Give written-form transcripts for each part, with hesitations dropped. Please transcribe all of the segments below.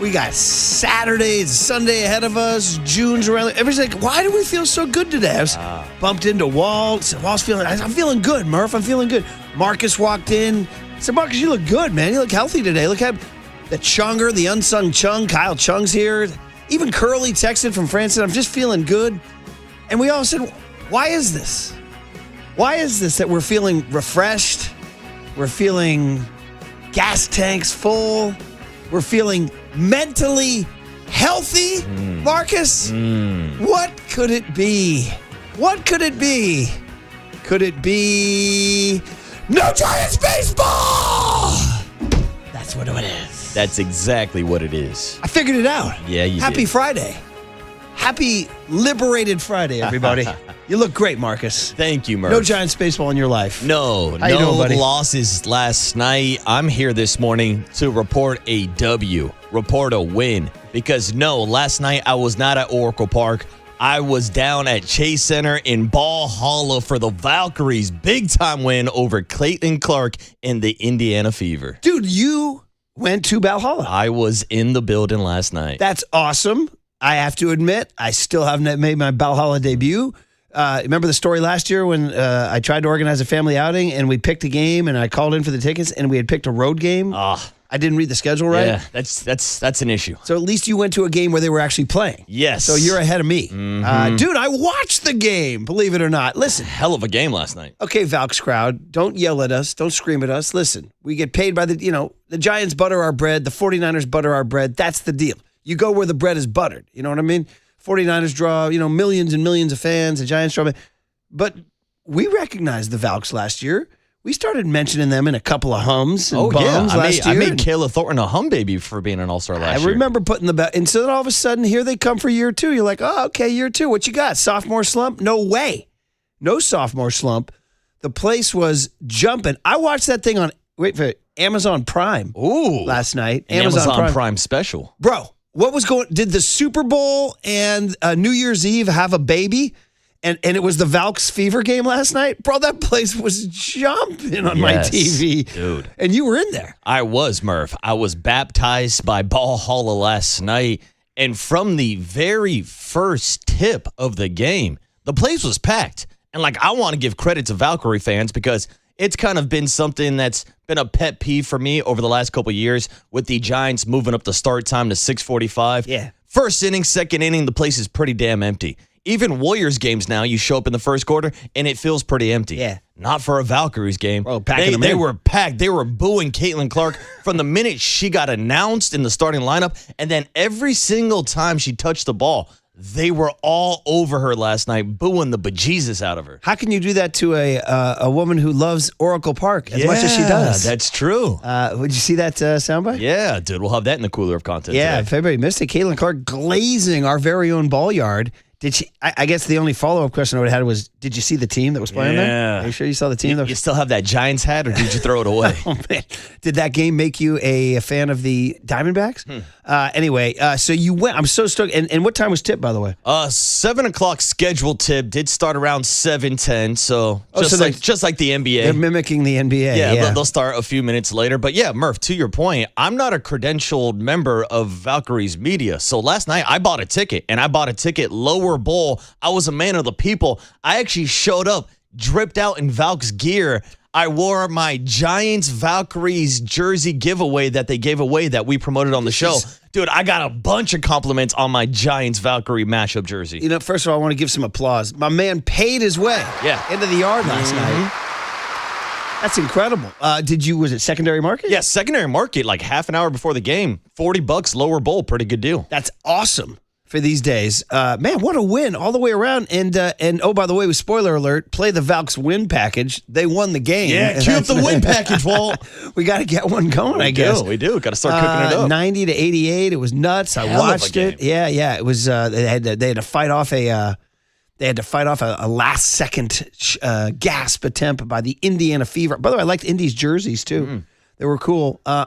We got Saturday and Sunday ahead of us. June's around. Everybody's like, why do we feel so good today? I was bumped into Walt. Said, I'm feeling good, Murph. I'm feeling good. Marcus walked in. I said, Marcus, you look good, man. You look healthy today. Look at the Chunger, the unsung Chung. Kyle Chung's here. Even Curly texted from France. I'm just feeling good. And we all said, why is this? Why is this that we're feeling refreshed? We're feeling gas tanks full. We're feeling mentally healthy, Marcus? What could it be? What could it be? Could it be no Giants baseball? That's what it is. That's exactly what it is. I figured it out. Yeah, you Happy did. Friday. Happy Liberated Friday, everybody. You look great, Marcus. Thank you, Murph. No Giants baseball in your life. No losses last night. I'm here this morning to report a W, report a win. Because last night I was not at Oracle Park. I was down at Chase Center in Ball Hollow for the Valkyries' big-time win over Caitlin Clark and the Indiana Fever. Dude, you went to Valhalla. I was in the building last night. That's awesome. I have to admit, I still haven't made my Valhalla debut. Remember the story last year when I tried to organize a family outing and we picked a game and I called in for the tickets and we had picked a road game? I didn't read the schedule right. Yeah, that's an issue. So at least you went to a game where they were actually playing. Yes. So you're ahead of me. Dude, I watched the game, believe it or not. Listen. Hell of a game last night. Okay, Valks crowd, don't yell at us. Don't scream at us. Listen, we get paid by the Giants butter our bread. The 49ers butter our bread. That's the deal. You go where the bread is buttered. You know what I mean? 49ers draw, millions and millions of fans. The Giants draw. But we recognized the Valks last year. We started mentioning them in a couple of hums and bums last year. I made Kayla Thornton a hum baby for being an all-star last year. I remember putting the bet. And so then all of a sudden, here they come for year two. You're like, oh, okay, year two. What you got? Sophomore slump? No way. No sophomore slump. The place was jumping. I watched that thing on, Amazon Prime last night. Amazon Prime special. Bro. What was did the Super Bowl and New Year's Eve have a baby? And it was the Valks Fever game last night? Bro, that place was jumping on my TV. Dude. And you were in there. I was, Murph. I was baptized by Ball Hollow last night. And from the very first tip of the game, the place was packed. And I want to give credit to Valkyrie fans because it's kind of been something that's been a pet peeve for me over the last couple of years with the Giants moving up the start time to 6:45. Yeah. First inning, second inning, the place is pretty damn empty. Even Warriors games now, you show up in the first quarter, and it feels pretty empty. Yeah. Not for a Valkyries game. Bro, packing them in. They were packed. They were booing Caitlin Clark from the minute she got announced in the starting lineup, and then every single time she touched the ball, they were all over her last night, booing the bejesus out of her. How can you do that to a woman who loves Oracle Park as much as she does? That's true. Would you see that soundbite? Yeah, dude. We'll have that in the cooler of content Yeah, today. if everybody missed it, Caitlin Clark glazing our very own ball yard. Did she? I guess the only follow-up question I would have had was, did you see the team that was playing there? Are you sure you saw the team? You still have that Giants hat, or did you throw it away? Oh, man. Did that game make you a fan of the Diamondbacks? Anyway, so you went. I'm so stoked. And what time was tip, by the way? 7 o'clock scheduled tip did start around 7:10. So just like the NBA. They're mimicking the NBA. Yeah. They'll start a few minutes later. But yeah, Murph, to your point, I'm not a credentialed member of Valkyrie's media. So last night I bought a ticket, and I bought a ticket lower bowl. I was a man of the people. I actually showed up, dripped out in Valks gear. I wore my Giants Valkyries jersey giveaway that they gave away that we promoted on the show. Dude, I got a bunch of compliments on my Giants Valkyrie mashup jersey. First of all, I want to give some applause. My man paid his way into the yard last night. That's incredible. Was it secondary market? Yeah, secondary market, like half an hour before the game. $40 lower bowl, pretty good deal. That's awesome for these days. Man, what a win all the way around. And oh, by the way, with spoiler alert, play the Valks win package. They won the game. Yeah, cue up the win package, Walt. We got to get one going, I guess. We do. Got to start cooking it up. 90 to 88. It was nuts. I watched it. Yeah. It was. They had to fight off a last second gasp attempt by the Indiana Fever. By the way, I liked Indy's jerseys too. They were cool. I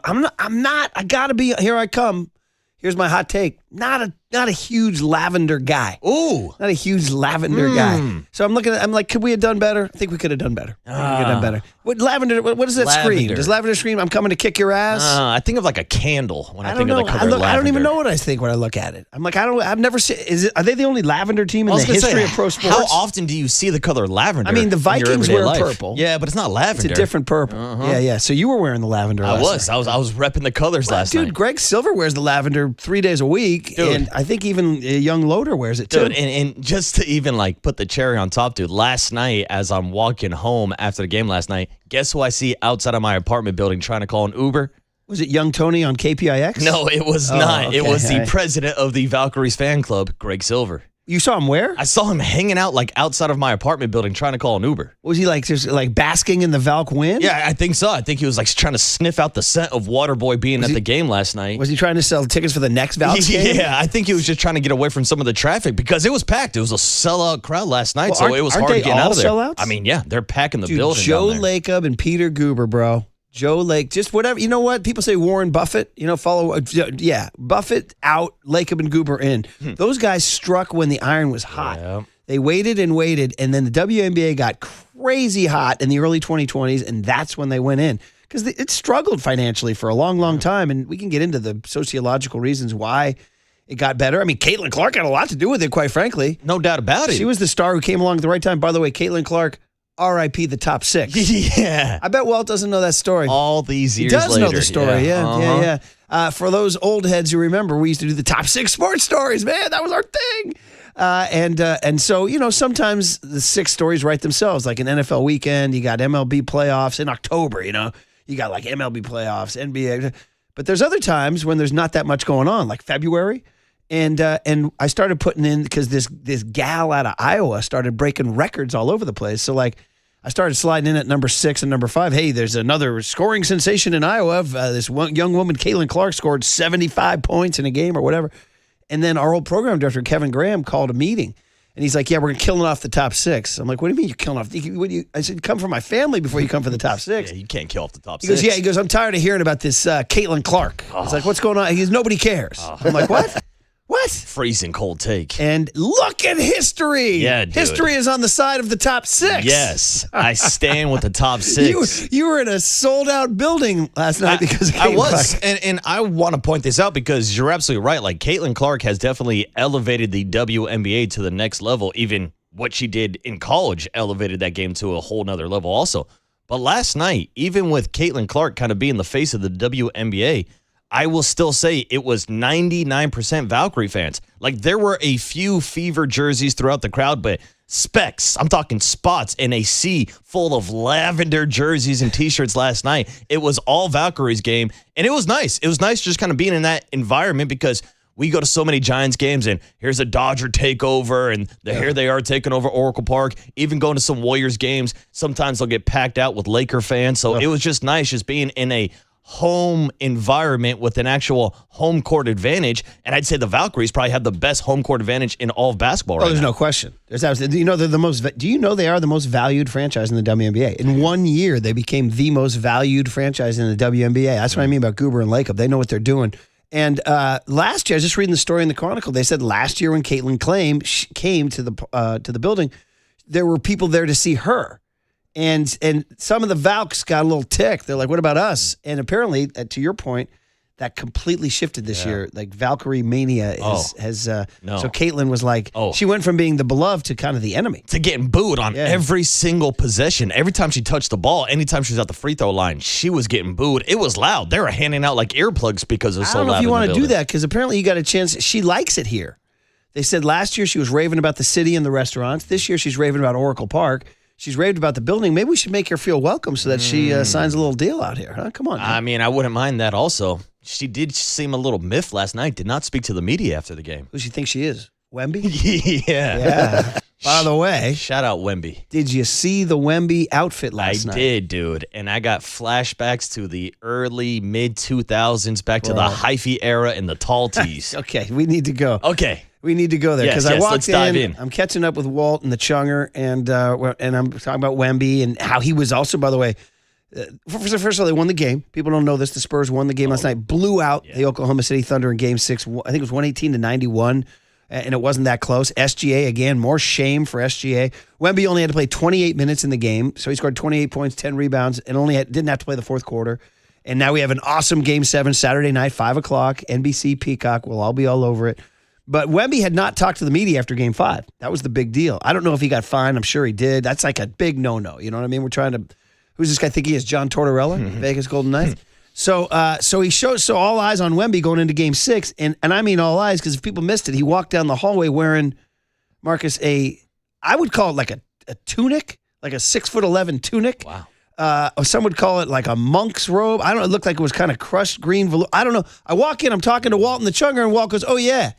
gotta be. Here I come. Here's my hot take. not a huge lavender guy. Ooh. Not a huge lavender guy. So I'm like, could we have done better? I think we could have done better. I think we could have done better. What lavender? What does that scream? Does lavender scream, I'm coming to kick your ass? I think of like a candle when I think of the color lavender. I don't even know what I think when I look at it. I'm like, I've never seen. Are they the only lavender team in the history of pro sports? How often do you see the color lavender? I mean, the Vikings wear life? Purple. Yeah, but it's not lavender. It's a different purple. Yeah. So you were wearing the lavender. I was repping the colors last night. Dude, Greg Silver wears the lavender 3 days a week, and I think even young Loader wears it too. Dude, and just to even like put the cherry on top, dude, last night as I'm walking home after the game last night, guess who I see outside of my apartment building trying to call an Uber? Was it young Tony on KPIX? No, it was not. Okay. It was the president of the Valkyries fan club, Greg Silver. You saw him where? I saw him hanging out like outside of my apartment building trying to call an Uber. Was he like just like basking in the Valk win? Yeah, I think so. I think he was like trying to sniff out the scent of Waterboy being at the game last night. Was he trying to sell tickets for the next Valk game? Yeah, I think he was just trying to get away from some of the traffic because it was packed. It was a sellout crowd last night, so it was hard to get out of there. Sellouts? I mean, yeah, they're packing the building. Joe down there. Lacob and Peter Guber, bro. Joe Lake, just whatever. You know what? People say Warren Buffett, follow. Yeah, Buffett out, Lacob and Guber in. Those guys struck when the iron was hot. Yeah. They waited and waited, and then the WNBA got crazy hot in the early 2020s, and that's when they went in. Because it struggled financially for a long, long time, and we can get into the sociological reasons why it got better. I mean, Caitlin Clark had a lot to do with it, quite frankly. No doubt about it. She was the star who came along at the right time. By the way, Caitlin Clark, R.I.P. the top 6. Yeah. I bet Walt doesn't know that story. All these years later. He does later. know the story, yeah. For those old heads who remember, we used to do the top 6 sports stories. Man, that was our thing. And so, sometimes the 6 stories write themselves. Like an NFL weekend, you got MLB playoffs in October, you got like MLB playoffs, NBA. But there's other times when there's not that much going on, like February. And I started putting in, because this gal out of Iowa started breaking records all over the place. So like I started sliding in at number 6 and number 5. Hey, there's another scoring sensation in Iowa. This young woman, Caitlin Clark, scored 75 points in a game or whatever. And then our old program director, Kevin Graham, called a meeting. And he's like, yeah, we're killing off the top 6. I'm like, what do you mean you're killing off? I said, come for my family before you come for the top 6. Yeah, you can't kill off the top 6. He goes, yeah. He goes, I'm tired of hearing about this Caitlin Clark. He's like, what's going on? He goes, nobody cares. I'm like, what? What? Freezing cold take. And look at history. Yeah, dude. History is on the side of the top 6. Yes, I stand with the top 6. You were in a sold-out building last night because of Caitlin I was, Clark. and I want to point this out because you're absolutely right. Like, Caitlin Clark has definitely elevated the WNBA to the next level. Even what she did in college elevated that game to a whole nother level also. But last night, even with Caitlin Clark kind of being the face of the WNBA, I will still say it was 99% Valkyrie fans. Like, there were a few Fever jerseys throughout the crowd, but specks, I'm talking spots, in a sea full of lavender jerseys and T-shirts last night. It was all Valkyries game, and it was nice. It was nice just kind of being in that environment because we go to so many Giants games, and here's a Dodger takeover, and here they are taking over Oracle Park. Even going to some Warriors games, sometimes they'll get packed out with Laker fans. So it was just nice just being in a home environment with an actual home court advantage. And I'd say the Valkyries probably have the best home court advantage in all of basketball right now. There's no question. There's absolutely, they're the most. Do you know they are the most valued franchise in the WNBA? In 1 year, they became the most valued franchise in the WNBA. That's what I mean about Guber and Lacob. They know what they're doing. And last year, I was just reading the story in the Chronicle. They said last year when Caitlin came to the building, there were people there to see her. And some of the Valks got a little ticked. They're like, what about us? And apparently, to your point, that completely shifted this year. Like, Valkyrie mania has So Caitlin was like, she went from being the beloved to kind of the enemy. To getting booed on every single possession. Every time she touched the ball, anytime she was at the free throw line, she was getting booed. It was loud. They were handing out like earplugs because it was so loud. I don't know if you want to do that, because apparently you got a chance. She likes it here. They said last year she was raving about the city and the restaurants. This year she's raving about Oracle Park. She's raved about the building. Maybe we should make her feel welcome so that she signs a little deal out here. Huh? Come on. I mean, I wouldn't mind that also. She did seem a little miffed last night. Did not speak to the media after the game. Who does she think she is? Wemby? Yeah. By the way. Shout out Wemby. Did you see the Wemby outfit last night? I did, dude. And I got flashbacks to the early, mid-2000s, back to the hyphe era and the tall tees. Okay, we need to go. Okay. We need to go there because I walked let's dive in. I'm catching up with Walt and the Chunger, and I'm talking about Wemby and how he was also, by the way, First of all, they won the game. People don't know this. The Spurs won the game last night, blew out the Oklahoma City Thunder in Game 6. I think it was 118-91, and it wasn't that close. SGA, again, more shame for SGA. Wemby only had to play 28 minutes in the game, so he scored 28 points, 10 rebounds, and didn't have to play the fourth quarter. And now we have an awesome Game 7 Saturday night, 5 o'clock, NBC Peacock. We'll all be all over it. But Wemby had not talked to the media after Game 5. That was the big deal. I don't know if he got fined. I'm sure he did. That's like a big no-no. You know what I mean? We're trying to... Who's this guy think he is? John Tortorella, Vegas Golden Knights. So all eyes on Wemby going into Game 6. And I mean all eyes because if people missed it, he walked down the hallway wearing, Marcus, I would call it like a tunic, like a 6'11" tunic. Wow. Some would call it like a monk's robe. I don't know. It looked like it was kind of crushed green velour. I don't know. I walk in, I'm talking to Walt and the Chunger, and Walt goes, "Oh, yeah.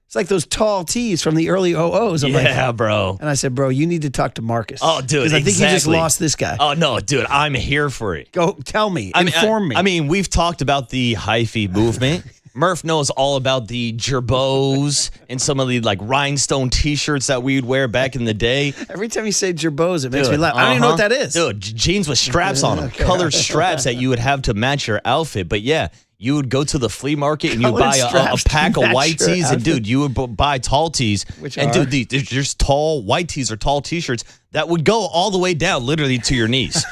It's like those tall tees from the early 00s." I'm like, bro. And I said, "Bro, you need to talk to Marcus." Oh, dude, because I think you just lost this guy. Oh, no, dude, I'm here for it. Go tell me. Inform me. I mean, we've talked about the hyphy movement. Murph knows all about the gerbos and some of the like rhinestone T-shirts that we'd wear back in the day. Every time you say gerbos, it makes me laugh. I don't even know what that is. Dude, jeans with straps on them, colored straps that you would have to match your outfit. But yeah, you would go to the flea market and you would buy a pack of white tees, and dude, you would buy tall tees. Dude, there's tall white tees or tall T-shirts that would go all the way down, literally to your knees.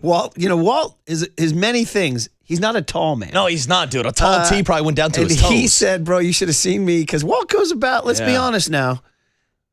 Walt is many things. He's not a tall man. No, he's not, dude. A tall tee probably went down to his toes. He said, "Bro, you should have seen me," because Walt goes about. Let's be honest now.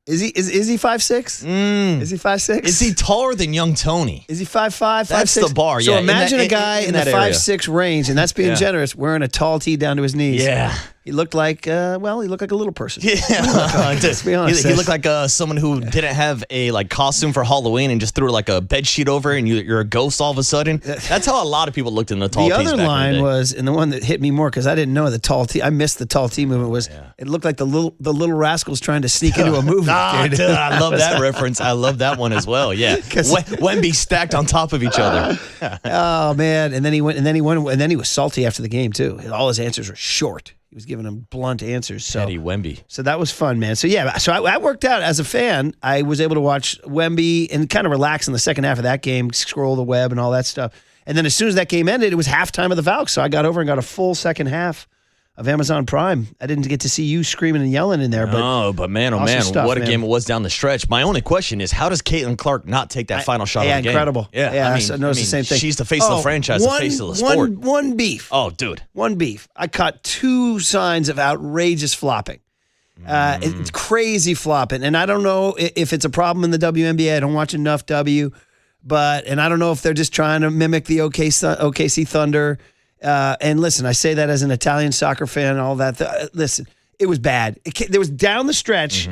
Is he 5'6"? Is he 5'6"? Is he taller than young Tony? Is he 5'5"? That's 5'6"? the bar. So yeah, imagine a guy in the 5'6" range, and that's being generous, wearing a tall tee down to his knees. Yeah. He looked like, he looked like a little person. Yeah. Let's be honest. He looked like someone who didn't have a costume for Halloween and just threw like a bed sheet over it and you're a ghost all of a sudden. That's how a lot of people looked in the tall tees. The other line was, and the one that hit me more because I didn't know the tall tee. I missed the tall tee movement. It looked like the little rascals trying to sneak into a movie. Dude, I love that reference. I love that one as well. Yeah, Wemby stacked on top of each other. Oh man! And then he was salty after the game too. All his answers were short. He was giving them blunt answers. So Eddie Wemby. So that was fun, man. So yeah, I worked out as a fan. I was able to watch Wemby and kind of relax in the second half of that game, scroll the web and all that stuff. And then as soon as that game ended, it was halftime of the Valks. So I got over and got a full second half of Amazon Prime. I didn't get to see you screaming and yelling in there. But man, what a game it was down the stretch. My only question is, how does Caitlin Clark not take that final shot of the game? Incredible. Yeah, I noticed the same thing. She's the face of the franchise, the face of the sport. One beef. Oh, dude. One beef. I caught 2 signs of outrageous flopping. It's crazy flopping. And I don't know if it's a problem in the WNBA. I don't watch enough and I don't know if they're just trying to mimic the OKC Thunder. And listen, I say that as an Italian soccer fan and all that. Listen, it was bad. There was down the stretch,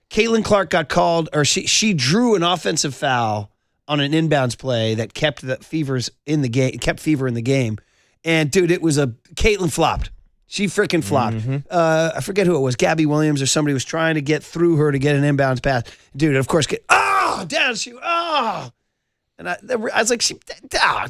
Caitlin Clark got called, or she drew an offensive foul on an inbounds play that kept the Fevers in the game, kept Fever in the game. And dude, Caitlin flopped. She freaking flopped. I forget who it was, Gabby Williams or somebody was trying to get through her to get an inbounds pass. Dude, of course, down she, and I was like,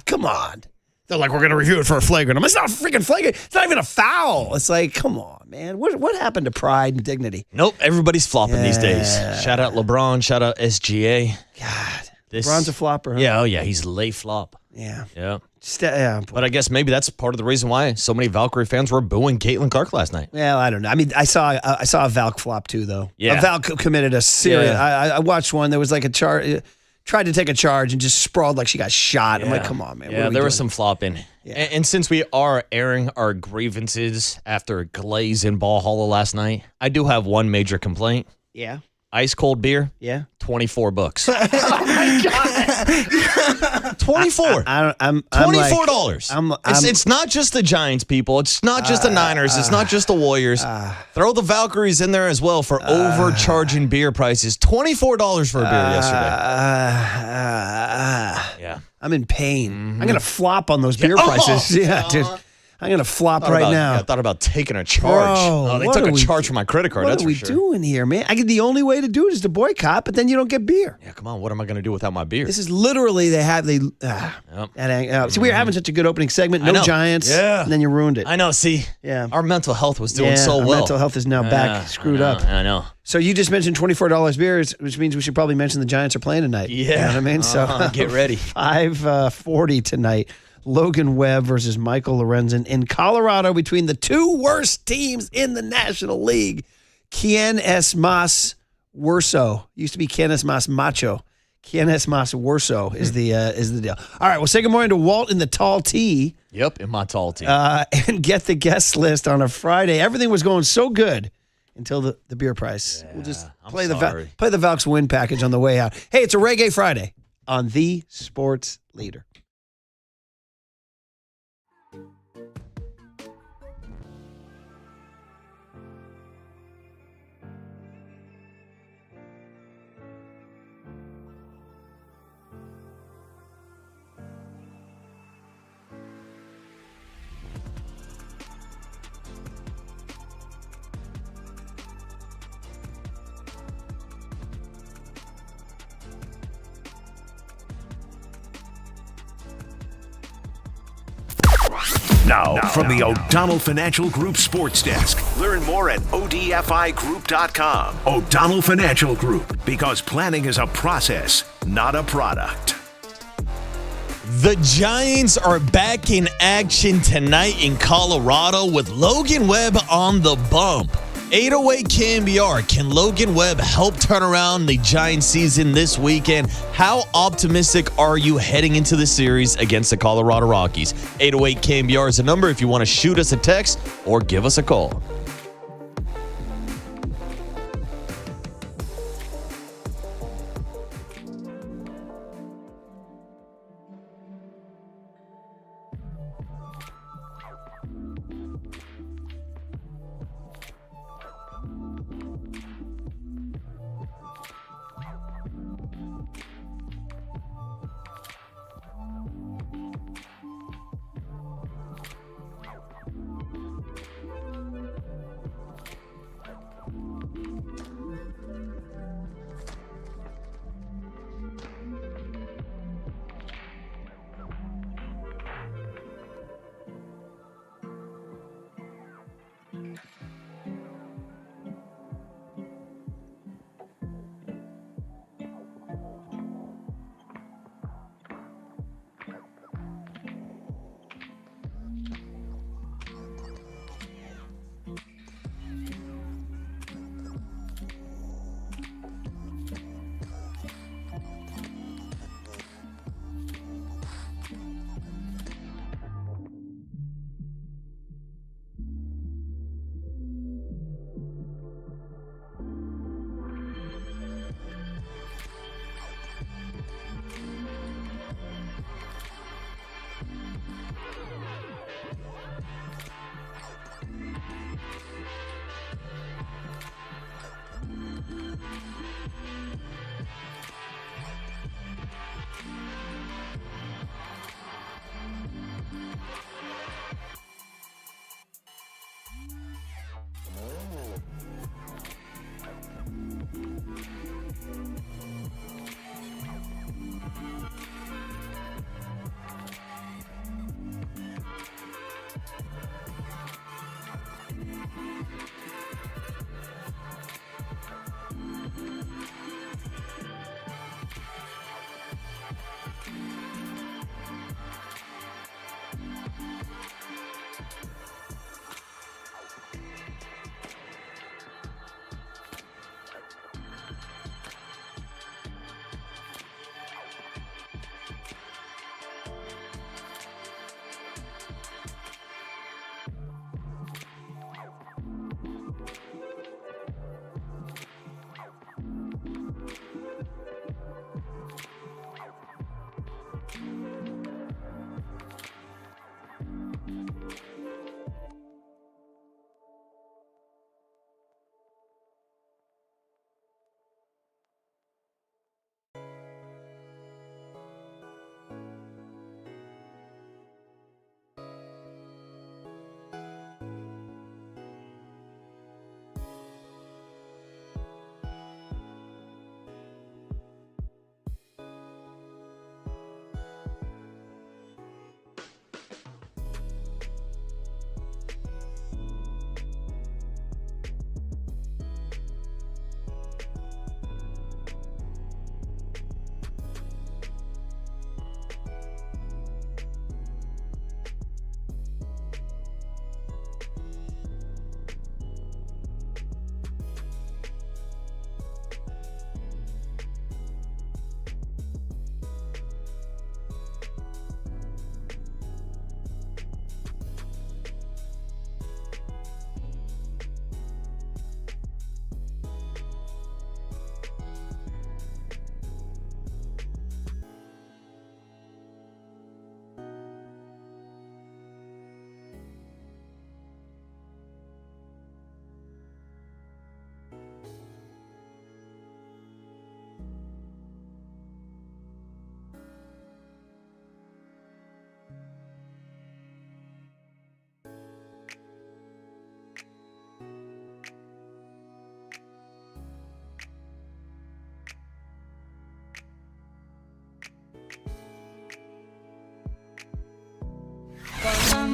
come on. They're like, we're going to review it for a flagrant. It's not a freaking flagrant. It's not even a foul. It's like, come on, man. What happened to pride and dignity? Nope. Everybody's flopping these days. Shout out LeBron. Shout out SGA. God. LeBron's a flopper, huh? Yeah. Oh, yeah. He's late flop. Yeah. Yeah. But I guess maybe that's part of the reason why so many Valkyrie fans were booing Caitlin Clark last night. Well, I don't know. I mean, I saw a Valk flop too, though. Yeah. A Valk committed a serious. Yeah. I watched one. There was like a charge. Tried to take a charge and just sprawled like she got shot. Yeah. I'm like, come on, man. Yeah, there was some flopping. Yeah. And since we are airing our grievances after Glaze in Ball Hollow last night, I do have one major complaint. Yeah. Ice cold beer. Yeah. $24. Oh my God. 24. I'm $24. It's not just the Giants, people. It's not just the Niners. It's not just the Warriors. Throw the Valkyries in there as well for overcharging beer prices. $24 for a beer yesterday. Yeah. I'm in pain. I'm going to flop on those beer prices. Yeah, dude. I'm going to flop right now. Yeah, I thought about taking a charge. Bro, They what took are a we charge for my credit card, What that's are for we sure. doing here, man? The only way to do it is to boycott, but then you don't get beer. Yeah, come on. What am I going to do without my beer? This is literally See, we were having such a good opening segment. I No know. Giants. Yeah. And then you ruined it. I know. See, Yeah. our mental health was doing so our well. mental health is now back screwed up. I know. So you just mentioned $24 beers, which means we should probably mention the Giants are playing tonight. Yeah. You know what I mean? So Get ready. 5:40 tonight. Logan Webb versus Michael Lorenzen in Colorado between the two worst teams in the National League. Quien es más Worso. Used to be Quien es más Macho. Quien es más Worso is the deal. All right, well, say good morning to Walt in the tall tee. Yep, in my tall team. And get the guest list on a Friday. Everything was going so good until the beer price. We'll just play the Valks win package on the way out. Hey, it's a Reggae Friday on The Sports Leader. Now, from the O'Donnell Financial Group Sports Desk. Learn more at ODFIGroup.com. O'Donnell Financial Group, because planning is a process, not a product. The Giants are back in action tonight in Colorado with Logan Webb on the bump. 808 KNBR. Can Logan Webb help turn around the Giants season this weekend? How optimistic are you heading into the series against the Colorado Rockies? 808 KNBR is the number if you want to shoot us a text or give us a call.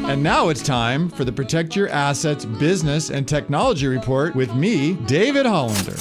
And now it's time for the Protect Your Assets Business and Technology Report with me, David Hollander.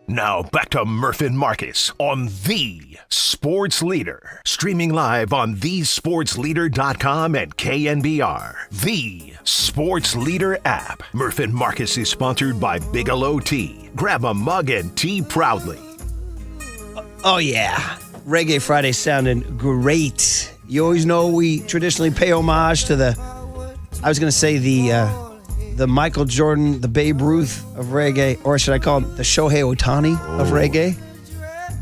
Now back to Murph and Marcus on The Sports Leader. Streaming live on thesportsleader.com and KNBR. The Sports Leader app. Murph and Marcus is sponsored by Bigelow Tea. Grab a mug and tea proudly. Oh, yeah. Reggae Friday sounding great. You always know we traditionally pay homage to the Michael Jordan, the Babe Ruth of reggae, or should I call him the Shohei Ohtani of reggae?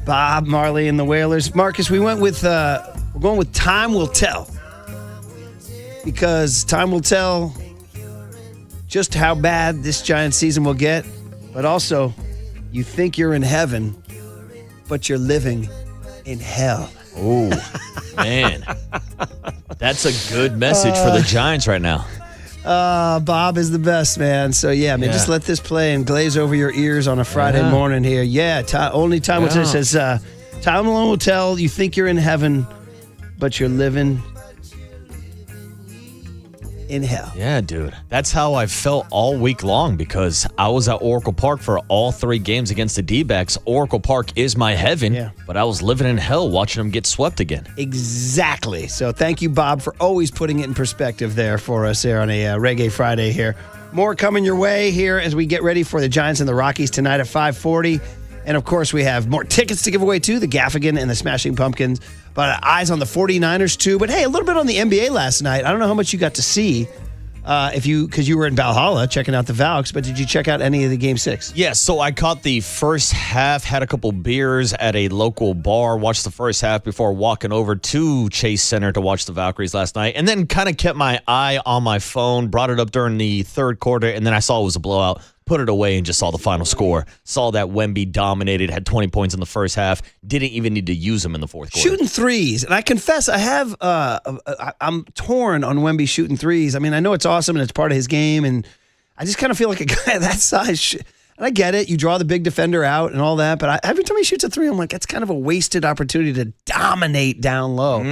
Bob Marley and the Wailers. Marcus, we're going with Time Will Tell. Because time will tell just how bad this Giants season will get, but also you think you're in heaven, but you're living in hell. Oh, man. That's a good message for the Giants right now. Bob is the best, man. So, yeah, man, just let this play and glaze over your ears on a Friday morning here. Yeah, only time will tell. It says, time alone will tell you think you're in heaven, but you're living in hell. Yeah, dude. That's how I felt all week long because I was at Oracle Park for all 3 games against the D-backs. Oracle Park is my heaven, but I was living in hell watching them get swept again. Exactly. So thank you, Bob, for always putting it in perspective there for us here on a Reggae Friday here. More coming your way here as we get ready for the Giants and the Rockies tonight at 5:40. And, of course, we have more tickets to give away, too, the Gaffigan and the Smashing Pumpkins. But eyes on the 49ers, too. But, hey, a little bit on the NBA last night. I don't know how much you got to see because you were in Valhalla checking out the Valks, but did you check out any of the Game 6? Yeah, so I caught the first half, had a couple beers at a local bar, watched the first half before walking over to Chase Center to watch the Valkyries last night, and then kind of kept my eye on my phone, brought it up during the third quarter, and then I saw it was a blowout. Put it away and just saw the final score. Saw that Wemby dominated, had 20 points in the first half. Didn't even need to use them in the fourth quarter. Shooting threes. And I confess, I'm torn on Wemby shooting threes. I mean, I know it's awesome and it's part of his game. And I just kind of feel like a guy that size. And I get it. You draw the big defender out and all that. But every time he shoots a three, I'm like, that's kind of a wasted opportunity to dominate down low.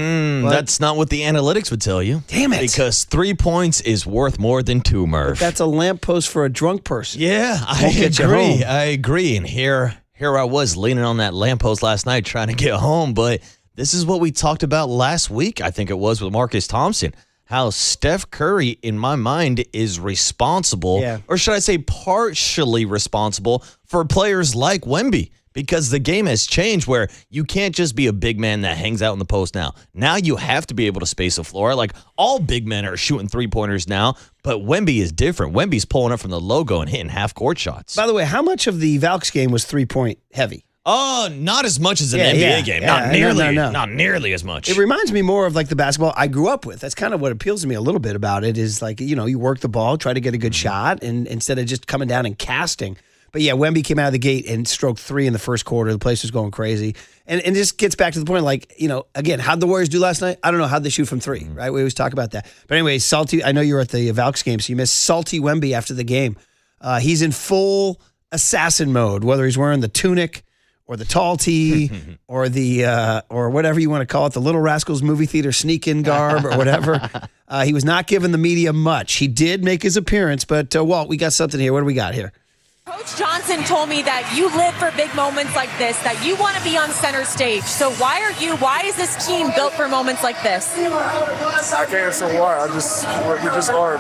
That's not what the analytics would tell you. Damn it. Because 3 points is worth more than 2, Murph. But that's a lamppost for a drunk person. Yeah, I agree. I agree. And here I was leaning on that lamppost last night trying to get home. But this is what we talked about last week, I think it was, with Marcus Thompson. How Steph Curry, in my mind, is responsible, or should I say partially responsible, for players like Wemby. Because the game has changed where you can't just be a big man that hangs out in the post now. Now you have to be able to space the floor. Like, all big men are shooting three-pointers now, but Wemby is different. Wemby's pulling up from the logo and hitting half-court shots. By the way, how much of the Valks game was three-point heavy? Oh, not as much as an NBA game. Not nearly. Not nearly as much. It reminds me more of like the basketball I grew up with. That's kind of what appeals to me a little bit about it is like, you work the ball, try to get a good shot, and instead of just coming down and casting. But yeah, Wemby came out of the gate and stroked 3 in the first quarter. The place was going crazy. And it just gets back to the point, like, again, how'd the Warriors do last night? I don't know. How'd they shoot from 3, right? We always talk about that. But anyway, Salty, I know you were at the Valks game, so you missed Salty Wemby after the game. He's in full assassin mode, whether he's wearing the tunic or the tall tee or the or whatever you want to call it, the Little Rascals movie theater sneak-in garb or whatever. He was not giving the media much. He did make his appearance, but Walt, we got something here. What do we got here? Coach Johnson told me that you live for big moments like this, that you want to be on center stage. So why is this team built for moments like this? I can't answer why. We just are.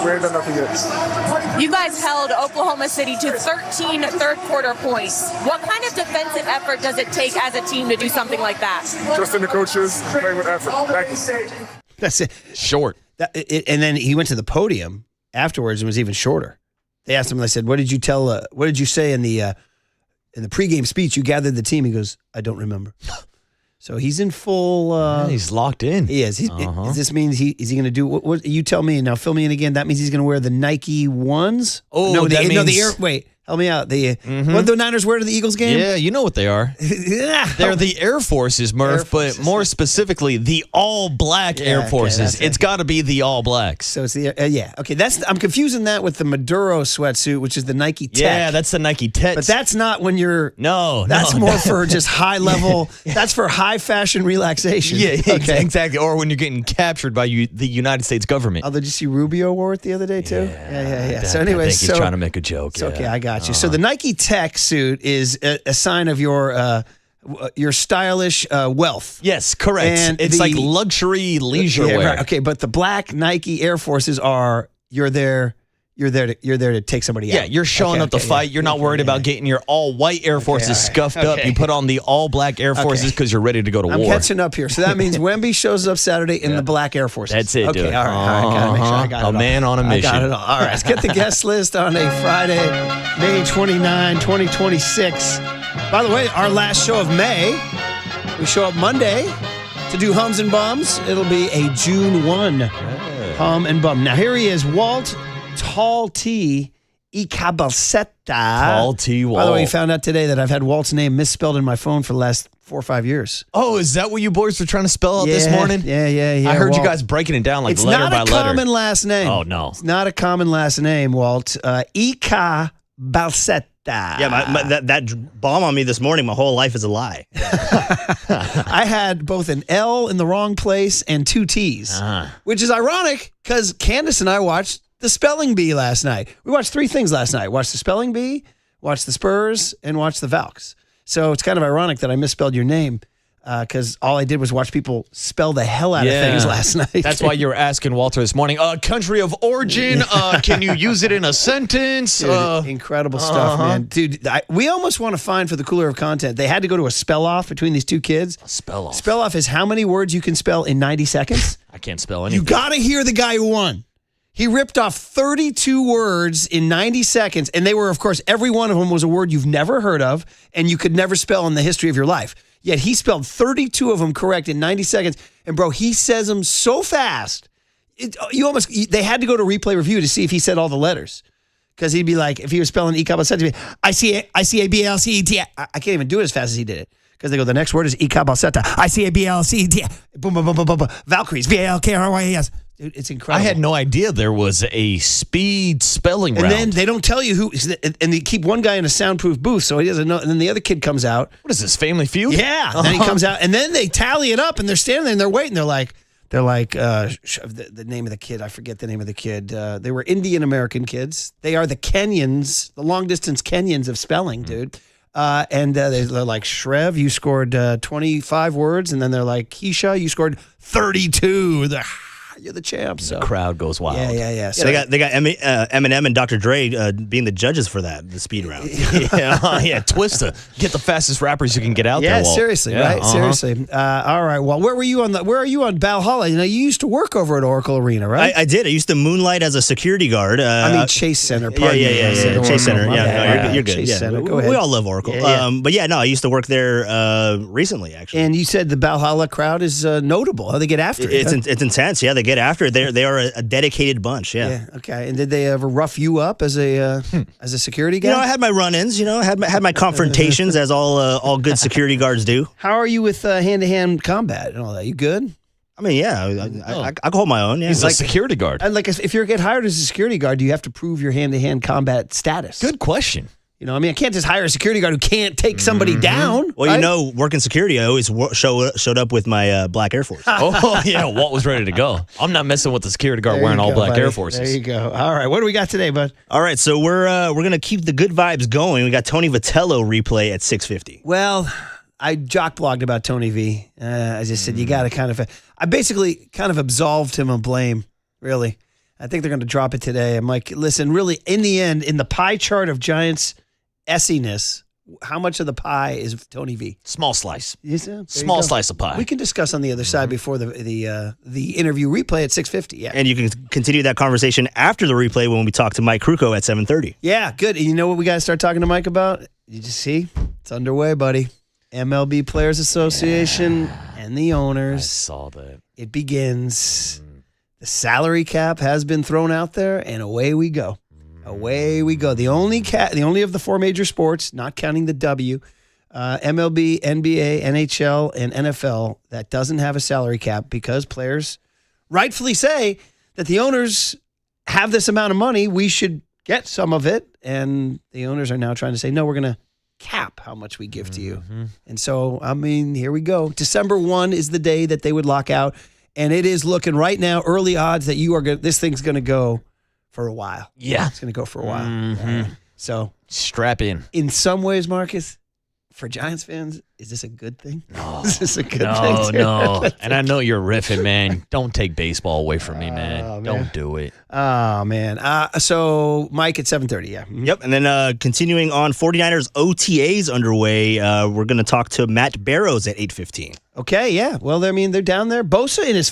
We ain't done nothing yet. You guys held Oklahoma City to 13 third quarter points. What kind of defensive effort does it take as a team to do something like that? Just in the coaches, play with effort. Thank you. That's it. Short. And then he went to the podium afterwards and was even shorter. They asked him, they said, what did you say in the pregame speech? You gathered the team. He goes, I don't remember. So he's in full. He's locked in. He is. Does this mean is he going to do what? You tell me now. Fill me in again. That means he's going to wear the Nike ones. Oh, no, that means the Air. Wait, help me out. What the Niners wear to the Eagles game? Yeah, you know what they are. They're the Air Forces, Murph, but more specifically, the all-black Air Forces. It's got to be the All Blacks. So it's the Okay, I'm confusing that with the Maduro sweatsuit, which is the Nike Tech. Yeah, that's the Nike Tech. But that's not when you're. That's more for just high level. That's for high fashion relaxation. Yeah, exactly. Or when you're getting captured by the United States government. Oh, did you see Rubio wore it the other day too? Yeah. So anyway, I think he's trying to make a joke. It's okay, I got you. So the Nike Tech suit is a sign of your stylish wealth. Yes, correct. And it's like luxury leisure wear. Right. Okay, but the black Nike Air Forces are you're there to take somebody out. Yeah, you're showing up to fight. You're not worried about getting your all-white Air Forces scuffed up. You put on the all-black Air Forces because you're ready to go to war. I'm catching up here. So that means Wemby shows up Saturday in the black Air Forces. That's it, dude. Okay, all right. Gotta make sure I got it all. A man on a mission. I got it all. All right, let's get the guest list on a Friday, May 29, 2026. By the way, our last show of May, we show up Monday to do Hums and Bums. It'll be a June 1 Hum and Bum. Now, here he is, Walt Tall T. Icabaceta. Tall T. Walt. By the way, you found out today that I've had Walt's name misspelled in my phone for the last 4 or 5 years. Oh, is that what you boys were trying to spell out this morning? Yeah. I heard Walt. you guys breaking it down like letter by letter. It's not a common last name. Oh, no. It's not a common last name, Walt. Icabaceta. Yeah, that bomb on me this morning, my whole life is a lie. I had both an L in the wrong place and 2 T's, which is ironic because Candace and I watched the Spelling Bee last night. We watched 3 things last night. Watched the Spelling Bee, watched the Spurs, and watched the Valks. So it's kind of ironic that I misspelled your name because all I did was watch people spell the hell out of things last night. That's why you were asking Walter this morning, country of origin, can you use it in a sentence? Dude, incredible stuff, man. Dude, we almost want to find for the cooler of content. They had to go to a spell-off between these 2 kids. Spell-off. Spell-off is how many words you can spell in 90 seconds. I can't spell anything. You got to hear the guy who won. He ripped off 32 words in 90 seconds, and they were, of course, every one of them was a word you've never heard of and you could never spell in the history of your life. Yet he spelled 32 of them correct in 90 seconds. And, bro, he says them so fast. They had to go to replay review to see if he said all the letters. Because he'd be like, if he was spelling Icabaceta, I-C-A-B-L-C-E-T. I can't even do it as fast as he did it. Because they go, the next word is Icabaceta. I-C-A-B-L-C-E-T. Boom, boom, boom, boom, boom, boom. Valkyries. V-A-L-K-R-Y-E-S. Dude, it's incredible. I had no idea there was a speed spelling round. And then they don't tell you who, and they keep one guy in a soundproof booth so he doesn't know. And then the other kid comes out. What is this, Family Feud? Yeah. Then he comes out, and then they tally it up, and they're standing there and they're waiting. They're like, the name of the kid. I forget the name of the kid. They were Indian American kids. They are the Kenyans, the long distance Kenyans of spelling, dude. And they're like, Shrev, you scored 25 words, and then they're like, Keisha, you scored 32. You're the champ. So the crowd goes wild. Yeah. So they got Eminem and Dr. Dre being the judges for that, the speed round. Twista. Get the fastest rappers you can get out there. Yeah, seriously, right? Seriously. All right. Well, where are you on Valhalla? You know, you used to work over at Oracle Arena, right? I did. I used to moonlight as a security guard. Chase Center. Yeah. Chase Center. Yeah, you're good. Chase Center. Go ahead. We all love Oracle. But I used to work there recently, actually. And you said the Valhalla crowd is notable. How they get after it? It's intense. Yeah, they get after it. They are a dedicated bunch. Yeah. Okay. And did they ever rough you up as a security guy? I had my run-ins. Had my confrontations as all good security guards do. How are you with hand-to-hand combat and all that? You good? I mean, I can hold my own. Yeah. He's like a security guard. And like, if you get hired as a security guard, do you have to prove your hand-to-hand combat status? Good question. You know, I mean, I can't just hire a security guard who can't take somebody down. Well, right? you know, working security, I always showed up with my black Air Force. Oh, yeah, Walt was ready to go. I'm not messing with the security guard There wearing you all go, black buddy. Air Forces. There you go. All right, what do we got today, bud? All right, so we're gonna keep the good vibes going. We got Tony Vitello replay at 6:50. Well, I jock blogged about Tony V. I just said you got to kind of. I basically kind of absolved him of blame. Really, I think they're going to drop it today. I'm like, listen, really, in the end, in the pie chart of Giants' essiness, how much of the pie is Tony V? Small slice. Yes, there you Small go. slice of pie. We can discuss on the other side before the interview replay at 6:50. Yeah. And you can continue that conversation after the replay when we talk to Mike Krukow at 7:30. Yeah, good. And you know what we got to start talking to Mike about? You just see? It's underway, buddy. MLB Players Association and the I owners. saw that. It begins. The salary cap has been thrown out there, and away we go. Away we go. The only of the four major sports, not counting the W, MLB, NBA, NHL, and NFL, that doesn't have a salary cap because players rightfully say that the owners have this amount of money. We should get some of it. And the owners are now trying to say, no, we're going to cap how much we give to you. And so, I mean, here we go. December 1 is the day that they would lock out. And it is looking right now, early odds that this thing's going to go for a while. Yeah. It's going to go for a while. So, Strap in. in some ways, Marcus, for Giants fans, is this a good thing? No. Is this a good No, thing? no. And I know you're riffing, man. Don't take baseball away from me, man. Oh, man. Don't do it. Oh, man. So, Mike at 7:30, yeah. Yep, and then continuing on, 49ers OTAs underway. We're going to talk to Matt Barrows at 8:15. Okay, yeah. Well, I mean, they're down there. Bosa in his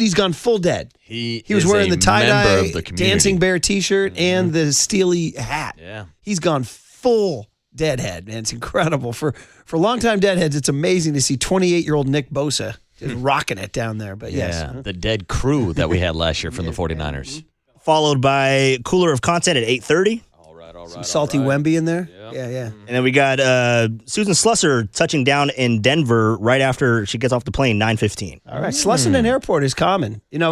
he's gone full dead. He was is wearing a the tie-dye member of the community. dancing bear T-shirt and the steely hat. Yeah. He's gone full deadhead, man. It's incredible. For longtime deadheads, it's amazing to see 28-year-old Nick Bosa just rocking it down there. But Yeah. yes. The dead crew that we had last year from the 49ers. Followed by Cooler of Content at 8:30. All right. Some salty Wemby in there. Yeah. And then we got Susan Slusser touching down in Denver right after she gets off the plane, 9:15. All right. Slussing an airport is common. You know,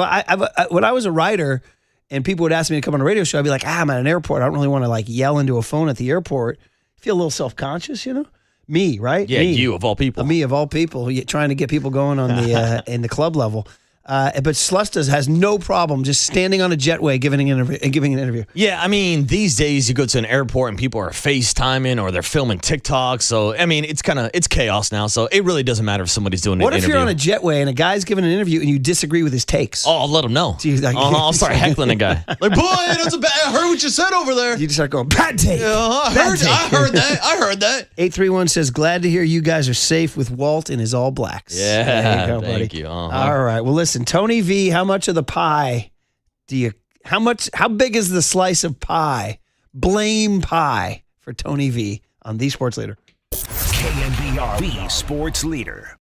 when I was a writer and people would ask me to come on a radio show, I'd be like, I'm at an airport. I don't really want to like yell into a phone at the airport. Feel a little self-conscious, you know? Me, right? Yeah, Me. you of all people. Me of all people, trying to get people going on the in the club level. But Slustas has no problem just standing on a jetway giving an interview. Yeah, I mean, these days you go to an airport and people are FaceTiming or they're filming TikTok. So, I mean, it's chaos now. So it really doesn't matter if somebody's doing What an if interview. you're on a jetway and a guy's giving an interview and you disagree with his takes? Oh, I'll let him know. Geez, like- I'll start heckling the guy. Like, boy, that's I heard what you said over there. You just start going, bad take. I Bad take." heard that. I heard that. 831 says, glad to hear you guys are safe with Walt in his all blacks. Yeah, There you go, thank buddy. you. All right. Well, listen, Tony V, how much of the pie how big is the slice of pie? Blame pie for Tony V on The Sports Leader. KNBR, the sports leader.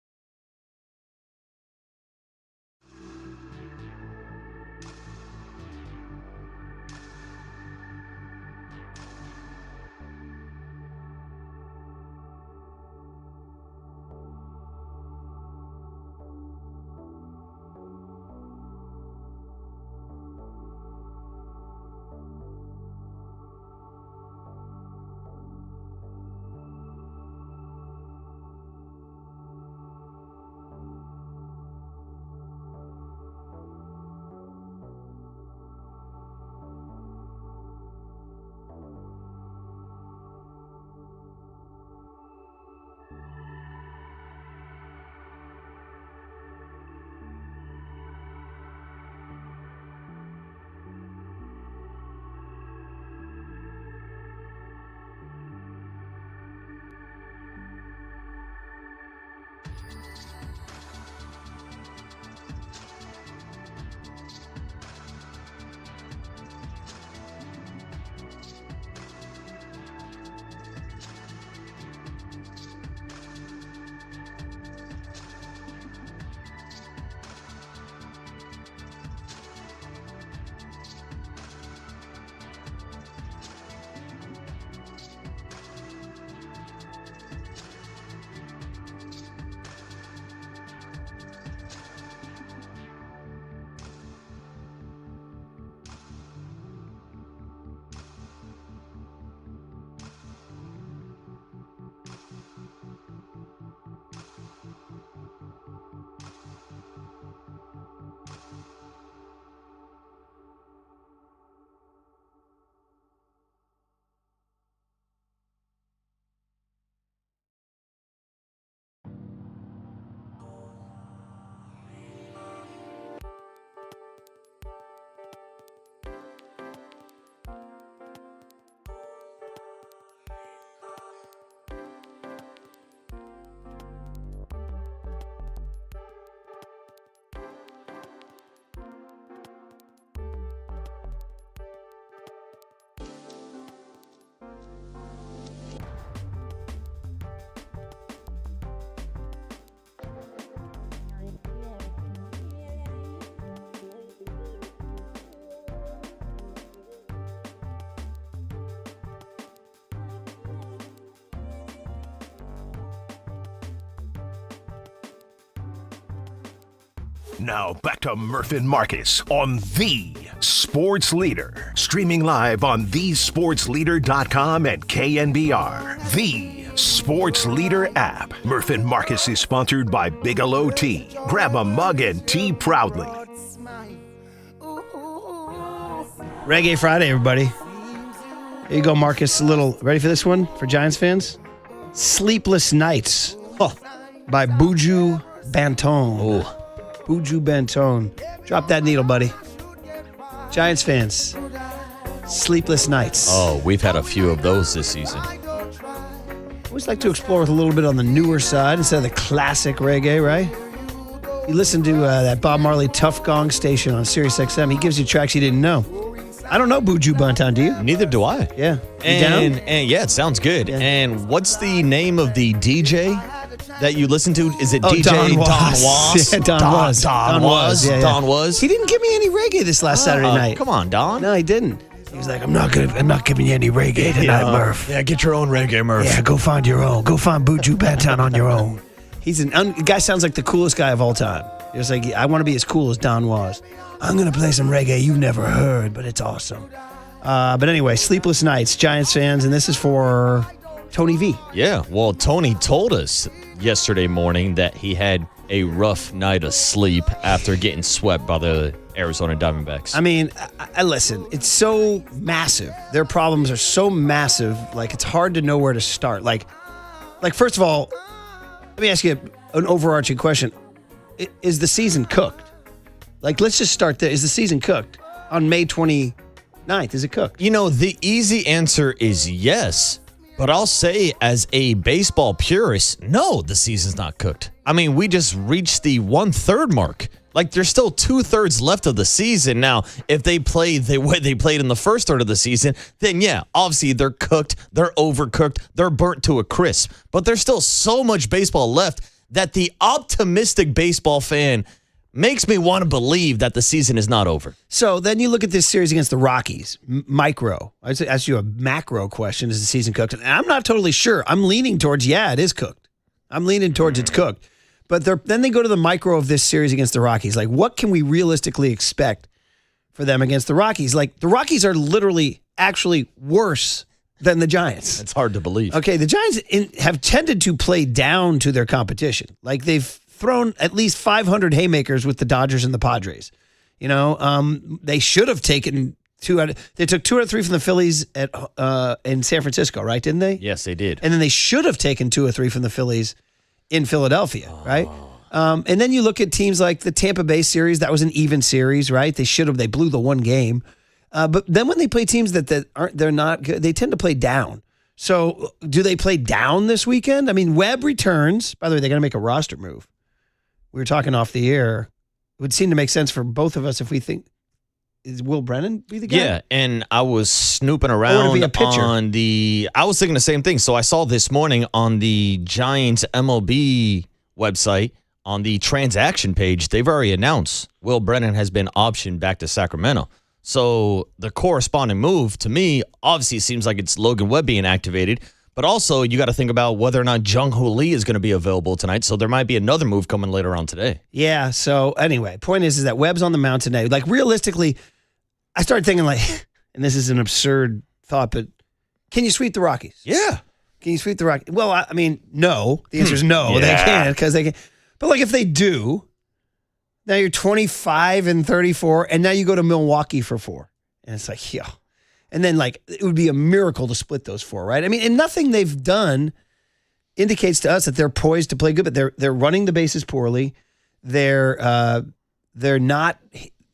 Now back to Murph and Marcus on The Sports Leader. Streaming live on thesportsleader.com and KNBR. The Sports Leader app. Murph and Marcus is sponsored by Bigelow Tea. Grab a mug and tea proudly. Reggae Friday, everybody. Here you go, Marcus. Ready for this one for Giants fans? Sleepless Nights by Buju Banton. Buju Banton. Drop that needle, buddy. Giants fans, Sleepless Nights. Oh, we've had a few of those this season. Always like to explore with a little bit on the newer side instead of the classic reggae, right? You listen to that Bob Marley Tough Gong station on Sirius XM. He gives you tracks you didn't know. I don't know Buju Banton, do you? Neither do I. Yeah. You And down? yeah, it sounds good. Yeah. And what's the name of the DJ that you listen to? Is it DJ Don Don Was. Was? Yeah, Don Was. Don Was. Yeah, yeah. Don Was. He didn't give me any reggae this last Saturday night. Come on, Don. No, he didn't. He was like, I'm not giving you any reggae tonight, Murph. Yeah, get your own reggae, Murph. Yeah, go find your own. Go find Buju Banton on your own. He's guy sounds like the coolest guy of all time. He was like, I want to be as cool as Don was. I'm going to play some reggae you've never heard, but it's awesome. But anyway, Sleepless Nights, Giants fans, and this is for Tony V. Yeah, well, Tony told us yesterday morning that he had a rough night of sleep after getting swept by the Arizona Diamondbacks. I mean, I listen, it's so massive. Their problems are so massive, like it's hard to know where to start. Like first of all, let me ask you an overarching question. Is the season cooked? Like, let's just start there. Is the season cooked? On May 29th, is it cooked? You know, the easy answer is yes, but I'll say as a baseball purist, no, the season's not cooked. I mean, we just reached the 1/3 mark. Like, there's still 2/3 left of the season. Now, if they play the way they played in the first third of the season, then yeah, obviously they're cooked, they're overcooked, they're burnt to a crisp. But there's still so much baseball left that the optimistic baseball fan makes me want to believe that the season is not over. So then you look at this series against the Rockies, micro. I ask you a macro question, is the season cooked? And I'm not totally sure. I'm leaning towards, yeah, it is cooked. I'm leaning towards it's cooked. But then they go to the micro of this series against the Rockies. Like, what can we realistically expect for them against the Rockies? Like, the Rockies are literally actually worse than the Giants. It's hard to believe. Okay, the Giants have tended to play down to their competition. Like, they've thrown at least 500 haymakers with the Dodgers and the Padres. You know, they should have taken they took 2 out of 3 from the Phillies in San Francisco, right? Didn't they? Yes, they did. And then they should have taken 2 or 3 from the Phillies in Philadelphia, right? And then you look at teams like the Tampa Bay series. That was an even series, right? They blew the one game. But then when they play teams that aren't, they're not good, they tend to play down. So do they play down this weekend? I mean, Webb returns. By the way, they're going to make a roster move. We were talking off the air. It would seem to make sense for both of us if we think, is Will Brennan be the guy? Yeah, and I was snooping around on I was thinking the same thing. So I saw this morning on the Giants MLB website, on the transaction page, they've already announced Will Brennan has been optioned back to Sacramento. So the corresponding move, to me, obviously seems like it's Logan Webb being activated. But also, you got to think about whether or not Jung-Hoo Lee is going to be available tonight. So there might be another move coming later on today. Yeah, so anyway, point is that Webb's on the mound today. Like, realistically, I started thinking, like, and this is an absurd thought, but can you sweep the Rockies? Yeah. Can you sweep the Rockies? Well, I mean, no. The answer is no. They can't because they can. But, like, if they do, now you're 25-34, and now you go to Milwaukee for 4. And it's like, yeah. And then, like, it would be a miracle to split those 4, right? I mean, and nothing they've done indicates to us that they're poised to play good, but they're running the bases poorly. They're not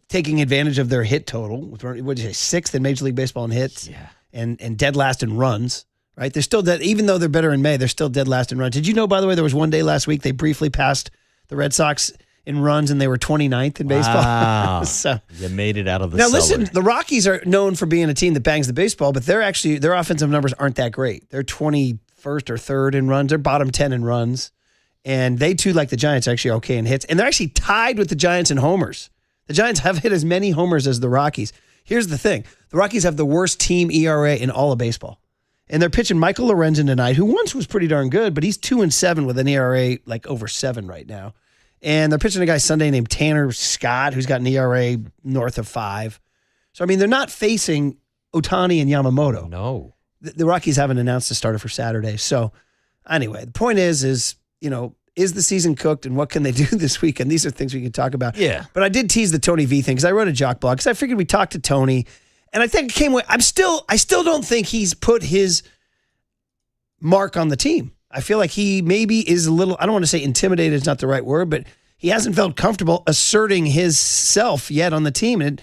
taking advantage of their hit total. What did you say, 6th in Major League Baseball in hits, and dead last in runs, right? They're still dead, even though they're better in May, they're still dead last in runs. Did you know, by the way, there was one day last week they briefly passed the Red Sox in runs, and they were 29th in baseball. Wow. So you made it out of the now, cellar. listen, the Rockies are known for being a team that bangs the baseball, but their offensive numbers aren't that great. They're 21st or 3rd in runs. They're bottom 10 in runs. And they, too, like the Giants, are actually okay in hits. And they're actually tied with the Giants in homers. The Giants have hit as many homers as the Rockies. Here's the thing. The Rockies have the worst team ERA in all of baseball. And they're pitching Michael Lorenzen tonight, who once was pretty darn good, but he's 2-7 with an ERA like over 7 right now. And they're pitching a guy Sunday named Tanner Scott, who's got an ERA north of 5. So, I mean, they're not facing Ohtani and Yamamoto. No. The Rockies haven't announced a starter for Saturday. So, anyway, the point is, is the season cooked and what can they do this weekend? These are things we can talk about. Yeah. But I did tease the Tony V thing because I wrote a jock blog because I figured we talked to Tony. And I think it came away. I still don't think he's put his mark on the team. I feel like he maybe is a little, I don't want to say intimidated is not the right word, but he hasn't felt comfortable asserting his self yet on the team. And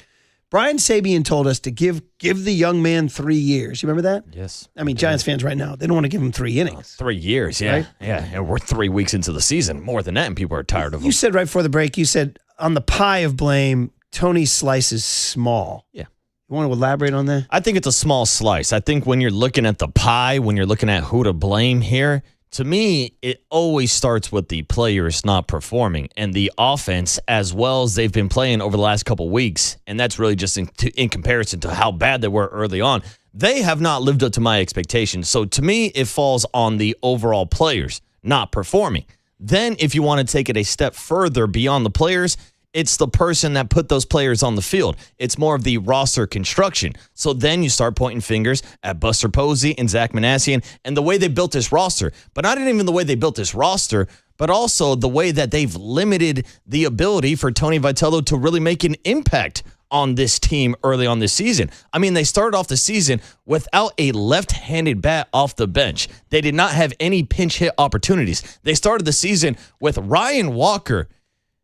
Brian Sabian told us to give the young man 3 years. You remember that? Yes. I mean, Giants fans right now, they don't want to give him 3 innings. 3 years, yeah. Right? Yeah, and we're 3 weeks into the season. More than that, and people are tired of him. You said right before the break, you said on the pie of blame, Tony's slice is small. Yeah. You want to elaborate on that? I think it's a small slice. I think when you're looking at the pie, when you're looking at who to blame here, to me, it always starts with the players not performing and the offense as well as they've been playing over the last couple weeks. And that's really just in comparison to how bad they were early on. They have not lived up to my expectations. So to me, it falls on the overall players not performing. Then if you want to take it a step further beyond the players, it's the person that put those players on the field. It's more of the roster construction. So then you start pointing fingers at Buster Posey and Zach Manassian and the way they built this roster. But not even the way they built this roster, but also the way that they've limited the ability for Tony Vitello to really make an impact on this team early on this season. I mean, they started off the season without a left-handed bat off the bench. They did not have any pinch hit opportunities. They started the season with Ryan Walker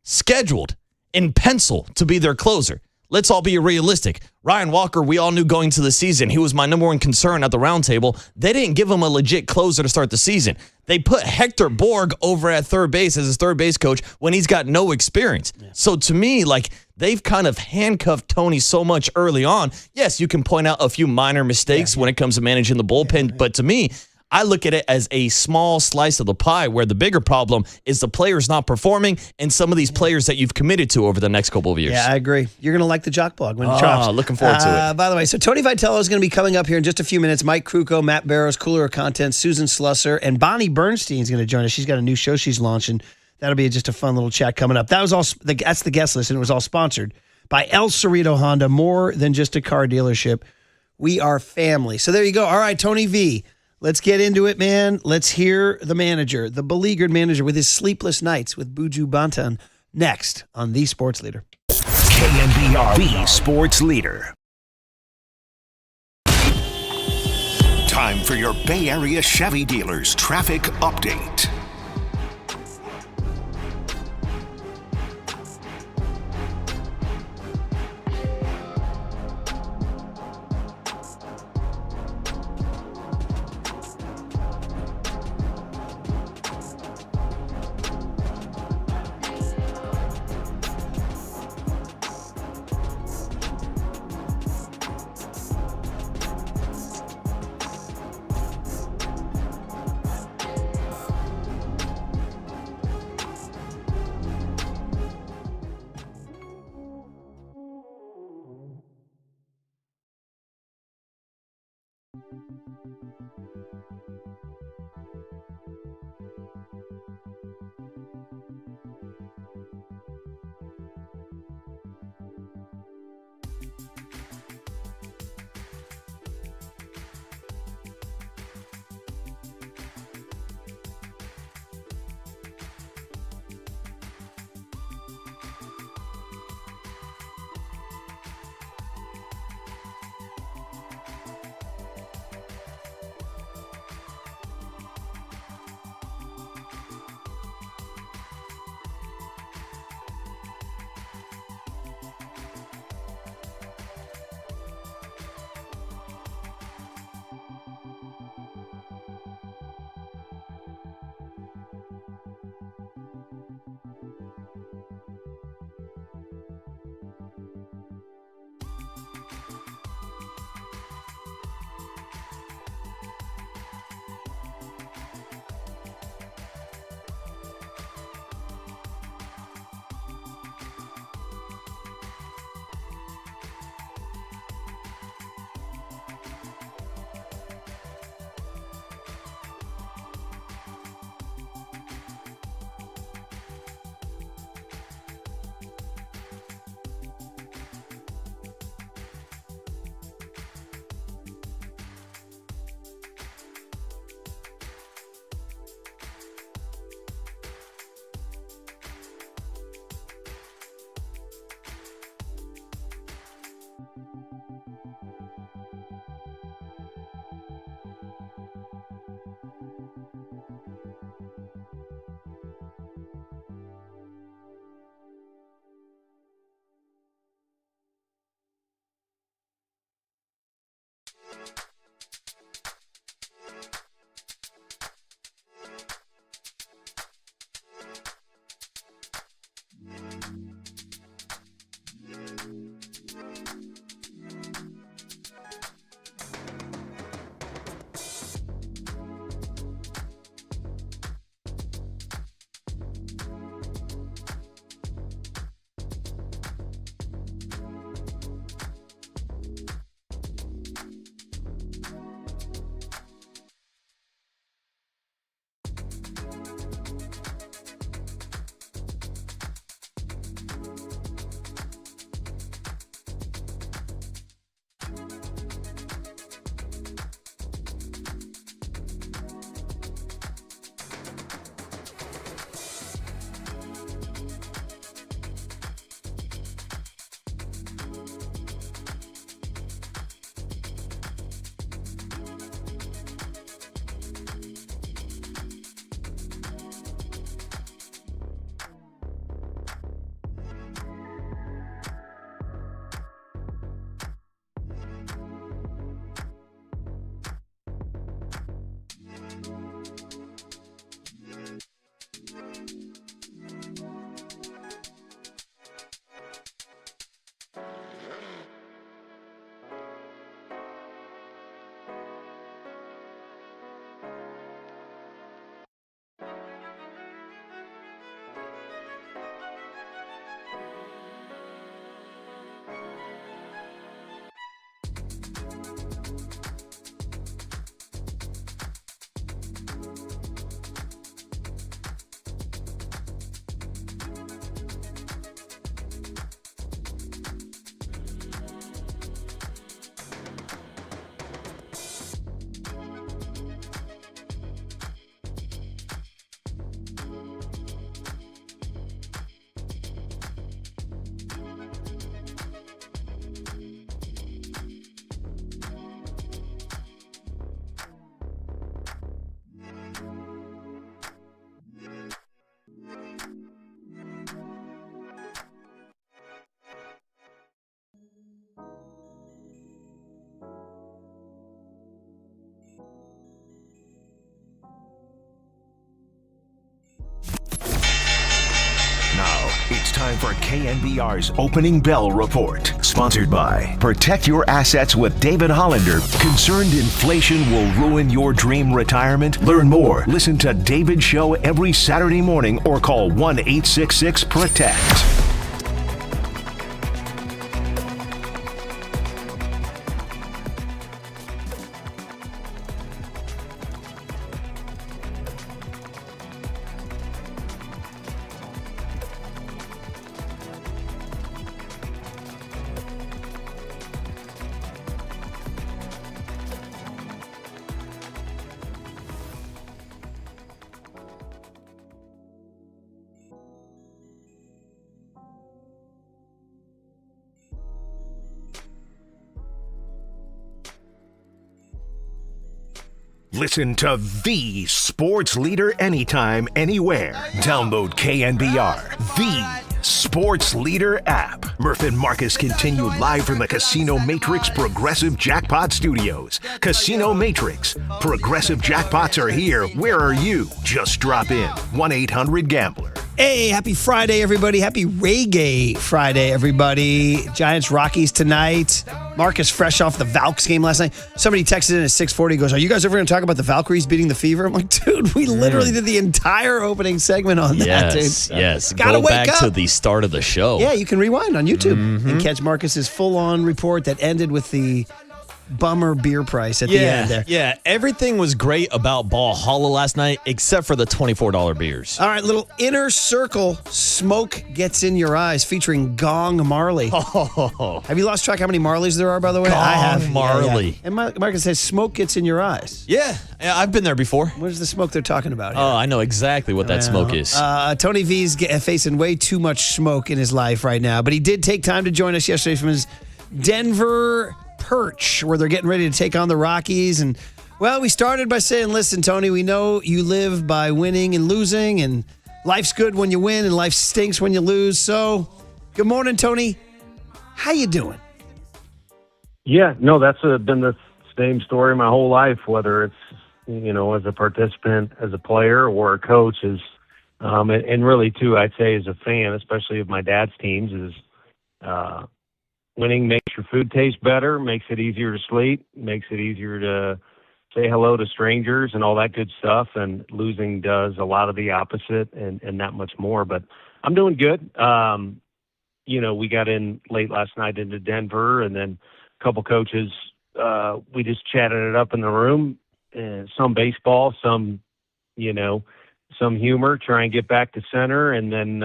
scheduled in pencil to be their closer. Let's all be realistic. Ryan Walker, we all knew going to the season, he was my number one concern at the roundtable. They didn't give him a legit closer to start the season. They put Hector Borg over at third base as his third base coach when he's got no experience. Yeah. So to me, they've kind of handcuffed Tony so much early on. Yes, you can point out a few minor mistakes when it comes to managing the bullpen, but to me, I look at it as a small slice of the pie where the bigger problem is the players not performing and some of these players that you've committed to over the next couple of years. Yeah, I agree. You're going to like the Jock Blog when it drops. Looking forward to it. By the way, so Tony Vitello is going to be coming up here in just a few minutes. Mike Krukow, Matt Barrows, Cooler of Content, Susan Slusser, and Bonnie Bernstein is going to join us. She's got a new show she's launching. That'll be just a fun little chat coming up. That's the guest list, and it was all sponsored by El Cerrito Honda, more than just a car dealership. We are family. So there you go. All right, Tony V. Let's get into it, man. Let's hear the manager, the beleaguered manager with his sleepless nights with Buju Banton next on The Sports Leader. KNBR, The Sports Leader. Time for your Bay Area Chevy dealers traffic update. It's time for KNBR's Opening Bell Report. Sponsored by Protect Your Assets with David Hollander. Concerned inflation will ruin your dream retirement? Learn more. Listen to David's show every Saturday morning or call 1-866-PROTECT. Listen to the sports leader anytime, anywhere. Download KNBR, the sports leader app. Murph and Marcus continue live from the Casino Matrix Progressive Jackpot Studios. Casino Matrix. Progressive Jackpots are here. Where are you? Just drop in. 1-800-GAMBLER. Hey, happy Friday, everybody. Happy Reggae Friday, everybody. Giants Rockies tonight. Marcus fresh off the Valks game last night. Somebody texted in at 6:40, goes, are you guys ever going to talk about the Valkyries beating the Fever? I'm like, dude, we literally did the entire opening segment on that, dude. Yes. Gotta Go wake back up. to the start of the show. Yeah, you can rewind on YouTube and catch Marcus's full-on report that ended with the bummer beer price at the end there. Yeah, everything was great about Ball Hollow last night except for the $24 beers. All right, little Inner Circle Smoke Gets in Your Eyes featuring Gong Marley. Oh, Have you lost track how many Marleys there are, by the way? Gong I have. Marley. Yeah. And Marcus says smoke gets in your eyes. yeah, I've been there before. What is the smoke they're talking about here? Oh, I know exactly what that smoke is. Tony V's facing way too much smoke in his life right now, but he did take time to join us yesterday from his Denver Perch, where they're getting ready to take on the Rockies. And, well, we started by saying, listen, Tony, we know you live by winning and losing, and life's good when you win and life stinks when you lose. So, good morning, Tony. How you doing? Yeah, no, that's been the same story my whole life, whether it's, as a participant, as a player, or a coach, and really, too, I'd say as a fan, especially of my dad's teams, is winning makes your food taste better, makes it easier to sleep, makes it easier to say hello to strangers and all that good stuff, and losing does a lot of the opposite and that much more. But I'm doing good. We got in late last night into Denver, and then a couple coaches, we just chatted it up in the room, and some baseball, some humor, try and get back to center. And then,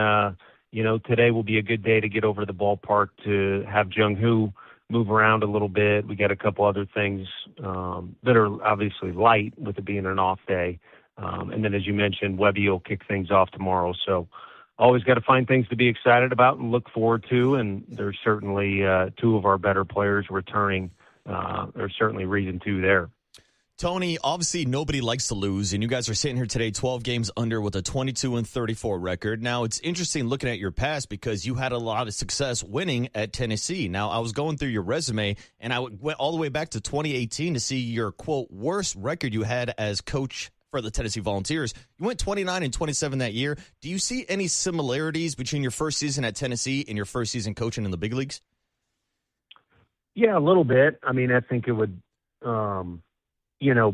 today will be a good day to get over to the ballpark to have Jung-Hoo move around a little bit. We got a couple other things that are obviously light with it being an off day. And then, as you mentioned, Webby will kick things off tomorrow. So always got to find things to be excited about and look forward to. And there's certainly two of our better players returning. There's certainly reason to there. Tony, obviously nobody likes to lose, and you guys are sitting here today 12 games under with a 22-34 record. Now, it's interesting looking at your past because you had a lot of success winning at Tennessee. Now, I was going through your resume, and I went all the way back to 2018 to see your, quote, worst record you had as coach for the Tennessee Volunteers. You went 29-27 that year. Do you see any similarities between your first season at Tennessee and your first season coaching in the big leagues? Yeah, a little bit. I mean, I think it would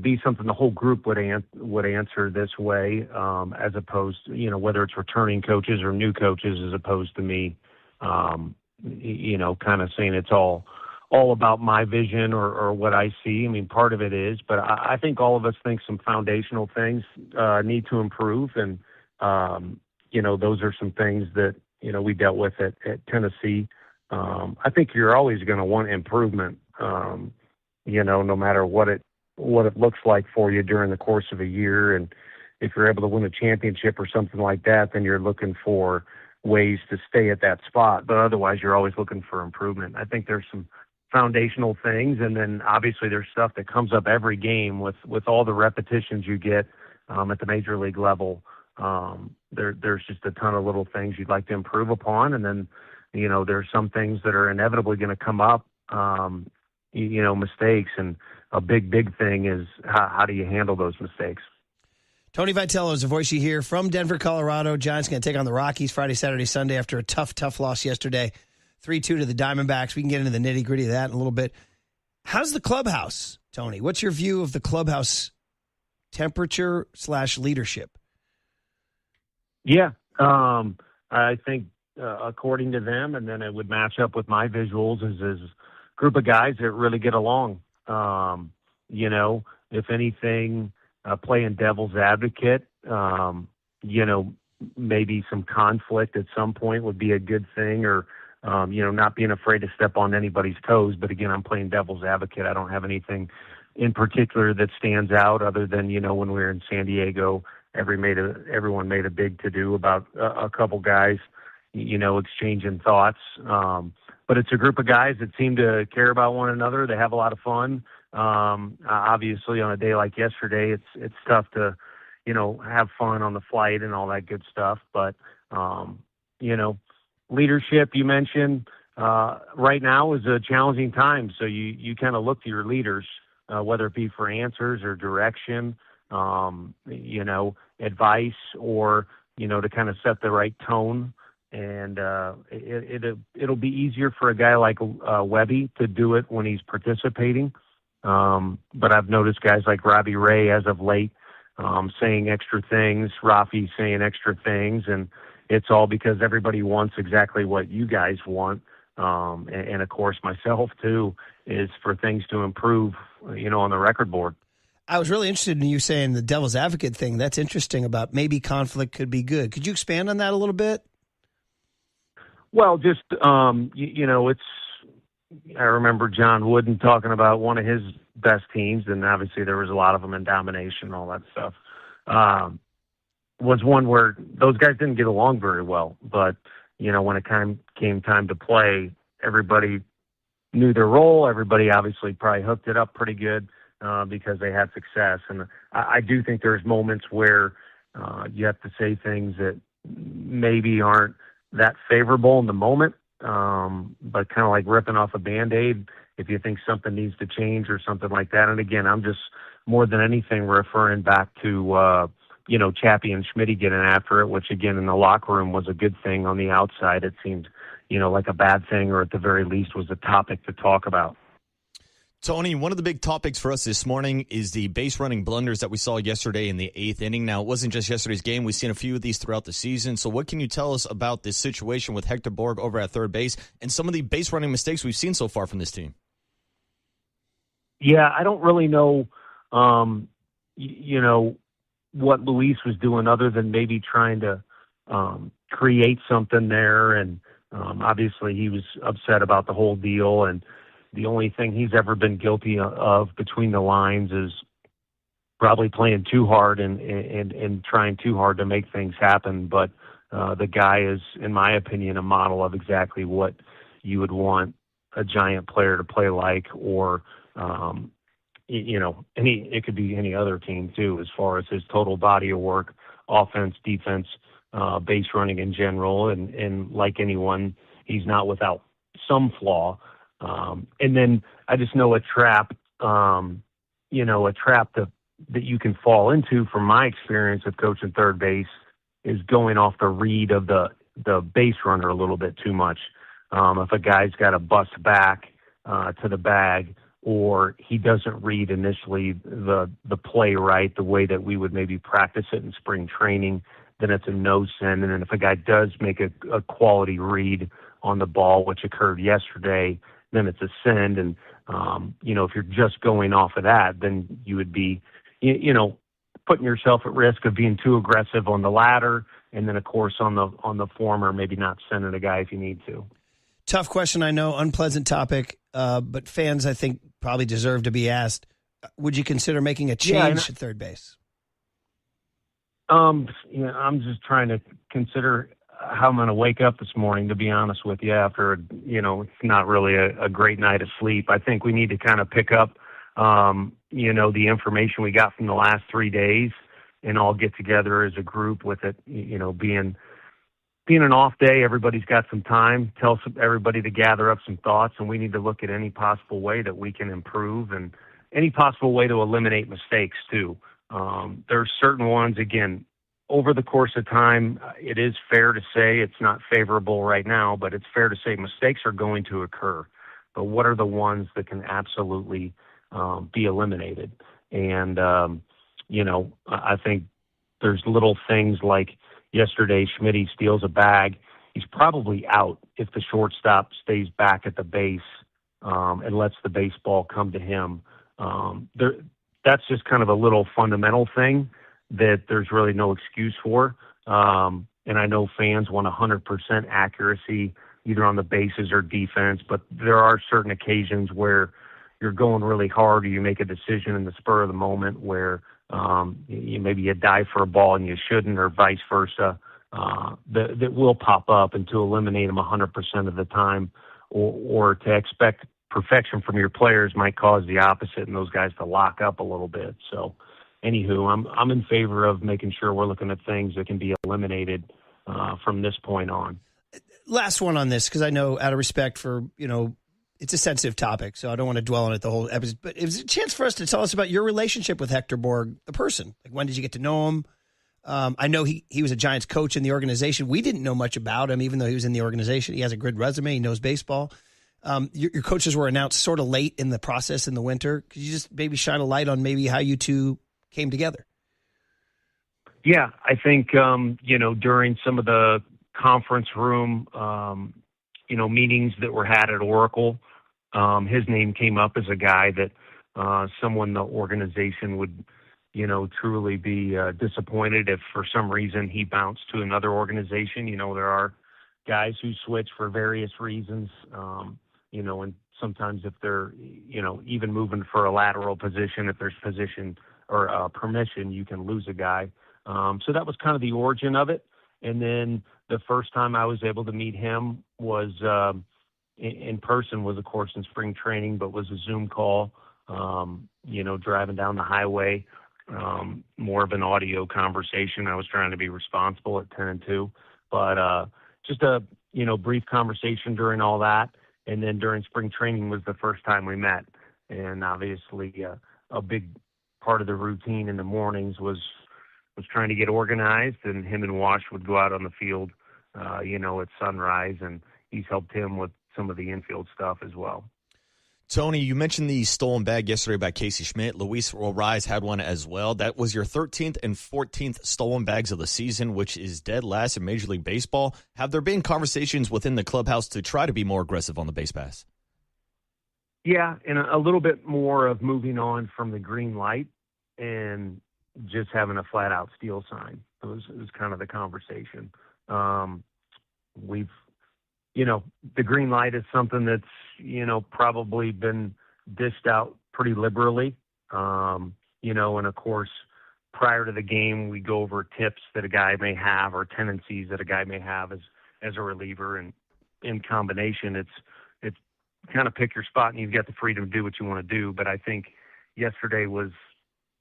be something the whole group would answer this way, as opposed to, whether it's returning coaches or new coaches, as opposed to me, kind of saying it's all about my vision or what I see. I mean, part of it is, but I think all of us think some foundational things need to improve. And, those are some things that, we dealt with at Tennessee. I think you're always going to want improvement, no matter what it looks like for you during the course of a year. And if you're able to win a championship or something like that, then you're looking for ways to stay at that spot. But otherwise, you're always looking for improvement. I think there's some foundational things, and then obviously there's stuff that comes up every game with all the repetitions you get at the major league level. There's just a ton of little things you'd like to improve upon, and then there's some things that are inevitably going to come up, mistakes, and a big thing is how do you handle those mistakes? Tony Vitello is the voice you hear from Denver, Colorado. Giants going to take on the Rockies Friday, Saturday, Sunday after a tough loss yesterday, 3-2 to the Diamondbacks. We can get into the nitty-gritty of that in a little bit. How's the clubhouse, Tony? What's your view of the clubhouse temperature/leadership? Yeah, I think according to them, and then it would match up with my visuals, is a group of guys that really get along. If anything, playing devil's advocate, maybe some conflict at some point would be a good thing, or, not being afraid to step on anybody's toes. But again, I'm playing devil's advocate. I don't have anything in particular that stands out other than, when we were in San Diego, everyone made a big to-do about a couple guys, exchanging thoughts. But it's a group of guys that seem to care about one another. They have a lot of fun. Obviously, on a day like yesterday, it's tough to, have fun on the flight and all that good stuff. But, leadership, you mentioned, right now is a challenging time. So you kind of look to your leaders, whether it be for answers or direction, advice, or, to kind of set the right tone. And it'll be easier for a guy like Webby to do it when he's participating. But I've noticed guys like Robbie Ray as of late saying extra things, Rafi saying extra things, and it's all because everybody wants exactly what you guys want. And of course, myself too, is for things to improve, on the record board. I was really interested in you saying the devil's advocate thing. That's interesting about maybe conflict could be good. Could you expand on that a little bit? Well, just, it's, I remember John Wooden talking about one of his best teams, and obviously there was a lot of them in domination and all that stuff, was one where those guys didn't get along very well. But, when it came time to play, everybody knew their role. Everybody obviously probably hooked it up pretty good because they had success. And I do think there's moments where you have to say things that maybe aren't that favorable in the moment, but kind of like ripping off a Band-Aid if you think something needs to change or something like that. And again, I'm just more than anything referring back to, Chappie and Schmitty getting after it, which again in the locker room was a good thing. On the outside, it seemed, like a bad thing, or at the very least was a topic to talk about. Tony, one of the big topics for us this morning is the base running blunders that we saw yesterday in the 8th inning. Now, it wasn't just yesterday's game. We've seen a few of these throughout the season. So what can you tell us about this situation with Hector Borg over at third base and some of the base running mistakes we've seen so far from this team? Yeah, I don't really know, what Luis was doing other than maybe trying to create something there. And obviously he was upset about the whole deal. And the only thing he's ever been guilty of between the lines is probably playing too hard and trying too hard to make things happen. But the guy is, in my opinion, a model of exactly what you would want a Giant player to play like, or, it could be any other team too, as far as his total body of work, offense, defense, base running in general. And like anyone, he's not without some flaw. And then I just know a trap that you can fall into from my experience of coaching third base is going off the read of the base runner a little bit too much. If a guy's got to bust back to the bag, or he doesn't read initially the play right, the way that we would maybe practice it in spring training, then it's a no send. And then if a guy does make a quality read on the ball, which occurred yesterday, then it's a send. And, if you're just going off of that, then you would be, putting yourself at risk of being too aggressive on the latter. And then, of course, on the former, maybe not sending a guy if you need to. Tough question, I know, unpleasant topic, but fans, I think, probably deserve to be asked. Would you consider making a change at third base? I'm just trying to consider how I'm going to wake up this morning, to be honest with you, after, it's not really a great night of sleep. I think we need to kind of pick up, the information we got from the last 3 days and all get together as a group with it, being an off day. Everybody's got some time. Tell everybody to gather up some thoughts, and we need to look at any possible way that we can improve and any possible way to eliminate mistakes too. There's certain ones, again, over the course of time, it is fair to say it's not favorable right now, but it's fair to say mistakes are going to occur. But what are the ones that can absolutely be eliminated? And, I think there's little things like yesterday, Schmitty steals a bag. He's probably out if the shortstop stays back at the base and lets the baseball come to him. That's just kind of a little fundamental thing that there's really no excuse for. And I know fans want 100% accuracy either on the bases or defense, but there are certain occasions where you're going really hard, or you make a decision in the spur of the moment where maybe you dive for a ball and you shouldn't, or vice versa, that will pop up. And to eliminate them 100% of the time, or to expect perfection from your players might cause the opposite and those guys to lock up a little bit. So anywho, I'm in favor of making sure we're looking at things that can be eliminated from this point on. Last one on this, because I know, out of respect for, it's a sensitive topic, so I don't want to dwell on it the whole episode. But it was a chance for us to tell us about your relationship with Hector Borg, the person. Like, when did you get to know him? I know he was a Giants coach in the organization. We didn't know much about him, even though he was in the organization. He has a good resume. He knows baseball. Your coaches were announced sort of late in the process in the winter. Could you just maybe shine a light on maybe how you two came together? Yeah, I think, during some of the conference room, meetings that were had at Oracle, his name came up as a guy that someone the organization would, truly be disappointed if for some reason he bounced to another organization. There are guys who switch for various reasons, and sometimes if they're, even moving for a lateral position, if there's position or permission, you can lose a guy. So that was kind of the origin of it. And then the first time I was able to meet him was, in person was, of course, in spring training, but was a Zoom call, driving down the highway, more of an audio conversation. I was trying to be responsible at 10 and 2, but just a, brief conversation during all that. And then during spring training was the first time we met. And obviously a big part of the routine in the mornings was trying to get organized, and him and Wash would go out on the field, at sunrise, and he's helped him with some of the infield stuff as well. Tony, you mentioned the stolen bag yesterday by Casey Schmidt. Luis Rise had one as well. That was your 13th and 14th stolen bags of the season, which is dead last in Major League Baseball. Have there been conversations within the clubhouse to try to be more aggressive on the base pass? Yeah, and a little bit more of moving on from the green light and just having a flat-out steal sign. It was kind of the conversation. The green light is something that's, probably been dished out pretty liberally. And of course, prior to the game, we go over tips that a guy may have or tendencies that a guy may have as a reliever. And in combination, it's kind of pick your spot, and you've got the freedom to do what you want to do. But I think yesterday was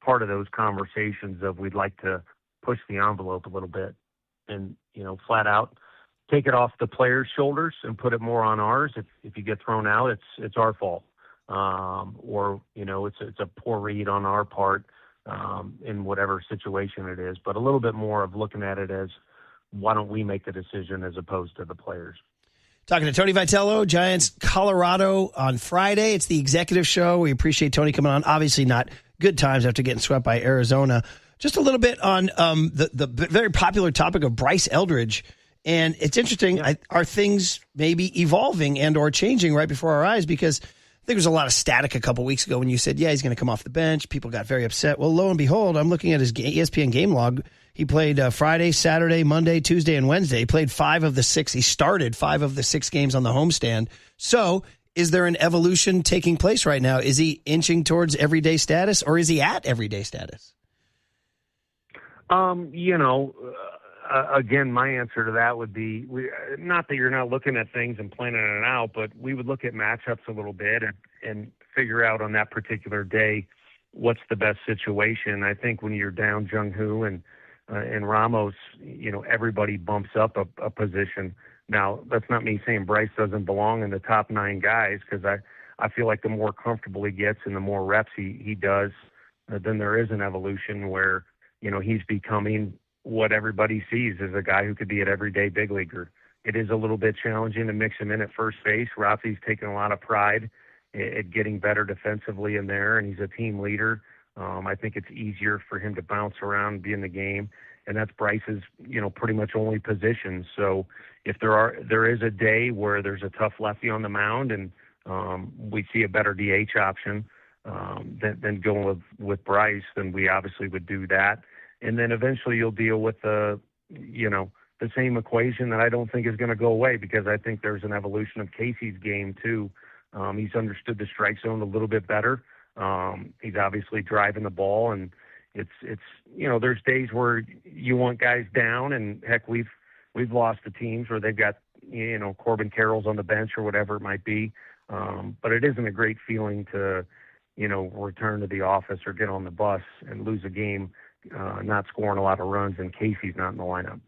part of those conversations of we'd like to push the envelope a little bit and, flat out take it off the players' shoulders and put it more on ours. If you get thrown out, it's our fault. Or, it's a poor read on our part in whatever situation it is. But a little bit more of looking at it as, why don't we make the decision as opposed to the players? Talking to Tony Vitello, Giants, Colorado on Friday. It's the executive show. We appreciate Tony coming on. Obviously not good times after getting swept by Arizona. Just a little bit on the very popular topic of Bryce Eldridge. And it's interesting, are things maybe evolving and or changing right before our eyes? Because I think there was a lot of static a couple weeks ago when you said, he's going to come off the bench. People got very upset. Well, lo and behold, I'm looking at his ESPN game log. He played Friday, Saturday, Monday, Tuesday, and Wednesday. He played 5 of the 6. He started 5 of the 6 games on the homestand. So is there an evolution taking place right now? Is he inching towards everyday status, or is he at everyday status? Again, my answer to that would be, not that you're not looking at things and planning it out, but we would look at matchups a little bit and figure out on that particular day what's the best situation. I think when you're down Jung-Hoo and Ramos, everybody bumps up a position. Now, that's not me saying Bryce doesn't belong in the top 9 guys, because I feel like the more comfortable he gets and the more reps he does, then there is an evolution where, he's becoming what everybody sees as a guy who could be an everyday big leaguer. It is a little bit challenging to mix him in at first base. Rafi's taken a lot of pride at getting better defensively in there, and he's a team leader. I think it's easier for him to bounce around and be in the game, and that's Bryce's, pretty much only position. So if there is a day where there's a tough lefty on the mound and we see a better DH option than going with Bryce, then we obviously would do that. And then eventually you'll deal with the same equation that I don't think is going to go away, because I think there's an evolution of Casey's game too. He's understood the strike zone a little bit better. He's obviously driving the ball, and it's there's days where you want guys down, and heck, we've lost to teams where they've got Corbin Carroll's on the bench or whatever it might be. But it isn't a great feeling to return to the office or get on the bus and lose a game, not scoring a lot of runs, and Casey's not in the lineup.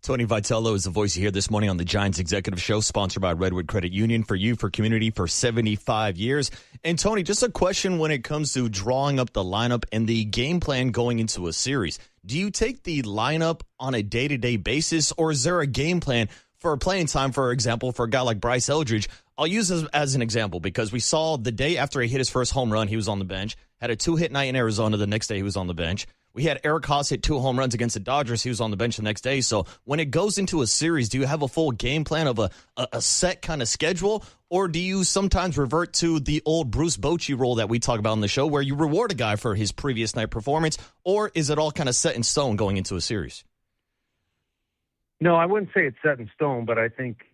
Tony Vitello is the voice you hear this morning on the Giants Executive Show, sponsored by Redwood Credit Union, for you, for community, for 75 years. And Tony, just a question when it comes to drawing up the lineup and the game plan going into a series. Do you take the lineup on a day-to-day basis, or is there a game plan for playing time, for example, for a guy like Bryce Eldridge? I'll use this as an example because we saw the day after he hit his first home run, he was on the bench, had a 2-hit night in Arizona. The next day he was on the bench. We had Eric Haas hit 2 home runs against the Dodgers. He was on the bench the next day. So when it goes into a series, do you have a full game plan of a set kind of schedule, or do you sometimes revert to the old Bruce Bochy rule that we talk about on the show where you reward a guy for his previous night performance, or is it all kind of set in stone going into a series? No, I wouldn't say it's set in stone, but I think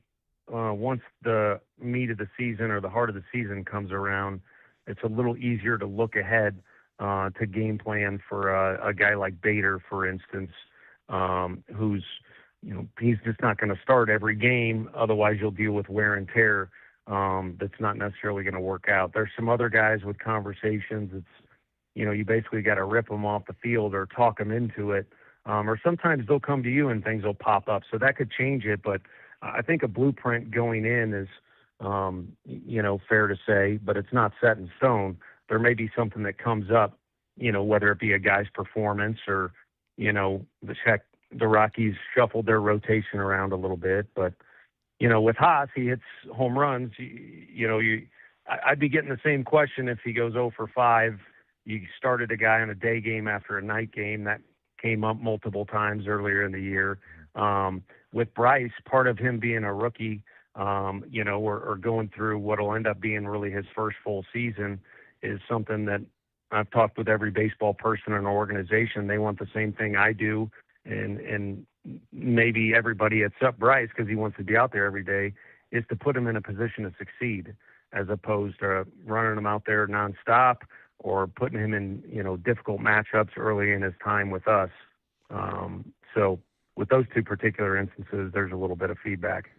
once the meat of the season or the heart of the season comes around, it's a little easier to look ahead to game plan for a guy like Bader, for instance, who's, he's just not going to start every game. Otherwise, you'll deal with wear and tear that's not necessarily going to work out. There's some other guys with conversations. You basically got to rip them off the field or talk them into it. Or sometimes they'll come to you and things will pop up. So that could change it. But I think a blueprint going in is, fair to say, but it's not set in stone. There may be something that comes up, whether it be a guy's performance or, the Rockies shuffled their rotation around a little bit. But, with Haas, he hits home runs. I'd be getting the same question if he goes 0 for 5. You started a guy on a day game after a night game. That came up multiple times earlier in the year. With Bryce, part of him being a rookie, or going through what will end up being really his first full season is something that I've talked with every baseball person in our organization. They want the same thing I do, and maybe everybody except Bryce, because he wants to be out there every day, is to put him in a position to succeed as opposed to running him out there nonstop or putting him in, difficult matchups early in his time with us. So with those two particular instances, there's a little bit of feedback.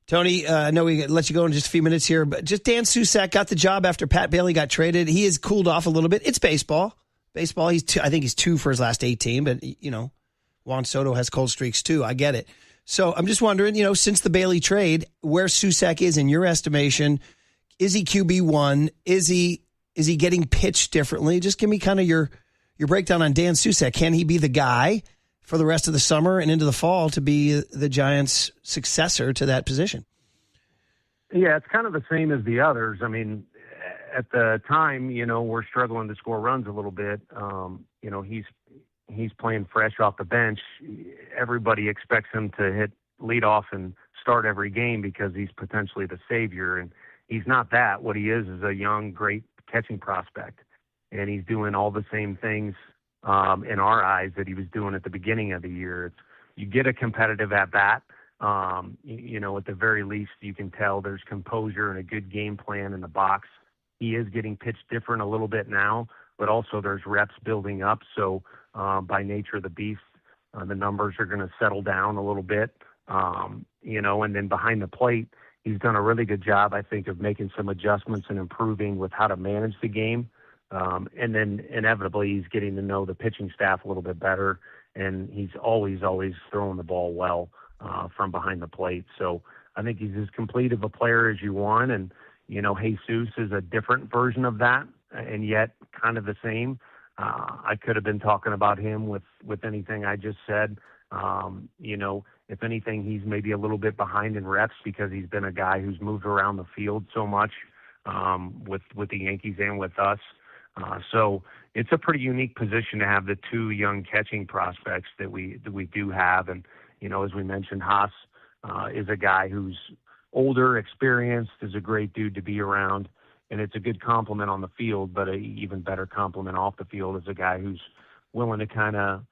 Tony, I know we let you go in just a few minutes here, but just Dan Susac got the job after Pat Bailey got traded. He has cooled off a little bit. It's baseball. Baseball, I think he's 2 for his last 18, but, Juan Soto has cold streaks too. I get it. So I'm just wondering, since the Bailey trade, where Susac is in your estimation. Is he QB1? Is he getting pitched differently? Just give me kind of your breakdown on Dan Susac. Can he be the guy for the rest of the summer and into the fall to be the Giants' successor to that position? Yeah, it's kind of the same as the others. I mean, at the time, we're struggling to score runs a little bit. He's playing fresh off the bench. Everybody expects him to hit leadoff and start every game because he's potentially the savior, and he's not that. What he is a young, great catching prospect, and he's doing all the same things in our eyes that he was doing at the beginning of the year. You get a competitive at bat. At the very least, you can tell there's composure and a good game plan in the box. He is getting pitched different a little bit now, but also there's reps building up. So by nature of the beast, the numbers are going to settle down a little bit. And then behind the plate, he's done a really good job, I think, of making some adjustments and improving with how to manage the game. And then inevitably he's getting to know the pitching staff a little bit better. And he's always throwing the ball well from behind the plate. So I think he's as complete of a player as you want. And, Jesus is a different version of that, and yet kind of the same. I could have been talking about him with anything I just said. If anything, he's maybe a little bit behind in reps because he's been a guy who's moved around the field so much with the Yankees and with us. So it's a pretty unique position to have the 2 young catching prospects that we do have. And, as we mentioned, Haas is a guy who's older, experienced, is a great dude to be around. And it's a good compliment on the field, but an even better compliment off the field is a guy who's willing to kind of,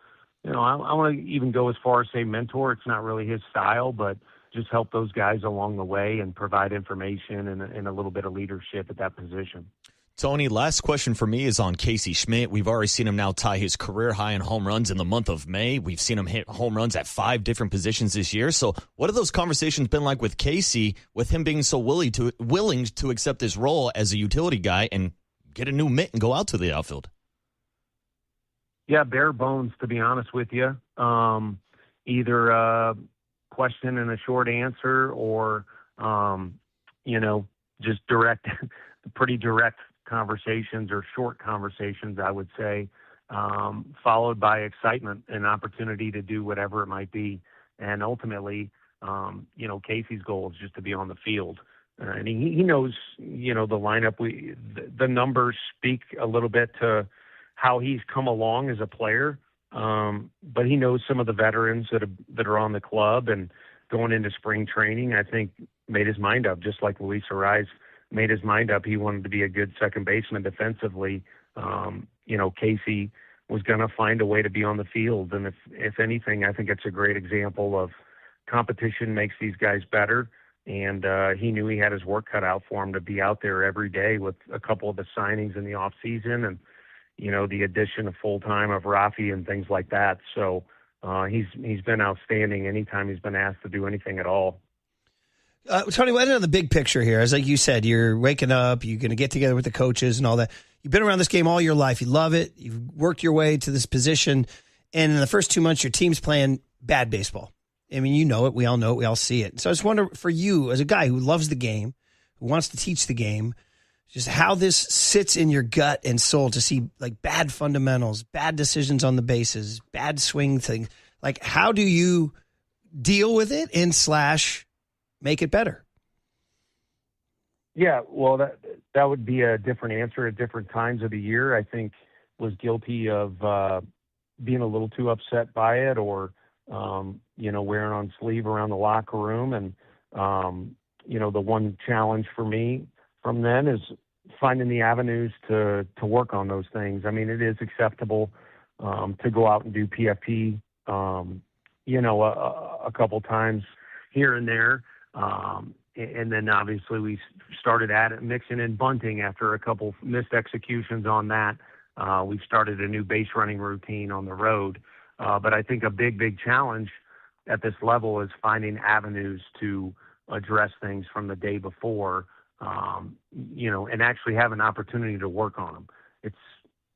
I want to even go as far as say mentor. It's not really his style, but just help those guys along the way and provide information and a little bit of leadership at that position. Tony, last question for me is on Casey Schmidt. We've already seen him now tie his career high in home runs in the month of May. We've seen him hit home runs at 5 different positions this year. So what have those conversations been like with Casey, with him being so willing to accept this role as a utility guy and get a new mitt and go out to the outfield? Yeah, bare bones, to be honest with you. Either a question and a short answer or, just pretty direct conversations or short conversations, I would say, followed by excitement and opportunity to do whatever it might be. And ultimately, Casey's goal is just to be on the field. And he knows, the lineup. The numbers speak a little bit to how he's come along as a player. But he knows some of the veterans that are on the club, and going into spring training, I think made his mind up, just like Luis Ariz made his mind up. He wanted to be a good second baseman defensively. Casey was going to find a way to be on the field. And if anything, I think it's a great example of competition makes these guys better. And he knew he had his work cut out for him to be out there every day with a couple of the signings in the off season and, the addition of full-time of Rockie and things like that. So he's been outstanding anytime he's been asked to do anything at all. Tony, what on the big picture here? As like you said, you're waking up, you're going to get together with the coaches and all that. You've been around this game all your life. You love it. You've worked your way to this position. And in the first 2 months, your team's playing bad baseball. I mean, you know it. We all know it. We all see it. So I just wonder for you, as a guy who loves the game, who wants to teach the game, just how this sits in your gut and soul to see like bad fundamentals, bad decisions on the bases, bad swing things. Like, how do you deal with it and / make it better? Yeah, well, that would be a different answer at different times of the year. I think was guilty of being a little too upset by it, or wearing on sleeve around the locker room. And the one challenge for me from then is finding the avenues to work on those things. I mean, it is acceptable to go out and do PFP, a couple times here and there. And then obviously we started mixing in bunting after a couple missed executions on that. We've started a new base running routine on the road. But I think a big challenge at this level is finding avenues to address things from the day before, and actually have an opportunity to work on them. It's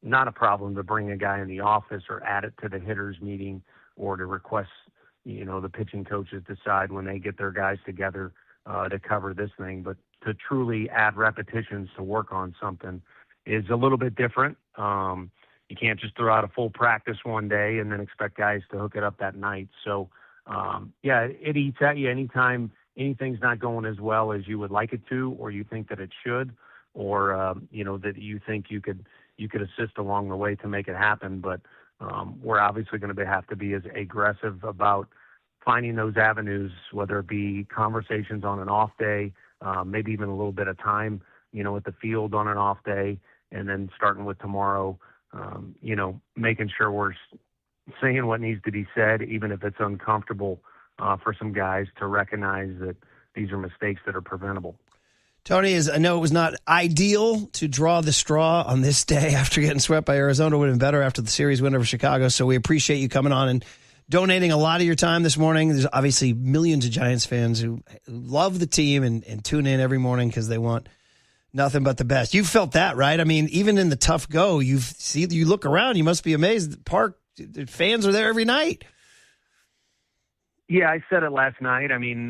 not a problem to bring a guy in the office or add it to the hitters meeting or to request, the pitching coaches decide when they get their guys together to cover this thing. But to truly add repetitions to work on something is a little bit different. You can't just throw out a full practice one day and then expect guys to hook it up that night. So, it eats at you anytime anything's not going as well as you would like it to, or you think that it should, or, that you think you could assist along the way to make it happen. But we're obviously going to have to be as aggressive about finding those avenues, whether it be conversations on an off day, maybe even a little bit of time, at the field on an off day, and then starting with tomorrow, making sure we're saying what needs to be said, even if it's uncomfortable for some guys to recognize that these are mistakes that are preventable. Tony, I know it was not ideal to draw the straw on this day after getting swept by Arizona. It would have been better after the series win over Chicago. So we appreciate you coming on and donating a lot of your time this morning. There's obviously millions of Giants fans who love the team and tune in every morning because they want nothing but the best. You felt that, right? I mean, even in the tough go, you look around, you must be amazed. The park, the fans are there every night. Yeah, I said it last night. I mean,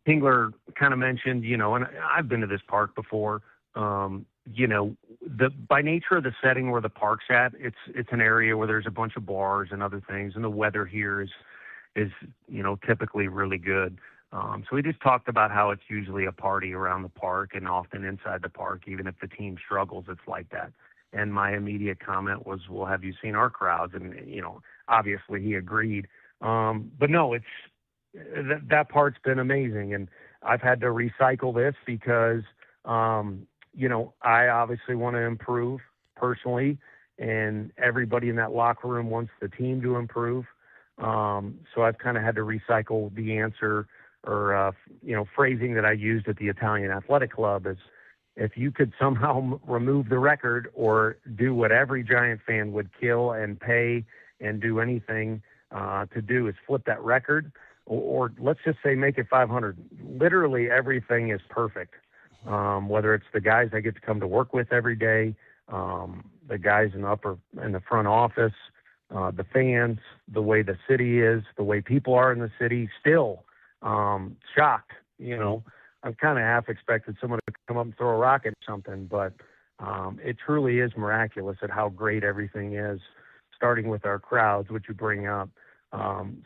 Pingler kind of mentioned, and I've been to this park before. By nature of the setting where the park's at, it's an area where there's a bunch of bars and other things, and the weather here is typically really good. So we just talked about how it's usually a party around the park and often inside the park, even if the team struggles, it's like that. And my immediate comment was, well, have you seen our crowds? And, obviously he agreed. But no, that part's been amazing. And I've had to recycle this because, I obviously want to improve personally, and everybody in that locker room wants the team to improve. So I've kind of had to recycle the answer or, phrasing that I used at the Italian Athletic Club is, if you could somehow remove the record or do what every Giant fan would kill and pay and do anything to do is flip that record, or let's just say make it 500. Literally everything is perfect. Whether it's the guys I get to come to work with every day, the guys in the front office, the fans, the way the city is, the way people are in the city, still shocked. I'm kind of half expected someone to come up and throw a rock at something, but it truly is miraculous at how great everything is, starting with our crowds, which you bring up.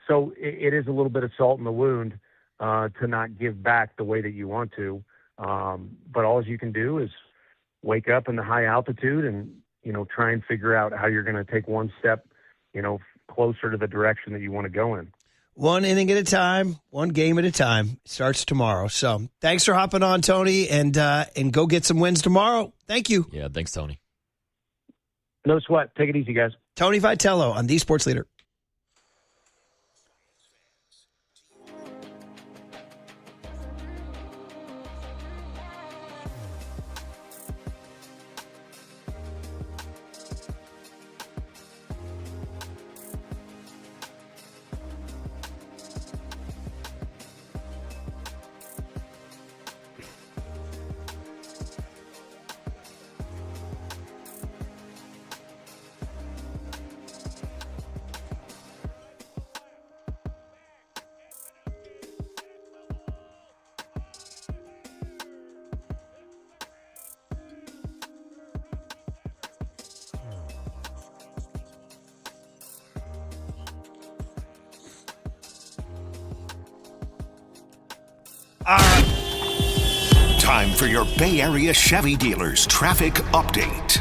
So it is a little bit of salt in the wound to not give back the way that you want to. But all you can do is wake up in the high altitude and, try and figure out how you're going to take one step, closer to the direction that you want to go in. One inning at a time, one game at a time. Starts tomorrow. So thanks for hopping on, Tony, and go get some wins tomorrow. Thank you. Yeah, thanks, Tony. No sweat. Take it easy, guys. Tony Vitello on The Sports Leader. Time for your Bay Area Chevy dealers traffic update.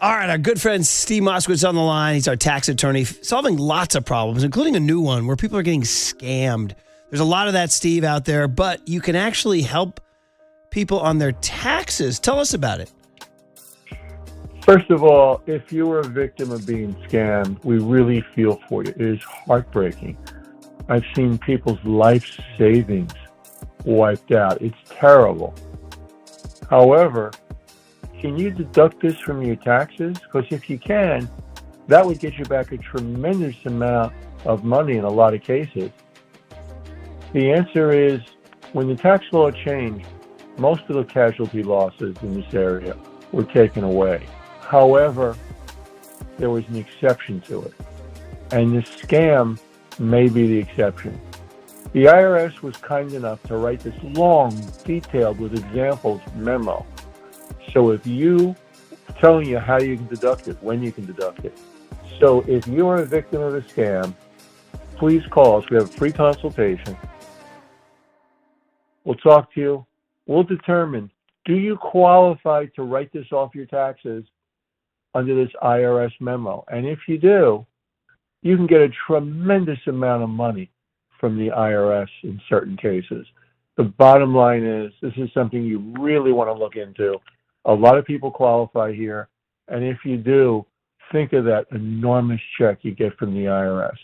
All right, our good friend Steve Moskowitz on the line. He's our tax attorney, solving lots of problems, including a new one where people are getting scammed. There's a lot of that, Steve, out there, but you can actually help people on their taxes. Tell us about it. First of all, if you were a victim of being scammed, we really feel for you. It is heartbreaking. I've seen people's life savings wiped out. It's terrible. However, can you deduct this from your taxes? Because if you can, that would get you back a tremendous amount of money in a lot of cases. The answer is, when the tax law changed, most of the casualty losses in this area were taken away. However, there was an exception to it, and the scam may be the exception. The IRS was kind enough to write this long, detailed with examples memo. So if you, telling you how you can deduct it, when you can deduct it. So if you are a victim of a scam, please call us. We have a free consultation. We'll talk to you. We'll determine, do you qualify to write this off your taxes under this IRS memo? And if you do, you can get a tremendous amount of money from the IRS in certain cases. The bottom line is, this is something you really want to look into. A lot of people qualify here, and if you do, think of that enormous check you get from the IRS.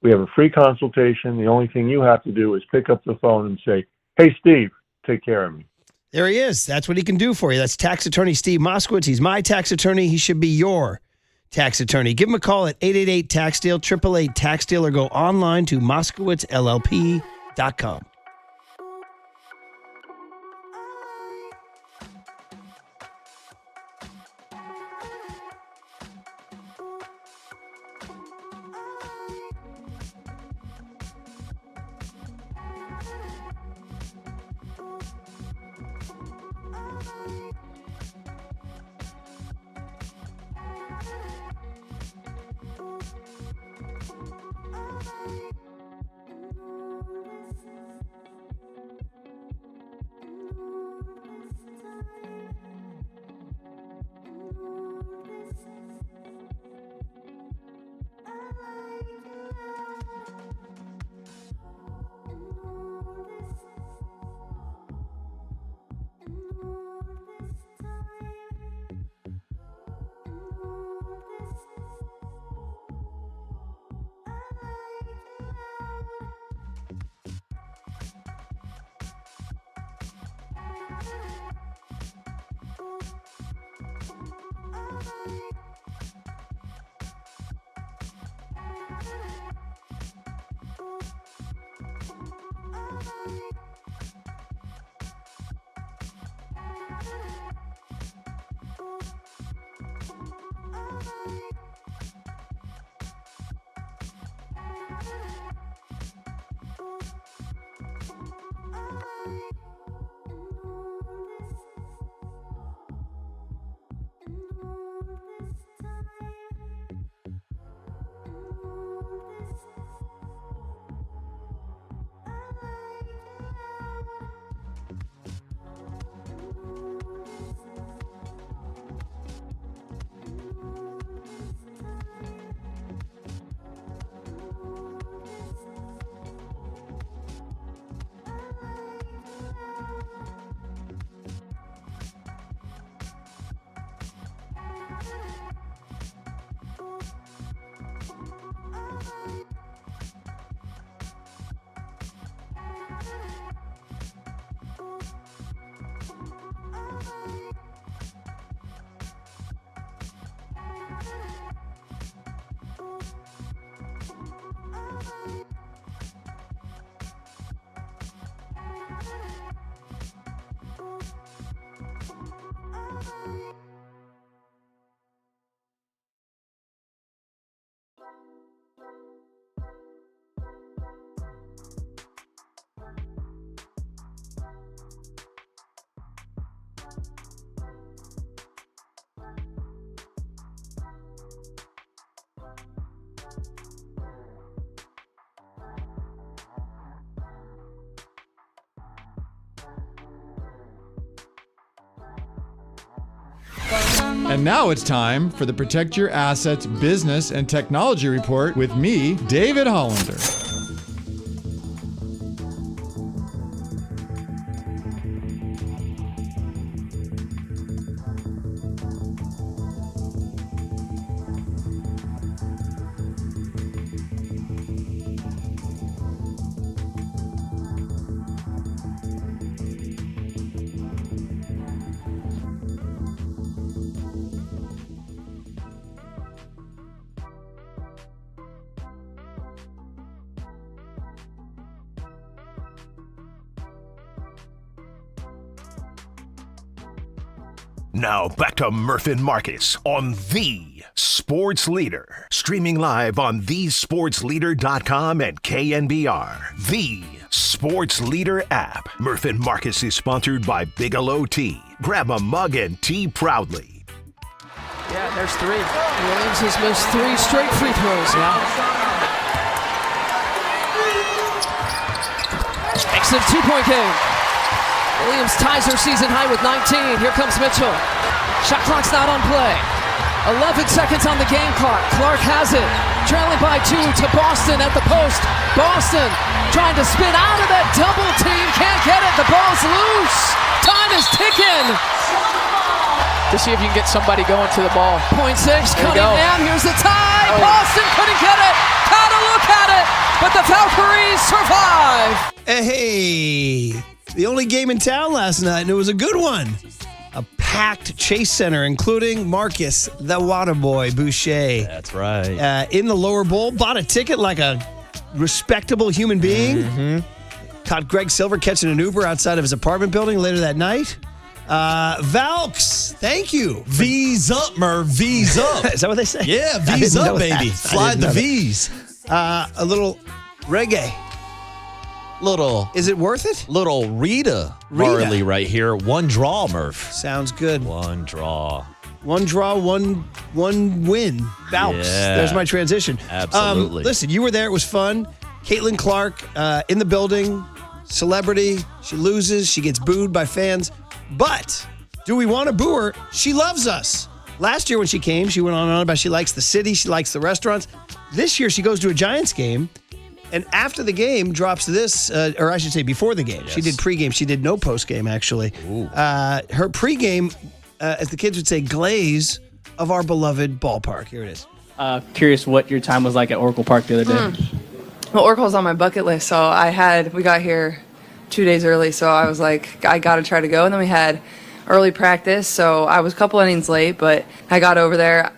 We have a free consultation. The only thing you have to do is pick up the phone and say, "Hey, Steve, take care of me." There he is. That's what he can do for you. That's tax attorney Steve Moskowitz. He's my tax attorney. He should be your tax attorney. Give him a call at 888-TAX-DEAL, 888-TAX-DEAL, or go online to moskowitzllp.com. And now it's time for the Protect Your Assets Business and Technology Report with me, David Hollander. Now back to Murph and Marcus on The Sports Leader. Streaming live on thesportsleader.com and KNBR. The Sports Leader app. Murph and Marcus is sponsored by Bigelow Tea. Grab a mug and tea proudly. Yeah, there's three. Williams has missed 3 straight free throws now. Makes it a 2-point game. Williams ties her season high with 19. Here comes Mitchell. Shot clock's not on play. 11 seconds on the game clock. Clark has it. Trailing by 2 to Boston at the post. Boston trying to spin out of that double team. Can't get it. The ball's loose. Time is ticking. To see if you can get somebody going to the ball. .6 Cunningham. Here's the tie. Oh. Boston couldn't get it. Gotta look at it. But the Valkyries survive. Hey. The only game in town last night, and it was a good one. A packed Chase Center, including Marcus, the Waterboy Boucher. That's right. In the lower bowl, bought a ticket like a respectable human being. Mm-hmm. Caught Greg Silver catching an Uber outside of his apartment building later that night. Valks, thank you. V's up, Merv. V's up. Is that what they say? Yeah, V's up, baby. Fly the V's. A little reggae. Is it worth it? Little Rita Marley right here. One draw, Murph. Sounds good. One draw. One draw, one win. Valks. Yeah. There's my transition. Absolutely. Listen, you were there. It was fun. Caitlin Clark in the building. Celebrity. She loses. She gets booed by fans. But do we want to boo her? She loves us. Last year when she came, she went on and on about she likes the city. She likes the restaurants. This year she goes to a Giants game. And after the game, drops this, or I should say before the game. Yes. She did pregame. She did no postgame, actually. Her pregame, as the kids would say, glaze of our beloved ballpark. Here it is. Curious what your time was like at Oracle Park the other day. Well, Oracle's on my bucket list, so we got here 2 days early, so I was like, I got to try to go. And then we had early practice, so I was a couple innings late, but I got over there.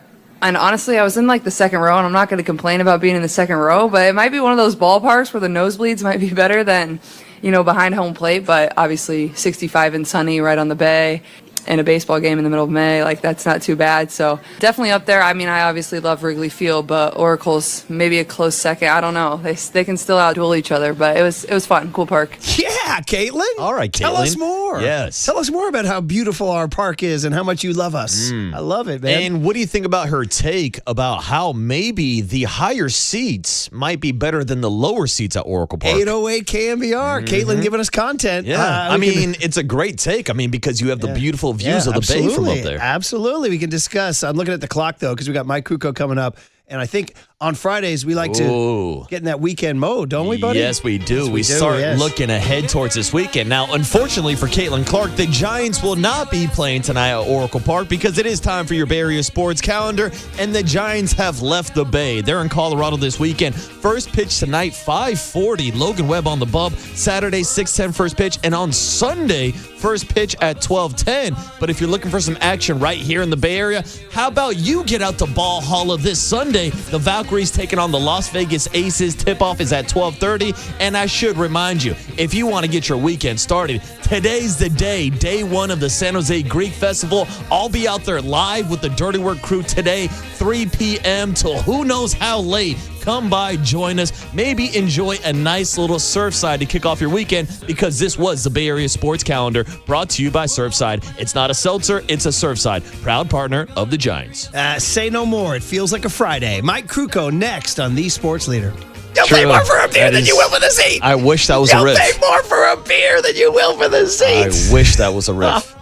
And honestly, I was in like the second row, and I'm not going to complain about being in the second row, but it might be one of those ballparks where the nosebleeds might be better than, behind home plate. But obviously 65 and sunny right on the bay and a baseball game in the middle of May, like that's not too bad. So definitely up there. I mean, I obviously love Wrigley Field, but Oracle's maybe a close second. I don't know. They can still outduel each other, but it was fun. Cool park. Yeah, Caitlin. All right, Caitlin. Tell us more. Yes. Tell us more about how beautiful our park is and how much you love us. I love it, man. And what do you think about her take about how maybe the higher seats might be better than the lower seats at Oracle Park? 808 KMBR. Caitlin giving us content. Yeah. It's a great take. I mean, because you have the beautiful views of the bay from up there. Absolutely. We can discuss. I'm looking at the clock, though, because we got Mike Krukow coming up. And I think on Fridays, we like to get in that weekend mode, don't we, buddy? Yes, we do. We start looking ahead towards this weekend. Now, unfortunately for Caitlin Clark, the Giants will not be playing tonight at Oracle Park because it is time for your Bay Area sports calendar, and the Giants have left the Bay. They're in Colorado this weekend. First pitch tonight, 5:40. Logan Webb on the bub. Saturday, 6:10 first pitch. And on Sunday, first pitch at 12:10. But if you're looking for some action right here in the Bay Area, how about you get out to Ball Hall this Sunday? The Valkyries taking on the Las Vegas Aces. Tip-off is at 12:30. And I should remind you, if you want to get your weekend started, today's the day one of the San Jose Greek Festival. I'll be out there live with the Dirty Work crew today, 3 p.m. till who knows how late. Come by, join us, maybe enjoy a nice little Surfside to kick off your weekend, because this was the Bay Area Sports Calendar brought to you by Surfside. It's not a seltzer, it's a Surfside, proud partner of the Giants. Say no more. It feels like a Friday. Mike Krukow next on The Sports Leader. You'll pay more for a beer than you will for the seat. I wish that was a riff. You'll pay more for a beer than you will for the seat. I wish that was a riff.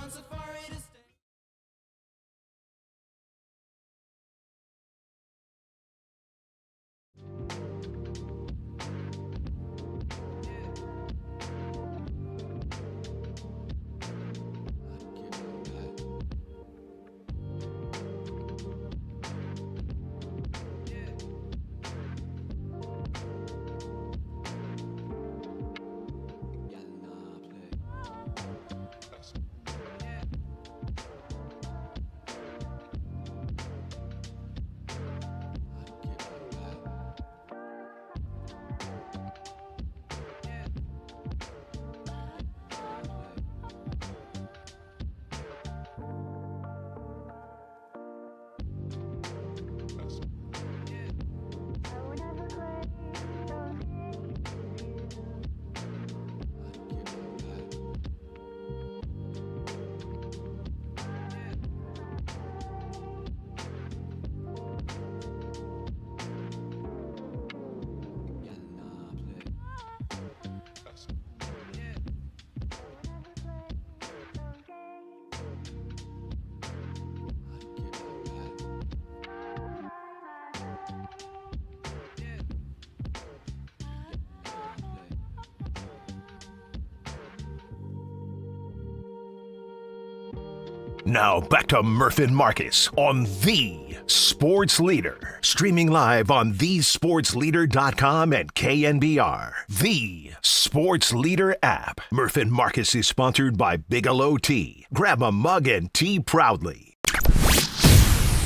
Now back to Murph and Marcus on The Sports Leader. Streaming live on thesportsleader.com and KNBR. The Sports Leader app. Murph and Marcus is sponsored by Bigelow Tea. Grab a mug and tea proudly.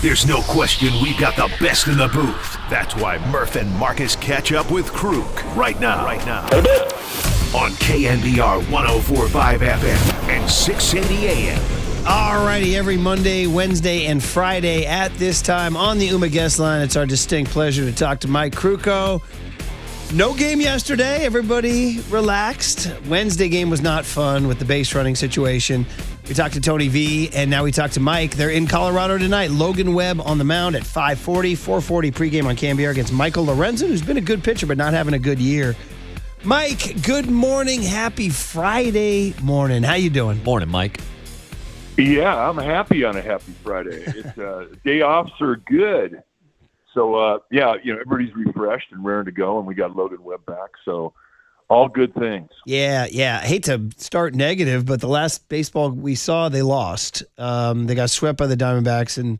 There's no question we've got the best in the booth. That's why Murph and Marcus catch up with Kruk right now. On KNBR 104.5 FM and 680 AM. Alrighty, every Monday, Wednesday, and Friday at this time on the UMA guest line, it's our distinct pleasure to talk to Mike Krukow. No game yesterday. Everybody relaxed. Wednesday game was not fun with the base running situation. We talked to Tony V, and now we talk to Mike. They're in Colorado tonight. Logan Webb on the mound at 5:40, 4:40 pregame on KNBR against Michael Lorenzen, who's been a good pitcher but not having a good year. Mike, good morning. Happy Friday morning. How you doing? Morning, Mike. Yeah, I'm happy on a happy Friday. It's day offs are good. So, everybody's refreshed and raring to go, and we got Logan Webb back. So, all good things. Yeah. I hate to start negative, but the last baseball we saw, they lost. They got swept by the Diamondbacks, and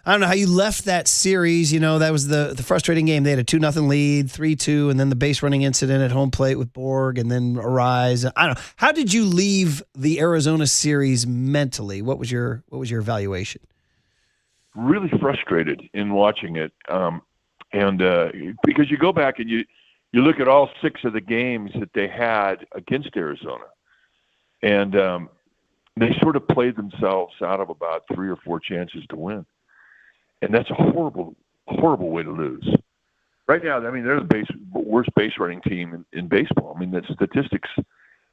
I don't know how you left that series. That was the frustrating game. They had a 2-0 lead, 3-2, and then the base running incident at home plate with Borg, and then Arise. I don't know. How did you leave the Arizona series mentally? What was your evaluation? Really frustrated in watching it, because you go back and you look at all 6 of the games that they had against Arizona, and they sort of played themselves out of about 3 or 4 chances to win. And that's a horrible, horrible way to lose. Right now, I mean, they're the worst base running team in baseball. I mean, the statistics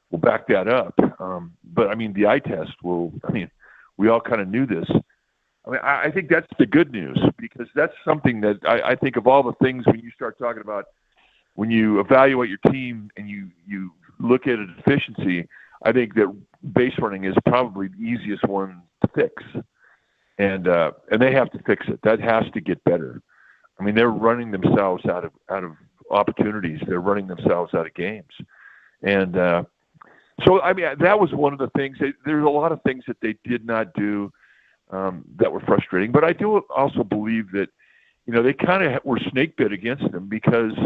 will back that up. But, I mean, the eye test we all kind of knew this. I mean, I think that's the good news, because that's something that I think of all the things when you start talking about, when you evaluate your team and you look at a deficiency, I think that base running is probably the easiest one to fix. And they have to fix it. That has to get better. I mean, they're running themselves out of opportunities. They're running themselves out of games. And so, I mean, that was one of the things. There's a lot of things that they did not do that were frustrating. But I do also believe that, they kind of were snake bit against them because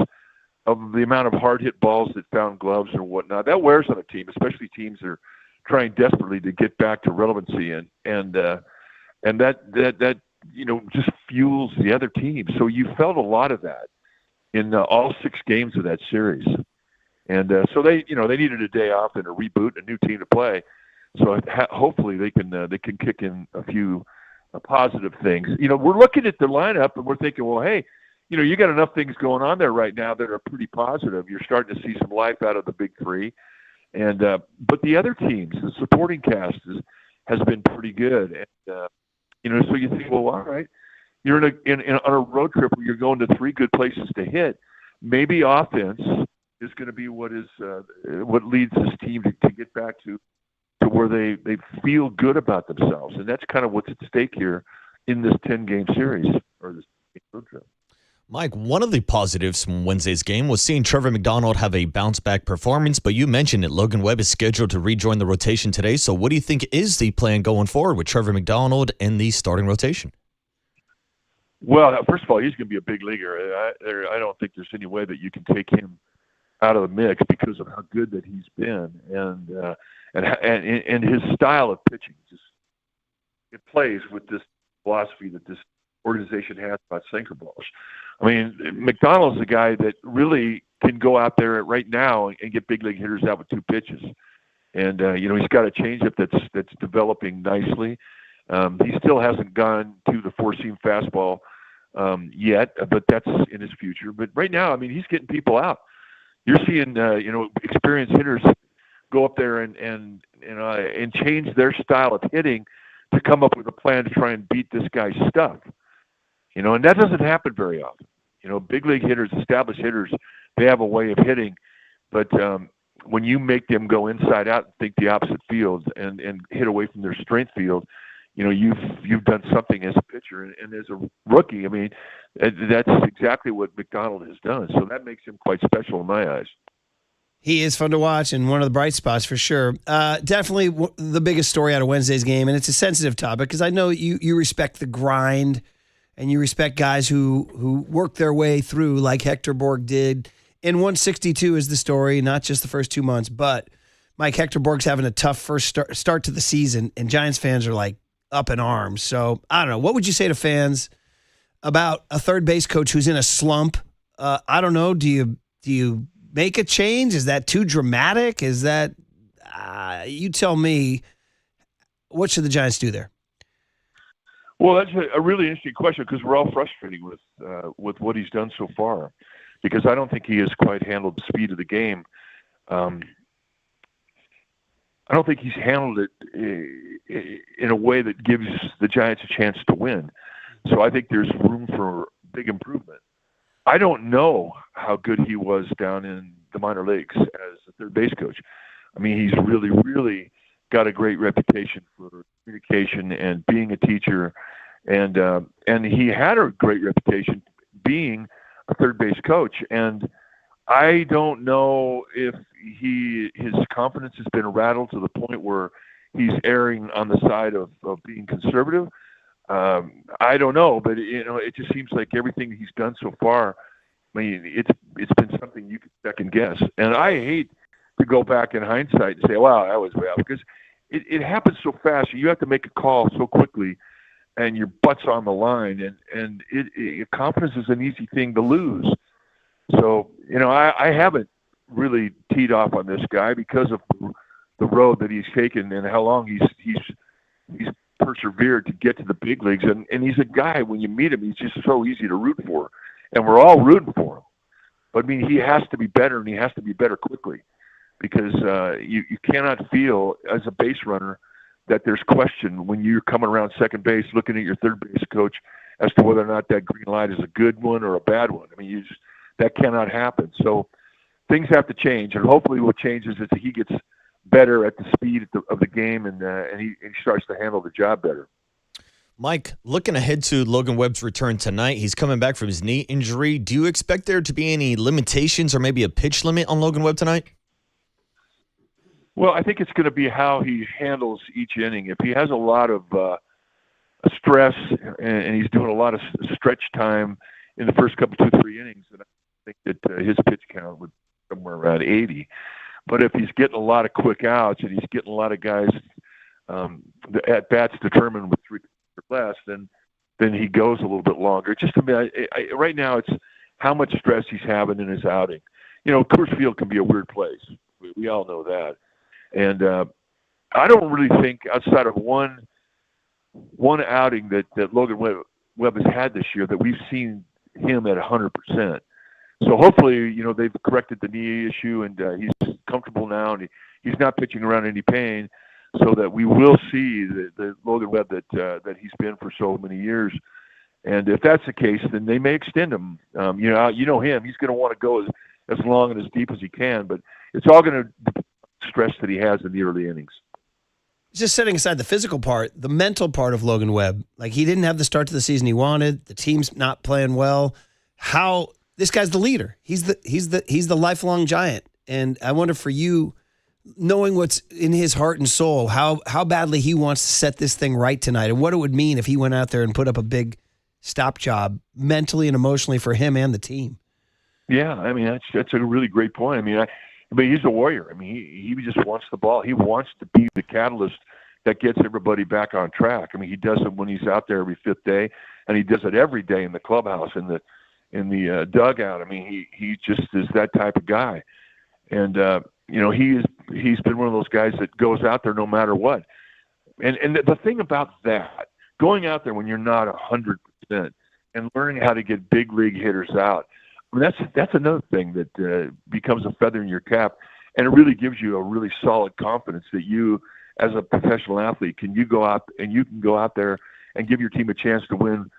of the amount of hard hit balls that found gloves and whatnot. That wears on a team, especially teams that are trying desperately to get back to relevancy and that just fuels the other team. So you felt a lot of that in all 6 games of that series. And so they needed a day off and a reboot, a new team to play. So hopefully they can kick in a few positive things. We're looking at the lineup and we're thinking, well, hey, you got enough things going on there right now that are pretty positive. You're starting to see some life out of the big 3. And but the other teams, the supporting cast has been pretty good. And so you think, well, all right, you're on a road trip where you're going to 3 good places to hit. Maybe offense is going to be what leads this team to get back to where they feel good about themselves, and that's kind of what's at stake here in this 10-game series or this road trip. Mike, one of the positives from Wednesday's game was seeing Trevor McDonald have a bounce-back performance, but you mentioned it. Logan Webb is scheduled to rejoin the rotation today, so what do you think is the plan going forward with Trevor McDonald in the starting rotation? Well, first of all, he's going to be a big leaguer. I don't think there's any way that you can take him out of the mix because of how good that he's been and his style of pitching. It plays with this philosophy that this organization has about sinker balls. I mean, McDonald's a guy that really can go out there right now and get big league hitters out with 2 pitches. And, he's got a changeup that's developing nicely. He still hasn't gone to the 4-seam fastball yet, but that's in his future. But right now, I mean, he's getting people out. You're seeing, experienced hitters go up there and change their style of hitting to come up with a plan to try and beat this guy's stuff. And that doesn't happen very often. Big league hitters, established hitters, they have a way of hitting, but when you make them go inside out and think the opposite field and hit away from their strength field, you've done something as a pitcher and as a rookie. I mean, that's exactly what McDonald has done. So that makes him quite special in my eyes. He is fun to watch and one of the bright spots for sure. Definitely the biggest story out of Wednesday's game, and it's a sensitive topic because I know you respect the grind and you respect guys who work their way through like Hector Borg did. In 162 is the story, not just the first 2 months, but Mike Hector Borg's having a tough first start to the season, and Giants fans are like up in arms. So I don't know. What would you say to fans about a third base coach who's in a slump? I don't know. Do you make a change? Is that too dramatic? Is that you tell me? What should the Giants do there? Well, that's a really interesting question because we're all frustrated with what he's done so far, because I don't think he has quite handled the speed of the game. I don't think he's handled it in a way that gives the Giants a chance to win. So I think there's room for big improvement. I don't know how good he was down in the minor leagues as a third base coach. I mean, he's really, really got a great reputation for communication and being a teacher, and he had a great reputation being a third base coach. And I don't know if his confidence has been rattled to the point where he's erring on the side of being conservative. I don't know, but it just seems like everything he's done so far, I mean, it's been something you could second guess. And I hate to go back in hindsight and say, wow, that was bad, because it happens so fast. You have to make a call so quickly, and your butt's on the line, and confidence is an easy thing to lose. So, I haven't really teed off on this guy because of the road that he's taken and how long he's persevered to get to the big leagues. And he's a guy, when you meet him, he's just so easy to root for. And we're all rooting for him. But, I mean, he has to be better, and he has to be better quickly, because you cannot feel as a base runner that there's question when you're coming around second base looking at your third base coach as to whether or not that green light is a good one or a bad one. I mean, that cannot happen. So things have to change, and hopefully what changes is that he gets better at the speed of the game, and he starts to handle the job better. Mike, looking ahead to Logan Webb's return tonight, he's coming back from his knee injury. Do you expect there to be any limitations or maybe a pitch limit on Logan Webb tonight? Well, I think it's going to be how he handles each inning. If he has a lot of stress and he's doing a lot of stretch time in the first couple, 2-3 innings, then I think that his pitch count would be somewhere around 80. But if he's getting a lot of quick outs and he's getting a lot of guys the at bats determined with 3 or less, then he goes a little bit longer. Just to me, right now it's how much stress he's having in his outing. Coors Field can be a weird place. We all know that. And I don't really think outside of one outing that Logan Webb has had this year that we've seen him at 100%. So hopefully, they've corrected the knee issue, and he's comfortable now, and he's not pitching around any pain, so that we will see the Logan Webb that he's been for so many years. And if that's the case, then they may extend him. Him; he's going to want to go as long and as deep as he can, but it's all going to stress that he has in the early innings. Just setting aside the physical part, the mental part of Logan Webb, like he didn't have the start to the season he wanted. The team's not playing well. This guy's the leader. He's the lifelong Giant. And I wonder for you, knowing what's in his heart and soul, how badly he wants to set this thing right tonight, and what it would mean if he went out there and put up a big stop job mentally and emotionally for him and the team. Yeah, I mean that's a really great point. I mean, but he's a warrior. I mean, he just wants the ball. He wants to be the catalyst that gets everybody back on track. I mean, he does it when he's out there every fifth day, and he does it every day in the clubhouse, in the dugout. I mean, he just is that type of guy. And he's been one of those guys that goes out there no matter what. And the thing about that, going out there when you're not 100% and learning how to get big league hitters out, I mean, that's another thing that becomes a feather in your cap, and it really gives you a really solid confidence that you, as a professional athlete, can go out there and give your team a chance to win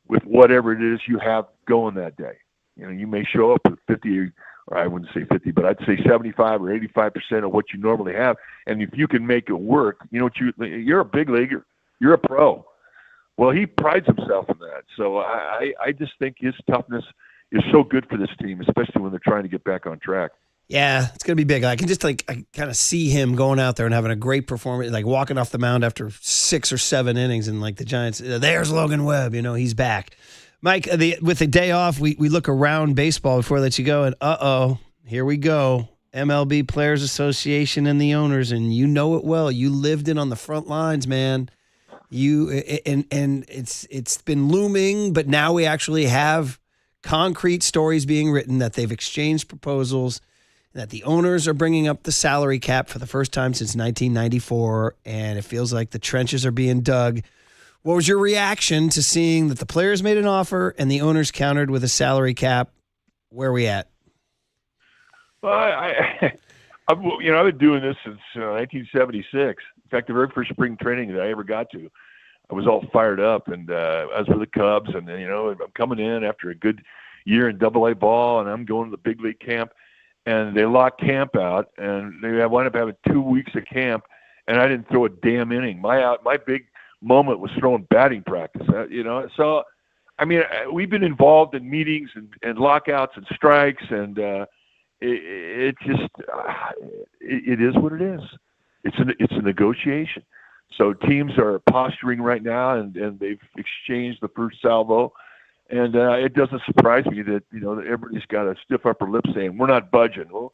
with whatever it is you have going that day. You may show up with 50, or I wouldn't say 50, but I'd say 75 or 85% of what you normally have, and if you can make it work, you're a big leaguer, you're a pro. Well, he prides himself in that. So I just think his toughness is so good for this team, especially when they're trying to get back on track. Yeah, it's going to be big. I can just I kind of see him going out there and having a great performance, like walking off the mound after 6 or 7 innings, and like the Giants, there's Logan Webb, he's back. Mike, with the day off, we look around baseball before I let you go, and here we go. MLB Players Association and the owners, and you know it well. You lived it on the front lines, man. And it's been looming, but now we actually have concrete stories being written that they've exchanged proposals, that the owners are bringing up the salary cap for the first time since 1994, and it feels like the trenches are being dug. What was your reaction to seeing that the players made an offer and the owners countered with a salary cap? Where are we at? Well, I've been doing this since 1976. In fact, the very first spring training that I ever got to, I was all fired up, and I was with the Cubs, and I'm coming in after a good year in Double-A ball, and I'm going to the big league camp. And they locked camp out, and they wound up having 2 weeks of camp, and I didn't throw a damn inning. My big moment was throwing batting practice. So I mean, we've been involved in meetings and lockouts and strikes, and it is what it is. It's a negotiation. So teams are posturing right now, and they've exchanged the first salvo. And it doesn't surprise me that, that everybody's got a stiff upper lip saying, we're not budging. Well,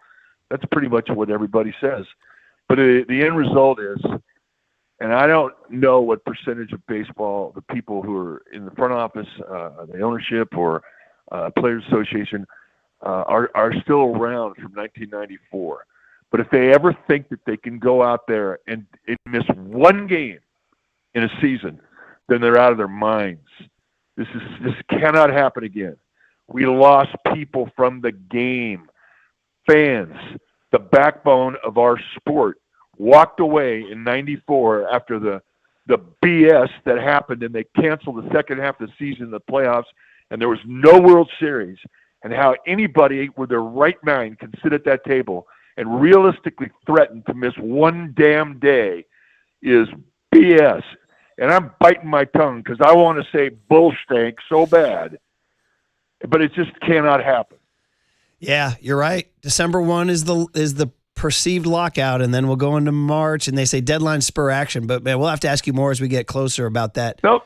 that's pretty much what everybody says. But the end result is, and I don't know what percentage of baseball, the people who are in the front office, the ownership or Players Association are still around from 1994. But if they ever think that they can go out there and miss one game in a season, then they're out of their minds. This cannot happen again. We lost people from the game. Fans, the backbone of our sport, walked away in 94 after the BS that happened, and they canceled the second half of the season, the playoffs, and there was no World Series. And how anybody with their right mind can sit at that table and realistically threaten to miss one damn day is BS. And I'm biting my tongue because I want to say bullstank so bad, but it just cannot happen. Yeah, you're right. December 1 is the perceived lockout, and then we'll go into March, and they say deadline spur action. But, man, we'll have to ask you more as we get closer about that. Nope.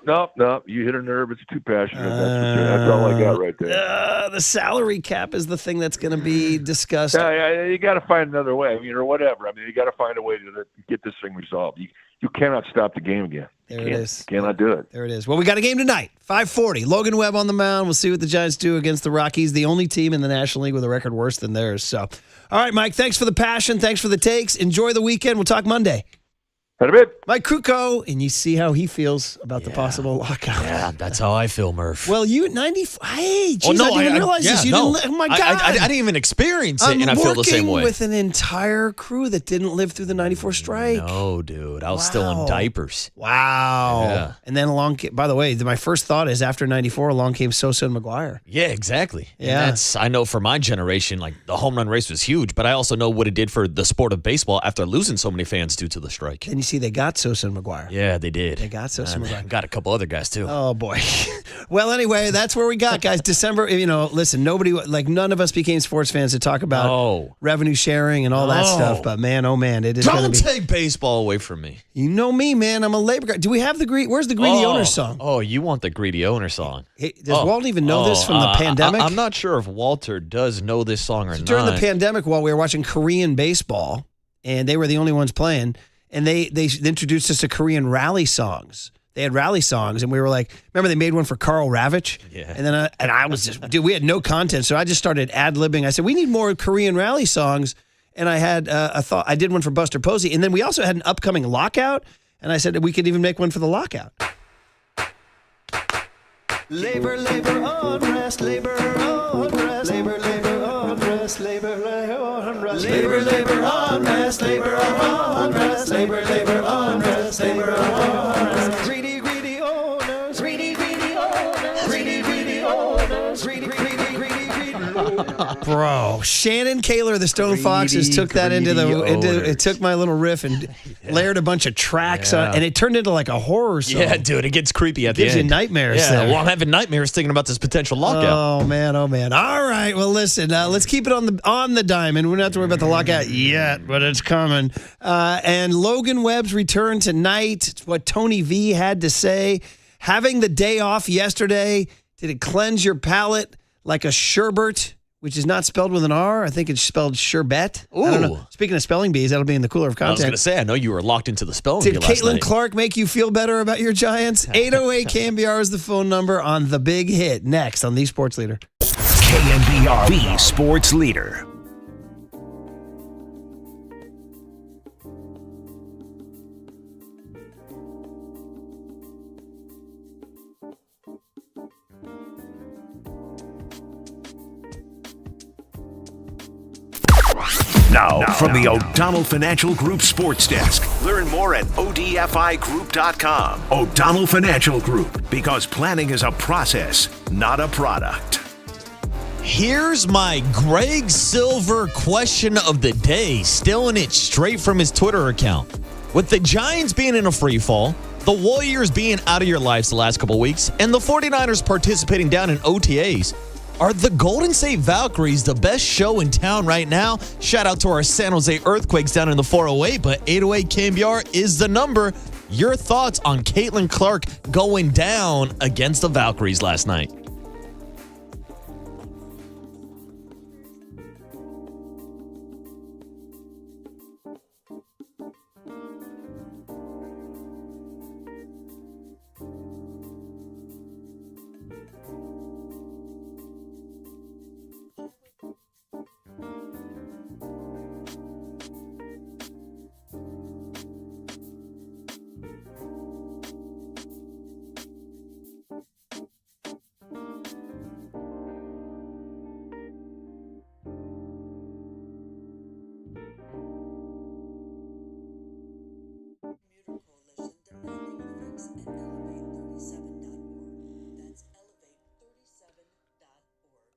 You hit a nerve. It's too passionate. That's all I got right there. The salary cap is the thing that's going to be discussed. You got to find another way, or whatever. You got to find a way to get this thing resolved. You cannot stop the game again. There it is. Cannot do it. There it is. Well, we got a game tonight, 5:40. Logan Webb on the mound. We'll see what the Giants do against the Rockies, the only team in the National League with a record worse than theirs. So, all right, Mike, thanks for the passion. Thanks for the takes. Enjoy the weekend. We'll talk Monday. Had a bit. Mike Krukow, and you see how he feels about the possible lockout. Yeah, that's how I feel, Murph. Well, you at 95. Hey, geez, I didn't realize this. You didn't. Oh my God, I didn't even experience it, and I feel the same way. I'm working with an entire crew that didn't live through the 94 strike. No, dude, I was still in diapers. Wow. Yeah. And then by the way, my first thought is after 94, along came Sosa and McGuire. Yeah, exactly. Yeah. And I know for my generation, like the home run race was huge, but I also know what it did for the sport of baseball after losing so many fans due to the strike. And you see, they got Sosa and McGuire. Yeah, they did. They got Sosa and McGuire. Got a couple other guys too. Oh boy. Well, anyway, that's where we got, guys. December. Listen, none of us became sports fans to talk about revenue sharing and all that stuff. But man, oh man, it is. Don't take baseball away from me. You know me, man. I'm a labor guy. Do we have the Where's the greedy owner song? Oh, you want the greedy owner song? Does Walt even know this from the pandemic? I'm not sure if Walter does know this song or not. During the pandemic, while we were watching Korean baseball, and they were the only ones playing. And they introduced us to Korean rally songs. They had rally songs, and we were like, remember they made one for Carl Ravitch? Yeah. And then I was just, dude, we had no content, so I just started ad-libbing. I said, we need more Korean rally songs. And I had a thought. I did one for Buster Posey, and then we also had an upcoming lockout, and I said we could even make one for the lockout. Labor, unrest, labor, unrest, labor, unrest, labor, unrest, labor, unrest, labor, unrest, labor, unrest, labor, unrest. Greedy owners, greedy owners, greedy owners, greedy owners. Bro, Shannon Kaler, the Stone Foxes, took that into it took my little riff and layered a bunch of tracks on, and it turned into like a horror song. Yeah, dude, it gets creepy at the end. Gives you nightmares. Yeah, there. well, I'm having nightmares thinking about this potential lockout. Oh man. All right. Well, listen. Let's keep it on the diamond. We don't have to worry about the lockout yet, but it's coming. And Logan Webb's return tonight. It's what Tony V had to say. Having the day off yesterday, did it cleanse your palate like a sherbet, which is not spelled with an R? I think it's spelled sherbet. Ooh. I don't know. Speaking of spelling bees, that'll be in the cooler of I was content. going to say, I know you were locked into the spelling Did bee last Caitlin night. Clark make you feel better about your Giants? 808-KMBR is the phone number on The Big Hit. Next on The Sports Leader. KMBR, the sports leader. Now, from the O'Donnell Financial Group Sports Desk. Learn more at ODFIGroup.com. O'Donnell Financial Group, because planning is a process, not a product. Here's my Greg Silver question of the day, stealing it straight from his Twitter account. With the Giants being in a free fall, the Warriors being out of your lives the last couple weeks, and the 49ers participating down in OTAs, are the Golden State Valkyries the best show in town right now? Shout out to our San Jose Earthquakes down in the 408, but 808 KMBR is the number. Your thoughts on Caitlin Clark going down against the Valkyries last night?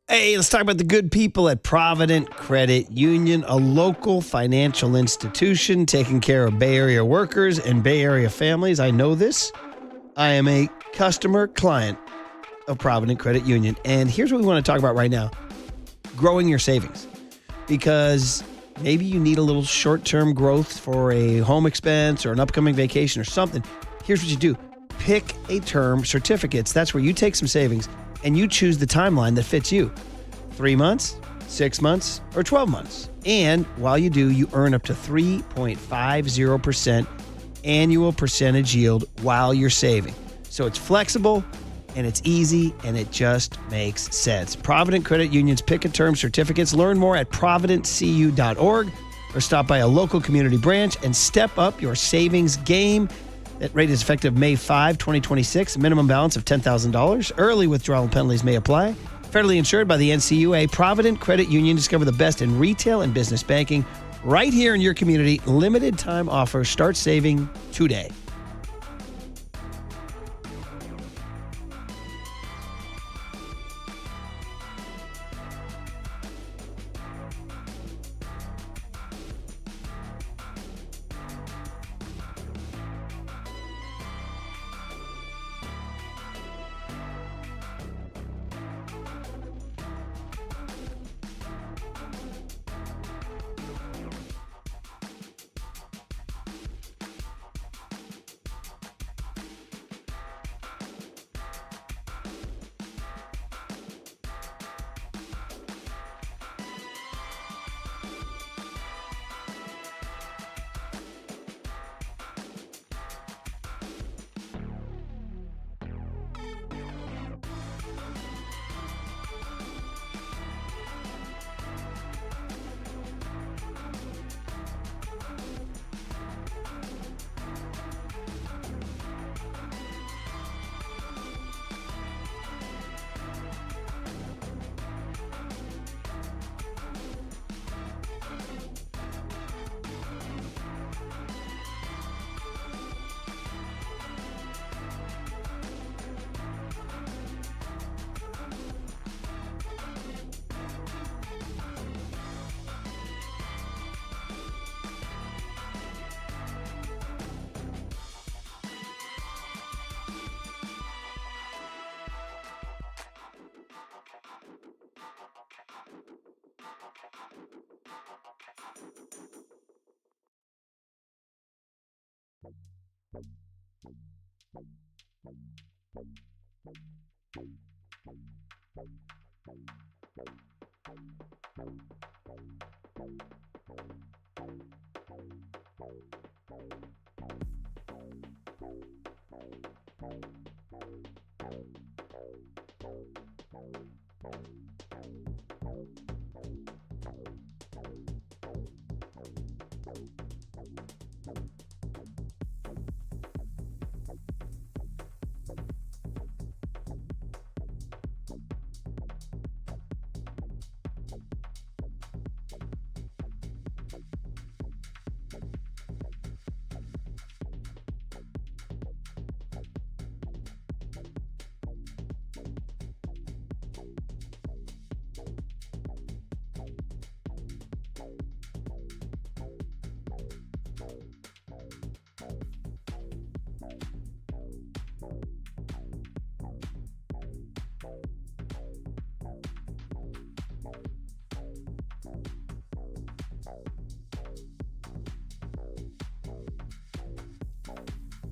Hey, let's talk about the good people at Provident Credit Union, a local financial institution taking care of Bay Area workers and Bay Area families. I know this. I am a customer client of Provident Credit Union. And here's what we want to talk about right now. Growing your savings. Because maybe you need a little short-term growth for a home expense or an upcoming vacation or something. Here's what you do. Pick a term certificates. That's where you take some savings and you choose the timeline that fits you. 3 months, 6 months, or 12 months. And while you do, you earn up to 3.50% annual percentage yield while you're saving. So it's flexible and it's easy and it just makes sense. Provident Credit Union's Pick a Term certificates. Learn more at providentcu.org or stop by a local community branch and step up your savings game. That rate is effective May 5, 2026. Minimum balance of $10,000. Early withdrawal penalties may apply. Federally insured by the NCUA. Provident Credit Union. Discover the best in retail and business banking right here in your community. Limited time offer. Start saving today.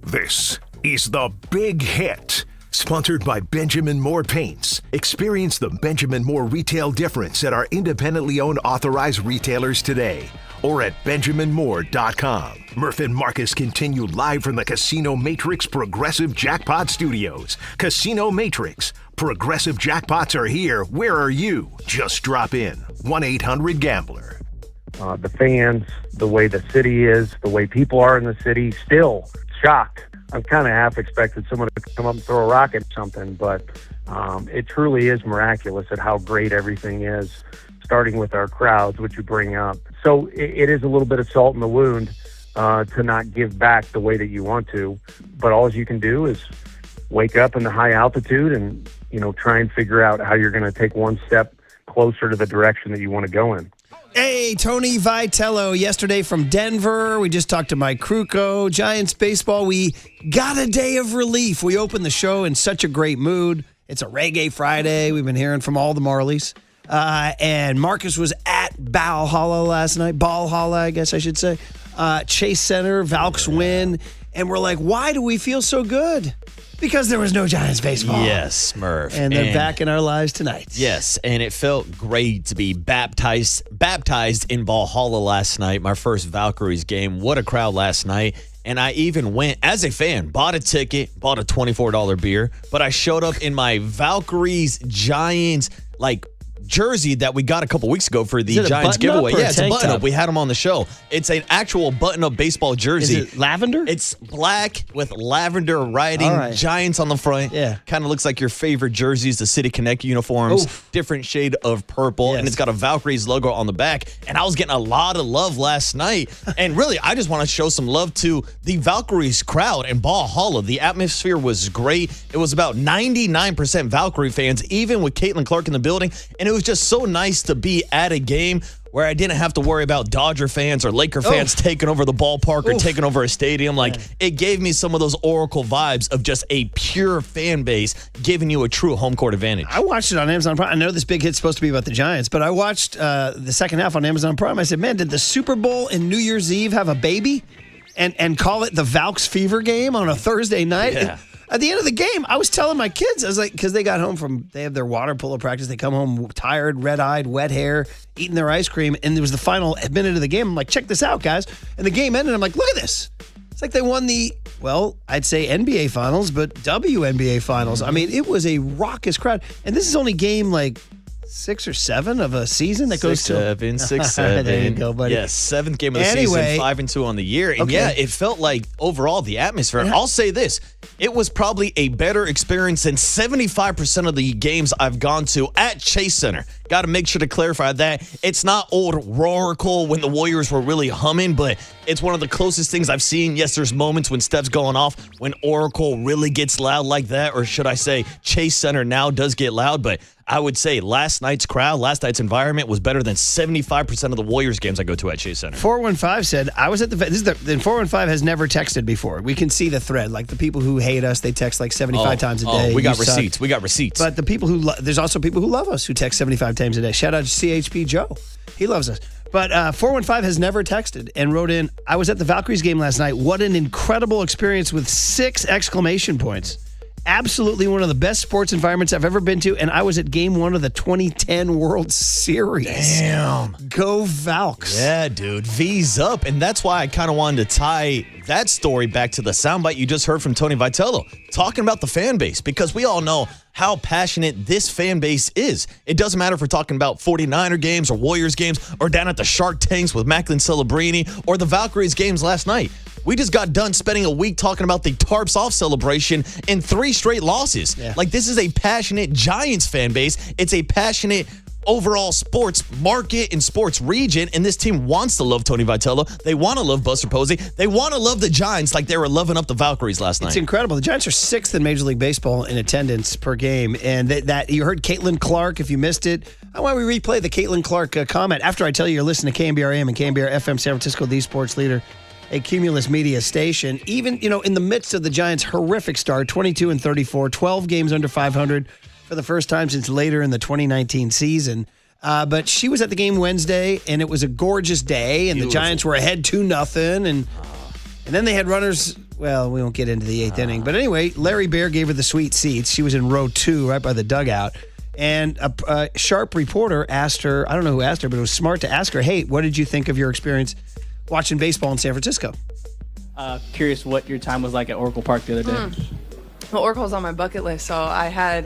This is The Big Hit, sponsored by Benjamin Moore Paints. Experience the Benjamin Moore retail difference at our independently owned authorized retailers today or at benjaminmoore.com. Murph and Marcus continue live from the Casino Matrix Progressive Jackpot Studios. Casino Matrix. Progressive jackpots are here. Where are you? Just drop in. 1-800-GAMBLER. The fans, the way the city is, the way people are in the city, still shocked. I'm kind of half expected someone to come up and throw a rock at something, but it truly is miraculous at how great everything is, starting with our crowds, which you bring up. So it is a little bit of salt in the wound to not give back the way that you want to, but all you can do is wake up in the high altitude and, try and figure out how you're going to take one step closer to the direction that you want to go in. Hey, Tony Vitello yesterday from Denver. We just talked to Mike Krukow. Giants baseball, we got a day of relief. We opened the show in such a great mood. It's a Reggae Friday. We've been hearing from all the Marleys. And Marcus was at Valhalla last night. Valhalla, I guess I should say. Chase Center, Valks win. And we're like, why do we feel so good? Because there was no Giants baseball. Yes, Murph. And they're back in our lives tonight. Yes, and it felt great to be baptized in Valhalla last night, my first Valkyries game. What a crowd last night. And I even went, as a fan, bought a ticket, bought a $24 beer, but I showed up in my Valkyries Giants, jersey that we got a couple weeks ago for the Giants giveaway. Yeah, it's a button-up. We had them on the show. It's an actual button-up baseball jersey. Is it lavender? It's black with lavender writing, Giants on the front. Yeah. Kind of looks like your favorite jerseys, the City Connect uniforms, different shade of purple, and it's got a Valkyries logo on the back. And I was getting a lot of love last night. And really, I just want to show some love to the Valkyries crowd in Valhalla. The atmosphere was great. It was about 99% Valkyrie fans, even with Caitlin Clark in the building. And it was just so nice to be at a game where I didn't have to worry about Dodger fans or Laker fans taking over the ballpark or taking over a stadium. It gave me some of those Oracle vibes of just a pure fan base giving you a true home court advantage. I watched it on Amazon Prime. I know this big hit's supposed to be about the Giants, but I watched the second half on Amazon Prime. I said, man, did the Super Bowl and New Year's Eve have a baby and call it the Valks Fever game on a Thursday night? Yeah. At the end of the game, I was telling my kids, I was like, because they got home they have their water polo practice. They come home tired, red-eyed, wet hair, eating their ice cream. And it was the final minute of the game. I'm like, check this out, guys. And the game ended. I'm like, look at this. It's like they won I'd say NBA Finals, but WNBA Finals. I mean, it was a raucous crowd. And this is only game 6 or 7 of a season that goes to 6-7. There you go, buddy. Yes, 7th game of the season, 5-2 on the year. And it felt like overall the atmosphere. I'll say this. It was probably a better experience than 75% of the games I've gone to at Chase Center. Got to make sure to clarify that. It's not old Roracle when the Warriors were really humming, but it's one of the closest things I've seen. Yes, there's moments when Steph's going off, when Oracle really gets loud like that, or should I say Chase Center now does get loud, but I would say last night's crowd, last night's environment was better than 75% of the Warriors games I go to at Chase Center. 415 said, I was at the 415 has never texted before. We can see the thread. Like the people who hate us, they text 75 times a day. We got receipts. We got receipts. But the people there's also people who love us who text 75 times a day. Shout out to CHP Joe. He loves us. But 415 has never texted and wrote in, I was at the Valkyries game last night. What an incredible experience with 6 exclamation points. Absolutely one of the best sports environments I've ever been to, and I was at Game 1 of the 2010 World Series. Damn. Go Valks. Yeah, dude. V's up, and that's why I kind of wanted to tie that story back to the soundbite you just heard from Tony Vitello, talking about the fan base, because we all know how passionate this fan base is. It doesn't matter if we're talking about 49er games or Warriors games or down at the Shark Tanks with Macklin Celebrini or the Valkyries games last night. We just got done spending a week talking about the Tarps Off celebration and 3 straight losses. Yeah. Like, this is a passionate Giants fan base. It's a passionate overall sports market and sports region, and this team wants to love Tony Vitello. They want to love Buster Posey. They want to love the Giants like they were loving up the Valkyries last night. It's incredible. The Giants are 6th in Major League Baseball in attendance per game, and that you heard Caitlin Clark. If you missed it, I want to replay the Caitlin Clark comment after I tell you you're listening to KNBR AM and KNBR FM San Francisco, the sports leader, a Cumulus Media station. Even, in the midst of the Giants' horrific start, 22-34, 12 games under 500 for the first time since later in the 2019 season. But she was at the game Wednesday, and it was a gorgeous day, and the Giants were ahead 2-0, and then they had runners. Well, we won't get into the 8th inning. But anyway, Larry Bear gave her the sweet seats. She was in row 2 right by the dugout. And a sharp reporter asked her, I don't know who asked her, but it was smart to ask her, hey, what did you think of your experience watching baseball in San Francisco? Curious what your time was like at Oracle Park the other day. Well, Oracle's on my bucket list, so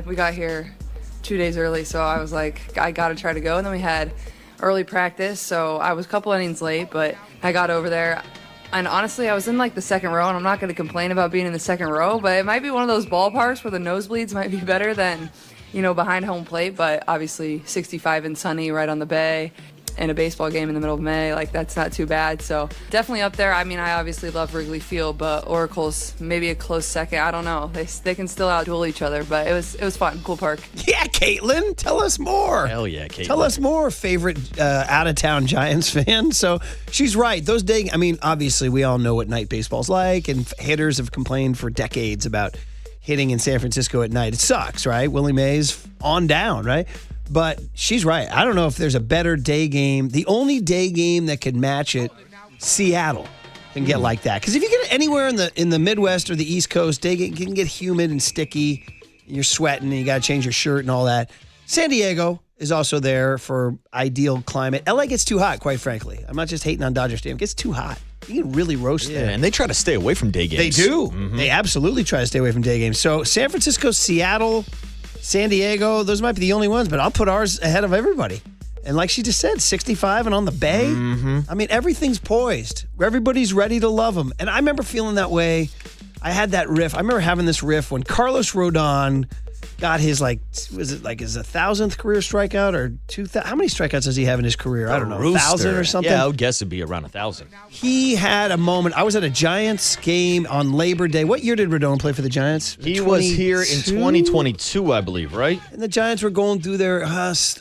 we got here 2 days early, so I was like, I got to try to go. And then we had early practice, so I was a couple innings late, but I got over there. And honestly, I was in like the second row, and I'm not going to complain about being in the second row, but it might be one of those ballparks where the nosebleeds might be better than, behind home plate. But obviously 65 and sunny right on the bay, and a baseball game in the middle of May, like that's not too bad. So definitely up there. I mean, I obviously love Wrigley Field, but Oracle's maybe a close second. I don't know. They can still outduel each other, but it was fun. Cool park. Yeah, Caitlin, tell us more. Hell yeah, Caitlin. Tell us more, favorite out-of-town Giants fan. So she's right. Those days, I mean, obviously we all know what night baseball's like, and hitters have complained for decades about hitting in San Francisco at night. It sucks, right? Willie Mays on down, right? But she's right. I don't know if there's a better day game. The only day game that could match it, Seattle, can get like that. Because if you get it anywhere in the Midwest or the East Coast, day game can get humid and sticky. You're sweating and you got to change your shirt and all that. San Diego is also there for ideal climate. LA gets too hot, quite frankly. I'm not just hating on Dodger Stadium. It gets too hot. You can really roast there. Yeah, and they try to stay away from day games. They do. Mm-hmm. They absolutely try to stay away from day games. So San Francisco, Seattle, San Diego, those might be the only ones, but I'll put ours ahead of everybody. And like she just said, 65 and on the bay. Mm-hmm. I mean, everything's poised. Everybody's ready to love them. And I remember feeling that way. I had that riff. I remember having this riff when Carlos Rodon got his, was it his 1,000th career strikeout or 2,000? How many strikeouts does he have in his career? I don't know, 1,000 or something? Yeah, I would guess it'd be around 1,000. He had a moment. I was at a Giants game on Labor Day. What year did Rodon play for the Giants? He was here in 2022, I believe, right? And the Giants were going through their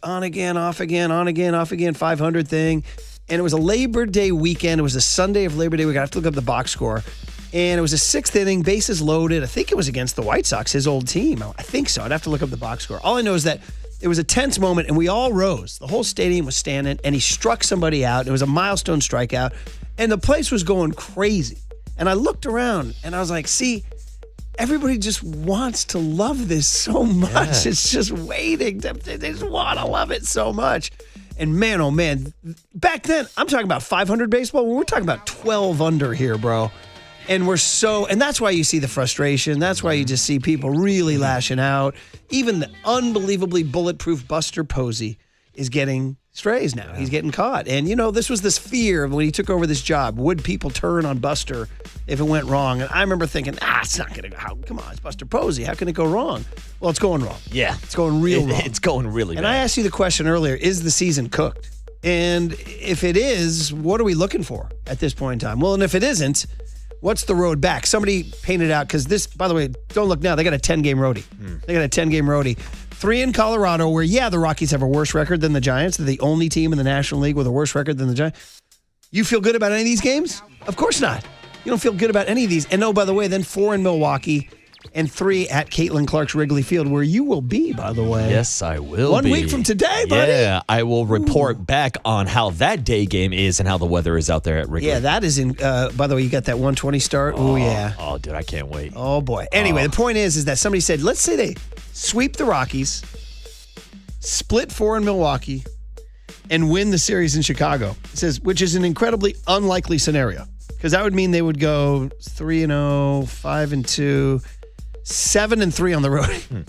on again, off again, on again, off again, 500 thing. And it was a Labor Day weekend. It was a Sunday of Labor Day weekend. I have to look up the box score. And it was a 6th inning, bases loaded. I think it was against the White Sox, his old team. I think so. I'd have to look up the box score. All I know is that it was a tense moment, and we all rose. The whole stadium was standing, and he struck somebody out. It was a milestone strikeout, and the place was going crazy. And I looked around, and I was like, see, everybody just wants to love this so much. Yeah. It's just waiting. They just want to love it so much. And man, oh man, back then, I'm talking about 500 baseball. We're talking about 12 under here, bro. And and that's why you see the frustration. That's why you just see people really lashing out. Even the unbelievably bulletproof Buster Posey is getting strays now. He's getting caught. And, this was this fear of when he took over this job. Would people turn on Buster if it went wrong? And I remember thinking, it's not going to go. Come on, it's Buster Posey. How can it go wrong? Well, it's going wrong. Yeah. It's going real wrong. It's going really bad. And I asked you the question earlier, is the season cooked? And if it is, what are we looking for at this point in time? Well, and if it isn't, what's the road back? Somebody painted out, because this, by the way, don't look now, they got a 10-game roadie. They got a 10-game roadie. 3 in Colorado, where, the Rockies have a worse record than the Giants. They're the only team in the National League with a worse record than the Giants. You feel good about any of these games? Of course not. You don't feel good about any of these. And by the way, then 4 in Milwaukee, and 3 at Caitlin Clark's Wrigley Field, where you will be, by the way. Yes, I will 1 be. week from today, buddy. Yeah, I will report back on how that day game is and how the weather is out there at Wrigley. Yeah, that is in, by the way, you got that 120 start. Oh, yeah. Oh, dude, I can't wait. Oh, boy. Anyway, the point is that somebody said, let's say they sweep the Rockies, split 4 in Milwaukee, and win the series in Chicago. It says, which is an incredibly unlikely scenario, because that would mean they would go 3-0, 5-2, 7-3 on the road.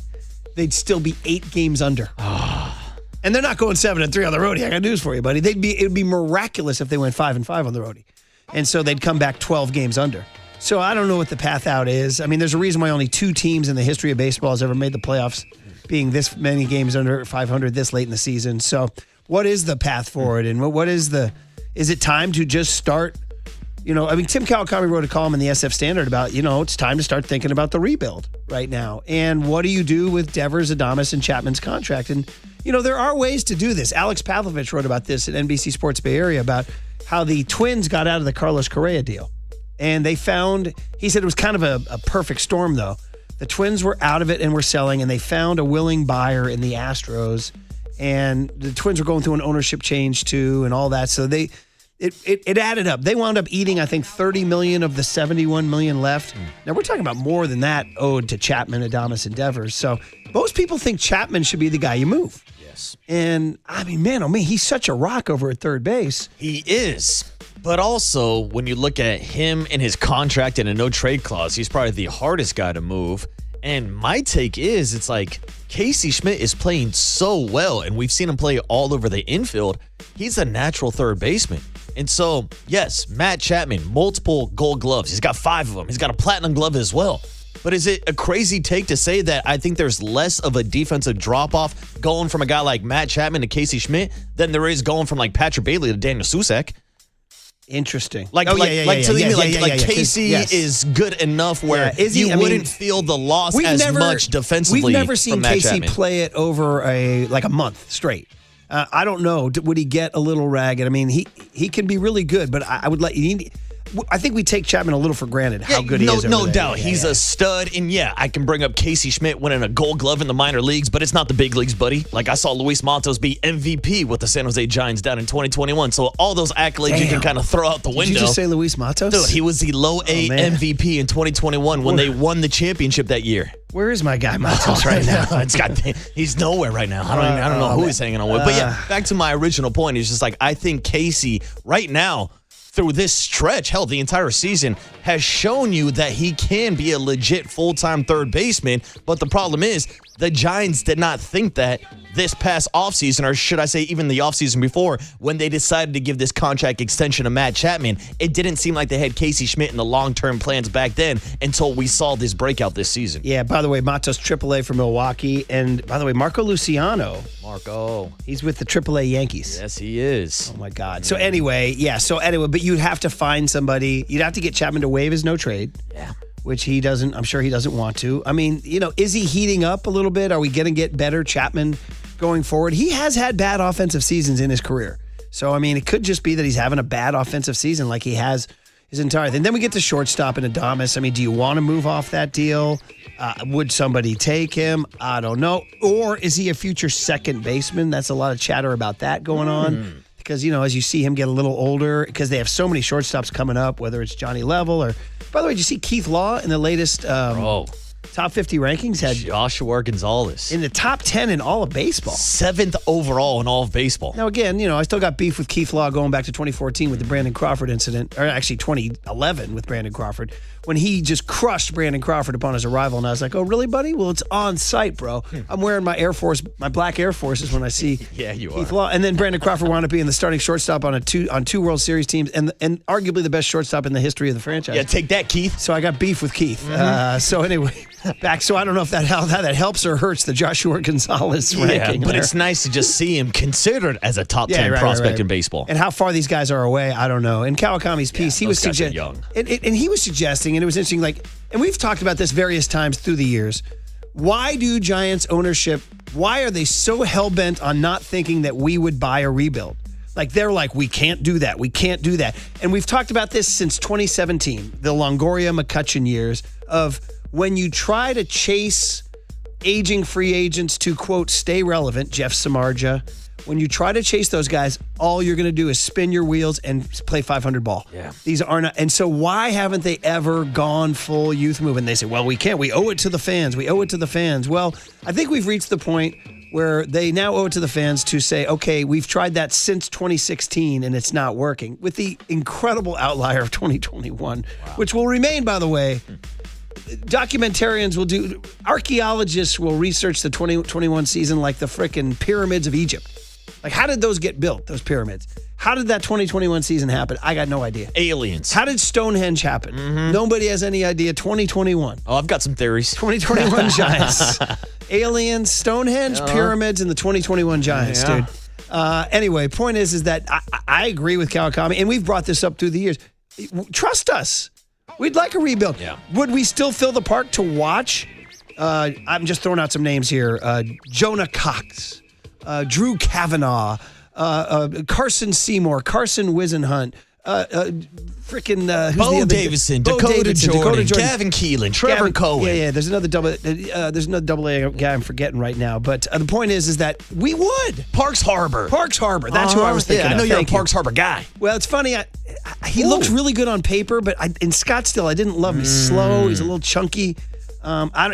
They'd still be 8 games under. And they're not going 7-3 on the road. I got news for you, buddy. It would be miraculous if they went 5-5 on the road. And so they'd come back 12 games under. So I don't know what the path out is. I mean, there's a reason why only 2 teams in the history of baseball has ever made the playoffs, being this many games under 500 this late in the season. So what is the path forward? And is it time to just start? Tim Kawakami wrote a column in the SF Standard about, it's time to start thinking about the rebuild right now. And what do you do with Devers, Adames, and Chapman's contract? And, there are ways to do this. Alex Pavlovich wrote about this at NBC Sports Bay Area about how the Twins got out of the Carlos Correa deal. And he said it was kind of a perfect storm, though. The Twins were out of it and were selling, and they found a willing buyer in the Astros. And the Twins were going through an ownership change, too, and all that. So it added up. They wound up eating, I think, $30 million of the $71 million left. Now, we're talking about more than that owed to Chapman, Adames, and Devers. So most people think Chapman should be the guy you move. Yes. And, I mean, man, he's such a rock over at third base. He is. But also, when you look at him and his contract and a no-trade clause, he's probably the hardest guy to move. And my take is, it's like Casey Schmidt is playing so well, and we've seen him play all over the infield. He's a natural third baseman. And so, yes, Matt Chapman, multiple gold gloves. He's got 5 of them. He's got a platinum glove as well. But is it a crazy take to say that I think there's less of a defensive drop-off going from a guy like Matt Chapman to Casey Schmidt than there is going from like Patrick Bailey to Daniel Susak? Interesting. Casey is good enough where you wouldn't feel the loss much defensively. We've never seen Casey Chapman play it over a month straight. I don't know. Would he get a little ragged? I mean, he can be really good, but I would let you. I think we take Chapman a little for granted how good he is. No doubt. He's a stud. And I can bring up Casey Schmidt winning a gold glove in the minor leagues, but it's not the big leagues, buddy. Like I saw Luis Matos be MVP with the San Jose Giants down in 2021. So all those accolades you can kind of throw out the window. Did you just say Luis Matos? Dude, he was the low A MVP in 2021 when they won the championship that year. Where is my guy Matos right now? He's nowhere right now. I don't know who he's hanging on with. But back to my original point. It's just like I think Casey right now, through this stretch, hell, the entire season, has shown you that he can be a legit full-time third baseman. But the problem is, the Giants did not think that this past offseason, or should I say even the offseason before, when they decided to give this contract extension to Matt Chapman. It didn't seem like they had Casey Schmidt in the long-term plans back then until we saw this breakout this season. Yeah, by the way, Matos AAA for Milwaukee. And by the way, Marco Luciano. He's with the AAA Yankees. Yes, he is. Oh, my God. So anyway, but you'd have to find somebody. You'd have to get Chapman to waive his no trade. Yeah. Which he doesn't, I'm sure he doesn't want to. I mean, is he heating up a little bit? Are we going to get better Chapman going forward? He has had bad offensive seasons in his career. So, I mean, it could just be that he's having a bad offensive season like he has his entire thing. Then we get to shortstop and Adames. I mean, do you want to move off that deal? Would somebody take him? I don't know. Or is he a future second baseman? That's a lot of chatter about that going on. Because, as you see him get a little older, because they have so many shortstops coming up, whether it's Johnny Level or... By the way, did you see Keith Law in the latest top 50 rankings? Had Joshua Gonzalez in the top 10 in all of baseball. 7th overall in all of baseball. Now, again, I still got beef with Keith Law going back to 2014 with the Brandon Crawford incident, or actually 2011 with Brandon Crawford, when he just crushed Brandon Crawford upon his arrival. And I was like, oh, really, buddy? Well, it's on site, bro. I'm wearing my black Air Forces when I see Keith Law. And then Brandon Crawford wound up being the starting shortstop on two World Series teams and arguably the best shortstop in the history of the franchise. Yeah, take that, Keith. So I got beef with Keith. So anyway, back. So I don't know if how that helps or hurts the Joshua Gonzalez ranking. But it's nice to just see him considered as a top 10 prospect in baseball. And how far these guys are away, I don't know. In Kawakami's piece, he was suggesting, and he was suggesting, and it was interesting, and we've talked about this various times through the years. Why do Giants ownership, why are they so hell-bent on not thinking that we would buy a rebuild? They're like, we can't do that. We can't do that. And we've talked about this since 2017, the Longoria-McCutchen years of, when you try to chase aging free agents to, quote, stay relevant, Jeff Samardzija, when you try to chase those guys, all you're going to do is spin your wheels and play 500 ball. Yeah. These are not. And so why haven't they ever gone full youth move? And they say, well, we can't. We owe it to the fans. We owe it to the fans. Well, I think we've reached the point where they now owe it to the fans to say, okay, we've tried that since 2016 and it's not working, with the incredible outlier of 2021, which will remain, by the way. Documentarians will do, archaeologists will research the 2021 season like the frickin' pyramids of Egypt. Like, how did those get built, those pyramids? How did that 2021 season happen? I got no idea. Aliens. How did Stonehenge happen? Nobody has any idea. 2021. Oh, I've got some theories. 2021 Giants. Aliens, Stonehenge, pyramids, and the 2021 Giants, dude. Anyway, point is that I agree with Kawakami, and we've brought this up through the years. Trust us. We'd like a rebuild. Yeah. Would we still fill the park to watch? I'm just throwing out some names here. Jonah Cox, Drew Kavanaugh, Carson Seymour, Carson Wisenhunt, Bo Davidson, Dakota Jordan, Gavin Keelan, Trevor Cohen. Yeah. There's another double A guy I'm forgetting right now. But the point is that we would. Parks Harbor. That's who I was thinking. I know of. you're Thank a Parks Harbor guy. Well, it's funny. He looks really good on paper, but in Scottsdale, I didn't love him. He's slow. He's a little chunky.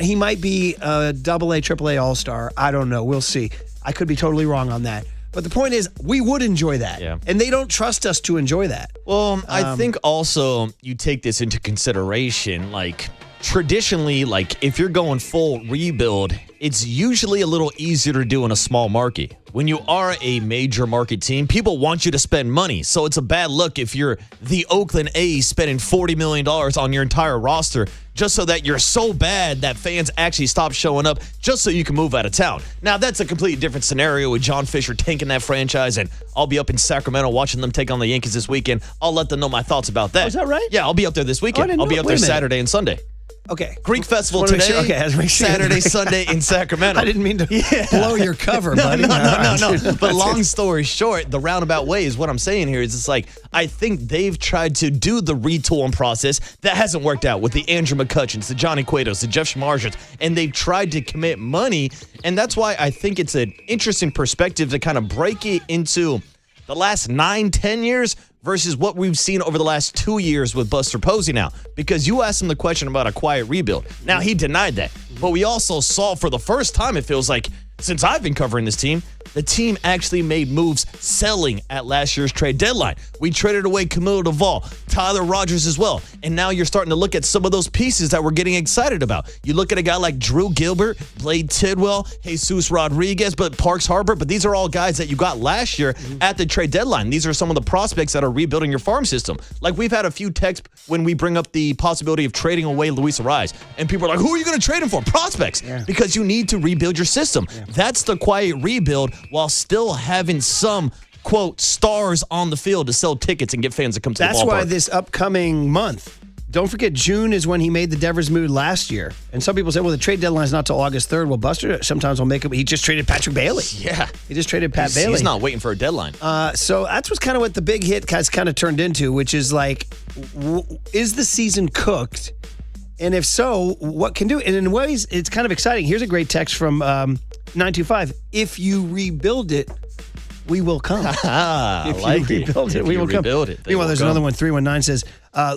He might be a double A, triple A all-star. I don't know. We'll see. I could be totally wrong on that. But the point is, we would enjoy that. Yeah. And they don't trust us to enjoy that. Well, I think also you take this into consideration, like traditionally, like if you're going full rebuild, it's usually a little easier to do in a small market. When you are a major market team, people want you to spend money. So it's a bad look if you're the Oakland A's spending $40 million on your entire roster just so that you're so bad that fans actually stop showing up just so you can move out of town. Now, that's a completely different scenario with John Fisher tanking that franchise, and I'll be up in Sacramento watching them take on the Yankees this weekend. I'll let them know my thoughts about that. Oh, is that right? Yeah, I'll be up there this weekend. didn't I'll be know. up Wait there a minute. Saturday and Sunday. Okay. Greek Festival Just wanna today, make sure- okay, I was making sure. Saturday, Sunday in Sacramento. I didn't mean to blow your cover, No, buddy. no. But long story short, the roundabout way is what I'm saying here is it's like, I think they've tried to do the retooling process that hasn't worked out with the Andrew McCutcheons, the Johnny Cuetos, the Jeff Samardzijas, and they've tried to commit money. And that's why I think it's an interesting perspective to kind of break it into the last 9-10 years versus what we've seen over the last 2 years with Buster Posey now. Because you asked him the question about a quiet rebuild. Now, he denied that. But we also saw for the first time, it feels like, since I've been covering this team, the team actually made moves selling at last year's trade deadline. We traded away Camilo Duvall, Tyler Rogers as well. And now you're starting to look at some of those pieces that we're getting excited about. You look at a guy like Drew Gilbert, Blade Tidwell, Jesus Rodriguez, but Parks Harbor. But these are all guys that you got last year at the trade deadline. These are some of the prospects that are rebuilding your farm system. Like, we've had a few texts when we bring up the possibility of trading away Luis Ariz. And people are like, who are you going to trade him for? Prospects. Yeah. Because you need to rebuild your system. Yeah. That's the quiet rebuild while still having some, quote, stars on the field to sell tickets and get fans to come to the ballpark. That's why this upcoming month, don't forget, June is when he made the Devers move last year. And some people say, well, the trade deadline is not till August 3rd. Well, Buster sometimes will make it. He just traded Patrick Bailey. Yeah. He just traded Pat Bailey. He's not waiting for a deadline. So that's what's kind of what the big hit has kind of turned into, which is like, is the season cooked? And if so, what can do it? And in ways, it's kind of exciting. Here's a great text from 925. If you rebuild it, we will come. If you rebuild it, we will come. Meanwhile, there's another one. 319 says,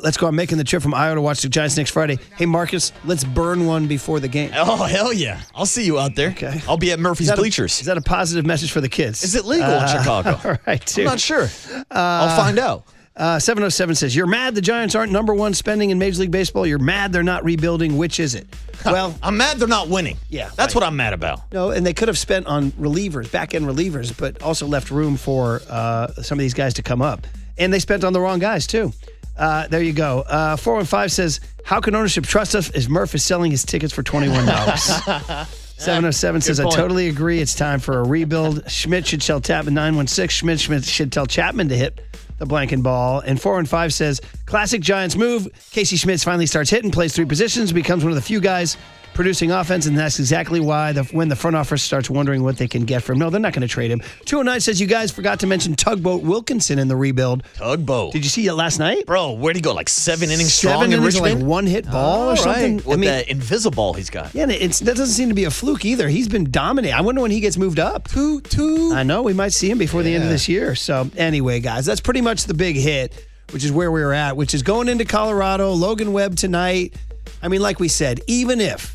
let's go. I'm making the trip from Iowa to watch the Giants next Friday. Hey, Marcus, let's burn one before the game. Oh, hell yeah. I'll see you out there. Okay. I'll be at Murphy's Bleachers. Is that a positive message for the kids? Is it legal in Chicago? All right, dude. I'm not sure. I'll find out. 707 says, you're mad the Giants aren't number one spending in Major League Baseball. You're mad they're not rebuilding. Which is it? Well, I'm mad they're not winning. Yeah. That's what I'm mad about. No, and they could have spent on relievers, back-end relievers, but also left room for some of these guys to come up. And they spent on the wrong guys, too. There you go. 415 says, how can ownership trust us as Murph is selling his tickets for $21? 707 says, I totally agree. It's time for a rebuild. Schmidt should tell Chapman 916. Schmidt should tell Chapman to hit the blank and ball. And 415 says, classic Giants move. Casey Schmitz finally starts hitting, plays 3 positions, becomes one of the few guys producing offense, and that's exactly why when the front office starts wondering what they can get from him. No, they're not going to trade him. 209 says, you guys forgot to mention Tugboat Wilkinson in the rebuild. Tugboat. Did you see it last night? Bro, where'd he go? Like 7 innings strong 7 in innings, Richmond? like 1-hit ball or something? With that invisible he's got. Yeah, that doesn't seem to be a fluke either. He's been dominating. I wonder when he gets moved up. I know. We might see him before the end of this year. So anyway, guys, that's pretty much the big hit, which is where we were at, which is going into Colorado. Logan Webb tonight. I mean, like we said, even if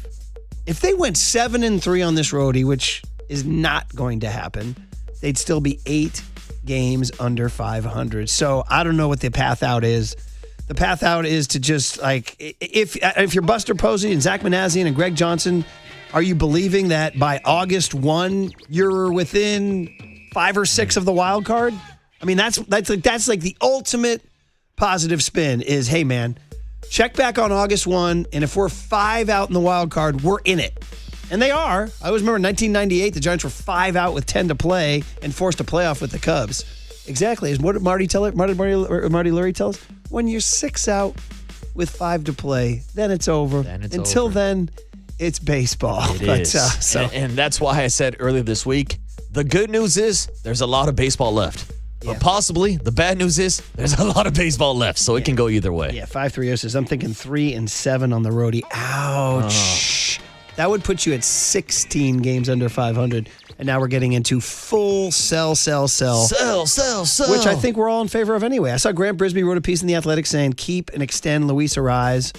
they went 7-3 on this roadie, which is not going to happen, they'd still be 8 games under 500. So I don't know what the path out is. The path out is to just like, if you're Buster Posey and Zach Manassian and Greg Johnson, are you believing that by August 1 you're within 5 or 6 of the wild card? I mean, that's like the ultimate positive spin is, hey man, check back on August 1, and if we're 5 out in the wild card, we're in it. And they are. I always remember in 1998, the Giants were 5 out with 10 to play and forced a playoff with the Cubs. Exactly. What did Marty Lurie tell us? When you're 6 out with 5 to play, then it's over. Until then, it's baseball. It is. And that's why I said earlier this week, the good news is there's a lot of baseball left. But possibly the bad news is there's a lot of baseball left, so it can go either way. Yeah, 5-3 says, I'm thinking 3-7 on the roadie. Ouch. That would put you at 16 games under 500. And now we're getting into full sell. Sell. Which I think we're all in favor of anyway. I saw Grant Brisbee wrote a piece in The Athletic saying, keep and extend Luis Arraez.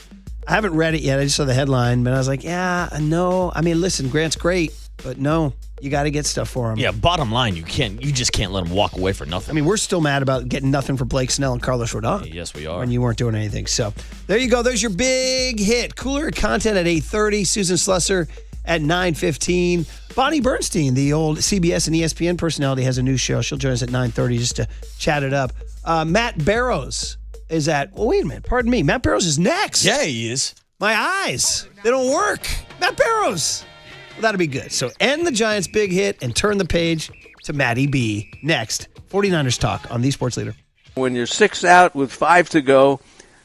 I haven't read it yet. I just saw the headline, but I was like, yeah, no. I mean, listen, Grant's great, but no. You got to get stuff for him. Yeah, bottom line, you just can't let him walk away for nothing. I mean, we're still mad about getting nothing for Blake Snell and Carlos Rodon. Yes, we are. When you weren't doing anything. So there you go. There's your big hit. Cooler content at 8:30. Susan Slusser at 9:15. Bonnie Bernstein, the old CBS and ESPN personality, has a new show. She'll join us at 9:30 just to chat it up. Matt Barrows is at, well, wait a minute. Pardon me. Matt Barrows is next. Yeah, he is. My eyes, they don't work. Matt Barrows. Well, that'll be good. So end the Giants' big hit and turn the page to Matty B. Next, 49ers Talk on The Sports Leader. When you're 6 out with 5 to go,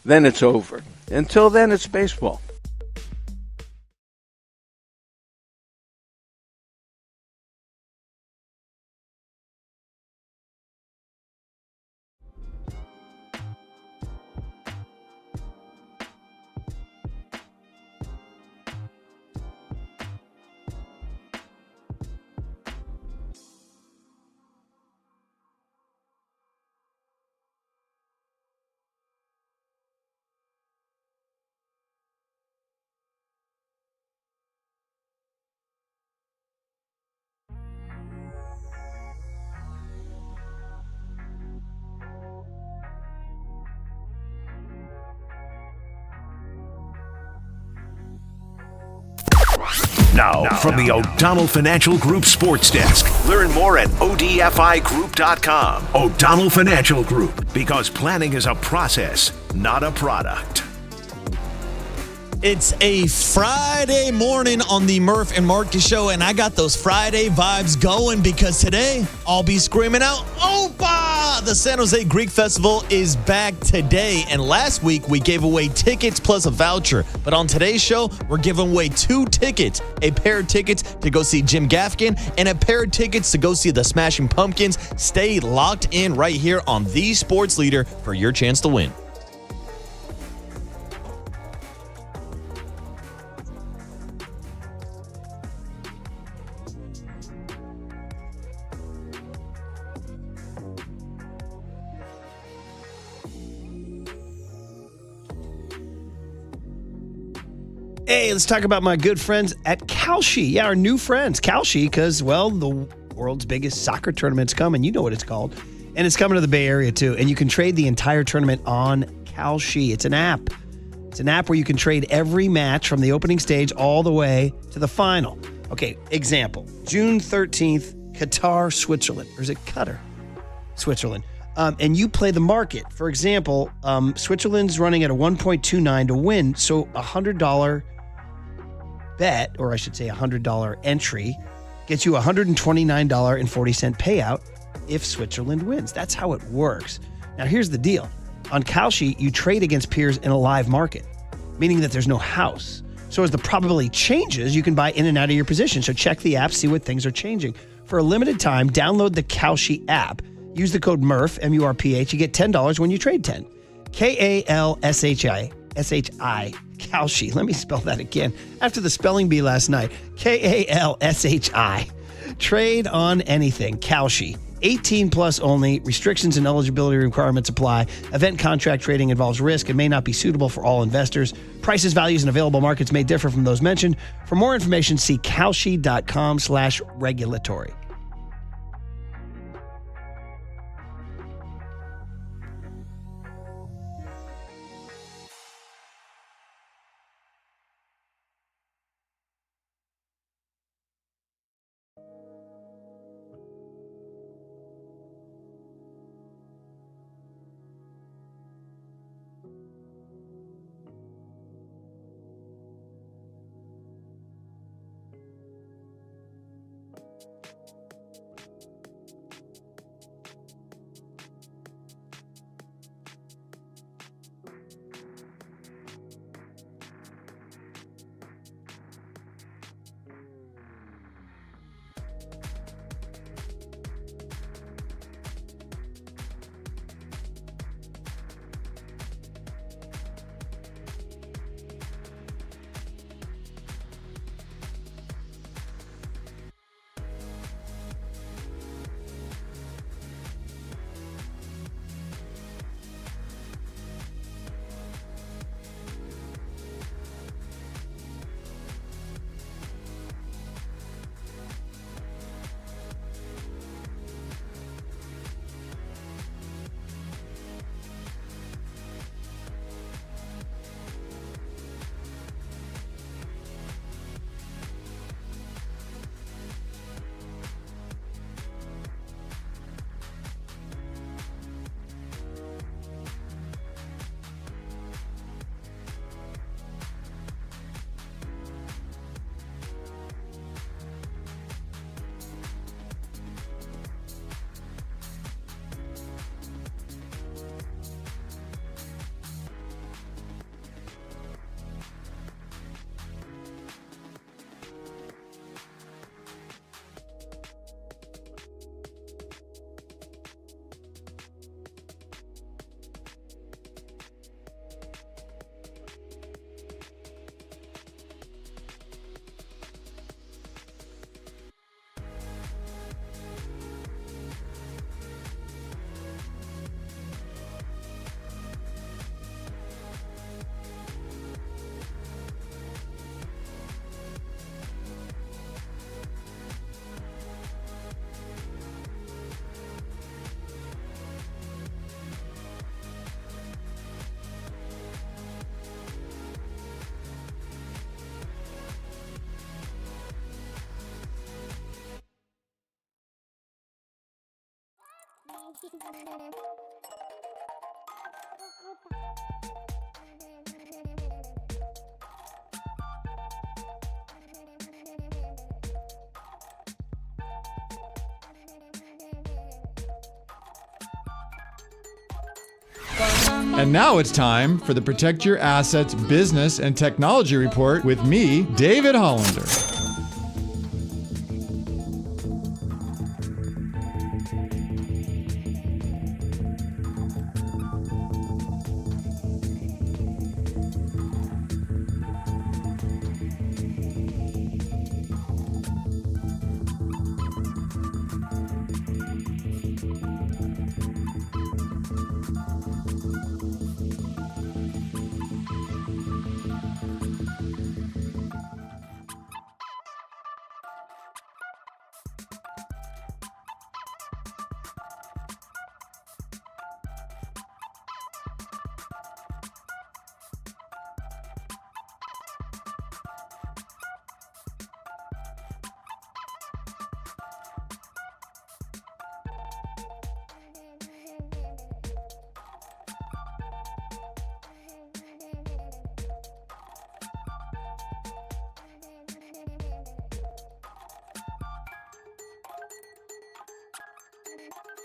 then it's over. Until then, it's baseball. Now, from the O'Donnell Financial Group Sports Desk. Learn more at odfigroup.com. O'Donnell Financial Group, because planning is a process, not a product. It's a Friday morning on the Murph and Marcus Show, and I got those Friday vibes going because today I'll be screaming out, Opa! The San Jose Greek Festival is back today, and last week we gave away tickets plus a voucher. But on today's show, we're giving away 2 tickets, a pair of tickets to go see Jim Gaffigan and a pair of tickets to go see the Smashing Pumpkins. Stay locked in right here on The Sports Leader for your chance to win. Hey, let's talk about my good friends at Kalshi. Yeah, our new friends, Kalshi, because, well, the world's biggest soccer tournament's coming. You know what it's called. And it's coming to the Bay Area, too. And you can trade the entire tournament on Kalshi. It's an app. It's an app where you can trade every match from the opening stage all the way to the final. Okay, example. June 13th, Qatar, Switzerland. Or is it Qatar? Switzerland. And you play the market. For example, Switzerland's running at a 1.29 to win. So a $100 bet, or I should say $100 entry, gets you a $129.40 payout if Switzerland wins. That's how it works. Now, here's the deal. On Kalshi, you trade against peers in a live market, meaning that there's no house. So as the probability changes, you can buy in and out of your position. So check the app, see what things are changing. For a limited time, download the Kalshi app. Use the code MURPH, M-U-R-P-H. You get $10 when you trade 10. Kalshi, Kalshi. Let me spell that again. After the spelling bee last night. Kalshi. Trade on anything. Kalshi. 18 plus only. Restrictions and eligibility requirements apply. Event contract trading involves risk and may not be suitable for all investors. Prices, values, and available markets may differ from those mentioned. For more information, see kalshi.com/regulatory. And now it's time for the Protect Your Assets Business and Technology Report with me, David Hollander.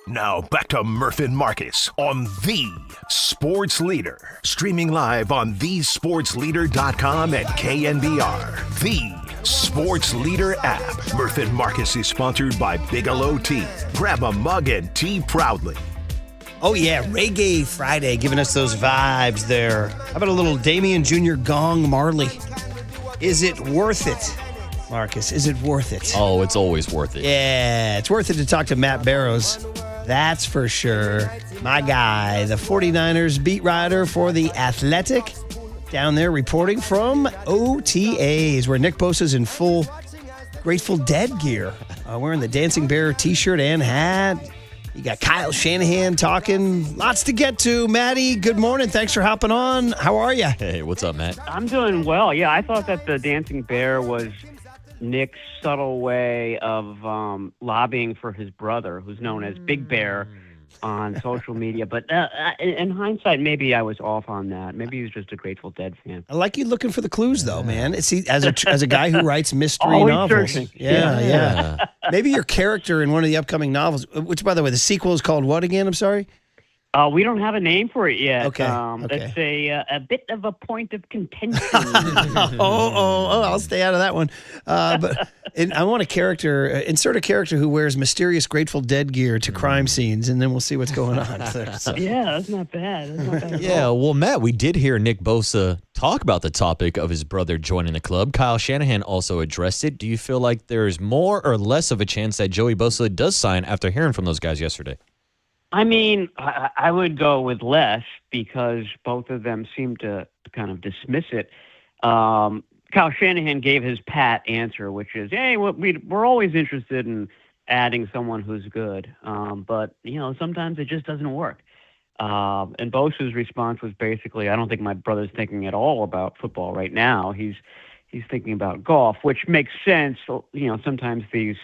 Now back to Murph and Marcus on The Sports Leader. Streaming live on thesportsleader.com and KNBR. The Sports Leader app. Murph and Marcus is sponsored by Bigelow Tea. Grab a mug and tea proudly. Oh, yeah, Reggae Friday, giving us those vibes there. How about a little Damian Jr. Gong Marley? Is it worth it, Marcus? Is it worth it? Oh, it's always worth it. Yeah, it's worth it to talk to Matt Barrows. That's for sure. My guy, the 49ers beat writer for The Athletic, down there reporting from OTAs, where Nick Bosa's in full Grateful Dead gear, wearing the Dancing Bear t-shirt and hat. You got Kyle Shanahan talking. Lots to get to. Matty, good morning. Thanks for hopping on. How are you? Hey, what's up, Matt? I'm doing well. Yeah, I thought that the Dancing Bear was Nick's subtle way of lobbying for his brother, who's known as Big Bear on social media. But in hindsight, maybe I was off on that. Maybe he was just a Grateful Dead fan. I like you looking for the clues, though, man. See, as a guy who writes mystery Always novels. searching. Yeah. Maybe your character in one of the upcoming novels, which, by the way, the sequel is called what again? I'm sorry? We don't have a name for it yet. Okay. It's a bit of a point of contention. I'll stay out of that one. But I want a character, insert a character who wears mysterious Grateful Dead gear to crime scenes, and then we'll see what's going on there. So. Yeah, that's not bad. Yeah, well, Matt, we did hear Nick Bosa talk about the topic of his brother joining the club. Kyle Shanahan also addressed it. Do you feel like there's more or less of a chance that Joey Bosa does sign after hearing from those guys yesterday? I mean, I would go with less because both of them seem to kind of dismiss it. Kyle Shanahan gave his pat answer, which is, hey, we're always interested in adding someone who's good. But, sometimes it just doesn't work. And Bosa's response was basically, I don't think my brother's thinking at all about football right now. He's thinking about golf, which makes sense. Sometimes these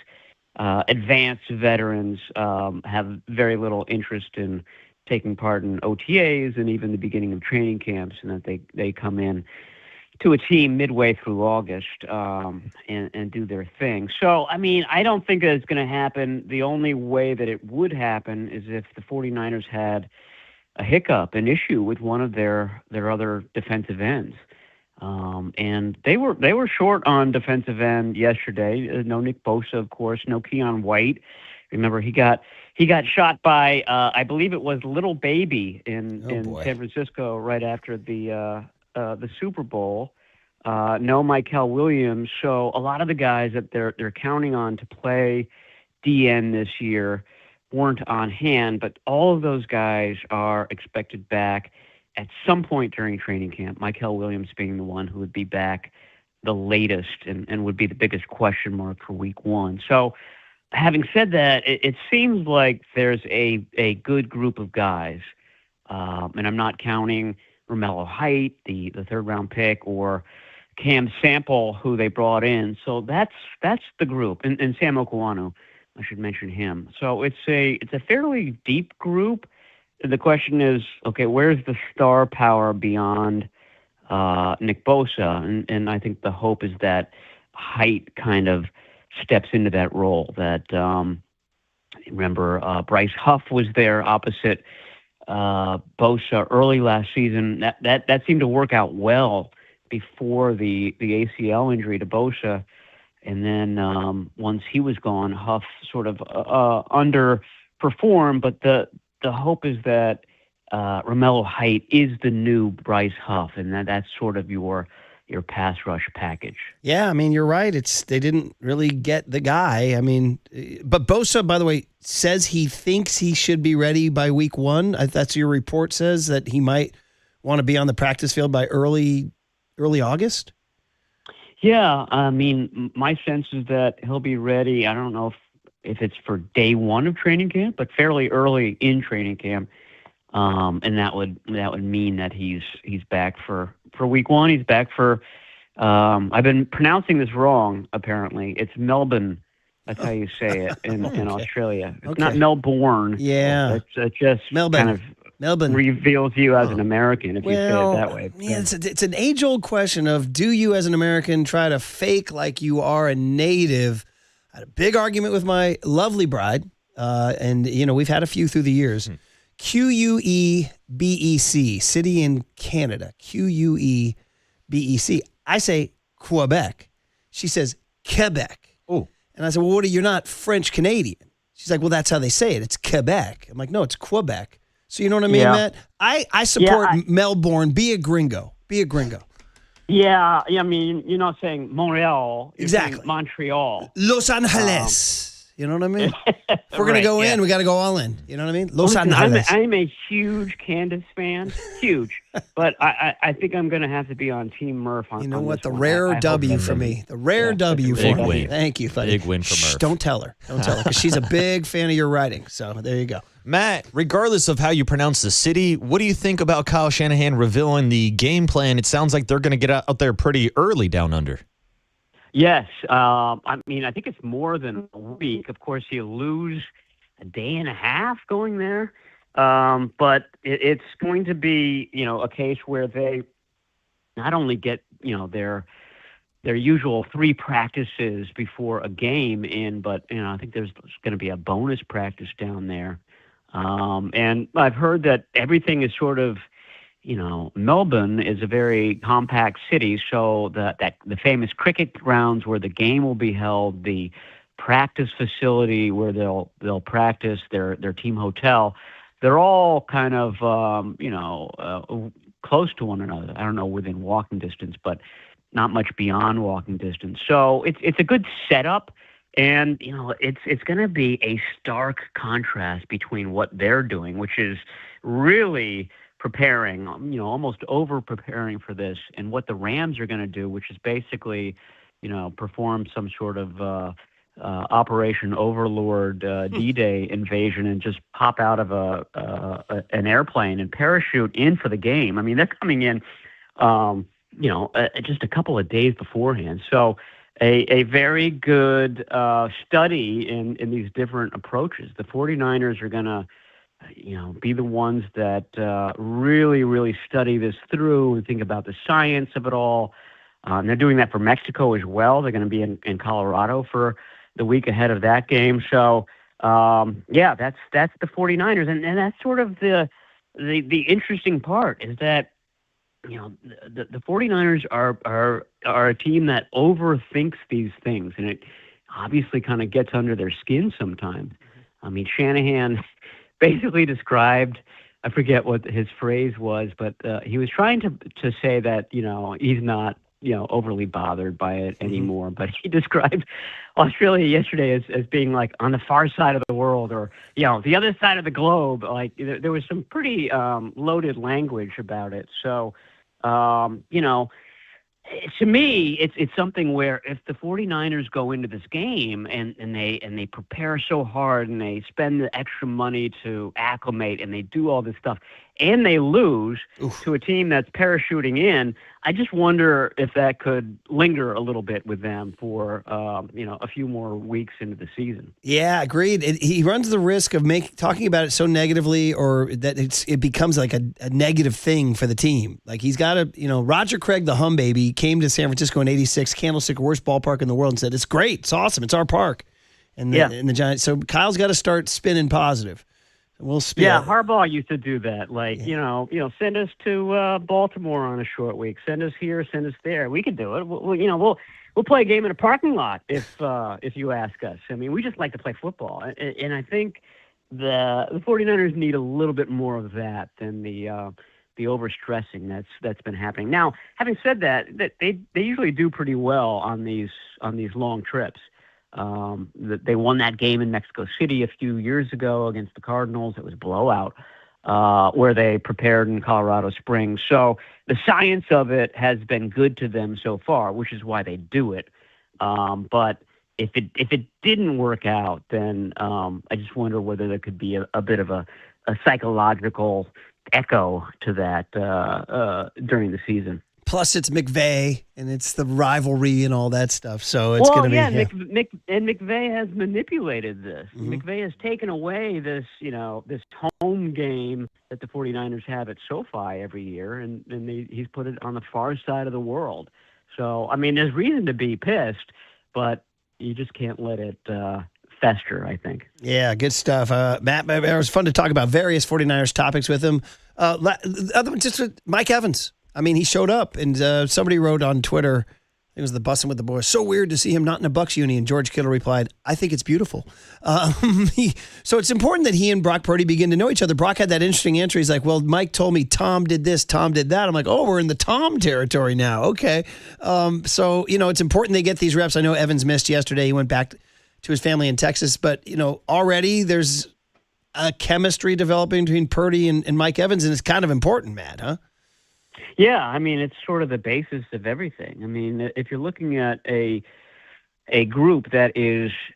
advanced veterans have very little interest in taking part in OTAs and even the beginning of training camps, and that they come in to a team midway through August and do their thing. So, I mean, I don't think that it's going to happen. The only way that it would happen is if the 49ers had a hiccup, an issue with one of their other defensive ends. And they were short on defensive end yesterday. No Nick Bosa, of course. No Keon White. Remember, he got shot by I believe it was Little Baby in San Francisco right after the Super Bowl. No Michael Williams. So a lot of the guys that they're counting on to play DN this year weren't on hand. But all of those guys are expected back at some point during training camp, Michael Williams being the one who would be back the latest and would be the biggest question mark for week one. So having said that, it seems like there's a good group of guys, and I'm not counting Romello Height, the third-round pick, or Cam Sample, who they brought in. So that's the group, and Sam Okuanu, I should mention him. So it's a fairly deep group. The question is, okay, where's the star power beyond Nick Bosa? And I think the hope is that Height kind of steps into that role. That remember, Bryce Huff was there opposite Bosa early last season. That seemed to work out well before the ACL injury to Bosa. And then once he was gone, Huff sort of underperformed, but the hope is that Romello Height is the new Bryce Huff, and that's sort of your pass rush package. Yeah, I mean, you're right. They didn't really get the guy. I mean, but Bosa, by the way, says he thinks he should be ready by week one. That's your report says that he might want to be on the practice field by early August. Yeah, I mean, my sense is that he'll be ready. I don't know if it's for day one of training camp, but fairly early in training camp. And that would mean that he's back for week one. He's back for, I've been pronouncing this wrong, apparently. It's Melbourne. That's how you say it in Australia. It's not Melbourne. Yeah. It's just Melbourne. kind of Melbourne reveals you as an American if you say it that way. Yeah, it's an age-old question of, do you as an American try to fake like you are a native? I had a big argument with my lovely bride and we've had a few through the years. Quebec, city in Canada. Quebec. I say Quebec. She says Quebec. Oh. And I said, well, you're not French Canadian. She's like, well, that's how they say it. It's Quebec. I'm like, no, it's Quebec. So you know what I mean, Matt? I support Melbourne. Be a gringo. Be a gringo. Yeah, I mean, you're not saying Montreal. You're Exactly. saying Montreal. Los Angeles. You know what I mean? If we're going to go in, we got to go all in. You know what I mean? Los Angeles. I'm a huge Candace fan. Huge. But I think I'm going to have to be on Team Murph on You know on what? this The one. rare I hope W that's for it. me. The rare W Big for me. win. Thank you, buddy. Big win for Murph. Don't tell her. Don't tell her because she's a big fan of your writing. So there you go. Matt, regardless of how you pronounce the city, what do you think about Kyle Shanahan revealing the game plan? It sounds like they're going to get out there pretty early down under. Yes. I mean, I think it's more than a week. Of course, you lose a day and a half going there. But it's going to be, a case where they not only get, their usual 3 practices before a game in, but, I think there's going to be a bonus practice down there. And I've heard that everything is sort of, Melbourne is a very compact city, so that the famous cricket grounds where the game will be held, the practice facility where they'll practice, their team hotel, they're all kind of close to one another. I don't know within walking distance, but not much beyond walking distance. So it's a good setup, and it's going to be a stark contrast between what they're doing, which is really preparing, almost over preparing for this, and what the Rams are going to do, which is basically, perform some sort of Operation Overlord D-Day invasion and just pop out of an airplane and parachute in for the game. I mean, they're coming in, just a couple of days beforehand. So a very good study in these different approaches. The 49ers are going to be the ones that really, really study this through and think about the science of it all. And they're doing that for Mexico as well. They're going to be in Colorado for the week ahead of that game. So, that's the 49ers. And that's sort of the interesting part is that, the 49ers are a team that overthinks these things. And it obviously kind of gets under their skin sometimes. I mean, Shanahan basically described, I forget what his phrase was, but he was trying to say that, he's not, overly bothered by it anymore. But he described Australia yesterday as being like on the far side of the world, or, the other side of the globe. Like there was some pretty loaded language about it. So, to me, it's something where if the 49ers go into this game and they prepare so hard and they spend the extra money to acclimate and they do all this stuff and they lose to a team that's parachuting in, I just wonder if that could linger a little bit with them for a few more weeks into the season. Yeah, agreed. He runs the risk of talking about it so negatively, or that it becomes like a negative thing for the team. Like he's got to, Roger Craig, the hum baby, came to San Francisco in '86, Candlestick, worst ballpark in the world, and said, "It's great, it's awesome, it's our park." And the Giants. So Kyle's got to start spinning positive. We'll spin. Yeah, Harbaugh used to do that. Like, send us to Baltimore on a short week. Send us here, send us there. We could do it. We'll play a game in a parking lot if you ask us. I mean, we just like to play football, and I think the 49ers need a little bit more of that than the overstressing that's been happening. Now, having said that they usually do pretty well on these long trips. They won that game in Mexico City a few years ago against the Cardinals. It was a blowout where they prepared in Colorado Springs. So the science of it has been good to them so far, which is why they do it. But if it didn't work out, then I just wonder whether there could be a bit of a psychological echo to that during the season. Plus, it's McVay, and it's the rivalry and all that stuff. So it's going to be. And McVay has manipulated this. Mm-hmm. McVay has taken away this home game that the 49ers have at SoFi every year, and he's put it on the far side of the world. So, I mean, there's reason to be pissed, but you just can't let it fester, I think. Yeah, good stuff. Matt, it was fun to talk about various 49ers topics with him. Other one, just Mike Evans. I mean, he showed up, and somebody wrote on Twitter, it was the Bussin' with the Boys, so weird to see him not in a Bucs uni, and George Kittle replied, I think it's beautiful. So it's important that he and Brock Purdy begin to know each other. Brock had that interesting answer. He's like, well, Mike told me Tom did this, Tom did that. I'm like, oh, we're in the Tom territory now. Okay. So, it's important they get these reps. I know Evans missed yesterday. He went back to his family in Texas, but, already there's a chemistry developing between Purdy and Mike Evans, and it's kind of important, Matt, huh? Yeah, I mean, it's sort of the basis of everything. I mean, if you're looking at a group that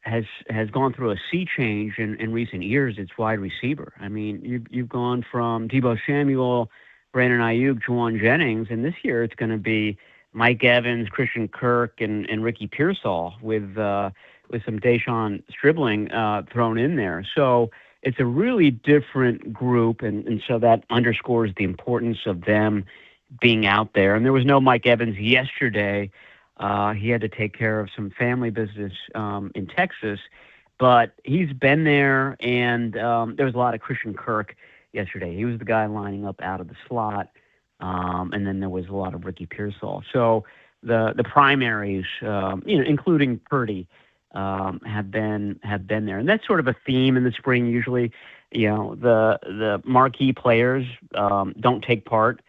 has gone through a sea change in recent years, it's wide receiver. I mean, you've gone from Deebo Samuel, Brandon Ayuk, Juwan Jennings, and this year it's going to be Mike Evans, Christian Kirk, and Ricky Pearsall with some Deshaun Stribling thrown in there. So it's a really different group, and so that underscores the importance of them being out there. And there was no Mike Evans yesterday. He had to take care of some family business in Texas, but he's been there, and there was a lot of Christian Kirk yesterday. He was the guy lining up out of the slot, and then there was a lot of Ricky Pearsall. So the primaries, including Purdy, have been there, and that's sort of a theme in the spring. Usually, the marquee players don't take part.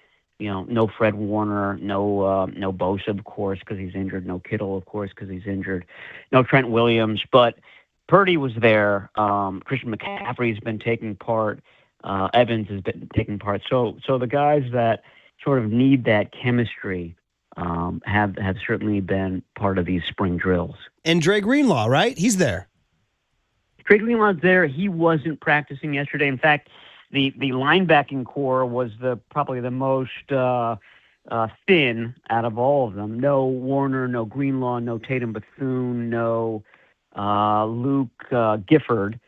No Fred Warner, no Bosa, of course, because he's injured. No Kittle, of course, because he's injured. No Trent Williams, but Purdy was there. Christian McCaffrey's been taking part. Evans has been taking part. So the guys that sort of need that chemistry have certainly been part of these spring drills. And Dre Greenlaw, right? He's there. Dre Greenlaw's there. He wasn't practicing yesterday. In fact, the linebacking core was probably the most thin out of all of them. No Warner, no Greenlaw, no Tatum Bethune, no Luke Gifford.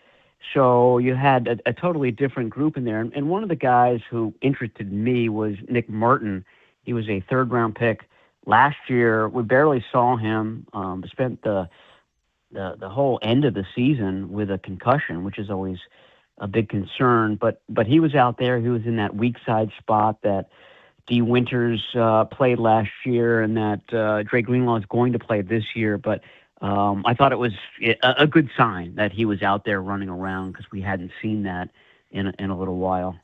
So you had a totally different group in there. And one of the guys who interested me was Nick Martin. He was a third-round pick last year. We barely saw him. Spent the whole end of the season with a concussion, which is always a big concern, but he was out there. He was in that weak side spot that D. Winters played last year, and that Dre Greenlaw is going to play this year. But I thought it was a good sign that he was out there running around, because we hadn't seen that in a little while.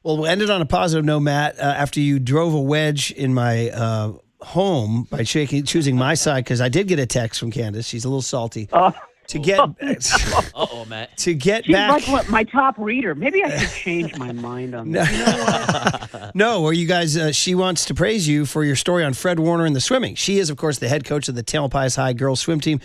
Well, we'll end it on a positive note, Matt. After you drove a wedge in my home by choosing my side, because I did get a text from Candace. She's a little salty. To get, Matt. To get She's back, like my top reader. Maybe I should change my mind on that. No, where you guys, she wants to praise you for your story on Fred Warner and the swimming. She is, of course, the head coach of the Tamalpais High girls swim team,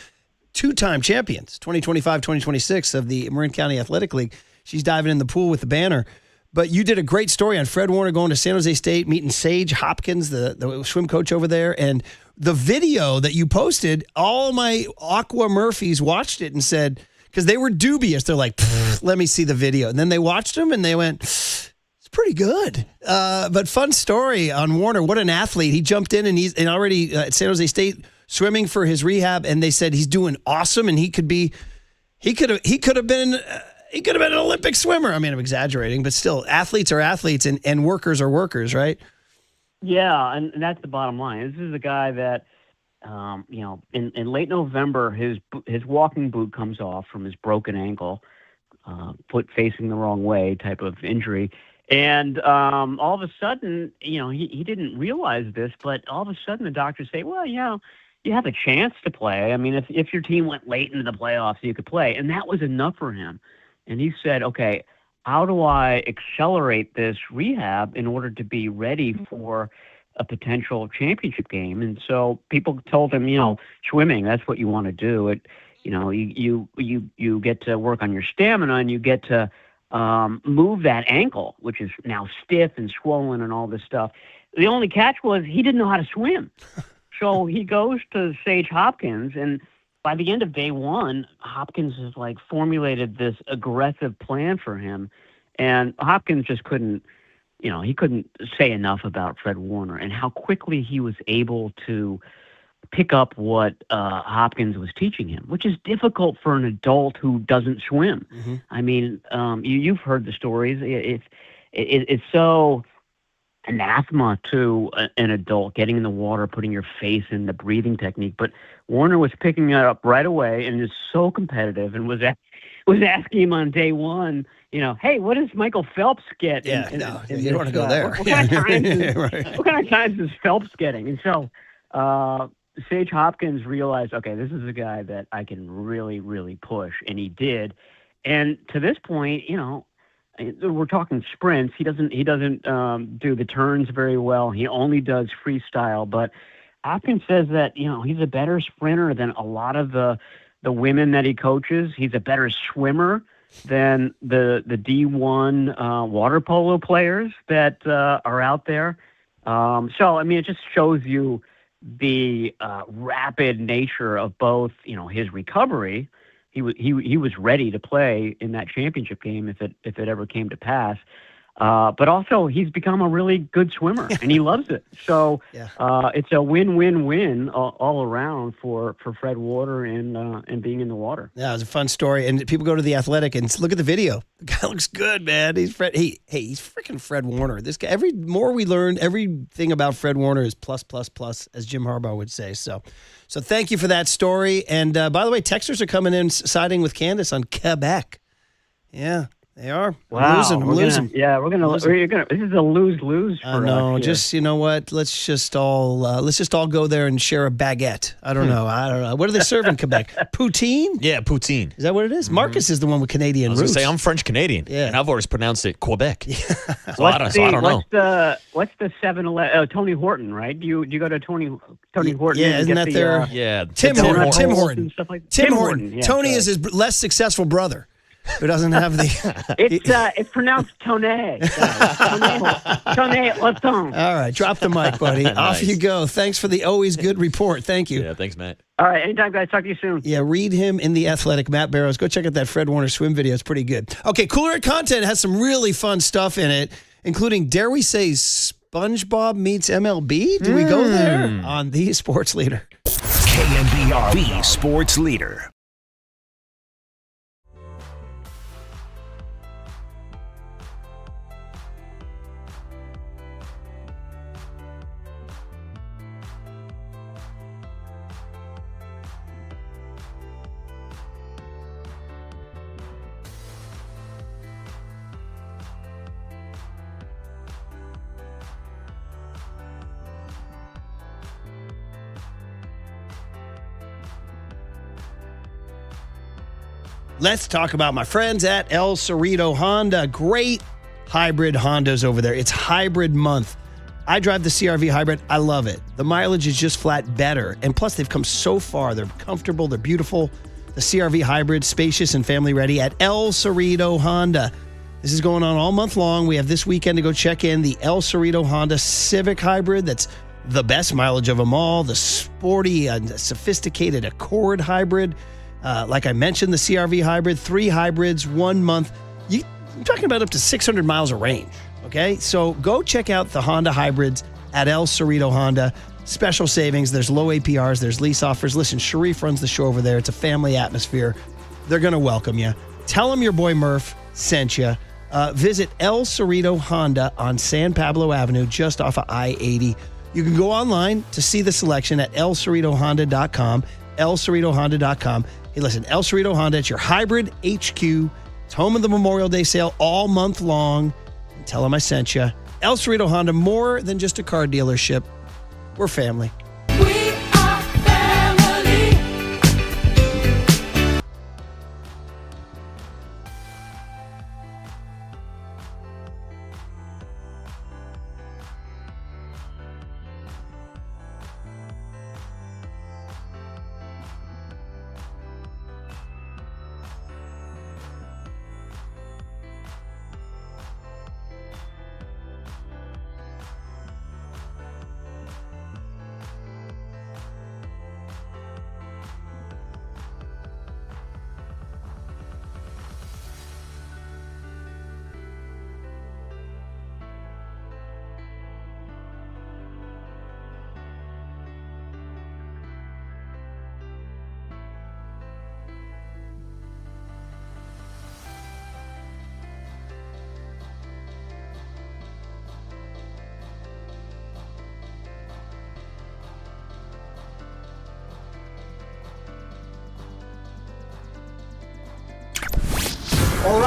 two-time champions, 2025, 2026 of the Marin County Athletic League. She's diving in the pool with the banner. But you did a great story on Fred Warner going to San Jose State, meeting Sage Hopkins, the swim coach over there. And the video that you posted, all my Aqua Murphys watched it and said, because they were dubious. They're like, let me see the video. And then they watched them and they went, it's pretty good. But fun story on Warner. What an athlete. He jumped in and he's already at San Jose State swimming for his rehab. And they said he's doing awesome. And he could have been an Olympic swimmer. I mean, I'm exaggerating, but still, athletes are athletes and workers are workers, right? Yeah, and that's the bottom line. This is a guy that, in late November, his walking boot comes off from his broken ankle, foot facing the wrong way type of injury. And all of a sudden, he didn't realize this, but all of a sudden the doctors say, well, you have a chance to play. I mean, if your team went late into the playoffs, you could play. And that was enough for him. And he said, okay, how do I accelerate this rehab in order to be ready for a potential championship game? And so people told him, swimming, that's what you want to do. You get to work on your stamina, and you get to move that ankle, which is now stiff and swollen and all this stuff. The only catch was he didn't know how to swim. So he goes to Sage Hopkins, and by the end of day one, Hopkins has formulated this aggressive plan for him, and Hopkins just couldn't say enough about Fred Warner and how quickly he was able to pick up what Hopkins was teaching him, which is difficult for an adult who doesn't swim. Mm-hmm. I mean, you've heard the stories. It's so anathema to an adult getting in the water, putting your face in the breathing technique. But Warner was picking it up right away and is so competitive and was asking him on day one, hey, what does Michael Phelps get? Yeah, you don't want to go there. What kind of times Right. what kind of times is Phelps getting? And so Sage Hopkins realized, okay, this is a guy that I can really, really push, and he did. And to this point, we're talking sprints. He doesn't do the turns very well. He only does freestyle. But Hopkins says that he's a better sprinter than a lot of the women that he coaches. He's a better swimmer than the D1 water polo players that are out there. So I mean, it just shows you the rapid nature of both. His recovery. He was ready to play in that championship game if it ever came to pass. But also he's become a really good swimmer and he loves it. So it's a win-win-win all around for Fred Warner and being in the water. Yeah, it was a fun story. And people go to The Athletic and look at the video. The guy looks good, man. He's he's freaking Fred Warner. This guy, more we learn, everything about Fred Warner is plus, plus, plus, as Jim Harbaugh would say. So thank you for that story. And by the way, texters are coming in siding with Candace on Quebec. Yeah. They are. Wow. I'm losing. This is a lose-lose for us. No, here. just, you know what? Let's just all go there and share a baguette. I don't know. What do they serve in Quebec? Poutine? Yeah, poutine. Is that what it is? Marcus is the one with Canadian I was roots. going to say, I'm French-Canadian, and I've always pronounced it Quebec. So I don't know. What's the 7-Eleven? Tony Horton, right? Do you go to Tony Horton? Yeah, isn't that their... Tim Horton. Stuff like Tim Horton. Yeah, Tony is his less successful brother who doesn't have the... It's pronounced Tone. Tone Horton. All right, drop the mic, buddy. Nice. Off you go. Thanks for the always good report. Thank you. Yeah, thanks, Matt. All right, anytime, guys. Talk to you soon. Yeah, read him in The Athletic. Matt Barrows. Go check out that Fred Warner swim video. It's pretty good. Okay, Cooler Content has some really fun stuff in it, including, dare we say, SpongeBob meets MLB? Do we go there? On The Sports Leader. KNBR, The Sports Leader. Let's talk about my friends at El Cerrito Honda. Great hybrid Hondas over there. It's hybrid month. I drive the CR-V hybrid. I love it. The mileage is just flat better. And plus, they've come so far. They're comfortable. They're beautiful. The CR-V hybrid, spacious and family ready at El Cerrito Honda. This is going on all month long. We have this weekend to go check in the El Cerrito Honda Civic Hybrid. That's the best mileage of them all. The sporty and sophisticated Accord Hybrid. Like I mentioned, the CR-V hybrid, 3 hybrids, 1 month. You're talking about up to 600 miles of range, okay? So go check out the Honda hybrids at El Cerrito Honda. Special savings. There's low APRs. There's lease offers. Listen, Sharif runs the show over there. It's a family atmosphere. They're going to welcome you. Tell them your boy Murph sent you. Visit El Cerrito Honda on San Pablo Avenue, just off of I-80. You can go online to see the selection at elcerritohonda.com, elcerritohonda.com. Hey, listen, El Cerrito Honda, it's your hybrid HQ. It's home of the Memorial Day sale all month long. And tell them I sent you. El Cerrito Honda, more than just a car dealership. We're family.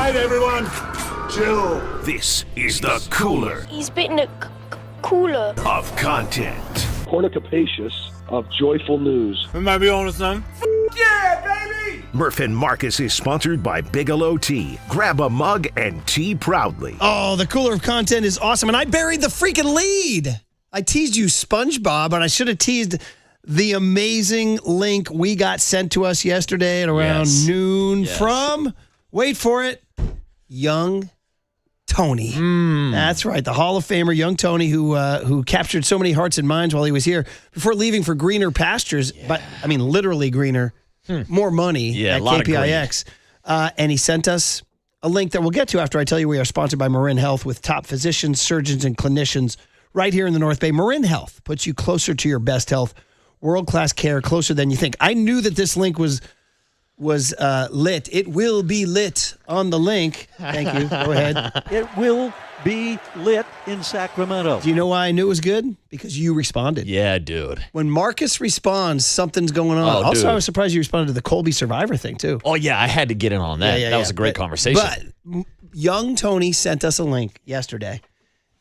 right, everyone. Chill. This is the cooler He's bitten a cooler of content. Cornucapacious of joyful news. We might be on to something. Yeah, baby! Murph and Marcus is sponsored by Bigelow Tea. Grab a mug and tea proudly. Oh, the cooler of content is awesome. And I buried the freaking lead. I teased you, SpongeBob, and I should have teased the amazing link we got sent to us yesterday at around noon from, wait for it, Young Tony. That's right, the Hall of Famer Young Tony, who captured so many hearts and minds while he was here before leaving for greener pastures. But I mean, literally greener, more money at KPIX. And he sent us a link that we'll get to after I tell you we are sponsored by Marin Health with top physicians, surgeons, and clinicians right here in the North Bay. Marin Health puts you closer to your best health, world-class care, closer than you think. I knew that this link was lit. It will be lit on the link. Thank you. Go ahead. It will be lit in Sacramento. Do you know why I knew it was good? Because you responded. Yeah, dude. When Marcus responds, something's going on. Oh, also, dude. I was surprised you responded to the Colby Survivor thing, too. Oh, yeah, I had to get in on that. That was a great conversation. But Young Tony sent us a link yesterday,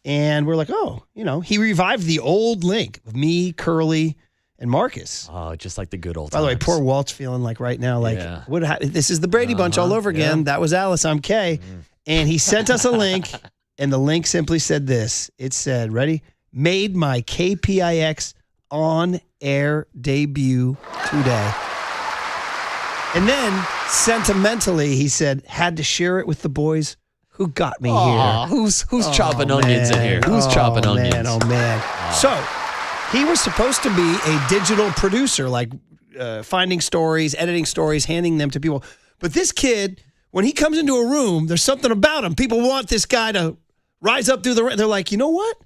and we're like, oh, he revived the old link of me, Curly, and Marcus. Oh, just like the good old By the way, times. poor Walt's feeling like right now, this is the Brady Bunch all over again. That was Alice, I'm Kay. And he sent us a link, and the link simply said this. It said, ready? Made my KPIX on-air debut today. And then, sentimentally, he said, had to share it with the boys who got me here. Who's chopping onions in here? Who's chopping onions? Oh, man. So, he was supposed to be a digital producer, like finding stories, editing stories, handing them to people. But this kid, when he comes into a room, there's something about him. People want this guy to rise up through the... They're like, you know what?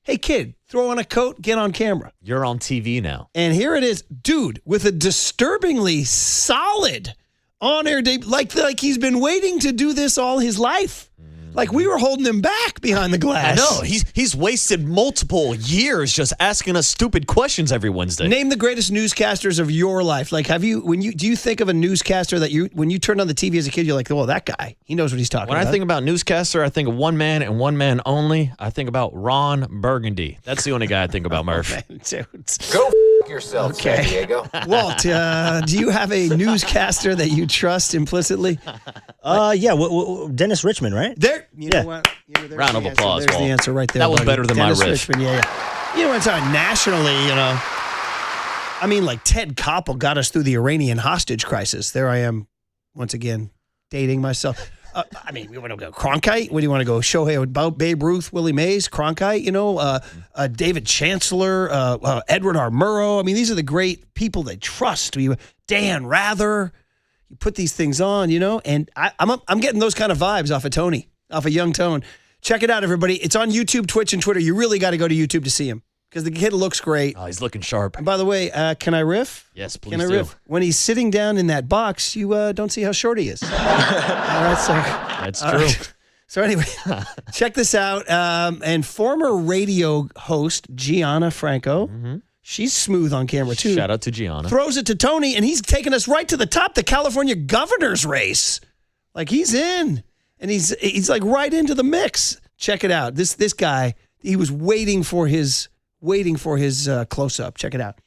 Hey, kid, throw on a coat, get on camera. You're on TV now. And here it is, dude, with a disturbingly solid on-air debut, like he's been waiting to do this all his life. Like we were holding him back behind the glass. I know. He's wasted multiple years just asking us stupid questions every Wednesday. Name the greatest newscasters of your life. Like, do you think of a newscaster that when you turned on the TV as a kid, you're like, well, that guy, he knows what he's talking about. When I think about newscaster, I think of one man and one man only. I think about Ron Burgundy. That's the only guy I think about, Murph. Go yourself, San Diego. Walt, do you have a newscaster that you trust implicitly? Dennis Richmond, right? You know what? Round of applause, There's Walt. the answer right there. That was buddy. better than Dennis my riff. Richmond, yeah. You know what I'm talking nationally, I mean, like Ted Koppel got us through the Iranian hostage crisis. There I am, once again, dating myself. I mean, we want to go Cronkite. What do you want to go? Shohei about Babe Ruth, Willie Mays, Cronkite, David Chancellor, Edward R. Murrow. I mean, these are the great people they trust. Dan Rather. You put these things on, and I'm getting those kind of vibes off of Tony, off of Young Tone. Check it out, everybody. It's on YouTube, Twitch, and Twitter. You really got to go to YouTube to see him because the kid looks great. Oh, he's looking sharp. And by the way, can I riff? Yes, please Can I do. riff? When he's sitting down in that box, you don't see how short he is. All right, so that's true. Right. So anyway, check this out. And former radio host Gianna Franco, she's smooth on camera too. Shout out to Gianna. Throws it to Tony, and he's taking us right to the top, the California governor's race. Like he's in, and he's like right into the mix. Check it out. This guy, he was waiting for his close up. Check it out.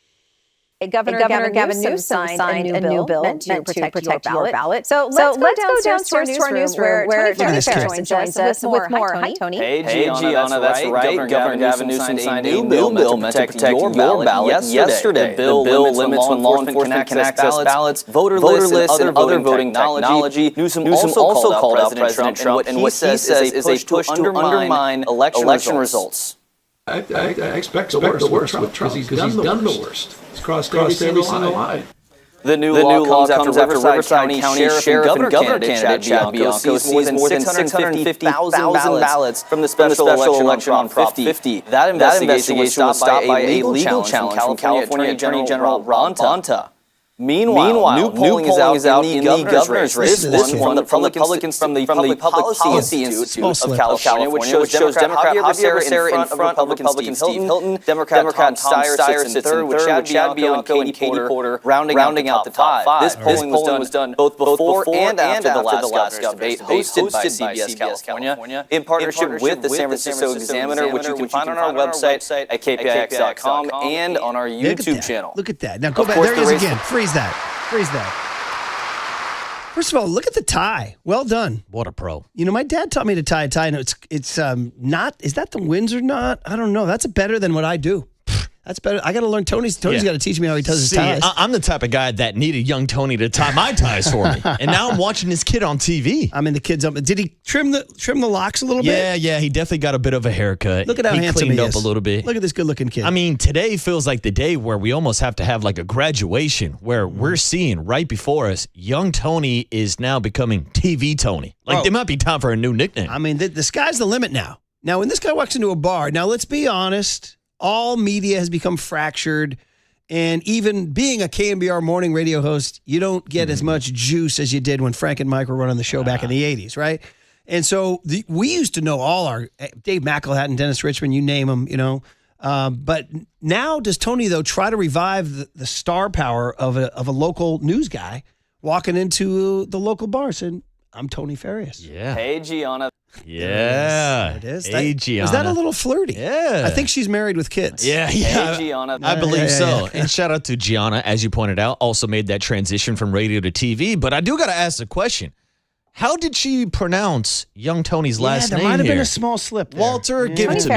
Governor Gavin Newsom signed a new bill meant to protect your ballot. So let's go downstairs to our newsroom where Tony Fair joins us with more. Hi, Tony. Hey, Gianna, that's right. Governor Gavin Newsom signed a new bill meant to protect your ballot yesterday. The bill limits when law enforcement can access ballots, voter lists, and other voting technology. Newsom also called out President Trump, and what he says is a push to undermine election results. I expect the worst with Trump because he's done the worst. He's crossed every single line. The new law comes after Riverside County Sheriff and Governor candidate Chad Bianco seized more than 650,000 ballots from the special election on Prop 50. That investigation was stopped by a legal challenge from California Attorney General Ron Bonta. Meanwhile, new polling is out in the governor's race. This one from the Public Policy Institute of California, which shows Democrat Javier Becerra in front of Republican Steve Hilton. Democrat Tom Steyer sits in third, with Chad Bianco and Katie Porter rounding out the top five. This polling was done both before and after the last debate, hosted by CBS California, in partnership with the San Francisco Examiner, which you can find on our website at kpix.com and on our YouTube channel. Look at that. Now go back. There he is again. Freeze that. First of all, look at the tie. Well done. What a pro. You know, my dad taught me to tie a tie, and it's not, is that the Windsor knot? I don't know. That's better than what I do. That's better. I got to learn. Tony's got to teach me how he does his ties. I'm the type of guy that needed young Tony to tie my ties for me. And now I'm watching this kid on TV. I mean, the kid's up. Did he trim the locks a little bit? Yeah, he definitely got a bit of a haircut. Look at how handsome he is. Cleaned up a little bit. Look at this good-looking kid. I mean, today feels like the day where we almost have to have like a graduation where we're seeing right before us, young Tony is now becoming TV Tony. Like, there might be time for a new nickname. I mean, the sky's the limit now. Now, when this guy walks into a bar, now let's be honest, all media has become fractured, and even being a KMBR morning radio host, you don't get as much juice as you did when Frank and Mike were running the show back in the 80s, right? And so we used to know all our Dave McElhatton, Dennis Richmond, you name them, you know. But now does Tony, though, try to revive the star power of a local news guy walking into the local bar saying, I'm Tony Farias. Yeah. Hey, Gianna. Yeah. There it is. Hey, Gianna. Was that a little flirty? Yeah. I think she's married with kids. Yeah. Hey, Gianna. I believe so. And shout out to Gianna, as you pointed out, also made that transition from radio to TV. But I do got to ask the question. How did she pronounce young Tony's last name there might have here? been a small slip there. Walter, give it to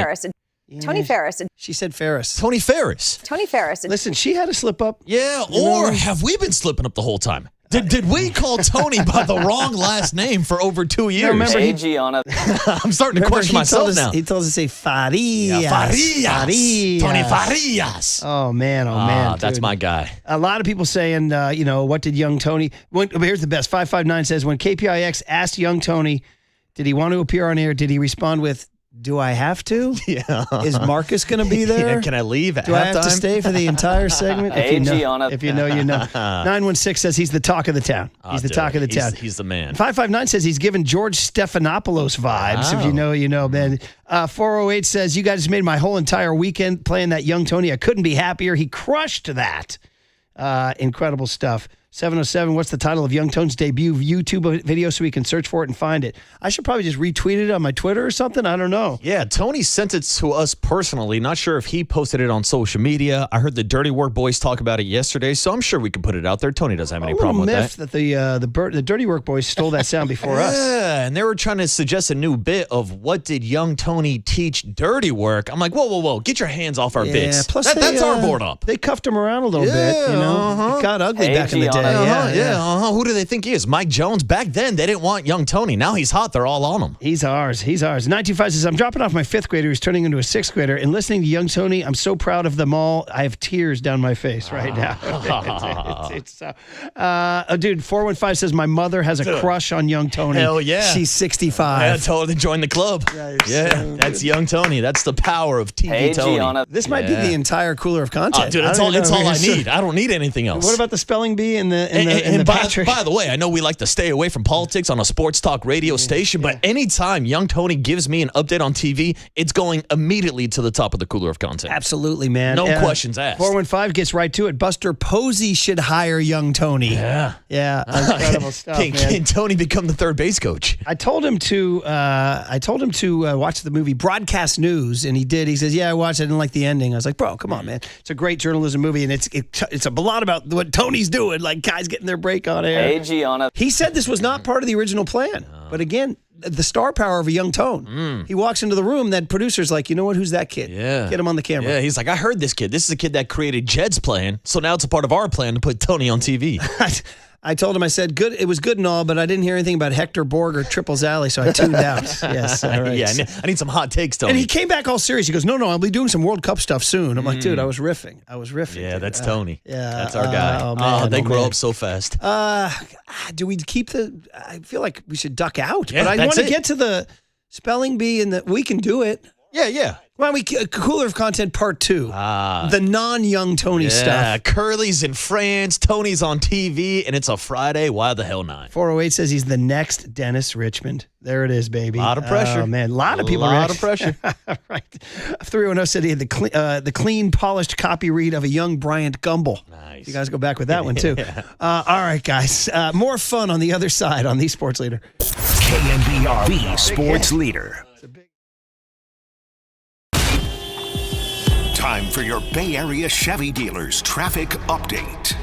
me. Tony Ferris. She said Ferris. Tony Ferris. Tony Ferris. Listen, she had a slip up. Yeah, or have we been slipping up the whole time? Did we call Tony by the wrong last name for over 2 years? Remember, Hey, Gianna. I'm starting to question myself now. He told us to say Farias. Yeah, Farias. Tony Farias. Oh, man. That's my guy. A lot of people saying, what did young Tony... here's the best. 559 says, when KPIX asked young Tony, did he want to appear on air, did he respond with, do I have to? Yeah. Is Marcus going to be there? Yeah, can I leave at Do I have to halftime? stay for the entire segment? Hey, Gianna. If you know, you know. 916 says he's the talk of the town. He's the talk of the town. He's the man. 559 says he's giving George Stephanopoulos vibes. If you know, you know, man. 408 says, you guys made my whole entire weekend playing that young Tony. I couldn't be happier. He crushed that. Incredible stuff. 707, what's the title of Young Tone's debut YouTube video so we can search for it and find it? I should probably just retweet it on my Twitter or something. I don't know. Yeah, Tony sent it to us personally. Not sure if he posted it on social media. I heard the Dirty Work Boys talk about it yesterday, so I'm sure we can put it out there. Tony doesn't have any problem with that. Myth that the Dirty Work Boys stole that sound before us. Yeah, and they were trying to suggest a new bit of what did young Tony teach Dirty Work. I'm like, whoa, get your hands off our bits. Plus that's our board up. They cuffed him around a little bit, you know. It got ugly back in the day. Who do they think he is? Mike Jones? Back then, they didn't want young Tony. Now he's hot. They're all on him. He's ours. 925 says, I'm dropping off my fifth grader who's turning into a sixth grader, and listening to young Tony, I'm so proud of them all. I have tears down my face right now. Dude, 415 says, my mother has a crush on young Tony. Hell yeah. She's 65. Yeah, totally join the club. That's young Tony. That's the power of TV Tony. Gianna. This might be the entire cooler of content. Dude, it's all I need. I don't need anything else. What about the spelling bee and the by the way, I know we like to stay away from politics on a sports talk radio station, but anytime young Tony gives me an update on TV, it's going immediately to the top of the cooler of content. Absolutely, man. No questions asked. 415 gets right to it. Buster Posey should hire young Tony. Yeah. Incredible stuff, man. Can Tony become the third base coach? I told him to watch the movie Broadcast News, and he did. He says, yeah, I watched it. I didn't like the ending. I was like, bro, come on, man. It's a great journalism movie, and it's a lot about what Tony's doing, like guys getting their break on air. Hey, Gianna. He said this was not part of the original plan. But again, the star power of a young Tone. He walks into the room, that producer's like, you know what, who's that kid? Yeah. Get him on the camera. Yeah, he's like, I heard this kid. This is a kid that created Jed's plan, so now it's a part of our plan to put Tony on TV. I told him, I said, good. It was good and all, but I didn't hear anything about Hector Borg or Triples Alley, so I tuned out. Yes. All right. Yeah, I need some hot takes, Tony. And he came back all serious. He goes, no, I'll be doing some World Cup stuff soon. I'm like, dude, I was riffing. Yeah, that's Tony. Yeah. That's our guy. Oh, man. They grow up so fast. Do we keep I feel like we should duck out. Yeah, but I that's want to it. get to the spelling bee, and we can do it. Yeah. Well, Cooler of Content Part 2. The non-young Tony stuff. Yeah, Curly's in France, Tony's on TV, and it's a Friday. Why the hell not? 408 says he's the next Dennis Richmond. There it is, baby. A lot of pressure. Oh, man. A lot of people. A lot of pressure. Right. 310 said he had the clean, polished copy read of a young Bryant Gumbel. Nice. You guys go back with that one, too. Yeah. All right, guys. More fun on the other side on the Sports Leader. KNBR, the Sports Leader. Time for your Bay Area Chevy dealers traffic update.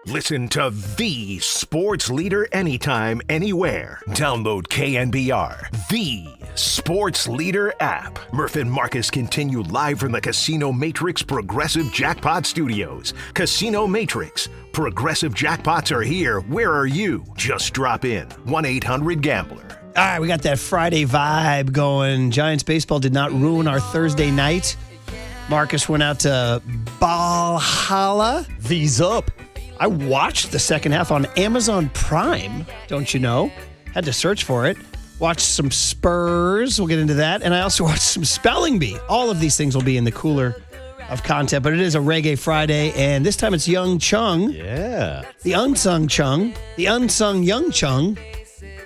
Listen to the sports leader anytime, anywhere. Download KNBR, the sports leader app. Murph and Marcus continue live from the Casino Matrix Progressive Jackpot Studios. Casino Matrix. Progressive jackpots are here. Where are you? Just drop in. 1-800-GAMBLER. All right, we got that Friday vibe going. Giants baseball did not ruin our Thursday night. Marcus went out to Valhalla. V's up. I watched the second half on Amazon Prime, don't you know? Had to search for it. Watched some Spurs. We'll get into that. And I also watched some Spelling Bee. All of these things will be in the cooler of content, but it is a Reggae Friday, and this time it's Young Chung. Yeah. The unsung Chung. The unsung Young Chung.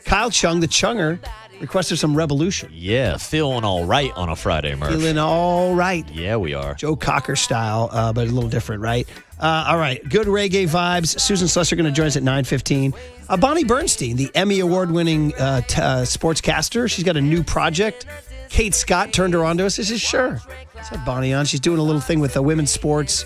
Kyle Chung, the Chunger, requested some revolution. Yeah, feeling all right on a Friday, Murph. Feeling all right. Yeah, we are. Joe Cocker style, but a little different, right? All right, good reggae vibes. Susan Slesser going to join us at 9:15. Bonnie Bernstein, the Emmy Award-winning sportscaster. She's got a new project. Kate Scott turned her on to us. She says, sure. Let's have Bonnie on. She's doing a little thing with the women's sports.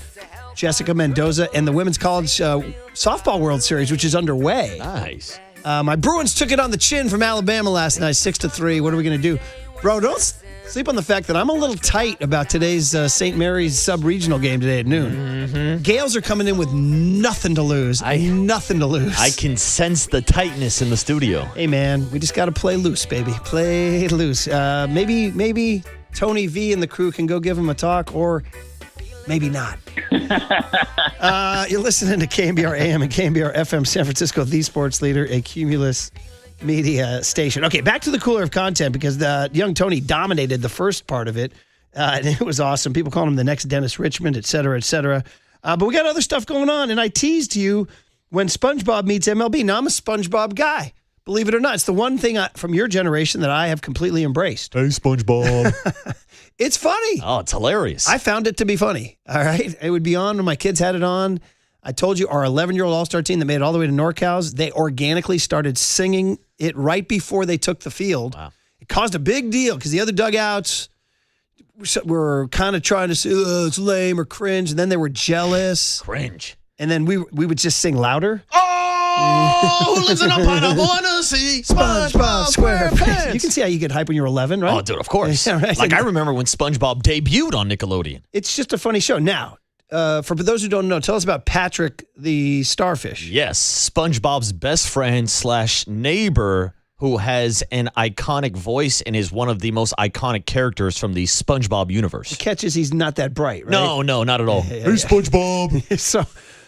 Jessica Mendoza and the Women's College Softball World Series, which is underway. Nice. My Bruins took it on the chin from Alabama last night, 6-3. What are we going to do? Bro, don't sleep on the fact that I'm a little tight about today's St. Mary's sub-regional game today at noon. Mm-hmm. Gales are coming in with nothing to lose. Nothing to lose. I can sense the tightness in the studio. Hey, man, we just got to play loose, baby. Play loose. Maybe Tony V and the crew can go give him a talk, or maybe not. You're listening to KNBR AM and KNBR FM San Francisco, the sports leader, a Cumulus media station. Okay, back to the cooler of content, because the young Tony dominated the first part of it. And it was awesome. People call him the next Dennis Richmond, et cetera, et cetera. But we got other stuff going on. And I teased you when SpongeBob meets MLB. Now, I'm a SpongeBob guy. Believe it or not, it's the one thing from your generation that I have completely embraced. Hey, SpongeBob. It's funny. Oh, it's hilarious. I found it to be funny. All right. It would be on when my kids had it on. I told you our 11-year-old All-Star team that made it all the way to NorCal's, they organically started singing it right before they took the field. Wow. It caused a big deal because the other dugouts were kind of trying to say, oh, it's lame or cringe. And then they were jealous. Cringe. And then we would just sing louder. Oh, who lives in a pineapple? I wanna see SpongeBob SquarePants. You can see how you get hype when you're 11, right? Oh, dude, of course. Yeah, right. Like, I remember when SpongeBob debuted on Nickelodeon. It's just a funny show. Now, for those who don't know, tell us about Patrick the Starfish. Yes, SpongeBob's best friend / neighbor, who has an iconic voice and is one of the most iconic characters from the SpongeBob universe. The catch is he's not that bright, right? No, not at all. Hey, SpongeBob.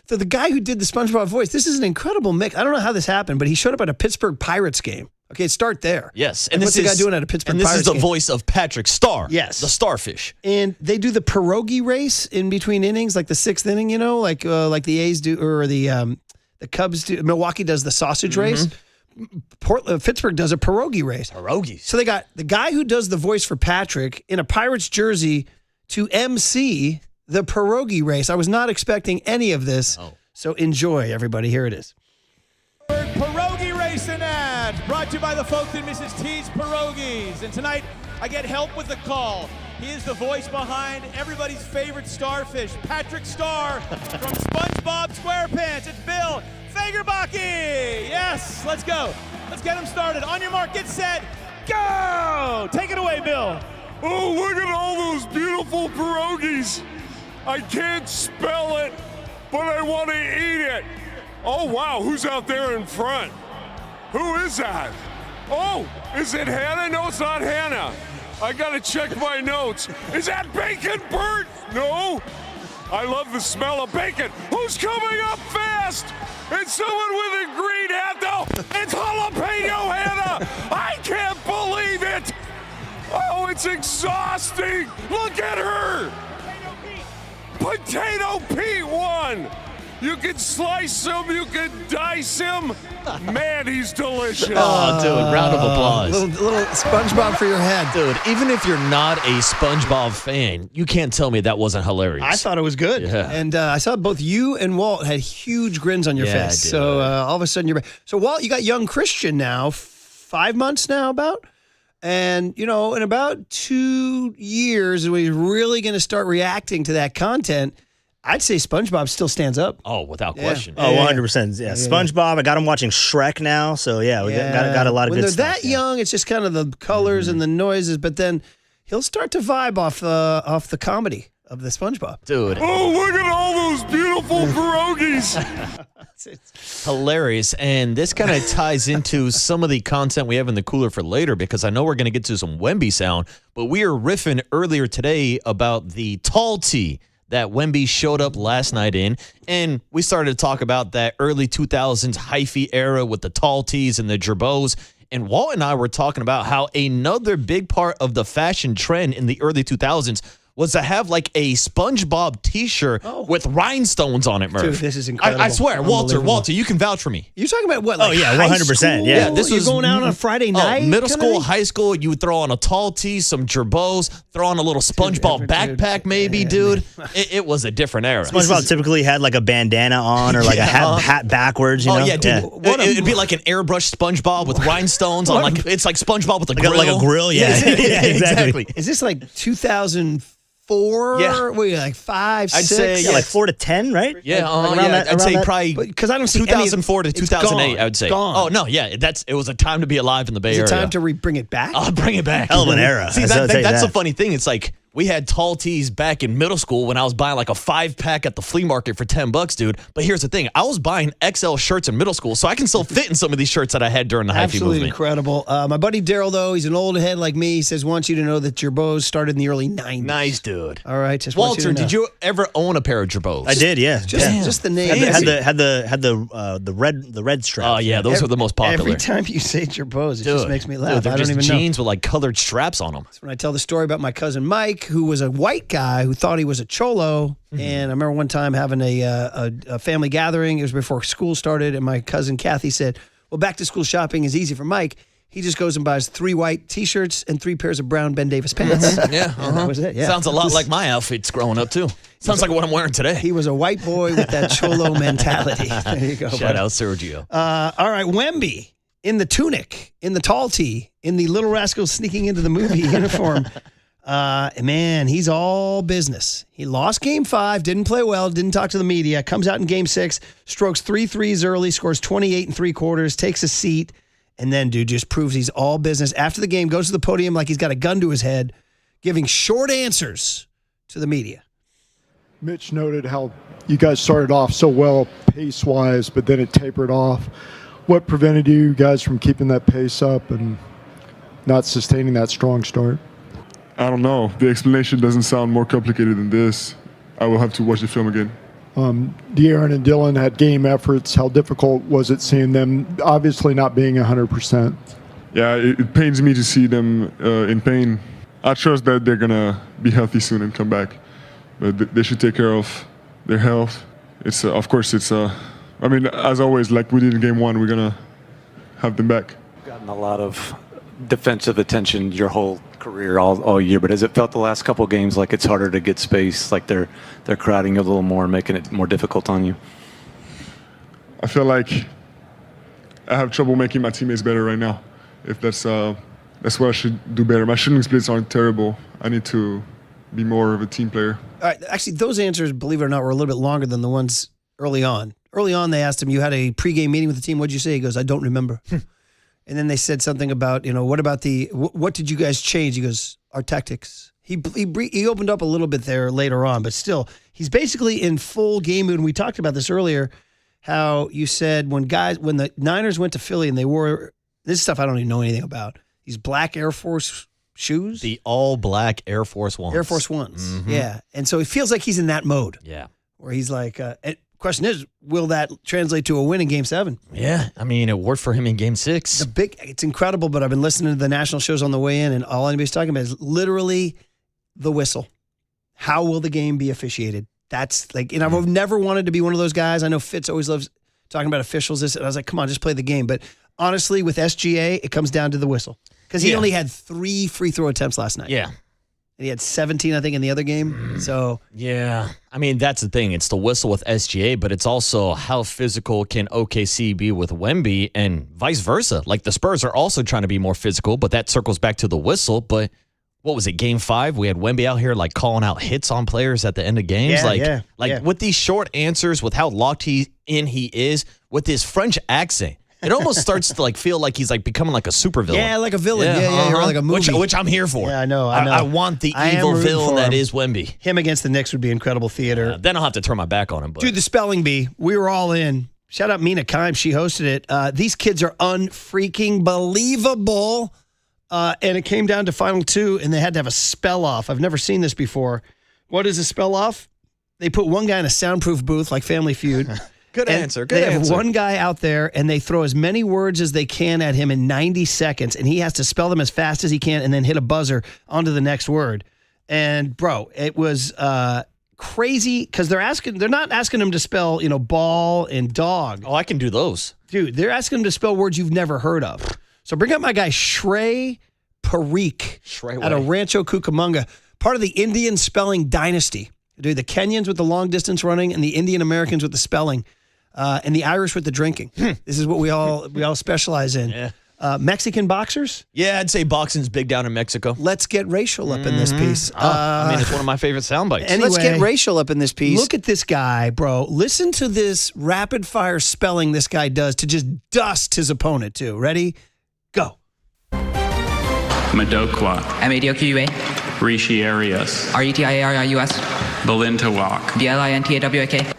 So the guy who did the SpongeBob voice, this is an incredible mix. I don't know how this happened, but he showed up at a Pittsburgh Pirates game. Okay, start there. Yes. And what's the guy doing at a Pittsburgh Pirates game? And this is the voice of Patrick Star. Yes. The Starfish. And they do the pierogi race in between innings, like the sixth inning, you know, like the A's do, or the Cubs do. Milwaukee does the sausage race. Pittsburgh does a pierogi race. Pierogies. So they got the guy who does the voice for Patrick in a Pirates jersey to MC the pierogi race. I was not expecting any of this. Oh. So enjoy, everybody. Here it is. Pierogi Racing ad brought to you by the folks at Mrs. T's Pierogies. And tonight, I get help with the call. He is the voice behind everybody's favorite starfish, Patrick Star from SpongeBob SquarePants. It's Bill Fagerbaki. Yes, let's go. Let's get him started. On your mark, get set, go! Take it away, Bill. Oh, look at all those beautiful pierogies. I can't spell it, but I want to eat it. Oh, wow, who's out there in front? Who is that? Oh, is it Hannah? No, it's not Hannah. I got to check my notes. Is that Bacon Bert? No. I love the smell of bacon. Who's coming up fast? It's someone with a green hat. No, it's Jalapeno Hannah. I can't believe it. Oh, it's exhausting. Look at her. Potato Pete won. You can slice him, you can dice him. Man, he's delicious. Oh, dude, round of applause. Little SpongeBob for your head. Dude, even if you're not a SpongeBob fan, you can't tell me that wasn't hilarious. I thought it was good. Yeah. And I saw both you and Walt had huge grins on your face. dude. So all of a sudden you're back. So Walt, you got young Christian now, 5 months now about. And, you know, in about 2 years, we're really going to start reacting to that content. I'd say SpongeBob still stands up. Oh, without question. Oh, 100%. Yeah, SpongeBob. I got him watching Shrek now, so we got a lot of when good they're stuff. that young, it's just kind of the colors and the noises, but then he'll start to vibe off the comedy of the SpongeBob. Dude. Oh, look at all those beautiful pierogies. Hilarious. And this kind of ties into some of the content we have in the cooler for later, because I know we're going to get to some Wemby sound, but we are riffing earlier today about the tall tee that Wemby showed up last night in, and we started to talk about that early 2000s hyphy era with the tall tees and the jerbots. And Walt and I were talking about how another big part of the fashion trend in the early 2000s was to have like a SpongeBob T-shirt with rhinestones on it, Murph. Dude, this is incredible. I swear, Walter, you can vouch for me. You're talking about what? Oh, yeah, 100%. Yeah, this You're was going out on Friday night. Middle school, high school. You would throw on a tall tee, some jerbots, throw on a little SpongeBob backpack, maybe, dude. It was a different era. SpongeBob typically had like a bandana on or like a hat backwards. You know? Yeah, dude. It'd be like an airbrush SpongeBob with rhinestones on. Like it's like SpongeBob with a grill. Like a grill. Yeah, yeah, exactly. Is this like 2004? Yeah. Were you like 5, 6? I'd say like 4 to 10, right? Yeah, I'd say probably because I don't see 2004 to 2008. gone. I would say. Gone. Oh no, yeah, it was a time to be alive in the Bay Is Area. it time to bring it back? I'll bring it back. Hell of an era. See, I'll tell you that's that. the funny thing. It's like we had tall tees back in middle school when I was buying like a 5-pack at the flea market for $10, dude. But here's the thing: I was buying XL shirts in middle school, so I can still fit in some of these shirts that I had during the hyphy Absolutely movement. incredible. My buddy Daryl, though, he's an old head like me. He says, wants you to know that Jerbots started in the early 90s. Nice, dude. All right. Just want Walter, you to know. did you ever own a pair of Jerbots? I did, yeah. Just the name. Had the red straps. Oh yeah, those were the most popular. Every time you say Jerbots, it just makes me laugh. Dude, they're I don't just even know. jeans with like colored straps on them. That's when I tell the story about my cousin Mike, who was a white guy who thought he was a cholo. And I remember one time having a family gathering. It was before school started, and my cousin Kathy said, well, back to school shopping is easy for Mike. He just goes and buys 3 white T-shirts and 3 pairs of brown Ben Davis pants. Yeah, And that was it. Yeah. Sounds a lot like my outfits growing up too. Sounds like what I'm wearing today. He was a white boy with that cholo mentality. There you go. Shout out Sergio. All right, Wemby in the tunic, in the tall tee, in the Little Rascals sneaking into the movie uniform. Man, he's all business. He lost game 5, didn't play well, didn't talk to the media, comes out in game 6, strokes 3 threes early, scores 28 3/4, takes a seat, and then, dude, just proves he's all business. After the game, goes to the podium like he's got a gun to his head, giving short answers to the media. Mitch noted how you guys started off so well pace-wise, but then it tapered off. What prevented you guys from keeping that pace up and not sustaining that strong start? I don't know. The explanation doesn't sound more complicated than this. I will have to watch the film again. De'Aaron and Dylan had game efforts. How difficult was it seeing them obviously not being 100%? Yeah, it pains me to see them in pain. I trust that they're going to be healthy soon and come back. But they should take care of their health. It's of course, it's I mean, as always, like we did in game 1, we're going to have them back. Gotten a lot of defensive attention your whole career all year, but has it felt the last couple of games like it's harder to get space, like they're crowding you a little more, making it more difficult on you? I feel like I have trouble making my teammates better right now. If that's what I should do better. My shooting splits aren't terrible. I need to be more of a team player. All right, actually, those answers, believe it or not, were a little bit longer than the ones early on. Early on, they asked him, you had a pregame meeting with the team. What'd you say? He goes, I don't remember. And then they said something about, what did you guys change? He goes, our tactics. He opened up a little bit there later on, but still, he's basically in full game mood. And we talked about this earlier, how you said when the Niners went to Philly and they wore, this stuff I don't even know anything about, these black Air Force shoes. The all black Air Force Ones. Air Force Ones, Mm-hmm. yeah. And so it feels like he's in that mode. Yeah. Where he's like, question is, will that translate to a win in Game 7? Yeah, I mean, it worked for him in Game 6. It's incredible, but I've been listening to the national shows on the way in, and all anybody's talking about is literally the whistle. How will the game be officiated? That's like, and I've never wanted to be one of those guys. I know Fitz always loves talking about officials. And I was like, come on, just play the game. But honestly, with SGA, it comes down to the whistle. Because he only had 3 free throw attempts last night. Yeah. And he had 17, I think, in the other game. So yeah, I mean, that's the thing. It's the whistle with SGA, but it's also how physical can OKC be with Wemby and vice versa. Like the Spurs are also trying to be more physical, but that circles back to the whistle. But what was it, Game 5? We had Wemby out here like calling out hits on players at the end of games. With these short answers, with how locked he is, with his French accent. It almost starts to like feel like he's like becoming like a supervillain. Yeah, like a villain. Yeah, like a movie. Which I'm here for. Yeah, I know. I want the evil villain that is Wemby. Him against the Knicks would be incredible theater. Then I'll have to turn my back on him. But. Dude, the spelling bee, we were all in. Shout out Mina Kimes. She hosted it. These kids are unfreaking believable. And it came down to final 2, and they had to have a spell off. I've never seen this before. What is a spell off? They put one guy in a soundproof booth like Family Feud. Good answer. They have one guy out there, and they throw as many words as they can at him in 90 seconds, and he has to spell them as fast as he can and then hit a buzzer onto the next word. And, bro, it was crazy because they're not asking him to spell, ball and dog. Oh, I can do those. Dude, they're asking him to spell words you've never heard of. So bring up my guy, Shrey Parikh out of Rancho Cucamonga, part of the Indian spelling dynasty. Dude, the Kenyans with the long distance running and the Indian Americans with the spelling. And the Irish with the drinking. This is what we all specialize in. Yeah. Mexican boxers? Yeah, I'd say boxing's big down in Mexico. Let's get racial up in this piece. It's one of my favorite sound bites. Anyway, let's get racial up in this piece. Look at this guy, bro. Listen to this rapid fire spelling this guy does to just dust his opponent, too. Ready? Go. Madokwa. M-A-D-O-Q-U-A. Rishi Arias. R-E-T-I-A-R-I-U-S. Balintawak. B-L-I-N-T-A-W-A-K.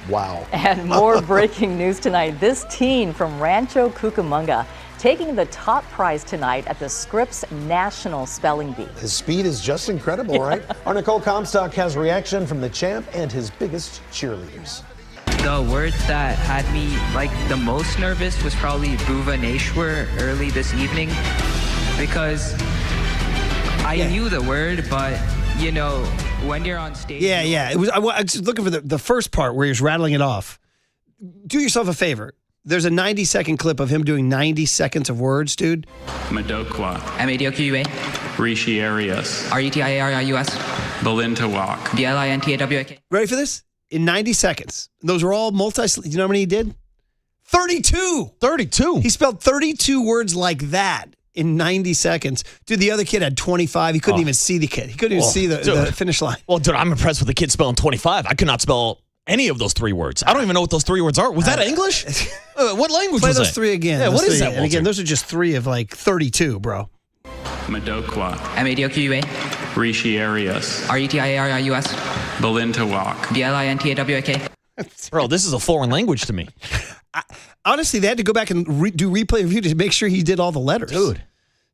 Wow. And more breaking news tonight. This teen from Rancho Cucamonga taking the top prize tonight at the Scripps National Spelling Bee. His speed is just incredible, right? Our Nicole Comstock has reaction from the champ and his biggest cheerleaders. The words that had me the most nervous was probably Bhuvaneshwar early this evening because I knew the word, but when you're on stage. Yeah. It was. I was looking for the first part where he was rattling it off. Do yourself a favor. There's a 90-second clip of him doing 90 seconds of words, dude. Madokwa. M-A-D-O-Q-U-A. Rishi Arias. R-E-T-I-A-R-I-U-S. Balintawak. B-L-I-N-T-A-W-A-K. Ready for this? In 90 seconds. Those were all you know how many he did? 32. 32. He spelled 32 words like that in 90 seconds. Dude, the other kid had 25. He couldn't even see the kid. He couldn't even see the finish line. Well, dude, I'm impressed with the kid spelling 25. I could not spell any of those 3 words. I don't even know what those 3 words are. Was that English? What language Play was those that? 3 again. Yeah, what is that, And Walter? again, those are just 3 of 32, bro. Madokwa. M-A-D-O-Q-U-A. Rishi Arias. R-E-T-I-A-R-I-U-S. Balintawak. B-L-I-N-T-A-W-A-K. Bro, this is a foreign language to me. Honestly, they had to go back and do replay review to make sure he did all the letters. Dude.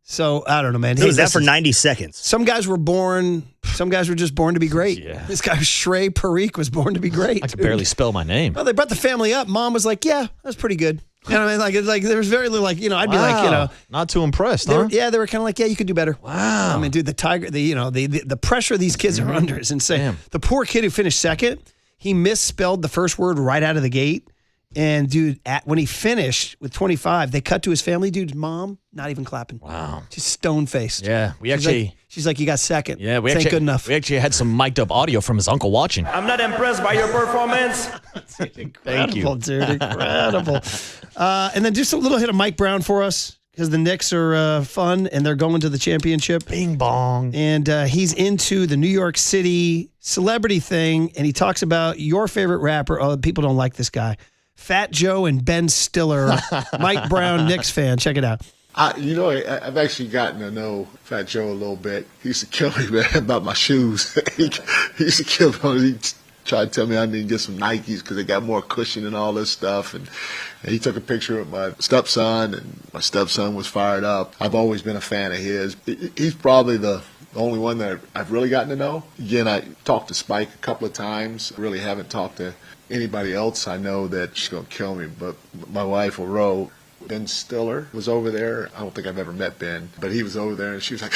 So, I don't know, man. It was that for 90 seconds. Some guys were just born to be great. Yeah. This guy, Shrey Parikh, was born to be great. I could barely spell my name. Well, they brought the family up. Mom was like, yeah, that's pretty good. You know what I mean? Like there was very little, I'd be like, Not too impressed, they huh? were kind of like, yeah, you could do better. Wow. I mean, dude, the pressure these kids are under is insane. Damn. The poor kid who finished second, he misspelled the first word right out of the gate. And, dude, when he finished with 25, they cut to his family. Dude's mom, not even clapping. Wow. Just stone-faced. Yeah, She's like, you got second. Yeah, This ain't good enough. We actually had some mic'd up audio from his uncle watching. I'm not impressed by your performance. Thank you. Incredible, dude. Incredible. And then just a little hit of Mike Brown for us because the Knicks are fun and they're going to the championship. Bing bong. And he's into the New York City celebrity thing, and he talks about your favorite rapper. Oh, people don't like this guy. Fat Joe and Ben Stiller. Mike Brown, Knicks fan. Check it out. I've actually gotten to know Fat Joe a little bit. He used to kill me, man, about my shoes. he used to kill me. He tried to tell me I need to get some Nikes because they got more cushion and all this stuff. And he took a picture of my stepson, and my stepson was fired up. I've always been a fan of his. He's probably the only one that I've really gotten to know. Again, I talked to Spike a couple of times. I really haven't talked to anybody else I know that she's going to kill me. But my wife will row. Ben Stiller was over there. I don't think I've ever met Ben, but he was over there, and she was like,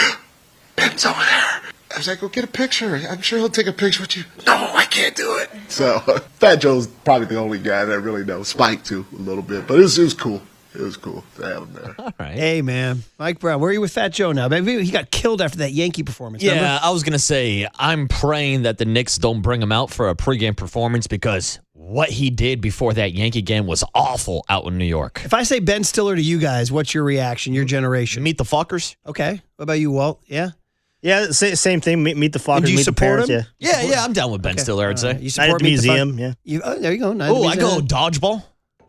Ben's over there. I was like, go get a picture. I'm sure he'll take a picture with you. No, I can't do it. So Fat Joe's probably the only guy that I really know. Spike, too, a little bit. But it was cool. It was cool to have him there. All right. Hey, man. Mike Brown, where are you with Fat Joe now? Maybe he got killed after that Yankee performance. Yeah, remember? I was going to say, I'm praying that the Knicks don't bring him out for a pregame performance because what he did before that Yankee game was awful out in New York. If I say Ben Stiller to you guys, what's your reaction, your generation? Meet the fuckers. Okay. What about you, Walt? Yeah? Yeah, same thing. Meet the Fockers. And do you meet support the parents, him? Yeah, I'm down with Ben Stiller, I'd say. You Night at the museum, there you go. Oh, I go dodgeball.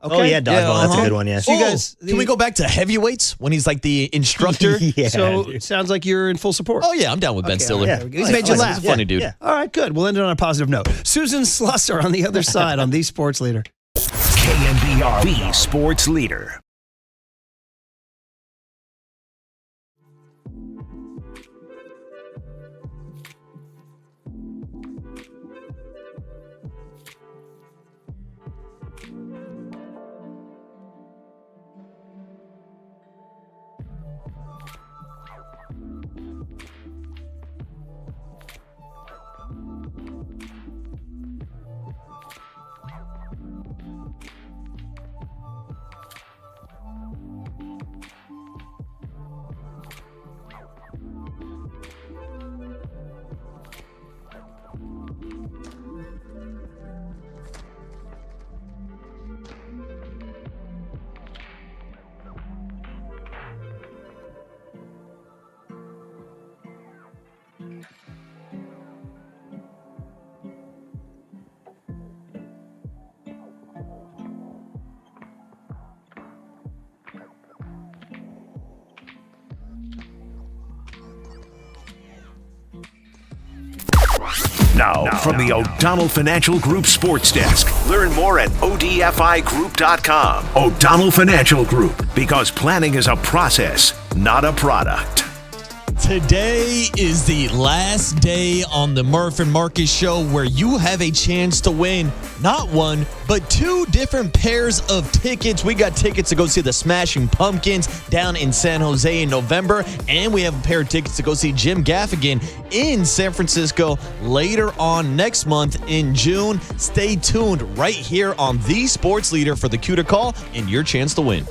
Okay. Oh, yeah, dodgeball. That's a good one, yeah. So you guys, Can we go back to heavyweights when he's like the instructor? Yeah, so dude. it sounds like you're in full support. Oh, yeah, I'm down with Ben Okay, Stiller. all right, he's made you laugh. He's a funny dude. Yeah. All right, good. We'll end it on a positive note. Susan Slusser on the other side on The Sports Leader. KNBR, the sports leader. Now, from the O'Donnell Financial Group Sports Desk. Learn more at ODFIGroup.com. O'Donnell Financial Group, because planning is a process, not a product. Today is the last day on the Murph and Marcus show where you have a chance to win not one, but 2 different pairs of tickets. We got tickets to go see the Smashing Pumpkins down in San Jose in November, and we have a pair of tickets to go see Jim Gaffigan in San Francisco later on next month in June. Stay tuned right here on The Sports Leader for the cue to call and your chance to win.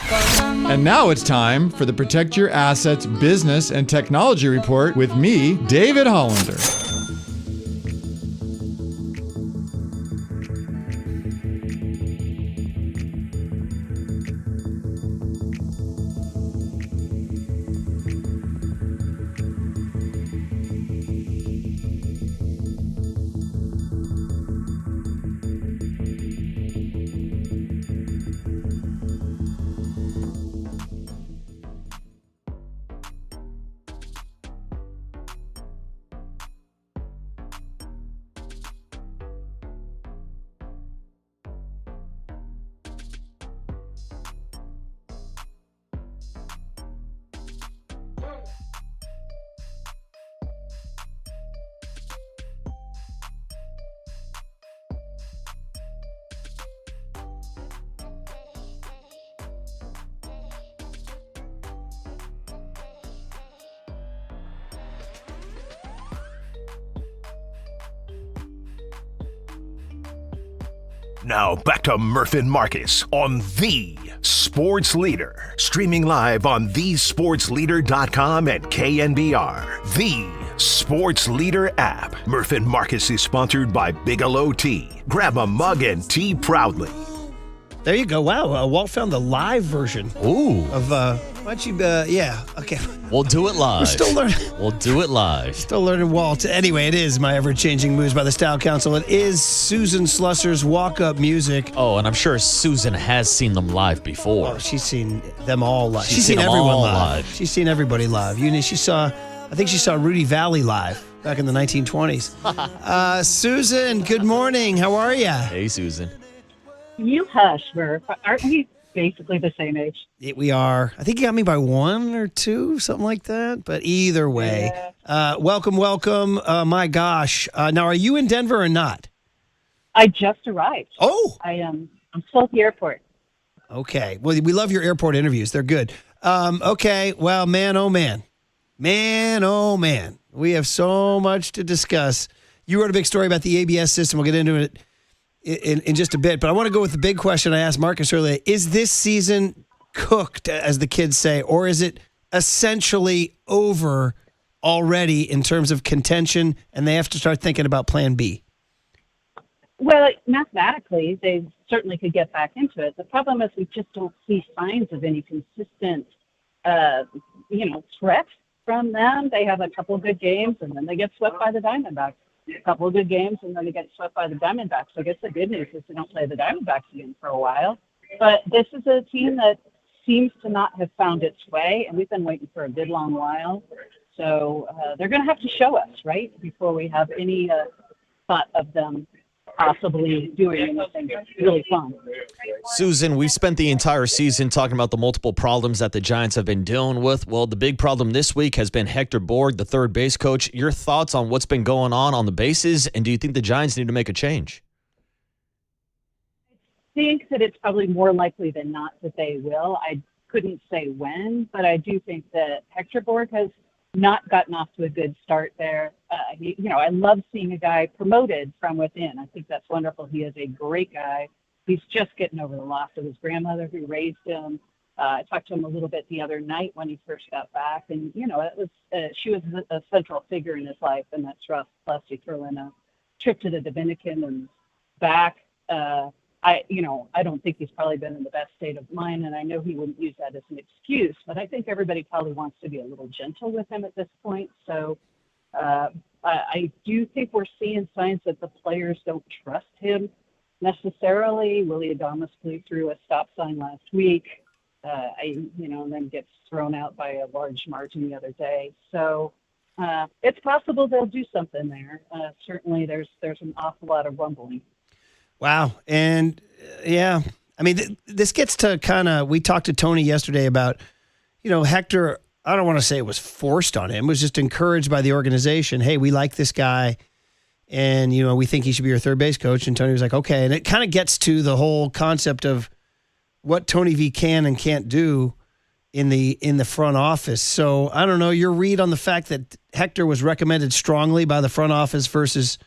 And now it's time for the Protect Your Assets Business and Technology Report with me, David Hollander. Now back to Murph and Marcus on The Sports Leader. Streaming live on thesportsleader.com and KNBR. The Sports Leader app. Murph and Marcus is sponsored by Bigelow Tea. Grab a mug and tea proudly. There you go. Wow. Walt found the live version. Ooh. Of, why don't you, yeah. Okay. We'll do it live. We're still learning. We'll do it live. Still learning Walt. Anyway, it is My Ever-Changing Moves by the Style Council. It is Susan Slusser's walk-up music. Oh, and I'm sure Susan has seen them live before. Oh, she's seen them all live. She's seen everyone all live. She's seen everybody live. I think she saw Rudy Valley live back in the 1920s. Susan, good morning. How are you? Hey, Susan. You hush, Murph. Aren't we basically the same age? We are. I think you got me by 1 or 2, something like that. But either way, welcome. My gosh. Now, are you in Denver or not? I just arrived. Oh. I'm still at the airport. Okay. Well, we love your airport interviews. They're good. Okay. Well, man, oh, man. Man, oh, man. We have so much to discuss. You wrote a big story about the ABS system. We'll get into it in just a bit, but I want to go with the big question I asked Marcus earlier. Is this season cooked, as the kids say, or is it essentially over already in terms of contention and they have to start thinking about plan B? Well, mathematically, they certainly could get back into it. The problem is we just don't see signs of any consistent, threat from them. They have a couple of good games and then they get swept by the Diamondbacks. A couple of good games, and then they get swept by the Diamondbacks. So I guess the good news is they don't play the Diamondbacks again for a while. But this is a team that seems to not have found its way, and we've been waiting for a good long while. So they're going to have to show us, right, before we have any thought of them possibly doing anything really fun. Susan, we've spent the entire season talking about the multiple problems that the Giants have been dealing with. Well, the big problem this week has been Hector Borg, the third base coach. Your thoughts on what's been going on the bases, and do you think the Giants need to make a change? I think that it's probably more likely than not that they will. I couldn't say when, but I do think that Hector Borg has not gotten off to a good start there. I love seeing a guy promoted from within. I think that's wonderful. He is a great guy. He's just getting over the loss of his grandmother who raised him. I talked to him a little bit the other night when he first got back, and she was a central figure in his life, and that's rough. Plus, you throw in a trip to the Dominican and back. I don't think he's probably been in the best state of mind, and I know he wouldn't use that as an excuse, but I think everybody probably wants to be a little gentle with him at this point. So I do think we're seeing signs that the players don't trust him necessarily. Willie Adames flew through a stop sign last week, and then gets thrown out by a large margin the other day. So it's possible they'll do something there. Certainly there's an awful lot of rumbling. Wow. And this gets to we talked to Tony yesterday about, Hector, I don't want to say it was forced on him. It was just encouraged by the organization. Hey, we like this guy and, we think he should be your third base coach. And Tony was like, okay. And it kind of gets to the whole concept of what Tony V can and can't do in the front office. So I don't know, your read on the fact that Hector was recommended strongly by the front office versus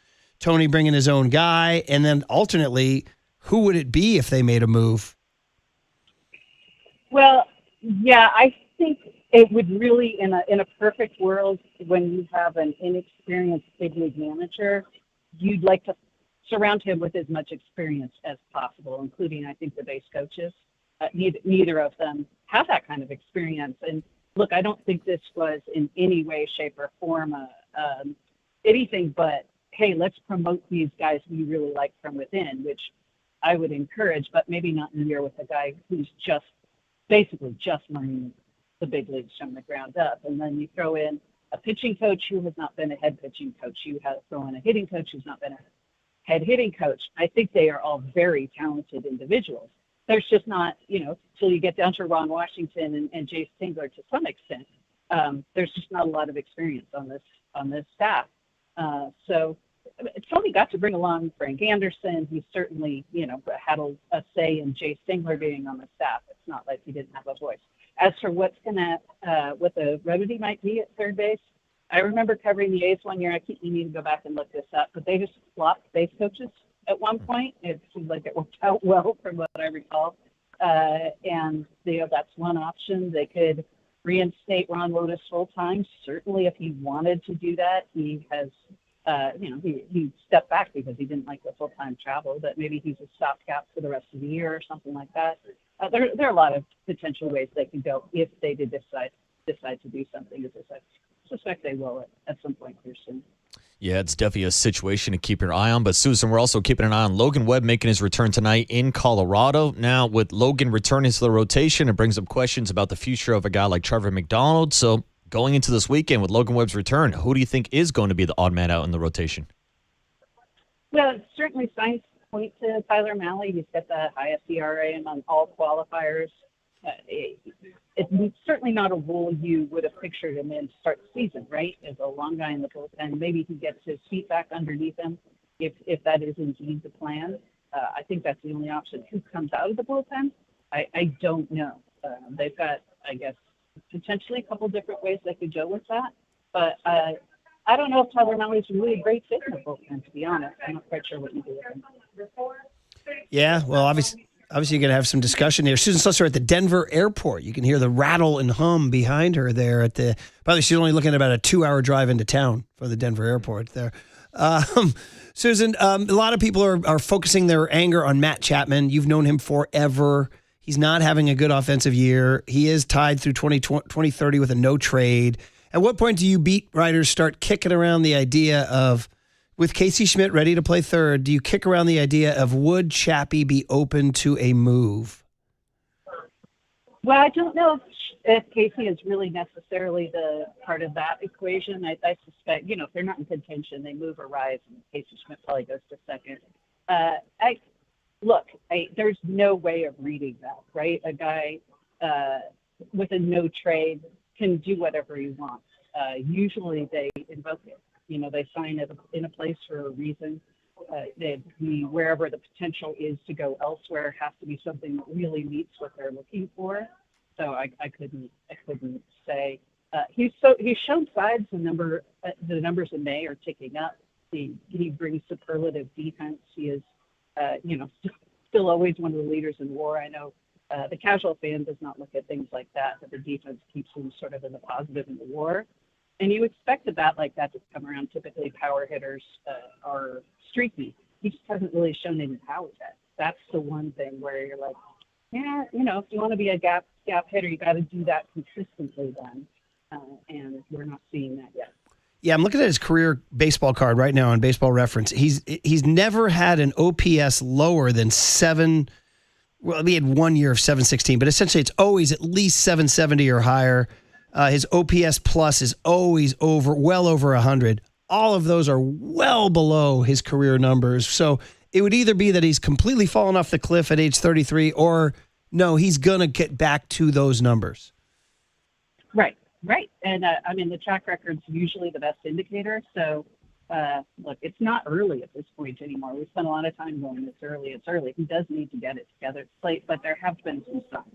Tony bringing his own guy, and then alternately, who would it be if they made a move? Well, yeah, I think it would really, in a perfect world, when you have an inexperienced big league manager, you'd like to surround him with as much experience as possible, including, I think, the base coaches. Neither of them have that kind of experience. And look, I don't think this was in any way, shape, or form anything but, hey, let's promote these guys we really like from within, which I would encourage, but maybe not in a year with a guy who's basically just learning the big leagues from the ground up. And then you throw in a pitching coach who has not been a head pitching coach. You throw in a hitting coach who's not been a head hitting coach. I think they are all very talented individuals. There's just not, till you get down to Ron Washington and Jace Tingler to some extent, there's just not a lot of experience on this staff. So Tony got to bring along Frank Anderson. He certainly, had a say in Jace Tingler being on the staff. It's not like he didn't have a voice. As for what the remedy might be at third base, I remember covering the A's one year. You need to go back and look this up, but they just swapped base coaches at one point. It seemed like it worked out well from what I recall. And that's one option. They could reinstate Ron Lotus full time. Certainly, if he wanted to do that, he has, he stepped back because he didn't like the full time travel. But maybe he's a stopgap for the rest of the year or something like that. There are a lot of potential ways they could go if they did decide to do something. As I suspect they will at some point here soon. Yeah, it's definitely a situation to keep your eye on. But, Susan, we're also keeping an eye on Logan Webb making his return tonight in Colorado. Now, with Logan returning to the rotation, it brings up questions about the future of a guy like Trevor McDonald. So, going into this weekend with Logan Webb's return, who do you think is going to be the odd man out in the rotation? Well, certainly signs point to Tyler Mahle. He's got the highest ERA among all qualifiers. It's certainly not a role you would have pictured him in to start the season, right? As a long guy in the bullpen, maybe he gets his feet back underneath him if that is indeed the plan. I think that's the only option. Who comes out of the bullpen? I don't know. They've got, I guess, potentially a couple different ways they could go with that. But I don't know if Tyler Mahle is really a great fit in the bullpen, to be honest. I'm not quite sure what you do with him. Yeah, well, obviously you're going to have some discussion here. Susan Slusser at the Denver airport. You can hear the rattle and hum behind her there at the. Probably she's only looking at about a 2-hour drive into town for the Denver airport there. Susan, a lot of people are focusing their anger on Matt Chapman. You've known him forever. He's not having a good offensive year. He is tied through 2030 with a no trade. At what point do you beat writers start kicking around the idea of, with Casey Schmidt ready to play third, do you kick around the idea of would Chappie be open to a move? Well, I don't know if Casey is really necessarily the part of that equation. I suspect, if they're not in contention, they move or rise, and Casey Schmidt probably goes to second. There's no way of reading that, right? A guy with a no trade can do whatever he wants. Usually they invoke it. They sign it in a place for a reason. Wherever the potential is to go elsewhere has to be something that really meets what they're looking for. So I couldn't say. He's shown signs. The numbers in May are ticking up. He brings superlative defense. He is, still always one of the leaders in WAR. I know the casual fan does not look at things like that, but the defense keeps him sort of in the positive in the WAR. And you expect a bat like that to come around. Typically, power hitters are streaky. He just hasn't really shown any power yet. That's the one thing where you're like, yeah, if you want to be a gap hitter, you got to do that consistently then. And we're not seeing that yet. Yeah, I'm looking at his career baseball card right now on Baseball Reference. He's never had an OPS lower than 7. Well, he had 1 year of 716, but essentially it's always at least 770 or higher. His OPS plus is always well over 100. All of those are well below his career numbers. So it would either be that he's completely fallen off the cliff at age 33, or no, he's going to get back to those numbers. Right. And the track record's usually the best indicator. So, look, it's not early at this point anymore. We spent a lot of time going, it's early. He does need to get it together. But there have been some signs.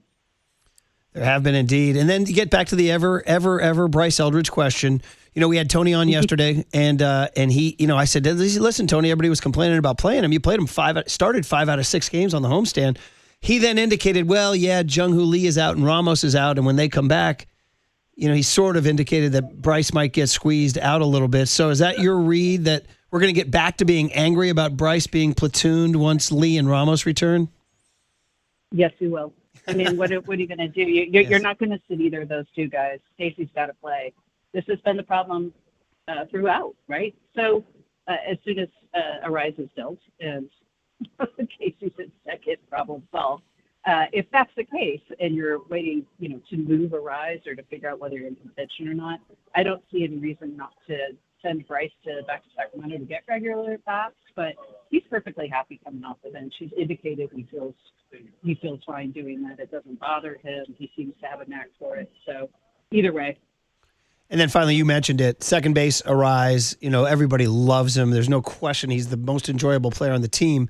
There have been indeed. And then you get back to the ever Bryce Eldridge question. We had Tony on yesterday, and he, I said, listen, Tony, everybody was complaining about playing him. You played him started 5 out of 6 games on the homestand. he then indicated, well, yeah, Jung-Hoo Lee is out and Ramos is out, and when they come back, he sort of indicated that Bryce might get squeezed out a little bit. So is that your read that we're going to get back to being angry about Bryce being platooned once Lee and Ramos return? Yes, we will. I mean, what are you going to do? You're not going to sit either of those two guys. Stacey's got to play. This has been the problem throughout, right? So as soon as Arise is dealt and Casey's at second, problem solved. If that's the case and you're waiting, to move Arise or to figure out whether you're in contention or not, I don't see any reason not to send Bryce back to Sacramento to get regular bats, but he's perfectly happy coming off the bench. He's indicated he feels fine doing that. It doesn't bother him. He seems to have a knack for it. So either way. And then finally, you mentioned it, second base, Arise. Everybody loves him. There's no question he's the most enjoyable player on the team.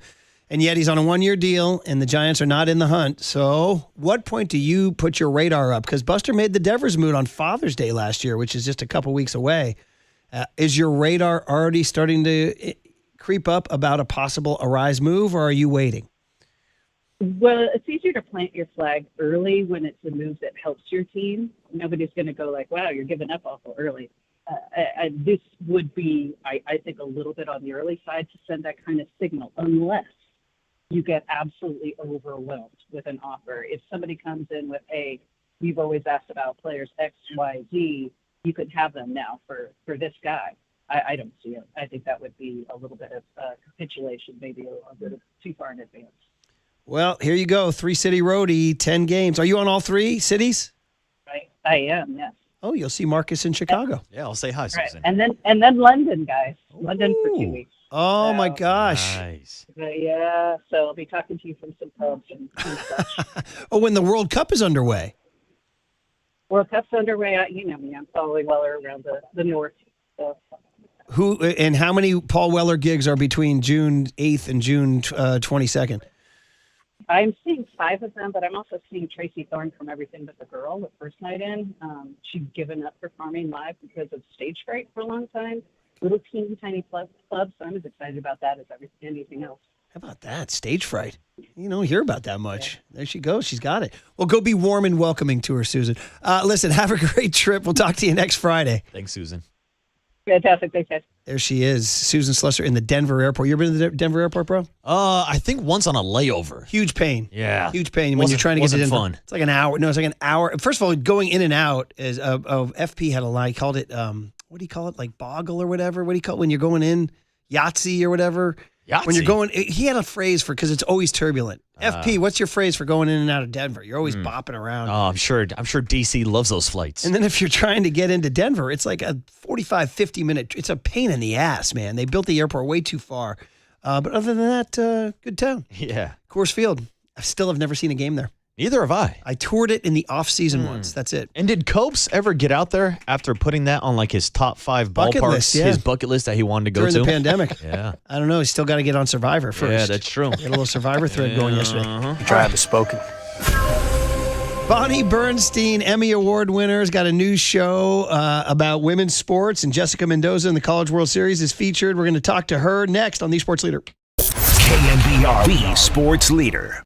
And yet he's on a one-year deal, and the Giants are not in the hunt. So what point do you put your radar up? Because Buster made the Devers move on Father's Day last year, which is just a couple weeks away. Is your radar already starting to creep up about a possible Arise move, or are you waiting? Well, it's easier to plant your flag early when it's a move that helps your team. Nobody's going to go like, wow, you're giving up awful early. This would be, I think, a little bit on the early side to send that kind of signal, unless you get absolutely overwhelmed with an offer. If somebody comes in with, hey, we've always asked about players X, Y, Z, you could have them now for this guy. I don't see it. I think that would be a little bit of capitulation, maybe a bit too far in advance. Well, here you go. 3-city roadie, 10 games. Are you on all 3 cities? I am, yes. Oh, you'll see Marcus in Chicago. Yeah, I'll say hi, Susan. Right. And then London, guys. London for 2 weeks. Oh, my gosh. Nice. Yeah, so I'll be talking to you from some pubs and such. Oh, when the World Cup is underway. World Cup's underway. You know me. I'm following Weller around the north. So. Who and how many Paul Weller gigs are between June 8th and June 22nd? I'm seeing 5 of them, but I'm also seeing Tracy Thorne from Everything But the Girl the first night in. She'd given up performing live because of stage fright for a long time. Little teeny tiny club, so I'm as excited about that as anything else. How about that? Stage fright. You don't hear about that much. Yeah. There she goes. She's got it. Well, go be warm and welcoming to her, Susan. Listen, have a great trip. We'll talk to you next Friday. Thanks, Susan. Fantastic. Thanks, guys. There she is, Susan Slusser in the Denver airport. You ever been to the Denver airport, bro? I think once on a layover. Huge pain. Yeah. Huge pain when you're trying to get to Denver. Fun. It's like an hour. No, it's like an hour. First of all, going in and out is FP had a line. He called it, what do you call it? Like boggle or whatever? What do you call it when you're going in? Yahtzee or whatever? Yahtzee? When you're going, he had a phrase for, because it's always turbulent. FP, what's your phrase for going in and out of Denver? You're always bopping around. Oh, I'm sure DC loves those flights. And then if you're trying to get into Denver, it's like a 45, 50-minute, it's a pain in the ass, man. They built the airport way too far. But other than that, good town. Yeah. Coors Field. I still have never seen a game there. Neither have I. I toured it in the off-season once. That's it. And did Copes ever get out there after putting that on like his top 5 bucket ballparks, list, yeah. his bucket list that he wanted to go During to? the pandemic. Yeah. I don't know. He's still got to get on Survivor first. Yeah, that's true. He had a little Survivor thread going yesterday. Tribe has spoken. Bonnie Bernstein, Emmy Award winner, has got a new show about women's sports, and Jessica Mendoza in the College World Series is featured. We're going to talk to her next on The Sports Leader. KNBR, the Sports Leader.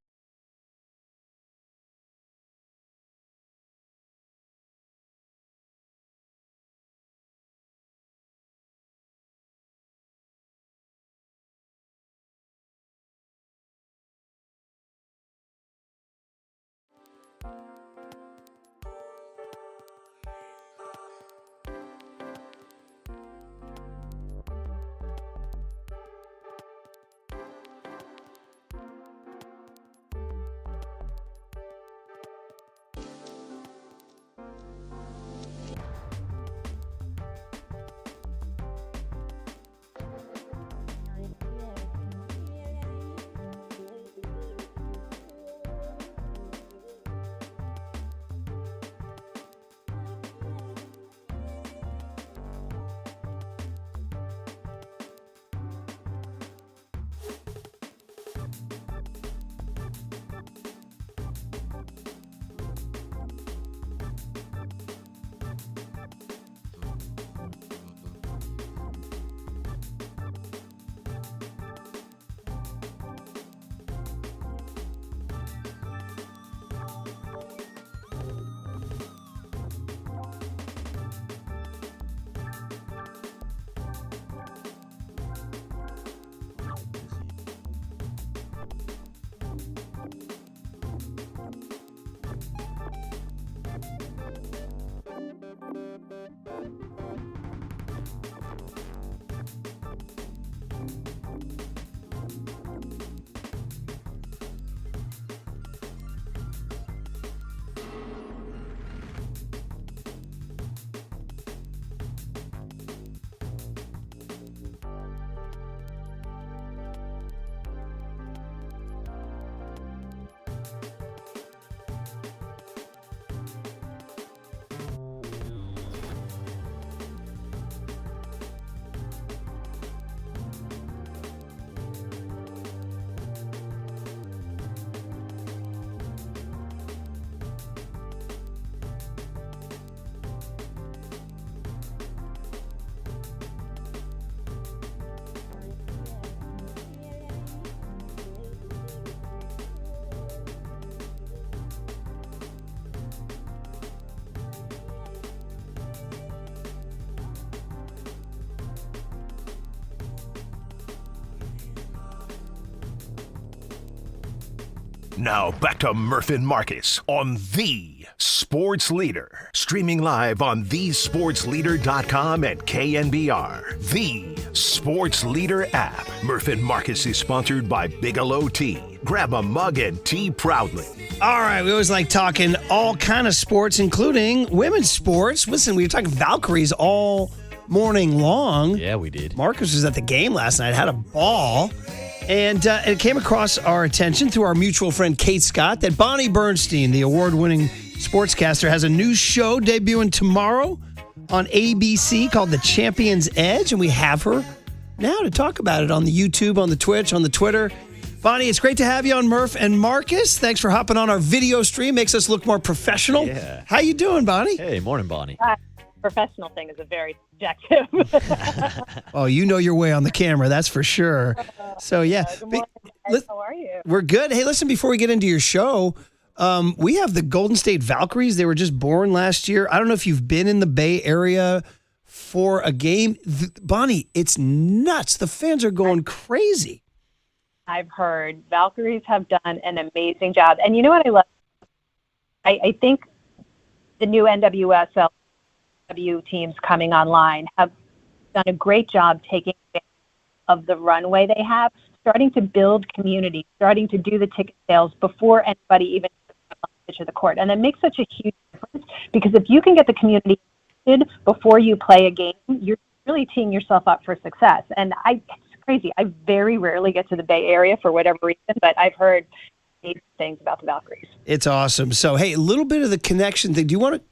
Now back to Murph and Marcus on The Sports Leader. Streaming live on thesportsleader.com and KNBR. The Sports Leader app. Murph and Marcus is sponsored by Bigelow Tea. Grab a mug and tea proudly. All right, we always like talking all kind of sports, including women's sports. Listen, we were talking Valkyries all morning long. Yeah, we did. Marcus was at the game last night, had a ball. And it came across our attention through our mutual friend Kate Scott that Bonnie Bernstein, the award-winning sportscaster, has a new show debuting tomorrow on ABC called The Champion's Edge. And we have her now to talk about it on the YouTube, on the Twitch, on the Twitter. Bonnie, it's great to have you on Murph and Marcus. Thanks for hopping on our video stream. Makes us look more professional. Yeah. How you doing, Bonnie? Hey, morning, Bonnie. Professional thing is a very subjective. Oh, you know your way on the camera, that's for sure. So, yeah. Good morning, guys. How are you? We're good. Hey, listen, before we get into your show, we have the Golden State Valkyries. They were just born last year. I don't know if you've been in the Bay Area for a game. Bonnie, it's nuts. The fans are going crazy. I've heard Valkyries have done an amazing job. And you know what I love? I think the new NWSL teams coming online have done a great job taking advantage of the runway they have, starting to build community, starting to do the ticket sales before anybody even to the court. And it makes such a huge difference because if you can get the community interested before you play a game, you're really teeing yourself up for success. And it's crazy. I very rarely get to the Bay Area for whatever reason, but I've heard amazing things about the Valkyries. It's awesome. So, hey, a little bit of the connection thing. Do you want to?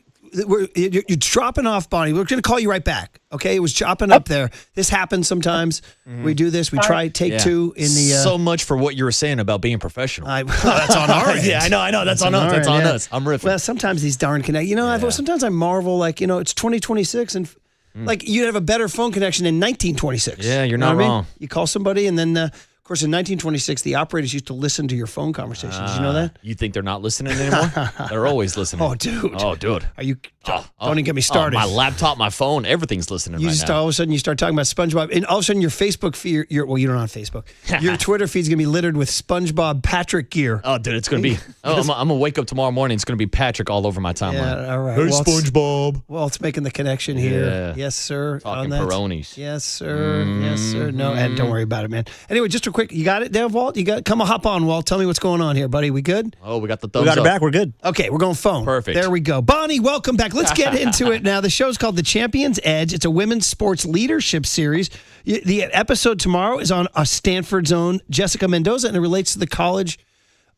You're dropping off, Bonnie. We're going to call you right back. Okay, it was chopping up there. This happens sometimes. We do this. We try take two in the. So much for what you were saying about being professional. That's on our end. Yeah, I know. That's on us. That's on us. I'm riffing. Well, sometimes these darn connect. Sometimes I marvel, like, it's 2026 and like you'd have a better phone connection in 1926. Yeah, you're not wrong. You call somebody and then. Of course, in 1926, the operators used to listen to your phone conversations. Did you know that? You think they're not listening anymore? They're always listening. Oh, dude. Are you? Don't even get me started. My laptop, my phone, everything's listening you right just now. All of a sudden, you start talking about SpongeBob, and all of a sudden, your Facebook feed, you don't on Facebook. Your Twitter feed's gonna be littered with SpongeBob Patrick gear. Oh, dude, it's gonna be. I'm gonna wake up tomorrow morning. It's gonna be Patrick all over my timeline. Yeah, all right. Hey, SpongeBob. It's making the connection here. Yeah. Yes, sir. Talking Peronis. Yes, sir. Yes, sir. No, and don't worry about it, man. Anyway, just a quick. You got it there, Walt? Come on, hop on, Walt. Tell me what's going on here, buddy. We good? Oh, we got the thumbs We got up. it back. We're good. Okay, we're going phone. Perfect. There we go. Bonnie, welcome back. Let's get into it now. The show's called The Champion's Edge. It's a women's sports leadership series. The episode tomorrow is on Stanford's own Jessica Mendoza, and it relates to the College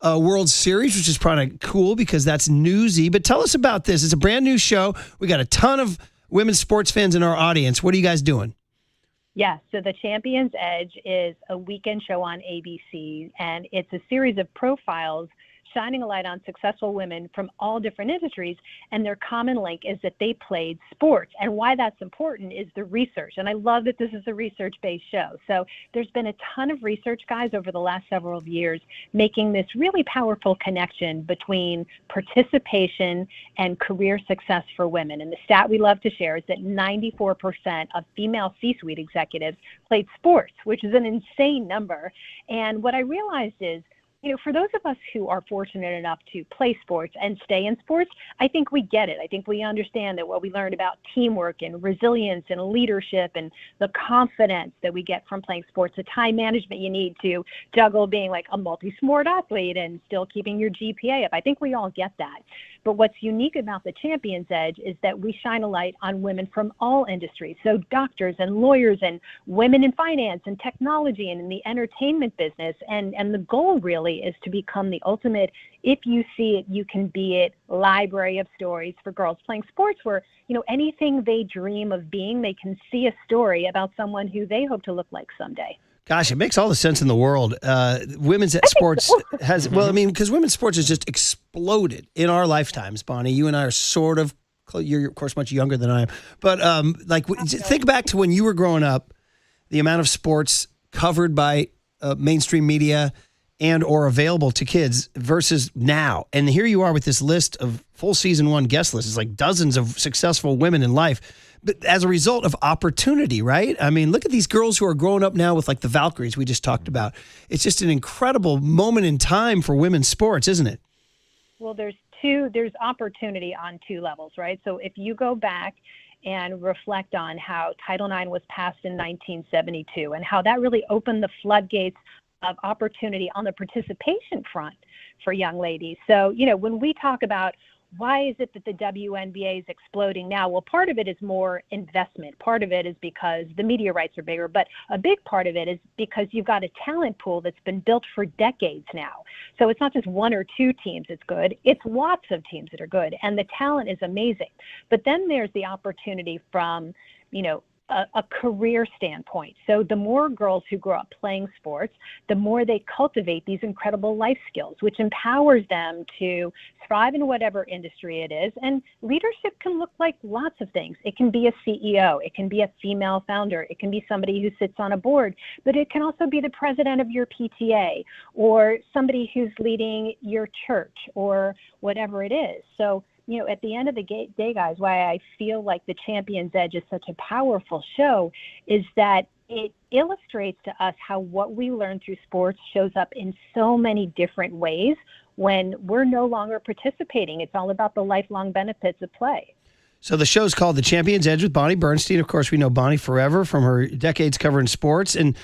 World Series, which is probably cool because that's newsy. But tell us about this. It's a brand new show. We got a ton of women's sports fans in our audience. What are you guys doing? Yes, so The Champion's Edge is a weekend show on ABC, and it's a series of profiles shining a light on successful women from all different industries, and their common link is that they played sports. And why that's important is the research. And I love that this is a research-based show. So there's been a ton of research, guys, over the last several years, making this really powerful connection between participation and career success for women. And the stat we love to share is that 94% of female C-suite executives played sports, which is an insane number. And what I realized is, for those of us who are fortunate enough to play sports and stay in sports, I think we get it. I think we understand that what we learned about teamwork and resilience and leadership and the confidence that we get from playing sports, the time management you need to juggle being like a multi-sport athlete and still keeping your GPA up. I think we all get that. But what's unique about the Champion's Edge is that we shine a light on women from all industries. So doctors and lawyers and women in finance and technology and in the entertainment business. And the goal really is to become the ultimate, if you see it, you can be it, library of stories for girls playing sports where, anything they dream of being, they can see a story about someone who they hope to look like someday. Gosh, it makes all the sense in the world. Women's sports has, because women's sports has just exploded in our lifetimes, Bonnie. You and I are sort of, you're of course much younger than I am. But think back to when you were growing up, the amount of sports covered by mainstream media and or available to kids versus now. And here you are with this list of full season one guest lists. It's like dozens of successful women in life but as a result of opportunity, right? I mean, look at these girls who are growing up now with like the Valkyries we just talked about. It's just an incredible moment in time for women's sports, isn't it? Well, there's opportunity on two levels, right? So if you go back and reflect on how Title IX was passed in 1972 and how that really opened the floodgates of opportunity on the participation front for young ladies. So, when we talk about why is it that the WNBA is exploding now? Well, part of it is more investment. Part of it is because the media rights are bigger, but a big part of it is because you've got a talent pool that's been built for decades now. So it's not just one or two teams that's good. It's lots of teams that are good, and the talent is amazing. But then there's the opportunity from, a career standpoint. So the more girls who grow up playing sports, the more they cultivate these incredible life skills, which empowers them to thrive in whatever industry it is. And leadership can look like lots of things. It can be a CEO, it can be a female founder, it can be somebody who sits on a board, but it can also be the president of your PTA or somebody who's leading your church or whatever it is. So at the end of the day, guys, why I feel like the Champion's Edge is such a powerful show is that it illustrates to us how what we learn through sports shows up in so many different ways when we're no longer participating. It's all about the lifelong benefits of play. So the show's called The Champion's Edge with Bonnie Bernstein. Of course, we know Bonnie forever from her decades covering sports, and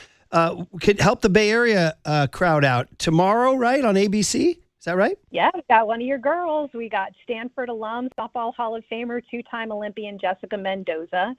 could help the Bay Area crowd out tomorrow, right, on ABC? Is that right? Yeah, we got one of your girls. We got Stanford alum, softball Hall of Famer, two-time Olympian Jessica Mendoza.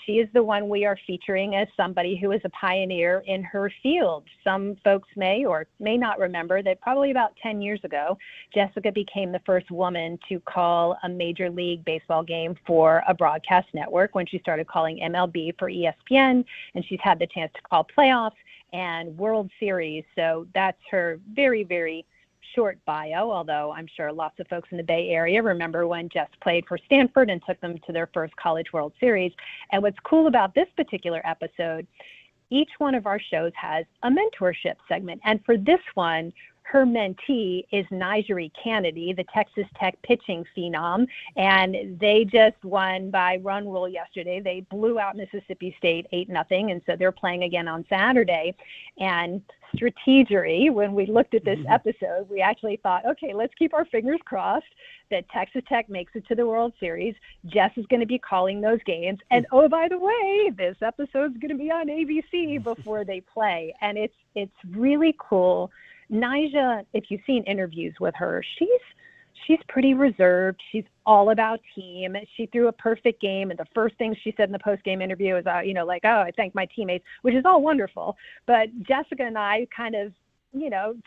She is the one we are featuring as somebody who is a pioneer in her field. Some folks may or may not remember that probably about 10 years ago, Jessica became the first woman to call a Major League Baseball game for a broadcast network when she started calling MLB for ESPN, and she's had the chance to call playoffs and World Series. So that's her very, very short bio, although I'm sure lots of folks in the Bay Area remember when Jess played for Stanford and took them to their first College World Series. And what's cool about this particular episode, each one of our shows has a mentorship segment. And for this one, her mentee is Nigeri Kennedy, the Texas Tech pitching phenom, and they just won by run rule yesterday. They blew out Mississippi State 8-0, and so they're playing again on Saturday. And strategery, when we looked at this episode, we actually thought, okay, let's keep our fingers crossed that Texas Tech makes it to the World Series. Jess is going to be calling those games. And oh, by the way, this episode's going to be on ABC before they play. And it's really cool. Nyjah, if you've seen interviews with her, she's pretty reserved. She's all about team. She threw a perfect game, and the first thing she said in the post-game interview is, I thank my teammates, which is all wonderful. But Jessica and I kind of,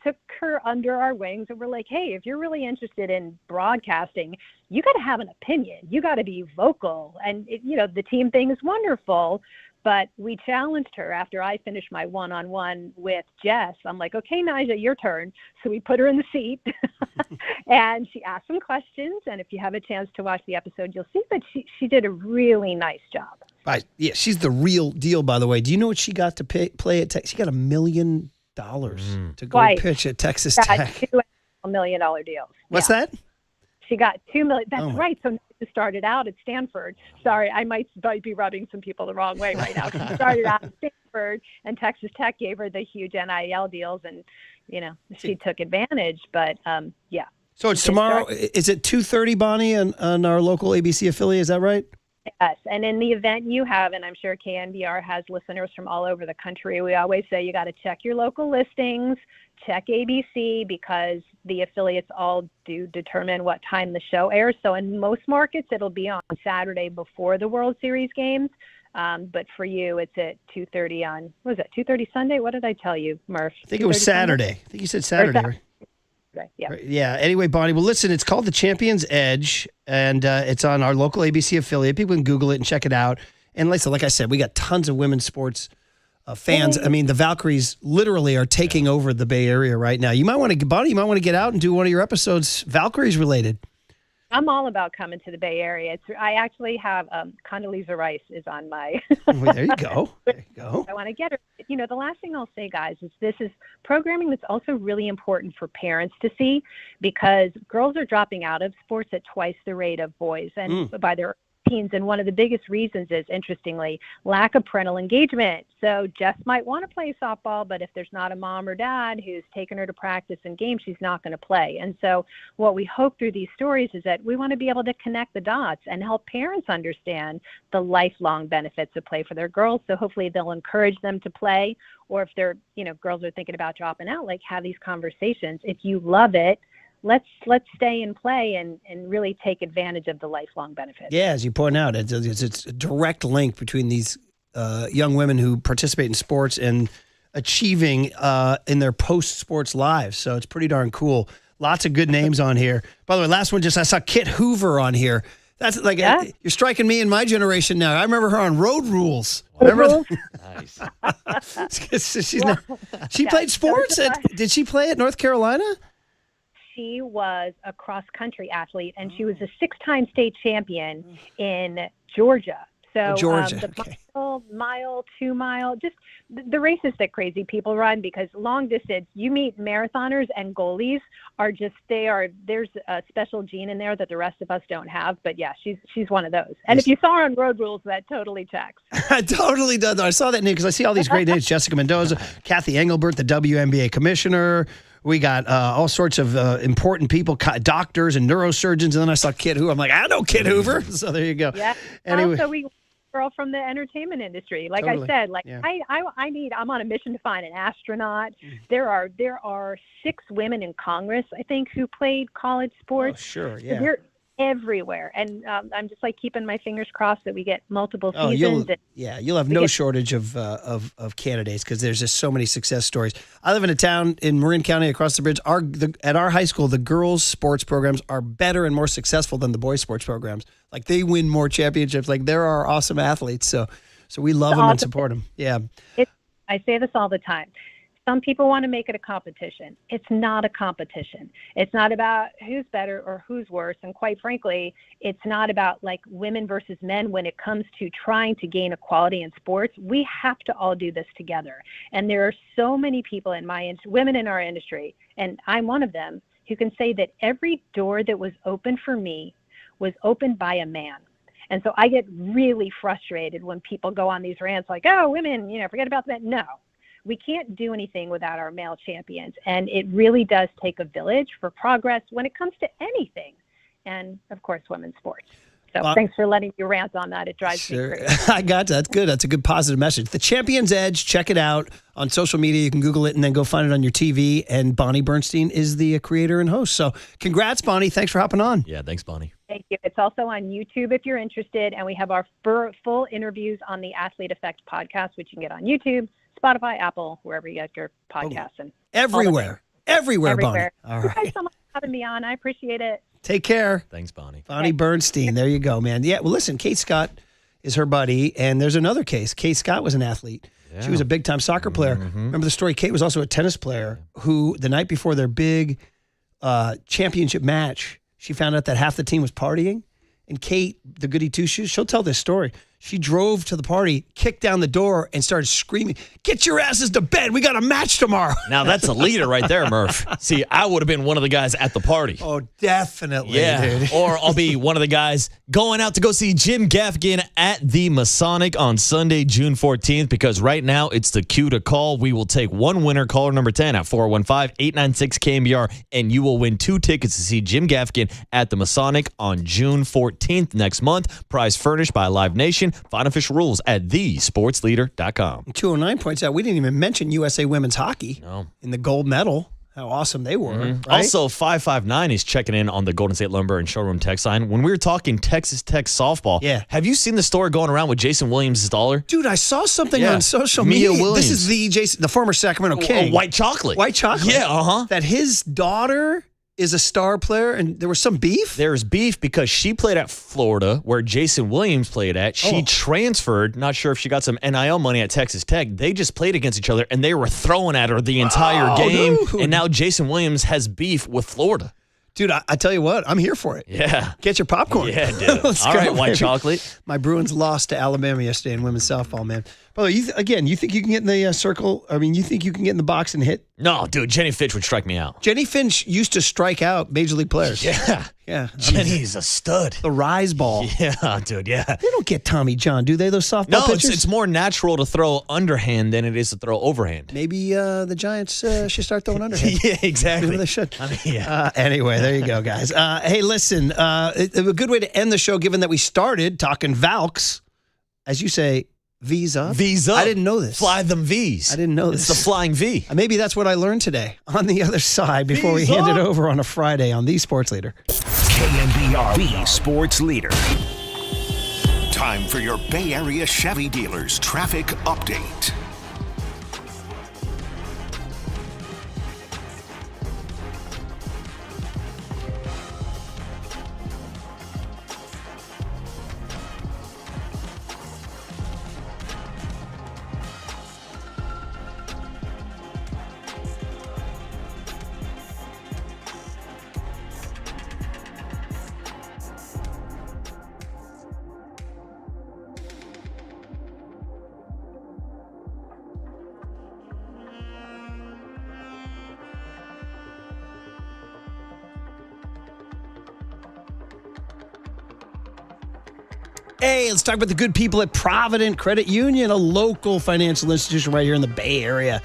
took her under our wings, and we're like, hey, if you're really interested in broadcasting, you got to have an opinion. You got to be vocal. And, the team thing is wonderful. But we challenged her after I finished my one-on-one with Jess. I'm like, okay, Nyjah, your turn. So we put her in the seat and she asked some questions. And if you have a chance to watch the episode, you'll see that she did a really nice job. Right. Yeah, she's the real deal, by the way. Do you know what she got to play at Texas? She got $1 million to go pitch at Texas Tech. $2 million deals. What's that? She got $2 million. That's right. So Nyjah started out at Stanford. Sorry, I might be rubbing some people the wrong way right now. She started out at Stanford, and Texas Tech gave her the huge NIL deals, and she took advantage. But yeah. So it's tomorrow. Is it 2:30, Bonnie, on our local ABC affiliate? Is that right? Yes, and in the event you have, and I'm sure KNBR has listeners from all over the country, we always say you got to check your local listings, check ABC, because the affiliates all do determine what time the show airs. So in most markets, it'll be on Saturday before the World Series games. But for you, it's at 2:30 on, what was it, 2:30 Sunday? What did I tell you, Murph? I think it was Saturday. Sunday? I think you said Saturday, right? Yeah. Yeah. Anyway, Bonnie, well, listen, it's called The Champion's Edge, and it's on our local ABC affiliate. People can Google it and check it out. And listen, like I said, we got tons of women's sports fans. I mean, the Valkyries literally are taking over the Bay Area right now. Bonnie, you might want to get out and do one of your episodes Valkyries related. I'm all about coming to the Bay Area. I actually have Condoleezza Rice is on my. Well, there you go. There you go. I want to get her. The last thing I'll say, guys, is this is programming that's also really important for parents to see, because girls are dropping out of sports at twice the rate of boys, and by their teens, and one of the biggest reasons is, interestingly, lack of parental engagement. So Jess might want to play softball, but if there's not a mom or dad who's taken her to practice and games, she's not going to play. And so what we hope through these stories is that we want to be able to connect the dots and help parents understand the lifelong benefits of play for their girls. So hopefully they'll encourage them to play, or if they're, girls are thinking about dropping out, like have these conversations. If you love it, let's stay and play and really take advantage of the lifelong benefits. Yeah, as you point out, it's a direct link between these young women who participate in sports and achieving in their post-sports lives. So it's pretty darn cool. Lots of good names on here. By the way, last one, I saw Kit Hoover on here. That's like, you're striking me in my generation now. I remember her on Road Rules. Remember? Nice. She played sports. Did she play at North Carolina? She was a cross-country athlete, and she was a 6-time state champion in Georgia. So the mile, 2 mile, just the races that crazy people run, because long distance, you meet marathoners and goalies there's a special gene in there that the rest of us don't have. But yeah, she's one of those. And if you saw her on Road Rules, that totally checks. It totally does. I saw that name because I see all these great names: Jessica Mendoza, Kathy Engelbert, the WNBA commissioner. We got all sorts of important people, doctors and neurosurgeons. And then I saw Kit Hoover. I'm like, I know Kit Hoover. So there you go. Yeah. Anyway. Also, we girl from the entertainment industry. Like I said, I'm on a mission to find an astronaut. There are 6 women in Congress, I think, who played college sports. Oh, sure. Yeah. So they're everywhere. And I'm just keeping my fingers crossed that we get multiple seasons. You'll have no shortage of candidates because there's just so many success stories. I live in a town in Marin County across the bridge. At our high school, the girls' sports programs are better and more successful than the boys' sports programs. Like they win more championships. Like there are awesome athletes. So we love them and support them. Yeah. I say this all the time. Some people want to make it a competition. It's not a competition. It's not about who's better or who's worse. And quite frankly, it's not about like women versus men when it comes to trying to gain equality in sports. We have to all do this together. And there are so many people women in our industry, and I'm one of them, who can say that every door that was open for me was opened by a man. And so I get really frustrated when people go on these rants like, oh, women, forget about that. No. We can't do anything without our male champions. And it really does take a village for progress when it comes to anything. And, of course, women's sports. So thanks for letting me rant on that. It drives me crazy. I got that. That's good. That's a good positive message. The Champion's Edge, check it out on social media. You can Google it and then go find it on your TV. And Bonnie Bernstein is the creator and host. So congrats, Bonnie. Thanks for hopping on. Yeah, thanks, Bonnie. Thank you. It's also on YouTube if you're interested. And we have our full interviews on the Athlete Effect podcast, which you can get on YouTube, Spotify, Apple, wherever you get your podcasts. And Everywhere, Bonnie. All right. Thanks so much for having me on. I appreciate it. Take care. Thanks, Bonnie. Bonnie Bernstein. There you go, man. Yeah, well, listen, Kate Scott is her buddy, and there's another case. Kate Scott was an athlete. Yeah. She was a big-time soccer player. Mm-hmm. Remember the story? Kate was also a tennis player who, the night before their big championship match, she found out that half the team was partying. And Kate, the goody two-shoes, she'll tell this story. She drove to the party, kicked down the door, and started screaming, "Get your asses to bed. We got a match tomorrow." Now, that's a leader right there, Murph. See, I would have been one of the guys at the party. Oh, definitely, dude. Or I'll be one of the guys going out to go see Jim Gaffigan at the Masonic on Sunday, June 14th, because right now it's the cue to call. We will take one winner, caller number 10 at 415-896-KMBR, and you will win 2 tickets to see Jim Gaffigan at the Masonic on June 14th next month. Prize furnished by Live Nation. Find official rules at thesportsleader.com. 209 points out we didn't even mention USA women's hockey in the gold medal. How awesome they were. Mm-hmm. Right? Also, 559 is checking in on the Golden State Lumber and Showroom text line. When we were talking Texas Tech softball, have you seen the story going around with Jason Williams' daughter? Dude, I saw something on social media. Mia Williams. This is the former Sacramento King. White chocolate. White chocolate. Yeah, That his daughter is a star player, and there was some beef? There's beef because she played at Florida, where Jason Williams played at. She transferred, not sure if she got some NIL money at Texas Tech. They just played against each other, and they were throwing at her the entire game. Dude. And now Jason Williams has beef with Florida. Dude, I tell you what, I'm here for it. Yeah. Get your popcorn. Yeah, dude. All right, white chocolate. My Bruins lost to Alabama yesterday in women's softball, man. By the way, you think you can get in the circle? I mean, you think you can get in the box and hit No, dude, Jenny Finch would strike me out. Jenny Finch used to strike out Major League players. Yeah. Yeah. Jenny's a stud. The rise ball. Yeah, dude, yeah. They don't get Tommy John, do they, those softball pitchers? No, it's more natural to throw underhand than it is to throw overhand. Maybe the Giants should start throwing underhand. Yeah, exactly. Maybe they should. I mean, yeah. Anyway, there you go, guys. Hey, listen, a good way to end the show, given that we started talking Valks, as you say, V's up. V's up. I didn't know this. Fly them V's. I didn't know this. It's the flying V. Maybe that's what I learned today on the other side before we hand it over on a Friday on The Sports Leader. KNBR, the Sports Leader. Time for your Bay Area Chevy dealers traffic update. Hey, let's talk about the good people at Provident Credit Union, a local financial institution right here in the Bay Area,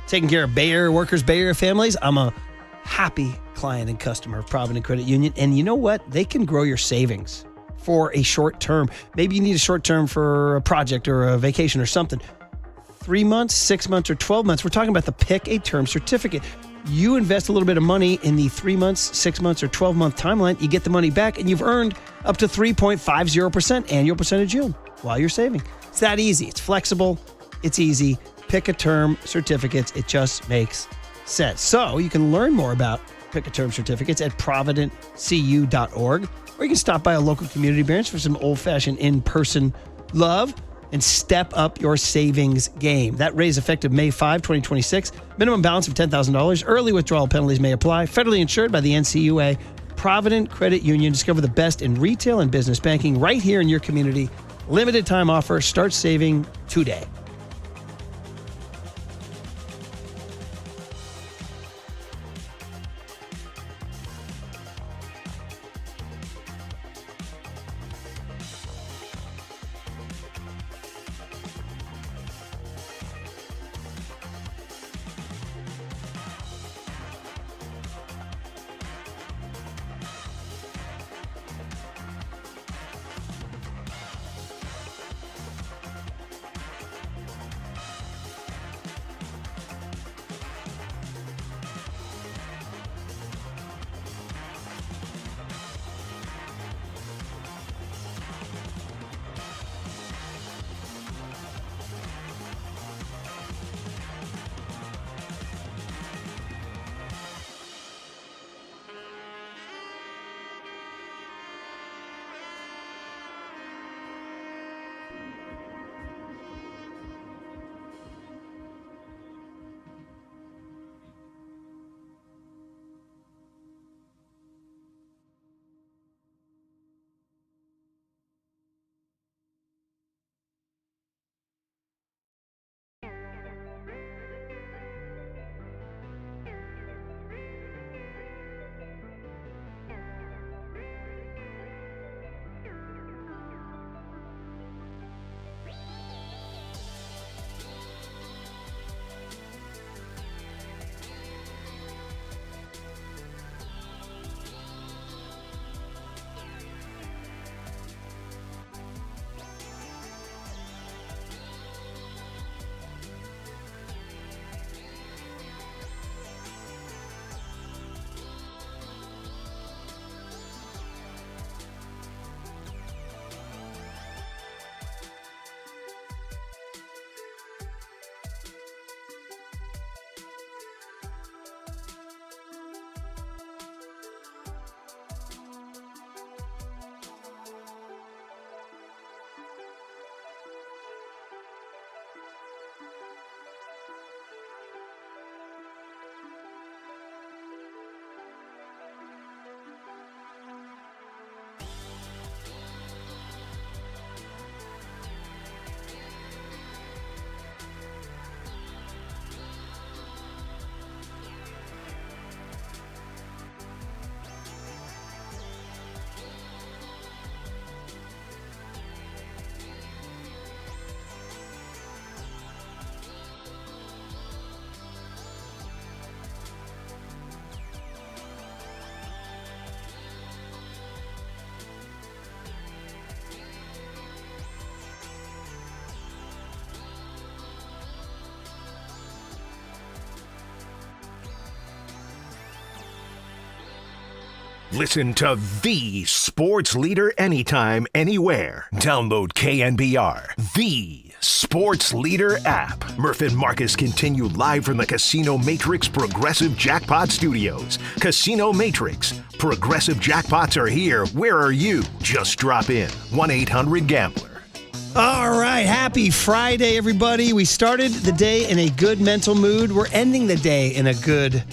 taking care of Bay Area workers, Bay Area families. I'm a happy client and customer of Provident Credit Union. And you know what? They can grow your savings for a short term. Maybe you need a short term for a project or a vacation or something. 3 months, 6 months, or 12 months. We're talking about the Pick a Term Certificate. You invest a little bit of money in the 3 months, 6 months, or 12-month timeline, you get the money back, and you've earned up to 3.50% annual percentage yield while you're saving. It's that easy. It's flexible. It's easy. Pick a Term Certificates. It just makes sense. So you can learn more about Pick a Term Certificates at providentcu.org, or you can stop by a local community branch for some old-fashioned in-person love and step up your savings game. That raise effective May 5, 2026. Minimum balance of $10,000. Early withdrawal penalties may apply. Federally insured by the NCUA. Provident Credit Union. Discover the best in retail and business banking right here in your community. Limited time offer. Start saving today. Listen to the sports leader anytime, anywhere. Download KNBR, the sports leader app. Murph and Marcus continue live from the Casino Matrix Progressive Jackpot Studios. Casino Matrix. Progressive jackpots are here. Where are you? Just drop in. 1-800-GAMBLER. All right. Happy Friday, everybody. We started the day in a good mental mood. We're ending the day in a good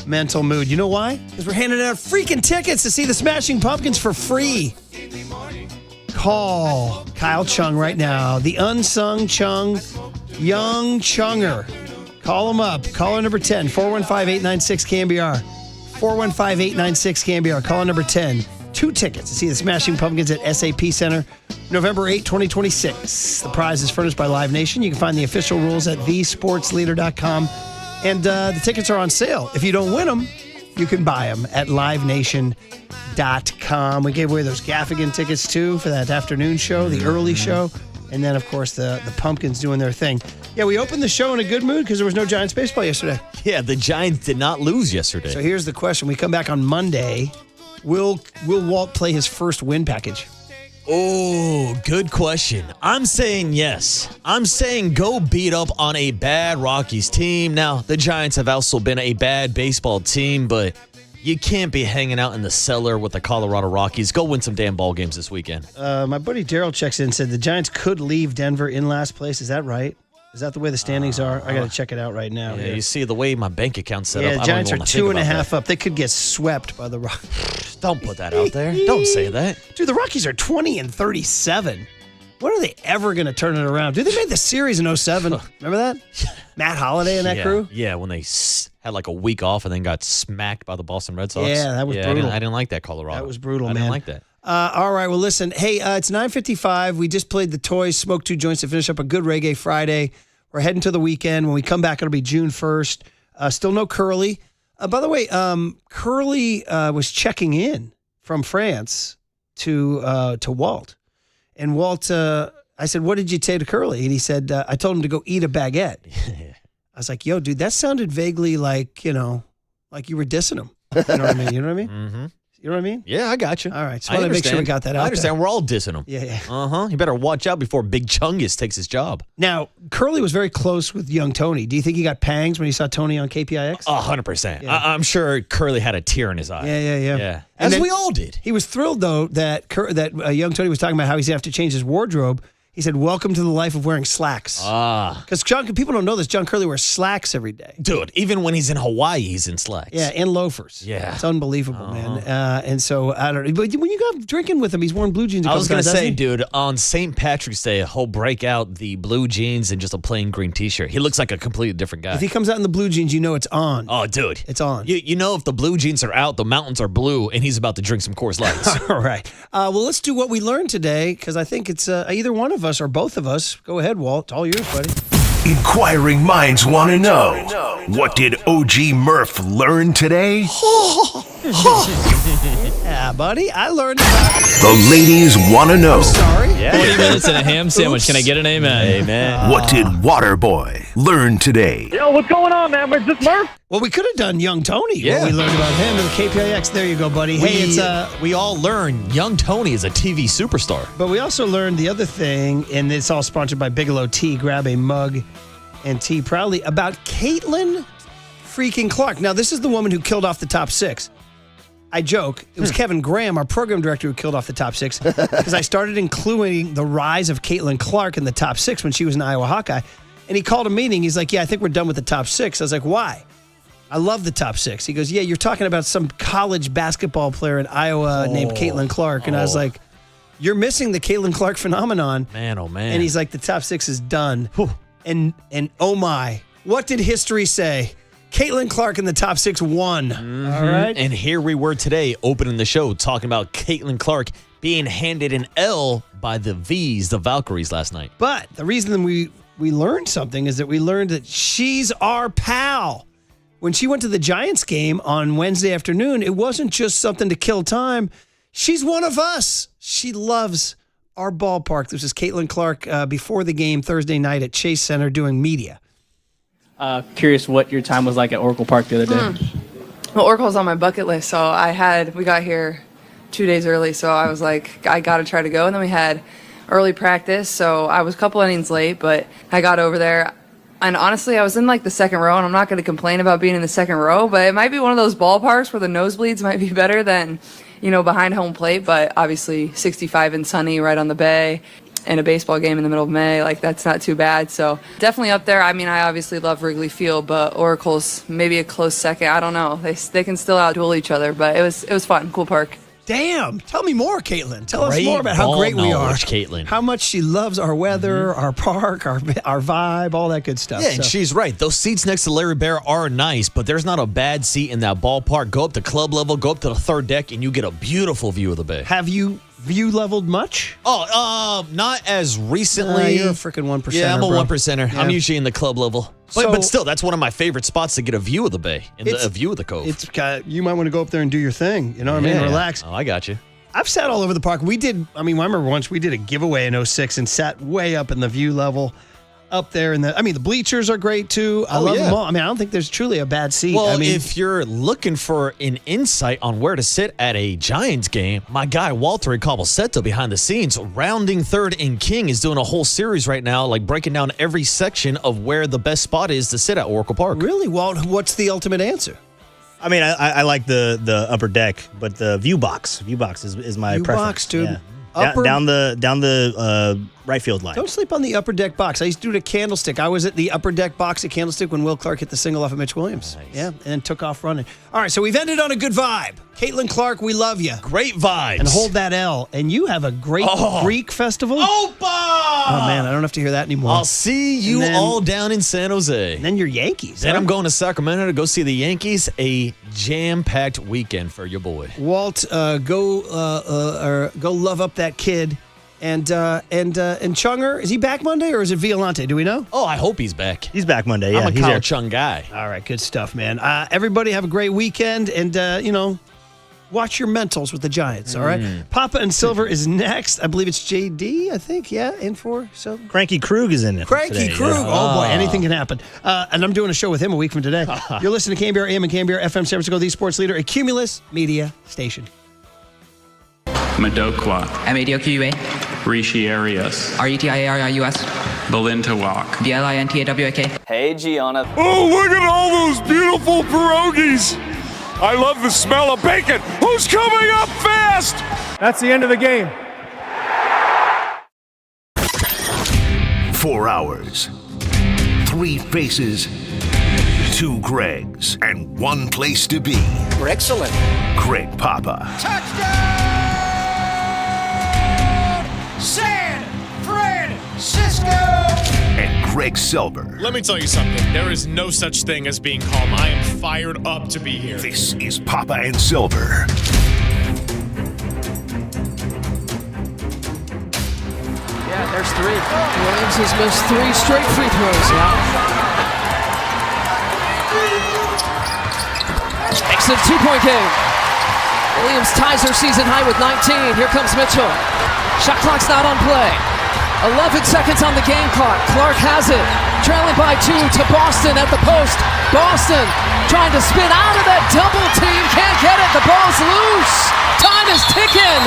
mental mood. You know why? Because we're handing out freaking tickets to see the Smashing Pumpkins for free. Call Kyle Chung right now. The unsung Chung, Young Chunger. Call him up. Caller number 10, 415-896-KNBR. 415-896-KNBR. Caller number 10. 2 tickets to see the Smashing Pumpkins at SAP Center, November 8, 2026. The prize is furnished by Live Nation. You can find the official rules at thesportsleader.com. And the tickets are on sale. If you don't win them, you can buy them at livenation.com. We gave away those Gaffigan tickets, too, for that afternoon show, the early show. And then, of course, the Pumpkins doing their thing. Yeah, we opened the show in a good mood because there was no Giants baseball yesterday. Yeah, the Giants did not lose yesterday. So here's the question. We come back on Monday. Will Walt play his first win package? Oh, good question. I'm saying yes. I'm saying go beat up on a bad Rockies team. Now, the Giants have also been a bad baseball team, but you can't be hanging out in the cellar with the Colorado Rockies. Go win some damn ball games this weekend. My buddy Daryl checks in and said the Giants could leave Denver in last place. Is that right? Is that the way the standings are? I got to check it out right now. Yeah, you see the way my bank account's set up. The Giants are 2.5 up. They could get swept by the Rockies. Don't put that out there. Don't say that. Dude, the Rockies are 20-37. When are they ever going to turn it around? Dude, they made the series in 07. Remember that? Matt Holliday and that crew? Yeah, when they had like a week off and then got smacked by the Boston Red Sox. Yeah, that was brutal. I didn't like that, Colorado. That was brutal, man. I didn't like that. All right, well, listen. Hey, it's 9:55. We just played the Toys, smoked 2 joints to finish up a good Reggae Friday. We're heading to the weekend. When we come back, it'll be June 1st. Still no Curly. By the way, Curly was checking in from France to Walt. And Walt, I said, what did you say to Curly? And he said, I told him to go eat a baguette. I was like, yo, dude, that sounded vaguely like, like you were dissing him. You know what I mean? You know what I mean? Mm-hmm. You know what I mean? Yeah, I got you. All right. So I want to make sure we got that out. I understand. there. We're all dissing him. Yeah. You better watch out before Big Chungus takes his job. Now, Curly was very close with young Tony. Do you think he got pangs when he saw Tony on KPIX? 100%. Yeah. I'm sure Curly had a tear in his eye. Yeah. As we all did. He was thrilled, though, that young Tony was talking about how he's going to have to change his wardrobe. He said, welcome to the life of wearing slacks. Because people don't know this. John Curly wears slacks every day. Dude, even when he's in Hawaii, he's in slacks. Yeah, and loafers. Yeah. It's unbelievable, man. And so, I don't know. But when you go drinking with him, he's wearing blue jeans. I was going to say, dude, on St. Patrick's Day, he'll break out the blue jeans and just a plain green T-shirt. He looks like a completely different guy. If he comes out in the blue jeans, you know it's on. Oh, dude. It's on. You know if the blue jeans are out, the mountains are blue, and he's about to drink some Coors Lights. All right. Well, let's do what we learned today, because I think it's either one of us or both of us. Go ahead, Walt. It's all yours, buddy. Inquiring minds want to know, what did OG Murph learn today? Yeah, buddy. I learned about... The ladies want to know. Sorry. 20 minutes and a ham sandwich. Can I get an amen? Amen. What did Waterboy learn today? Yo, what's going on, man? Is this Murph? Well, we could have done Young Tony. Yeah. What we learned about him in the KPIX. There you go, buddy. We all learned young Tony is a TV superstar. But we also learned the other thing, and it's all sponsored by Bigelow Tea. Grab a mug and tea proudly, about Caitlin freaking Clark. Now, this is the woman who killed off the top 6. I joke. It was Kevin Graham, our program director, who killed off the top 6 because I started including the rise of Caitlin Clark in the top 6 when she was an Iowa Hawkeye. And he called a meeting. He's like, yeah, I think we're done with the top 6. I was like, why? I love the top 6. He goes, yeah, you're talking about some college basketball player in Iowa named Caitlin Clark. And I was like, you're missing the Caitlin Clark phenomenon. Man, oh, man. And he's like, the top 6 is done. And oh, my. What did history say? Caitlin Clark in the top 6 won. Mm-hmm. All right. And here we were today opening the show talking about Caitlin Clark being handed an L by the V's, the Valkyries, last night. But the reason we learned something is that we learned that she's our pal. When she went to the Giants game on Wednesday afternoon, it wasn't just something to kill time. She's one of us. She loves our ballpark. This is Caitlin Clark before the game Thursday night at Chase Center doing media. Curious what your time was like at Oracle Park the other day. Well, Oracle's on my bucket list, so we got here 2 days early, so I was like, I got to try to go. And then we had early practice, so I was a couple innings late, but I got over there. And honestly, I was in like the second row, and I'm not going to complain about being in the second row, but it might be one of those ballparks where the nosebleeds might be better than, behind home plate. But obviously 65 and sunny right on the bay and a baseball game in the middle of May, like that's not too bad. So definitely up there. I mean, I obviously love Wrigley Field, but Oracle's maybe a close second. I don't know. They can still outduel each other, but it was fun. Cool park. Damn. Tell me more, Caitlin. Tell us Great more about how great we are. knowledge, Caitlin. How much she loves our weather, our park, our vibe, all that good stuff. Yeah, and she's right. Those seats next to Larry Bear are nice, but there's not a bad seat in that ballpark. Go up to club level, go up to the third deck, and you get a beautiful view of the bay. Have you view leveled much? Oh, not as recently. You're a freaking 1%. Yeah, I'm a bro. 1%er. Yeah. I'm usually in the club level. But still, that's one of my favorite spots to get a view of the bay and a view of the cove. You might want to go up there and do your thing. You know what I mean? Relax. Oh, I got you. I've sat all over the park. I remember once we did a giveaway in 06 and sat way up in the view level up there. The bleachers are great too. I love them all. I don't think there's truly a bad seat. Well, if you're looking for an insight on where to sit at a Giants game, my guy Walter Cobblesetto behind the scenes, rounding third and king, is doing a whole series right now, like breaking down every section of where the best spot is to sit at Oracle Park. Really, Walt? What's the ultimate answer? I like the upper deck, but the view box is my View preference. box, dude. Yeah. Down the right field line. Don't sleep on the upper deck box. I used to do it at Candlestick. I was at the upper deck box at Candlestick when Will Clark hit the single off of Mitch Williams. Nice. Yeah, and then took off running. All right, so we've ended on a good vibe. Caitlin Clark, we love you. Great vibes. And hold that L. And you have a great Greek festival. Opa! Oh, man, I don't have to hear that anymore. I'll see you all down in San Jose. And then your Yankees. Then I'm going to Sacramento to go see the Yankees. A jam-packed weekend for your boy. Walt, go love up that kid. And Chunger, is he back Monday or is it Violante? Do we know? Oh, I hope he's back. He's back Monday. Yeah, I'm a he's Kyle there. Chung guy. All right, good stuff, man. Everybody have a great weekend, and watch your mentals with the Giants. All right, Papa and Silver is next. I believe it's JD. I think, in for so. Cranky Krug is in it. Cranky Krug. Yeah. Oh boy, anything can happen. And I'm doing a show with him a week from today. You're listening to KBR AM and KBR FM San Francisco, the sports leader, a Cumulus Media station. Madokwa. M-A-D-O-Q-U-A. Rishi Arias. R-E-T-I-A-R-I-U-S. Belintawak. B-L-I-N-T-A-W-A-K. Hey, Gianna. Oh, look at all those beautiful pierogies. I love the smell of bacon. Who's coming up fast? That's the end of the game. 4 hours, 3 faces, 2 Gregs, and 1 place to be. Excellent. Greg Papa. Touchdown! San Francisco! And Greg Silver. Let me tell you something. There is no such thing as being calm. I am fired up to be here. This is Papa and Silver. Yeah, there's 3. Williams has missed 3 straight free throws now. Makes it a 2-point game. Williams ties her season high with 19. Here comes Mitchell. Shot clock's not on play. 11 seconds on the game clock. Clark has it. Trailing by 2 to Boston at the post. Boston trying to spin out of that double team. Can't get it. The ball's loose. Time is ticking.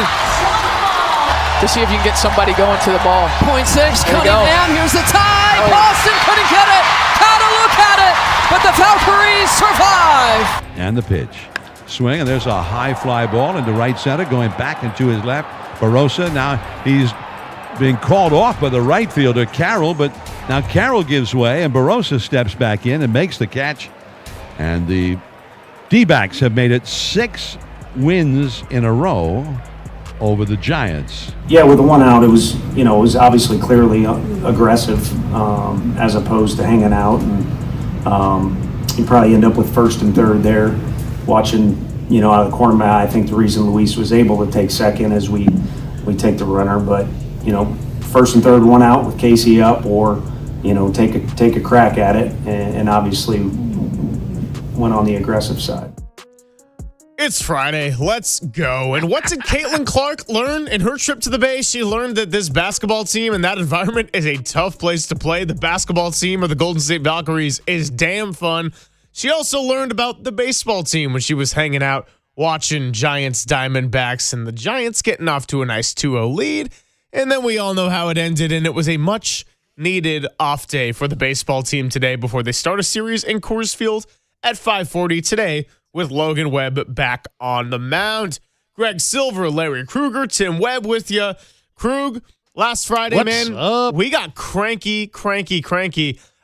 To see if you can get somebody going to the ball. 0.6 Cunningham. Here's the tie. Boston couldn't get it. Gotta look at it. But the Valkyries survive. And the pitch. Swing, and there's a high fly ball into right center, going back into his left. Barossa, now he's being called off by the right fielder, Carroll, but now Carroll gives way, and Barossa steps back in and makes the catch. And the D-backs have made it 6 wins in a row over the Giants. Yeah, with the 1 out, it was obviously clearly aggressive as opposed to hanging out. And you probably end up with first and third there, watching, out of the corner of my eye. I think the reason Luis was able to take second is we take the runner, but, first and third 1 out with Casey up, or, take a crack at it, and obviously went on the aggressive side. It's Friday. Let's go. And what did Caitlin Clark learn in her trip to the Bay? She learned that this basketball team and that environment is a tough place to play. The basketball team of the Golden State Valkyries is damn fun. She also learned about the baseball team when she was hanging out watching Giants Diamondbacks and the Giants getting off to a nice 2-0 lead. And then we all know how it ended, and it was a much needed off day for the baseball team today before they start a series in Coors Field at 5:40 today with Logan Webb back on the mound. Greg Silver, Larry Kruger, Tim Webb with you. Krug, last Friday, What's up? we got cranky.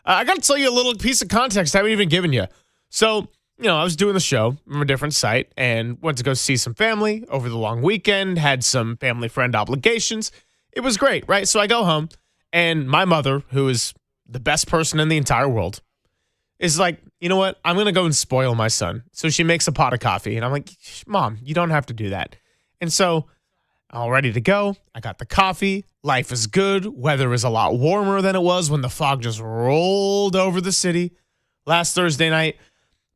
I got to tell you a little piece of context I haven't even given you. So, I was doing the show from a different site and went to go see some family over the long weekend, had some family friend obligations. It was great, right? So I go home, and my mother, who is the best person in the entire world, is like, you know what? I'm going to go and spoil my son. So she makes a pot of coffee, and I'm like, Mom, you don't have to do that. And so all ready to go. I got the coffee. Life is good. Weather is a lot warmer than it was when the fog just rolled over the city last Thursday night.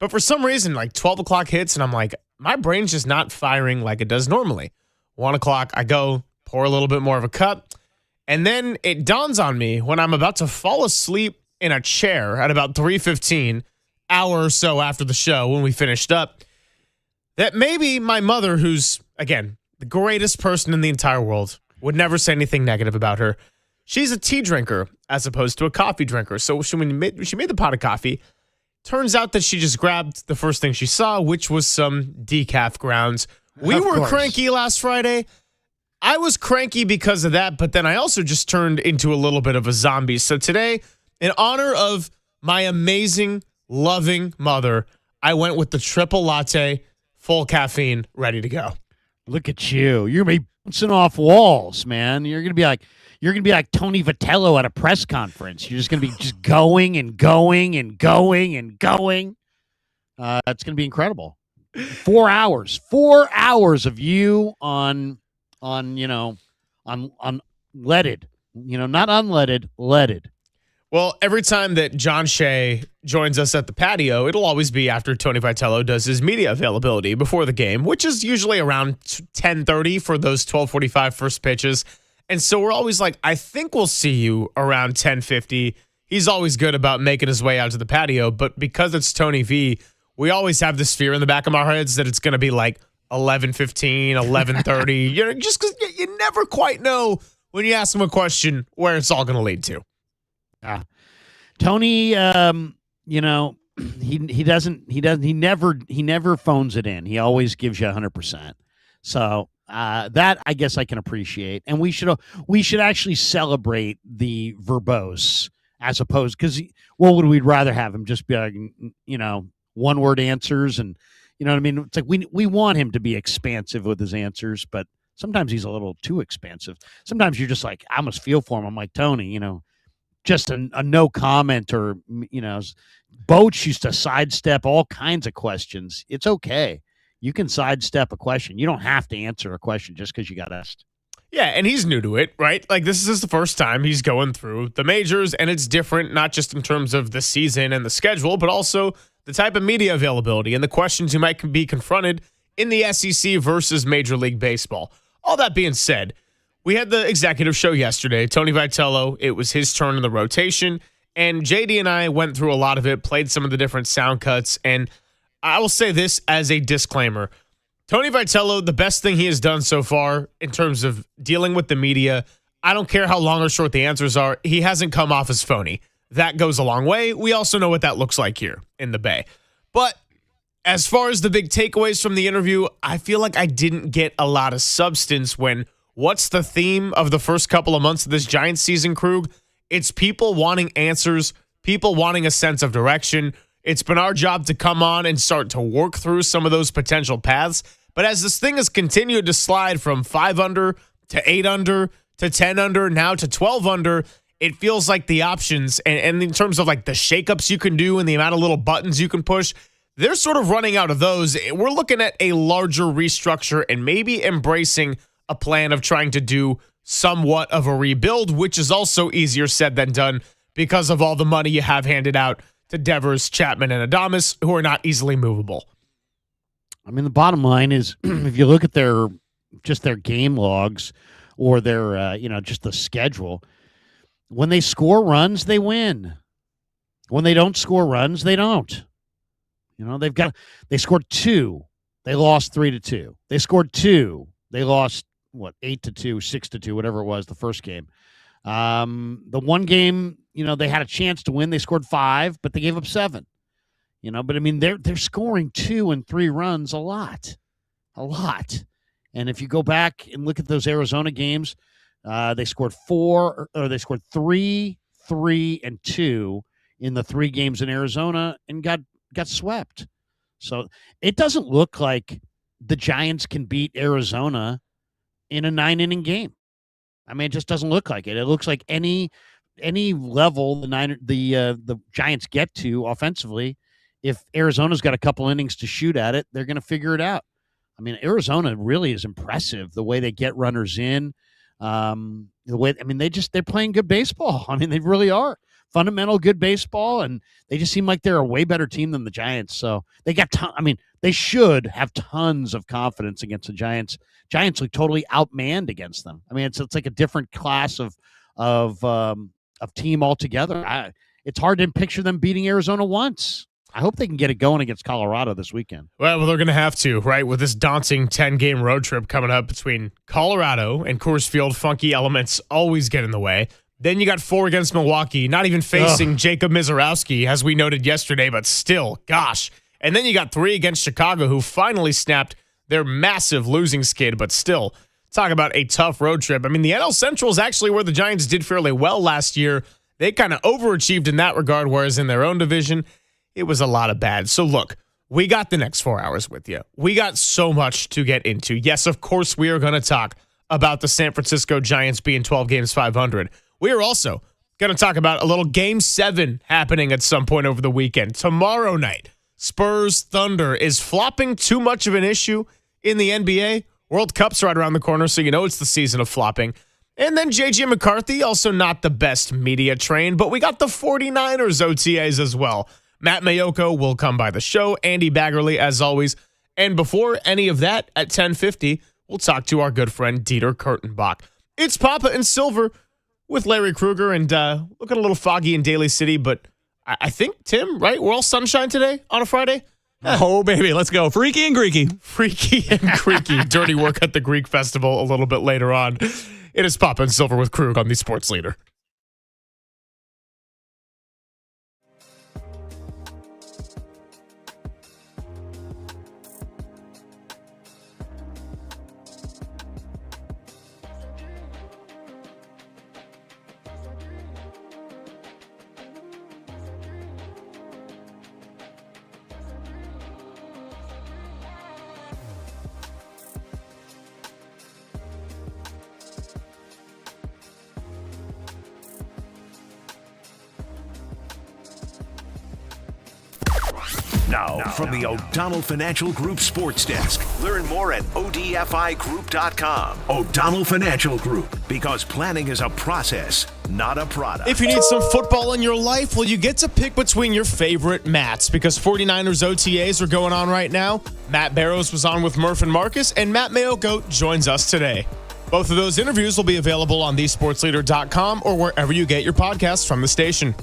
But for some reason, like 12 o'clock hits, and I'm like, my brain's just not firing like it does normally. 1 o'clock, I go, pour a little bit more of a cup. And then it dawns on me when I'm about to fall asleep in a chair at about 3:15, hour or so after the show when we finished up, that maybe my mother, who's, again, the greatest person in the entire world, would never say anything negative about her. She's a tea drinker as opposed to a coffee drinker. So when she made the pot of coffee, turns out that she just grabbed the first thing she saw, which was some decaf grounds. We were cranky last Friday. I was cranky because of that, but then I also just turned into a little bit of a zombie. So today, in honor of my amazing, loving mother, I went with the triple latte, full caffeine, ready to go. Look at you. You're going to be bouncing off walls, man. You're going to be like Tony Vitello at a press conference. You're just going to be just going and going and going and going. It's going to be incredible. 4 hours. 4 hours of you on leaded. Not unleaded, leaded. Well, every time that John Shea joins us at the patio, it'll always be after Tony Vitello does his media availability before the game, which is usually around 10:30 for those 12:45 first pitches. And so we're always like, I think we'll see you around 10:50. He's always good about making his way out to the patio, but because it's Tony V, we always have this fear in the back of our heads that it's going to be like 11:15, 11:30, just because you never quite know when you ask him a question where it's all going to lead to. Tony, he never phones it in. He always gives you 100%. So that I guess I can appreciate, and we should actually celebrate the verbose as opposed, because what would we rather have him just be like, one word answers, and you know what I mean? It's like we want him to be expansive with his answers, but sometimes he's a little too expansive. Sometimes you're just like, I almost feel for him. I'm like, Tony, just a no comment, or Boach used to sidestep all kinds of questions. It's okay. You can sidestep a question. You don't have to answer a question just because you got asked. Yeah, and he's new to it, right? Like, this is the first time he's going through the majors, and it's different, not just in terms of the season and the schedule, but also the type of media availability and the questions you might be confronted in the SEC versus Major League Baseball. All that being said, we had the executive show yesterday. Tony Vitello, it was his turn in the rotation, and JD and I went through a lot of it, played some of the different sound cuts, and I will say this as a disclaimer. Tony Vitello, the best thing he has done so far in terms of dealing with the media, I don't care how long or short the answers are, he hasn't come off as phony. That goes a long way. We also know what that looks like here in the Bay. But as far as the big takeaways from the interview, I feel like I didn't get a lot of substance when what's the theme of the first couple of months of this Giants season, Krug? It's people wanting answers, people wanting a sense of direction. It's been our job to come on and start to work through some of those potential paths. But as this thing has continued to slide from 5 under to 8 under to 10 under, now to 12 under, it feels like the options and in terms of like the shakeups you can do and the amount of little buttons you can push, they're sort of running out of those. We're looking at a larger restructure and maybe embracing a plan of trying to do somewhat of a rebuild, which is also easier said than done because of all the money you have handed out to Devers, Chapman, and Adames, who are not easily movable. I mean, the bottom line is, if you look at their game logs or their, just the schedule, when they score runs, they win. When they don't score runs, they don't. They scored 2. They lost 3-2. They scored 2. They lost 8-2, 6-2, whatever it was the first game. The one game, they had a chance to win. They scored 5, but they gave up 7. But I mean, they're scoring 2 and 3 runs a lot. And if you go back and look at those Arizona games, they scored 3, 3, and 2 in the 3 games in Arizona and got swept. So it doesn't look like the Giants can beat Arizona in a 9-inning game. I mean, it just doesn't look like it. It looks like any level the Giants get to offensively, if Arizona's got a couple innings to shoot at it, they're going to figure it out. I mean, Arizona really is impressive the way they get runners in. They're playing good baseball. I mean, they really are. Fundamental good baseball, and they just seem like they're a way better team than the Giants. So they got they should have tons of confidence against the Giants. Giants look totally outmanned against them. I mean, it's like a different class of team altogether. It's hard to picture them beating Arizona once. I hope they can get it going against Colorado this weekend. Well, they're going to have to, right? With this daunting 10-game road trip coming up between Colorado and Coors Field, funky elements always get in the way. Then you got 4 against Milwaukee, not even facing Jacob Mizorowski, as we noted yesterday, but still, gosh. And then you got 3 against Chicago, who finally snapped their massive losing skid, but still, talk about a tough road trip. I mean, the NL Central is actually where the Giants did fairly well last year. They kind of overachieved in that regard, whereas in their own division, it was a lot of bad. So look, we got the next 4 hours with you. We got so much to get into. Yes, of course, we are going to talk about the San Francisco Giants being 12 games 500. We are also going to talk about a little Game 7 happening at some point over the weekend. Tomorrow night, Spurs Thunder. Is flopping too much of an issue in the NBA? World Cup's right around the corner, so you know it's the season of flopping. And then J.J. McCarthy, also not the best media trained, but we got the 49ers OTAs as well. Matt Mayoko will come by the show. Andy Baggerly, as always. And before any of that, at 10:50, we'll talk to our good friend Dieter Kurtenbach. It's Papa and Silver with Larry Krueger, and looking a little foggy in Daly City, but I think, Tim, right? We're all sunshine today on a Friday? Oh, baby, let's go. Freaky and Greeky. Freaky and Greeky. Dirty work at the Greek Festival a little bit later on. It is Papa and Silver with Krug on the Sports Leader. Now, from the O'Donnell Financial Group Sports Desk. Learn more at ODFIGroup.com. O'Donnell Financial Group, because planning is a process, not a product. If you need some football in your life, well, you get to pick between your favorite Matts, because 49ers OTAs are going on right now. Matt Barrows was on with Murph and Marcus, and Matt Mayoko joins us today. Both of those interviews will be available on thesportsleader.com or wherever you get your podcasts from the station.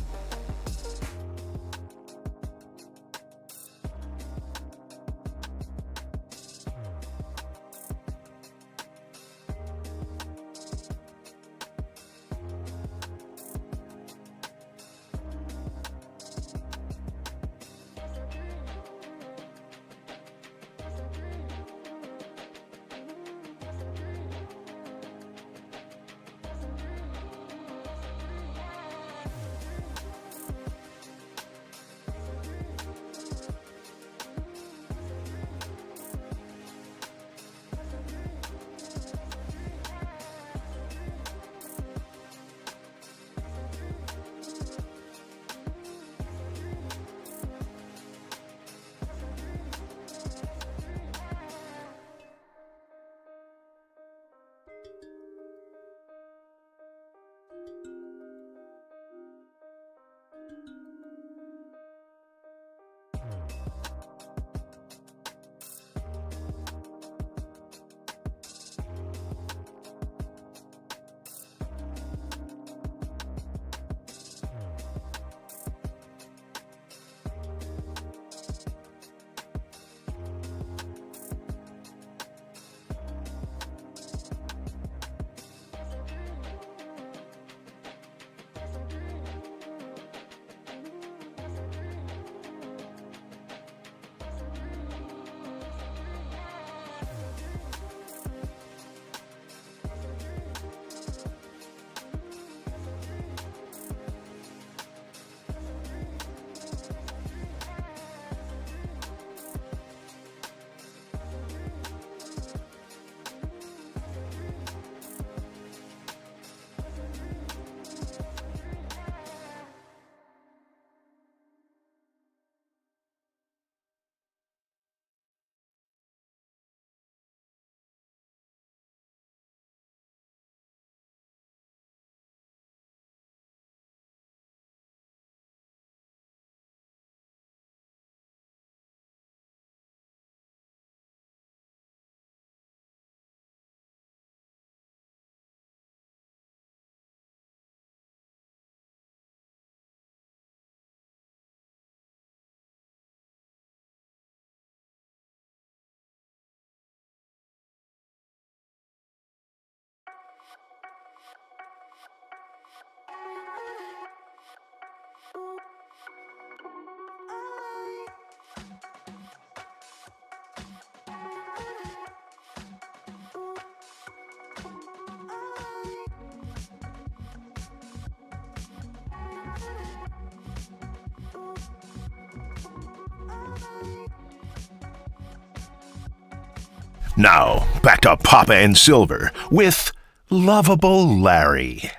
Now, back to Papa and Silver with Lovable Larry.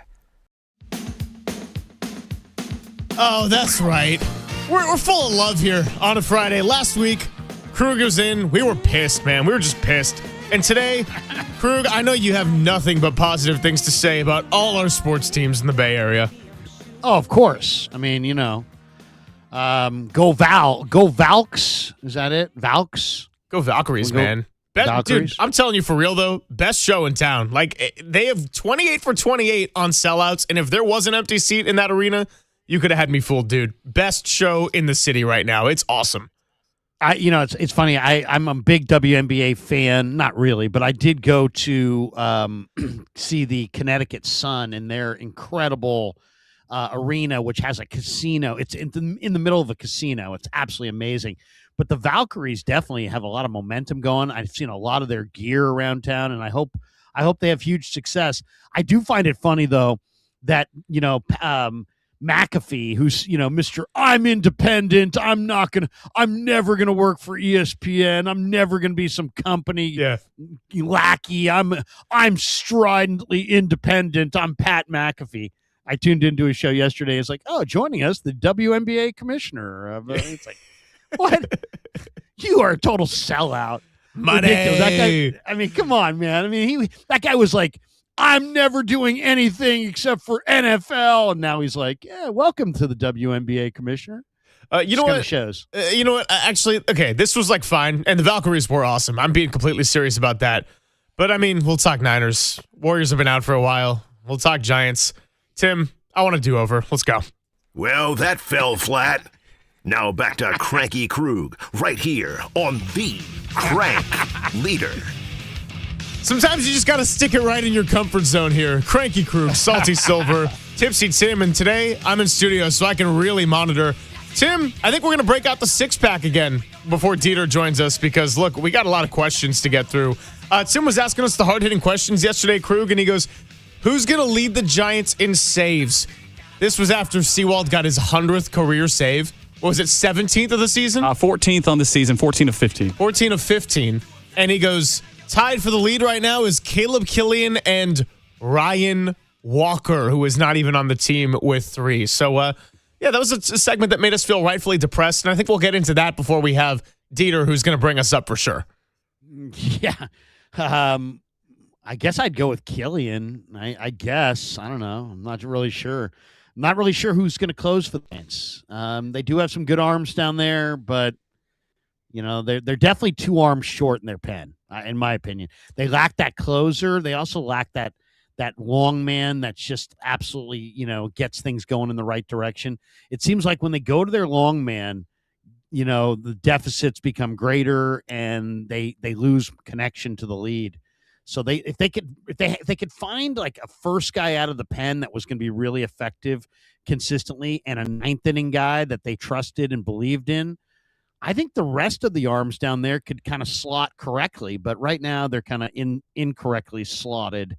Oh, that's right. We're full of love here on a Friday. Last week, Krug was in. We were pissed, man. We were just pissed. And today, Krug, I know you have nothing but positive things to say about all our sports teams in the Bay Area. Oh, of course. I mean, go Valks. Is that it? Valks? Go Valkyries, man. Valkyries? Dude, I'm telling you for real, though, best show in town. Like, they have 28 for 28 on sellouts, and if there was an empty seat in that arena, you could have had me fooled, dude. Best show in the city right now. It's awesome. It's funny. I'm a big WNBA fan. Not really, but I did go to see the Connecticut Sun in their incredible arena, which has a casino. It's in the middle of a casino. It's absolutely amazing. But the Valkyries definitely have a lot of momentum going. I've seen a lot of their gear around town, and I hope they have huge success. I do find it funny though that McAfee, who's Mr. I'm independent. I'm never gonna work for ESPN. I'm never gonna be some company lackey. I'm stridently independent. I'm Pat McAfee. I tuned into his show yesterday. It's like, oh, joining us, the WNBA commissioner. It's like, what? You are a total sellout. Money. Ridiculous. That guy, I mean, come on, man. I mean, that guy was like, I'm never doing anything except for NFL. And now he's like, yeah, welcome to the WNBA commissioner. You know what? Shows. You know what? Actually, okay, this was like fine. And the Valkyries were awesome. I'm being completely serious about that. But I mean, we'll talk Niners. Warriors have been out for a while. We'll talk Giants. Tim, I want a do-over. Let's go. Well, that fell flat. Now back to Cranky Krug right here on the Crank Leader. Sometimes you just got to stick it right in your comfort zone here. Cranky Krug, Salty Silver, Tipsy Tim, and today I'm in studio so I can really monitor. Tim, I think we're going to break out the six-pack again before Dieter joins us because, look, we got a lot of questions to get through. Tim was asking us the hard-hitting questions yesterday, Krug, and he goes, who's going to lead the Giants in saves? This was after Sewald got his 100th career save. What was it, 17th of the season? 14th on the season, 14 of 15. 14 of 15. And he goes, tied for the lead right now is Caleb Killian and Ryan Walker, who is not even on the team with 3. So, that was a segment that made us feel rightfully depressed, and I think we'll get into that before we have Dieter, who's going to bring us up for sure. Yeah. I guess I'd go with Killian. I guess. I don't know. I'm not really sure. I'm not really sure who's going to close for the Giants. They do have some good arms down there, but they're definitely 2 arms short in their pen, in my opinion. They lack that closer. They also lack that long man that's just absolutely, gets things going in the right direction. It seems like when they go to their long man, the deficits become greater and they lose connection to the lead. So if they could find like a first guy out of the pen that was going to be really effective consistently and a 9th inning guy that they trusted and believed in, I think the rest of the arms down there could kind of slot correctly. But right now they're kind of incorrectly slotted,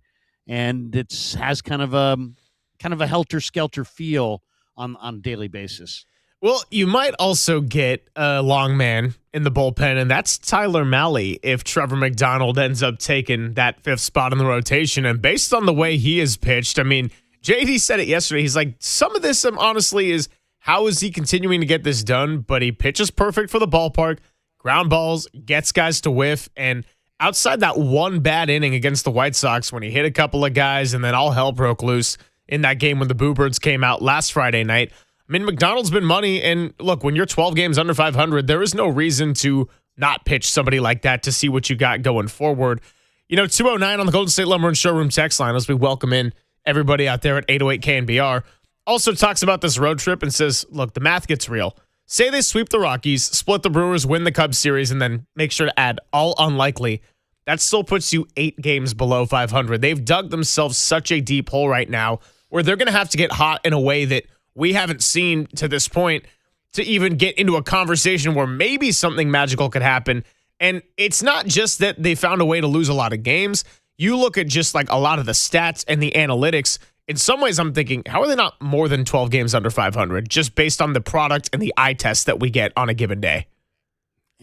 and it has kind of a helter-skelter feel on a daily basis. Well, you might also get a long man in the bullpen, and that's Tyler Malley if Trevor McDonald ends up taking that 5th spot in the rotation. And based on the way he has pitched, I mean, JD said it yesterday. He's like, some of this honestly is how is he continuing to get this done? But he pitches perfect for the ballpark, ground balls, gets guys to whiff, and outside that one bad inning against the White Sox when he hit a couple of guys and then all hell broke loose in that game when the Boo Birds came out last Friday night, I mean, McDonald's been money, and look, when you're 12 games under 500, there is no reason to not pitch somebody like that to see what you got going forward. 209 on the Golden State Lumber and Showroom text line as we welcome in everybody out there at 808 KNBR. Also talks about this road trip and says, look, the math gets real. Say they sweep the Rockies, split the Brewers, win the Cubs series, and then make sure to add all unlikely. That still puts you 8 games below 500. They've dug themselves such a deep hole right now where they're going to have to get hot in a way that we haven't seen to this point to even get into a conversation where maybe something magical could happen. And it's not just that they found a way to lose a lot of games. You look at just like a lot of the stats and the analytics. In some ways, I'm thinking, how are they not more than 12 games under 500 just based on the product and the eye test that we get on a given day?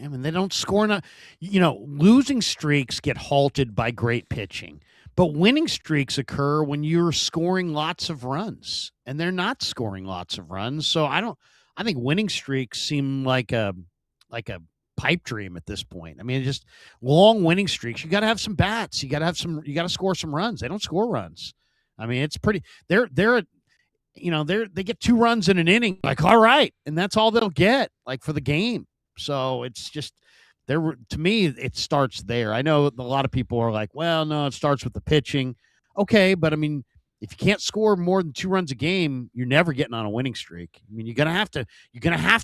I mean, they don't score enough. Losing streaks get halted by great pitching, but winning streaks occur when you're scoring lots of runs, and they're not scoring lots of runs. So I think winning streaks seem like a pipe dream at this point. I mean, just long winning streaks. You got to have some bats. You got to score some runs. They don't score runs. I mean, it's pretty. They get 2 runs in an inning. Like, all right, and that's all they'll get, like, for the game. So it's just there. To me, it starts there. I know a lot of people are like, well, no, it starts with the pitching. Okay, but I mean, if you can't score more than 2 runs a game, you're never getting on a winning streak. I mean, you're gonna have to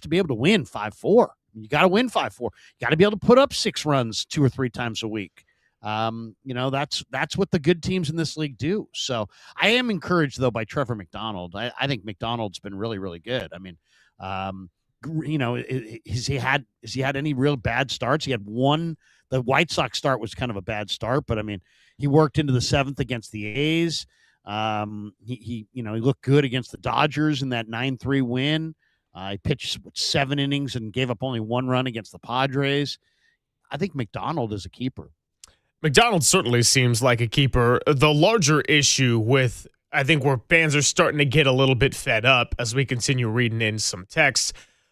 be able to win 5-4. You got to win 5-4. You got to be able to put up 6 runs 2 or 3 times a week. That's what the good teams in this league do. So I am encouraged, though, by Trevor McDonald. I think McDonald's been really, really good. I mean, has he had any real bad starts? He had one. The White Sox start was kind of a bad start, but I mean, he worked into the 7th against the A's. He looked good against the Dodgers in that 9-3 win. He pitched 7 innings and gave up only 1 run against the Padres. I think McDonald is a keeper. McDonald certainly seems like a keeper. The larger issue with, I think, where fans are starting to get a little bit fed up as we continue reading in some texts.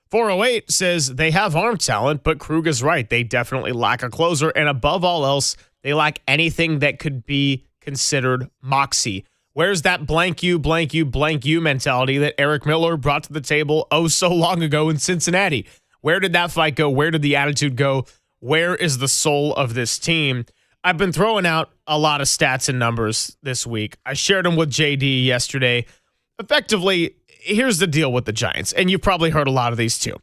408 says they have arm talent, but Krug is right. They definitely lack a closer, and above all else, they lack anything that could be considered moxie. Where's that blank you mentality that Eric Miller brought to the table so long ago in Cincinnati? Where did that fight go? Where did the attitude go? Where is the soul of this team? I've been throwing out a lot of stats and numbers this week. I shared them with JD yesterday. Effectively, here's the deal with the Giants, and you've probably heard a lot of these too.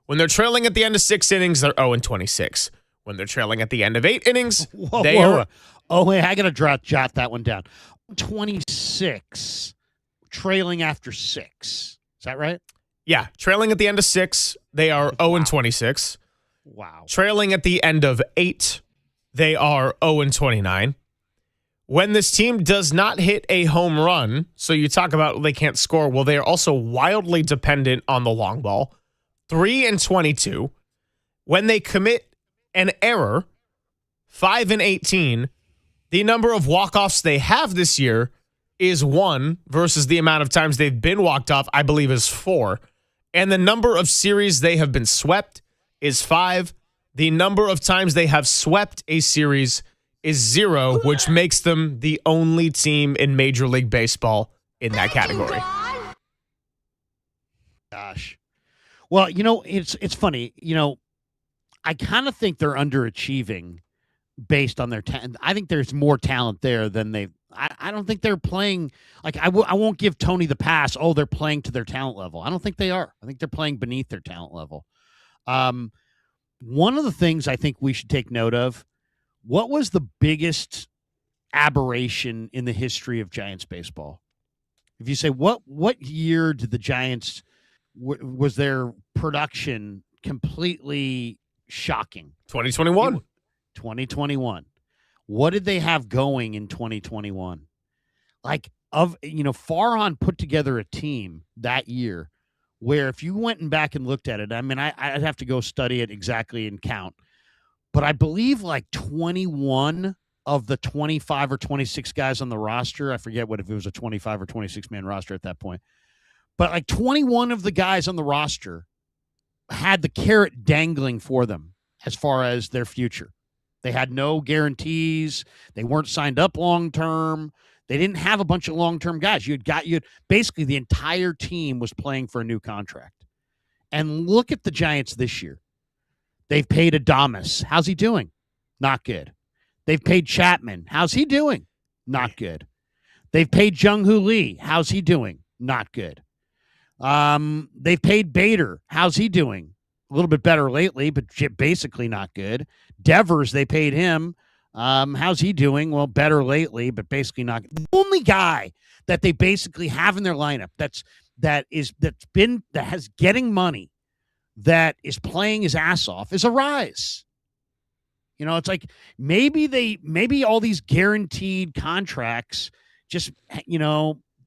When they're trailing at the end of 6 innings, they're 0-26. When they're trailing at the end of 8 innings, they are... Oh, wait, I got to jot that one down. 26, trailing after 6. Is that right? Yeah, trailing at the end of 6, they are 0-26. Wow. Trailing at the end of 8, they are 0-29. When this team does not hit a home run, so you talk about they can't score, well, they are also wildly dependent on the long ball. 3-22. When they commit an error, 5-18. The number of walk-offs they have this year is 1 versus the amount of times they've been walked off, I believe, is 4. And the number of series they have been swept is 5. The number of times they have swept a series is 0, which makes them the only team in Major League Baseball in that category. Gosh. Well, it's funny. I kind of think they're underachieving based on their talent. I think there's more talent there than they've. I don't think they're playing like I won't give Tony the pass. Oh, they're playing to their talent level. I don't think they are. I think they're playing beneath their talent level. One of the things I think we should take note of, what was the biggest aberration in the history of Giants baseball? If you say what year did the Giants was their production completely shocking? 2021. 2021. What did they have going in 2021? Farhan put together a team that year where if you went back and looked at it, I mean, I'd have to go study it exactly and count, but I believe like 21 of the 25 or 26 guys on the roster, I forget if it was a 25 or 26 man roster at that point, but like 21 of the guys on the roster had the carrot dangling for them as far as their future. They had no guarantees. They weren't signed up long-term. They didn't have a bunch of long-term guys. Basically the entire team was playing for a new contract. And look at the Giants this year. They've paid Adames. How's he doing? Not good. They've paid Chapman. How's he doing? Not good. They've paid Jung-Hoo Lee. How's he doing? Not good. They've paid Bader. How's he doing? A little bit better lately, but basically not good. Devers, they paid him. How's he doing? Well, better lately, but basically not good. The only guy that they basically have in their lineup that has getting money, that is playing his ass off, is Arise. It's like maybe all these guaranteed contracts just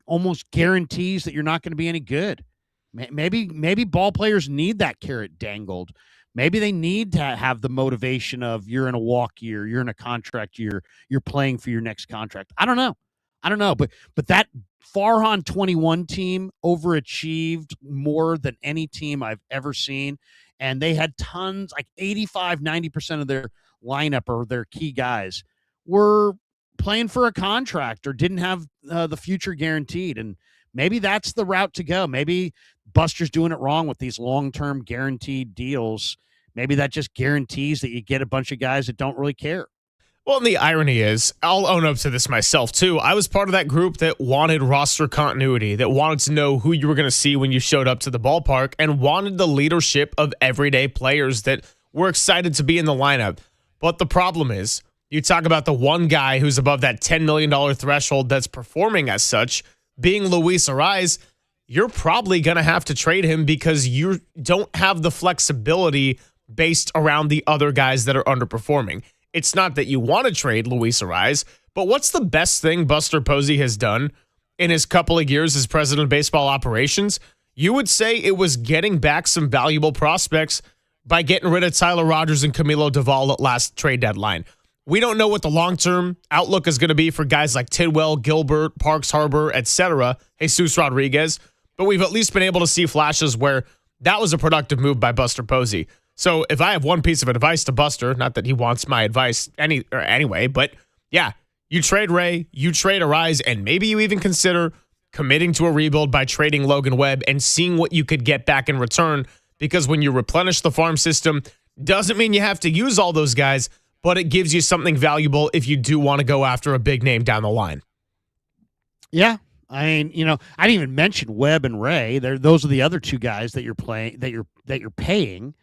almost guarantees that you're not going to be any good. Maybe ball players need that carrot dangled. Maybe they need to have the motivation of you're in a walk year, you're in a contract year, you're playing for your next contract. I don't know, but that Farhan 21 team overachieved more than any team I've ever seen, and they had tons, like 85-90% of their lineup or their key guys were playing for a contract or didn't have the future guaranteed, and maybe that's the route to go. Maybe Buster's doing it wrong with these long-term guaranteed deals. Maybe that just guarantees that you get a bunch of guys that don't really care. Well, and the irony is, I'll own up to this myself, too. I was part of that group that wanted roster continuity, that wanted to know who you were going to see when you showed up to the ballpark, and wanted the leadership of everyday players that were excited to be in the lineup. But the problem is, you talk about the one guy who's above that $10 million threshold that's performing as such, being Luis Ariz. You're probably going to have to trade him because you don't have the flexibility based around the other guys that are underperforming. It's not that you want to trade Luis Ariz, but what's the best thing Buster Posey has done in his couple of years as president of baseball operations? You would say it was getting back some valuable prospects by getting rid of Tyler Rogers and Camilo Doval at last trade deadline. We don't know what the long-term outlook is going to be for guys like Tidwell, Gilbert, Parks Harbor, etc., Jesus Rodriguez, but we've at least been able to see flashes where that was a productive move by Buster Posey. So if I have one piece of advice to Buster, not that he wants my advice anyway, but yeah, you trade Ray, you trade Ariz, and maybe you even consider committing to a rebuild by trading Logan Webb and seeing what you could get back in return, because when you replenish the farm system, doesn't mean you have to use all those guys, but it gives you something valuable if you do want to go after a big name down the line. Yeah. I mean, I didn't even mention Webb and Ray. Those are the other two guys that you're playing, that you're paying.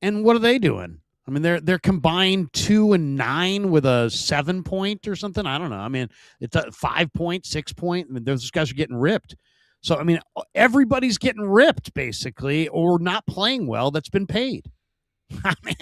And what are they doing? I mean, they're combined 2 and 9 with a 7 point or something. I don't know. I mean, it's a 5 point, 6 point. I mean, those guys are getting ripped. So, I mean, everybody's getting ripped basically, or not playing well that's been paid. I mean,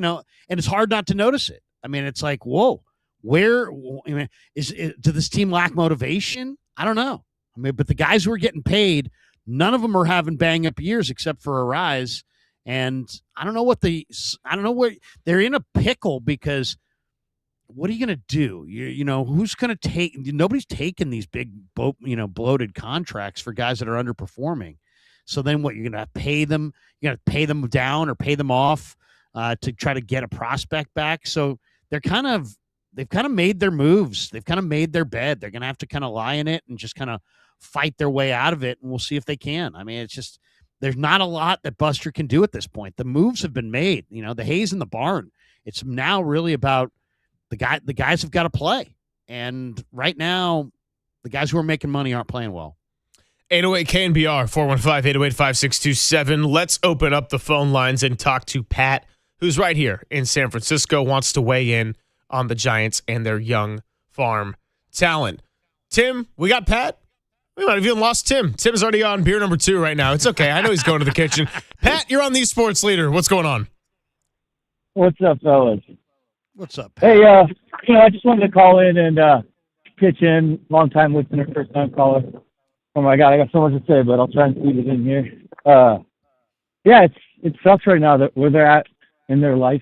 and it's hard not to notice it. I mean, it's like, whoa, do this team lack motivation? I don't know. I mean, but the guys who are getting paid, none of them are having bang up years except for Ariz. And I don't know what they're in a pickle, because what are you going to do? Who's going to take? Nobody's taking these big, bloated contracts for guys that are underperforming. So then what, you're going to pay them? You're going to pay them down or pay them off to try to get a prospect back. So they've kind of made their moves. They've kind of made their bed. They're going to have to kind of lie in it and just kind of fight their way out of it. And we'll see if they can. I mean, it's just, there's not a lot that Buster can do at this point. The moves have been made. The hay's in the barn. It's now really about the guys have got to play. And right now, the guys who are making money aren't playing well. 808 KNBR 415-808-5627. Let's open up the phone lines and talk to Pat, who's right here in San Francisco, wants to weigh in on the Giants and their young farm talent. Tim, we got Pat. We might have even lost Tim. Tim's already on beer number 2 right now. It's okay. I know he's going to the kitchen. Pat, you're on the Sports Leader. What's going on? What's up, fellas? What's up, Pat? Hey, I just wanted to call in and pitch in. Long-time listener, first-time caller. Oh, my God, I got so much to say, but I'll try and squeeze it in here. Yeah, it sucks right now that where they're at in their life.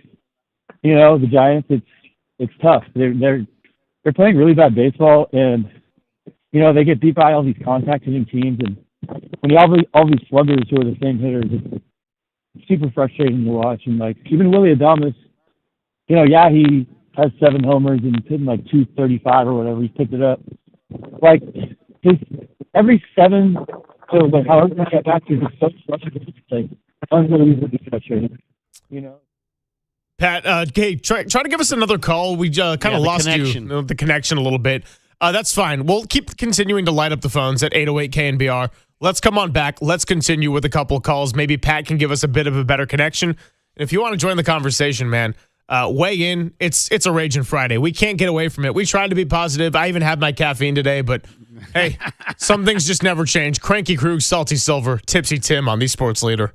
The Giants, it's tough. They're playing really bad baseball, and they get beat by all these contact-hitting teams, and when you have all these sluggers who are the same hitters, it's super frustrating to watch. And, even Willie Adames, he has 7 homers and he's hitting, 235 or whatever. He's picked it up. Every 7 to, however much at bat, is so frustrating. It's, unbelievably frustrating, Pat, hey, try to give us another call. We kind of lost the connection a little bit. That's fine. We'll keep continuing to light up the phones at 808 KNBR. Let's come on back. Let's continue with a couple of calls. Maybe Pat can give us a bit of a better connection. And if you want to join the conversation, man, weigh in. It's a Raging Friday. We can't get away from it. We tried to be positive. I even had my caffeine today, but hey, some things just never change. Cranky Krug, Salty Silver, Tipsy Tim on the Sports Leader.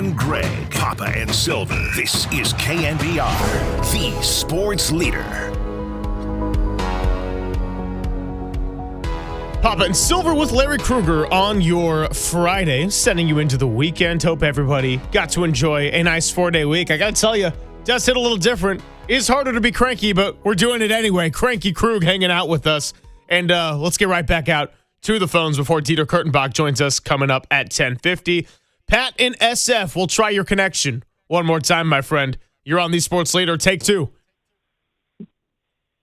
and Greg, Papa and Silver. This is KNBR, the sports leader. Papa and Silver with Larry Krueger on your Friday, sending you into the weekend. Hope everybody got to enjoy a nice 4-day week. I got to tell you, does hit a little different. It's harder to be cranky, but we're doing it anyway. Cranky Krug hanging out with us. And let's get right back out to the phones before Dieter Kurtenbach joins us coming up at 10:50. Pat in SF, we'll try your connection one more time, my friend. You're on the Sports Leader. Take 2.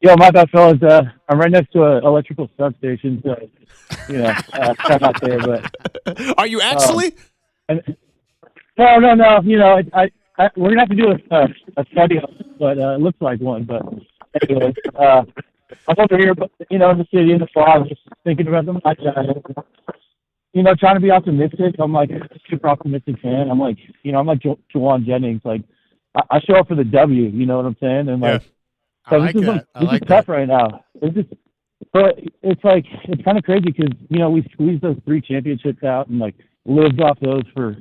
Yo, my bad, fellas. I'm right next to an electrical substation, so, stuck out there. But are you actually? No. We're gonna have to do a study on it, but it looks like one. But anyway, I'm over here, in the city in the fall, just thinking about them. Trying to be optimistic. I'm like a super optimistic fan. I'm like Jawan Jennings. Like, I show up for the W. You know what I'm saying? And like. So this is tough right now. But it's kind of crazy because we squeezed those 3 championships out and like lived off those for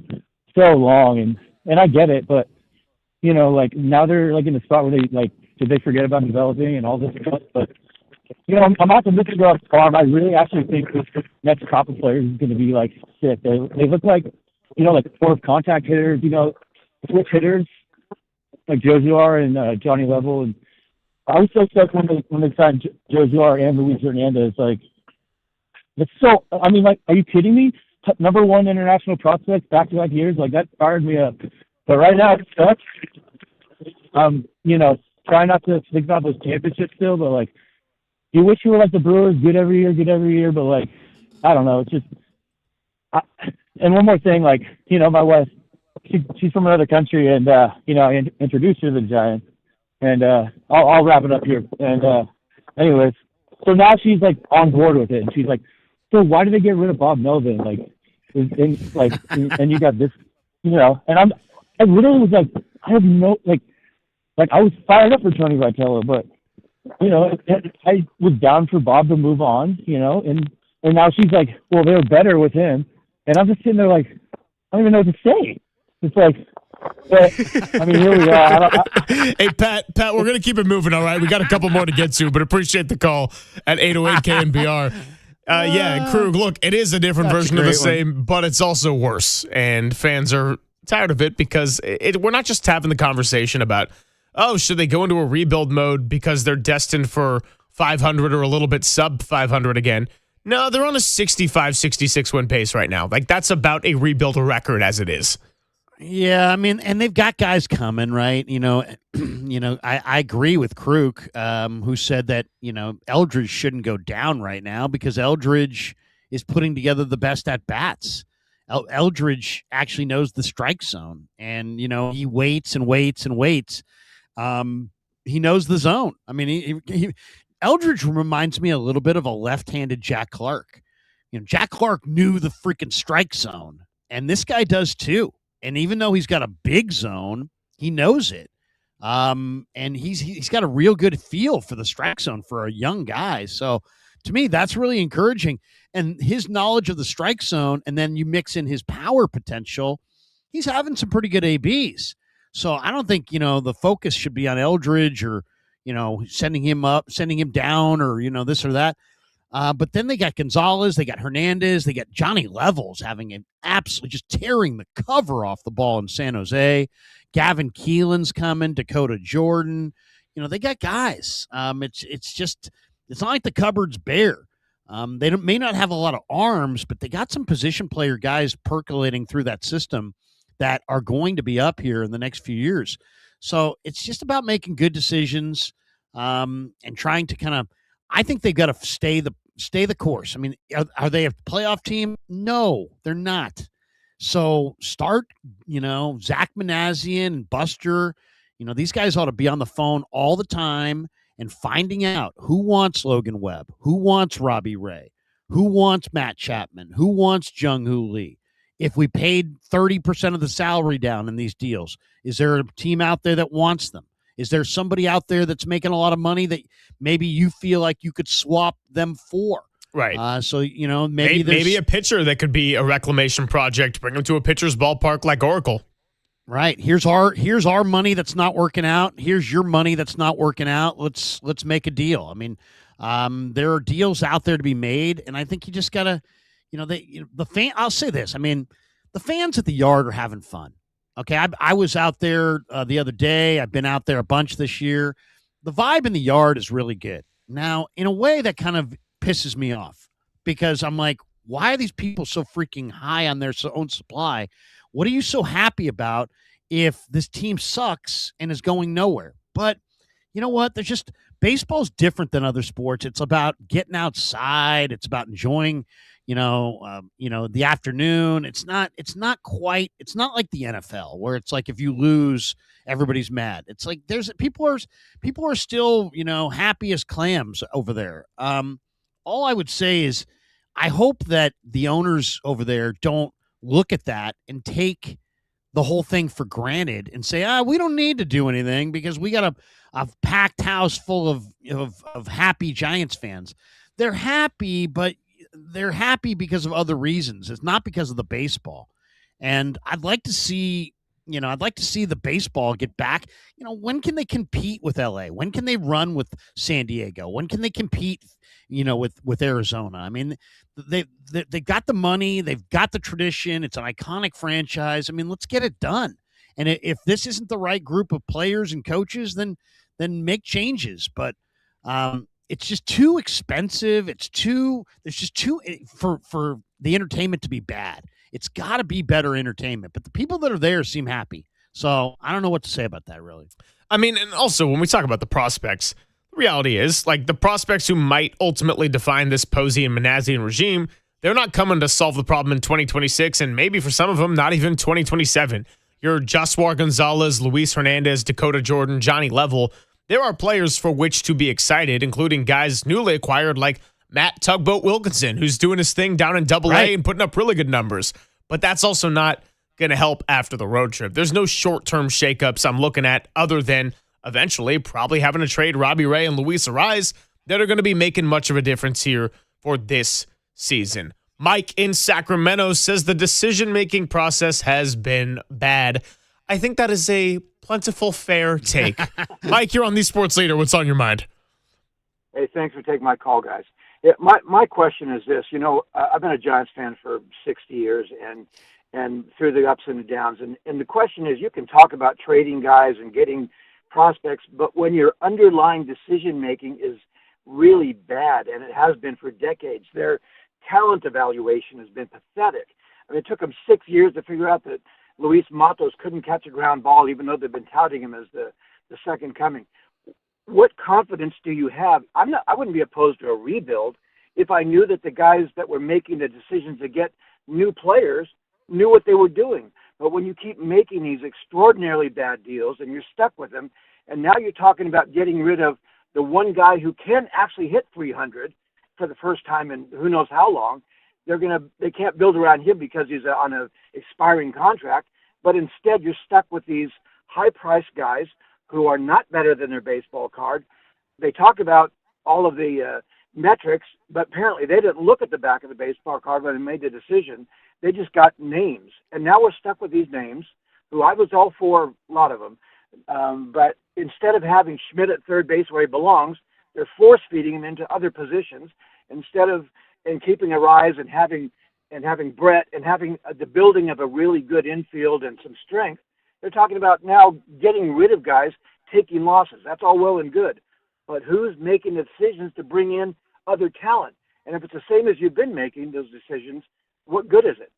so long, and I get it, but now they're like in the spot where they did they forget about developing and all this stuff? But I'm optimistic about the farm. I really actually think this next crop of players is going to be like sick. They look like fourth contact hitters, switch hitters like Josuar and Johnny Level and. I was so stoked when they signed Josuar and Luis Hernandez. Like, it's so. I mean, like, are you kidding me? Number 1 international prospects back-to-back years. Like, that fired me up. But right now it sucks. Try not to think about those championships still. But like, you wish you were like the Brewers, good every year. But like, I don't know. It's just. And one more thing, like, my wife, she's from another country, and I introduced her to the Giants. And I'll wrap it up here. And anyways, so now she's like on board with it, and she's like, "So why did they get rid of Bob Melvin? Like, and you got this, And I literally was like, I have no like I was fired up for Tony Vitello, but I was down for Bob to move on, and now she's like, well, they were better with him, and I'm just sitting there like, I don't even know what to say. It's like. But, I mean, here we are. Hey, Pat, we're going to keep it moving, all right? We got a couple more to get to, but appreciate the call at 808 KNBR. Yeah, Krug, look, it is a different version of the same, but it's also worse. And fans are tired of it because we're not just having the conversation about, should they go into a rebuild mode because they're destined for 500 or a little bit sub 500 again. No, they're on a 65, 66 win pace right now. Like, that's about a rebuild record as it is. Yeah, I mean, and they've got guys coming, right? I agree with Krug, who said that, Eldridge shouldn't go down right now because Eldridge is putting together the best at bats. Eldridge actually knows the strike zone, and, he waits and waits and waits. He knows the zone. I mean, Eldridge reminds me a little bit of a left-handed Jack Clark. Jack Clark knew the freaking strike zone, and this guy does too. And even though he's got a big zone, he knows it. And he's got a real good feel for the strike zone for a young guy. So to me, that's really encouraging. And his knowledge of the strike zone, and then you mix in his power potential, he's having some pretty good ABs. So I don't think, the focus should be on Eldridge or, sending him up, sending him down or, this or that. But then they got Gonzalez, they got Hernandez, they got Johnny Levels having an absolutely just tearing the cover off the ball in San Jose. Gavin Keelan's coming, Dakota Jordan. They got guys. It's not like the cupboard's bare. They may not have a lot of arms, but they got some position player guys percolating through that system that are going to be up here in the next few years. So it's just about making good decisions and trying to kind of. I think they've got to stay the course. I mean, are they a playoff team? No, they're not. So start, Zach Manassian and Buster. These guys ought to be on the phone all the time and finding out who wants Logan Webb, who wants Robbie Ray, who wants Matt Chapman, who wants Jung-Hoo Lee. If we paid 30% of the salary down in these deals, is there a team out there that wants them? Is there somebody out there that's making a lot of money that maybe you feel like you could swap them for? Right. So, maybe a pitcher that could be a reclamation project, bring him to a pitcher's ballpark like Oracle. Right. Here's our money that's not working out. Here's your money that's not working out. Let's make a deal. I mean, there are deals out there to be made, and I think you just gotta, I'll say this. I mean, the fans at the Yard are having fun. Okay, I was out there the other day. I've been out there a bunch this year. The vibe in the Yard is really good. Now, in a way, that kind of pisses me off because I'm like, why are these people so freaking high on their own supply? What are you so happy about if this team sucks and is going nowhere? But you know what? Baseball's different than other sports. It's about getting outside. It's about enjoying, the afternoon. It's not like the NFL where it's like if you lose, everybody's mad. It's like people are still, happy as clams over there. All I would say is I hope that the owners over there don't look at that and take the whole thing for granted and say, we don't need to do anything because we got a packed house full of happy Giants fans. They're happy, but they're happy because of other reasons. It's not because of the baseball. And I'd like to see the baseball get back. When can they compete with LA? When can they run with San Diego? When can they compete, with Arizona? I mean, they got the money, they've got the tradition. It's an iconic franchise. I mean, let's get it done. And if this isn't the right group of players and coaches, then make changes. But it's just too expensive. There's just too for the entertainment to be bad. It's got to be better entertainment. But the people that are there seem happy. So I don't know what to say about that, really. I mean, and also when we talk about the prospects, the reality is, like, the prospects who might ultimately define this Posey and Manassian regime, they're not coming to solve the problem in 2026, and maybe for some of them, not even 2027. Your Joshua Gonzalez, Luis Hernandez, Dakota Jordan, Johnny Level, there are players for which to be excited, including guys newly acquired like Matt Tugboat Wilkinson, who's doing his thing down in Double-A and putting up really good numbers. But that's also not going to help after the road trip. There's no short-term shakeups I'm looking at other than eventually probably having to trade Robbie Ray and Luis Ariz that are going to be making much of a difference here for this season. Mike in Sacramento says the decision-making process has been bad. I think that is a plentiful, fair take. Mike, you're on the Sports Leader. What's on your mind? Hey, thanks for taking my call, guys. Yeah, my question is this. I've been a Giants fan for 60 years and through the ups and the downs. And the question is, you can talk about trading guys and getting prospects, but when your underlying decision-making is really bad, and it has been for decades, their talent evaluation has been pathetic. I mean, it took them 6 years to figure out that Luis Matos couldn't catch a ground ball, even though they've been touting him as the second coming. What confidence do you have? I wouldn't be opposed to a rebuild if I knew that the guys that were making the decisions to get new players knew what they were doing. But when you keep making these extraordinarily bad deals and you're stuck with them, and now you're talking about getting rid of the one guy who can actually hit 300 for the first time in who knows how long, they can't build around him because he's on an expiring contract. But instead, you're stuck with these high-priced guys who are not better than their baseball card. They talk about all of the metrics, but apparently they didn't look at the back of the baseball card when they made the decision. They just got names. And now we're stuck with these names, who I was all for a lot of them. But instead of having Schmidt at third base where he belongs, they're force-feeding him into other positions and keeping a rise and having Brett and having the building of a really good infield and some strength. They're talking about now getting rid of guys, taking losses. That's all well and good. But who's making the decisions to bring in other talent? And if it's the same as you've been making those decisions, what good is it?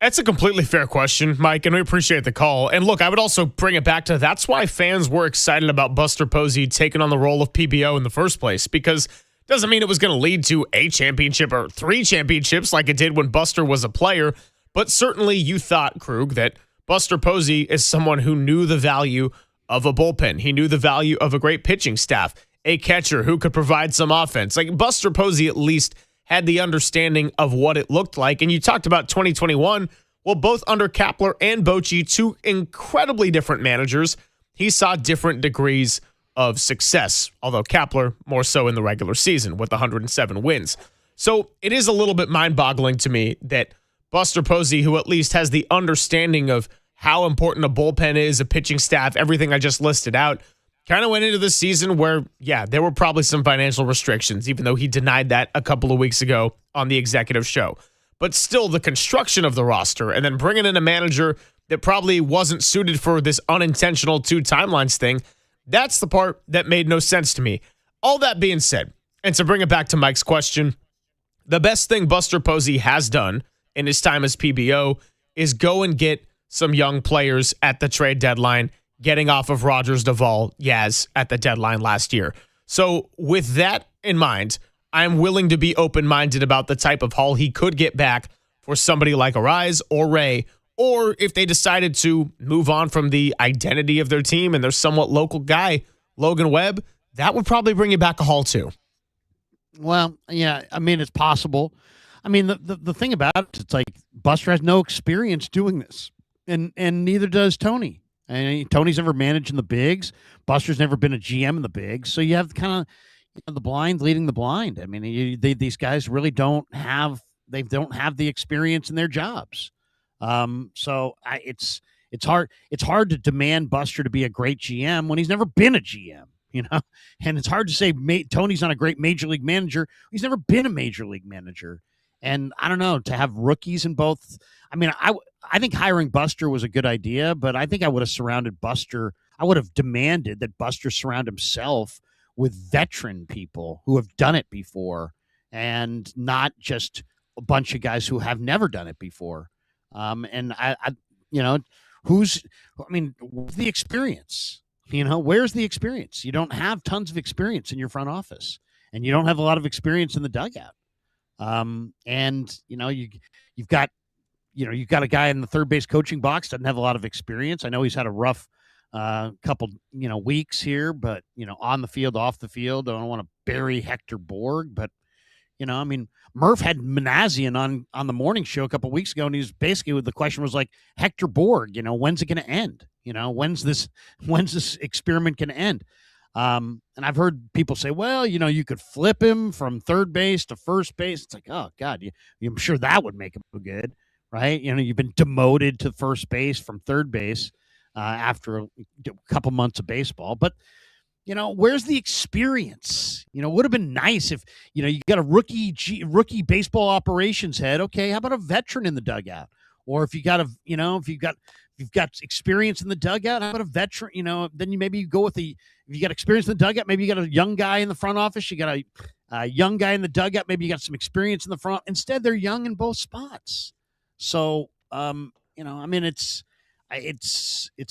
That's a completely fair question, Mike, and we appreciate the call. And look, I would also bring it back to that's why fans were excited about Buster Posey taking on the role of PBO in the first place, because it doesn't mean it was going to lead to a championship or 3 championships like it did when Buster was a player. But certainly you thought, Krug, that Buster Posey is someone who knew the value of a bullpen. He knew the value of a great pitching staff, a catcher who could provide some offense. Like Buster Posey at least had the understanding of what it looked like. And you talked about 2021. Well, both under Kapler and Bochy, 2 incredibly different managers, he saw different degrees of success, although Kapler more so in the regular season with 107 wins. So it is a little bit mind-boggling to me that Buster Posey, who at least has the understanding of how important a bullpen is, a pitching staff, everything I just listed out, kind of went into the season where, yeah, there were probably some financial restrictions, even though he denied that a couple of weeks ago on the executive show. But still, the construction of the roster and then bringing in a manager that probably wasn't suited for this unintentional 2 timelines thing, that's the part that made no sense to me. All that being said, and to bring it back to Mike's question, the best thing Buster Posey has done in his time as PBO is go and get some young players at the trade deadline, getting off of Rogers, Duvall, Yaz at the deadline last year. So with that in mind, I'm willing to be open-minded about the type of haul he could get back for somebody like Arise or Ray, or if they decided to move on from the identity of their team and their somewhat local guy, Logan Webb, that would probably bring you back a haul too. Well, yeah, I mean, it's possible. I mean, the thing about it, it's like Buster has no experience doing this, and neither does Tony. And Tony's never managed in the bigs. Buster's never been a GM in the bigs. So you have kind of the blind leading the blind. I mean, these guys really don't have the experience in their jobs. So it's hard to demand Buster to be a great GM when he's never been a GM, and it's hard to say Tony's not a great major league manager. He's never been a major league manager. And I don't know, to have rookies in both. I mean, I think hiring Buster was a good idea, but I think I would have surrounded Buster. I would have demanded that Buster surround himself with veteran people who have done it before and not just a bunch of guys who have never done it before. And where's the experience? Where's the experience? You don't have tons of experience in your front office, and you don't have a lot of experience in the dugout. You've got a guy in the third base coaching box, doesn't have a lot of experience. I know he's had a rough couple weeks here, but on the field, off the field, I don't want to bury Hector Borg, but Murph had Manassian on the morning show a couple weeks ago, and he was basically, the question was like, Hector Borg, when's it going to end? When's this experiment going to end? And I've heard people say, well, you could flip him from third base to first base. It's like, oh God, I'm sure that would make him good, right? You've been demoted to first base from third base after a couple months of baseball, but where's the experience? Would have been nice if, you got a rookie baseball operations head. Okay. How about a veteran in the dugout? Or if you got if you've got experience in the dugout, how about a veteran? Then maybe you go with if you got experience in the dugout, maybe you got a young guy in the front office. You got a young guy in the dugout. Maybe you got some experience in the front. Instead, they're young in both spots. So, it's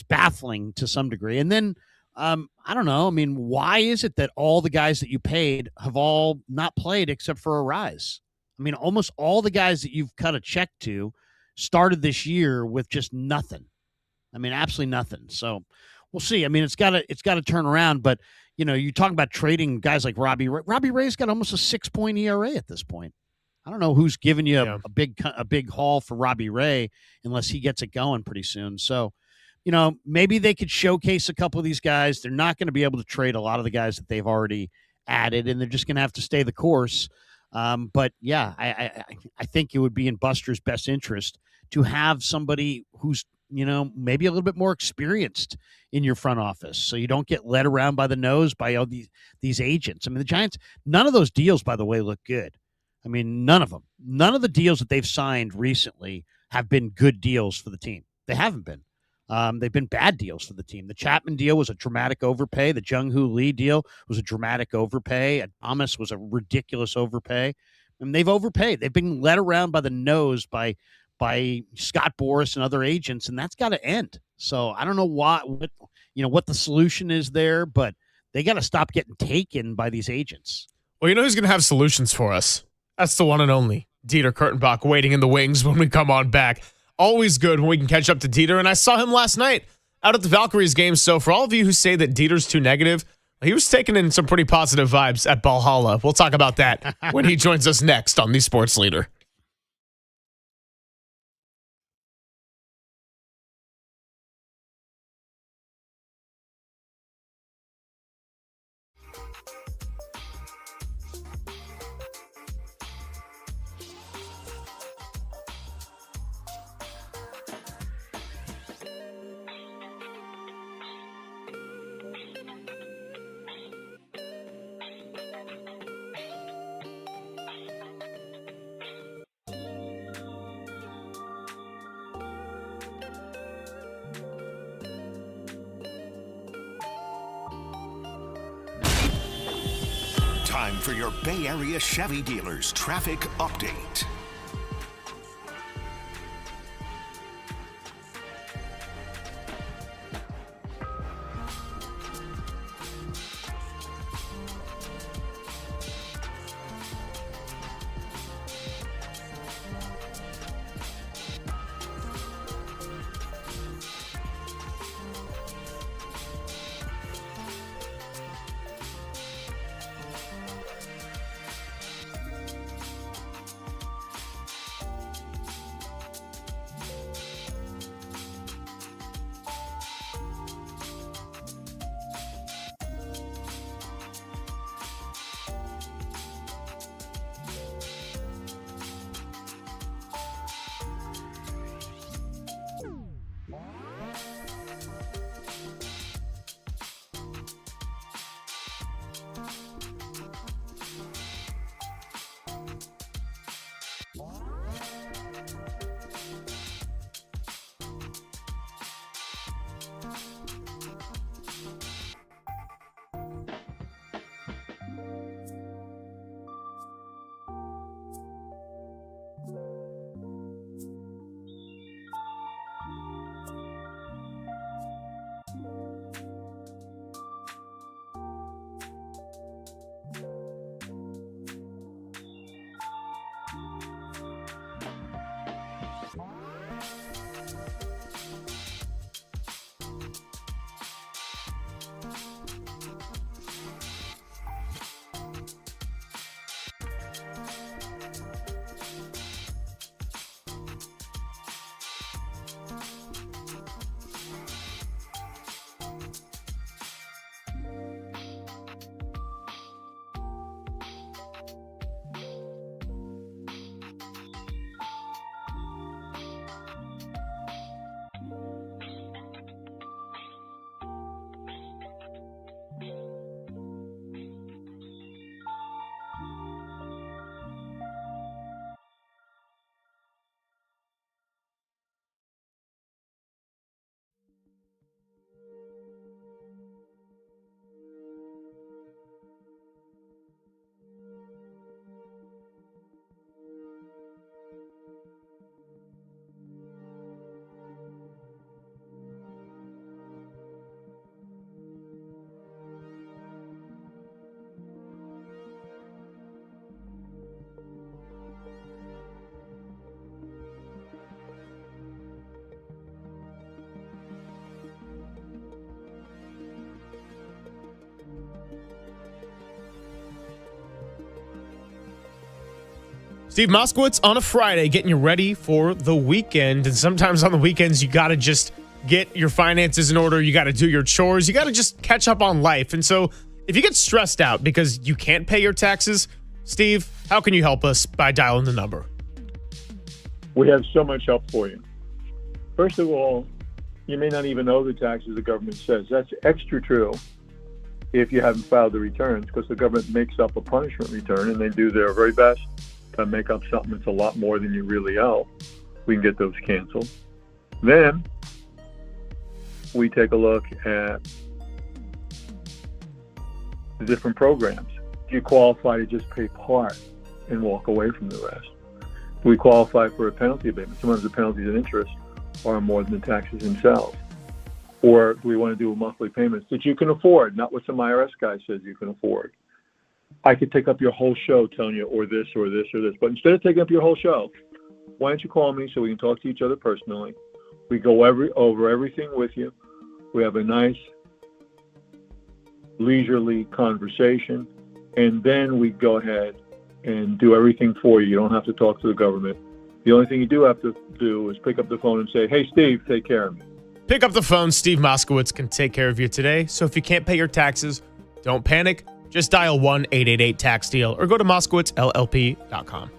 baffling to some degree. And then, I don't know. I mean, why is it that all the guys that you paid have all not played except for Arise? I mean, almost all the guys that you've cut a check to started this year with just nothing. I mean, absolutely nothing. So we'll see. I mean, it's got to turn around. But you talk about trading guys like Robbie Ray. Robbie Ray's got almost a 6-point ERA at this point. I don't know who's giving you a big haul for Robbie Ray unless he gets it going pretty soon. So, maybe they could showcase a couple of these guys. They're not going to be able to trade a lot of the guys that they've already added, and they're just going to have to stay the course. But yeah, I think it would be in Buster's best interest to have somebody who's, maybe a little bit more experienced in your front office, so you don't get led around by the nose by all these agents. I mean, the Giants, none of those deals, by the way, look good. I mean, none of them. None of the deals that they've signed recently have been good deals for the team. They haven't been. They've been bad deals for the team. The Chapman deal was a dramatic overpay. The Jung-Hoo Lee deal was a dramatic overpay. Thomas was a ridiculous overpay. And they've overpaid. They've been led around by the nose by Scott Boras and other agents, and that's got to end. So I don't know what the solution is there, but they got to stop getting taken by these agents. Well, who's going to have solutions for us? That's the one and only Dieter Kurtenbach, waiting in the wings when we come on back. Always good when we can catch up to Dieter, and I saw him last night out at the Valkyries game. So for all of you who say that Dieter's too negative, he was taking in some pretty positive vibes at Valhalla. We'll talk about that when he joins us next on The Sports Leader. Time for your Bay Area Chevy dealers traffic update. Steve Moskowitz on a Friday, getting you ready for the weekend. And sometimes on the weekends, you got to just get your finances in order. You got to do your chores. You got to just catch up on life. And so if you get stressed out because you can't pay your taxes, Steve, how can you help us by dialing the number? We have so much help for you. First of all, you may not even owe the taxes the government says. That's extra true if you haven't filed the returns, because the government makes up a punishment return and they do their very best to make up something that's a lot more than you really owe. We can get those canceled. Then we take a look at the different programs. Do you qualify to just pay part and walk away from the rest? Do we qualify for a penalty abatement? Sometimes the penalties and interest are more than the taxes themselves. Or do we want to do a monthly payments that you can afford, not what some IRS guy says you can afford? I could take up your whole show telling you or this or this or this, but instead of taking up your whole show, why don't you call me so we can talk to each other personally? We go over everything with you. We have a nice, leisurely conversation, and then we go ahead and do everything for you. You don't have to talk to the government. The only thing you do have to do is pick up the phone and say, "Hey, Steve, take care of me." Pick up the phone. Steve Moskowitz can take care of you today. So if you can't pay your taxes, don't panic. Just dial 1-888-TAX-DEAL or go to MoskowitzLLP.com.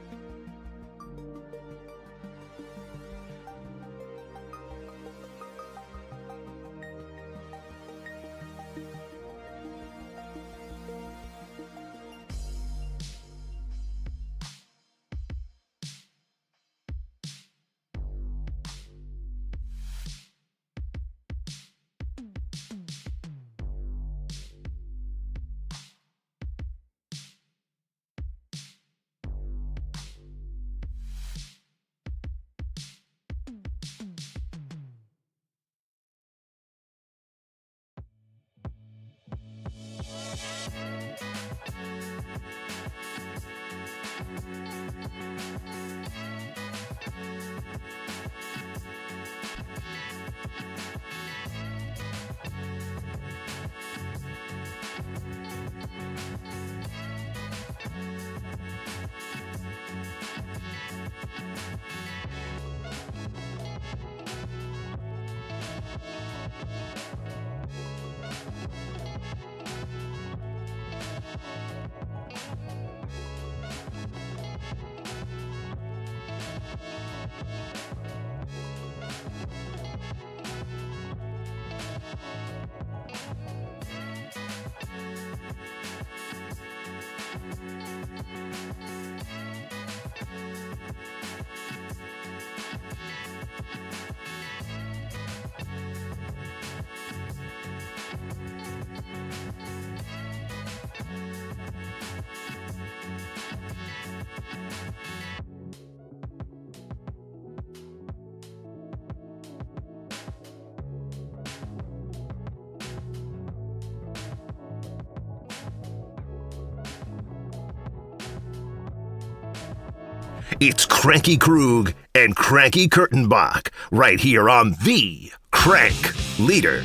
It's Cranky Krug and Cranky Kurtenbach right here on the Crank Leader.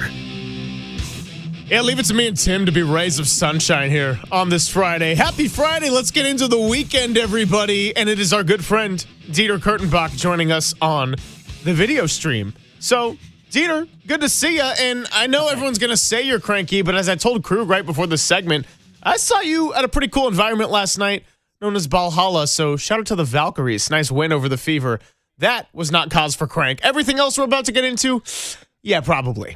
Yeah, leave it to me and Tim to be rays of sunshine here on this Friday. Happy Friday. Let's get into the weekend, everybody. And it is our good friend, Dieter Kurtenbach, joining us on the video stream. So, Dieter, good to see you. And I know everyone's going to say you're cranky, but as I told Krug right before this segment, I saw you at a pretty cool environment last night known as Valhalla. So, shout out to the Valkyries. Nice win over the Fever. That was not cause for crank. Everything else we're about to get into, yeah, probably.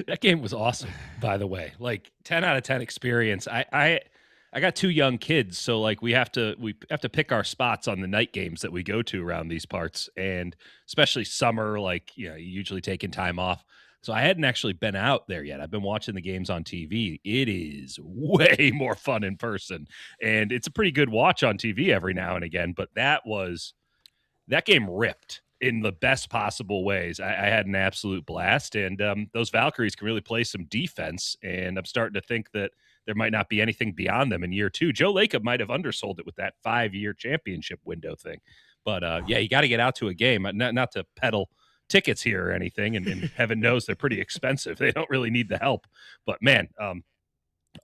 That game was awesome, by the way. Like 10 out of 10 experience. I got two young kids, so like we have to pick our spots on the night games that we go to around these parts, and especially summer, like usually taking time off. So I hadn't actually been out there yet. I've been watching the games on TV. It is way more fun in person, and it's a pretty good watch on TV every now and again. But that game ripped in the best possible ways. I had an absolute blast, and those Valkyries can really play some defense, and I'm starting to think that there might not be anything beyond them in year two. Joe Lacob might have undersold it with that 5-year championship window thing. But, yeah, you got to get out to a game, not to peddle tickets here or anything, and heaven knows they're pretty expensive. They don't really need the help. But, man,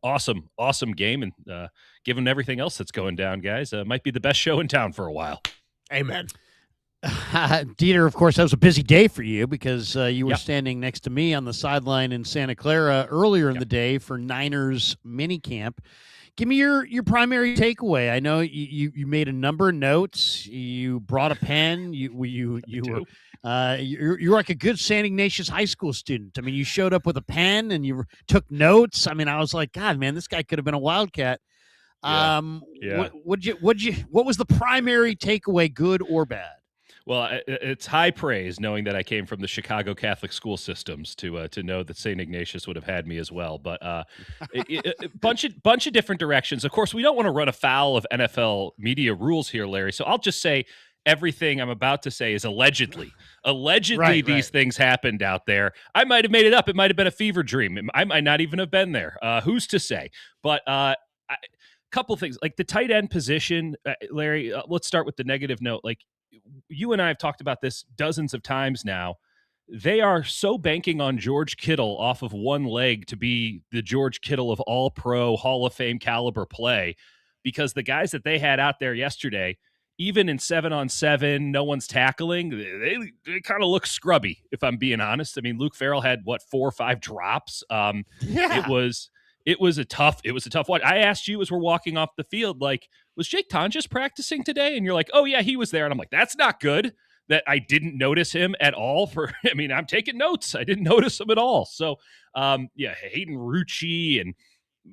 awesome game, and given everything else that's going down, guys, might be the best show in town for a while. Amen. Dieter, of course, that was a busy day for you because you were standing next to me on the sideline in Santa Clara earlier in the day for Niners minicamp. Give me your primary takeaway. I know you made a number of notes. You brought a pen. You're like a good St. Ignatius High School student. I mean, you showed up with a pen and you took notes. I mean, I was like, God, man, this guy could have been a Wildcat. What was the primary takeaway, good or bad? Well, it's high praise knowing that I came from the Chicago Catholic school systems to know that St. Ignatius would have had me as well. But a bunch of different directions. Of course, we don't want to run afoul of NFL media rules here, Larry. So I'll just say everything I'm about to say is allegedly. Allegedly, these things happened out there. I might have made it up. It might have been a fever dream. I might not even have been there. Who's to say? But couple things like the tight end position, Larry. Let's start with the negative note. Like, you and I have talked about this dozens of times now. They are so banking on George Kittle off of one leg to be the George Kittle of all pro Hall of Fame caliber play, because the guys that they had out there yesterday, even in 7-on-7, no one's tackling, they kind of look scrubby, if I'm being honest. I mean, Luke Farrell had 4 or 5 drops. It was a tough watch. I asked you as we're walking off the field, like, was Jake Tonjes practicing today? And you're like, oh, yeah, he was there. And I'm like, that's not good that I didn't notice him at all. I'm taking notes. I didn't notice him at all. So, Hayden Rucci, and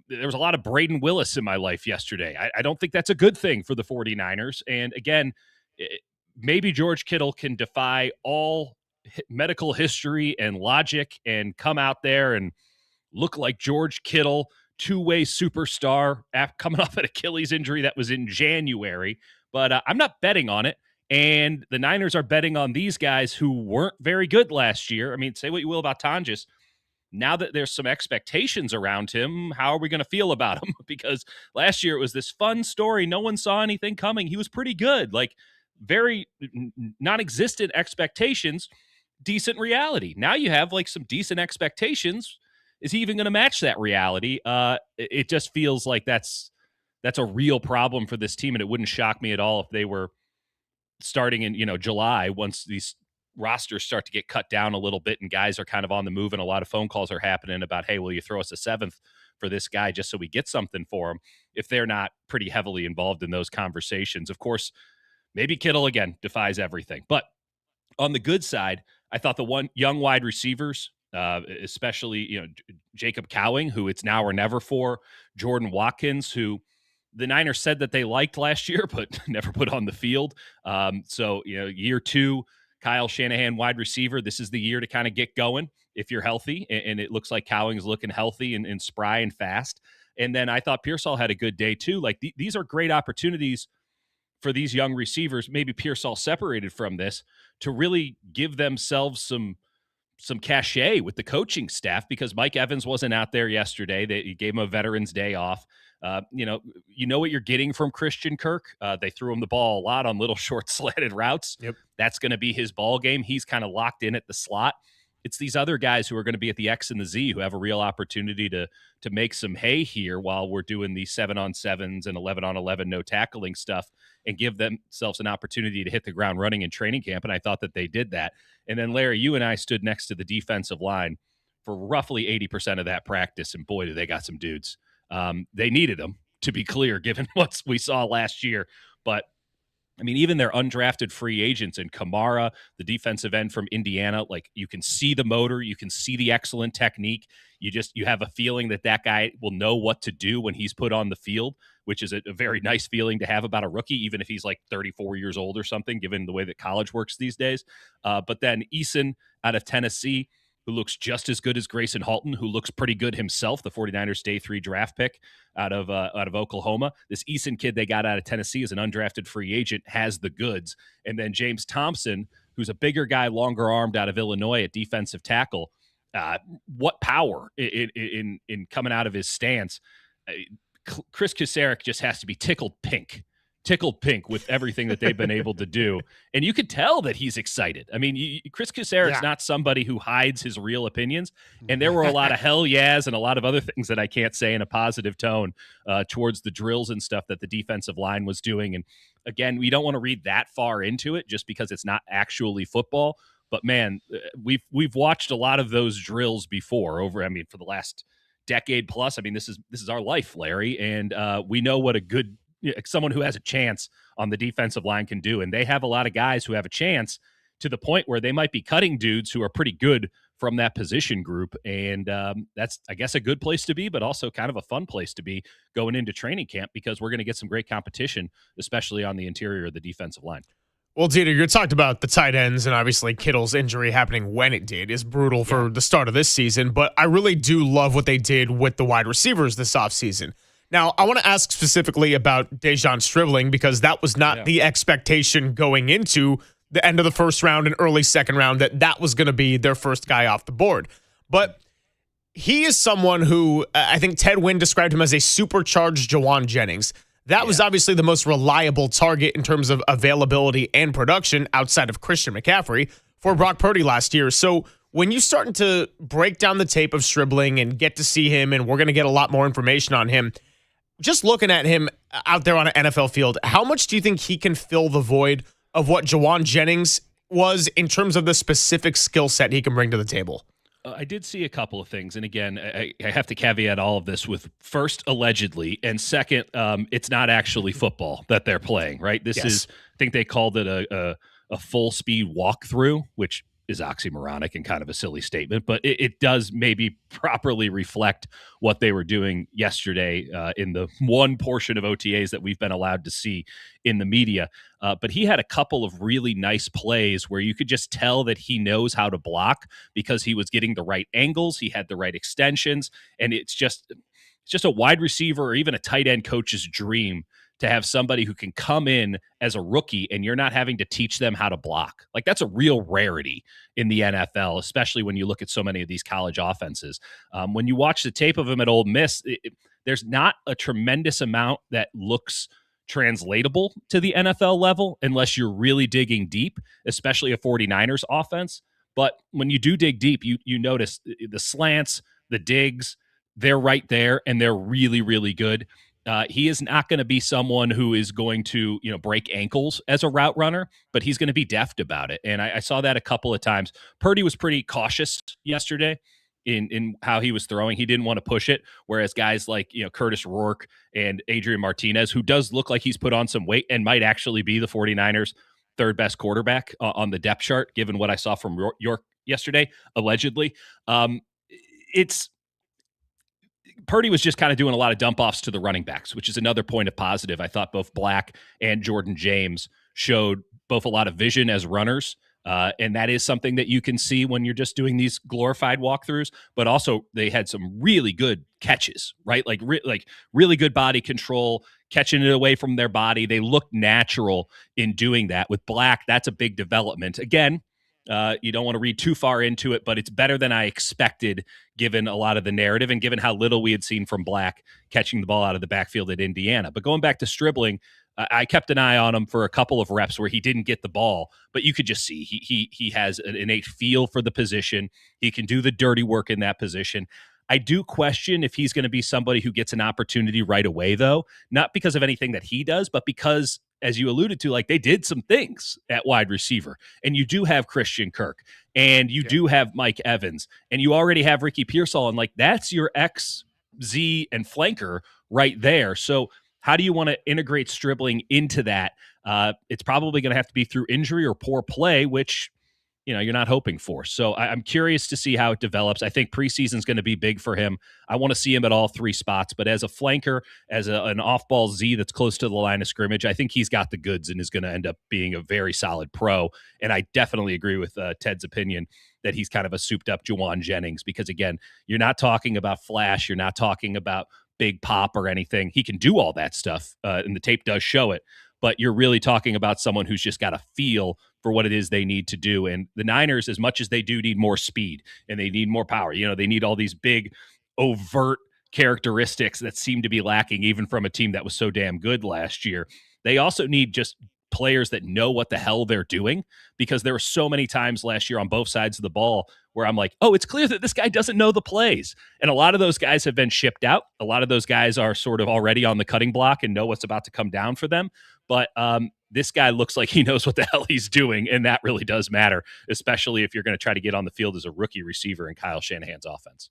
there was a lot of Braden Willis in my life yesterday. I don't think that's a good thing for the 49ers. And again, maybe George Kittle can defy all medical history and logic and come out there and look like George Kittle, two-way superstar coming off an Achilles injury that was in January. But I'm not betting on it. And the Niners are betting on these guys who weren't very good last year. I mean, say what you will about Tonjes. Now that there's some expectations around him, how are we going to feel about him? Because last year it was this fun story. No one saw anything coming. He was pretty good. Like, very non-existent expectations, decent reality. Now you have like some decent expectations. Is he even going to match that reality? It just feels like that's a real problem for this team, and it wouldn't shock me at all if they were starting in July, once these rosters start to get cut down a little bit and guys are kind of on the move and a lot of phone calls are happening about, hey, will you throw us a seventh for this guy just so we get something for him, if they're not pretty heavily involved in those conversations. Of course, maybe Kittle again defies everything, but on the good side, I thought the one young wide receivers, especially Jacob Cowing, who it's now or never for, Jordan Watkins, who the Niners said that they liked last year, but never put on the field. So, year two, Kyle Shanahan, wide receiver, this is the year to kind of get going if you're healthy. And it looks like Cowing's looking healthy and spry and fast. And then I thought Pearsall had a good day too. Like these are great opportunities for these young receivers, maybe Pearsall separated from this, to really give themselves some cachet with the coaching staff, because Mike Evans wasn't out there yesterday. They gave him a Veterans Day off. You know what you're getting from Christian Kirk. They threw him the ball a lot on little short slanted routes. Yep. That's going to be his ball game. He's kind of locked in at the slot. It's these other guys who are going to be at the X and the Z who have a real opportunity to make some hay here while we're doing these 7-on-7s and 11-on-11 no tackling stuff, and give themselves an opportunity to hit the ground running in training camp. And I thought that they did that. And then, Larry, you and I stood next to the defensive line for roughly 80% of that practice, and boy, do they got some dudes. They needed them, to be clear, given what we saw last year. But I mean, even their undrafted free agents, and Kamara, the defensive end from Indiana, like, you can see the motor, you can see the excellent technique. You have a feeling that guy will know what to do when he's put on the field, which is a very nice feeling to have about a rookie, even if he's like 34 years old or something, given the way that college works these days. But then Eason out of Tennessee, who looks just as good as Grayson Halton, who looks pretty good himself, the 49ers day 3 draft pick out of Oklahoma. This Eason kid they got out of Tennessee is an undrafted free agent, has the goods. And then James Thompson, who's a bigger guy, longer armed, out of Illinois at defensive tackle. What power in coming out of his stance. Chris Kasarik just has to be tickled pink with everything that they've been able to do. And you could tell that he's excited. I mean, Chris Kasarik's not somebody who hides his real opinions. And there were a lot of hell yeahs and a lot of other things that I can't say in a positive tone towards the drills and stuff that the defensive line was doing. And again, we don't want to read that far into it just because it's not actually football. But man, we've watched a lot of those drills before for the last decade plus. I mean, this is our life, Larry. And we know what someone who has a chance on the defensive line can do. And they have a lot of guys who have a chance, to the point where they might be cutting dudes who are pretty good from that position group. And that's, I guess, a good place to be, but also kind of a fun place to be going into training camp, because we're going to get some great competition, especially on the interior of the defensive line. Well, Dieter, you talked about the tight ends, and obviously Kittle's injury happening when it did is brutal for the start of this season, but I really do love what they did with the wide receivers this offseason. Now, I want to ask specifically about Dejon Stribling, because that was not the expectation going into the end of the first round and early second round, that was going to be their first guy off the board. But he is someone who I think Ted Wynn described him as a supercharged Jawan Jennings. That was obviously the most reliable target in terms of availability and production outside of Christian McCaffrey for Brock Purdy last year. So when you starting to break down the tape of Stribling and get to see him, and we're going to get a lot more information on him, just looking at him out there on an NFL field, how much do you think he can fill the void of what Jawan Jennings was in terms of the specific skill set he can bring to the table? I did see a couple of things. And again, I have to caveat all of this with, first, allegedly, and second, it's not actually football that they're playing, right? This is, I think they called it a full speed walkthrough, which is oxymoronic and kind of a silly statement, but it does maybe properly reflect what they were doing yesterday in the one portion of OTAs that we've been allowed to see in the media. But he had a couple of really nice plays where you could just tell that he knows how to block, because he was getting the right angles, he had the right extensions, and it's just a wide receiver or even a tight end coach's dream to have somebody who can come in as a rookie and you're not having to teach them how to block. Like, that's a real rarity in the NFL, especially when you look at so many of these college offenses. When you watch the tape of him at Ole Miss, there's not a tremendous amount that looks translatable to the NFL level unless you're really digging deep, especially a 49ers offense. But when you do dig deep, you notice the slants, the digs, they're right there, and they're really, really good. He is not going to be someone who is going to, break ankles as a route runner, but he's going to be deft about it. And I saw that a couple of times. Purdy was pretty cautious yesterday in how he was throwing. He didn't want to push it, whereas guys like, Curtis Rourke and Adrian Martinez, who does look like he's put on some weight and might actually be the 49ers' third best quarterback on the depth chart, given what I saw from York yesterday, allegedly. It's Purdy was just kind of doing a lot of dump offs to the running backs, which is another point of positive. I thought both Black and Jordan James showed both a lot of vision as runners. And that is something that you can see when you're just doing these glorified walkthroughs, but also they had some really good catches, right? Like really good body control, catching it away from their body. They look natural in doing that. With Black, that's a big development. Again, you don't want to read too far into it, but it's better than I expected given a lot of the narrative and given how little we had seen from Black catching the ball out of the backfield at Indiana. But going back to Stribling, I kept an eye on him for a couple of reps where he didn't get the ball, but you could just see he has an innate feel for the position. He can do the dirty work in that position. I do question if he's going to be somebody who gets an opportunity right away, though, not because of anything that he does, but because, as you alluded to, like they did some things at wide receiver, and you do have Christian Kirk, and you do have Mike Evans, and you already have Ricky Pearsall, and like that's your X, Z, and flanker right there. So how do you want to integrate Stribling into that? It's probably going to have to be through injury or poor play, which you're not hoping for. So I'm curious to see how it develops. I think preseason is going to be big for him. I want to see him at all three spots, but as a flanker, as an off-ball Z that's close to the line of scrimmage, I think he's got the goods and is going to end up being a very solid pro. And I definitely agree with Ted's opinion that he's kind of a souped-up Juwan Jennings because, again, you're not talking about flash. You're not talking about big pop or anything. He can do all that stuff, and the tape does show it. But you're really talking about someone who's just got a feel for what it is they need to do. And the Niners, as much as they do need more speed and they need more power, they need all these big, overt characteristics that seem to be lacking even from a team that was so damn good last year. They also need just players that know what the hell they're doing, because there were so many times last year on both sides of the ball where I'm like, oh, it's clear that this guy doesn't know the plays. And a lot of those guys have been shipped out. A lot of those guys are sort of already on the cutting block and know what's about to come down for them. But this guy looks like he knows what the hell he's doing, and that really does matter, especially if you're going to try to get on the field as a rookie receiver in Kyle Shanahan's offense.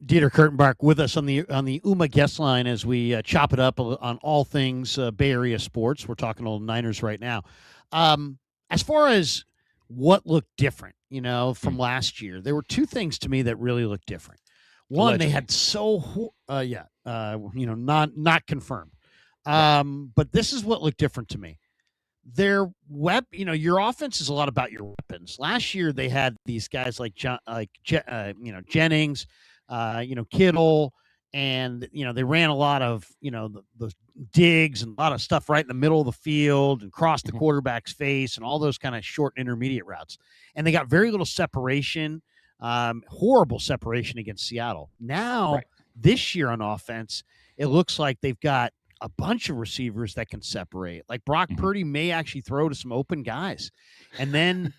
Dieter Kurtenbach with us on the UMA guest line as we chop it up on all things Bay Area sports. We're talking old Niners right now. As far as what looked different, from last year, there were two things to me that really looked different. One, allegedly. They had not confirmed. But this is what looked different to me. Their your offense is a lot about your weapons. Last year they had these guys like Jennings, Kittle, and they ran a lot of the digs and a lot of stuff right in the middle of the field and cross the quarterback's face and all those kind of short intermediate routes. And they got very little separation, horrible separation against Seattle. Now this year on offense, it looks like they've got a bunch of receivers that can separate. Like Brock Purdy may actually throw to some open guys. And then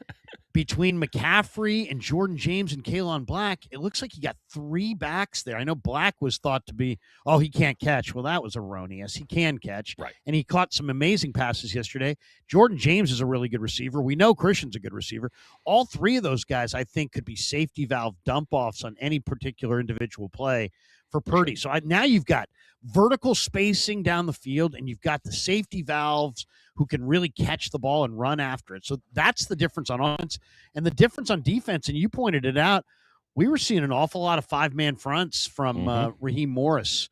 between McCaffrey and Jordan James and Kalen Black, it looks like you got three backs there. I know Black was thought to be, he can't catch. Well, that was erroneous. He can catch. Right. And he caught some amazing passes yesterday. Jordan James is a really good receiver. We know Christian's a good receiver. All three of those guys, I think, could be safety valve dump-offs on any particular individual play for Purdy. So now you've got vertical spacing down the field, and you've got the safety valves who can really catch the ball and run after it. So that's the difference on offense. And the difference on defense, and you pointed it out, we were seeing an awful lot of five-man fronts from Raheem Morris.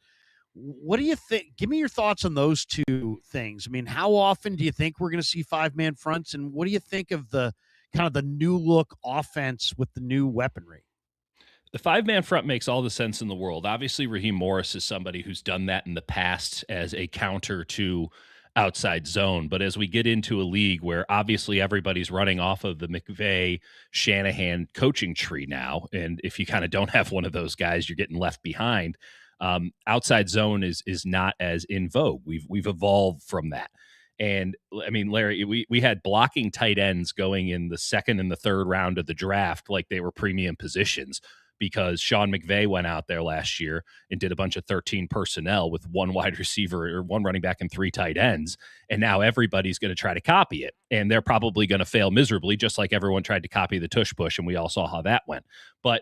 What do you think? Give me your thoughts on those two things. I mean, how often do you think we're going to see five-man fronts, and what do you think of the kind of the new look offense with the new weaponry? The five-man front makes all the sense in the world. Obviously, Raheem Morris is somebody who's done that in the past as a counter to outside zone. But as we get into a league where obviously everybody's running off of the McVay, Shanahan coaching tree now, and if you kind of don't have one of those guys, you're getting left behind. outside zone is not as in vogue. We've evolved from that. And I mean, Larry, we had blocking tight ends going in the second and the third round of the draft like they were premium positions, because Sean McVay went out there last year and did a bunch of 13 personnel with one wide receiver or one running back and 3 tight ends. And now everybody's going to try to copy it. And they're probably going to fail miserably, just like everyone tried to copy the tush push. And we all saw how that went. But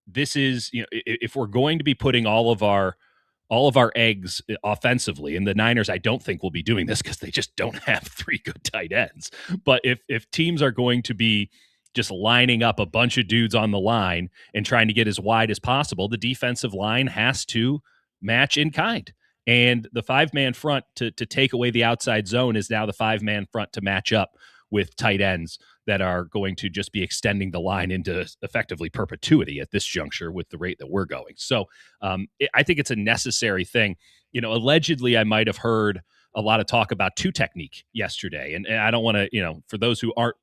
this is, if we're going to be putting all of our eggs offensively, and the Niners, I don't think will be doing this because they just don't have 3 good tight ends. But if teams are going to be just lining up a bunch of dudes on the line and trying to get as wide as possible, the defensive line has to match in kind. And the 5-man front to take away the outside zone is now the 5-man front to match up with tight ends that are going to just be extending the line into effectively perpetuity at this juncture with the rate that we're going. So I think it's a necessary thing. Allegedly, I might have heard a lot of talk about 2 technique yesterday. And I don't want to, for those who aren't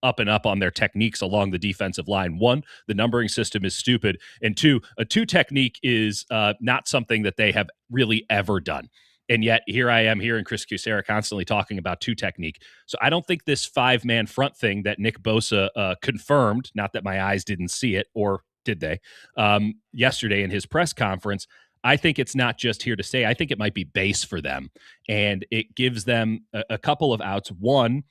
up and up on their techniques along the defensive line, 1, the numbering system is stupid. And 2, a 2 technique is not something that they have really ever done. And yet here I am hearing Chris Kucera constantly talking about 2 technique. So I don't think this 5-man front thing that Nick Bosa confirmed, not that my eyes didn't see it, or did they, yesterday in his press conference, I think it's not just here to stay. I think it might be base for them. And it gives them a couple of outs. 1,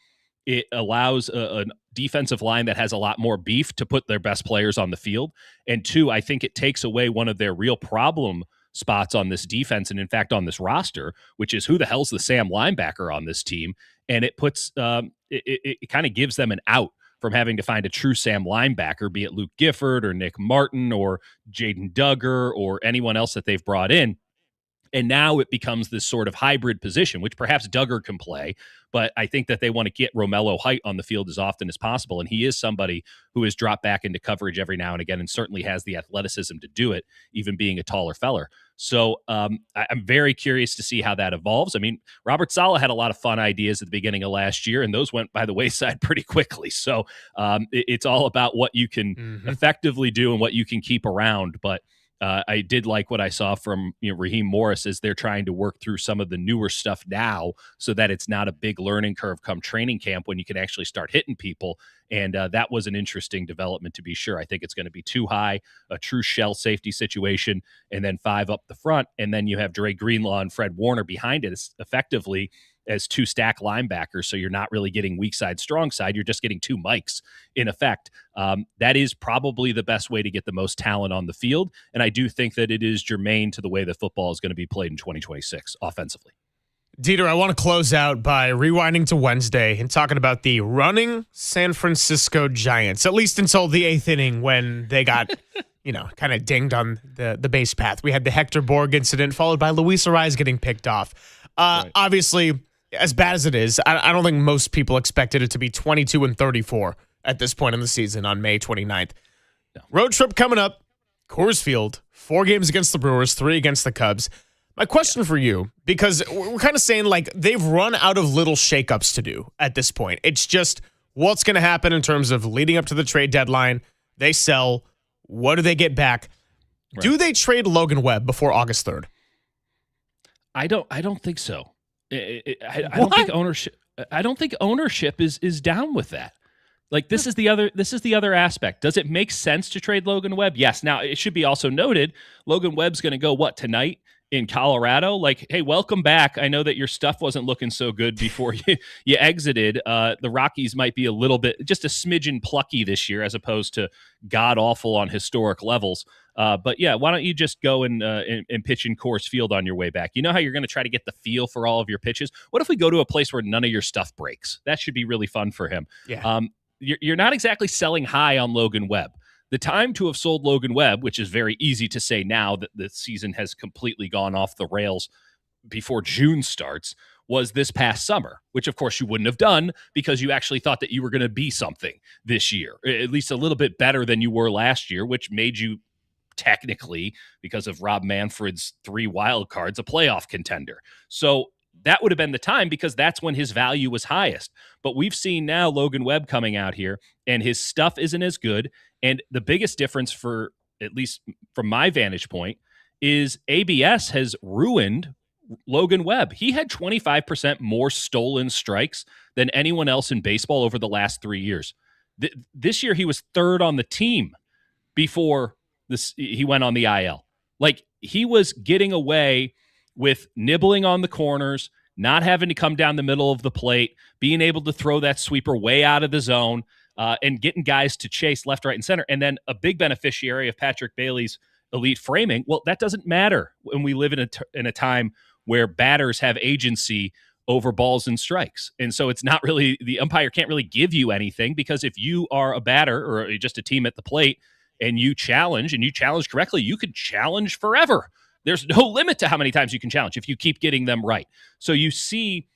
it allows a defensive line that has a lot more beef to put their best players on the field. And 2, I think it takes away one of their real problem spots on this defense, and in fact on this roster, which is who the hell's the Sam linebacker on this team. And it puts it kind of gives them an out from having to find a true Sam linebacker, be it Luke Gifford or Nick Martin or Jaden Duggar or anyone else that they've brought in. And now it becomes this sort of hybrid position, which perhaps Duggar can play, but I think that they want to get Romello Height on the field as often as possible. And he is somebody who has dropped back into coverage every now and again and certainly has the athleticism to do it, even being a taller feller. So I'm very curious to see how that evolves. I mean, Robert Saleh had a lot of fun ideas at the beginning of last year, and those went by the wayside pretty quickly. So it's all about what you can effectively do and what you can keep around. But I did like what I saw from Raheem Morris as they're trying to work through some of the newer stuff now so that it's not a big learning curve come training camp when you can actually start hitting people. And that was an interesting development, to be sure. I think it's going to be 2 high, a true shell safety situation, and then 5 up the front. And then you have Dre Greenlaw and Fred Warner behind it effectively as 2 stack linebackers. So you're not really getting weak side, strong side. You're just getting 2 mics in effect. That is probably the best way to get the most talent on the field. And I do think that it is germane to the way that football is going to be played in 2026 offensively. Dieter, I want to close out by rewinding to Wednesday and talking about the running San Francisco Giants, at least until the 8th inning when they got, kind of dinged on the base path. We had the Hector Borg incident followed by Luis Ariz getting picked off. Right. Obviously, as bad as it is, I don't think most people expected it to be 22-34 at this point in the season on May 29th. No. Road trip coming up, Coors Field, 4 games against the Brewers, 3 against the Cubs. My question for you, because we're kind of saying like they've run out of little shakeups to do at this point. It's just what's going to happen in terms of leading up to the trade deadline. They sell. What do they get back? Right. Do they trade Logan Webb before August 3rd? I don't think so. I don't think ownership. I don't think ownership is down with that. Like this is the other aspect. Does it make sense to trade Logan Webb? Yes. Now it should be also noted, Logan Webb's going to go tonight in Colorado. Like, hey, welcome back. I know that your stuff wasn't looking so good before you exited. The Rockies might be a little bit, just a smidgen plucky this year, as opposed to god awful on historic levels. But yeah, why don't you just go and pitch in Coors Field on your way back? You know how you're going to try to get the feel for all of your pitches? What if we go to a place where none of your stuff breaks? That should be really fun for him. Yeah. You're not exactly selling high on Logan Webb. The time to have sold Logan Webb, which is very easy to say now that the season has completely gone off the rails before June starts, was this past summer, which of course you wouldn't have done because you actually thought that you were going to be something this year, at least a little bit better than you were last year, which made you technically, because of Rob Manfred's 3 wild cards, a playoff contender. So that would have been the time because that's when his value was highest. But we've seen now Logan Webb coming out here and his stuff isn't as good. And the biggest difference, for at least from my vantage point, is ABS has ruined Logan Webb. He had 25% more stolen strikes than anyone else in baseball over the last 3 years. This year, he was third on the team before he went on the IL. Like, he was getting away with nibbling on the corners, not having to come down the middle of the plate, being able to throw that sweeper way out of the zone, and getting guys to chase left, right, and center. And then a big beneficiary of Patrick Bailey's elite framing. Well, that doesn't matter when we live in a time where batters have agency over balls and strikes. And so it's not really, the umpire can't really give you anything, because if you are a batter or just a team at the plate and you challenge correctly, you could challenge forever. There's no limit to how many times you can challenge if you keep getting them right. So you see,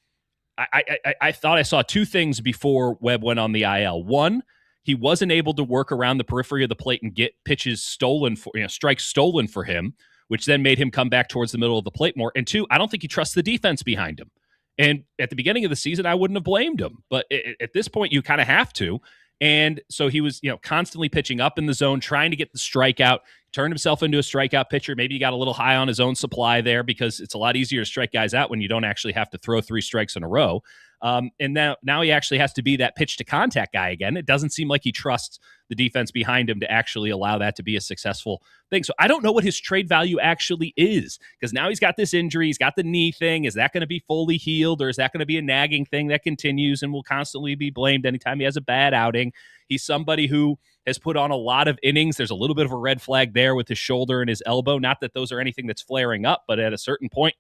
I thought I saw two things before Webb went on the IL. One, he wasn't able to work around the periphery of the plate and get pitches stolen for, strikes stolen for him, which then made him come back towards the middle of the plate more. And two, I don't think he trusts the defense behind him. And at the beginning of the season, I wouldn't have blamed him. But at this point, you kind of have to. And so he was, constantly pitching up in the zone, trying to get the strikeout, turned himself into a strikeout pitcher. Maybe he got a little high on his own supply there, because it's a lot easier to strike guys out when you don't actually have to throw 3 strikes in a row. And now he actually has to be that pitch to contact guy again. It doesn't seem like he trusts the defense behind him to actually allow that to be a successful thing. So I don't know what his trade value actually is, because now he's got this injury. He's got the knee thing. Is that going to be fully healed, or is that going to be a nagging thing that continues and will constantly be blamed anytime he has a bad outing? He's somebody who has put on a lot of innings. There's a little bit of a red flag there with his shoulder and his elbow. Not that those are anything that's flaring up, but at a certain point,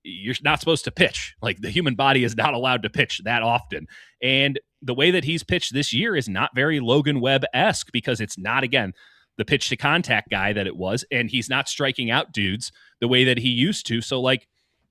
you're not supposed to pitch. The human body is not allowed to pitch that often. And the way that he's pitched this year is not very Logan Webb-esque, because it's not, again, the pitch to contact guy that it was. And he's not striking out dudes the way that he used to. So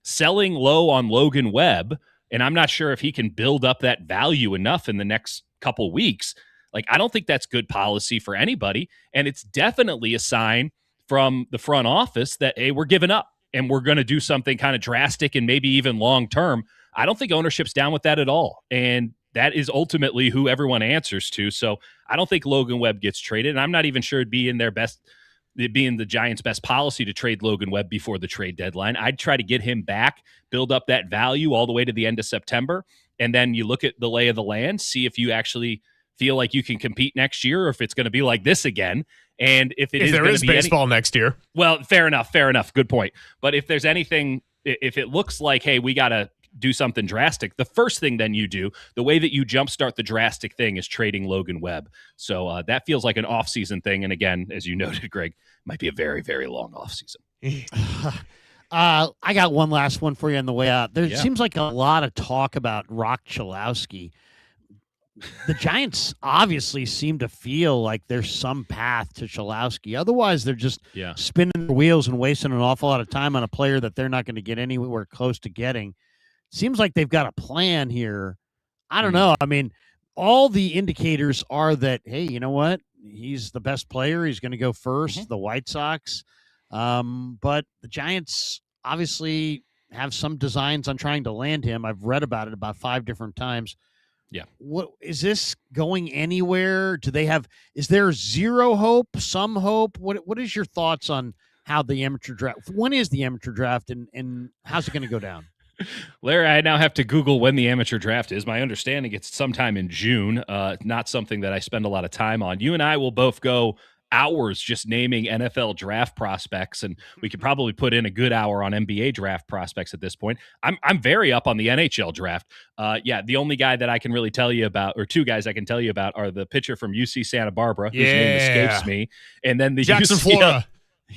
selling low on Logan Webb, and I'm not sure if he can build up that value enough in the next couple weeks. I don't think that's good policy for anybody. And it's definitely a sign from the front office that, hey, we're giving up and we're going to do something kind of drastic and maybe even long-term. I don't think ownership's down with that at all. And that is ultimately who everyone answers to. So I don't think Logan Webb gets traded. And I'm not even sure it'd be in the Giants' best policy to trade Logan Webb before the trade deadline. I'd try to get him back, build up that value all the way to the end of September. And then you look at the lay of the land, see if you actually feel like you can compete next year, or if it's going to be like this again. And if there is baseball next year. Well, fair enough. Good point. But if there's anything, if it looks like, hey, we got to do something drastic, the first thing then you do, the way that you jumpstart the drastic thing, is trading Logan Webb. So that feels like an offseason thing. And again, as you noted, Greg, might be a very, very long offseason. I got one last one for you on the way out. There seems like a lot of talk about Rock Chalowski. The Giants obviously seem to feel like there's some path to Chalowski. Otherwise, they're just spinning their wheels and wasting an awful lot of time on a player that they're not going to get anywhere close to getting. Seems like they've got a plan here. I don't know. I mean, all the indicators are that, hey, you know what? He's the best player. He's going to go first. The White Sox. But the Giants obviously have some designs on trying to land him. I've read about it about 5 different times. Yeah. What is this going anywhere? Is there zero hope, some hope? What is your thoughts on how the amateur draft? When is the amateur draft and how's it going to go down? Larry, I now have to Google when the amateur draft is. My understanding it's sometime in June. Not something that I spend a lot of time on. You and I will both go hours just naming NFL draft prospects, and we could probably put in a good hour on NBA draft prospects at this point. I'm very up on the NHL draft. The only guy that I can really tell you about, or 2 guys I can tell you about, are the pitcher from UC Santa Barbara, whose name escapes me, and then the Jackson Flora.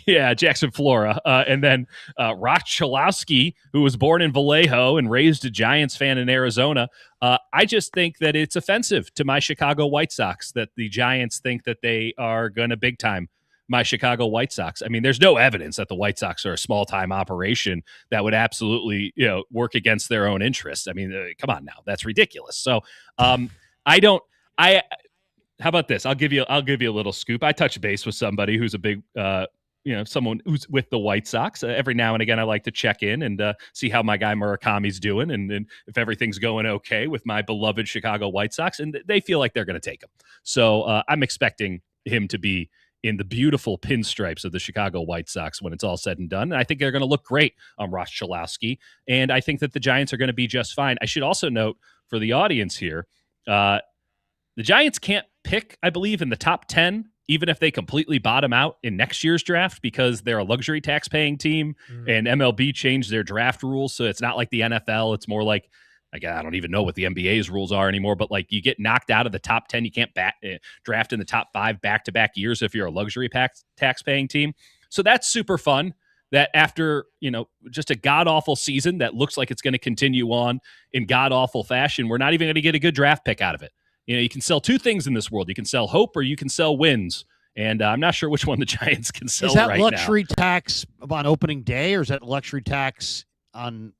Yeah, Jackson Flora. And then Rock Chalowski, who was born in Vallejo and raised a Giants fan in Arizona. I just think that it's offensive to my Chicago White Sox that the Giants think that they are going to big time my Chicago White Sox. I mean, there's no evidence that the White Sox are a small time operation that would absolutely, work against their own interests. I mean, come on now, that's ridiculous. So how about this? I'll give you a little scoop. I touch base with somebody who's a big, someone who's with the White Sox. Every now and again, I like to check in and see how my guy Murakami's doing and if everything's going okay with my beloved Chicago White Sox. And they feel like they're going to take him. So I'm expecting him to be in the beautiful pinstripes of the Chicago White Sox when it's all said and done. And I think they're going to look great on Ross Chalowski. And I think that the Giants are going to be just fine. I should also note for the audience here, the Giants can't pick, I believe, in the top 10, even if they completely bottom out in next year's draft, because they're a luxury tax paying team and MLB changed their draft rules. So it's not like the NFL. It's more like I don't even know what the NBA's rules are anymore, but like you get knocked out of the top 10. You can't draft in the top 5 back-to-back years if you're a luxury tax-paying team. So that's super fun that after, just a god-awful season that looks like it's going to continue on in god-awful fashion, we're not even going to get a good draft pick out of it. You can sell 2 things in this world. You can sell hope or you can sell wins. And I'm not sure which one the Giants can sell right now. Is that luxury tax on opening day, or is that luxury tax on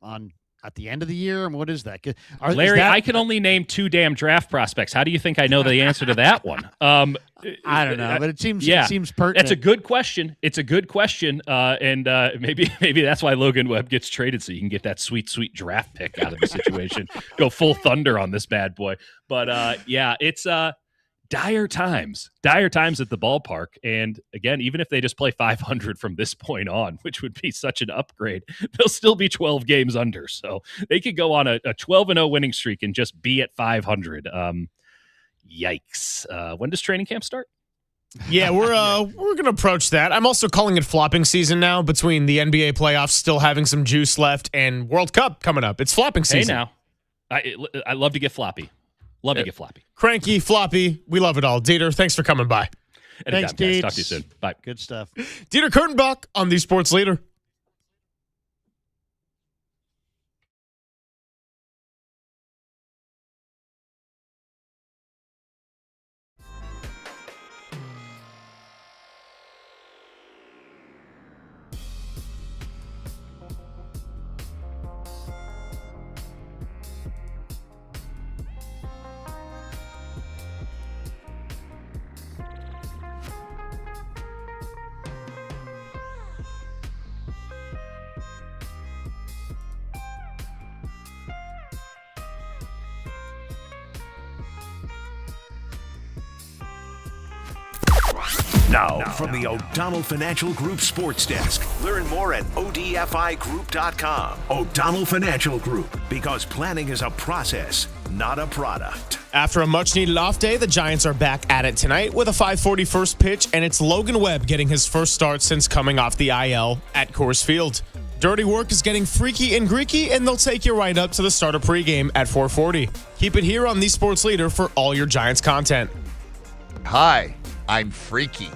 at the end of the year? And what is that? Larry, I can only name 2 damn draft prospects. How do you think I know the answer to that one? I don't know, but it seems pertinent. That's a good question. It's a good question, and maybe that's why Logan Webb gets traded, so you can get that sweet draft pick out of the situation. Go full thunder on this bad boy. But it's dire times at the ballpark. And again, even if they just play 500 from this point on, which would be such an upgrade, they'll still be 12 games under. So they could go on a 12-0 winning streak and just be at 500. Yikes. When does training camp start? Yeah, we're going to approach that. I'm also calling it flopping season now, between the NBA playoffs still having some juice left and World Cup coming up. It's flopping season. Hey, now. I love to get floppy. Love to get floppy. Cranky, floppy. We love it all. Dieter, thanks for coming by. Anytime, Thanks, Dietz. Talk to you soon. Bye. Good stuff. Dieter Kurtenbach on the Sports Leader. Now, from the O'Donnell Financial Group Sports Desk. Learn more at ODFIGroup.com. O'Donnell Financial Group, because planning is a process, not a product. After a much-needed off day, the Giants are back at it tonight with a 5:40 first pitch, and it's Logan Webb getting his first start since coming off the IL at Coors Field. Dirty work is getting freaky and Greeky, and they'll take you right up to the start of pregame at 4:40. Keep it here on the Sports Leader for all your Giants content. Hi, I'm Freaky.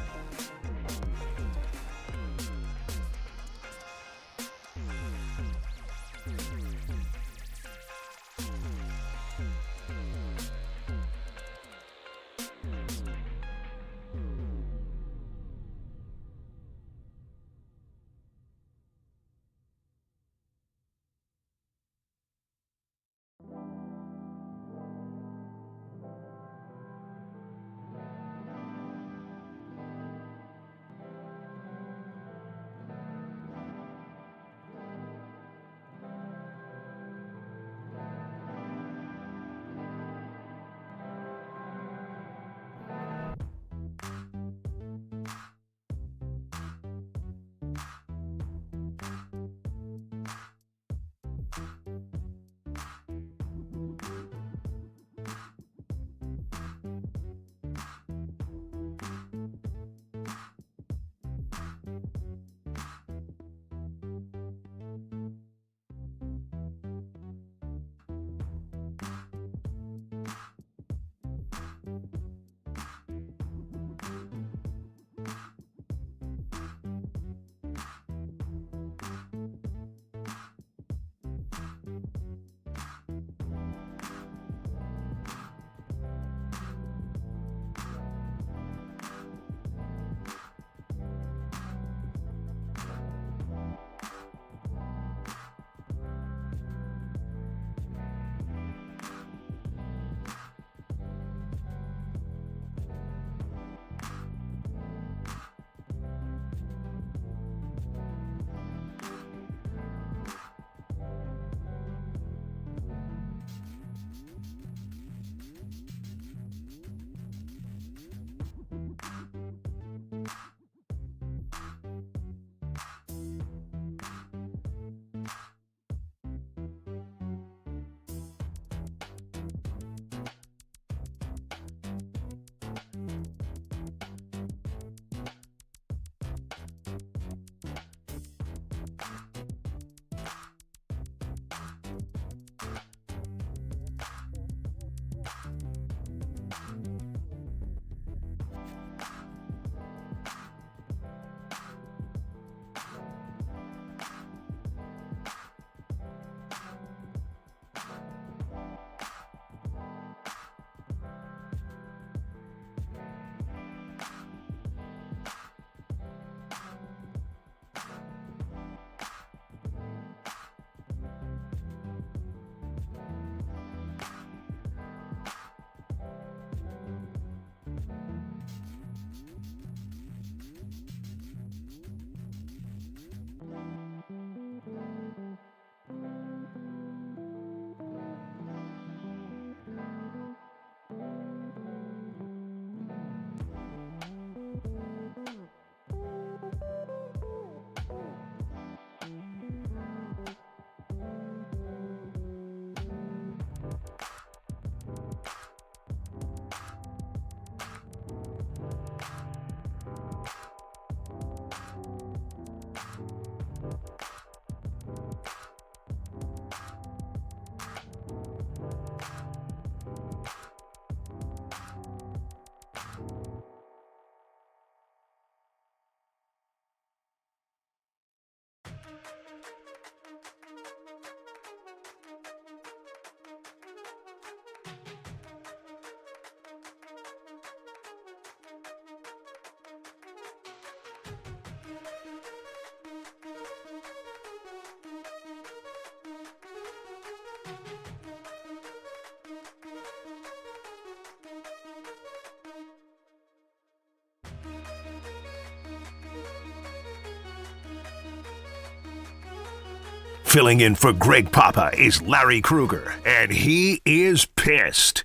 Filling in for Greg Papa is Larry Kruger, and he is pissed.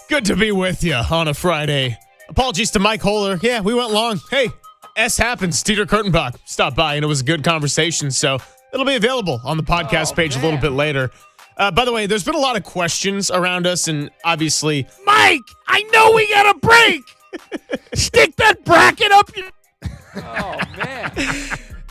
Good to be with you on a Friday. Apologies to Mike Holler. Yeah, we went long. Hey, S happens. Dieter Kurtenbach stopped by, and it was a good conversation. So it'll be available on the podcast page a little bit later. By the way, there's been a lot of questions around us, and obviously, Mike, I know we got a break. Stick that bracket up your... Oh, man.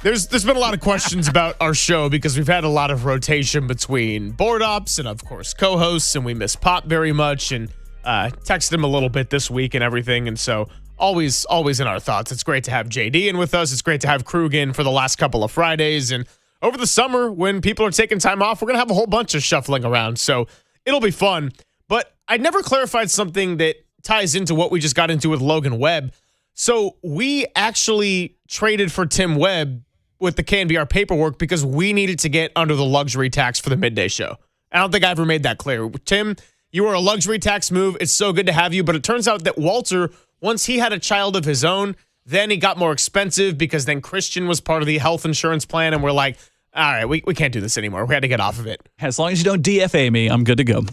There's been a lot of questions about our show because we've had a lot of rotation between board ops and, of course, co-hosts, and we miss Pop very much, and texted him a little bit this week and everything, and so always in our thoughts. It's great to have JD in with us. It's great to have Krug in for the last couple of Fridays, and over the summer, when people are taking time off, we're going to have a whole bunch of shuffling around, so it'll be fun. But I never clarified something that ties into what we just got into with Logan Webb. So we actually traded for Tim Webb with the KNBR paperwork because we needed to get under the luxury tax for the midday show. I don't think I ever made that clear. Tim, you were a luxury tax move. It's so good to have you. But it turns out that Walter, once he had a child of his own, then he got more expensive because then Christian was part of the health insurance plan. And we're like, all right, we can't do this anymore. We had to get off of it. As long as you don't DFA me, I'm good to go.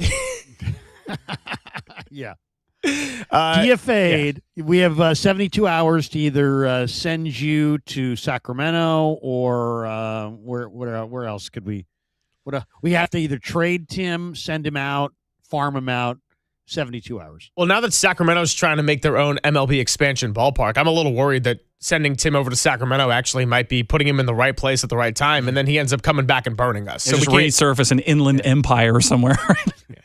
Yeah. DFA'd. Yeah. We have 72 hours to either send you to Sacramento or where else could we? We have to either trade Tim, send him out, farm him out. 72 hours. Well, now that Sacramento's trying to make their own MLB expansion ballpark, I'm a little worried that sending Tim over to Sacramento actually might be putting him in the right place at the right time, and then he ends up coming back and burning us. So just resurface an inland empire somewhere.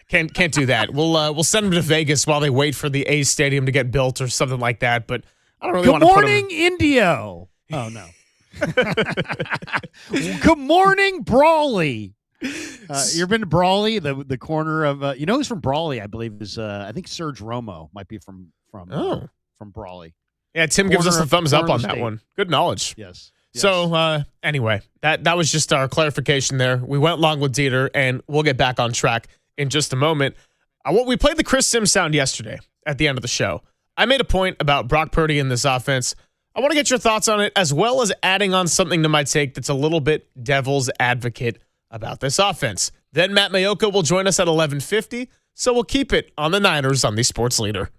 Can't do that. We'll send him to Vegas while they wait for the A's stadium to get built or something like that. But I don't really want to put him. Good morning, Indio. Oh no. Good morning, Brawley. You ever been to Brawley, the corner of you know who's from Brawley? I believe is I think Serge Romo might be from Brawley. Yeah, Tim gives us the thumbs up on that state. one. Good knowledge. Yes. So anyway, that was just our clarification there. We went long with Dieter, and we'll get back on track in just a moment. We played the Chris Sims sound yesterday at the end of the show. I made a point about Brock Purdy in this offense. I want to get your thoughts on it, as well as adding on something to my take that's a little bit devil's advocate about this offense. Then Matt Mayoka will join us at 11:50, so we'll keep it on the Niners on the Sports Leader.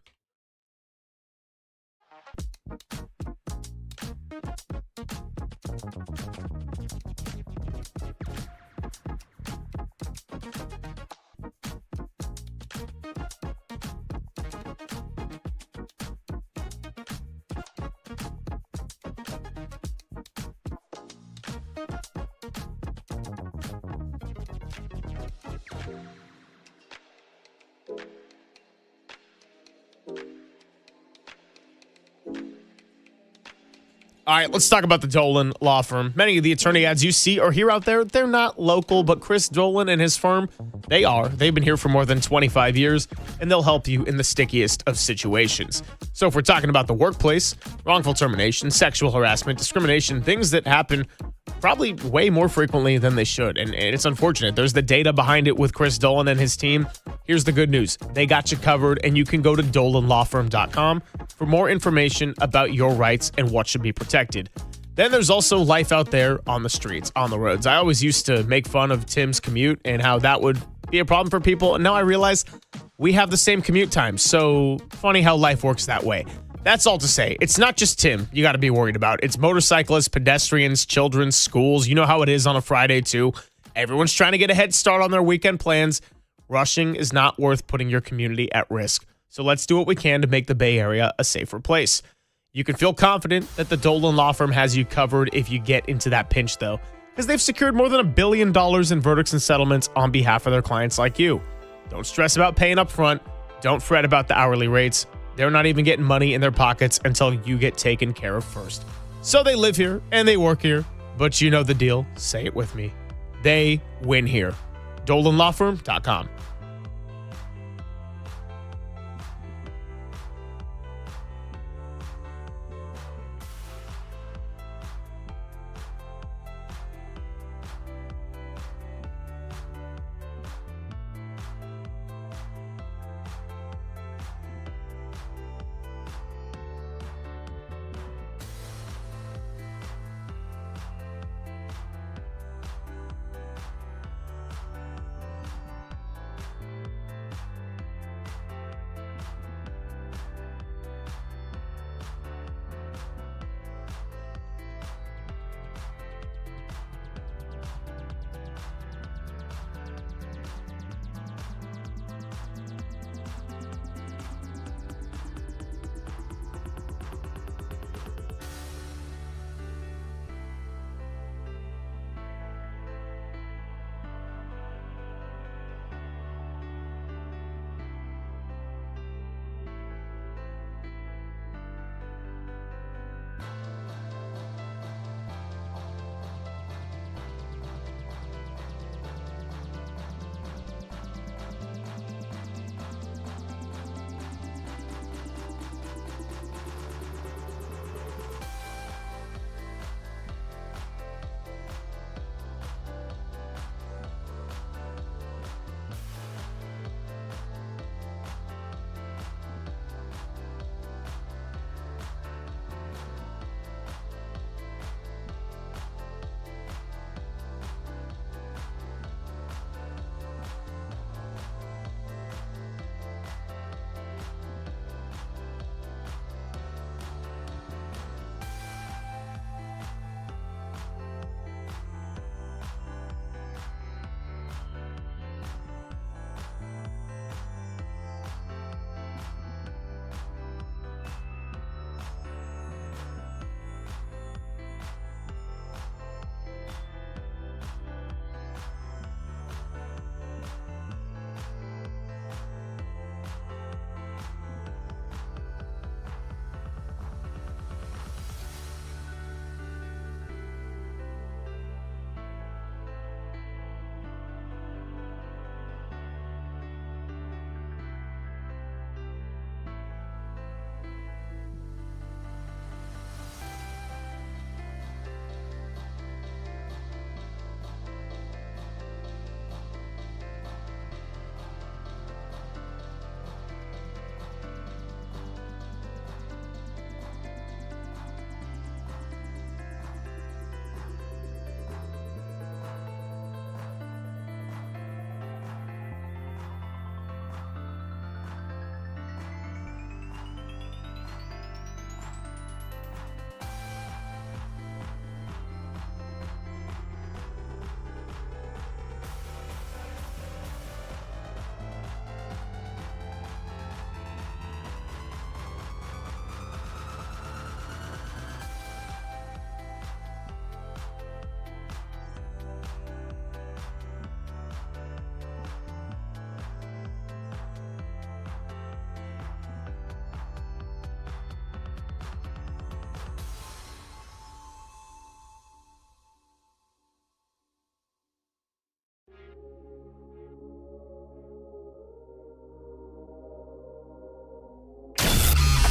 All right, let's talk about the Dolan Law Firm. Many of the attorney ads you see or hear out there, they're not local, but Chris Dolan and his firm, they are. They've been here for more than 25 years, and they'll help you in the stickiest of situations. So if we're talking about the workplace, wrongful termination, sexual harassment, discrimination, things that happen probably way more frequently than they should, and it's unfortunate. There's the data behind it with Chris Dolan and his team. Here's the good news. They got you covered, and you can go to dolanlawfirm.com for more information about your rights and what should be protected. Then there's also life out there on the streets, on the roads. I always used to make fun of Tim's commute and how that would be a problem for people, and now I realize we have the same commute time. So funny how life works that way. That's all to say, it's not just Tim you got to be worried about. It's motorcyclists, pedestrians, children, schools. You know how it is on a Friday, too. Everyone's trying to get a head start on their weekend plans. Rushing is not worth putting your community at risk. So let's do what we can to make the Bay Area a safer place. You can feel confident that the Dolan Law Firm has you covered if you get into that pinch, though, because they've secured more than $1 billion in verdicts and settlements on behalf of their clients like you. Don't stress about paying up front. Don't fret about the hourly rates. They're not even getting money in their pockets until you get taken care of first. So they live here and they work here, but you know the deal. Say it with me. They win here. DolanLawFirm.com.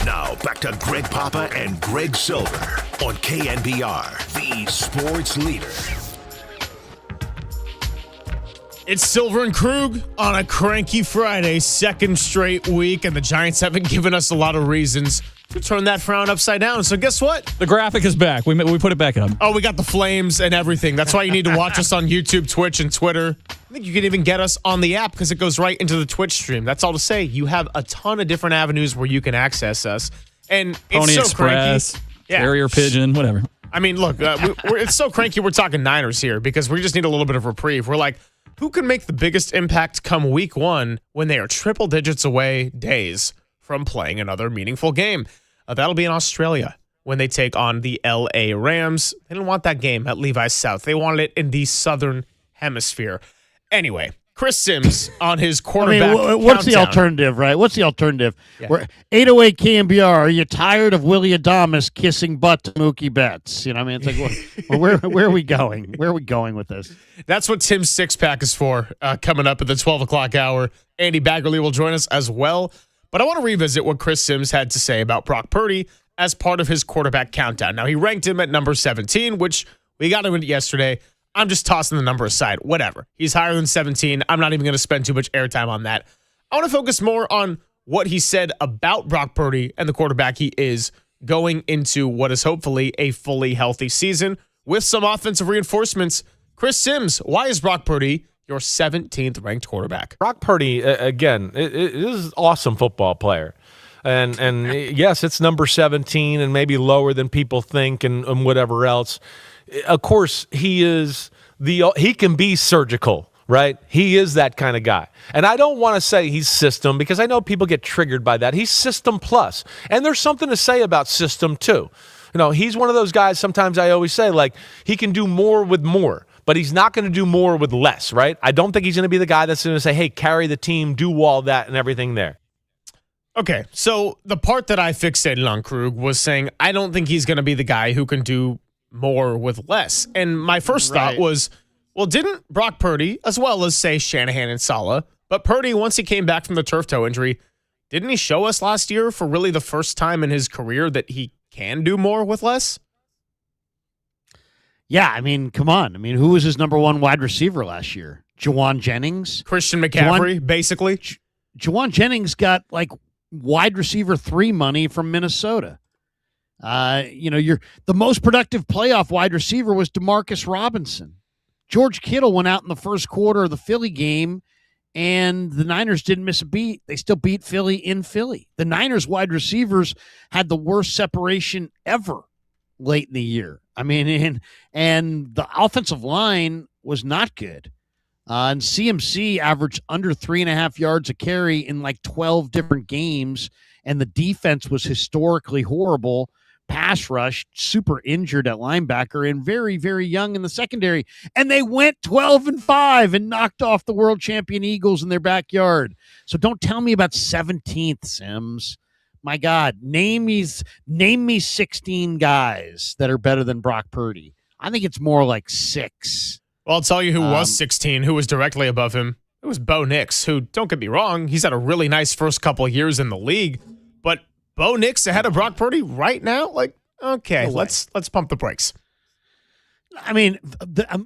Now, back to Greg Papa and Greg Silver on KNBR, the sports leader. It's Silver and Krug on a cranky Friday, second straight week, and the Giants haven't given us a lot of reasons to turn that frown upside down. So guess what? The graphic is back. We put it back up. Oh, we got the flames and everything. That's why you need to watch us on YouTube, Twitch, and Twitter. I think you can even get us on the app because it goes right into the Twitch stream. That's all to say. You have a ton of different avenues where you can access us. And it's Pony so Express, cranky. Carrier Pigeon, whatever. I mean, look, it's so cranky we're talking Niners here because we just need a little bit of reprieve. We're like, who can make the biggest impact come week one when they are triple digits away days from playing another meaningful game? That'll be in Australia when they take on the LA Rams. They didn't want that game at Levi's South. They wanted it in the Southern Hemisphere. Anyway, Chris Sims on his quarterback what's the countdown. alternative, right? What's the alternative? Yeah. We're 808 KMBR. Are you tired of Willie Adamas kissing butt to Mookie Betts? You know, what I mean, it's like, where are we going? Where are we going with this? That's what Tim's six-pack is for coming up at the 12 o'clock hour. Andy Baggerly will join us as well. But I want to revisit what Chris Sims had to say about Brock Purdy as part of his quarterback countdown. Now, he ranked him at number 17, which we got him yesterday. I'm just tossing the number aside. Whatever. He's higher than 17. I'm not even going to spend too much airtime on that. I want to focus more on what he said about Brock Purdy and the quarterback he is going into what is hopefully a fully healthy season with some offensive reinforcements. Chris Sims, why is Brock Purdy your 17th ranked quarterback? Brock Purdy, again, is an awesome football player. And yes, it's number 17 and maybe lower than people think and whatever else. Of course, he can be surgical, right? He is that kind of guy. And I don't want to say he's system because I know people get triggered by that. He's system plus. And there's something to say about system too. You know, he's one of those guys, sometimes I always say, like, he can do more with more. But he's not going to do more with less, right? I don't think he's going to be the guy that's going to say, hey, carry the team, do all that and everything there. Okay, so the part that I fixated on Krug was saying I don't think he's going to be the guy who can do more with less. And my first thought was, well, didn't Brock Purdy, as well as, say, Shanahan and Saleh, but Purdy, once he came back from the turf toe injury, didn't he show us last year for really the first time in his career that he can do more with less? Yeah, I mean, come on. I mean, who was his number one wide receiver last year? Jawan Jennings? Christian McCaffrey, basically. Jawan Jennings got, like, wide receiver 3 money from Minnesota. The most productive playoff wide receiver was DeMarcus Robinson. George Kittle went out in the first quarter of the Philly game, and the Niners didn't miss a beat. They still beat Philly in Philly. The Niners wide receivers had the worst separation ever late in the year. I mean, and the offensive line was not good. And CMC averaged under 3.5 yards a carry in like 12 different games, and the defense was historically horrible. Pass rush, super injured at linebacker, and very, very young in the secondary. And they went 12-5 and knocked off the world champion Eagles in their backyard. So don't tell me about 17th, Sims. My God, name me 16 guys that are better than Brock Purdy. I think it's more like 6. Well, I'll tell you who was 16, who was directly above him. It was Bo Nix, who, don't get me wrong, he's had a really nice first couple of years in the league. But Bo Nix ahead of Brock Purdy right now? Like, okay, let's pump the brakes. I mean,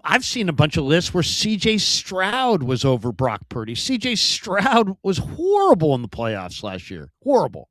I've seen a bunch of lists where C.J. Stroud was over Brock Purdy. C.J. Stroud was horrible in the playoffs last year. Horrible.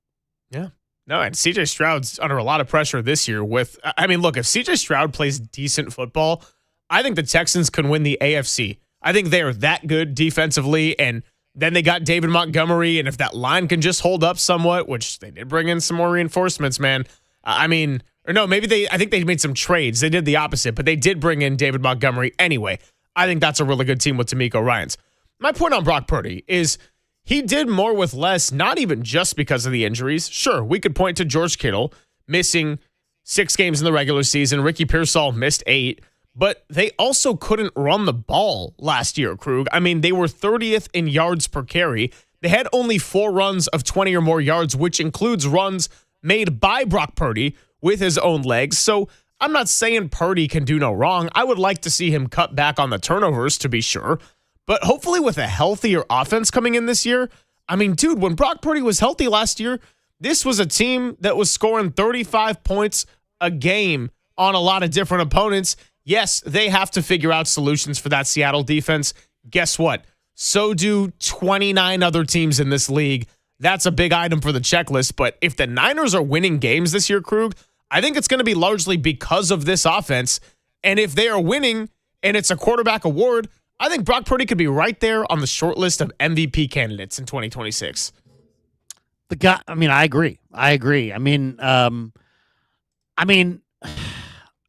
Yeah. No, and C.J. Stroud's under a lot of pressure this year with, I mean, look, if C.J. Stroud plays decent football, I think the Texans can win the AFC. I think they are that good defensively, and then they got David Montgomery, and if that line can just hold up somewhat, which they did bring in some more reinforcements, man. I think they made some trades. They did the opposite, but they did bring in David Montgomery anyway. I think that's a really good team with D'Amico Ryans. My point on Brock Purdy is he did more with less, not even just because of the injuries. Sure, we could point to George Kittle missing 6 games in the regular season. Ricky Pearsall missed 8. But they also couldn't run the ball last year, Krug. I mean, they were 30th in yards per carry. They had only 4 runs of 20 or more yards, which includes runs made by Brock Purdy with his own legs. So I'm not saying Purdy can do no wrong. I would like to see him cut back on the turnovers, to be sure. But hopefully with a healthier offense coming in this year, I mean, dude, when Brock Purdy was healthy last year, This was a team that was scoring 35 points a game on a lot of different opponents. Yes, they have to figure out solutions for that Seattle defense. Guess what? So do 29 other teams in this league. That's a big item for the checklist. But if the Niners are winning games this year, Krug, I think it's going to be largely because of this offense. And if they are winning and it's a quarterback award, I think Brock Purdy could be right there on the short list of MVP candidates in 2026. The guy, I agree. I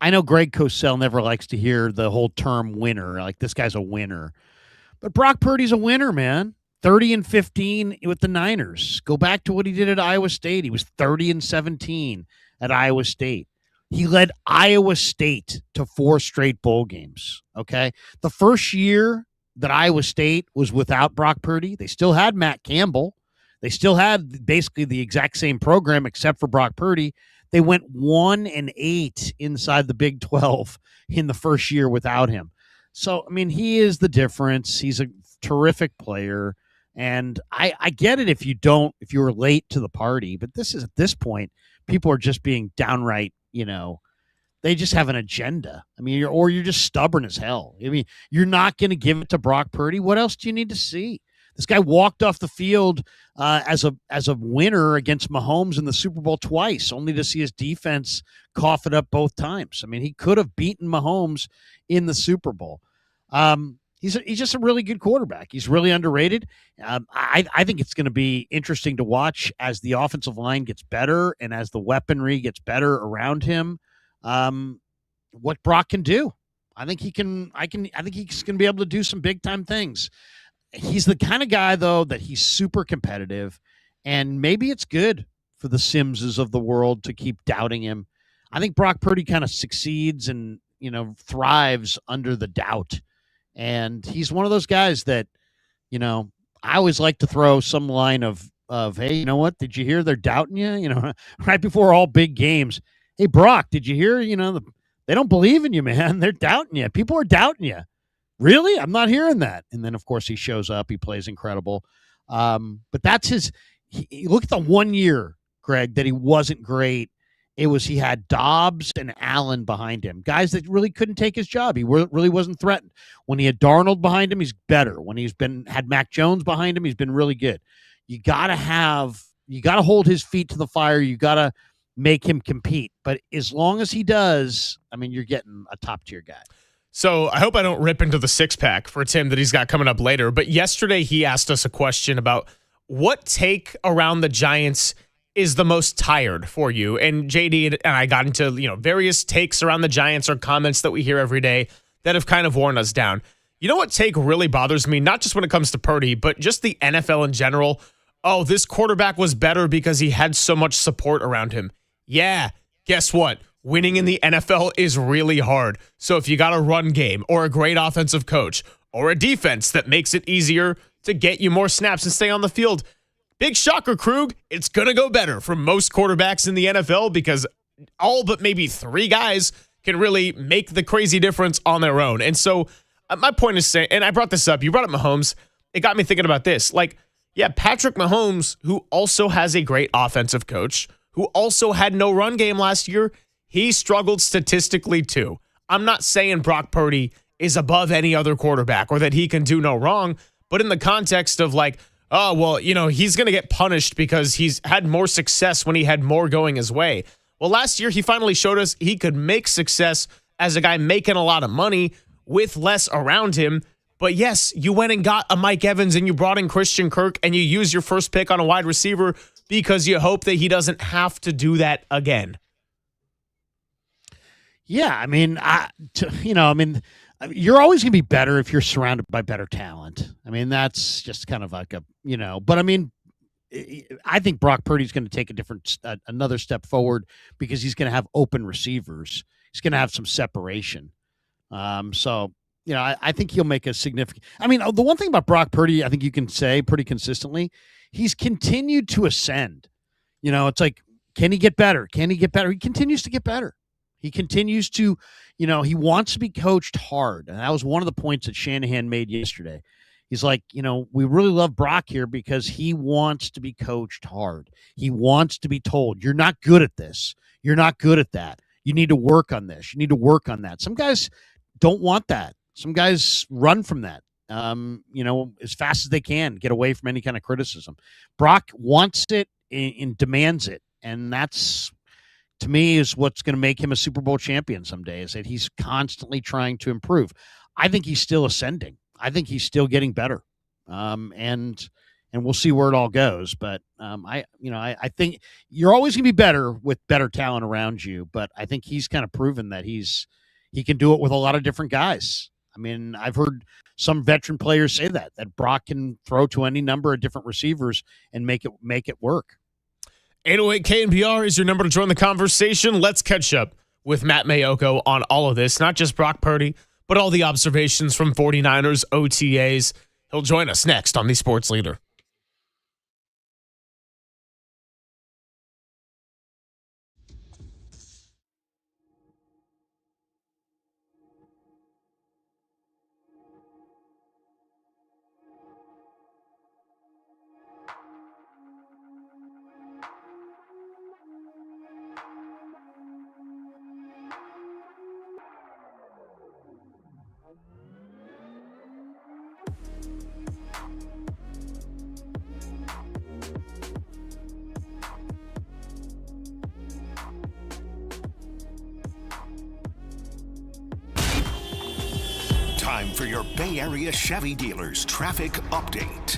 know Greg Cosell never likes to hear the whole term winner, like this guy's a winner. But Brock Purdy's a winner, man. 30-15 with the Niners. Go back to what he did at Iowa State. He was 30-17 at Iowa State. He led Iowa State to 4 straight bowl games, okay? The first year that Iowa State was without Brock Purdy, they still had Matt Campbell. They still had basically the exact same program except for Brock Purdy. They went 1-8 inside the Big 12 in the first year without him. So, he is the difference. He's a terrific player. And I get it if you were late to the party, but this is at this point, people are just being downright, they just have an agenda. You're just stubborn as hell. You're not going to give it to Brock Purdy. What else do you need to see? This guy walked off the field as a winner against Mahomes in the Super Bowl twice, only to see his defense cough it up both times. He could have beaten Mahomes in the Super Bowl. He's just a really good quarterback. He's really underrated. I think it's going to be interesting to watch as the offensive line gets better and as the weaponry gets better around him. What Brock can do. I think he's going to be able to do some big time things. He's the kind of guy, though, that he's super competitive, and maybe it's good for the Simses of the world to keep doubting him. I think Brock Purdy kind of succeeds and, thrives under the doubt. And he's one of those guys that, I always like to throw some line of hey, you know what? Did you hear they're doubting you? Right before all big games. Hey, Brock, did you hear, they don't believe in you, man. They're doubting you. People are doubting you. Really? I'm not hearing that. And then, of course, he shows up. He plays incredible. But that's look at the 1 year, Greg, that he wasn't great. He had Dobbs and Allen behind him, guys that really couldn't take his job. He really wasn't threatened. When he had Darnold behind him, he's better. When had Mac Jones behind him, he's been really good. You got to hold his feet to the fire. You got to make him compete. But as long as he does, you're getting a top tier guy. So I hope I don't rip into the 6-pack for Tim that he's got coming up later. But yesterday he asked us a question about what take around the Giants is the most tired for you. And JD and I got into various takes around the Giants or comments that we hear every day that have kind of worn us down. You know what take really bothers me? Not just when it comes to Purdy, but just the NFL in general. Oh, this quarterback was better because he had so much support around him. Yeah, guess what? Winning in the NFL is really hard. So if you got a run game or a great offensive coach or a defense that makes it easier to get you more snaps and stay on the field, big shocker, Krug, it's going to go better for most quarterbacks in the NFL because all but maybe 3 guys can really make the crazy difference on their own. And so my point is saying, and I brought this up, you brought up Mahomes. It got me thinking about this. Patrick Mahomes, who also has a great offensive coach, who also had no run game last year, he struggled statistically too. I'm not saying Brock Purdy is above any other quarterback or that he can do no wrong, but in the context of he's going to get punished because he's had more success when he had more going his way. Well, last year he finally showed us he could make success as a guy making a lot of money with less around him. But yes, you went and got a Mike Evans and you brought in Christian Kirk and you used your first pick on a wide receiver because you hope that he doesn't have to do that again. Yeah, you're always going to be better if you're surrounded by better talent. That's just kind of like but I think Brock Purdy's going to take another step forward because he's going to have open receivers. He's going to have some separation. I think he'll make a significant. The one thing about Brock Purdy, I think you can say pretty consistently, he's continued to ascend. It's like, can he get better? Can he get better? He continues to get better. He continues to, he wants to be coached hard. And that was one of the points that Shanahan made yesterday. He's like, we really love Brock here because he wants to be coached hard. He wants to be told, you're not good at this. You're not good at that. You need to work on this. You need to work on that. Some guys don't want that. Some guys run from that, as fast as they can, get away from any kind of criticism. Brock wants it and demands it. And that's, to me, is what's going to make him a Super Bowl champion someday, is that he's constantly trying to improve. I think he's still ascending. I think he's still getting better. And we'll see where it all goes. But I think you're always going to be better with better talent around you. But I think he's kind of proven that he can do it with a lot of different guys. I mean, I've heard some veteran players say that Brock can throw to any number of different receivers and make it work. 808 KNBR is your number to join the conversation. Let's catch up with Matt Mayoko on all of this, not just Brock Purdy, but all the observations from 49ers OTAs. He'll join us next on The Sports Leader. Time for your Bay Area Chevy dealers traffic update.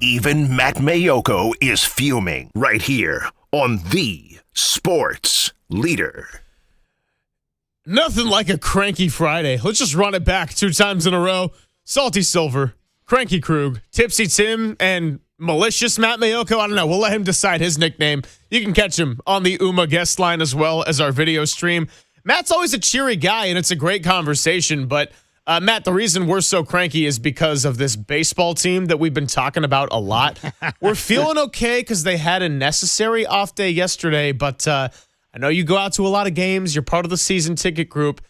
Even Matt Mayoko is fuming right here on the Sports Leader. Nothing like a cranky Friday. Let's just run it back 2 times in a row. Salty Silver, Cranky Krug, Tipsy Tim, and Malicious Matt Mayoko. I don't know. We'll let him decide his nickname. You can catch him on the UMA guest line as well as our video stream. Matt's always a cheery guy, and it's a great conversation. But, Matt, the reason we're so cranky is because of this baseball team that we've been talking about a lot. We're feeling okay because they had a necessary off day yesterday, but I know you go out to a lot of games. You're part of the season ticket group.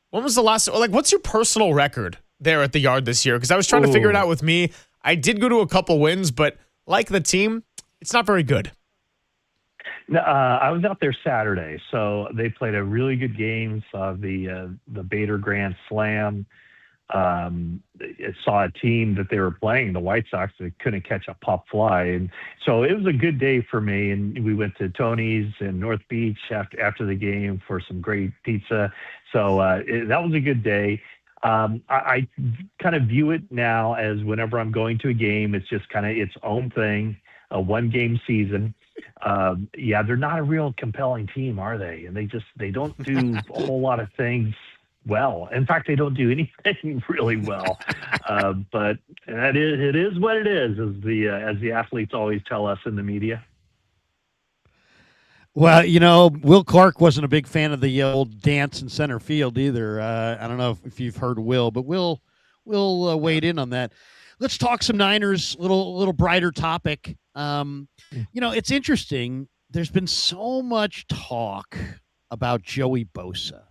When was the last, what's your personal record there at the Yard this year? Because I was trying to figure it out with me. I did go to a couple wins, but like the team, it's not very good. No, I was out there Saturday, so they played a really good game. Saw the Bader Grand Slam. Saw a team that they were playing, the White Sox, that couldn't catch a pop fly, and so it was a good day for me. And we went to Tony's in North Beach after the game for some great pizza. So that was a good day. I kind of view it now as whenever I'm going to a game, it's just kind of its own thing, a 1-game season. Yeah, they're not a real compelling team, are they? And they don't do a whole lot of things well. In fact, they don't do anything really well. But it is what it is, as the athletes always tell us in the media. Well, Will Clark wasn't a big fan of the old dance in center field either. I don't know if you've heard Will, but Will weighed in on that. Let's talk some Niners, little brighter topic. It's interesting. There's been so much talk about Joey Bosa.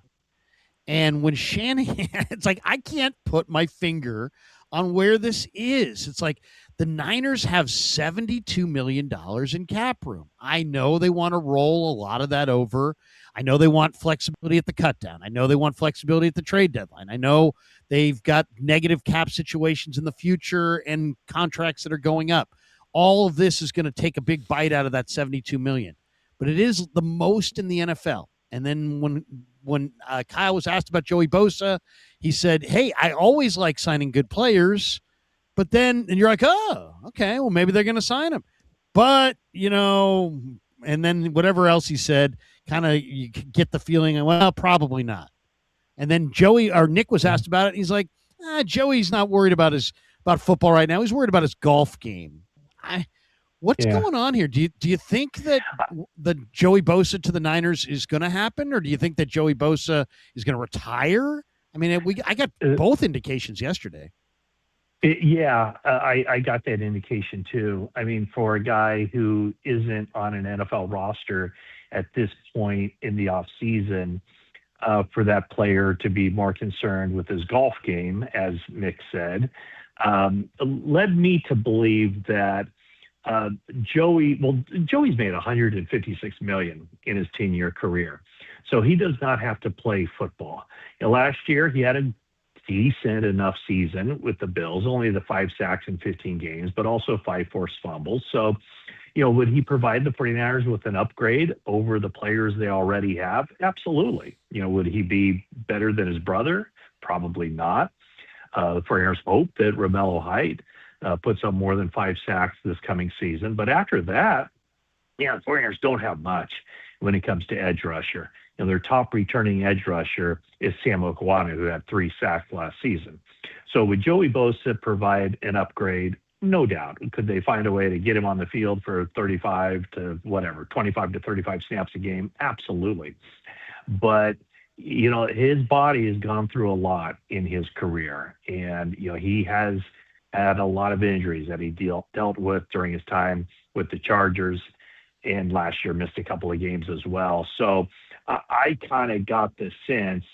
And when Shanahan, it's like, I can't put my finger on where this is. It's like the Niners have $72 million in cap room. I know they want to roll a lot of that over. I know they want flexibility at the cutdown. I know they want flexibility at the trade deadline. I know they've got negative cap situations in the future and contracts that are going up. All of this is going to take a big bite out of that $72 million. But it is the most in the NFL. And then when Kyle was asked about Joey Bosa, he said, hey, I always like signing good players. But then, and you're like, oh, okay, well, maybe they're going to sign him. But, and then whatever else he said, kind of you get the feeling, well, probably not. And then Nick was asked about it. He's like, Joey's not worried about football right now. He's worried about his golf game. What's going on here? Do you think that the Joey Bosa to the Niners is going to happen, or do you think that Joey Bosa is going to retire? I mean, I got both indications yesterday. I got that indication too. I mean, for a guy who isn't on an NFL roster at this point in the off season, for that player to be more concerned with his golf game, as Nick said, led me to believe that Joey's made $156 million in his 10-year career. So he does not have to play football. Last year, he had a decent enough season with the Bills, only the 5 sacks in 15 games, but also 5 forced fumbles. So, would he provide the 49ers with an upgrade over the players they already have? Absolutely. Would he be better than his brother? Probably not. The 49ers hope that Romello Height puts up more than 5 sacks this coming season. But after that, the 49ers don't have much when it comes to edge rusher. Their top returning edge rusher is Sam Okwana, who had 3 sacks last season. So would Joey Bosa provide an upgrade? No doubt. Could they find a way to get him on the field for 25 to 35 snaps a game? Absolutely. But, his body has gone through a lot in his career. And, he has had a lot of injuries that he dealt with during his time with the Chargers, and last year missed a couple of games as well. So I kind of got the sense,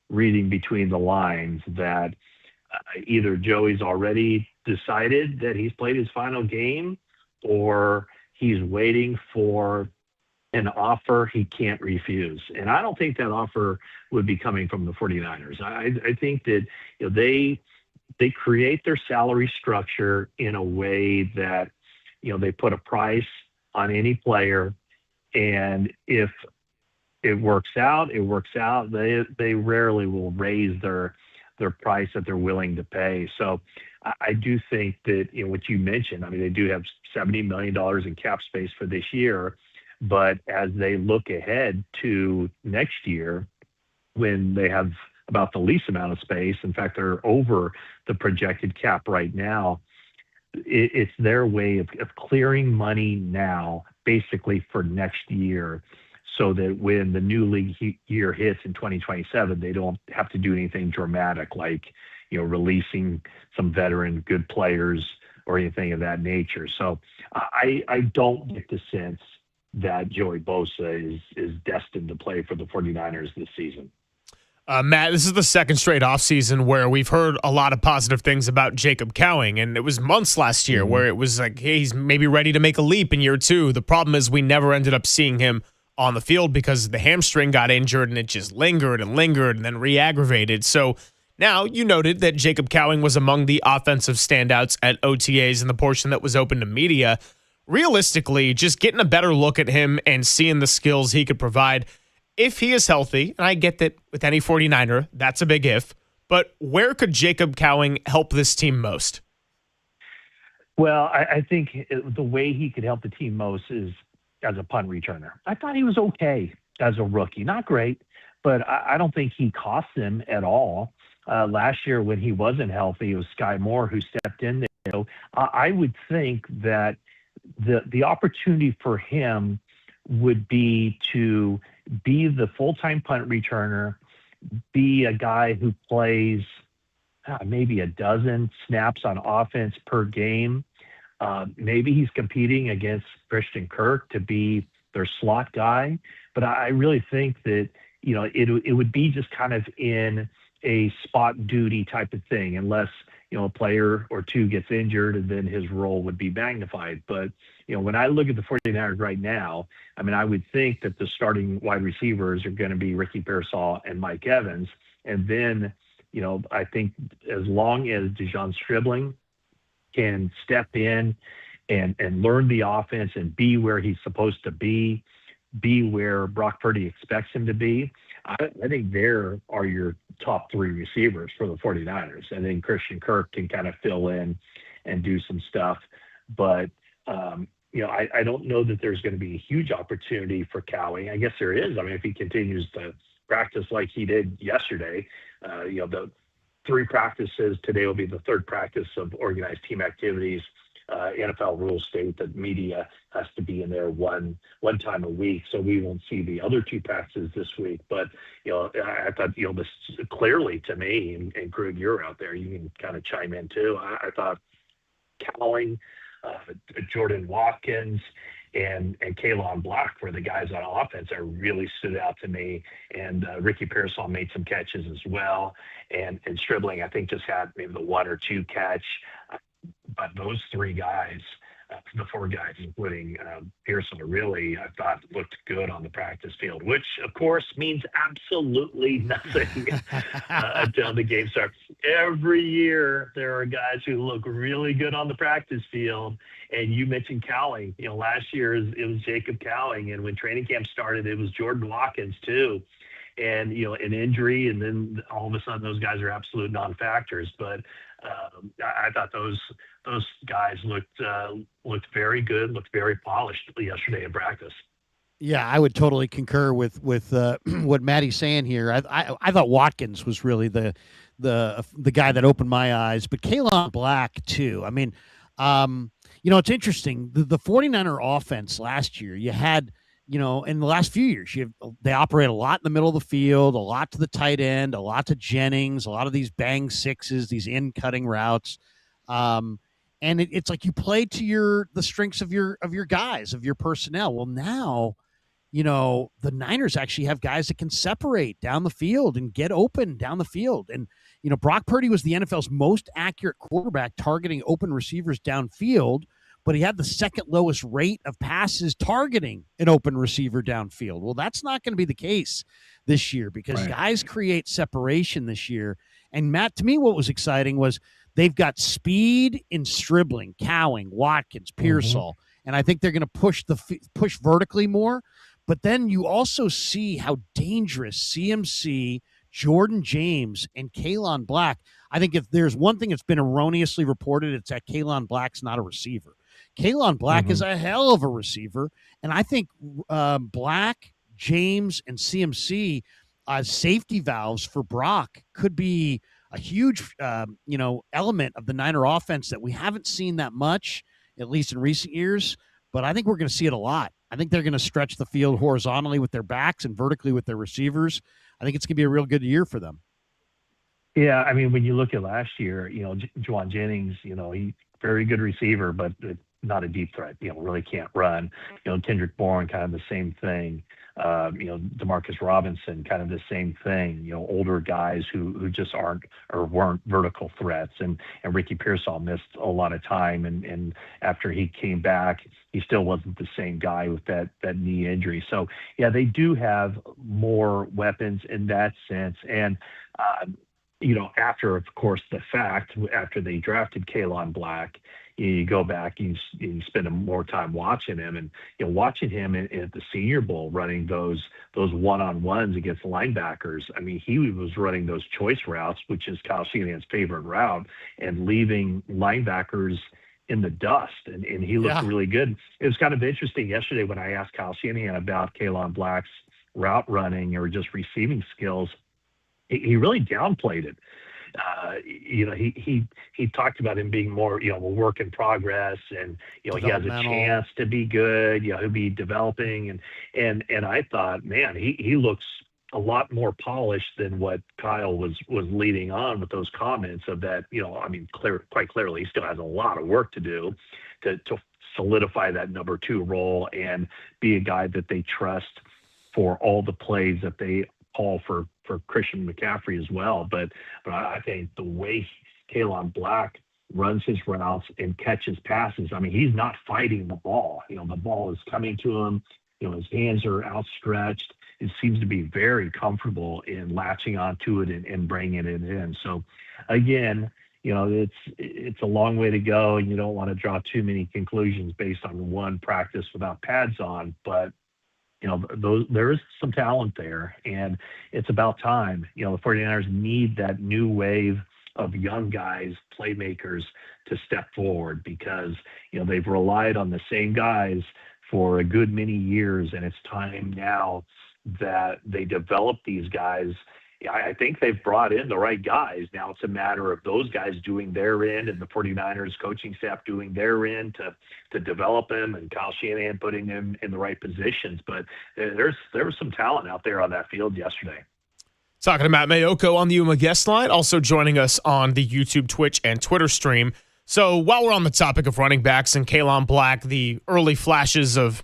reading between the lines, that either Joey's already decided that he's played his final game, or he's waiting for an offer he can't refuse. And I don't think that offer would be coming from the 49ers. I think that they create their salary structure in a way that they put a price on any player, and if it works out, it works out. They rarely will raise their price that they're willing to pay. So I do think that, what you mentioned, I mean, they do have $70 million in cap space for this year, but as they look ahead to next year, when they have about the least amount of space, in fact, they're over the projected cap right now, it's their way of clearing money now, basically for next year, so that when the new league year hits in 2027, they don't have to do anything dramatic like, releasing some veteran good players or anything of that nature. So I don't get the sense that Joey Bosa is destined to play for the 49ers this season. Matt, this is the second straight offseason where we've heard a lot of positive things about Jacob Cowing, and it was months last year where it was like, hey, he's maybe ready to make a leap in year 2. The problem is we never ended up seeing him on the field because the hamstring got injured and it just lingered and then re-aggravated. So now you noted that Jacob Cowing was among the offensive standouts at OTAs in the portion that was open to media. Realistically, just getting a better look at him and seeing the skills he could provide, if he is healthy, and I get that with any 49er, that's a big if, but where could Jacob Cowing help this team most? Well, I think the way he could help the team most is as a punt returner. I thought he was okay as a rookie. Not great, but I don't think he cost them at all. Last year when he wasn't healthy, it was Sky Moore who stepped in there. So I would think that the opportunity for him would be to be the full-time punt returner, be a guy who plays maybe a dozen snaps on offense per game. Maybe he's competing against Christian Kirk to be their slot guy. But I really think that, it would be just kind of in a spot duty type of thing, unless, a player or two gets injured and then his role would be magnified. But, when I look at the 49ers right now, I mean, I would think that the starting wide receivers are going to be Ricky Pearsall and Mike Evans. And then, I think as long as Dejon Stribling can step in and learn the offense and be where he's supposed to be where Brock Purdy expects him to be, I think there are your top 3 receivers for the 49ers. And then Christian Kirk can kind of fill in and do some stuff. But, I don't know that there's going to be a huge opportunity for Cowing. I guess there is. I mean, if he continues to practice like he did yesterday, the 3 practices, today will be the 3rd practice of organized team activities. NFL rules state that media has to be in there one time a week, so we won't see the other 2 practices this week. But I thought this clearly to me, and Greg, you're out there, you can kind of chime in too. I thought Cowling, Jordan Watkins, and Kalon Black were the guys on offense that really stood out to me. And Ricky Pearsall made some catches as well, and Stribling I think just had maybe the 1 or 2 catch. But those 3 guys, the 4 guys, including Pearson, really, I thought looked good on the practice field, which, of course, means absolutely nothing until the game starts. Every year, there are guys who look really good on the practice field. And you mentioned Cowing. Last year it was Jacob Cowing, and when training camp started, it was Jordan Watkins too. And an injury, and then all of a sudden those guys are absolute non-factors. But I thought those guys looked very good, looked very polished yesterday in practice. Yeah, I would totally concur with what Maddie's saying here. I thought Watkins was really the guy that opened my eyes, but Kalon Black too. I mean, it's interesting. The 49er offense last year, you had, in the last few years, they operate a lot in the middle of the field, a lot to the tight end, a lot to Jennings, a lot of these bang sixes, these in-cutting routes. And it's like you play to the strengths of your guys, of your personnel. Well, now, the Niners actually have guys that can separate down the field and get open down the field. And, Brock Purdy was the NFL's most accurate quarterback targeting open receivers downfield, but he had the second lowest rate of passes targeting an open receiver downfield. Well, that's not going to be the case this year because guys create separation this year. And Matt, to me, what was exciting was they've got speed in Stribling, Cowing, Watkins, Pearsall, and I think they're going to push vertically more. But then you also see how dangerous CMC, Jordan James and Kalon Black. I think if there's one thing that's been erroneously reported, it's that Kalon Black's not a receiver. Kalon Black is a hell of a receiver, and I think Black, James, and CMC safety valves for Brock could be a huge, element of the Niner offense that we haven't seen that much, at least in recent years. But I think we're going to see it a lot. I think they're going to stretch the field horizontally with their backs and vertically with their receivers. I think it's going to be a real good year for them. Yeah, I mean, when you look at last year, Juwan Jennings, he very good receiver, but not a deep threat. Really can't run. Kendrick Bourne, kind of the same thing. Demarcus Robinson, kind of the same thing. Older guys who just aren't or weren't vertical threats. And Ricky Pearsall missed a lot of time. And after he came back, he still wasn't the same guy with that knee injury. So yeah, they do have more weapons in that sense. And after, of course, the fact, after they drafted Kalon Black, you go back, you spend more time watching him, and watching him at the Senior Bowl running those one-on-ones against linebackers. I mean, he was running those choice routes, which is Kyle Shanahan's favorite route, and leaving linebackers in the dust, and he looked really good. It was kind of interesting yesterday when I asked Kyle Shanahan about Kalon Black's route running or just receiving skills. He really downplayed it. He talked about him being more, a work in progress, and he has a chance to be good. He'll be developing, and I thought, man, he looks a lot more polished than what Kyle was leading on with those comments of that. Quite clearly, he still has a lot of work to do to solidify that number 2 role and be a guy that they trust for all the plays that they call for Christian McCaffrey as well. But I think the way Kalon Black runs his routes and catches passes, I mean, he's not fighting the ball. The ball is coming to him. His hands are outstretched. It seems to be very comfortable in latching onto it and bringing it in. So, again, it's a long way to go, and you don't want to draw too many conclusions based on one practice without pads on. But there is some talent there, and it's about time. The 49ers need that new wave of young guys, playmakers, to step forward, because they've relied on the same guys for a good many years, and it's time now that they develop these guys. I think they've brought in the right guys. Now it's a matter of those guys doing their end and the 49ers coaching staff doing their end to develop them, and Kyle Shanahan putting them in the right positions. But there was some talent out there on that field yesterday. Talking to Matt Mayoko on the Yuma guest line, also joining us on the YouTube, Twitch, and Twitter stream. So while we're on the topic of running backs and Kalon Black, the early flashes of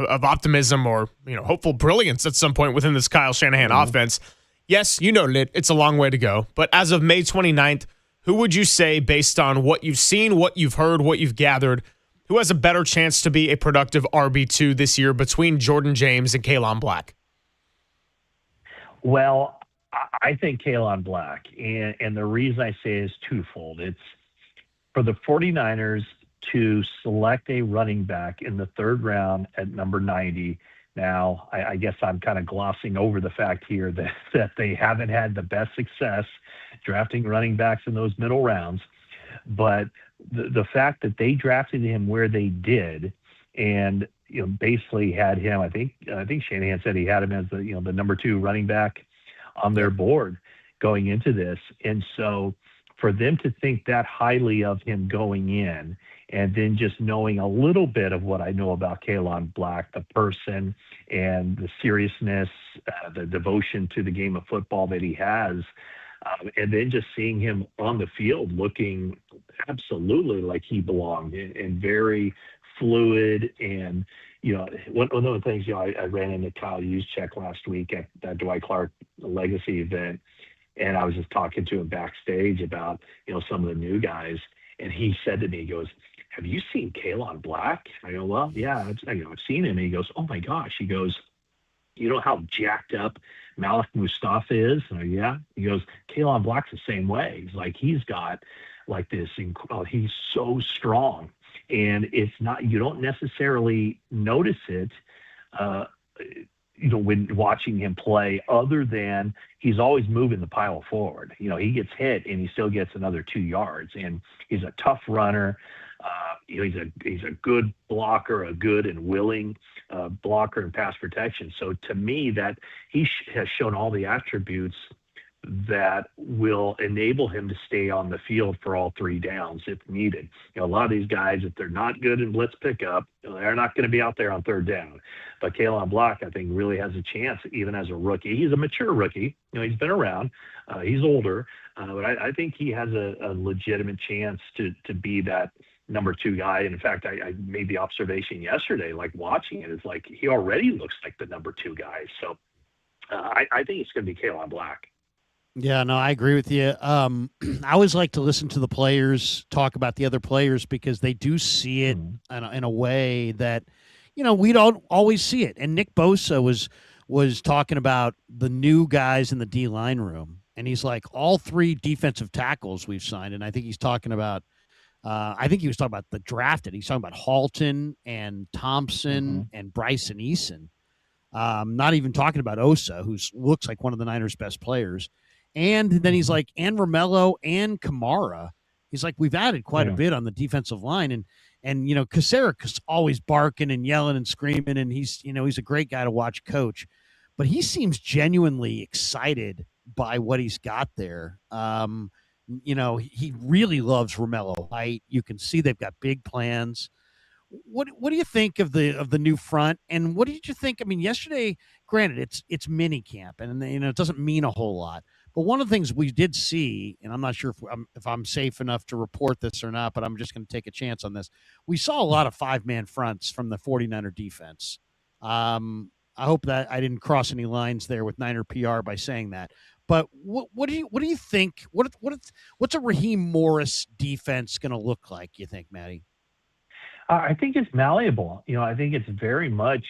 optimism or hopeful brilliance at some point within this Kyle Shanahan offense. Yes, you noted it. It's a long way to go. But as of May 29th, who would you say, based on what you've seen, what you've heard, what you've gathered, who has a better chance to be a productive RB2 this year between Jordan James and Kalon Black? Well, I think Kalon Black. And the reason I say is twofold. It's for the 49ers to select a running back in the 3rd round at number 90. Now, I guess I'm kind of glossing over the fact here that they haven't had the best success drafting running backs in those middle rounds. But the fact that they drafted him where they did, and basically had him, I think Shanahan said he had him as the number 2 running back on their board going into this. And so for them to think that highly of him going in, and then just knowing a little bit of what I know about Kalon Black, the person, and the seriousness, the devotion to the game of football that he has, and then just seeing him on the field looking absolutely like he belonged and very fluid. And, one of the things, I ran into Kyle Juszczyk last week at that Dwight Clark Legacy event, and I was just talking to him backstage about, some of the new guys. And he said to me, he goes, "Have you seen Kalon Black?" I go, "Well, yeah, I've seen him." And he goes, "Oh my gosh." He goes, "You know how jacked up Malik Mustafa is?" And I go, "Yeah." He goes, "Kalon Black's the same way." He's like, he's got like this, he's so strong. And it's not, you don't necessarily notice it, when watching him play, other than he's always moving the pile forward. He gets hit and he still gets another 2 yards, and he's a tough runner. He's a good blocker, a good and willing blocker and pass protection. So to me, that he has shown all the attributes that will enable him to stay on the field for all 3 downs if needed. A lot of these guys, if they're not good in blitz pickup, they're not going to be out there on 3rd down. But Kalen Block, I think, really has a chance, even as a rookie. He's a mature rookie. He's been around. He's older. But I think he has a legitimate chance to be that number 2 guy. And in fact, I made the observation yesterday, like watching it, it's like he already looks like the number 2 guy. So I think it's going to be Kalen Black. Yeah, no, I agree with you. I always like to listen to the players talk about the other players because they do see it in a way that, we don't always see it. And Nick Bosa was talking about the new guys in the D-line room, and he's like, all 3 defensive tackles we've signed, and I think he's talking about I think he was talking about the drafted. He's talking about Halton and Thompson and Bryson Eason. Not even talking about Osa, who looks like one of the Niners' best players. And then he's like, and Romello and Kamara. He's like, we've added quite a bit on the defensive line. And Kaceric's always barking and yelling and screaming. And he's a great guy to watch coach. But he seems genuinely excited by what he's got there. He really loves Romello Height. You can see they've got big plans. What do you think of the new front? And what did you think? I mean, yesterday, granted, it's mini camp, and it doesn't mean a whole lot. But one of the things we did see, and I'm not sure if I'm safe enough to report this or not, but I'm just going to take a chance on this. We saw a lot of 5-man fronts from the 49er defense. I hope that I didn't cross any lines there with Niner PR by saying that. But what do you think? What's a Raheem Morris defense going to look like? You think, Matty? I think it's malleable. I think it's very much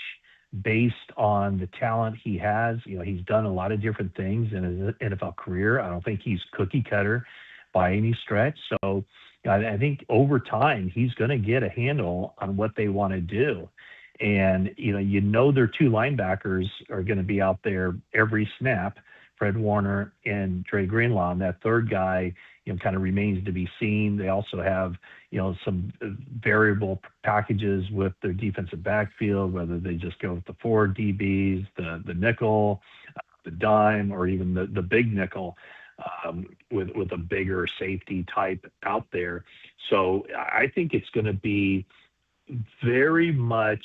based on the talent he has. He's done a lot of different things in his NFL career. I don't think he's cookie cutter by any stretch. So I think over time he's going to get a handle on what they want to do. And their 2 linebackers are going to be out there every snap, Fred Warner and Dre Greenlaw. And that 3rd guy, kind of remains to be seen. They also have, some variable packages with their defensive backfield, whether they just go with the 4 DBs, the nickel, the dime, or even the big nickel with a bigger safety type out there. So I think it's going to be very much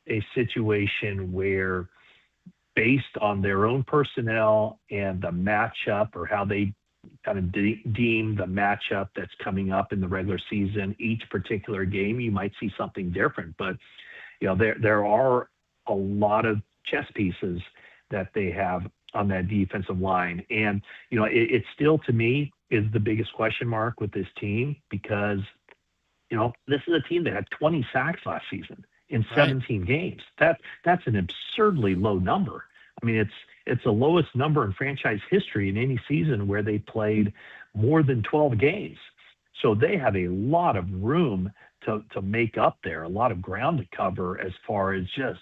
a situation where, based on their own personnel and the matchup, or how they kind of deem the matchup that's coming up in the regular season, each particular game, you might see something different. But, there are a lot of chess pieces that they have on that defensive line. And, it still, to me, is the biggest question mark with this team, because, this is a team that had 20 sacks last season in 17 games. That's an absurdly low number. I mean, it's the lowest number in franchise history in any season where they played more than 12 games. So they have a lot of room to make up there, a lot of ground to cover as far as just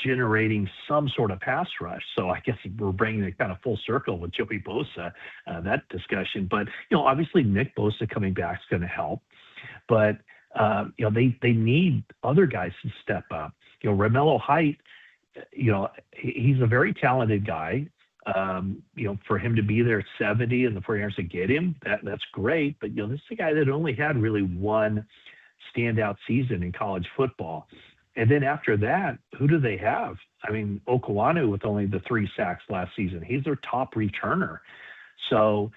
generating some sort of pass rush. So I guess we're bringing it kind of full circle with Joey Bosa, that discussion. But, obviously Nick Bosa coming back is going to help. But, they need other guys to step up. Romello Height, he's a very talented guy. For him to be there at 70 and the 49ers to get him, that's great. But, this is a guy that only had really one standout season in college football. And then after that, who do they have? I mean, Okwanu with only the 3 sacks last season. He's their top returner. So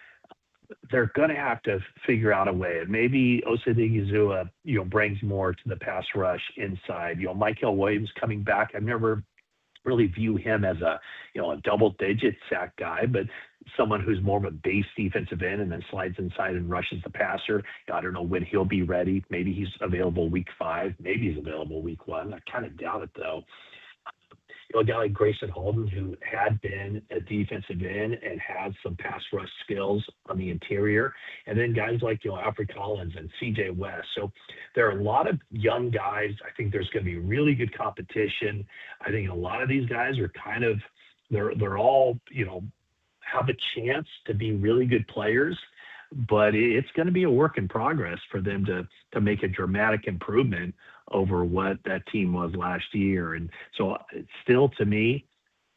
they're going to have to figure out a way. And maybe Osadigizua, brings more to the pass rush inside. Michael Williams coming back. I've never really view him as a double-digit sack guy, but someone who's more of a base defensive end and then slides inside and rushes the passer. I don't know when he'll be ready. Maybe he's available week 5. Maybe he's available week 1. I kind of doubt it, though. a guy like Grayson Holden, who had been a defensive end and had some pass rush skills on the interior, and then guys like, Alfred Collins and C.J. West. So there are a lot of young guys. I think there's going to be really good competition. I think a lot of these guys are they're all, have a chance to be really good players, but it's going to be a work in progress for them to make a dramatic improvement over what that team was last year. And so still, to me,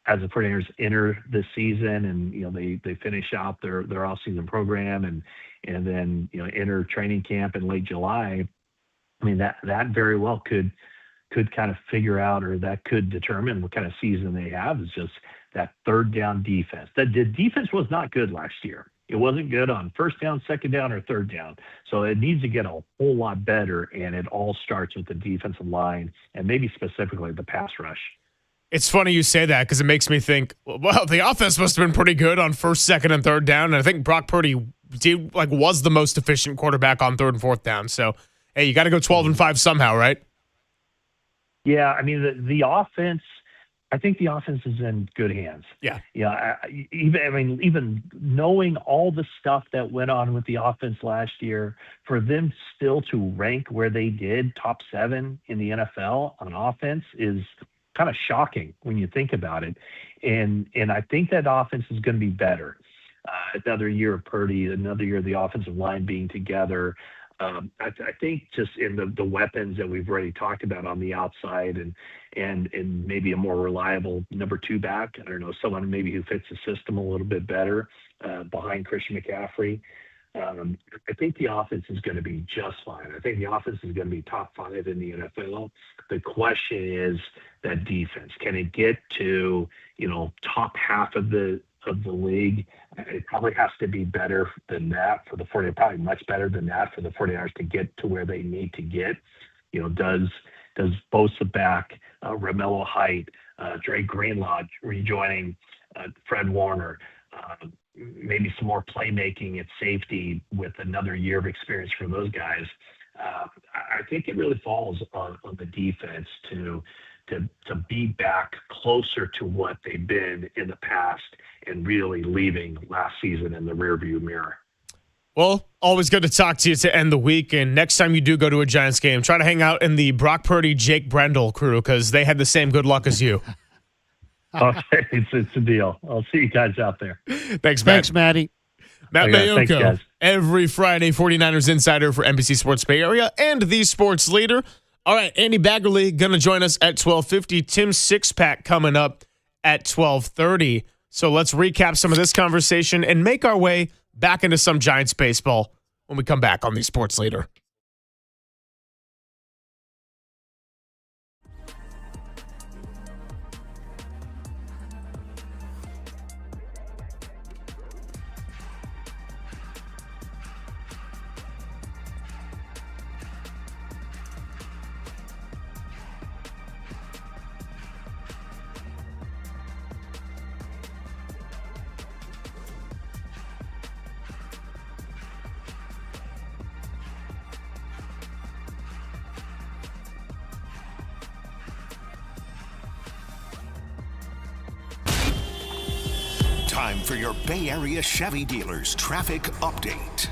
as the 49ers enter this season and, they finish out their off-season program and then, enter training camp in late July, I mean, that very well could kind of figure out, or that could determine what kind of season they have. Is just that third down defense. The defense was not good last year. It wasn't good on first down, second down, or third down. So it needs to get a whole lot better, and it all starts with the defensive line and maybe specifically the pass rush. It's funny you say that because it makes me think, well, the offense must have been pretty good on first, second, and third down. And I think Brock Purdy was the most efficient quarterback on third and fourth down. So, hey, you got to go 12-5 somehow, right? Yeah, I mean, the offense, I think the offense is in good hands. Yeah. Yeah. Even knowing all the stuff that went on with the offense last year, for them still to rank where they did, top 7 in the NFL on offense, is kind of shocking when you think about it. And I think that offense is going to be better. Another year of Purdy, another year of the offensive line being together. I think just in the weapons that we've already talked about on the outside and maybe a more reliable number 2 back. I don't know, someone maybe who fits the system a little bit better behind Christian McCaffrey. I think the offense is going to be just fine. I think the offense is going to be top 5 in the NFL. The question is that defense. Can it get to, top half of the league? It probably has to be better than that for the 49ers, probably much better than that for the 49ers to get to where they need to get. Does Bosa back, Romello Height, Dre Greenlaw rejoining Fred Warner, maybe some more playmaking at safety with another year of experience for those guys. I think it really falls on the defense to be back closer to what they've been in the past and really leaving last season in the rearview mirror. Well, always good to talk to you to end the week. And next time you do go to a Giants game, try to hang out in the Brock Purdy, Jake Brendel crew because they had the same good luck as you. Okay, it's a deal. I'll see you guys out there. Thanks, Matt. Thanks, Matty. Matt Okay, thanks, Mayoko, guys. every Friday, 49ers Insider for NBC Sports Bay Area and the Sports Leader. All right, Andy Baggerly going to join us at 12:50. Tim Sixpack coming up at 12:30. So let's recap some of this conversation and make our way back into some Giants baseball when we come back on the Sports Leader. Time for your Bay Area Chevy dealers traffic update.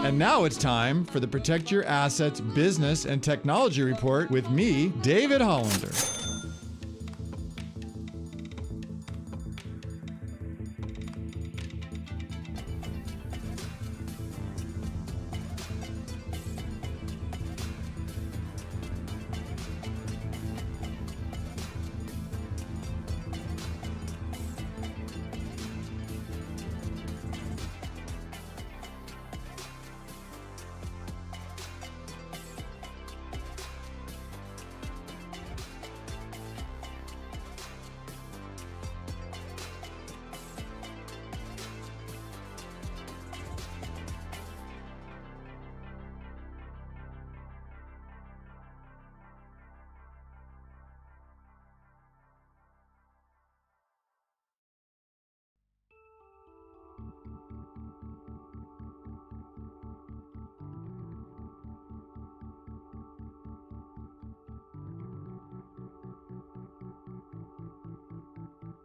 And now it's time for the Protect Your Assets Business and Technology Report with me, David Hollander.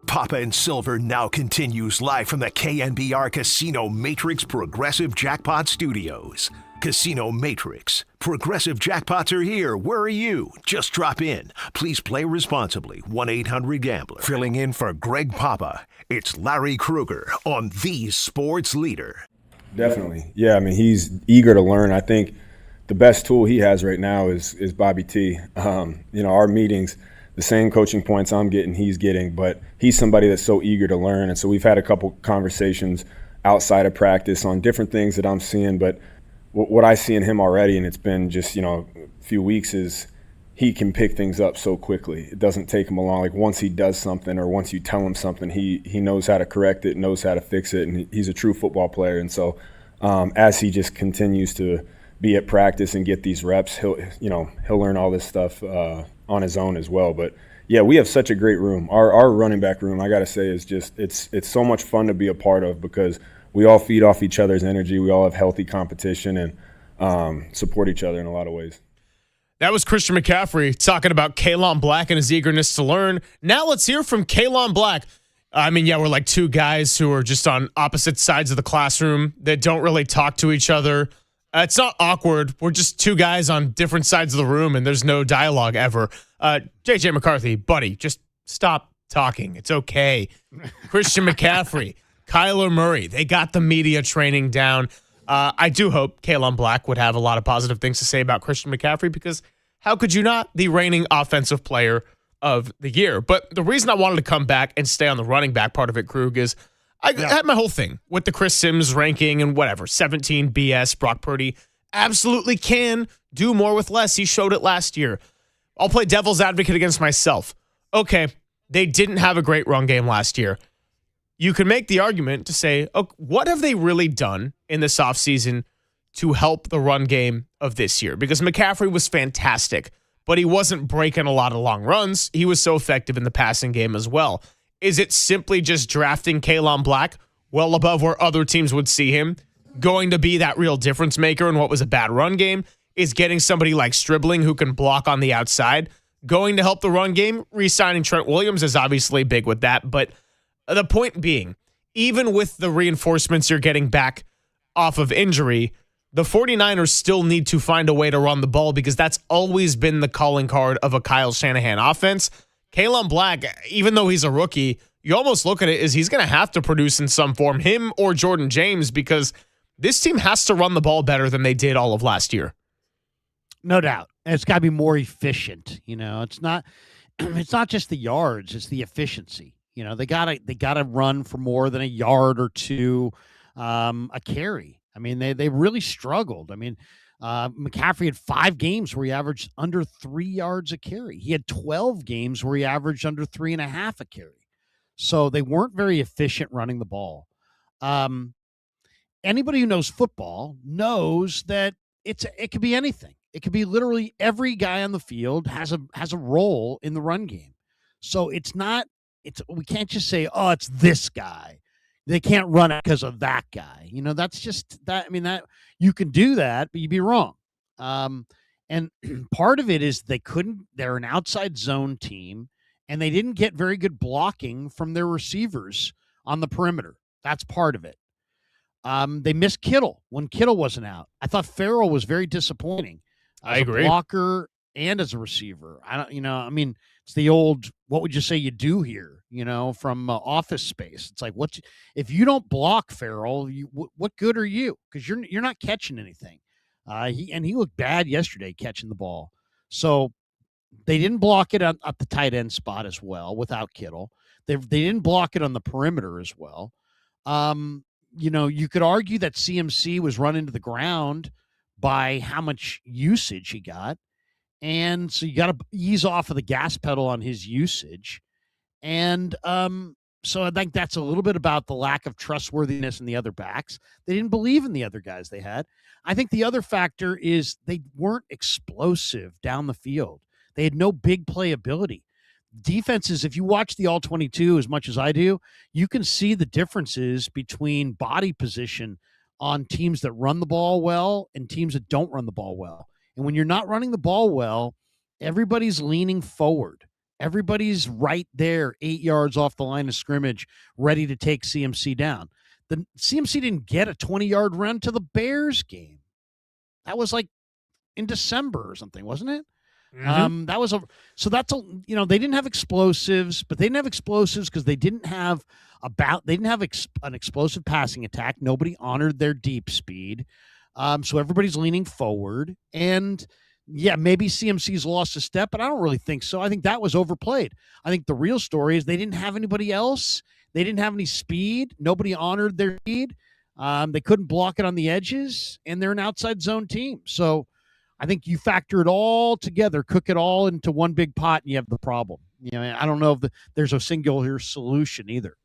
Papa and Silver now continues live from the KNBR Casino Matrix Progressive Jackpot Studios. Casino Matrix. Progressive jackpots are here. Where are you? Just drop in. Please play responsibly. 1-800-GAMBLER. Filling in for Greg Papa, it's Larry Krueger on the Sports Leader. Definitely. Yeah, I mean, he's eager to learn. I think the best tool he has right now is Bobby T. Our meetings, the same coaching points I'm getting, he's getting, but he's somebody that's so eager to learn. And so we've had a couple conversations outside of practice on different things that I'm seeing, but what I see in him already, and it's been just, a few weeks, is he can pick things up so quickly. It doesn't take him long. Like once he does something or once you tell him something, he knows how to correct it, knows how to fix it, and he's a true football player. And so as he just continues to be at practice and get these reps, he'll learn all this stuff on his own as well. But yeah, we have such a great room. Our running back room, I got to say, is just it's so much fun to be a part of because we all feed off each other's energy. We all have healthy competition and support each other in a lot of ways. That was Christian McCaffrey talking about Kalon Black and his eagerness to learn. Now let's hear from Kalon Black. I mean, yeah, we're like two guys who are just on opposite sides of the classroom that don't really talk to each other. It's not awkward. We're just two guys on different sides of the room, and there's no dialogue ever. JJ McCarthy, buddy, just stop talking. It's okay. Christian McCaffrey, Kyler Murray, they got the media training down. I do hope Kalon Black would have a lot of positive things to say about Christian McCaffrey because how could you not? The reigning offensive player of the year. But the reason I wanted to come back and stay on the running back part of it, Krug, is I had my whole thing with the Chris Sims ranking and whatever, 17 BS. Brock Purdy absolutely can do more with less. He showed it last year. I'll play devil's advocate against myself. Okay, they didn't have a great run game last year. You can make the argument to say, okay, what have they really done in this offseason to help the run game of this year? Because McCaffrey was fantastic, but he wasn't breaking a lot of long runs. He was so effective in the passing game as well. Is it simply just drafting Kalon Black well above where other teams would see him going to be that real difference maker in what was a bad run game? Is getting somebody like Stribling who can block on the outside going to help the run game? Re-signing Trent Williams is obviously big with that, but the point being, even with the reinforcements you're getting back off of injury, the 49ers still need to find a way to run the ball because that's always been the calling card of a Kyle Shanahan offense. Kalon Black, even though he's a rookie, you almost look at it as he's going to have to produce in some form, him or Jordan James, because this team has to run the ball better than they did all of last year. No doubt. And it's got to be more efficient. It's not just the yards, it's the efficiency. They gotta run for more than a yard or two a carry. I mean, they really struggled. I mean, McCaffrey had 5 games where he averaged under 3 yards a carry. He had 12 games where he averaged under 3.5 a carry. So they weren't very efficient running the ball. Anybody who knows football knows that it could be anything. It could be literally every guy on the field has a role in the run game. So we can't just say, oh, it's this guy. They can't run it because of that guy. That's just that. I mean, that you can do that, but you'd be wrong. And part of it is they're an outside zone team and they didn't get very good blocking from their receivers on the perimeter. That's part of it. They missed Kittle when Kittle wasn't out. I thought Farrell was very disappointing as I agree. a blocker and as a receiver. It's the old, what would you say you do here, from Office Space. It's like, if you don't block Farrell, what good are you? Because you're not catching anything. He looked bad yesterday catching the ball. So they didn't block it at the tight end spot as well without Kittle. They didn't block it on the perimeter as well. You could argue that CMC was run into the ground by how much usage he got. And so you got to ease off of the gas pedal on his usage. And so I think that's a little bit about the lack of trustworthiness in the other backs. They didn't believe in the other guys they had. I think the other factor is they weren't explosive down the field. They had no big playability. Defenses, if you watch the All-22 as much as I do, you can see the differences between body position on teams that run the ball well and teams that don't run the ball well. And when you're not running the ball well, everybody's leaning forward. Everybody's right there, 8 yards off the line of scrimmage, ready to take CMC down. The CMC didn't get a 20-yard run to the Bears game. That was like in December or something, wasn't it? Mm-hmm. They didn't have explosives, but they didn't have explosives because they didn't have an explosive passing attack. Nobody honored their deep speed. So everybody's leaning forward, and yeah, maybe CMC's lost a step, but I don't really think so. I think that was overplayed. I think the real story is they didn't have anybody else. They didn't have any speed. Nobody honored their speed. They couldn't block it on the edges, and they're an outside zone team. So I think you factor it all together, cook it all into one big pot, and you have the problem. I don't know if there's a singular solution either.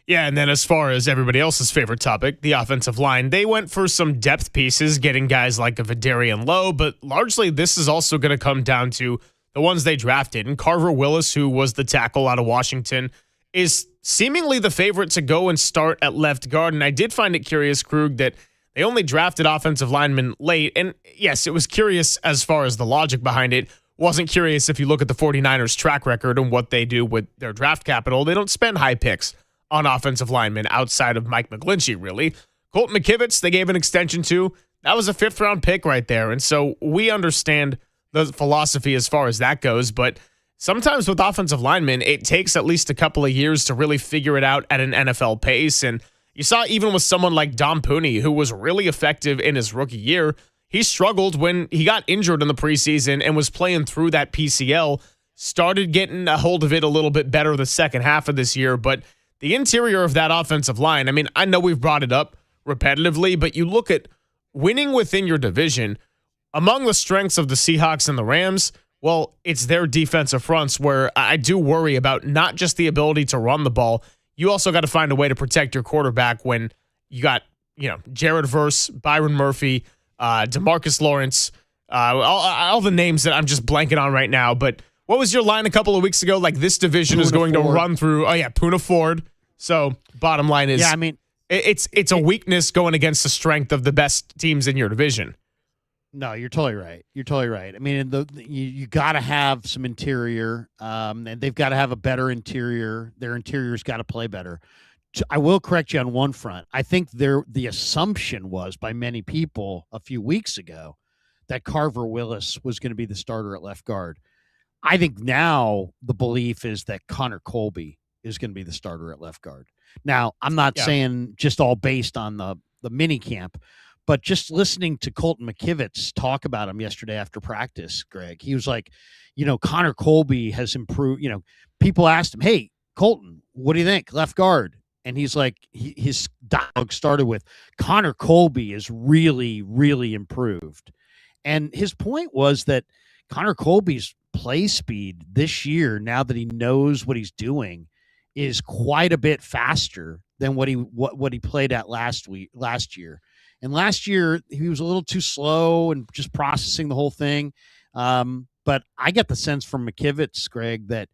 Yeah, and then as far as everybody else's favorite topic, the offensive line, they went for some depth pieces, getting guys like a Vidarian Lowe, but largely this is also going to come down to the ones they drafted. And Carver Willis, who was the tackle out of Washington, is seemingly the favorite to go and start at left guard. And I did find it curious, Krug, that they only drafted offensive linemen late. And yes, it was curious as far as the logic behind it. Wasn't curious if you look at the 49ers track record and what they do with their draft capital. They don't spend high picks on offensive linemen outside of Mike McGlinchey, really. Colton McKivitz, they gave an extension to. That was a 5th-round pick right there. And so we understand the philosophy as far as that goes. But sometimes with offensive linemen, it takes at least a couple of years to really figure it out at an NFL pace. And you saw even with someone like Dom Pooney, who was really effective in his rookie year, he struggled when he got injured in the preseason and was playing through that PCL, started getting a hold of it a little bit better the second half of this year. But the interior of that offensive line, I mean, I know we've brought it up repetitively, but you look at winning within your division, among the strengths of the Seahawks and the Rams, well, it's their defensive fronts where I do worry about not just the ability to run the ball. You also got to find a way to protect your quarterback when you got, Jared Verse, Byron Murphy, DeMarcus Lawrence, all the names that I'm just blanking on right now, but what was your line a couple of weeks ago? Like, this division is going to run through. Oh, yeah, Poona Ford. So, bottom line is, it's a weakness going against the strength of the best teams in your division. No, you're totally right. You're totally right. I mean, you got to have some interior, and they've got to have a better interior. Their interior's got to play better. I will correct you on one front. I think the assumption was by many people a few weeks ago that Carver Willis was going to be the starter at left guard. I think now the belief is that Connor Colby is going to be the starter at left guard. Now, I'm not saying just all based on the mini camp, but just listening to Colton McKivitz talk about him yesterday after practice, Greg, he was like, Connor Colby has improved. People asked him, hey, Colton, what do you think? Left guard. And he's like, his dialogue started with Connor Colby is really, really improved. And his point was that Connor Colby's play speed this year, now that he knows what he's doing, is quite a bit faster than what he played at last year. And last year he was a little too slow and just processing the whole thing. But I get the sense from McKivitz, Greg, that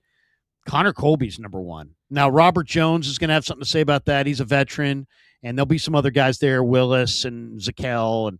Connor Colby's number one. Now Robert Jones is going to have something to say about that. He's a veteran, and there'll be some other guys there, Willis and Zakel,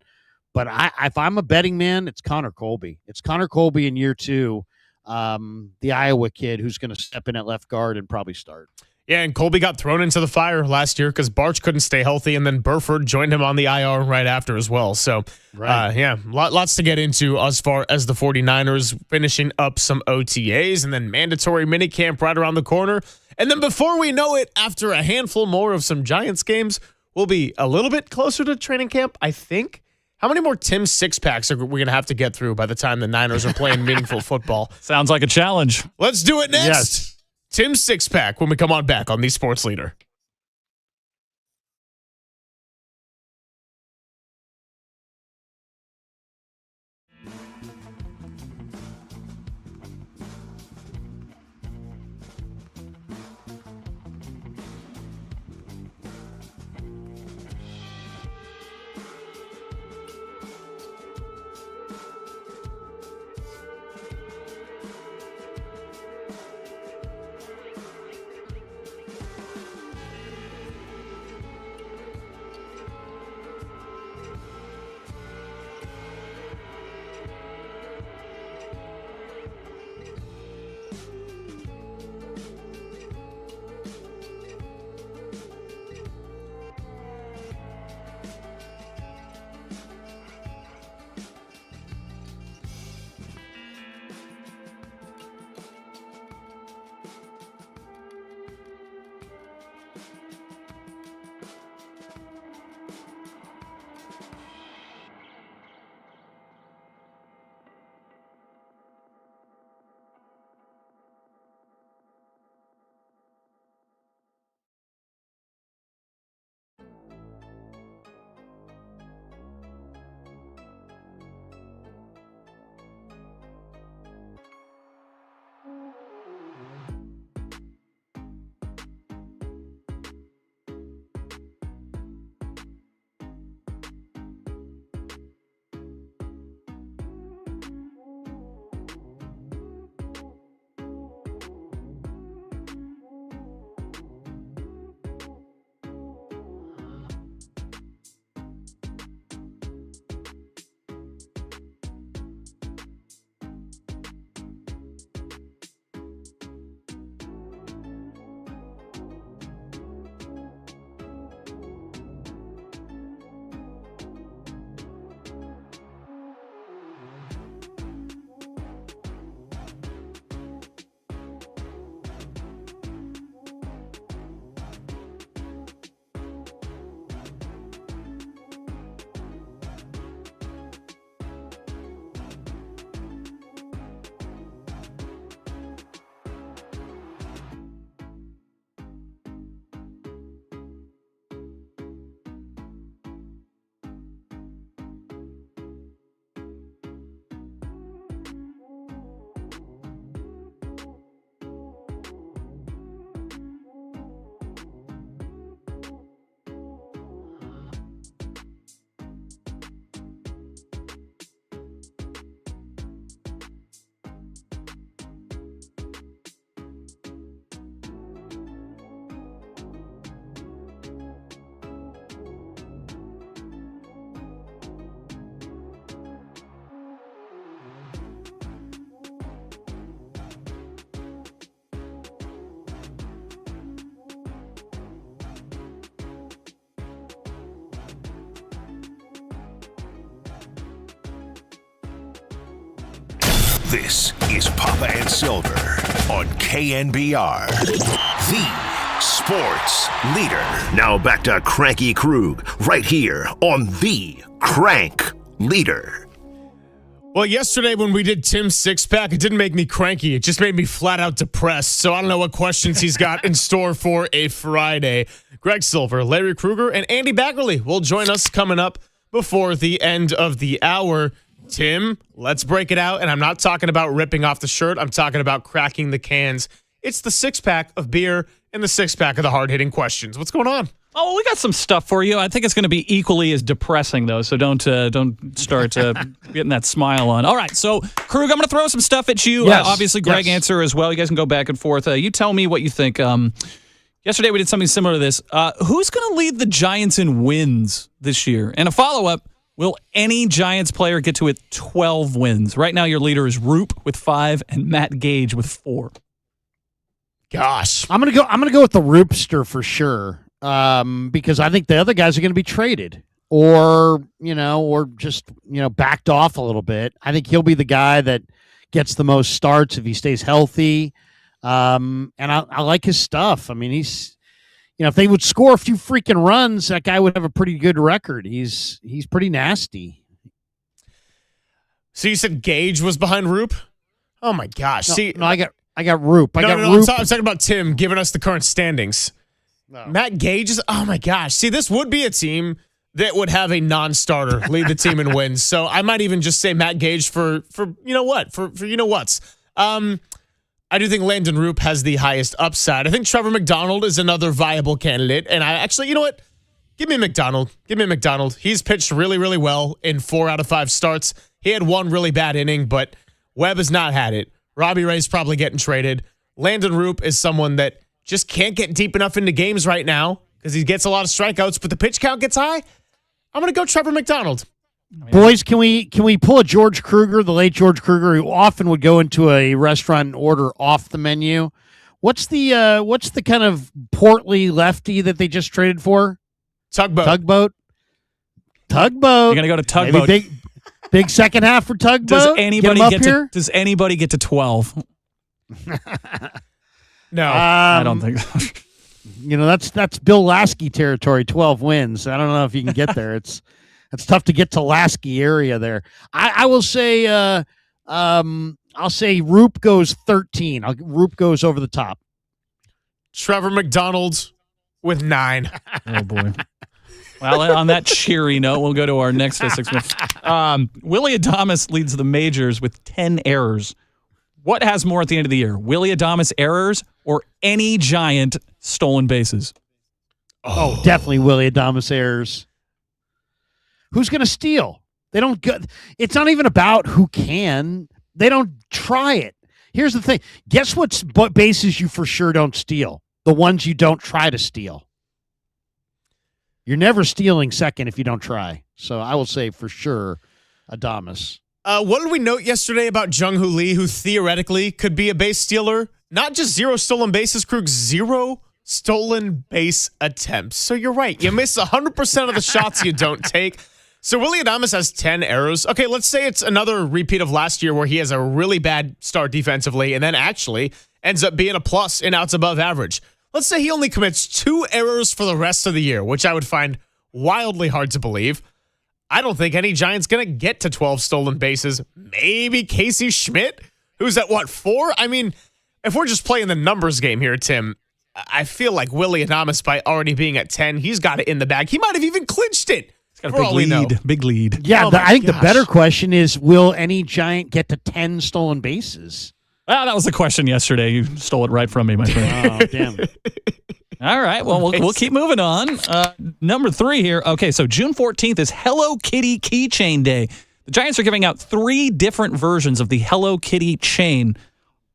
but if I'm a betting man, it's Connor Colby. It's Connor Colby in year 2. The Iowa kid who's going to step in at left guard and probably start. Yeah, and Colby got thrown into the fire last year because Barch couldn't stay healthy, and then Burford joined him on the IR right after as well. So, lots to get into as far as the 49ers finishing up some OTAs and then mandatory minicamp right around the corner. And then before we know it, after a handful more of some Giants games, we'll be a little bit closer to training camp, I think. How many more Tim six-packs are we going to have to get through by the time the Niners are playing meaningful football? Sounds like a challenge. Let's do it next. Yes. Tim's six-pack when we come on back on the Sports Leader. This is Papa and Silver on KNBR, the sports leader. Now back to Cranky Krug right here on the Crank Leader. Well, yesterday when we did Tim's six-pack, it didn't make me cranky. It just made me flat out depressed. So I don't know what questions he's got in store for a Friday. Greg Silver, Larry Kruger, and Andy Baggerly will join us coming up before the end of the hour. Tim, let's break it out. And I'm not talking about ripping off the shirt. I'm talking about cracking the cans. It's the six-pack of beer and the six-pack of the hard-hitting questions. What's going on? Oh, we got some stuff for you. I think it's going to be equally as depressing, though, so don't start getting that smile on. All right, so, Krug, I'm going to throw some stuff at you. Yes. Obviously, Greg answer as well. You guys can go back and forth. You tell me what you think. Yesterday, we did something similar to this. Who's going to lead the Giants in wins this year? And a follow-up, will any Giants player get to 12 wins? Right now, your leader is Roop with 5 and Matt Gage with 4. gosh. I'm gonna go with the Roopster for sure. Because I think the other guys are gonna be traded or just backed off a little bit. I think he'll be the guy that gets the most starts if he stays healthy. And I like his stuff. I mean, he's if they would score a few freaking runs, that guy would have a pretty good record. He's pretty nasty. So you said Gage was behind Roop? Oh my gosh! No, I got Roop. I'm talking about Tim giving us the current standings. No. Matt Gage is. Oh my gosh! See, this would be a team that would have a non-starter lead the team in wins. So I might even just say Matt Gage for you know what for you know what's. I do think Landon Roop has the highest upside. I think Trevor McDonald is another viable candidate, and I actually, you know what? Give me McDonald. He's pitched really, really well in 4 out of 5 starts. He had one really bad inning, but Webb has not had it. Robbie Ray's probably getting traded. Landon Roop is someone that just can't get deep enough into games right now because he gets a lot of strikeouts, but the pitch count gets high. I'm going to go Trevor McDonald. Boys, can we pull a George Kruger, the late George Kruger, who often would go into a restaurant and order off the menu? What's the kind of portly lefty that they just traded for? Tugboat. You're gonna go to Tugboat. Maybe big second half for Tugboat. Does anybody get to 12? No, I don't think so. That's Bill Lasky territory. 12 wins. I don't know if you can get there. It's tough to get to Lasky area there. I will say I'll say Roop goes 13. Roop goes over the top. Trevor McDonald with 9. Oh boy. Well, on that cheery note, we'll go to our next 6 minutes. Willie Adames leads the majors with 10 errors. What has more at the end of the year? Willie Adames errors or any Giant stolen bases? Oh, definitely Willie Adames errors. Who's going to steal? They don't go. It's not even about who can. They don't try it. Here's the thing. Guess what bases you for sure don't steal? The ones you don't try to steal. You're never stealing second if you don't try. So I will say for sure Adames. What did we note yesterday about Jung-Hoo Lee, who theoretically could be a base stealer? Not just 0 stolen bases, Krug, 0 stolen base attempts. So you're right. You miss 100% of the shots you don't take. So Willie Adames has 10 errors. Okay, let's say it's another repeat of last year where he has a really bad start defensively and then actually ends up being a plus in outs above average. Let's say he only commits 2 errors for the rest of the year, which I would find wildly hard to believe. I don't think any Giant's going to get to 12 stolen bases. Maybe Casey Schmidt, who's at, 4? I mean, if we're just playing the numbers game here, Tim, I feel like Willie Adames, by already being at 10, he's got it in the bag. He might have even clinched it. He's got a big lead. Yeah, I think the better question is, will any Giant get to 10 stolen bases? Well, that was the question yesterday. You stole it right from me, my friend. Oh, damn. All right. Well, we'll keep moving on. Number 3 here. Okay, so June 14th is Hello Kitty Keychain Day. The Giants are giving out 3 different versions of the Hello Kitty chain.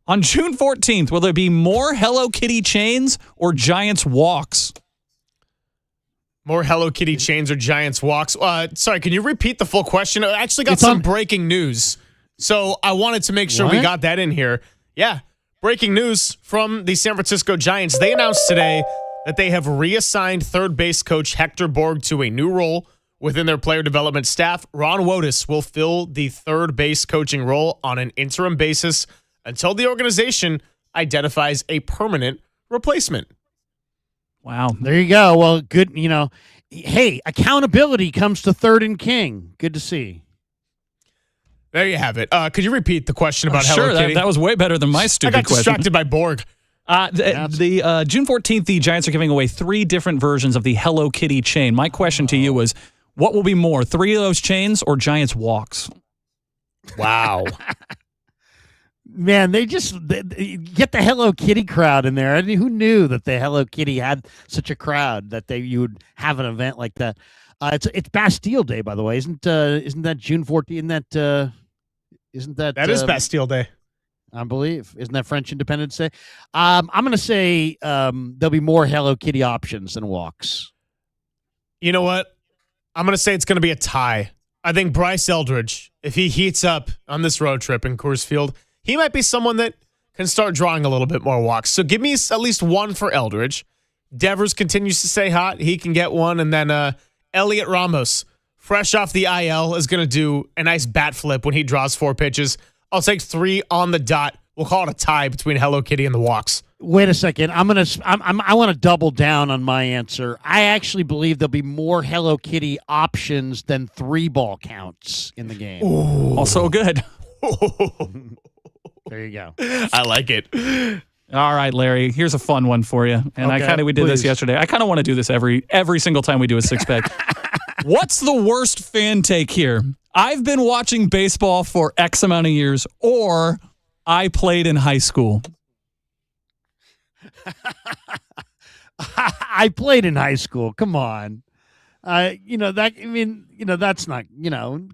On June 14th, will there be more Hello Kitty chains or Giants walks? More Hello Kitty chains or Giants walks? Sorry, can you repeat the full question? I actually got some breaking news. So I wanted to make sure we got that in here. Yeah. Breaking news from the San Francisco Giants. They announced today that they have reassigned third base coach Hector Borg to a new role within their player development staff. Ron Wotus will fill the third base coaching role on an interim basis until the organization identifies a permanent replacement. Wow. There you go. Well, good. Hey, accountability comes to third and king. Good to see. There you have it. Could you repeat the question about Hello Kitty? That was way better than my stupid question. I got distracted by Borg. The June 14th, the Giants are giving away 3 different versions of the Hello Kitty chain. My question to you was, what will be more, 3 of those chains or Giants walks? Wow. Man, they get the Hello Kitty crowd in there. I mean, who knew that the Hello Kitty had such a crowd that you would have an event like that? It's Bastille Day, by the way. Isn't that June 14th? Isn't that is Bastille Day? I believe. Isn't that French Independence Day? I'm going to say there'll be more Hello Kitty options than walks. You know what? I'm going to say it's going to be a tie. I think Bryce Eldridge, if he heats up on this road trip in Coors Field, he might be someone that can start drawing a little bit more walks. So give me at least one for Eldridge. Devers continues to stay hot. He can get one. And then Elliot Ramos, fresh off the IL, is going to do a nice bat flip when he draws 4 pitches. I'll take 3 on the dot. We'll call it a tie between Hello Kitty and the walks. Wait a second. I want to double down on my answer. I actually believe there'll be more Hello Kitty options than 3-ball counts in the game. Ooh. Also good. There you go. I like it. All right, Larry, here's a fun one for you. And we did this yesterday. I kind of want to do this every single time we do a 6-pack. What's the worst fan take here? I've been watching baseball for X amount of years, or I played in high school. I played in high school. Come on. That's not,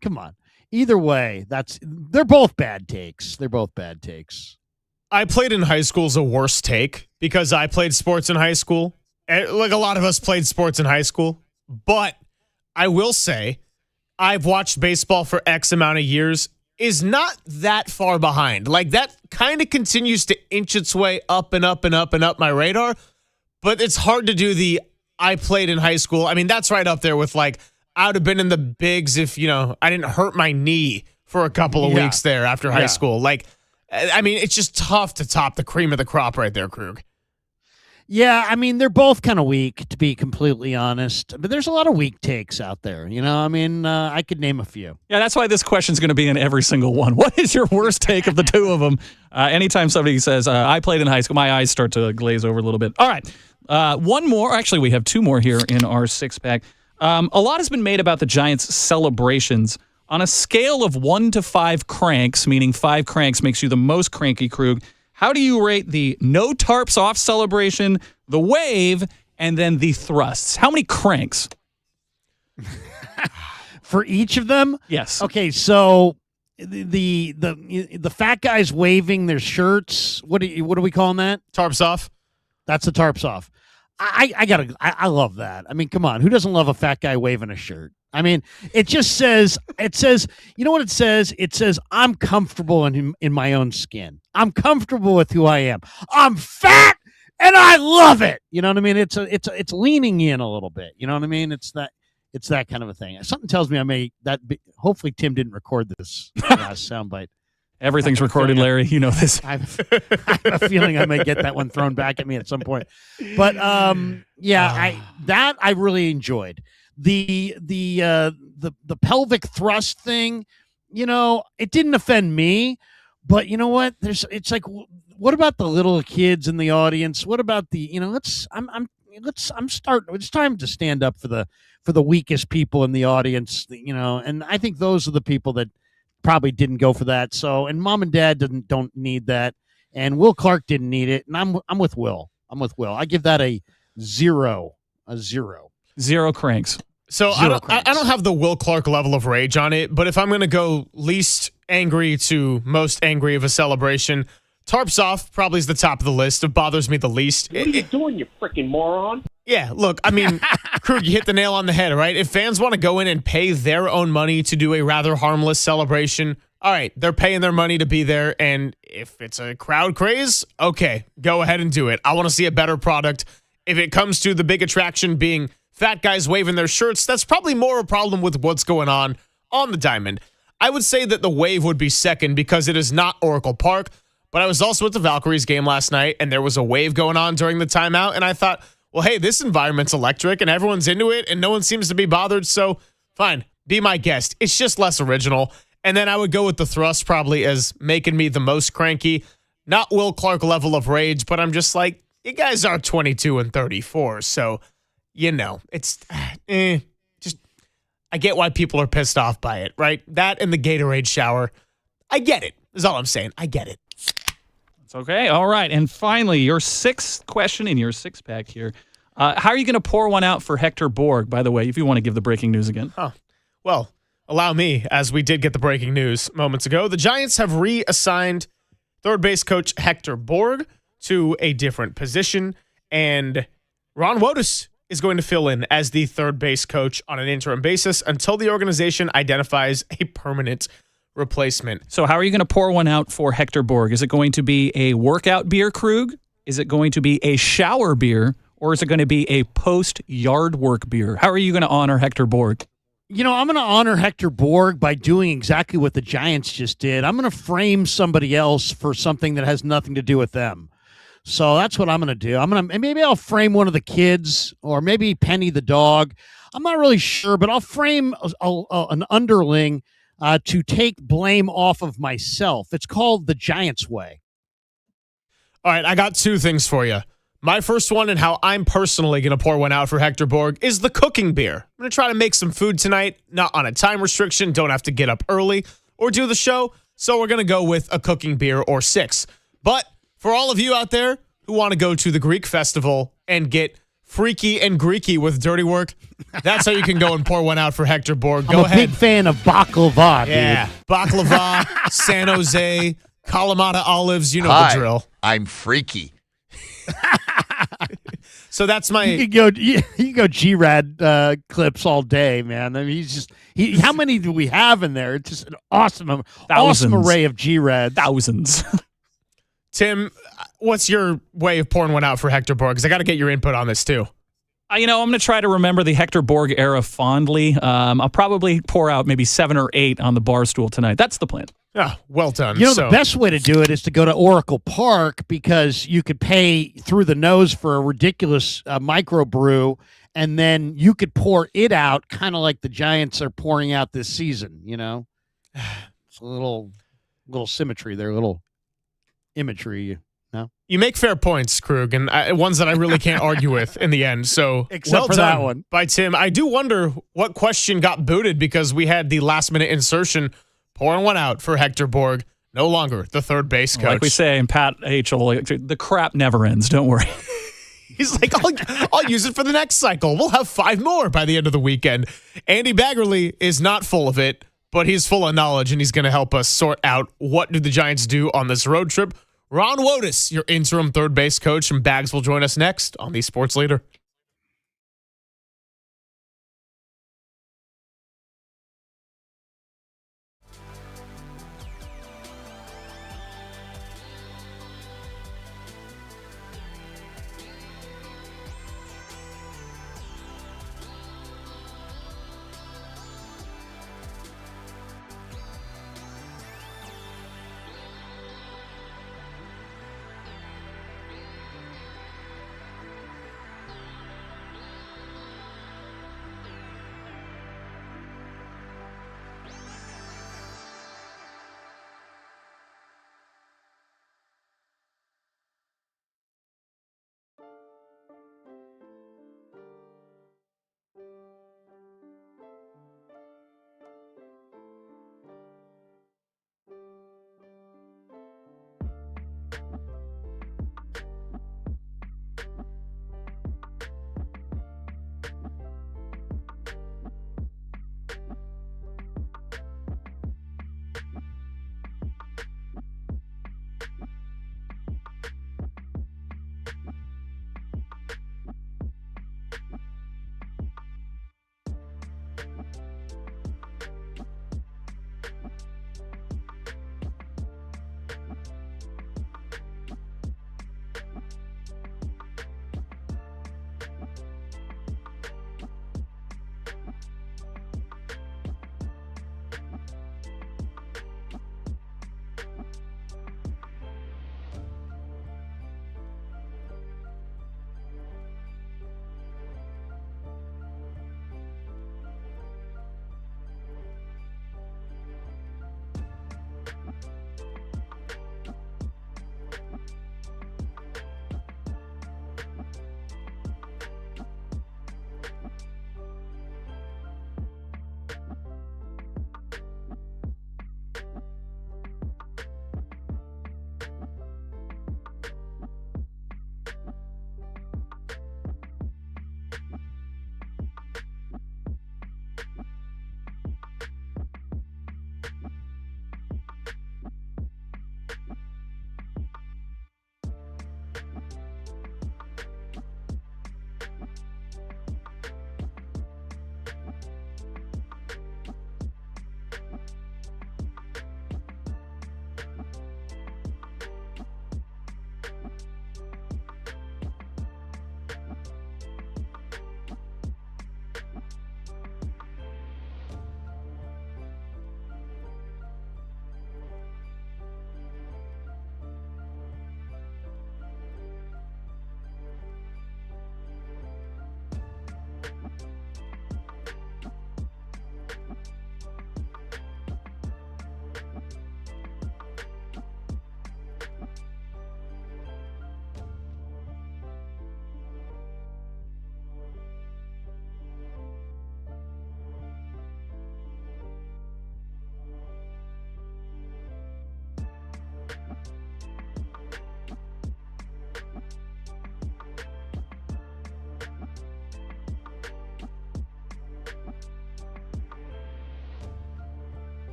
come on. Either way, they're both bad takes. I played in high school is a worse take because I played sports in high school. Like a lot of us played sports in high school. But I will say I've watched baseball for X amount of years is not that far behind. Like that kind of continues to inch its way up and up and up and up my radar. But it's hard to do the I played in high school. I mean, that's right up there with like I would have been in the bigs if, I didn't hurt my knee for a couple of weeks there after high school. Like, I mean, it's just tough to top the cream of the crop right there, Krug. Yeah, I mean, they're both kind of weak, to be completely honest. But there's a lot of weak takes out there. I could name a few. Yeah, that's why this question's going to be in every single one. What is your worst take of the two of them? Anytime somebody says, I played in high school, my eyes start to glaze over a little bit. All right, one more. Actually, we have 2 more here in our 6-pack. A lot has been made about the Giants' celebrations. On a scale of 1 to 5 cranks, meaning 5 cranks makes you the most cranky, Krug, how do you rate the no tarps off celebration, the wave, and then the thrusts? How many cranks? For each of them? Yes. Okay, so the fat guys waving their shirts, what are we calling that? Tarps off. That's the tarps off. I love that. I mean, come on, who doesn't love a fat guy waving a shirt? I mean, it says, you know what it says? It says, I'm comfortable in my own skin. I'm comfortable with who I am. I'm fat and I love it. You know what I mean? It's leaning in a little bit. You know what I mean? It's that kind of a thing. Something tells me hopefully Tim didn't record this last soundbite. Everything's recorded, Larry. You know this. I have a feeling I may get that one thrown back at me at some point. But I really enjoyed. The pelvic thrust thing, it didn't offend me, but you know what? It's like, what about the little kids in the audience? What about it's time to stand up for the weakest people in the audience, and I think those are the people that probably didn't go for that. So, and mom and dad don't need that, and Will Clark didn't need it, and I'm with Will. I give that a 0. 0 cranks. So I don't have the Will Clark level of rage on it, but if I'm going to go least angry to most angry of a celebration, tarps off probably is the top of the list. It bothers me the least. What are you doing, you freaking moron? Yeah, look, I mean, Krug, you hit the nail on the head, right? If fans want to go in and pay their own money to do a rather harmless celebration, all right, they're paying their money to be there, and if it's a crowd craze, okay, go ahead and do it. I want to see a better product. If it comes to the big attraction being fat guys waving their shirts, that's probably more a problem with what's going on the diamond. I would say that the wave would be second because it is not Oracle Park, but I was also at the Valkyries game last night, and there was a wave going on during the timeout, and I thought, well, hey, this environment's electric, and everyone's into it, and no one seems to be bothered, so fine, be my guest. It's just less original. And then I would go with the thrust probably as making me the most cranky. Not Will Clark level of rage, but I'm just like, you guys are 22 and 34, so, it's just, I get why people are pissed off by it, right? That and the Gatorade shower, I get it, is all I'm saying. I get it. It's okay. All right. And finally, your 6th question in your 6-pack here. How are you going to pour one out for Hector Borg, by the way, if you want to give the breaking news again? Well, allow me, as we did get the breaking news moments ago. The Giants have reassigned third base coach Hector Borg to a different position, and Ron Wotus is going to fill in as the third base coach on an interim basis until the organization identifies a permanent replacement. So how are you going to pour one out for Hector Borg? Is it going to be a workout beer, Krug? Is it going to be a shower beer? Or is it going to be a post-yard work beer? How are you going to honor Hector Borg? I'm going to honor Hector Borg by doing exactly what the Giants just did. I'm going to frame somebody else for something that has nothing to do with them. So that's what I'm going to do. Maybe I'll frame one of the kids, or maybe Penny the dog. I'm not really sure, but I'll frame an underling to take blame off of myself. It's called the Giants way. All right, I got two things for you. My first one, and how I'm personally going to pour one out for Hector Borg, is the cooking beer. I'm going to try to make some food tonight, not on a time restriction, don't have to get up early or do the show, so we're going to go with a cooking beer or 6. But for all of you out there who want to go to the Greek festival and get freaky and Greeky with dirty work, that's how you can go and pour one out for Hector Borg. Go ahead. I'm a big fan of baklava, Yeah, dude. baklava, San Jose, Kalamata olives, you know Hi, the drill. I'm freaky. So that's my. You can go G-Rad clips all day, man. I mean, how many do we have in there? It's just an awesome array of G-Rad. Thousands. Tim, what's your way of pouring one out for Hector Borg? Because I got to get your input on this too. I'm going to try to remember the Hector Borg era fondly. I'll probably pour out maybe 7 or 8 on the bar stool tonight. That's the plan. Yeah, well done. The best way to do it is to go to Oracle Park, because you could pay through the nose for a ridiculous microbrew, and then you could pour it out kind of like the Giants are pouring out this season, It's a little symmetry there, a little imagery, no? You make fair points, Krug, and ones that I really can't argue with in the end. So Except well for done that one. by Tim. I do wonder what question got booted because we had the last-minute insertion pouring one out for Hector Borg. No longer the third base coach. Like we say in Pat H.L., the crap never ends. Don't worry. He's like, I'll use it for the next cycle. We'll have 5 more by the end of the weekend. Andy Baggerly is not full of it, but he's full of knowledge, and he's going to help us sort out what do the Giants do on this road trip. Ron Wotus, your interim third base coach from Bags, will join us next on the Sports Leader.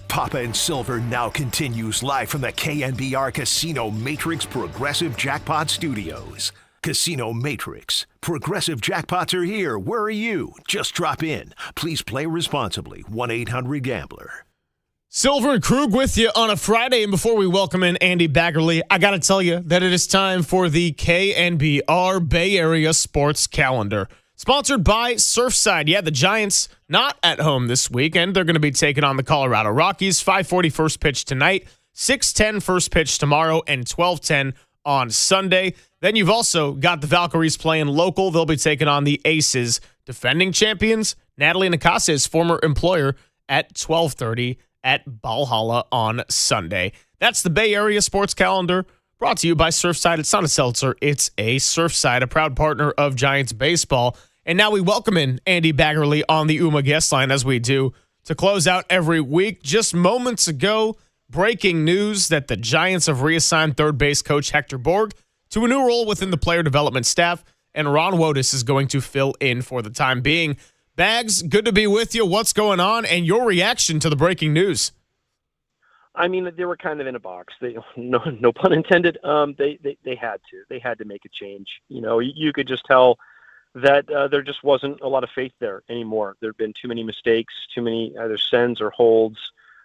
Papa and Silver now continues live from the KNBR Casino Matrix Progressive Jackpot Studios. Casino Matrix. Progressive jackpots are here. Where are you? Just drop in. Please play responsibly. 1-800-GAMBLER. Silver and Krug with you on a Friday. And before we welcome in Andy Baggerly, I got to tell you that it is time for the KNBR Bay Area Sports Calendar. Sponsored by Surfside. Yeah, the Giants not at home this weekend. They're going to be taking on the Colorado Rockies. 5:40 first pitch tonight, 6:10 first pitch tomorrow, and 12:10 on Sunday. Then you've also got the Valkyries playing local. They'll be taking on the Aces, defending champions, Natalie Nakase's former employer, at 12:30 at Valhalla on Sunday. That's the Bay Area Sports Calendar, brought to you by Surfside. It's not a seltzer, it's a Surfside, a proud partner of Giants baseball. And now we welcome in Andy Baggerly on the UMA guest line, as we do to close out every week. Just moments ago, breaking news that the Giants have reassigned third base coach Hector Borg to a new role within the player development staff, and Ron Wotus is going to fill in for the time being. Bags, good to be with you. What's going on, and your reaction to the breaking news? I mean, they were kind of in a box. No pun intended. They had to. They had to make a change. You know, you could just tell that there just wasn't a lot of faith there anymore. There have been too many mistakes, too many either sends or holds.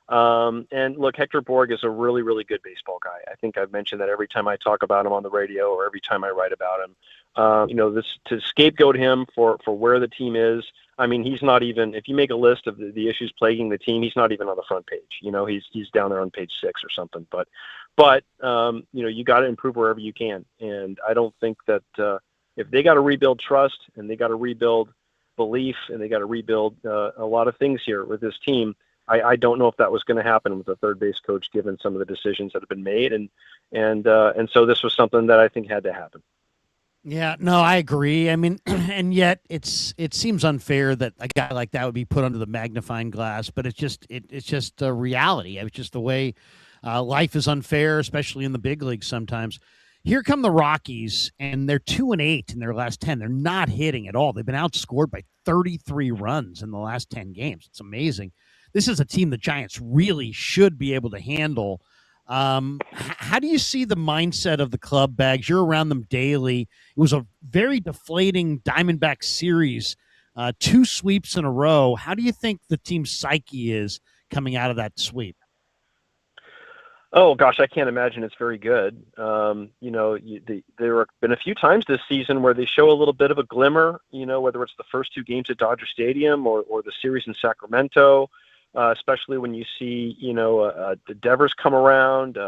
And look, Hector Borg is a really, really good baseball guy. I think I've mentioned that every time I talk about him on the radio or every time I write about him. This to scapegoat him for where the team is. I mean, he's not even, if you make a list of the issues plaguing the team, he's not even on the front page. You know, he's down there on page 6 or something. But you got to improve wherever you can. And I don't think that if they got to rebuild trust and they got to rebuild belief and they got to rebuild a lot of things here with this team, I don't know if that was going to happen with the third base coach, given some of the decisions that have been made. And so this was something that I think had to happen. Yeah, no, I agree. I mean, and yet it seems unfair that a guy like that would be put under the magnifying glass, but it's just a reality. It's just the way life is unfair, especially in the big leagues sometimes. Here come the Rockies, and they're 2-8 in their last 10. They're not hitting at all. They've been outscored by 33 runs in the last 10 games. It's amazing. This is a team the Giants really should be able to handle. How do you see the mindset of the club, Bags? You're around them daily. It was a very deflating Diamondback series, 2 sweeps in a row. How do you think the team's psyche is coming out of that sweep? Oh, gosh, I can't imagine it's very good. There have been a few times this season where they show a little bit of a glimmer, whether it's the first 2 games at Dodger Stadium or the series in Sacramento. Especially when you see, the Devers come around,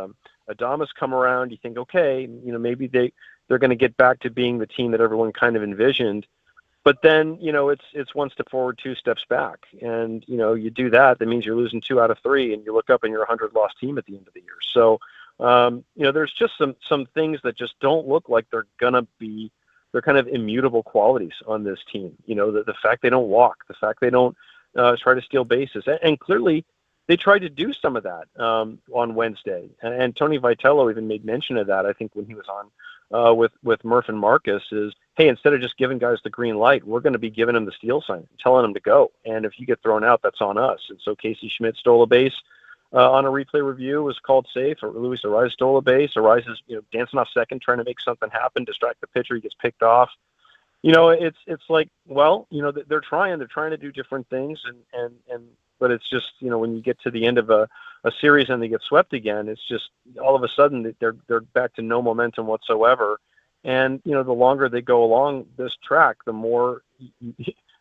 Adames come around, you think, okay, maybe they're going to get back to being the team that everyone kind of envisioned. But then, it's 1 step forward, 2 steps back. And, you do that means you're losing 2 out of 3, and you look up and you're a 100-loss team at the end of the year. So, there's just some things that just don't look like they're kind of immutable qualities on this team. The fact they don't walk, the fact they don't try to steal bases. And clearly they tried to do some of that on Wednesday. And Tony Vitello even made mention of that, I think, when he was on with Murph and Marcus, is, hey, instead of just giving guys the green light, we're going to be giving them the steal sign, telling them to go. And if you get thrown out, that's on us. And so Casey Schmidt stole a base on a replay review, was called safe. Or Luis Ariz stole a base. Ariz is dancing off second, trying to make something happen, distract the pitcher. He gets picked off. It's like, well, they're trying to do different things, and But it's just, when you get to the end of a series and they get swept again, it's just all of a sudden they're back to no momentum whatsoever. And, the longer they go along this track, the more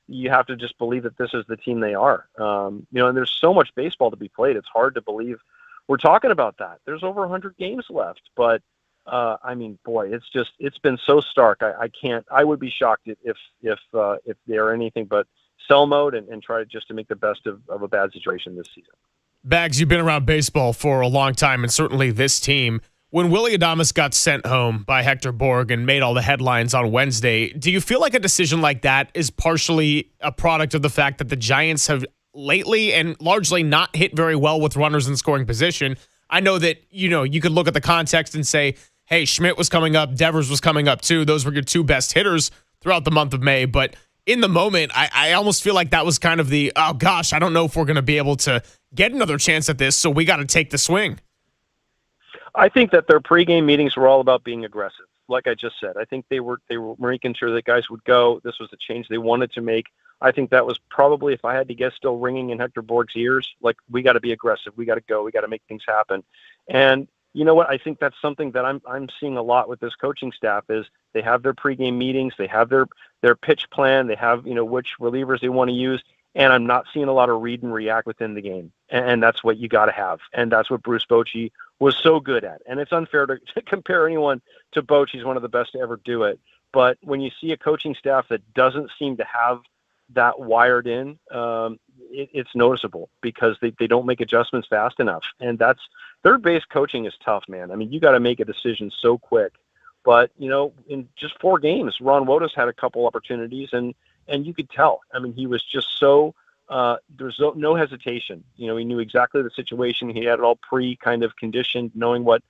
you have to just believe that this is the team they are. And there's so much baseball to be played. It's hard to believe we're talking about that. There's over 100 games left, but it's been so stark. I would be shocked if they're anything but sell mode and try to make the best of a bad situation this season. Bags, you've been around baseball for a long time, and certainly this team. When Willy Adames got sent home by Hector Borg and made all the headlines on Wednesday, do you feel like a decision like that is partially a product of the fact that the Giants have lately and largely not hit very well with runners in scoring position? I know that, you could look at the context and say, hey, Schmidt was coming up, Devers was coming up too. Those were your two best hitters throughout the month of May. But in the moment, I almost feel like that was kind of the, oh gosh, I don't know if we're going to be able to get another chance at this, so we got to take the swing. I think that their pregame meetings were all about being aggressive. Like I just said, I think they were making sure that guys would go. This was the change they wanted to make. I think that was probably, if I had to guess, still ringing in Hector Borg's ears. Like, we got to be aggressive. We got to go. We got to make things happen. And you know what? I think that's something that I'm seeing a lot with this coaching staff is they have their pregame meetings. They have their pitch plan. They have, which relievers they want to use. And I'm not seeing a lot of read and react within the game. And that's what you got to have. And that's what Bruce Bochy was so good at. And it's unfair to compare anyone to Bochy. He's one of the best to ever do it. But when you see a coaching staff that doesn't seem to have that wired in, it's noticeable because they don't make adjustments fast enough. And that's third base coaching is tough, man. I mean, you got to make a decision so quick. But, in just 4 games, Ron Wotus had a couple opportunities and you could tell. I mean, he was just so there's no hesitation. He knew exactly the situation. He had it all kind of conditioned, knowing what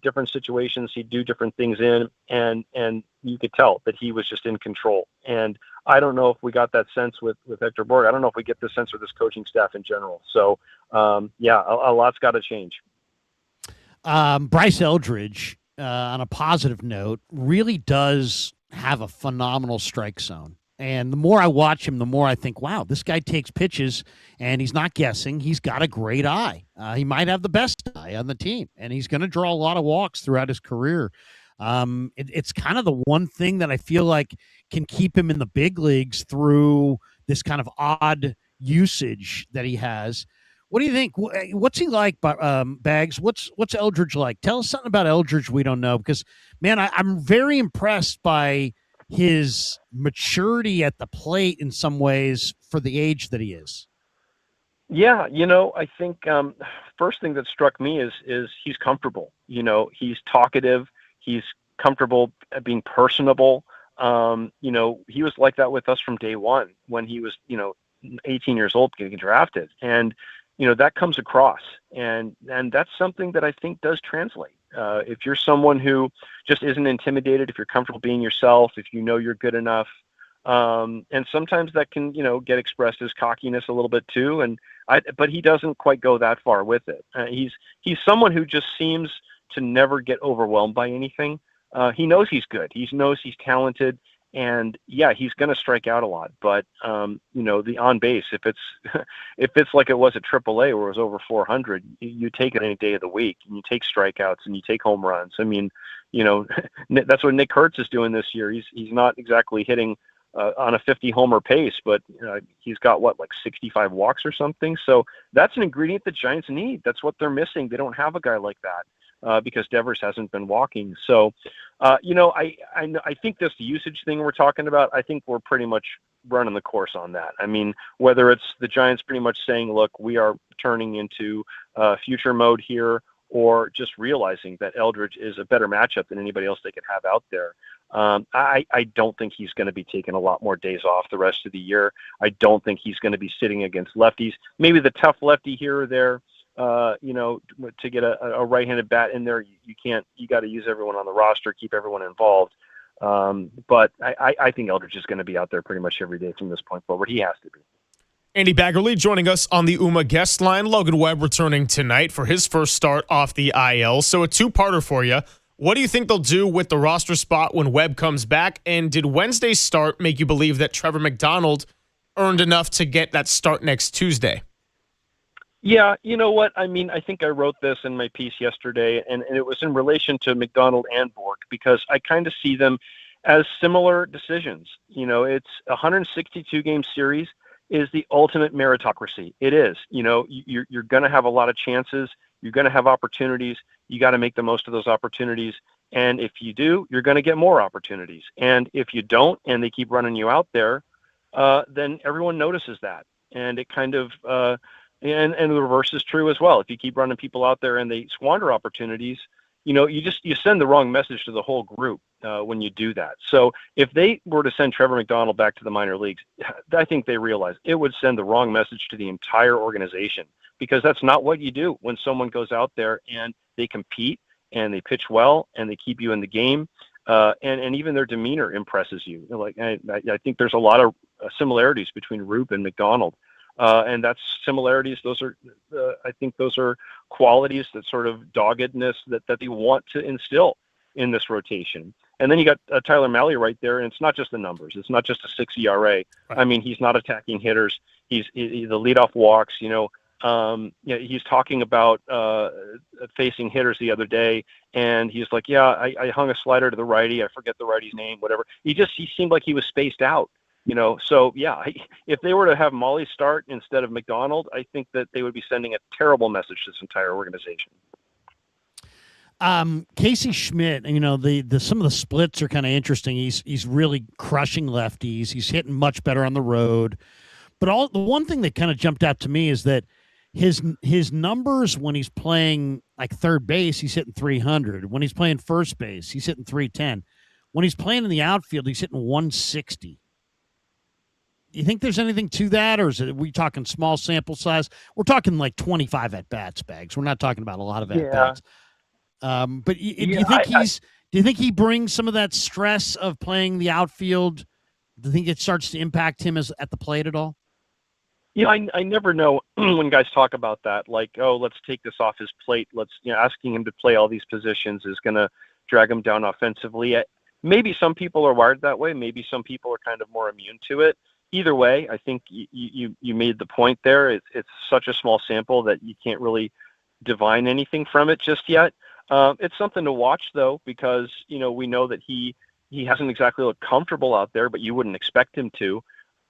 different situations he'd do different things in, and you could tell that he was just in control. And I don't know if we got that sense with Hector Borg. I don't know if we get the sense with this coaching staff in general. So, a lot's got to change. Bryce Eldridge, on a positive note, really does have a phenomenal strike zone. And the more I watch him, the more I think, wow, this guy takes pitches and he's not guessing. He's got a great eye. He might have the best eye on the team, and he's going to draw a lot of walks throughout his career. It's kind of the one thing that I feel like can keep him in the big leagues through this kind of odd usage that he has. What do you think? What's he like, Bags? What's Eldridge like? Tell us something about Eldridge we don't know, because, man, I'm very impressed by his maturity at the plate in some ways for the age that he is. Yeah, I think first thing that struck me is he's comfortable. He's talkative. He's comfortable being personable. He was like that with us from day one when he was, 18 years old getting drafted. And, that comes across. And that's something that I think does translate. If you're someone who just isn't intimidated, if you're comfortable being yourself, if you're good enough, and sometimes that can, get expressed as cockiness a little bit too. But he doesn't quite go that far with it. He's someone who just seems to never get overwhelmed by anything. He knows he's good. He knows he's talented, and yeah, he's going to strike out a lot. But the on base, if it's like it was at AAA where it was over 400, you take it any day of the week, and you take strikeouts and you take home runs. I mean, that's what Nick Kurtz is doing this year. He's not exactly hitting on a 50 homer pace, but he's got like 65 walks or something. So that's an ingredient the Giants need. That's what they're missing. They don't have a guy like that because Devers hasn't been walking. So, I think this usage thing we're talking about, I think we're pretty much running the course on that. I mean, whether it's the Giants pretty much saying, look, we are turning into future mode here, or just realizing that Eldridge is a better matchup than anybody else they could have out there. I don't think he's going to be taking a lot more days off the rest of the year. I don't think he's going to be sitting against lefties. Maybe the tough lefty here or there, to get a right-handed bat in there, you got to use everyone on the roster, keep everyone involved. But I think Eldridge is going to be out there pretty much every day from this point forward. He has to be. Andy Baggerly joining us on the UMA guest line. Logan Webb returning tonight for his first start off the IL. So a two-parter for you. What do you think they'll do with the roster spot when Webb comes back? And did Wednesday's start make you believe that Trevor McDonald earned enough to get that start next Tuesday? Yeah, you know what? I mean, I think I wrote this in my piece yesterday, and it was in relation to McDonald and Bork because I kind of see them as similar decisions. You know, it's a 162 game series is the ultimate meritocracy. It is. You know, you're going to have a lot of chances. You're going to have opportunities. You got to make the most of those opportunities. And if you do, you're going to get more opportunities. And if you don't, and they keep running you out there, then everyone notices that. And it kind of, and the reverse is true as well. If you keep running people out there and they squander opportunities, you know, you send the wrong message to the whole group when you do that. So if they were to send Trevor McDonald back to the minor leagues, I think they realize it would send the wrong message to the entire organization, because that's not what you do when someone goes out there and they compete and they pitch well and they keep you in the game. And even their demeanor impresses you. Like I think there's a lot of similarities between Roop and McDonald. And that's similarities. Those are, I think those are qualities, that sort of doggedness that they want to instill in this rotation. And then you got Tyler Mahle right there, and it's not just the numbers. It's not just a 6 ERA. Right. I mean, he's not attacking hitters. He's the leadoff walks. You know, he's talking about facing hitters the other day, and he's like, "Yeah, I hung a slider to the righty. I forget the righty's name, whatever." He seemed like he was spaced out. You know, so yeah, if they were to have Mahle start instead of McDonald, I think that they would be sending a terrible message to this entire organization. Casey Schmidt, you know, the some of the splits are kind of interesting. He's really crushing lefties. He's hitting much better on the road. But the one thing that kind of jumped out to me is that his numbers when he's playing like third base, he's hitting 300. When he's playing first base, he's hitting 310. When he's playing in the outfield, he's hitting 160. You think there's anything to that, or are we talking small sample size? We're talking like 25 at bats, Bags. We're not talking about a lot of at bats. But do you think he brings some of that stress of playing the outfield? Do you think it starts to impact him at the plate at all? You know, I never know when guys talk about that, like, oh, let's take this off his plate. Asking him to play all these positions is going to drag him down offensively. Maybe some people are wired that way. Maybe some people are kind of more immune to it. Either way, I think you made the point there. It's such a small sample that you can't really divine anything from it just yet. It's something to watch, though, because, you know, we know that he hasn't exactly looked comfortable out there, but you wouldn't expect him to.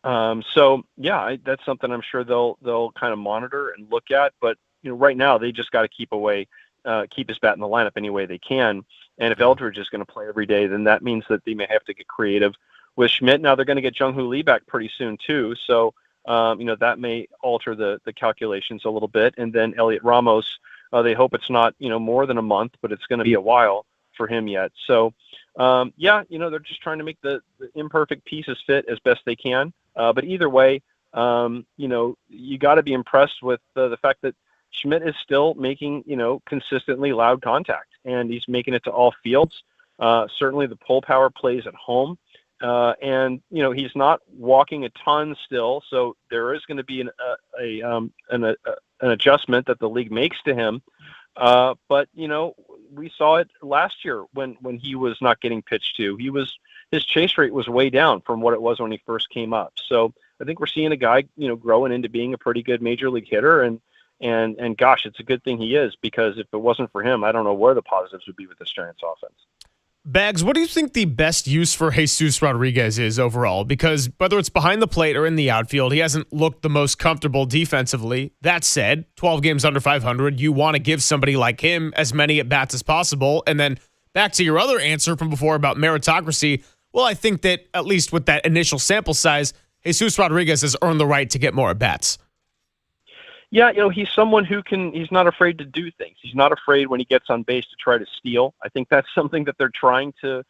So yeah, that's something I'm sure they'll kind of monitor and look at. But you know, right now they just got to keep his bat in the lineup any way they can. And if Eldridge is going to play every day, then that means that they may have to get creative with Schmidt. Now they're going to get Jung-Hoo Lee back pretty soon too, so you know, that may alter the calculations a little bit. And then Elliot Ramos, they hope it's not, you know, more than a month, but it's going to be a while for him yet. So yeah, you know, they're just trying to make the imperfect pieces fit as best they can. But either way, you know, you got to be impressed with the fact that Schmidt is still making, you know, consistently loud contact, and he's making it to all fields. Certainly the pull power plays at home. And you know, he's not walking a ton still, so there is going to be an adjustment that the league makes to him. But you know, we saw it last year when he was not getting pitched to. His chase rate was way down from what it was when he first came up. So I think we're seeing a guy, you know, growing into being a pretty good major league hitter, and gosh, it's a good thing he is, because if it wasn't for him, I don't know where the positives would be with this Giants offense. Bags, what do you think the best use for Jesus Rodriguez is overall? Because whether it's behind the plate or in the outfield, he hasn't looked the most comfortable defensively. That said, 12 games under 500, you want to give somebody like him as many at-bats as possible. And then back to your other answer from before about meritocracy, well, I think that at least with that initial sample size, Jesus Rodriguez has earned the right to get more at-bats. Yeah, you know, he's someone he's not afraid to do things. He's not afraid when he gets on base to try to steal. I think that's something that they're trying to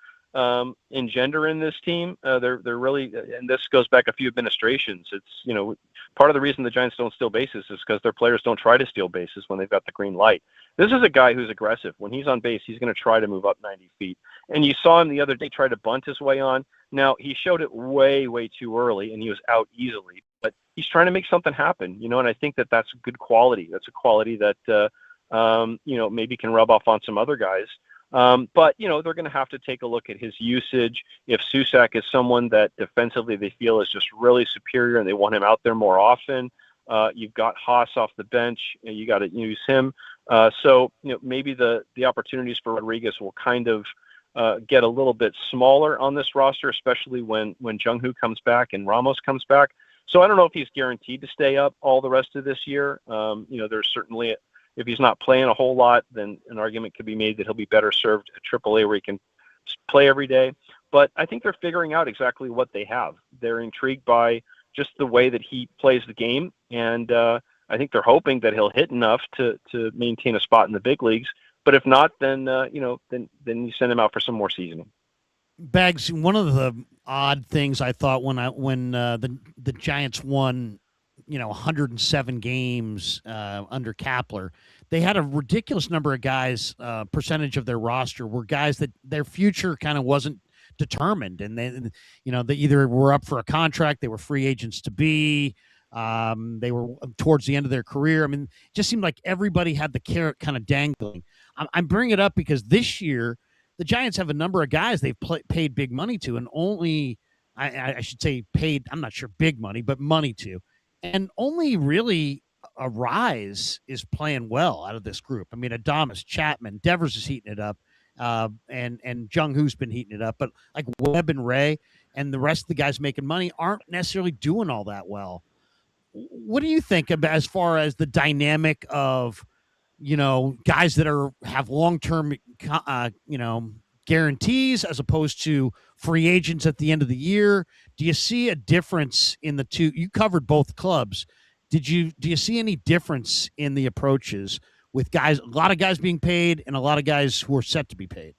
engender in this team. They're really, and this goes back a few administrations. It's, you know, part of the reason the Giants don't steal bases is because their players don't try to steal bases when they've got the green light. This is a guy who's aggressive. When he's on base, he's going to try to move up 90 feet. And you saw him the other day try to bunt his way on. Now, he showed it way, way too early, and he was out easily. But he's trying to make something happen, you know, and I think that that's a good quality. That's a quality that, you know, maybe can rub off on some other guys. But, you know, they're going to have to take a look at his usage. If Susac is someone that defensively they feel is just really superior and they want him out there more often, You've got Haas off the bench. You got to use him. So maybe the opportunities for Rodriguez will kind of get a little bit smaller on this roster, especially when Jung-Hoo comes back and Ramos comes back. So I don't know if he's guaranteed to stay up all the rest of this year. There's certainly, if he's not playing a whole lot, then an argument could be made that he'll be better served at AAA where he can play every day. But I think they're figuring out exactly what they have. They're intrigued by just the way that he plays the game, and I think they're hoping that he'll hit enough to maintain a spot in the big leagues. But if not, then then you send him out for some more seasoning. Bags, one of the odd things I thought when the Giants won, 107 games under Kapler, they had a ridiculous number of guys, percentage of their roster were guys that their future kind of wasn't determined, and they either were up for a contract, they were free agents to be. They were towards the end of their career. I mean, it just seemed like everybody had the carrot kind of dangling. I'm bringing it up because this year the Giants have a number of guys they've paid big money to, and only I should say paid. I'm not sure big money, but money to, and only really a Rise is playing well out of this group. I mean, Adames, Chapman, Devers is heating it up, and Jung-Hoo's been heating it up, but like Webb and Ray and the rest of the guys making money aren't necessarily doing all that well. What do you think about as far as the dynamic of, guys that have long-term, guarantees as opposed to free agents at the end of the year? Do you see a difference in the two? You covered both clubs. Do you see any difference in the approaches with guys, a lot of guys being paid and a lot of guys who are set to be paid?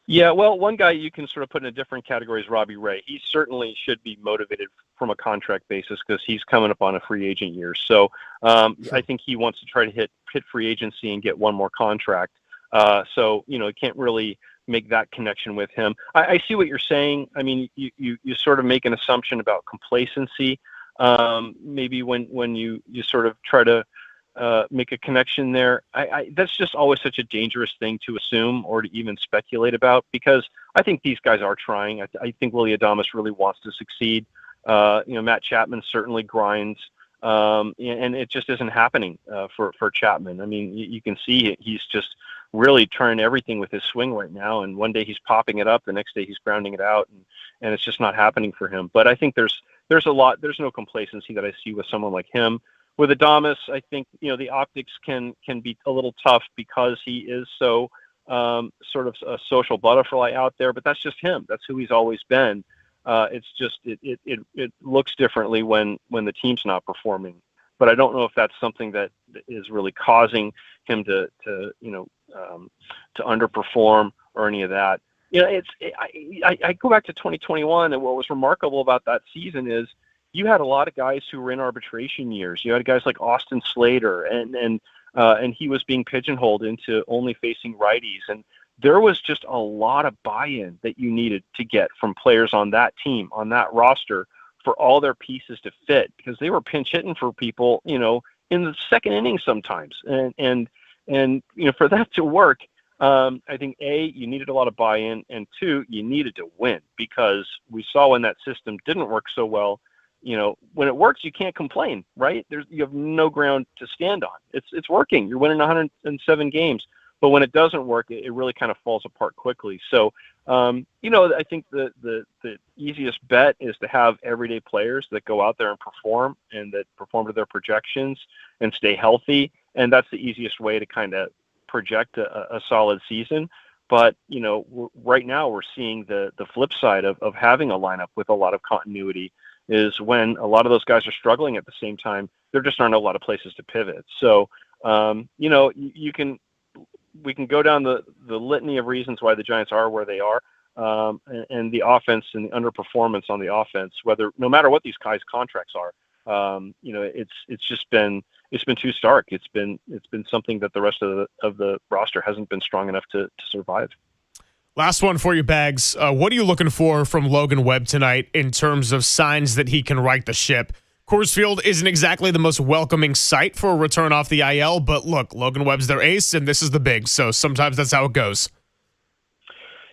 Yeah, well, one guy you can sort of put in a different category is Robbie Ray. He certainly should be motivated from a contract basis because he's coming up on a free agent year. So I think he wants to try to hit free agency and get one more contract. So you can't really make that connection with him. I see what you're saying. I mean, you sort of make an assumption about complacency. Maybe when you sort of try to make a connection there. That's just always such a dangerous thing to assume or to even speculate about, because I think these guys are trying. I think Willy Adames really wants to succeed. Matt Chapman certainly grinds, and it just isn't happening for Chapman. I mean, you can see he's just really trying everything with his swing right now, and one day he's popping it up, the next day he's grounding it out, and it's just not happening for him. But I think there's no complacency that I see with someone like him. With Adames, I think the optics can be a little tough because he is so sort of a social butterfly out there. But that's just him. That's who he's always been. It's just it looks differently when the team's not performing. But I don't know if that's something that is really causing him to underperform or any of that. I go back to 2021, and what was remarkable about that season is you had a lot of guys who were in arbitration years. You had guys like Austin Slater, and he was being pigeonholed into only facing righties. And there was just a lot of buy-in that you needed to get from players on that team, on that roster, for all their pieces to fit, because they were pinch hitting for people, in the second inning sometimes. And for that to work, I think you needed a lot of buy-in, and two, you needed to win, because we saw when that system didn't work so well. When it works, you can't complain, right? You have no ground to stand on. It's working. You're winning 107 games. But when it doesn't work, it really kind of falls apart quickly. So, I think the easiest bet is to have everyday players that go out there and perform to their projections and stay healthy. And that's the easiest way to kind of project a solid season. But, right now we're seeing the flip side of having a lineup with a lot of continuity is when a lot of those guys are struggling at the same time, there just aren't a lot of places to pivot. So, we can go down the litany of reasons why the Giants are where they are, and the offense and the underperformance on the offense, no matter what these guys' contracts are, it's been too stark. It's been something that the rest of the roster hasn't been strong enough to survive. Last one for you, Bags. What are you looking for from Logan Webb tonight in terms of signs that he can right the ship? Coors Field isn't exactly the most welcoming sight for a return off the IL, but look, Logan Webb's their ace, and this is the big, so sometimes that's how it goes.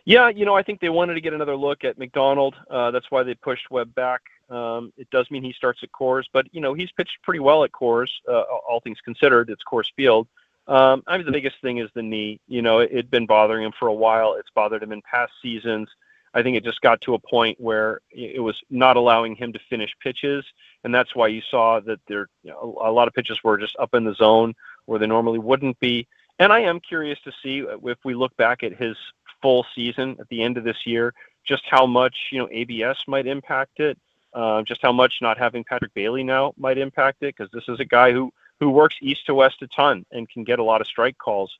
Yeah, I think they wanted to get another look at McDonald. That's why they pushed Webb back. It does mean he starts at Coors, but he's pitched pretty well at Coors, all things considered. It's Coors Field. I mean, the biggest thing is the knee. It'd been bothering him for a while. It's bothered him in past seasons. I think it just got to a point where it was not allowing him to finish pitches, and that's why you saw that a lot of pitches were just up in the zone where they normally wouldn't be. And I am curious to see if we look back at his full season at the end of this year, just how much ABS might impact it, just how much not having Patrick Bailey now might impact it, because this is a guy who works east to west a ton and can get a lot of strike calls.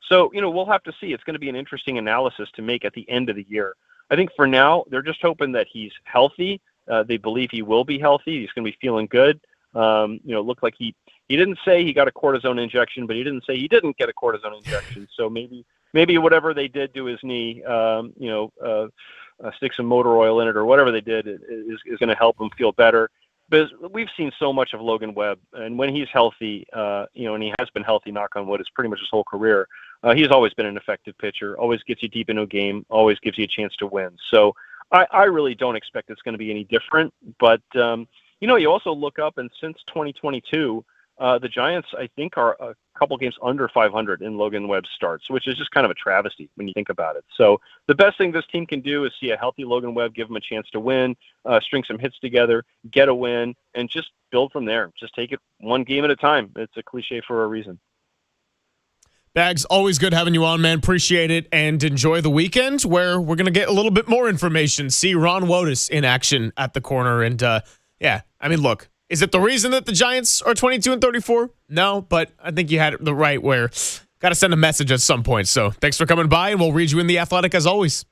So we'll have to see. It's going to be an interesting analysis to make at the end of the year. I think for now, they're just hoping that he's healthy. They believe he will be healthy. He's going to be feeling good. Looked like he didn't say he got a cortisone injection, but he didn't say he didn't get a cortisone injection. So maybe whatever they did to his knee, stick some motor oil in it or whatever they did is going to help him feel better. But we've seen so much of Logan Webb, and when he's healthy, and he has been healthy, knock on wood, it's pretty much his whole career. He's always been an effective pitcher, always gets you deep into a game, always gives you a chance to win. So I really don't expect it's going to be any different. But, you also look up, and since 2022, the Giants, I think, are a couple games under 500 in Logan Webb's starts, which is just kind of a travesty when you think about it. So the best thing this team can do is see a healthy Logan Webb, give him a chance to win, string some hits together, get a win, and just build from there. Just take it one game at a time. It's a cliche for a reason. Bags, always good having you on, man. Appreciate it, and enjoy the weekend where we're going to get a little bit more information. See Ron Wotus in action at the corner. And, look, is it the reason that the Giants are 22-34? No, but I think you had it the right where got to send a message at some point. So thanks for coming by, and we'll read you in The Athletic as always.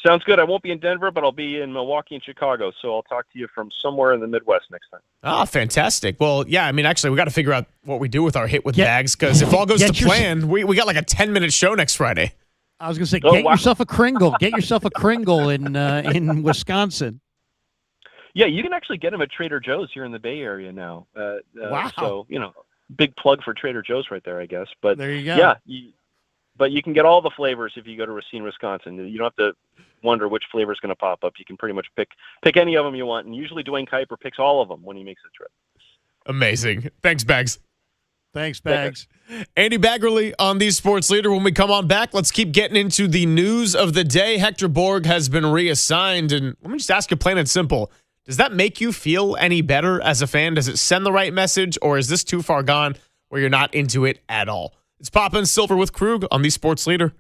Sounds good. I won't be in Denver, but I'll be in Milwaukee and Chicago. So I'll talk to you from somewhere in the Midwest next time. Ah, fantastic. Well, yeah, actually, we got to figure out what we do with our hit with Bags, because if all goes to plan, we got like a 10-minute show next Friday. I was going to say, get yourself a Kringle. Get yourself a Kringle in Wisconsin. Yeah, you can actually get them at Trader Joe's here in the Bay Area now. Wow. So, big plug for Trader Joe's right there, I guess. But there you go. Yeah, but you can get all the flavors if you go to Racine, Wisconsin. You don't have to wonder which flavor is going to pop up. You can pretty much pick any of them you want. And usually Dwayne Kuiper picks all of them when he makes a trip. Amazing. Thanks, Bags. Thanks, Bags. Andy Baggerly on the Sports Leader. When we come on back, let's keep getting into the news of the day. Hector Borg has been reassigned. And let me just ask you plain and simple. Does that make you feel any better as a fan? Does it send the right message, or is this too far gone where you're not into it at all? It's Papa and Silver with Krug on the Sports Leader.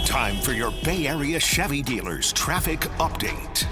Time for your Bay Area Chevy dealers traffic update.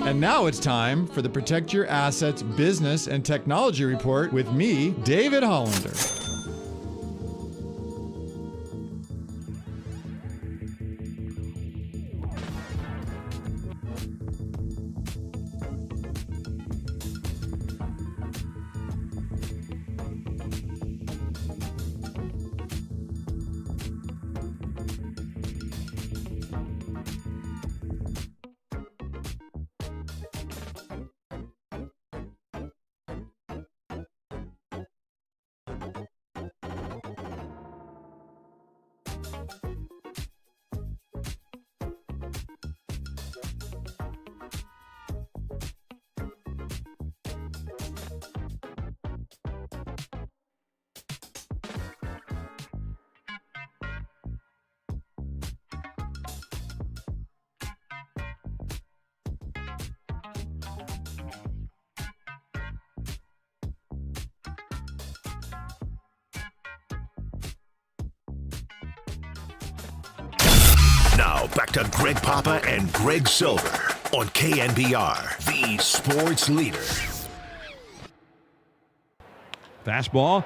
And now it's time for the Protect Your Assets Business and Technology Report with me, David Hollander. Now back to Greg Papa and Greg Silver on KNBR, the sports leader. Fastball,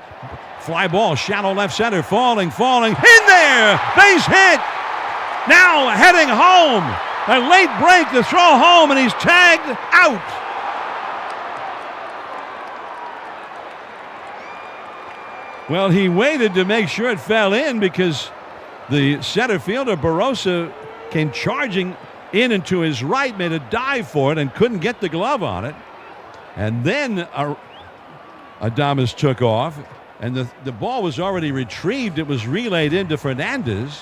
fly ball, shallow left center, falling, in there, base hit. Now heading home, a late break to throw home, and he's tagged out. Well, he waited to make sure it fell in because the center fielder, Barossa, came charging in and to his right, made a dive for it and couldn't get the glove on it. And then Adames took off, and the ball was already retrieved. It was relayed into Fernandez.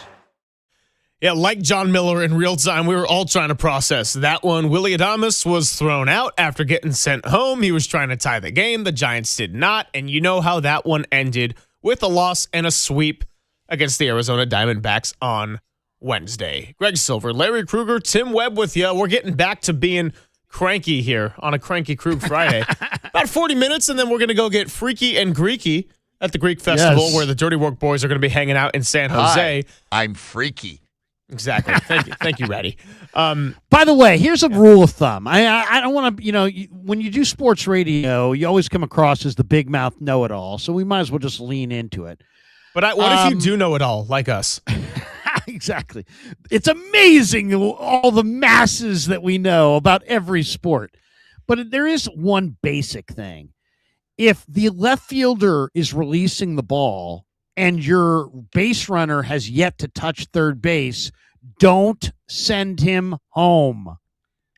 Yeah, like John Miller in real time, we were all trying to process that one. Willy Adames was thrown out after getting sent home. He was trying to tie the game. The Giants did not, and you know how that one ended, with a loss and a sweep against the Arizona Diamondbacks on Wednesday. Greg Silver, Larry Krueger, Tim Webb with you. We're getting back to being cranky here on a Cranky Krug Friday. About 40 minutes, and then we're going to go get freaky and Greeky at the Greek Festival, where the Dirty Work Boys are going to be hanging out in San Jose. Hi, I'm freaky. Exactly. Thank you, Ratty. By the way, here's a rule of thumb. I don't want to, when you do sports radio, you always come across as the big mouth know-it-all, so we might as well just lean into it. But what if you do know it all, like us? Exactly. It's amazing all the masses that we know about every sport. But there is one basic thing. If the left fielder is releasing the ball and your base runner has yet to touch third base, don't send him home.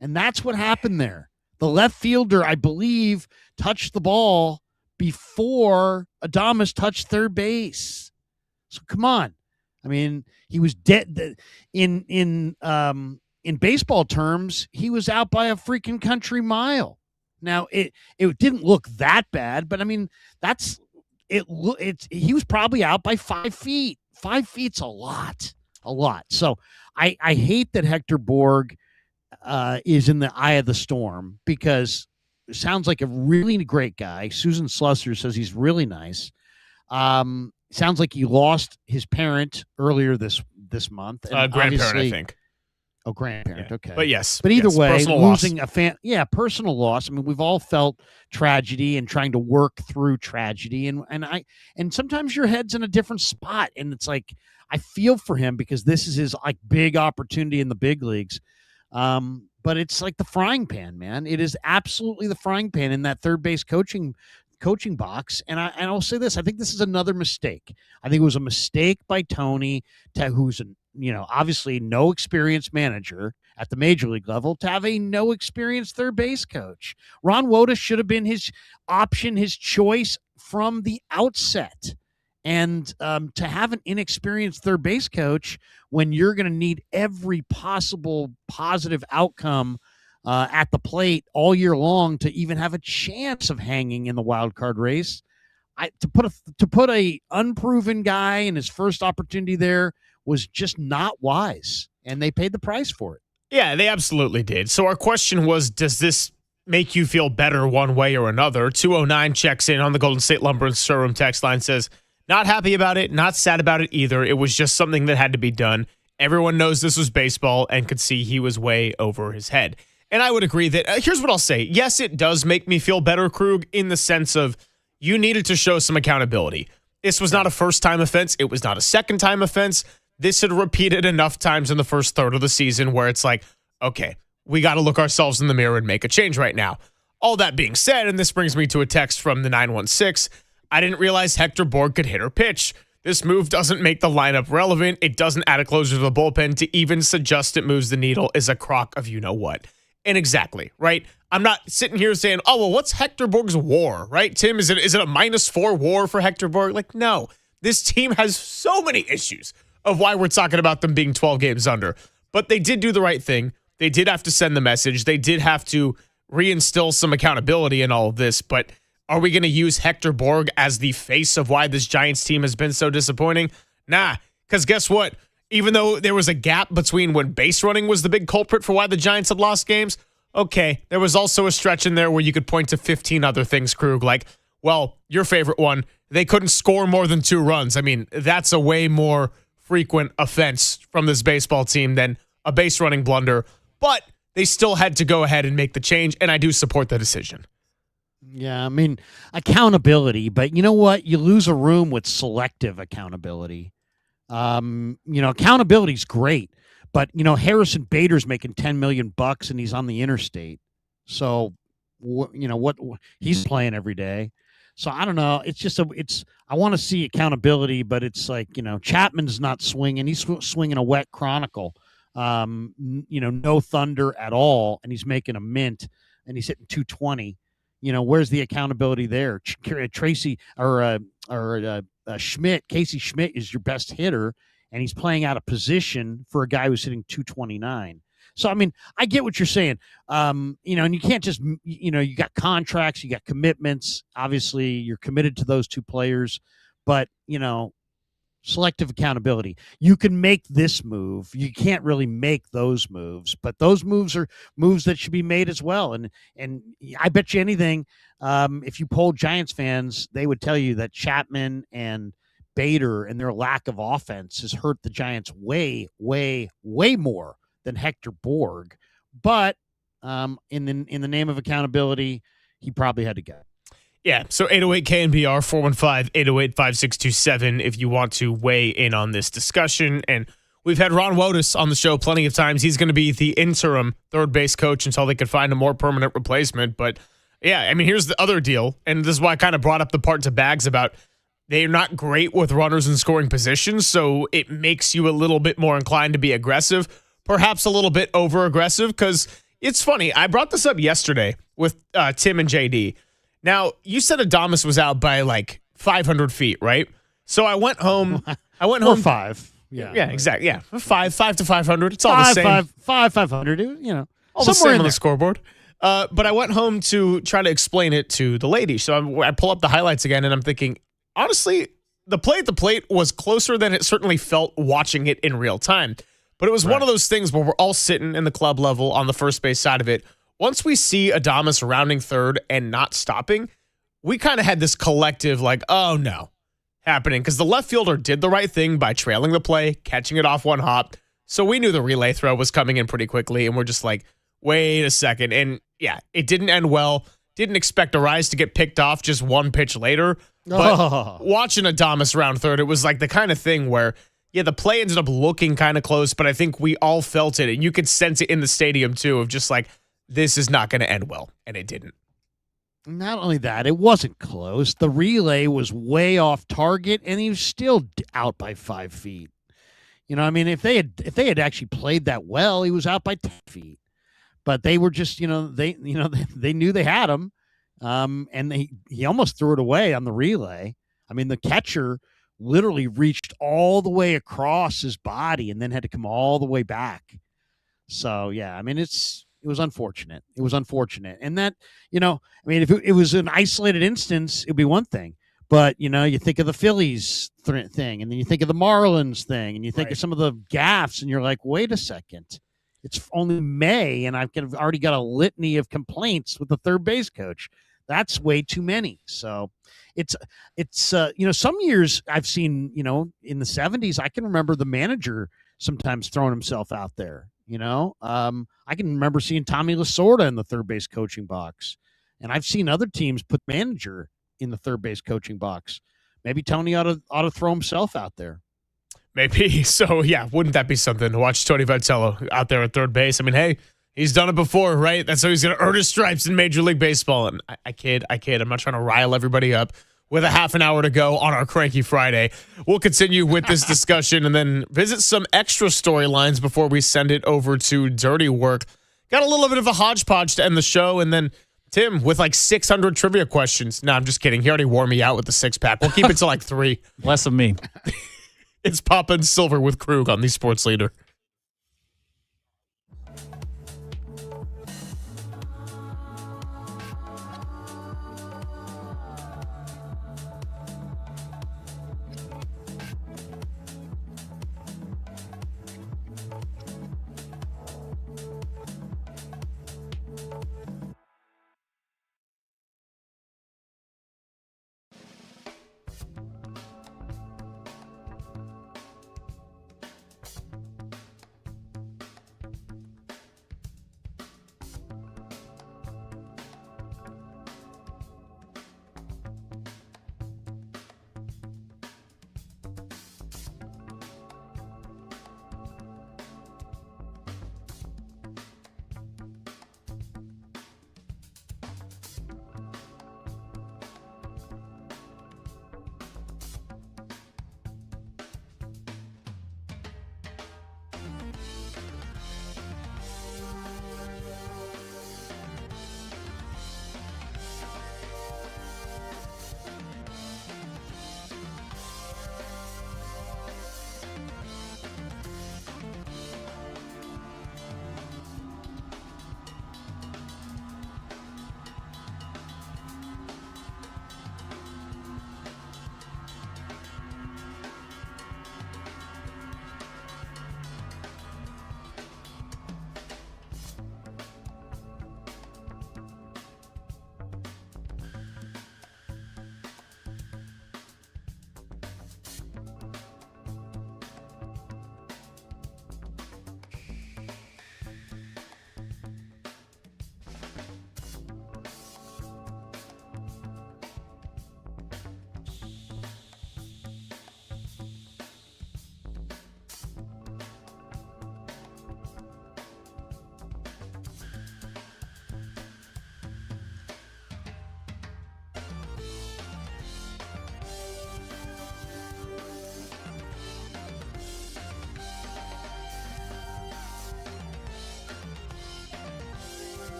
And that's what happened there. The left fielder, I believe, touched the ball before Adames touched third base. So come on. I mean, he was dead. In baseball terms, he was out by a freaking country mile. Now, it didn't look that bad, but I mean, he was probably out by 5 feet. 5 feet's a lot. So I hate that Hector Borg is in the eye of the storm, because it sounds like a really great guy. Susan Slusser says he's really nice. Sounds like he lost his parent earlier this month. And grandparent, I think. Oh, grandparent. Yeah. Okay. But yes. But either way, losing loss. Personal loss. I mean, we've all felt tragedy and trying to work through tragedy. And sometimes your head's in a different spot. And it's like, I feel for him, because this is his big opportunity in the big leagues. But it's like the frying pan, man. It is absolutely the frying pan in that third base coaching box. And I'll say this, I think this is another mistake. I think it was a mistake by Tony, who's obviously no experienced manager at the major league level, to have a no experienced third base coach. Ron Woda should have been his option, his choice from the outset. And to have an inexperienced third base coach when you're going to need every possible positive outcome at the plate all year long to even have a chance of hanging in the wild card race, to put a unproven guy in his first opportunity there was just not wise, and they paid the price for it. Yeah, they absolutely did. So our question was, does this make you feel better one way or another? 209 checks in on the Golden State Lumber and Showroom text line, says, not happy about it, not sad about it either. It was just something that had to be done. Everyone knows this was baseball and could see he was way over his head. And I would agree that here's what I'll say. Yes, it does make me feel better, Krug, in the sense of you needed to show some accountability. This was not a first-time offense. It was not a second-time offense. This had repeated enough times in the first third of the season where it's like, okay, we got to look ourselves in the mirror and make a change right now. All that being said, and this brings me to a text from the 916, I didn't realize Hector Borg could hit or pitch. This move doesn't make the lineup relevant. It doesn't add a closer to the bullpen. To even suggest it moves the needle is a crock of you-know-what. And exactly, right? I'm not sitting here saying, oh, well, what's Hector Borg's WAR, right? Tim, is it a -4 WAR for Hector Borg? Like, no. This team has so many issues of why we're talking about them being 12 games under. But they did do the right thing. They did have to send the message. They did have to reinstill some accountability in all of this. But are we going to use Hector Borg as the face of why this Giants team has been so disappointing? Nah, because guess what? Even though there was a gap between when base running was the big culprit for why the Giants had lost games, okay, there was also a stretch in there where you could point to 15 other things, Krug, like, well, your favorite one, they couldn't score more than 2 runs. I mean, that's a way more frequent offense from this baseball team than a base running blunder, but they still had to go ahead and make the change, and I do support the decision. Yeah, I mean, accountability, but you know what? You lose a room with selective accountability. Accountability is great, but Harrison Bader's making $10 million and he's on the interstate. So, what he's playing every day. So I don't know. It's just I want to see accountability, but it's like, Chapman's not swinging. He's swinging a wet Chronicle. No thunder at all, and he's making a mint, and he's hitting 220. Where's the accountability there? Tracy or Schmidt, Casey Schmidt is your best hitter, and he's playing out of position for a guy who's hitting 229. So, I mean, I get what you're saying. And you can't just, you got contracts, you got commitments. Obviously, you're committed to those 2 players, but, selective accountability. You can make this move. You can't really make those moves, but those moves are moves that should be made as well. And I bet you anything, if you polled Giants fans, they would tell you that Chapman and Bader and their lack of offense has hurt the Giants way, way, way more than Hector Borg. But in the name of accountability, he probably had to go. Yeah, so 808-KNBR, 415-808-5627 if you want to weigh in on this discussion. And we've had Ron Wotus on the show plenty of times. He's going to be the interim third base coach until they can find a more permanent replacement. But, yeah, I mean, here's the other deal, and this is why I kind of brought up the part to Bags about they're not great with runners in scoring positions, so it makes you a little bit more inclined to be aggressive, perhaps a little bit over-aggressive, because it's funny. I brought this up yesterday with Tim and JD. Now, you said Adames was out by like 500 feet, right? So I went home. Or 5. Yeah, exactly. Yeah, 5 to 500. It's all the same. 500. All the same on the scoreboard. But I went home to try to explain it to the lady. So I pull up the highlights again, and I'm thinking, honestly, the play at the plate was closer than it certainly felt watching it in real time. But it was one of those things where we're all sitting in the club level on the first base side of it. Once we see Adames rounding third and not stopping, we kind of had this collective like, oh no, happening. Because the left fielder did the right thing by trailing the play, catching it off one hop. So we knew the relay throw was coming in pretty quickly. And we're just like, wait a second. And yeah, it didn't end well. Didn't expect Arise to get picked off just 1 pitch later. But watching Adames round third, it was like the kind of thing where, yeah, the play ended up looking kind of close, but I think we all felt it. And you could sense it in the stadium too of just like, this is not going to end well, and it didn't. Not only that, it wasn't close. The relay was way off target, and he was still out by 5 feet. I mean, if they had actually played that well, he was out by 10 feet. But they were just, they knew they had him, and he almost threw it away on the relay. I mean, the catcher literally reached all the way across his body and then had to come all the way back. So yeah, I mean, it was unfortunate. It was unfortunate. And that, I mean, if it was an isolated instance, it'd be one thing. But, you think of the Phillies thing, and then you think of the Marlins thing, and you think of some of the gaffes, and you're like, wait a second. It's only May, and I've already got a litany of complaints with the third base coach. That's way too many. So it's some years I've seen, in the 70s, I can remember the manager sometimes throwing himself out there. I can remember seeing Tommy Lasorda in the third base coaching box, and I've seen other teams put manager in the third base coaching box. Maybe Tony ought to throw himself out there. Maybe. So, yeah, wouldn't that be something to watch Tony Vitello out there at third base? I mean, hey, he's done it before, right? That's how he's going to earn his stripes in Major League Baseball. And I kid. I'm not trying to rile everybody up. With a half an hour to go on our Cranky Friday, we'll continue with this discussion and then visit some extra storylines before we send it over to Dirty Work. Got a little bit of a hodgepodge to end the show, and then Tim with like 600 trivia questions. No, I'm just kidding. He already wore me out with the 6-pack. We'll keep it to like 3. Less of me. It's Papa and Silver with Krug on the Sports Leader.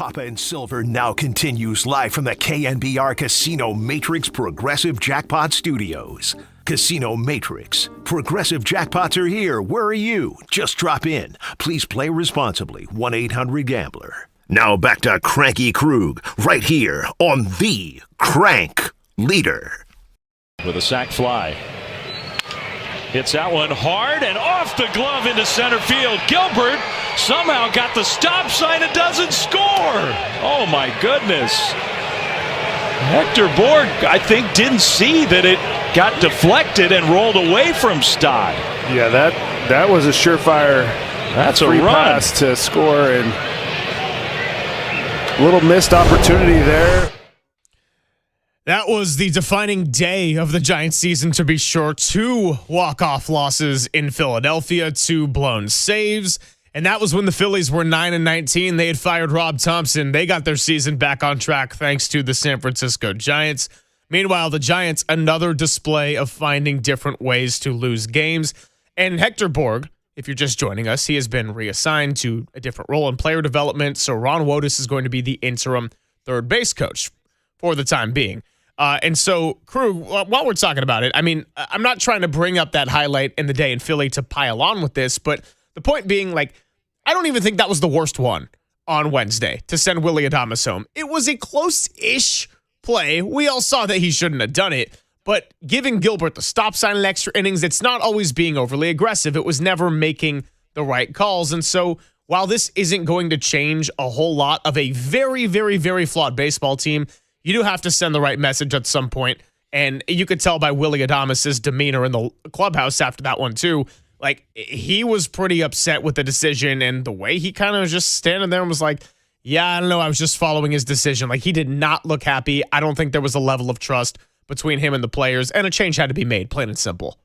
Papa and Silver now continues live from the KNBR Casino Matrix Progressive Jackpot Studios. Casino Matrix. Progressive jackpots are here. Where are you? Just drop in. Please play responsibly. 1-800-GAMBLER. Now back to Cranky Krug, right here on The Crank Leader. With a sac fly. Hits that one hard and off the glove into center field. Gilbert somehow got the stop sign and doesn't score. Oh, my goodness. Hector Borg, I think, didn't see that it got deflected and rolled away from Stott. Yeah, that was a surefire free pass to score, and a little missed opportunity there. That was the defining day of the Giants season, to be sure. 2 walk-off losses in Philadelphia, 2 blown saves. And that was when the Phillies were 9-19. They had fired Rob Thompson. They got their season back on track thanks to the San Francisco Giants. Meanwhile, the Giants, another display of finding different ways to lose games. And Hector Borg, if you're just joining us, he has been reassigned to a different role in player development. So Ron Wotus is going to be the interim third base coach for the time being. And so, Krug, while we're talking about it, I mean, I'm not trying to bring up that highlight in the day in Philly to pile on with this, but the point being, like, I don't even think that was the worst one on Wednesday to send Willy Adames home. It was a close-ish play. We all saw that he shouldn't have done it, but giving Gilbert the stop sign in extra innings, it's not always being overly aggressive. It was never making the right calls. And so while this isn't going to change a whole lot of a very, very, very flawed baseball team, you do have to send the right message at some point. And you could tell by Willy Adames' demeanor in the clubhouse after that one, too. Like, he was pretty upset with the decision, and the way he kind of was just standing there and was like, yeah, I don't know, I was just following his decision. Like, he did not look happy. I don't think there was a level of trust between him and the players, and a change had to be made, plain and simple.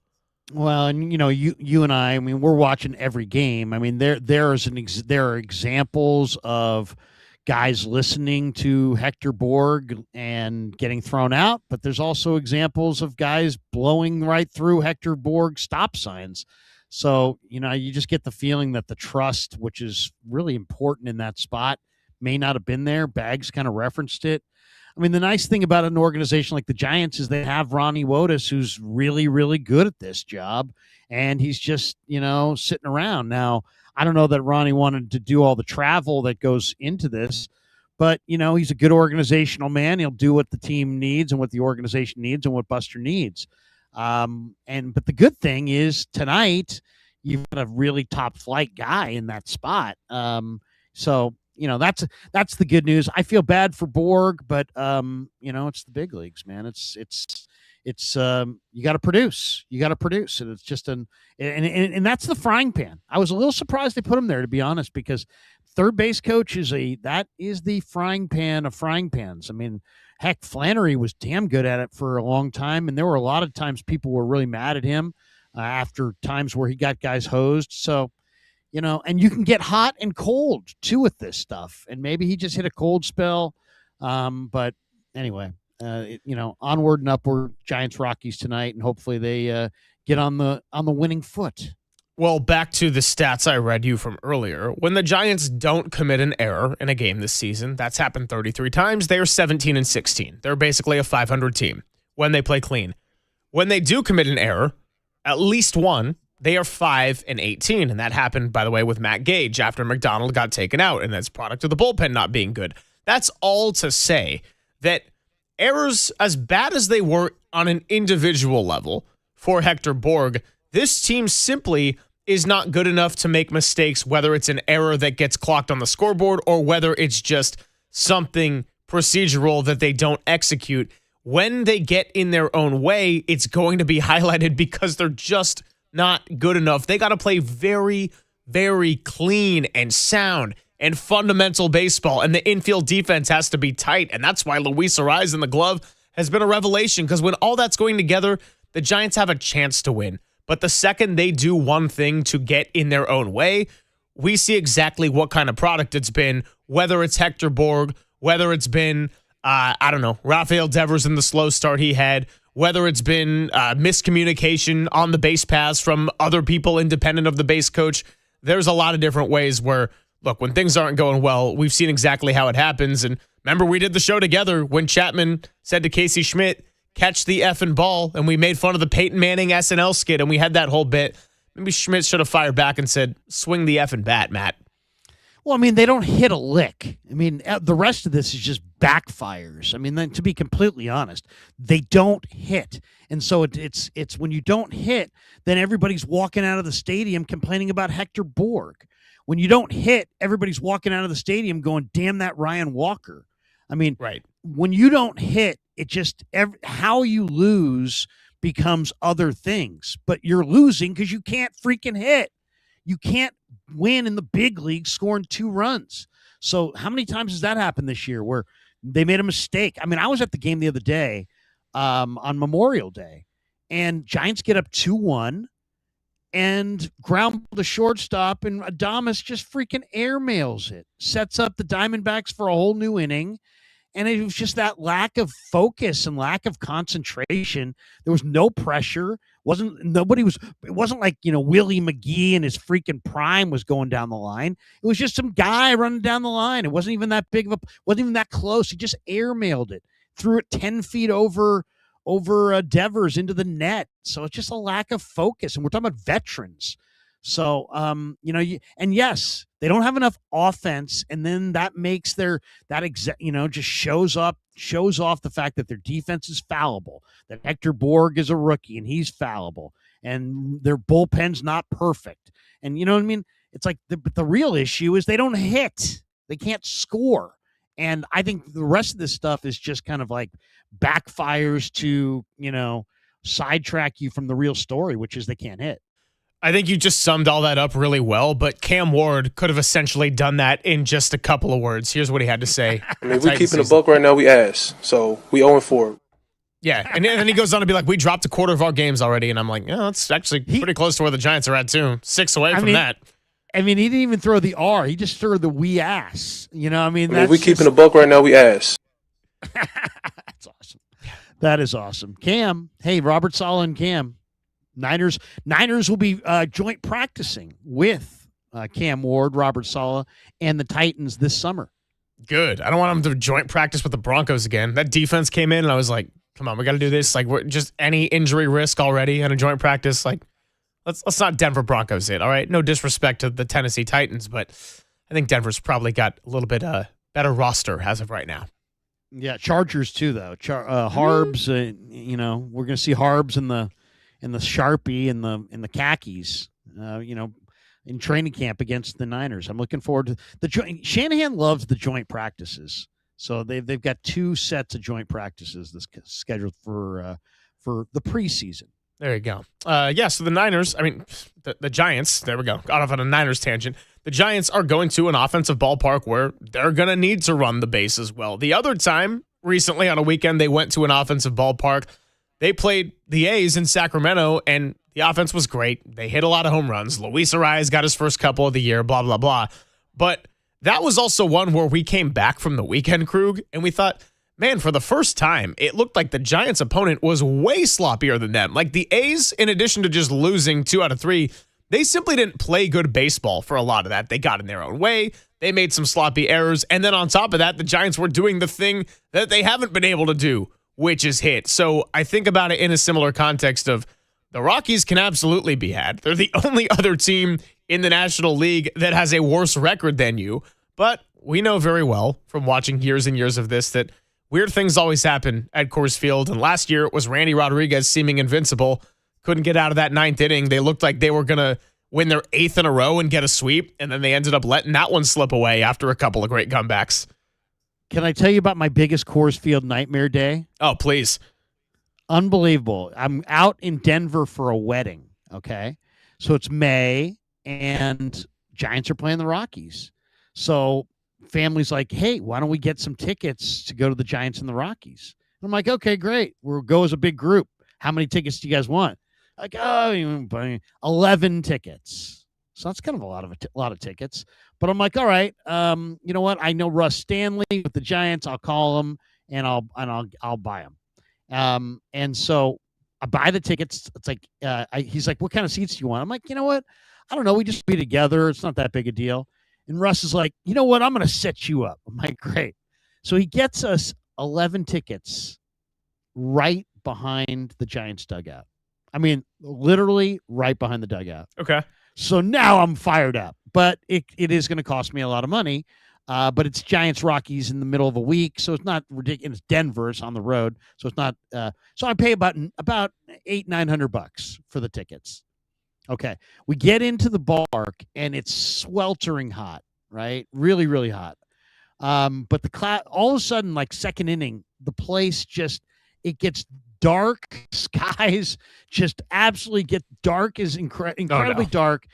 Well, and you and I mean, we're watching every game. I mean, there are examples of guys listening to Hector Borg and getting thrown out, but there's also examples of guys blowing right through Hector Borg stop signs. So, you just get the feeling that the trust, which is really important in that spot, may not have been there. Bags kind of referenced it. I mean, the nice thing about an organization like the Giants is they have Ronnie Wotus, who's really, really good at this job, and he's just, sitting around. Now, I don't know that Ronnie wanted to do all the travel that goes into this, but, he's a good organizational man. He'll do what the team needs and what the organization needs and what Buster needs. But the good thing is tonight you've got a really top flight guy in that spot. So that's the good news. I feel bad for Borg, but it's the big leagues, man. It's you got to produce. And it's just and that's the frying pan. I was a little surprised they put him there, to be honest, because third base coach is the frying pan of frying pans. I mean, heck, Flannery was damn good at it for a long time, and there were a lot of times people were really mad at him after times where he got guys hosed. So, and you can get hot and cold too with this stuff, and maybe he just hit a cold spell. But anyway, onward and upward. Giants Rockies tonight, and hopefully they get on the winning foot. Well, back to the stats I read you from earlier. When the Giants don't commit an error in a game this season, that's happened 33 times, they are 17-16. They're basically a 500 team when they play clean. When they do commit an error, at least one, they are 5-18. And that happened, by the way, with Matt Gage after McDonald got taken out, and that's product of the bullpen not being good. That's all to say that errors, as bad as they were on an individual level for Hector Borg, this team simply is not good enough to make mistakes, whether it's an error that gets clocked on the scoreboard or whether it's just something procedural that they don't execute. When they get in their own way, it's going to be highlighted because they're just not good enough. They got to play very, very clean and sound and fundamental baseball, and the infield defense has to be tight, and that's why Luis Arraez in the glove has been a revelation, because when all that's going together, the Giants have a chance to win. But the second they do one thing to get in their own way, we see exactly what kind of product it's been, whether it's Hector Borg, whether it's been, Rafael Devers in the slow start he had, whether it's been miscommunication on the base paths from other people independent of the base coach. There's a lot of different ways where look, when things aren't going well, we've seen exactly how it happens. And remember, we did the show together when Chapman said to Casey Schmidt, catch the effing ball, and we made fun of the Peyton Manning SNL skit, and we had that whole bit. Maybe Schmidt should have fired back and said, swing the effing bat, Matt. Well, I mean, they don't hit a lick. I mean, the rest of this is just backfires. I mean, then, to be completely honest, they don't hit. And so it's when you don't hit, then everybody's walking out of the stadium complaining about Hector Borg. When you don't hit, everybody's walking out of the stadium going, damn that Ryan Walker. I mean, right. When you don't hit, it just how you lose becomes other things. But you're losing because you can't freaking hit. You can't win in the big league scoring 2 runs. So how many times has that happened this year where they made a mistake? I mean, I was at the game the other day on Memorial Day, and Giants get up 2-1 and ground the shortstop, and Adames just freaking airmails it, sets up the Diamondbacks for a whole new inning. And it was just that lack of focus and lack of concentration. There was no pressure. It wasn't like, Willie McGee in his freaking prime was going down the line. It was just some guy running down the line. It wasn't even that wasn't even that close. He just airmailed it, threw it 10 feet over Devers into the net. So it's just a lack of focus. And we're talking about veterans. So, and yes, they don't have enough offense, and then that makes just shows off the fact that their defense is fallible, that Hector Borg is a rookie and he's fallible, and their bullpen's not perfect. And you know what I mean? It's like the real issue is they don't hit. They can't score. And I think the rest of this stuff is just kind of like backfires to, sidetrack you from the real story, which is they can't hit. I think you just summed all that up really well, but Cam Ward could have essentially done that in just a couple of words. Here's what he had to say. I mean, we're keeping the book right now, we ass. So we 0-4. Yeah, and then he goes on to be like, we dropped a quarter of our games already. And I'm like, yeah, that's actually pretty close to where the Giants are at, too. 6 away from that. I mean, he didn't even throw the R. He just threw the we ass. We're keeping the book right now, we ass. That's awesome. That is awesome. Cam, hey, Robert Saleh and Cam. Niners will be joint practicing with Cam Ward, Robert Saleh, and the Titans this summer. Good. I don't want them to joint practice with the Broncos again. That defense came in, and I was like, come on, we got to do this. Like, we're just any injury risk already on a joint practice. Like, let's not Denver Broncos it, all right? No disrespect to the Tennessee Titans, but I think Denver's probably got a little bit better roster as of right now. Yeah, Chargers too, though. Harbs, we're going to see Harbs in the Sharpie and the khakis, in training camp against the Niners. I'm looking forward to the joint. Shanahan loves the joint practices, so they've got 2 sets of joint practices scheduled for the preseason. There you go. So the Niners, the Giants, there we go. Got off on a Niners tangent. The Giants are going to an offensive ballpark where they're going to need to run the base as well. The other time, recently on a weekend, they went to an offensive ballpark. They played the A's in Sacramento, and the offense was great. They hit a lot of home runs. Luis Ariz got his first couple of the year, blah, blah, blah. But that was also one where we came back from the weekend, Krug, and we thought, man, for the first time, it looked like the Giants' opponent was way sloppier than them. Like the A's, in addition to just losing 2 out of 3, they simply didn't play good baseball for a lot of that. They got in their own way. They made some sloppy errors. And then on top of that, the Giants were doing the thing that they haven't been able to do, which is hit. So I think about it in a similar context of the Rockies can absolutely be had. They're the only other team in the National League that has a worse record than you. But we know very well from watching years and years of this that weird things always happen at Coors Field. And last year it was Randy Rodriguez seeming invincible. Couldn't get out of that 9th inning. They looked like they were going to win their 8th in a row and get a sweep. And then they ended up letting that one slip away after a couple of great comebacks. Can I tell you about my biggest Coors Field nightmare day? Oh, please. Unbelievable. I'm out in Denver for a wedding, okay? So it's May, and Giants are playing the Rockies. So family's like, hey, why don't we get some tickets to go to the Giants and the Rockies? And I'm like, okay, great. We'll go as a big group. How many tickets do you guys want? Like, 11 tickets. So that's kind of a lot of tickets. But I'm like, all right, you know what? I know Russ Stanley with the Giants. I'll call him and I'll buy them. And so I buy the tickets. It's like he's like, what kind of seats do you want? I'm like, you know what? I don't know. We just be together. It's not that big a deal. And Russ is like, you know what? I'm going to set you up. I'm like, great. So he gets us 11 tickets right behind the Giants dugout. I mean, literally right behind the dugout. Okay. So now I'm fired up, but it is going to cost me a lot of money. But it's Giants Rockies in the middle of a week, so it's not ridiculous. It's Denver, it's on the road, so it's not. So I pay about $800-900 for the tickets. Okay, we get into the ballpark and it's sweltering hot, right? Really, really hot. But all of a sudden, like second inning, the place it gets dark. Skies just absolutely get dark, is incredibly dark,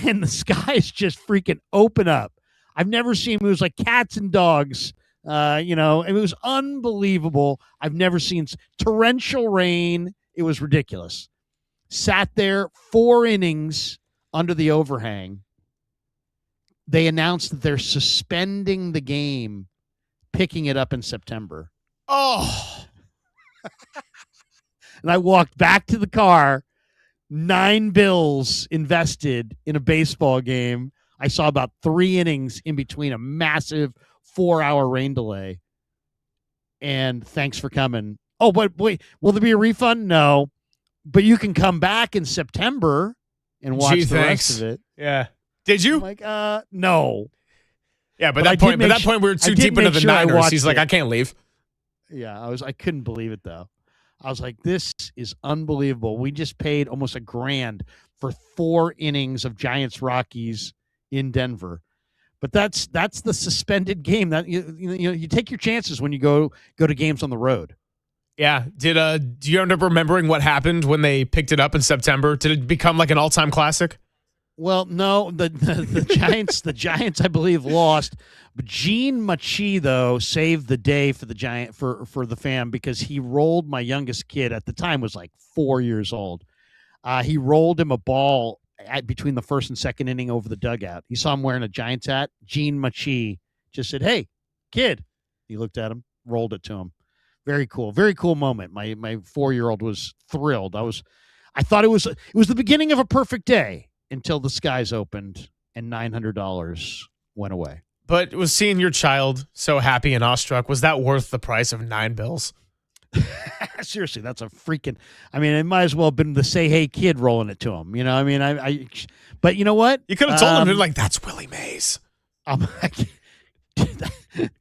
and the skies just freaking open up. I've never seen, it was like cats and dogs, it was unbelievable. I've never seen torrential rain. It was ridiculous. Sat there 4 innings under the overhang. They announced that they're suspending the game, picking it up in September. Oh. And I walked back to the car, $9 invested in a baseball game. I saw about 3 innings in between a massive 4-hour rain delay. And thanks for coming. Oh, but wait, will there be a refund? No. But you can come back in September and watch the rest of it. Yeah. Did you? I'm like, no. Yeah, but at that point we were too deep into the Niners. He's like, I can't leave. Yeah, I couldn't believe it though. I was like, this is unbelievable. We just paid almost $1,000 for 4 innings of Giants Rockies in Denver. But that's the suspended game. That you take your chances when you go to games on the road. Yeah. Do you end up remembering what happened when they picked it up in September? Did it become like an all-time classic? Well, no, the Giants I believe lost. But Gene Machi though saved the day for the fam, because he rolled my youngest kid at the time, was like 4 years old. He rolled him a ball between the first and second inning over the dugout. He saw him wearing a Giants hat. Gene Machi just said, "Hey, kid." He looked at him, rolled it to him. Very cool moment. My 4-year-old was thrilled. I thought it was the beginning of a perfect day until the skies opened and $900 went away. But was seeing your child so happy and awestruck, was that worth the price of $9? Seriously, that's a freaking. I mean, it might as well have been the "Say Hey Kid" rolling it to him. You know, I mean, but you know what? You could have told him, like, that's Willie Mays. I'm like,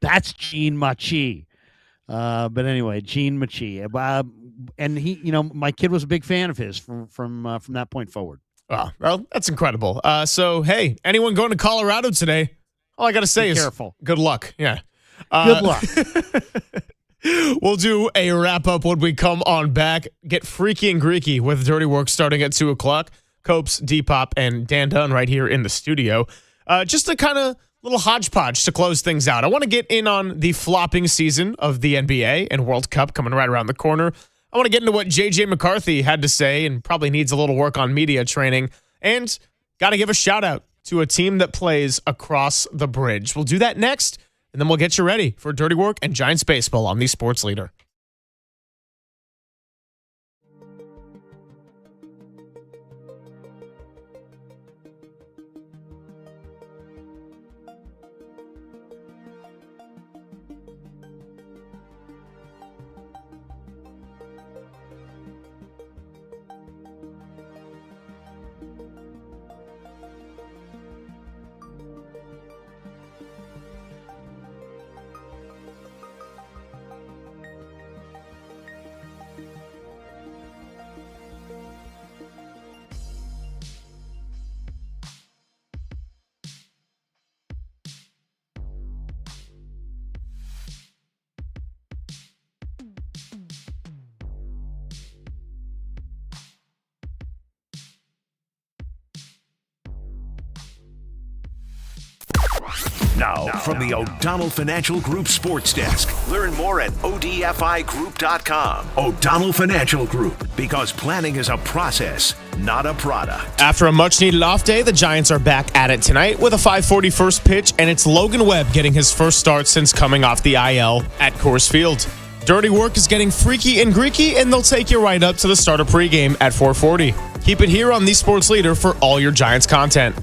that's Gene Machi. But anyway, Gene Machi. And he, my kid was a big fan of his from that point forward. Oh, well, that's incredible. So, hey, anyone going to Colorado today? All I got to say is careful. Good luck. Yeah. Good luck. We'll do a wrap-up when we come on back. Get freaky and greeky with Dirty Work starting at 2 o'clock. Copes, Depop, and Dan Dunn right here in the studio. Just a kind of little hodgepodge to close things out. I want to get in on the flopping season of the NBA and World Cup coming right around the corner. I want to get into what J.J. McCarthy had to say and probably needs a little work on media training. And got to give a shout-out to a team that plays across the bridge. We'll do that next, and then we'll get you ready for Dirty Work and Giants baseball on the Sports Leader. Now, from the O'Donnell Financial Group Sports Desk. Learn more at ODFIGroup.com. O'Donnell Financial Group, because planning is a process, not a product. After a much-needed off day, the Giants are back at it tonight with a 5:40 first pitch, and it's Logan Webb getting his first start since coming off the IL at Coors Field. Dirty Work is getting freaky and greeky, and they'll take you right up to the start of pregame at 4:40. Keep it here on the Sports Leader for all your Giants content.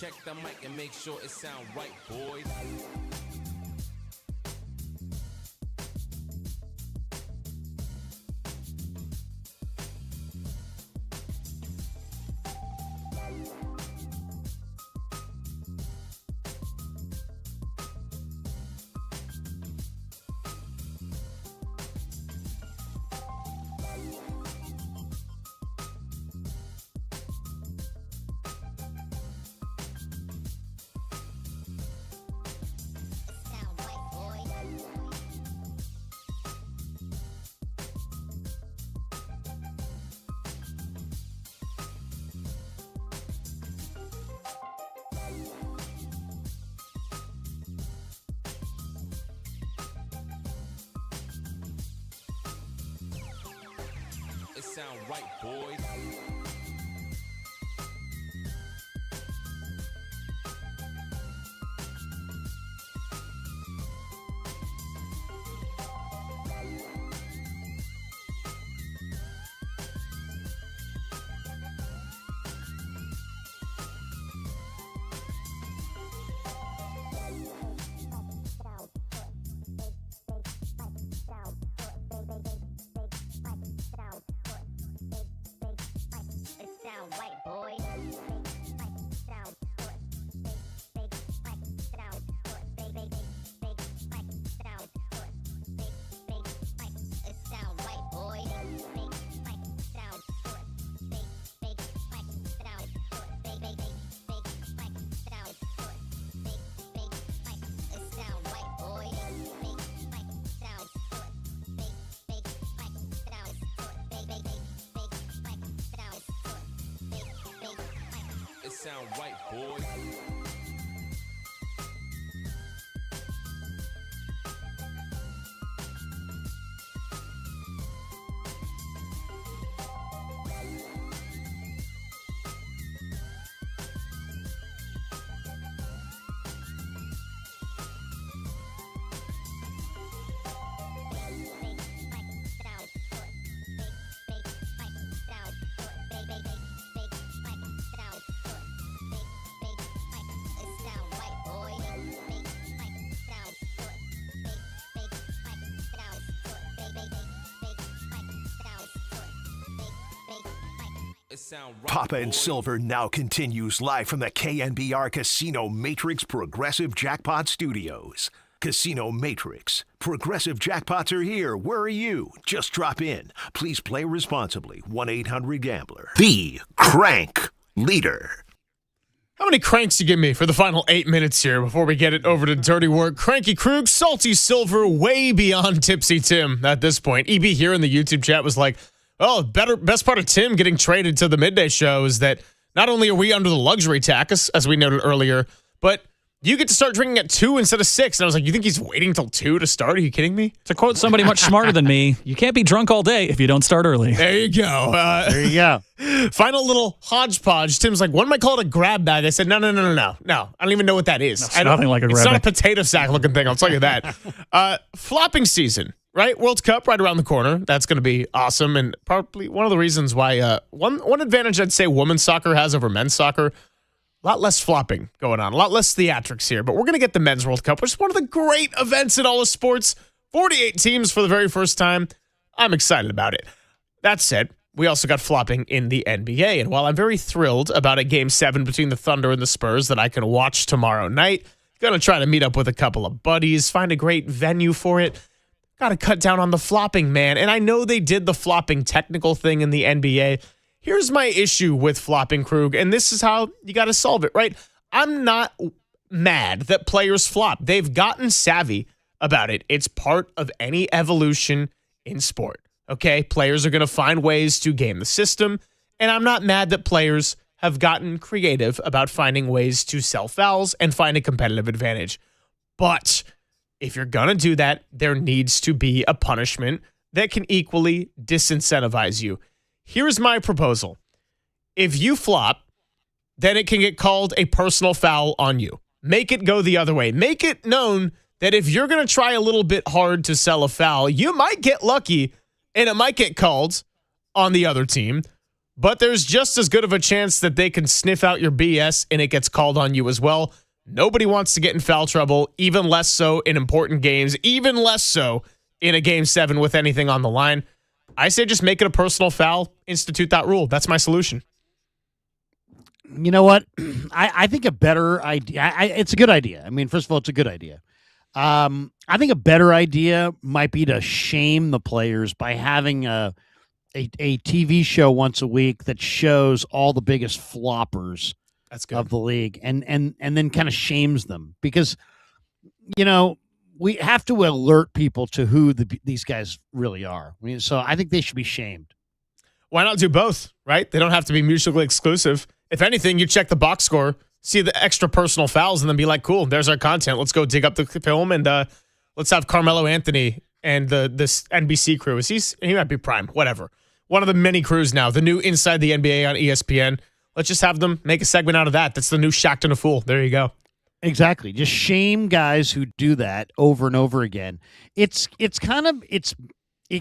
Check the mic and make sure it sound right, boys. It sound right, boys. Sound right, boys. Papa and Silver now continues live from the KNBR Casino Matrix Progressive Jackpot Studios. Casino Matrix. Progressive jackpots are here. Where are you? Just drop in. Please play responsibly. 1-800-GAMBLER. The Crank Leader. How many cranks you give me for the final 8 minutes here before we get it over to Dirty Work? Cranky Krug, Salty Silver, way beyond Tipsy Tim at this point. EB here in the YouTube chat was like, oh, best part of Tim getting traded to the midday show is that not only are we under the luxury tax, as we noted earlier, but you get to start drinking at 2 instead of 6. And I was like, you think he's waiting till 2 to start? Are you kidding me? To quote somebody much smarter than me, you can't be drunk all day if you don't start early. There you go. There you go. Final little hodgepodge. Tim's like, when am I called a grab bag? I said, no. I don't even know what that is. It's nothing like a grab bag. It's not a bag. potato sack looking thing, I'll tell you that. Flopping season, right? World Cup right around the corner. That's going to be awesome. And probably one of the reasons why one advantage I'd say women's soccer has over men's soccer, a lot less flopping going on, a lot less theatrics here. But we're going to get the Men's World Cup, which is one of the great events in all of sports. 48 teams for the very first time. I'm excited about it. That said, we also got flopping in the NBA. And while I'm very thrilled about a Game 7 between the Thunder and the Spurs that I can watch tomorrow night, going to try to meet up with a couple of buddies, find a great venue for it. Got to cut down on the flopping, man. And I know they did the flopping technical thing in the NBA. Here's my issue with flopping, Krug, and this is how you got to solve it, right? I'm not mad that players flop. They've gotten savvy about it. It's part of any evolution in sport, okay? Players are going to find ways to game the system, and I'm not mad that players have gotten creative about finding ways to sell fouls and find a competitive advantage. But if you're going to do that, there needs to be a punishment that can equally disincentivize you. Here's my proposal. If you flop, then it can get called a personal foul on you. Make it go the other way. Make it known that if you're going to try a little bit hard to sell a foul, you might get lucky and it might get called on the other team, but there's just as good of a chance that they can sniff out your BS and it gets called on you as well. Nobody wants to get in foul trouble, even less so in important games, even less so in a Game 7 with anything on the line. I say just make it a personal foul, institute that rule. That's my solution. You know what? I think a better idea. It's a good idea. I mean, first of all, it's a good idea. I think a better idea might be to shame the players by having a TV show once a week that shows all the biggest floppers of the league and then kind of shames them because, we have to alert people to who these guys really are. I mean, so I think they should be shamed. Why not do both, right? They don't have to be mutually exclusive. If anything, you check the box score, see the extra personal fouls, and then be like, cool, there's our content. Let's go dig up the film, and let's have Carmelo Anthony and this NBC crew. He might be Prime, whatever. One of the many crews now, the new Inside the NBA on ESPN. Let's just have them make a segment out of that. That's the new Shaqtin' a Fool. There you go. Exactly. Just shame guys who do that over and over again. It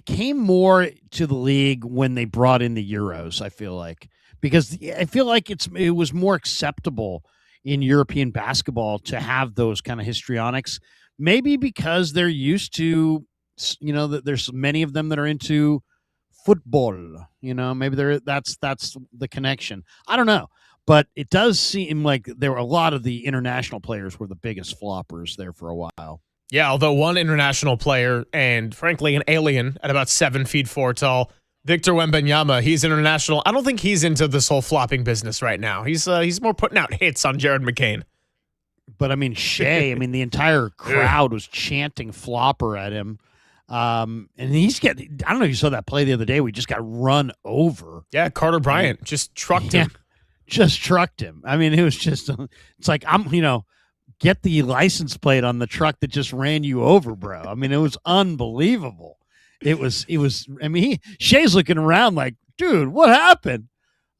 came more to the league when they brought in the Euros, I feel like. Because I feel like it was more acceptable in European basketball to have those kind of histrionics. Maybe because they're used to, there's many of them that are into football. Maybe that's the connection. I don't know. But it does seem like there were a lot of the international players were the biggest floppers there for a while. Yeah, although one international player and, frankly, an alien at about 7 feet 4 tall, Victor Wembanyama, he's international. I don't think he's into this whole flopping business right now. He's more putting out hits on Jared McCain. But, Shea, the entire crowd was chanting flopper at him. And I don't know if you saw that play the other day. We just got run over. Yeah, Carter Bryant just trucked him. Just trucked him. It was just, it's like, get the license plate on the truck that just ran you over, bro. It was unbelievable. Shea's looking around like, dude, what happened?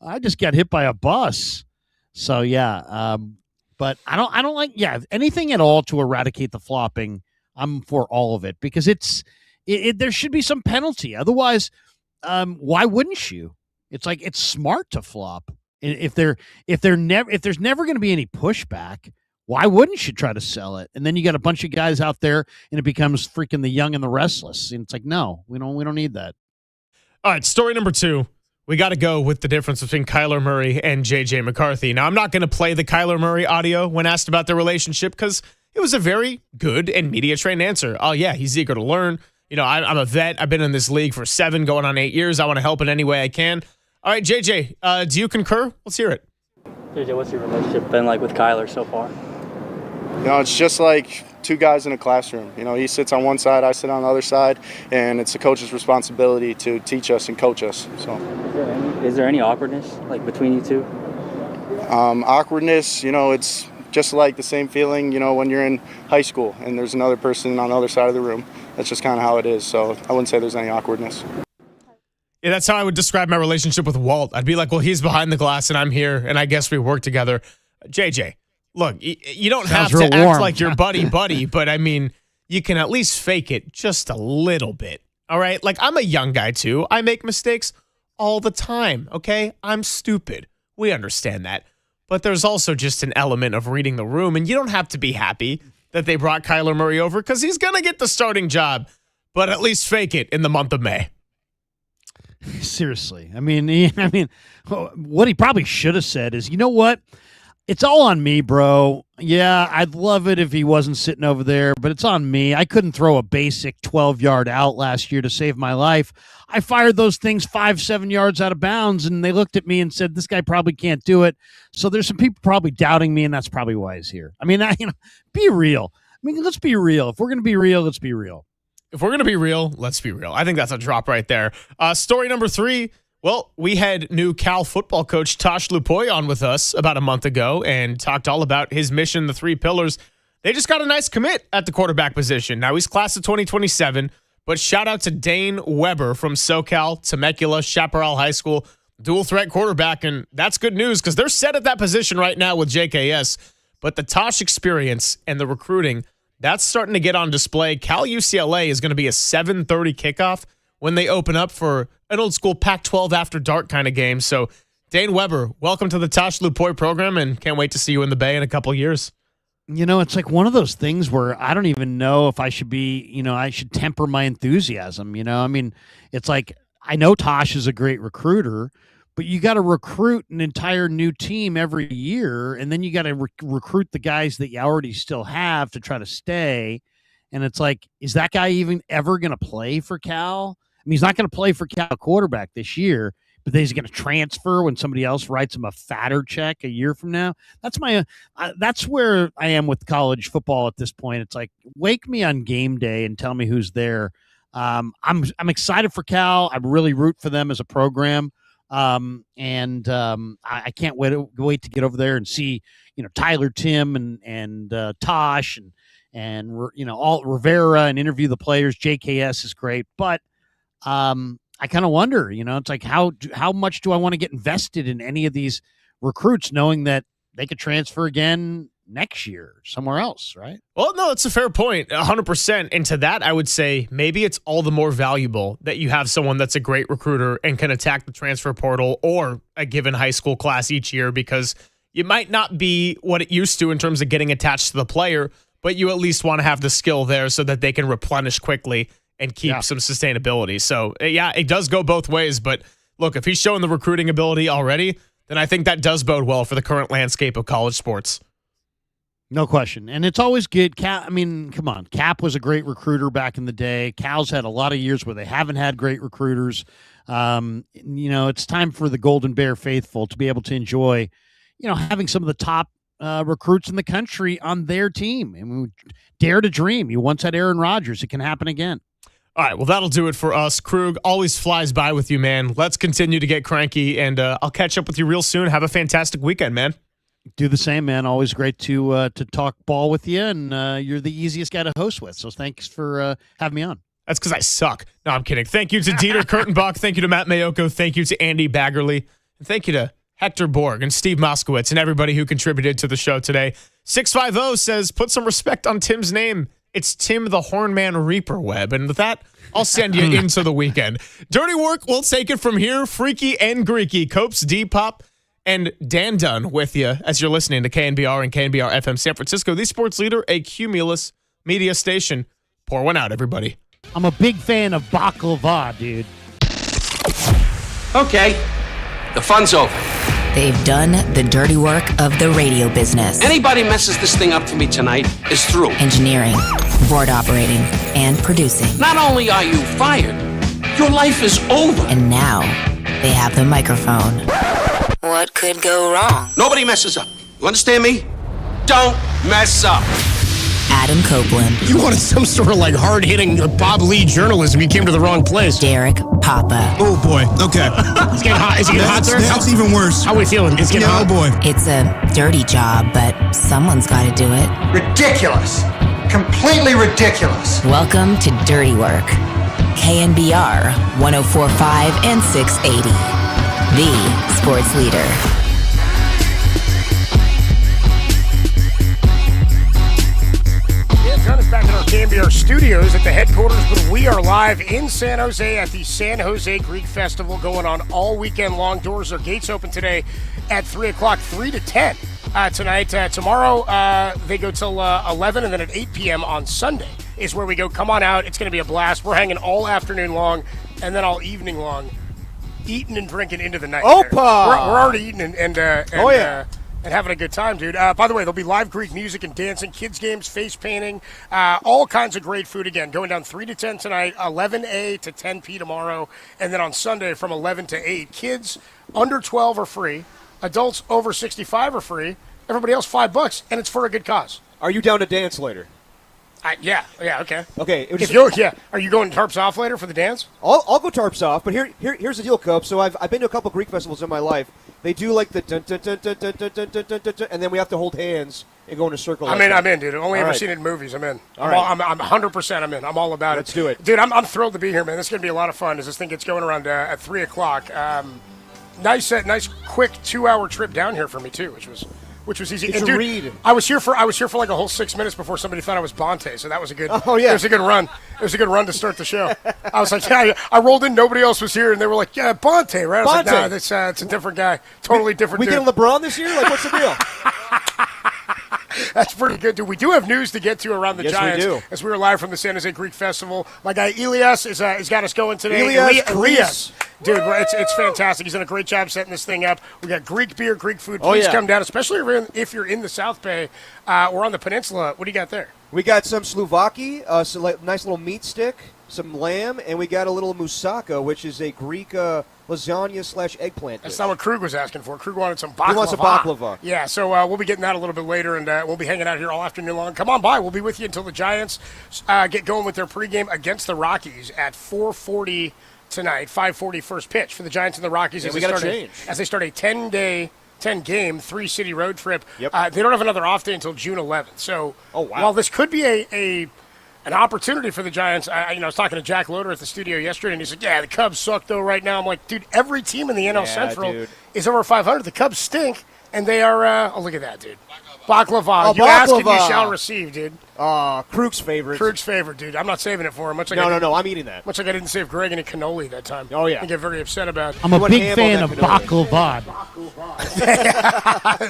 I just got hit by a bus. So yeah. But I don't like, anything at all to eradicate the flopping. I'm for all of it because there should be some penalty. Otherwise, why wouldn't you? It's like, it's smart to flop. If there's never going to be any pushback, why wouldn't you try to sell it? And then you got a bunch of guys out there, and it becomes freaking the young and the restless. And it's like, no, we don't need that. All right, story number 2. We got to go with the difference between Kyler Murray and J.J. McCarthy. Now, I'm not going to play the Kyler Murray audio when asked about their relationship because it was a very good and media-trained answer. Oh, yeah, he's eager to learn. I'm a vet. I've been in this league for 7, going on 8 years. I want to help in any way I can. All right, JJ, do you concur? Let's hear it. JJ, what's your relationship been like with Kyler so far? It's just like two guys in a classroom. He sits on one side, I sit on the other side, and it's the coach's responsibility to teach us and coach us. So, is there any awkwardness between you two? Awkwardness, it's just like the same feeling, when you're in high school and there's another person on the other side of the room. That's just kind of how it is. So I wouldn't say there's any awkwardness. Yeah, that's how I would describe my relationship with Walt. I'd be like, well, he's behind the glass and I'm here, and I guess we work together. JJ, look, you don't have to act like you're buddy, but you can at least fake it just a little bit. All right? I'm a young guy too. I make mistakes all the time, okay? I'm stupid. We understand that. But there's also just an element of reading the room, and you don't have to be happy that they brought Kyler Murray over because he's going to get the starting job, but at least fake it in the month of May. Seriously. What he probably should have said is, you know what? It's all on me, bro. Yeah, I'd love it if he wasn't sitting over there, but it's on me. I couldn't throw a basic 12-yard out last year to save my life. I fired those things 5-7 yards out of bounds, and they looked at me and said, this guy probably can't do it. So there's some people probably doubting me, and that's probably why he's here. Be real. Let's be real. If we're going to be real, let's be real. If we're going to be real, let's be real. I think that's a drop right there. Story number 3. Well, we had new Cal football coach Tosh Lupoy on with us about a month ago and talked all about his mission, the 3 pillars. they just got a nice commit at the quarterback position. Now he's class of 2027, but shout out to Dane Weber from SoCal, Temecula, Chaparral High School, dual threat quarterback, and that's good news because they're set at that position right now with JKS. But the Tosh experience and the recruiting, that's starting to get on display. Cal UCLA is going to be a 7:30 kickoff when they open up for an old school Pac-12 after dark kind of game. So Dane Weber, welcome to the Tosh Lupoy program, and can't wait to see you in the Bay in a couple years. It's like one of those things where I don't even know if I should be, I should temper my enthusiasm. It's like I know Tosh is a great recruiter, but you got to recruit an entire new team every year, and then you got to recruit the guys that you already still have to try to stay. And it's like, is that guy even ever going to play for Cal? He's not going to play for Cal quarterback this year, but then he's going to transfer when somebody else writes him a fatter check a year from now. That's where I am with college football at this point. It's like, wake me on game day and tell me who's there. I'm excited for Cal. I really root for them as a program. I can't wait to get over there and see, Tyler Tim and Tosh and all Rivera and interview the players. JKS is great, but I kind of wonder, it's like how much do I want to get invested in any of these recruits, knowing that they could transfer again next year somewhere else, right? Well, no, it's a fair point, 100%. And to that, I would say maybe it's all the more valuable that you have someone that's a great recruiter and can attack the transfer portal or a given high school class each year, because you might not be what it used to in terms of getting attached to the player, but you at least want to have the skill there so that they can replenish quickly and keep some sustainability. So, yeah, it does go both ways. But look, if he's showing the recruiting ability already, then I think that does bode well for the current landscape of college sports. No question. And it's always good. Come on. Cap was a great recruiter back in the day. Cal's had a lot of years where they haven't had great recruiters. It's time for the Golden Bear faithful to be able to enjoy, having some of the top recruits in the country on their team. Dare to dream. You once had Aaron Rodgers. It can happen again. All right, well, that'll do it for us. Krug, always flies by with you, man. Let's continue to get cranky, and I'll catch up with you real soon. Have a fantastic weekend, man. Do the same, man. Always great to talk ball with you, and you're the easiest guy to host with, so thanks for having me on. That's because I suck. No, I'm kidding. Thank you to Dieter Kurtenbach. Thank you to Matt Mayoko. Thank you to Andy Baggerly. And thank you to Hector Borg and Steve Moskowitz and everybody who contributed to the show today. 650 says, put some respect on Tim's name. It's Tim the Hornman Reaper Webb. And with that, I'll send you into the weekend. Dirty Work, we'll take it from here. Freaky and Greeky, Copes, D-Pop, and Dan Dunn with you as you're listening to KNBR and KNBR FM San Francisco, the sports leader, a Cumulus media station. Pour one out, everybody. I'm a big fan of baklava, dude. Okay, the fun's over. They've done the dirty work of the radio business. Anybody messes this thing up for me tonight is through. Engineering, board operating, and producing. Not only are you fired, your life is over. And now they have the microphone. What could go wrong? Nobody messes up. You understand me? Don't mess up. Adam Copeland. You wanted some sort of hard-hitting Bob Lee journalism. You came to the wrong place. Derek Papa. Oh, boy. Okay. It's getting hot. Is it getting hot there? That's even worse. How are we feeling? It's getting hot? Oh, boy. It's a dirty job, but someone's got to do it. Ridiculous. Completely ridiculous. Welcome to Dirty Work. KNBR 104.5 and 680. The sports leader. John is back in our KNBR studios at the headquarters, but we are live in San Jose at the San Jose Greek Festival going on all weekend long. Doors are gates open today at 3 o'clock, 3 to 10 tonight. Tomorrow they go till 11, and then at 8 p.m. on Sunday is where we go. Come on out. It's going to be a blast. We're hanging all afternoon long and then all evening long, eating and drinking into the night. Opa! We're already eating and oh, yeah. And having a good time, dude. By the way, there'll be live Greek music and dancing, kids games, face painting, all kinds of great food again. Going down 3 to 10 tonight, 11 to 10 p tomorrow, and then on Sunday from 11 to 8. Kids under 12 are free. Adults over 65 are free. Everybody else $5, and it's for a good cause. Are you down to dance later? Yeah, okay. Okay. Are you going tarps off later for the dance? I'll go tarps off, but here's the deal, Cope. So I've been to a couple Greek festivals in my life. They do like the dun dun dun dun dun dun dun dun dun, and then we have to hold hands and go in a circle. I'm like in. that. I'm in, dude. Only All ever right. seen it in movies. I'm in. All right. I'm 100%. I'm in. I'm all about Let's it. do it. Dude, I'm thrilled to be here, man. This is going to be a lot of fun as this thing gets going around at 3 o'clock. Nice, quick 2-hour trip down here for me, too, which was easy. It's And a dude, read. I was here for like a whole 6 minutes before somebody thought I was Bonte, so that was a good. Oh, yeah. It was a good run. It was a good run to start the show. I was like, yeah, I rolled in, nobody else was here, and they were like, yeah, Bonte, right? I was Bonte. like, nah, it's a different guy, totally different. We dude. getting LeBron this year? Like, what's the deal? That's pretty good, dude. We do have news to get to around the Yes, we Giants do. as we are live from the San Jose Greek Festival. My guy Elias is got us going today. Elias. Dude, it's fantastic. He's done a great job setting this thing up. We got Greek beer, Greek food. Oh, Please yeah. come down, especially if you're in the South Bay or on the peninsula. What do you got there? We got some Slouvaki, nice little meat stick, some lamb, and we got a little moussaka, which is a Greek lasagna/eggplant That's dish. not what Krug was asking for. Krug wanted some baklava. He wants a baklava. Yeah, so we'll be getting that a little bit later, and we'll be hanging out here all afternoon long. Come on by. We'll be with you until the Giants get going with their pregame against the Rockies at 4:40 tonight. 5:40 first pitch for the Giants and the Rockies as they start a 10-game 3-city road trip. Yep. They don't have another off day until June 11th. So wow. while this could be an opportunity for the Giants. I was talking to Jack Loader at the studio yesterday, and he said, yeah, the Cubs suck, though, right now. I'm like, dude, every team in the NL Central is over 500. The Cubs stink, and they are look at that, dude. Baklava. Oh, you ask and you shall receive, dude. Krug's favorite. Krug's favorite, dude. I'm not saving it for him. No, I'm eating that. Much like I didn't save Greg any cannoli that time. Oh, yeah. I get very upset about. I'm a big fan of baklava.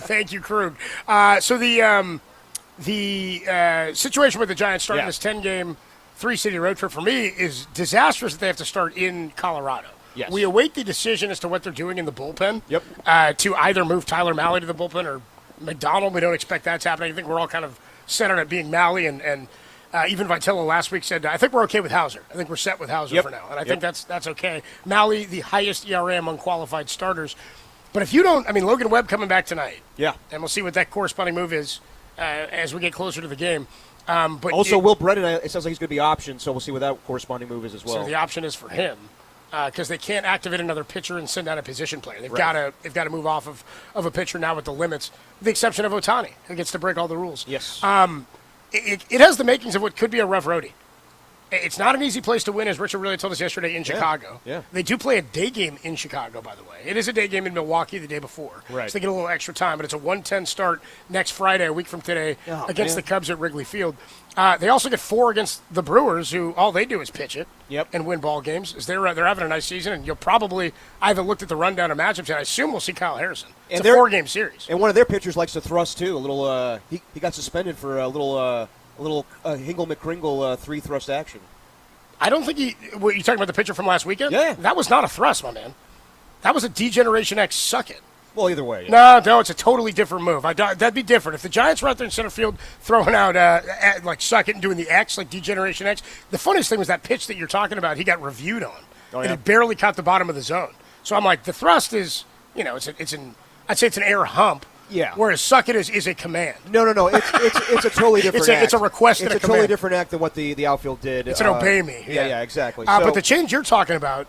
Thank you, Krug. So the situation with the Giants starting this 10-game 3-city road trip for me is disastrous that they have to start in Colorado. Yes. We await the decision as to what they're doing in the bullpen. Yep. To either move Tyler Mahle to the bullpen or McDonald. We don't expect that's happening. I think we're all kind of set on it being Mahle, and even Vitello last week said, I think we're okay with Hauser. I think we're set with Hauser for now, and I think that's okay. Mahle, the highest ERA among qualified starters. But if you don't, Logan Webb coming back tonight. Yeah. And we'll see what that corresponding move is as we get closer to the game. But also, Will Brennan, it sounds like he's going to be optioned, so we'll see what that corresponding move is as well. So the option is for him because they can't activate another pitcher and send out a position player. They've got to move off of a pitcher now with the limits, with the exception of Ohtani, who gets to break all the rules. Yes. It has the makings of what could be a rough roadie. It's not an easy place to win, as Richard really told us yesterday in Chicago. Yeah. They do play a day game in Chicago, by the way. It is a day game in Milwaukee the day before. Right. So they get a little extra time, but it's a 1:10 start next Friday, a week from today, against the Cubs at Wrigley Field. They also get 4 against the Brewers, who all they do is pitch it and win ball games. They're having a nice season, and you'll probably – I haven't looked at the rundown of matchups yet. I assume we'll see Kyle Harrison. It's a 4-game series. And one of their pitchers likes to thrust, too. A little he got suspended for a little Hingle McCringle 3-thrust action. I don't think were you talking about the pitcher from last weekend? Yeah. That was not a thrust, my man. That was a D-Generation X suck it. Well, either way. Yeah. No, it's a totally different move. That'd be different. If the Giants were out there in center field throwing out, like, suck it and doing the X, like D-Generation X, the funniest thing was that pitch that you're talking about, he got reviewed on. And it barely caught the bottom of the zone. So I'm like, the thrust is, I'd say it's an air hump. Yeah. Whereas suck it is a command. No. It's a totally different act. It's a request and a command. It's a totally different act than what the outfield did. It's an obey me. Yeah, exactly. But the change you're talking about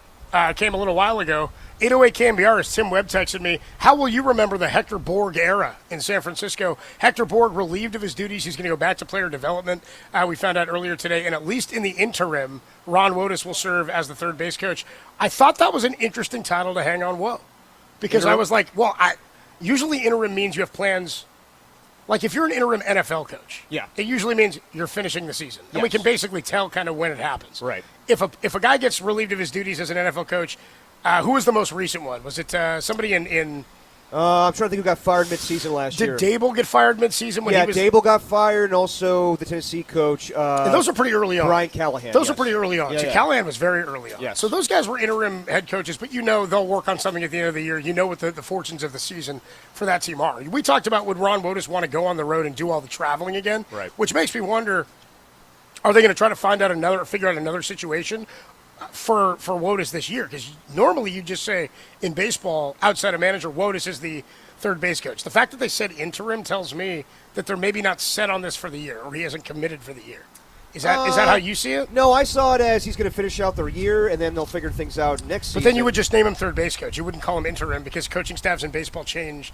came a little while ago. 808 KMBR, Tim Webb texted me, how will you remember the Hector Borg era in San Francisco? Hector Borg relieved of his duties. He's going to go back to player development. We found out earlier today. And at least in the interim, Ron Wotus will serve as the third base coach. I thought that was an interesting title to hang on Woe. Because I was like, usually interim means you have plans. Like if you're an interim NFL coach, it usually means you're finishing the season. And we can basically tell kind of when it happens. Right. If a guy gets relieved of his duties as an NFL coach, who was the most recent one? Was it somebody in I'm trying to think who got fired mid-season last year. Did Dable get fired mid-season? Dable got fired, and also the Tennessee coach. And those are pretty early on. Brian Callahan. Those are pretty early on. So Callahan was very early on. Yes. So those guys were interim head coaches, but they'll work on something at the end of the year. You know what the fortunes of the season for that team are. We talked about would Ron Wotus want to go on the road and do all the traveling again? Right. Which makes me wonder, are they going to try to figure out another situation for Wotus this year? Because normally you just say in baseball, outside of manager, Wotus is the third base coach. The fact that they said interim tells me that they're maybe not set on this for the year, or he hasn't committed for the year. Is that how you see it? No, I saw it as he's going to finish out their year, and then they'll figure things out next season. But then you would just name him third base coach. You wouldn't call him interim because coaching staffs in baseball change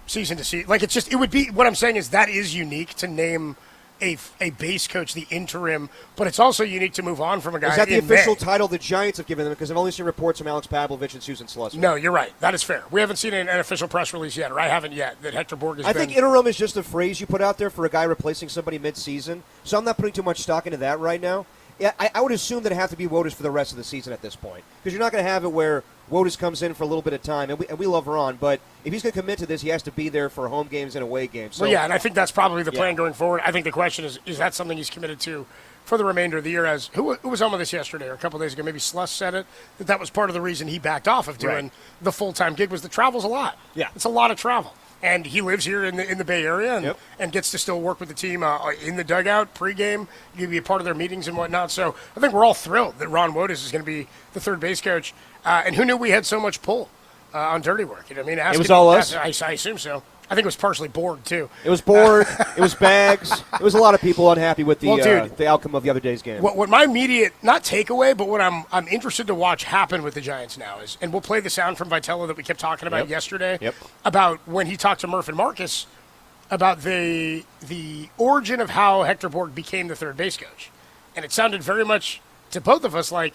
season to season. Like, it would be, what I'm saying is that is unique to name a base coach the interim, but it's also unique to move on from a guy. Is that the official May. title the Giants have given them? Because I've only seen reports from Alex Pavlovich and Susan Slusser. No, you're right. That is fair. We haven't seen an official press release yet, or I haven't yet, that Hector Borg has I think interim is just a phrase you put out there for a guy replacing somebody mid-season, so I'm not putting too much stock into that right now. Yeah, I would assume that it have to be Wotus for the rest of the season at this point, because you're not going to have it where Wotus comes in for a little bit of time, and we love Ron, but if he's going to commit to this, he has to be there for home games and away games. So, well, yeah, and I think that's probably the plan going forward. I think the question is that something he's committed to for the remainder of the year? As who was on with this yesterday or a couple days ago? Maybe Sluss said it, that was part of the reason he backed off of doing the full-time gig was the travel's a lot. Yeah. It's a lot of travel. And he lives here in the Bay Area and gets to still work with the team in the dugout, pregame, you be a part of their meetings and whatnot. So I think we're all thrilled that Ron Wotus is going to be the third base coach. And who knew we had so much pull on dirty work? You know what I mean? It was all us? I assume so. I think it was partially Borg, too. It was Borg. It was Bags. It was a lot of people unhappy with the outcome of the other day's game. What my immediate, not takeaway, but what I'm interested to watch happen with the Giants now is, and we'll play the sound from Vitello that we kept talking about yesterday, about when he talked to Murph and Marcus about the origin of how Hector Borg became the third base coach. And it sounded very much to both of us like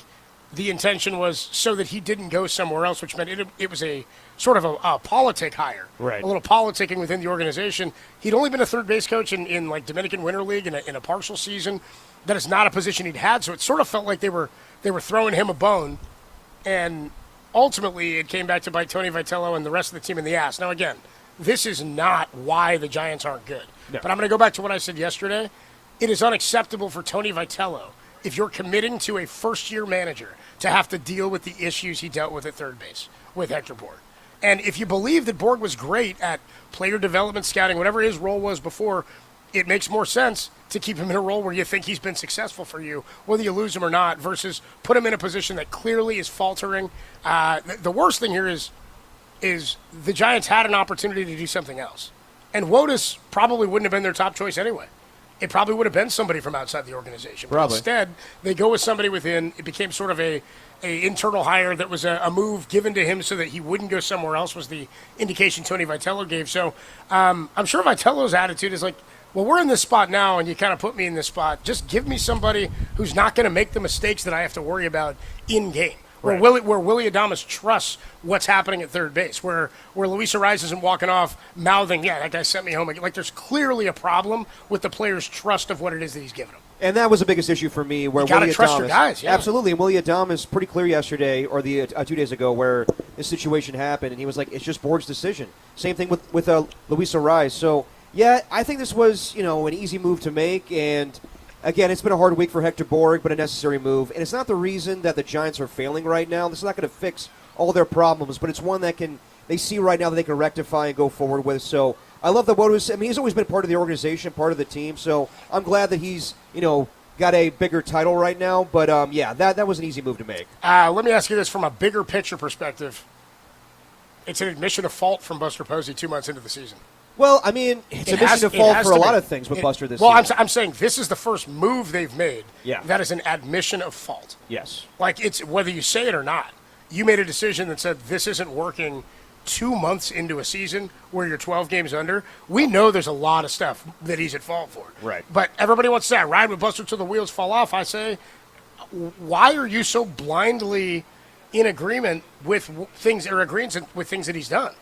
the intention was so that he didn't go somewhere else, which meant it was a sort of a politic hire, a little politicking within the organization. He'd only been a third base coach in like Dominican Winter League in a partial season. That is not a position he'd had, so it sort of felt like they were throwing him a bone, and ultimately it came back to bite Tony Vitello and the rest of the team in the ass. Now again, this is not why the Giants aren't good, but I'm going to go back to what I said yesterday. It is unacceptable for Tony Vitello, if you're committing to a first-year manager, to have to deal with the issues he dealt with at third base with Hector Borg. And if you believe that Borg was great at player development, scouting, whatever his role was before, it makes more sense to keep him in a role where you think he's been successful for you, whether you lose him or not, versus put him in a position that clearly is faltering. The worst thing here is the Giants had an opportunity to do something else. And Wotus probably wouldn't have been their top choice anyway. It probably would have been somebody from outside the organization. But instead, they go with somebody within. It became sort of a internal hire that was a move given to him so that he wouldn't go somewhere else, was the indication Tony Vitello gave. So I'm sure Vitello's attitude is like, well, we're in this spot now, and you kind of put me in this spot. Just give me somebody who's not going to make the mistakes that I have to worry about in-game. Where Willie Adames trusts what's happening at third base, where Luis Ariz isn't walking off mouthing, yeah, that guy sent me home. Like, there's clearly a problem with the player's trust of what it is that he's given him. And that was the biggest issue for me. Where you got to trust your guys, yeah. Absolutely. And Willie Adames pretty clear yesterday, or 2 days ago, where this situation happened, and he was like, it's just Borg's decision. Same thing with Luis Ariz. So, yeah, I think this was, an easy move to make, and again, it's been a hard week for Hector Borg, but a necessary move. And it's not the reason that the Giants are failing right now. This is not going to fix all their problems, but it's one that they see right now that they can rectify and go forward with. So I love that Wotus. I mean, he's always been part of the organization, part of the team. So I'm glad that he's, got a bigger title right now. But, that was an easy move to make. Let me ask you this from a bigger picture perspective. It's an admission of fault from Buster Posey 2 months into the season. Well, I mean, it's a mission of fault for a lot of things with Buster this season. Well, I'm saying this is the first move they've made that is an admission of fault. Yes. Like, it's whether you say it or not. You made a decision that said this isn't working 2 months into a season where you're 12 games under. We know there's a lot of stuff that he's at fault for. Right. But everybody wants to say, ride with Buster till the wheels fall off. I say, why are you so blindly in agreement with things that he's done?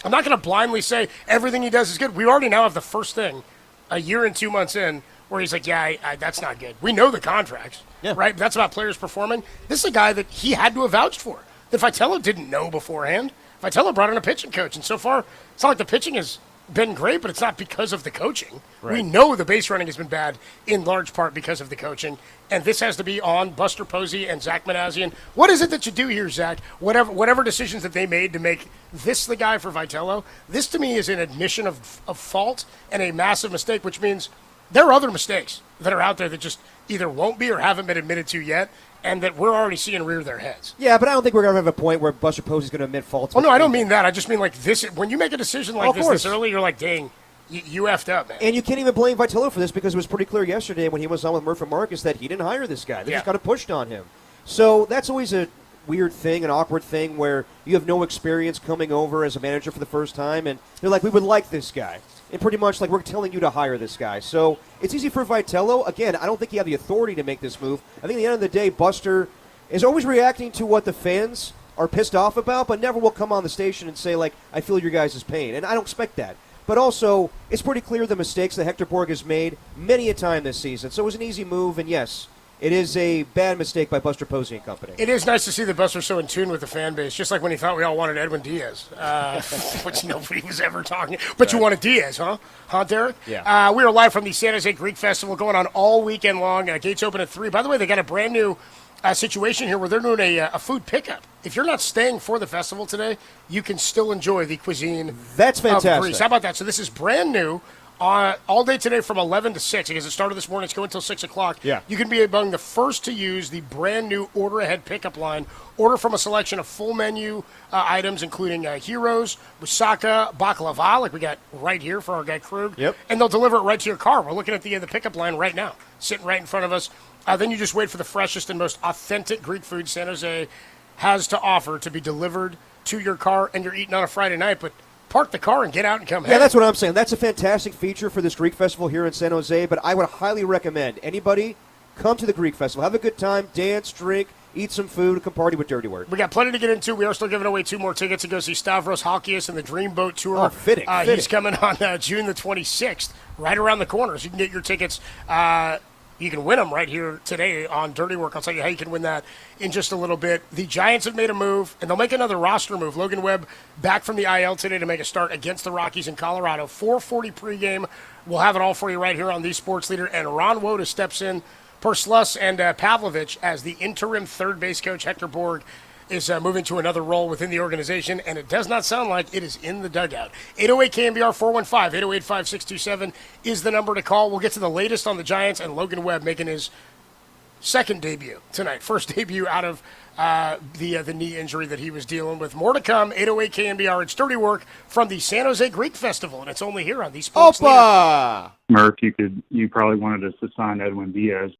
I'm not going to blindly say everything he does is good. We already now have the first thing a year and 2 months in where he's like, that's not good. We know the contracts, right? That's about players performing. This is a guy that he had to have vouched for, that Vitello didn't know beforehand. Vitello brought in a pitching coach, and so far it's not like the pitching has been great, but it's not because of the coaching. Right. We know the base running has been bad in large part because of the coaching, and this has to be on Buster Posey and Zach Manassian. What is it that you do here, Zach? Whatever decisions that they made to make this the guy for Vitello, this to me is an admission of fault and a massive mistake, which means there are other mistakes that are out there that just either won't be or haven't been admitted to yet, and that we're already seeing rear their heads. Yeah, but I don't think we're going to have a point where Buster Posey's going to admit faults. Oh, no, I don't mean that. I just mean like this. When you make a decision like this early, you're like, dang, you effed up, man. And you can't even blame Vitello for this because it was pretty clear yesterday when he was on with Murph and Marcus that he didn't hire this guy. They just got it pushed on him. So that's always a weird thing, an awkward thing where you have no experience coming over as a manager for the first time, and they're like, we would like this guy. And pretty much like we're telling you to hire this guy. So it's easy for Vitello. Again, I don't think he had the authority to make this move. I think at the end of the day, Buster is always reacting to what the fans are pissed off about, but never will come on the station and say, like, I feel your guys' pain. And I don't expect that. But also, it's pretty clear the mistakes that Hector Borg has made many a time this season. So it was an easy move, and yes, it is a bad mistake by Buster Posey and company. It is nice to see that Buster's so in tune with the fan base, just like when he thought we all wanted Edwin Diaz, which nobody was ever talking. But right. You wanted Diaz, huh? Huh, Derek? Yeah. We are live from the San Jose Greek Festival going on all weekend long. Gates open at 3. By the way, they got a brand new situation here where they're doing a food pickup. If you're not staying for the festival today, you can still enjoy the cuisine. That's fantastic. Of Greece. How about that? So this is brand new. All day today from 11 to 6, because it started this morning. It's going until 6 o'clock. Yeah. You can be among the first to use the brand new order ahead pickup line. Order from a selection of full menu items, including heroes, moussaka, baklava, like we got right here for our guy Krug. Yep. And they'll deliver it right to your car. We're looking at the pickup line right now, sitting right in front of us. Then you just wait for the freshest and most authentic Greek food San Jose has to offer to be delivered to your car, and you're eating on a Friday night, but park the car and get out and come Yeah, that's what I'm saying. That's a fantastic feature for this Greek Festival here in San Jose, but I would highly recommend anybody come to the Greek Festival. Have a good time, dance, drink, eat some food, come party with Dirty Word. We got plenty to get into. We are still giving away 2 more tickets to go see Stavros Halkias and the Dreamboat Tour. Oh, fitting. He's coming on June the 26th, right around the corner. So you can get your tickets. You can win them right here today on Dirty Work. I'll tell you how you can win that in just a little bit. The Giants have made a move, and they'll make another roster move. Logan Webb back from the IL today to make a start against the Rockies in Colorado. 4:40 pregame. We'll have it all for you right here on the Sports Leader. And Ron Woda steps in per Sluss and Pavlovich as the interim third base coach. Hector Borg is moving to another role within the organization, and it does not sound like it is in the dugout. 808 KMBR 415 808-5627 is the number to call. We'll get to the latest on the Giants and Logan Webb making his second debut tonight. First debut out of the knee injury that he was dealing with. More to come. 808 KMBR. It's Dirty Work from the San Jose Greek Festival, and it's only here on the Sports Leader. Murph, you probably wanted us to sign Edwin Diaz.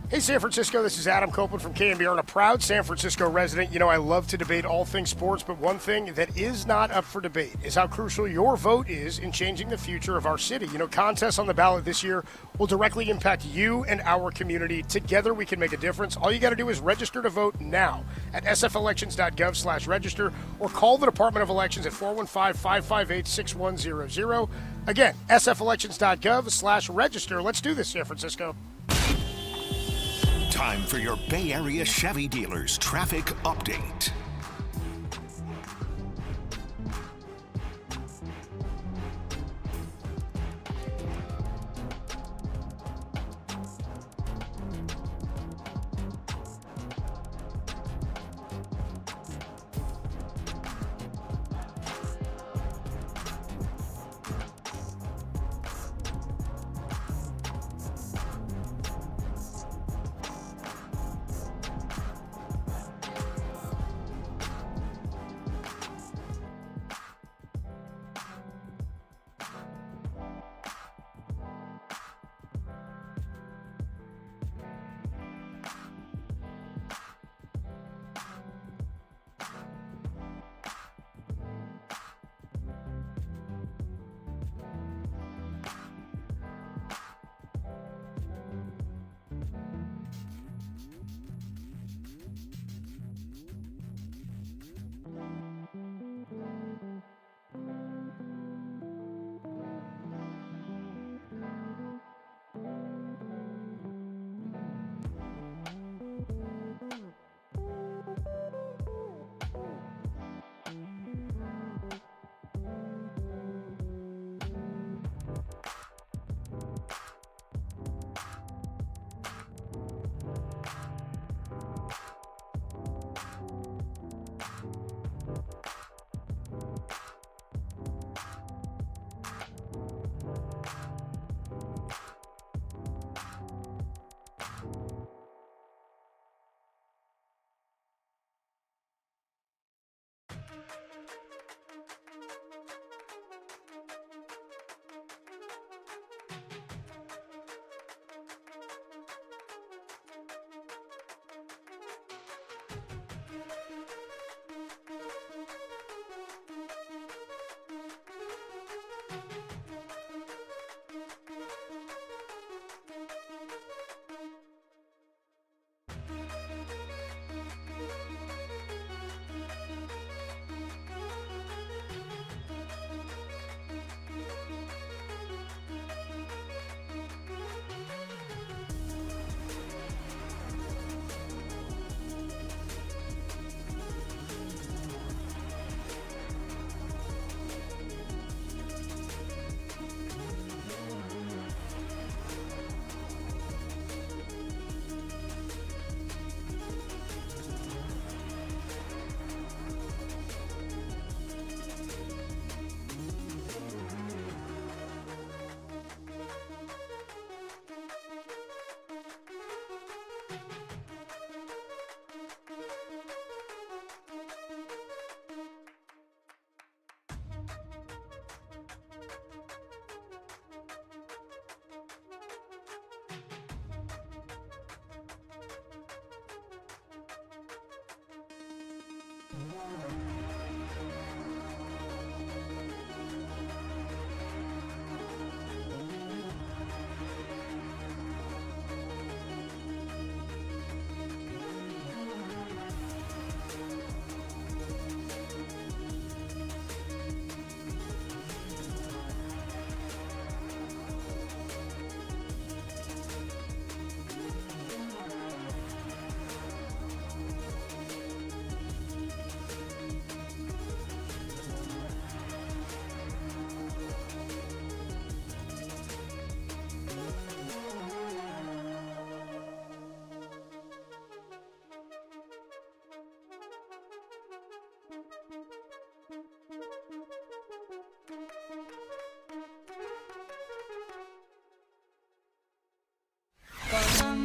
Hey, San Francisco, this is Adam Copeland from KMBR, and a proud San Francisco resident. You know, I love to debate all things sports, but one thing that is not up for debate is how crucial your vote is in changing the future of our city. You know, contests on the ballot this year will directly impact you and our community. Together, we can make a difference. All you got to do is register to vote now at sfelections.gov/register or call the Department of Elections at 415-558-6100. Again, sfelections.gov/register. Let's do this, San Francisco. Time for your Bay Area Chevy dealers traffic update.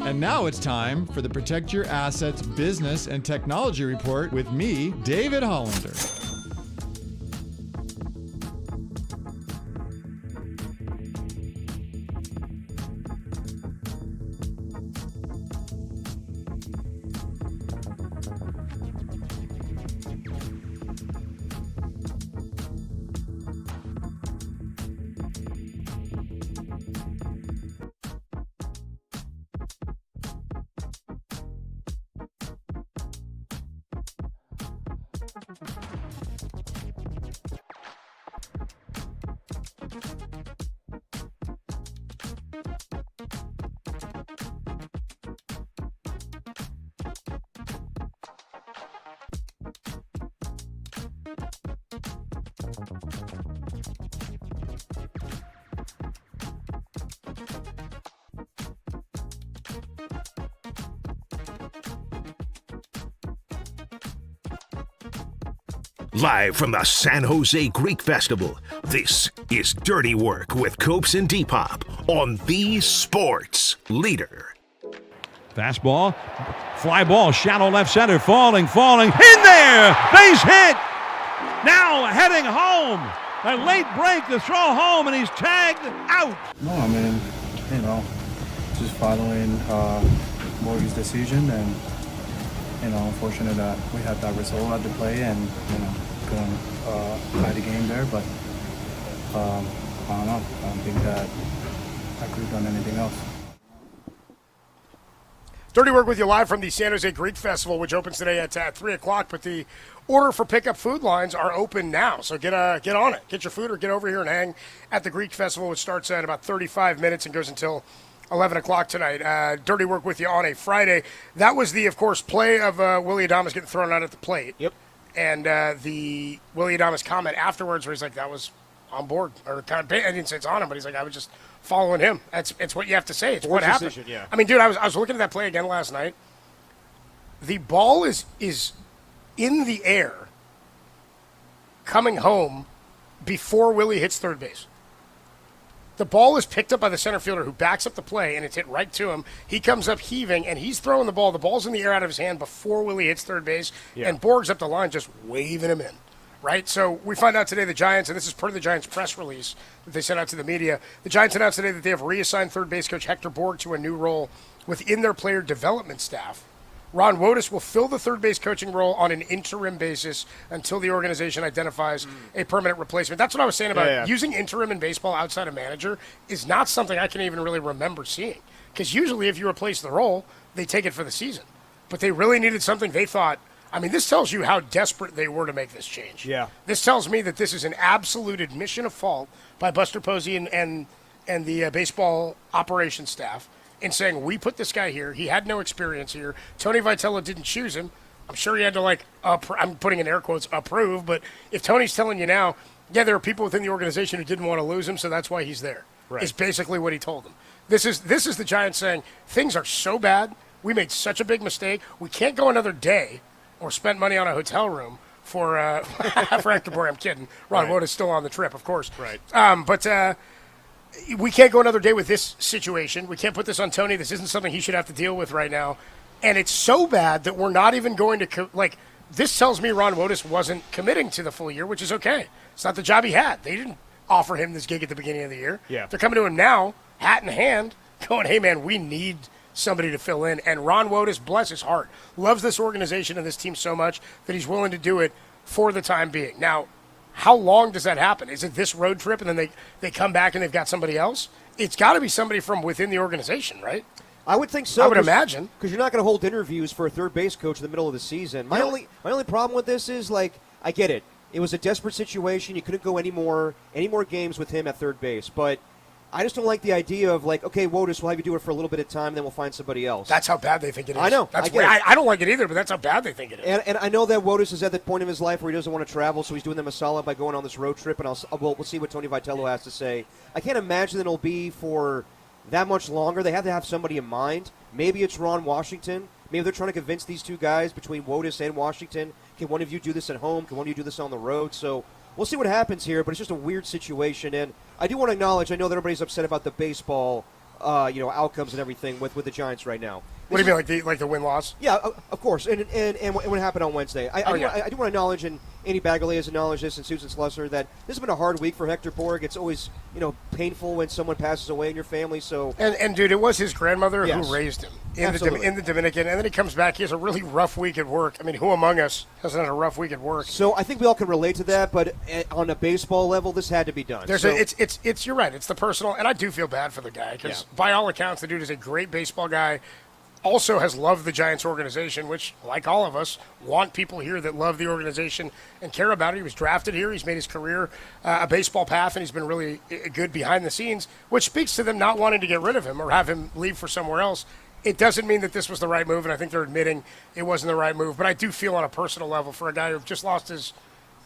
And now it's time for the Protect Your Assets Business and Technology Report with me, David Hollander. Live from the San Jose Greek Festival, this is Dirty Work with Copes and Depop on the Sports Leader. Fastball, fly ball, shallow left center, falling, in there, base hit. Now heading home, a late break, the throw home, and he's tagged out. No, I mean, just following Morgan's decision, and unfortunate that we had that result at the play, and couldn't tie the game there. But I don't know. I don't think that I could have done anything else. Dirty Work with you live from the San Jose Greek Festival, which opens today at 3 o'clock. But the order for pickup food lines are open now. So get on it. Get your food or get over here and hang at the Greek Festival, which starts at about 35 minutes and goes until 11 o'clock tonight. Dirty Work with you on a Friday. That was of course, play of Willy Adames getting thrown out at the plate. Yep. And the Willy Adames comment afterwards where he's like, that was on board. Or kind of, I didn't say it's on him, but he's like, I was just following him. It's what you have to say. It's what happened. Decision, yeah. I mean, dude, I was looking at that play again last night. The ball is in the air coming home before Willie hits third base. The ball is picked up by the center fielder who backs up the play, and it's hit right to him. He comes up heaving, and he's throwing the ball. The ball's in the air out of his hand before Willie hits third base, and Borg's up the line just waving him in. Right? So we find out today the Giants, and this is part of the Giants press release that they sent out to the media, the Giants announced today that they have reassigned third base coach Hector Borg to a new role within their player development staff. Ron Wotus will fill the third base coaching role on an interim basis until the organization identifies a permanent replacement. That's what I was saying about using interim in baseball outside of manager is not something I can even really remember seeing. Because usually if you replace the role, they take it for the season. But they really needed something they thought. I mean, this tells you how desperate they were to make this change. Yeah. This tells me that this is an absolute admission of fault by Buster Posey and the baseball operations staff in saying, we put this guy here. He had no experience here. Tony Vitello didn't choose him. I'm sure he had to, I'm putting in air quotes, approve. But if Tony's telling you now, there are people within the organization who didn't want to lose him, so that's why he's there. Right. Is basically what he told them. This is the Giants saying, things are so bad. We made such a big mistake. We can't go another day or spend money on a hotel room for Hector Borg. I'm kidding. Ron Wood is still on the trip, of course. Right. But we can't go another day with this situation. We can't put this on Tony. This isn't something he should have to deal with right now. And it's so bad that we're not even going to this tells me Ron Wotus wasn't committing to the full year, which is okay. It's not the job he had. They didn't offer him this gig at the beginning of the year. Yeah. They're coming to him now, hat in hand, going, hey, man, we need somebody to fill in. And Ron Wotus, bless his heart, loves this organization and this team so much that he's willing to do it for the time being. Now, how long does that happen? Is it this road trip and then they come back and they've got somebody else? It's got to be somebody from within the organization, right? I would think so. I would imagine. Because you're not going to hold interviews for a third base coach in the middle of the season. My only problem with this is, like, I get it. It was a desperate situation. You couldn't go any more games with him at third base. But I just don't like the idea of, like, okay, Wotus, we'll have you do it for a little bit of time, then we'll find somebody else. That's how bad they think it is. I know. I don't like it either, but that's how bad they think it is. And I know that Wotus is at the point of his life where he doesn't want to travel, so he's doing them a solid by going on this road trip, and we'll see what Tony Vitello has to say. I can't imagine that it'll be for that much longer. They have to have somebody in mind. Maybe it's Ron Washington. Maybe they're trying to convince these two guys between Wotus and Washington. Can one of you do this at home? Can one of you do this on the road? So we'll see what happens here, but it's just a weird situation. And I do want to acknowledge, I know that everybody's upset about the baseball outcomes and everything with the Giants right now. What do you mean, like the win-loss? course. And what happened on Wednesday. I do want to acknowledge, and Andy Bagley has acknowledged this, and Susan Slusser, that this has been a hard week for Hector Borg. It's always, painful when someone passes away in your family. So and dude, it was his grandmother Yes. who raised him in Absolutely. the Dominican, and then he comes back. He has a really rough week at work. I mean, who among us hasn't had a rough week at work? So I think we all can relate to that, but on a baseball level, this had to be done. It's you're right. It's the personal, and I do feel bad for the guy because by all accounts, the dude is a great baseball guy. Also has loved the Giants organization, which, like all of us, want people here that love the organization and care about it. He was drafted here. He's made his career a baseball path, and he's been really good behind the scenes, which speaks to them not wanting to get rid of him or have him leave for somewhere else. It doesn't mean that this was the right move, and I think they're admitting it wasn't the right move. But I do feel on a personal level for a guy who just lost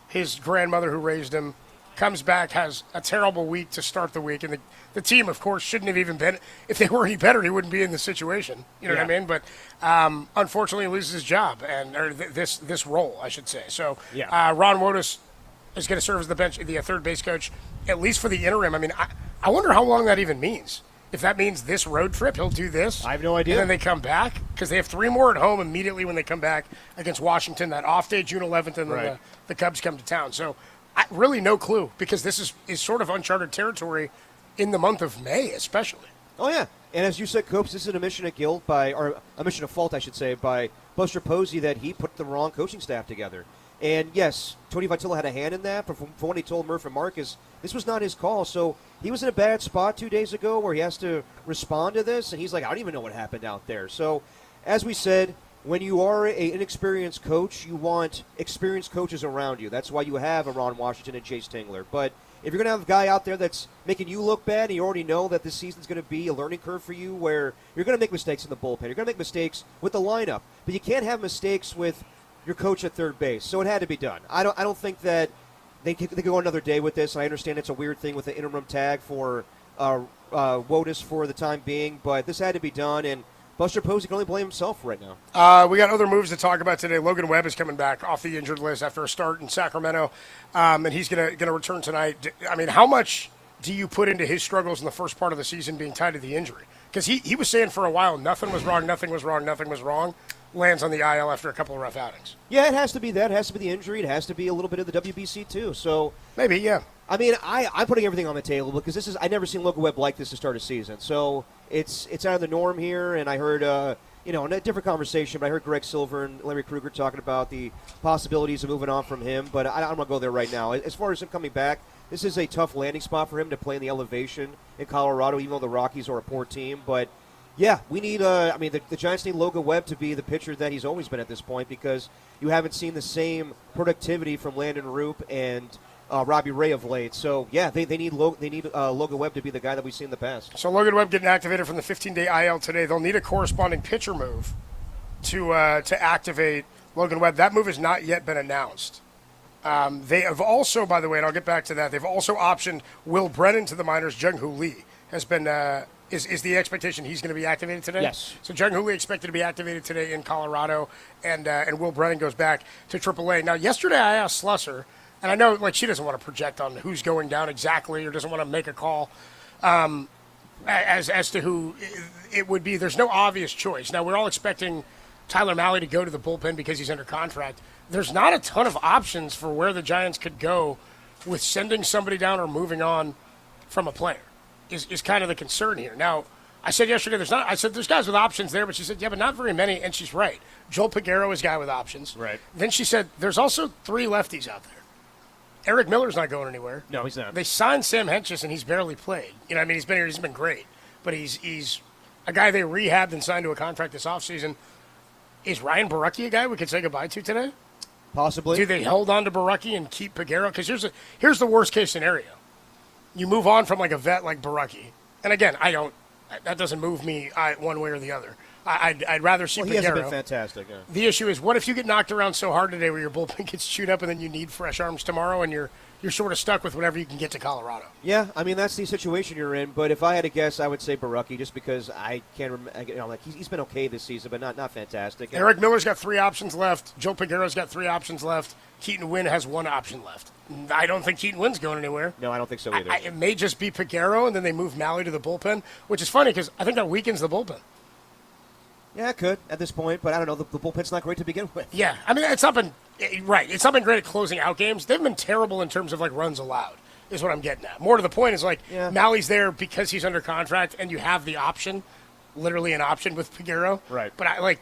his grandmother who raised him, comes back, has a terrible week to start the week, and the team, of course, shouldn't have even been. If they were any better, he wouldn't be in this situation. You know what I mean? But unfortunately, he loses his job or this role, I should say. So Ron Wotus is going to serve as the third base coach, at least for the interim. I mean, I wonder how long that even means. If that means this road trip, he'll do this. I have no idea. And then they come back because they have 3 more at home immediately when they come back against Washington. That off day, June 11th, and then the Cubs come to town. So really no clue because this is sort of uncharted territory in the month of May, especially. Oh, yeah. And as you said, Copes, this is an admission of guilt or a mission of fault, I should say, by Buster Posey that he put the wrong coaching staff together. And, yes, Tony Vitello had a hand in that, but from what he told Murph and Marcus, this was not his call. So he was in a bad spot 2 days ago where he has to respond to this, and he's like, I don't even know what happened out there. So, as we said, when you are an inexperienced coach, you want experienced coaches around you. That's why you have a Ron Washington and Chase Tingler. But if you're going to have a guy out there that's making you look bad and you already know that this season's going to be a learning curve for you where you're going to make mistakes in the bullpen, you're going to make mistakes with the lineup, but you can't have mistakes with your coach at third base. So it had to be done. I don't think that they could go another day with this. I understand it's a weird thing with the interim tag for Wotus for the time being, but this had to be done, and Buster Posey can only blame himself right now. We got other moves to talk about today. Logan Webb is coming back off the injured list after a start in Sacramento, and he's gonna return tonight. I mean, how much do you put into his struggles in the first part of the season being tied to the injury? Because he was saying for a while nothing was wrong. Lands on the IL after a couple of rough outings. Yeah, it has to be that. It has to be the injury. It has to be a little bit of the WBC too. So maybe, yeah. I mean, I'm putting everything on the table because I never seen Logan Webb like this to start a season. So it's out of the norm here. And I heard, in a different conversation, but I heard Greg Silver and Larry Krueger talking about the possibilities of moving on from him. But I don't want to go there right now. As far as him coming back, this is a tough landing spot for him to play in the elevation in Colorado, even though the Rockies are a poor team. But yeah, we need. The Giants need Logan Webb to be the pitcher that he's always been at this point because you haven't seen the same productivity from Landon Roop and Robbie Ray of late. So yeah, they need Logan Webb to be the guy that we've seen in the past. So Logan Webb getting activated from the 15-day IL today. They'll need a corresponding pitcher move to activate Logan Webb. That move has not yet been announced. They have also, by the way, and I'll get back to that. They've also optioned Will Brennan to the minors. Jung-Hoo Lee has been. Is the expectation he's going to be activated today? Yes. So Jung-Hoo Lee expected to be activated today in Colorado, and Will Brennan goes back to AAA. Now, yesterday I asked Slusser, and I know she doesn't want to project on who's going down exactly or doesn't want to make a call as to who it would be. There's no obvious choice. Now, we're all expecting Tyler Mahle to go to the bullpen because he's under contract. There's not a ton of options for where the Giants could go with sending somebody down or moving on from a player. Is kind of the concern here. Now, I said yesterday, there's guys with options there, but she said, yeah, but not very many, and she's right. Joel Piguero is a guy with options. Right. Then she said, there's also 3 lefties out there. Eric Miller's not going anywhere. No, he's not. They signed Sam Hentges, and he's barely played. You know, I mean, he's been here, he's been great, but he's a guy they rehabbed and signed to a contract this offseason. Is Ryan Borucki a guy we could say goodbye to today? Possibly. Do they hold on to Borucki and keep Piguero? Because here's the worst case scenario. You move on from like a vet like Borucki, and again, that doesn't move me one way or the other. I'd rather see Piguero. He hasn't been fantastic. Yeah. The issue is, what if you get knocked around so hard today where your bullpen gets chewed up and then you need fresh arms tomorrow and you're sort of stuck with whatever you can get to Colorado? Yeah, I mean, that's the situation you're in. But if I had to guess, I would say Borucki, just because I can't remember. Like he's been okay this season, but not fantastic. Eric Miller's got 3 options left. Joe Piguero's got 3 options left. Keaton Wynn has 1 option left. I don't think Keaton Wynn's going anywhere. No, I don't think so either. It may just be Piguero, and then they move Malley to the bullpen, which is funny because I think that weakens the bullpen. Yeah, it could at this point, but I don't know. The bullpen's not great to begin with. Yeah, I mean, it's not been right. It's not been great at closing out games. They've been terrible in terms of like runs allowed. Is what I'm getting at. More to the point is like Malley's there because he's under contract, and you have the option, literally an option with Piguero. Right. But I like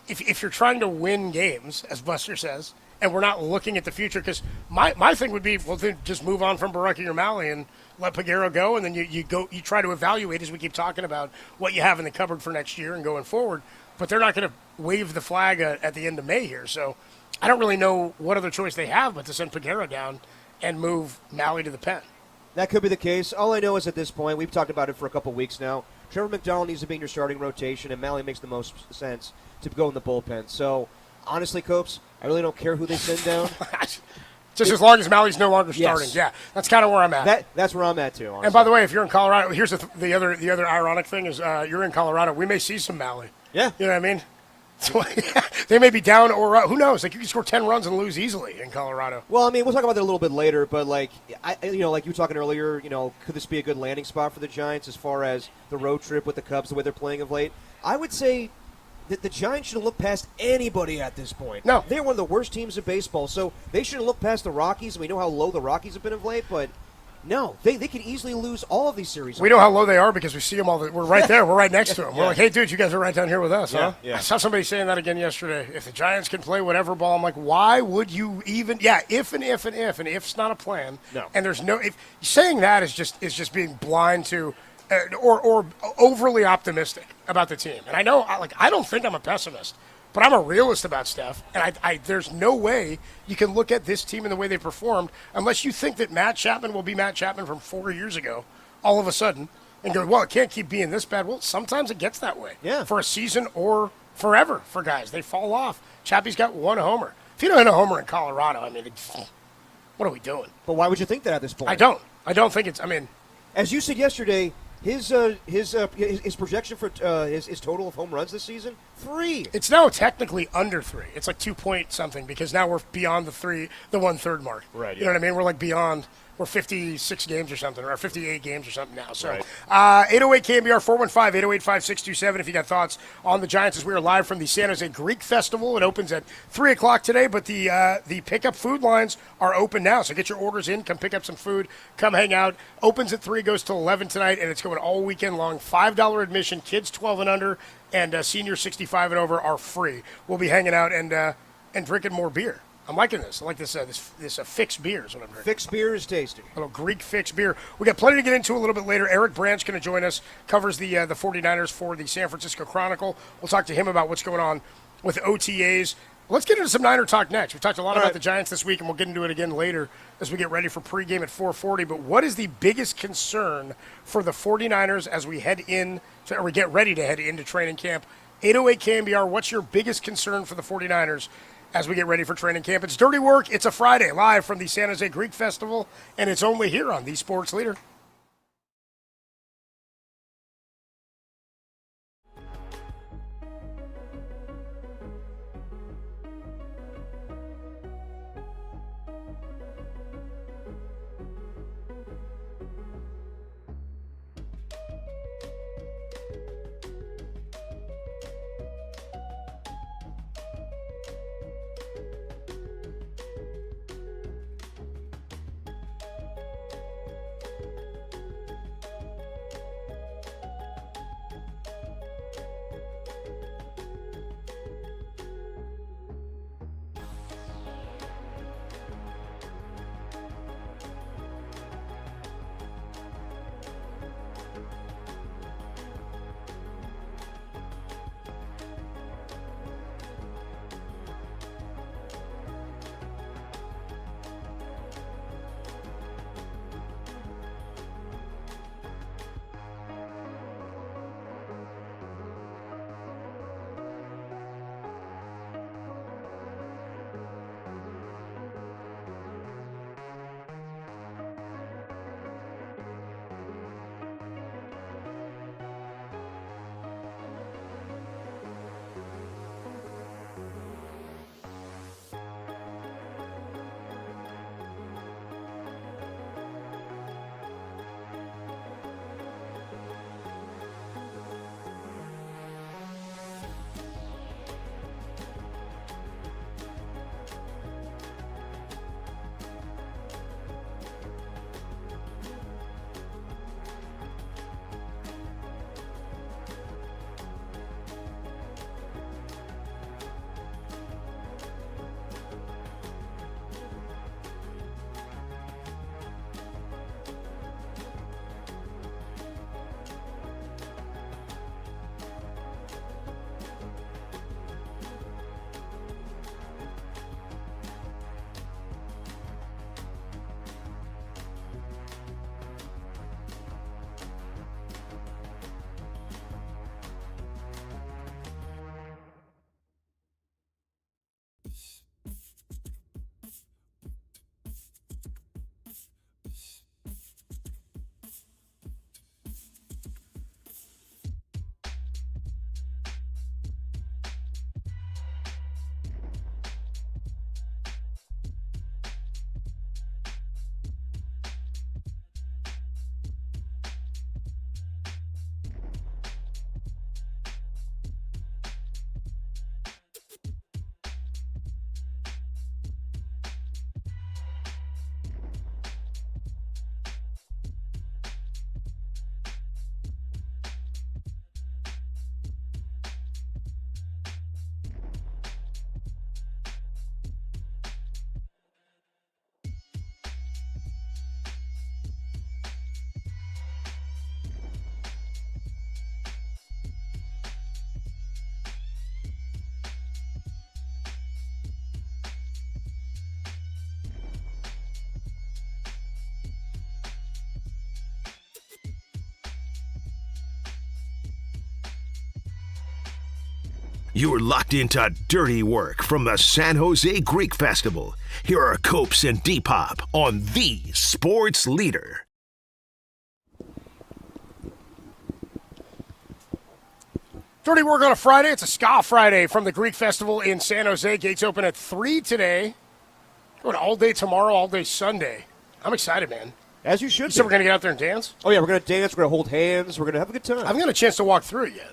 if you're trying to win games, as Buster says, and we're not looking at the future, because my thing would be, well, then just move on from Borucki or Malley and let Piguero go, and then you try to evaluate, as we keep talking about, what you have in the cupboard for next year and going forward. But they're not going to wave the flag at the end of May here, so I don't really know what other choice they have but to send Piguero down and move Malley to the pen. That could be the case. All I know is at this point, we've talked about it for a couple weeks now, Trevor McDonald needs to be in your starting rotation, and Malley makes the most sense to go in the bullpen. So, honestly, Copes, I really don't care who they send down. Just as long as Malley's no longer starting. Yes. Yeah, that's kind of where I'm at. That's where I'm at, too, honestly. And by the way, if you're in Colorado, here's the other ironic thing is you're in Colorado. We may see some Malley. Yeah. You know what I mean? So, they may be down or up. Who knows? Like, you can score 10 runs and lose easily in Colorado. Well, I mean, we'll talk about that a little bit later, but, like you were talking earlier, could this be a good landing spot for the Giants as far as the road trip with the Cubs, the way they're playing of late? I would say that the Giants shouldn't look past anybody at this point. No. They're one of the worst teams in baseball, so they shouldn't look past the Rockies. We know how low the Rockies have been of late, but no, they could easily lose all of these series. We know how low they are because we see them all. We're right there. We're right next to them. Yeah. We're like, hey, dude, you guys are right down here with us, huh? Yeah. I saw somebody saying that again yesterday. If the Giants can play whatever ball, I'm like, why would you even? Yeah, if, and if's not a plan. No. And there's no. If saying that is just being blind to, or overly optimistic about the team. And I know, I don't think I'm a pessimist, but I'm a realist about stuff. And I there's no way you can look at this team and the way they performed unless you think that Matt Chapman will be Matt Chapman from 4 years ago all of a sudden and go, well, it can't keep being this bad. Well, sometimes it gets that way. Yeah. For a season or forever for guys. They fall off. Chappie's got 1 homer. If you don't hit a homer in Colorado, I mean, what are we doing? But why would you think that at this point? I don't. I don't think it's, I mean. As you said yesterday, his projection for his total of home runs this season, 3. It's now technically under 3. It's like 2 point something because now we're beyond the 1/3 mark. Right. You know what I mean? We're like beyond. We're 56 games or something, or 58 games or something now. So, Right. 808 KMBR 415-808-5627. If you got thoughts on the Giants, as we are live from the San Jose Greek Festival. It opens at 3:00 today, but the pickup food lines are open now. So get your orders in. Come pick up some food. Come hang out. Opens at 3, goes till 11 tonight, and it's going all weekend long. $5 admission. Kids 12 and under, and seniors 65 and over are free. We'll be hanging out and drinking more beer. I'm liking this. I like this fixed beer is what I'm drinking. Fixed beer is tasty. A little Greek fixed beer. We got plenty to get into a little bit later. Eric Branch going to join us, covers the 49ers for the San Francisco Chronicle. We'll talk to him about what's going on with OTAs. Let's get into some Niner talk next. We've talked a lot about the Giants this week, and we'll get into it again later as we get ready for pregame at 4:40. But what is the biggest concern for the 49ers as we get ready to head into training camp? 808 KMBR, what's your biggest concern for the 49ers as we get ready for training camp? It's Dirty Work. It's a Friday live from the San Jose Greek Festival, and it's only here on the Sports Leader. You're locked into dirty work from the San Jose Greek Festival. Here are Copes and Depop on the Sports Leader. Dirty work on a Friday. It's a Ska Friday from the Greek Festival in San Jose. Gates open at 3 today. Going all day tomorrow, all day Sunday. I'm excited, man. As you should. So we're going to get out there and dance? Oh, yeah, we're going to dance. We're going to hold hands. We're going to have a good time. I haven't got a chance to walk through it yet.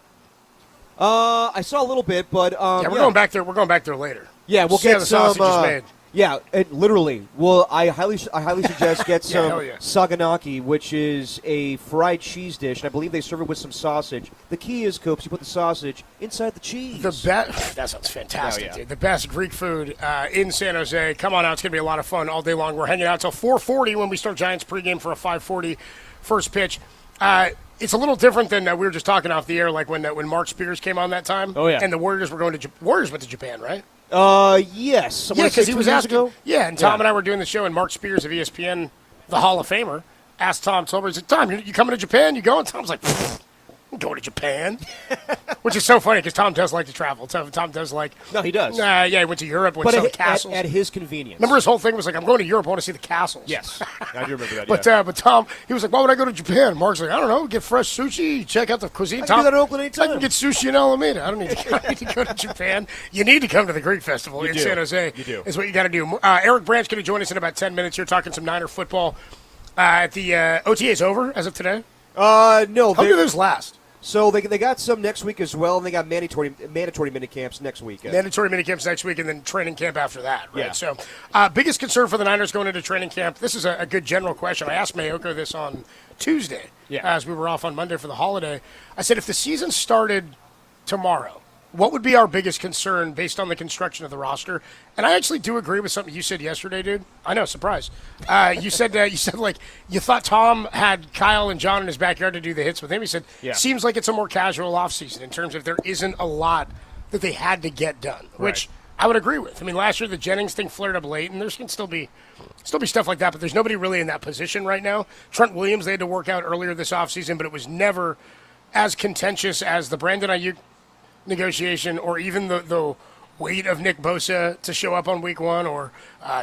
I saw a little bit, but we're going back there. We're going back there later. Yeah, we'll See how get the some. sausage is made. Yeah, literally. Well, I highly suggest get some hell yeah. saganaki, which is a fried cheese dish, and I believe they serve it with some sausage. The key is, Copes, you put the sausage inside the cheese. That sounds fantastic, Oh, yeah. dude. The best Greek food in San Jose. Come on out. It's going to be a lot of fun all day long. We're hanging out till 4:40 when we start Giants pregame for a 5:40 first pitch. It's a little different than we were just talking off the air, like when Mark Spears came on that time. Oh, yeah. And the Warriors were going to Warriors went to Japan, right? Yes. Yeah, because he was asking. Ago? Yeah, and Tom and I were doing the show, and Mark Spears of ESPN, the Hall of Famer, asked Tom Silver, he said, Tom, you coming to Japan? You going? Tom's like, I'm going to Japan. Which is so funny because Tom does like to travel. Tom does like. No, he does. Yeah, he went to Europe, went to some castles. At his convenience. Remember his whole thing was like, I'm going to Europe, I want to see the castles. Yes. I do remember that, But Tom, he was like, why would I go to Japan? Mark's like, I don't know, get fresh sushi, check out the cuisine. I can do that in Oakland I anytime. can get sushi in Alameda. I don't need to go to Japan. You need to come to the Greek Festival in San Jose. You do. Is what you got to do. Eric Brandt's going to join us in about 10 minutes here talking some Niner football. The OTA is over as of today? No. How do those last? So they got some next week as well, and they got mandatory minicamps next week. Mandatory minicamps next week, and then training camp after that, right? Yeah. So, biggest concern for the Niners going into training camp. This is a good general question. I asked Mayoko this on Tuesday, as we were off on Monday for the holiday. I said, if the season started tomorrow, what would be our biggest concern based on the construction of the roster? And I actually do agree with something you said yesterday, dude. I know, surprise. You said like you thought Tom had Kyle and John in his backyard to do the hits with him. He said, seems like it's a more casual offseason in terms of there isn't a lot that they had to get done, which I would agree with. I mean, last year the Jennings thing flared up late, and there can still be stuff like that, but there's nobody really in that position right now. Trent Williams, they had to work out earlier this offseason, but it was never as contentious as the Brandon Ayuk negotiation, or even the weight of Nick Bosa to show up on week one, or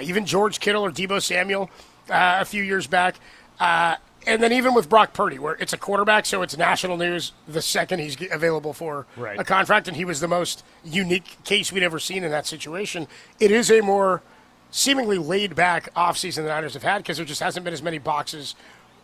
even George Kittle or Deebo Samuel a few years back. And then even with Brock Purdy, where it's a quarterback, so it's national news the second he's available for a contract, and he was the most unique case we'd ever seen in that situation. It is a more seemingly laid-back offseason the Niners have had because there just hasn't been as many boxes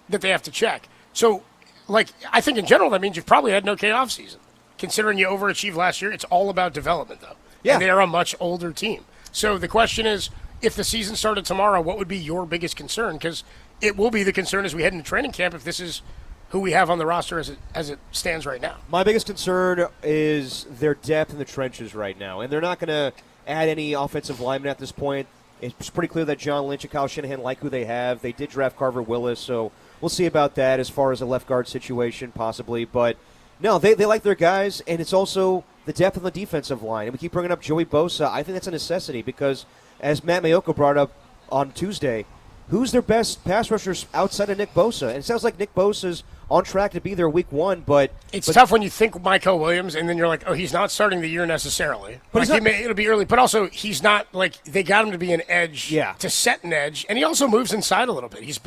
that they have to check. So, I think in general that means you've probably had an okay offseason. Considering you overachieved last year, it's all about development, though. Yeah. And they are a much older team. So the question is, if the season started tomorrow, what would be your biggest concern? Because it will be the concern as we head into training camp if this is who we have on the roster as it stands right now. My biggest concern is their depth in the trenches right now. And they're not going to add any offensive linemen at this point. It's pretty clear that John Lynch and Kyle Shanahan like who they have. They did draft Carver Willis, so we'll see about that as far as a left guard situation possibly. But no, they like their guys, and it's also the depth of the defensive line. And we keep bringing up Joey Bosa. I think that's a necessity because, as Matt Mayoko brought up on Tuesday, who's their best pass rushers outside of Nick Bosa? And it sounds like Nick Bosa's on track to be there week one, but it's tough when you think Michael Williams, and then you're like, oh, he's not starting the year necessarily. But it'll be early. But also, he's not they got him to be an edge, to set an edge, and he also moves inside a little bit. He's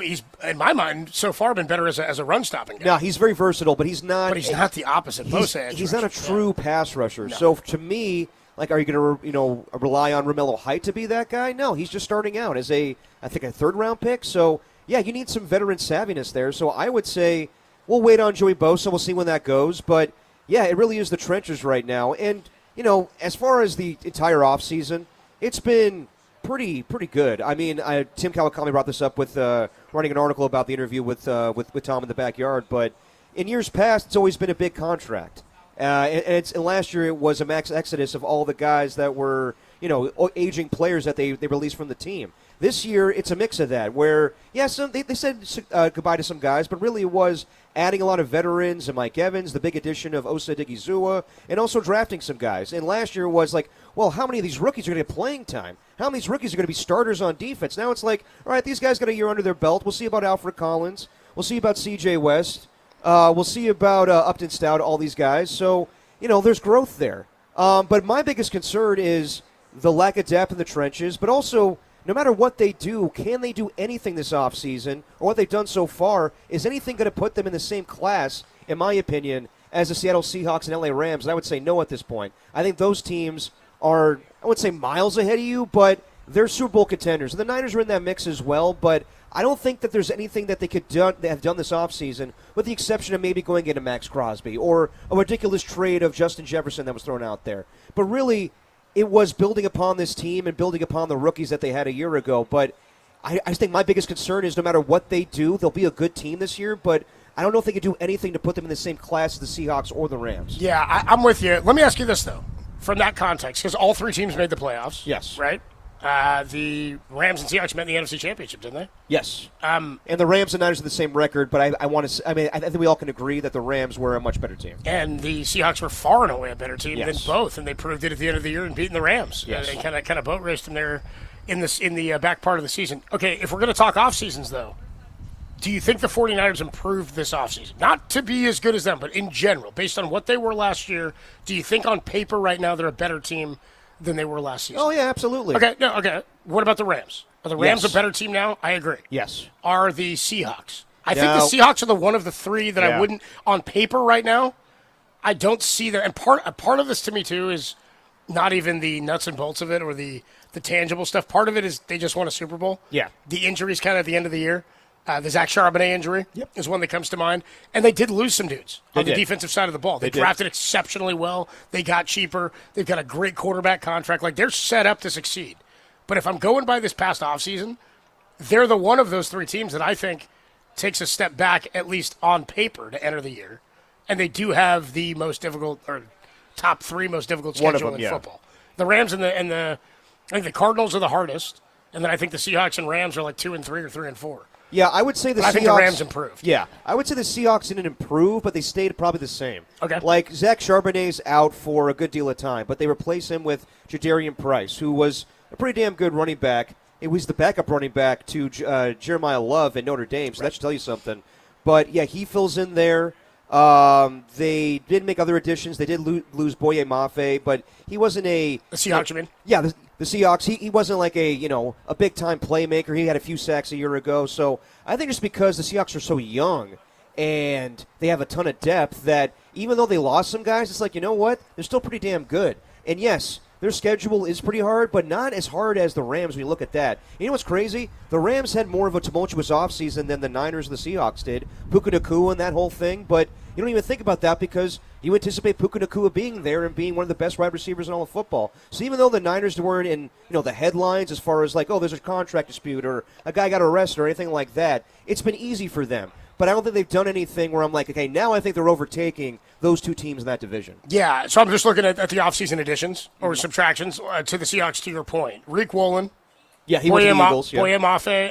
in my mind so far been better as a run stopping guy. No, he's very versatile, but he's not. But he's not the opposite Bosa edge. He's not a true pass rusher. No. So to me, are you going to rely on Romello Height to be that guy? No, he's just starting out as I think a third round pick. So yeah, you need some veteran savviness there. So I would say, we'll wait on Joey Bosa. We'll see when that goes. But, yeah, it really is the trenches right now. And, as far as the entire offseason, it's been pretty good. I mean, Tim Kawakami brought this up with writing an article about the interview with Tom in the backyard. But in years past, it's always been a big contract. And last year it was a max exodus of all the guys that were, aging players that they released from the team. This year, it's a mix of that, where, they said goodbye to some guys, but really it was adding a lot of veterans and Mike Evans, the big addition of Osa Digizua, and also drafting some guys. And last year was like, well, how many of these rookies are going to get playing time? How many of these rookies are going to be starters on defense? Now it's like, all right, these guys got a year under their belt. We'll see about Alfred Collins. We'll see about C.J. West. We'll see about Upton Stout, all these guys. So, there's growth there. But my biggest concern is the lack of depth in the trenches, but also no matter what they do, can they do anything this offseason, or what they've done so far? Is anything going to put them in the same class, in my opinion, as the Seattle Seahawks and LA Rams? And I would say no at this point. I think those teams are, I wouldn't say miles ahead of you, but they're Super Bowl contenders. And the Niners are in that mix as well, but I don't think that there's anything that they have done this offseason, with the exception of maybe going into Max Crosby or a ridiculous trade of Justin Jefferson that was thrown out there. But really, it was building upon this team and building upon the rookies that they had a year ago. But I think my biggest concern is no matter what they do, they'll be a good team this year, but I don't know if they can do anything to put them in the same class as the Seahawks or the Rams. Yeah, I'm with you. Let me ask you this, though, from that context, because all three teams made the playoffs. Yes. Right? The Rams and Seahawks met in the NFC Championship, didn't they? Yes. And the Rams and Niners are the same record, but I think we all can agree that the Rams were a much better team. And the Seahawks were far and away a better team Yes. than both, and they proved it at the end of the year and beating the Rams. Yes. They kind of boat raced them there in the back part of the season. Okay, if we're going to talk off seasons, though, do you think the 49ers improved this offseason? Not to be as good as them, but in general, based on what they were last year, do you think on paper right now they're a better team than they were last season? Oh, yeah, absolutely. Okay. What about the Rams? Are the Rams Yes. a better team now? I agree. Yes. Are the Seahawks? I think the Seahawks are the one of the three that I wouldn't, on paper right now, I don't see that. And a part of this to me, too, is not even the nuts and bolts of it or the tangible stuff. Part of it is they just won a Super Bowl. Yeah. The injuries kind of at the end of the year. The Zach Charbonnet injury is one that comes to mind. And they did lose some dudes on the defensive side of the ball. They drafted exceptionally well. They got cheaper. They've got a great quarterback contract. Like, they're set up to succeed. But if I'm going by this past offseason, they're the one of those three teams that I think takes a step back, at least on paper, to enter the year. And they do have the most difficult, or top three most difficult schedule in football. The Rams and I think the Cardinals are the hardest. And then I think the Seahawks and Rams are like 2 and 3 or 3 and 4. Yeah, I would say I think the Rams improved. Yeah, I would say the Seahawks didn't improve, but they stayed probably the same. Okay. Like, Zach Charbonnet's out for a good deal of time, but they replace him with Jadarian Price, who was a pretty damn good running back. It was the backup running back to Jeremiah Love in Notre Dame, so that should tell you something. But, yeah, he fills in there. They did make other additions. They did lose Boye Mafe, but he wasn't a... The Seahawks, you mean? Yeah, the Seahawks, he wasn't like a big-time playmaker. He had a few sacks a year ago. So I think just because the Seahawks are so young and they have a ton of depth that even though they lost some guys, it's like, you know what? They're still pretty damn good. And, yes, their schedule is pretty hard, but not as hard as the Rams when you look at that. You know what's crazy? The Rams had more of a tumultuous offseason than the Niners and the Seahawks did. Puka Nacua and that whole thing, but you don't even think about that because you anticipate Puka Nacua being there and being one of the best wide receivers in all of football. So even though the Niners weren't in the headlines as far as like, oh, there's a contract dispute or a guy got arrested or anything like that, it's been easy for them. But I don't think they've done anything where I'm like, okay, now I think they're overtaking those two teams in that division. Yeah, so I'm just looking at the offseason additions or subtractions to the Seahawks, to your point. Reek Woolen. Yeah, he went to the Eagles. Boye Mafe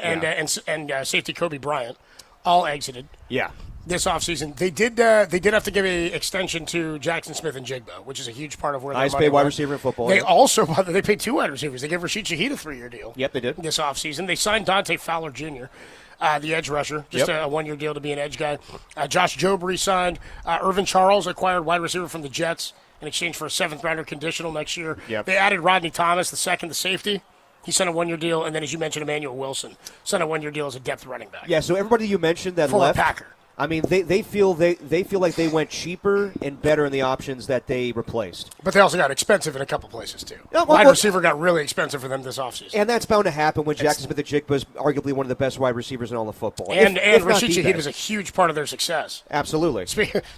and safety Kobe Bryant all exited. Yeah. This offseason. They did have to give an extension to Jackson Smith and Jigba, which is a huge part of where highest paid wide receiver in football. They also they paid 2 wide receivers. They gave Rashid Shaheed a 3-year deal. Yep, they did. This offseason. They signed Dante Fowler Jr., the edge rusher, just a 1-year deal to be an edge guy. Josh Jobe re-signed. Irvin Charles acquired wide receiver from the Jets in exchange for a 7th-rounder conditional next year. Yep. They added Rodney Thomas, the safety. He signed a 1-year deal, and then, as you mentioned, Emmanuel Wilson signed a 1-year deal as a depth running back. Yeah, so everybody you mentioned that Former left, Packer. I mean, they feel like they went cheaper and better in the options that they replaced. But they also got expensive in a couple places, too. Yeah, wide receiver got really expensive for them this offseason. And that's bound to happen when Jackson Smith-Njigba is arguably one of the best wide receivers in all of football. And if Rashid Shaheed was a huge part of their success. Absolutely.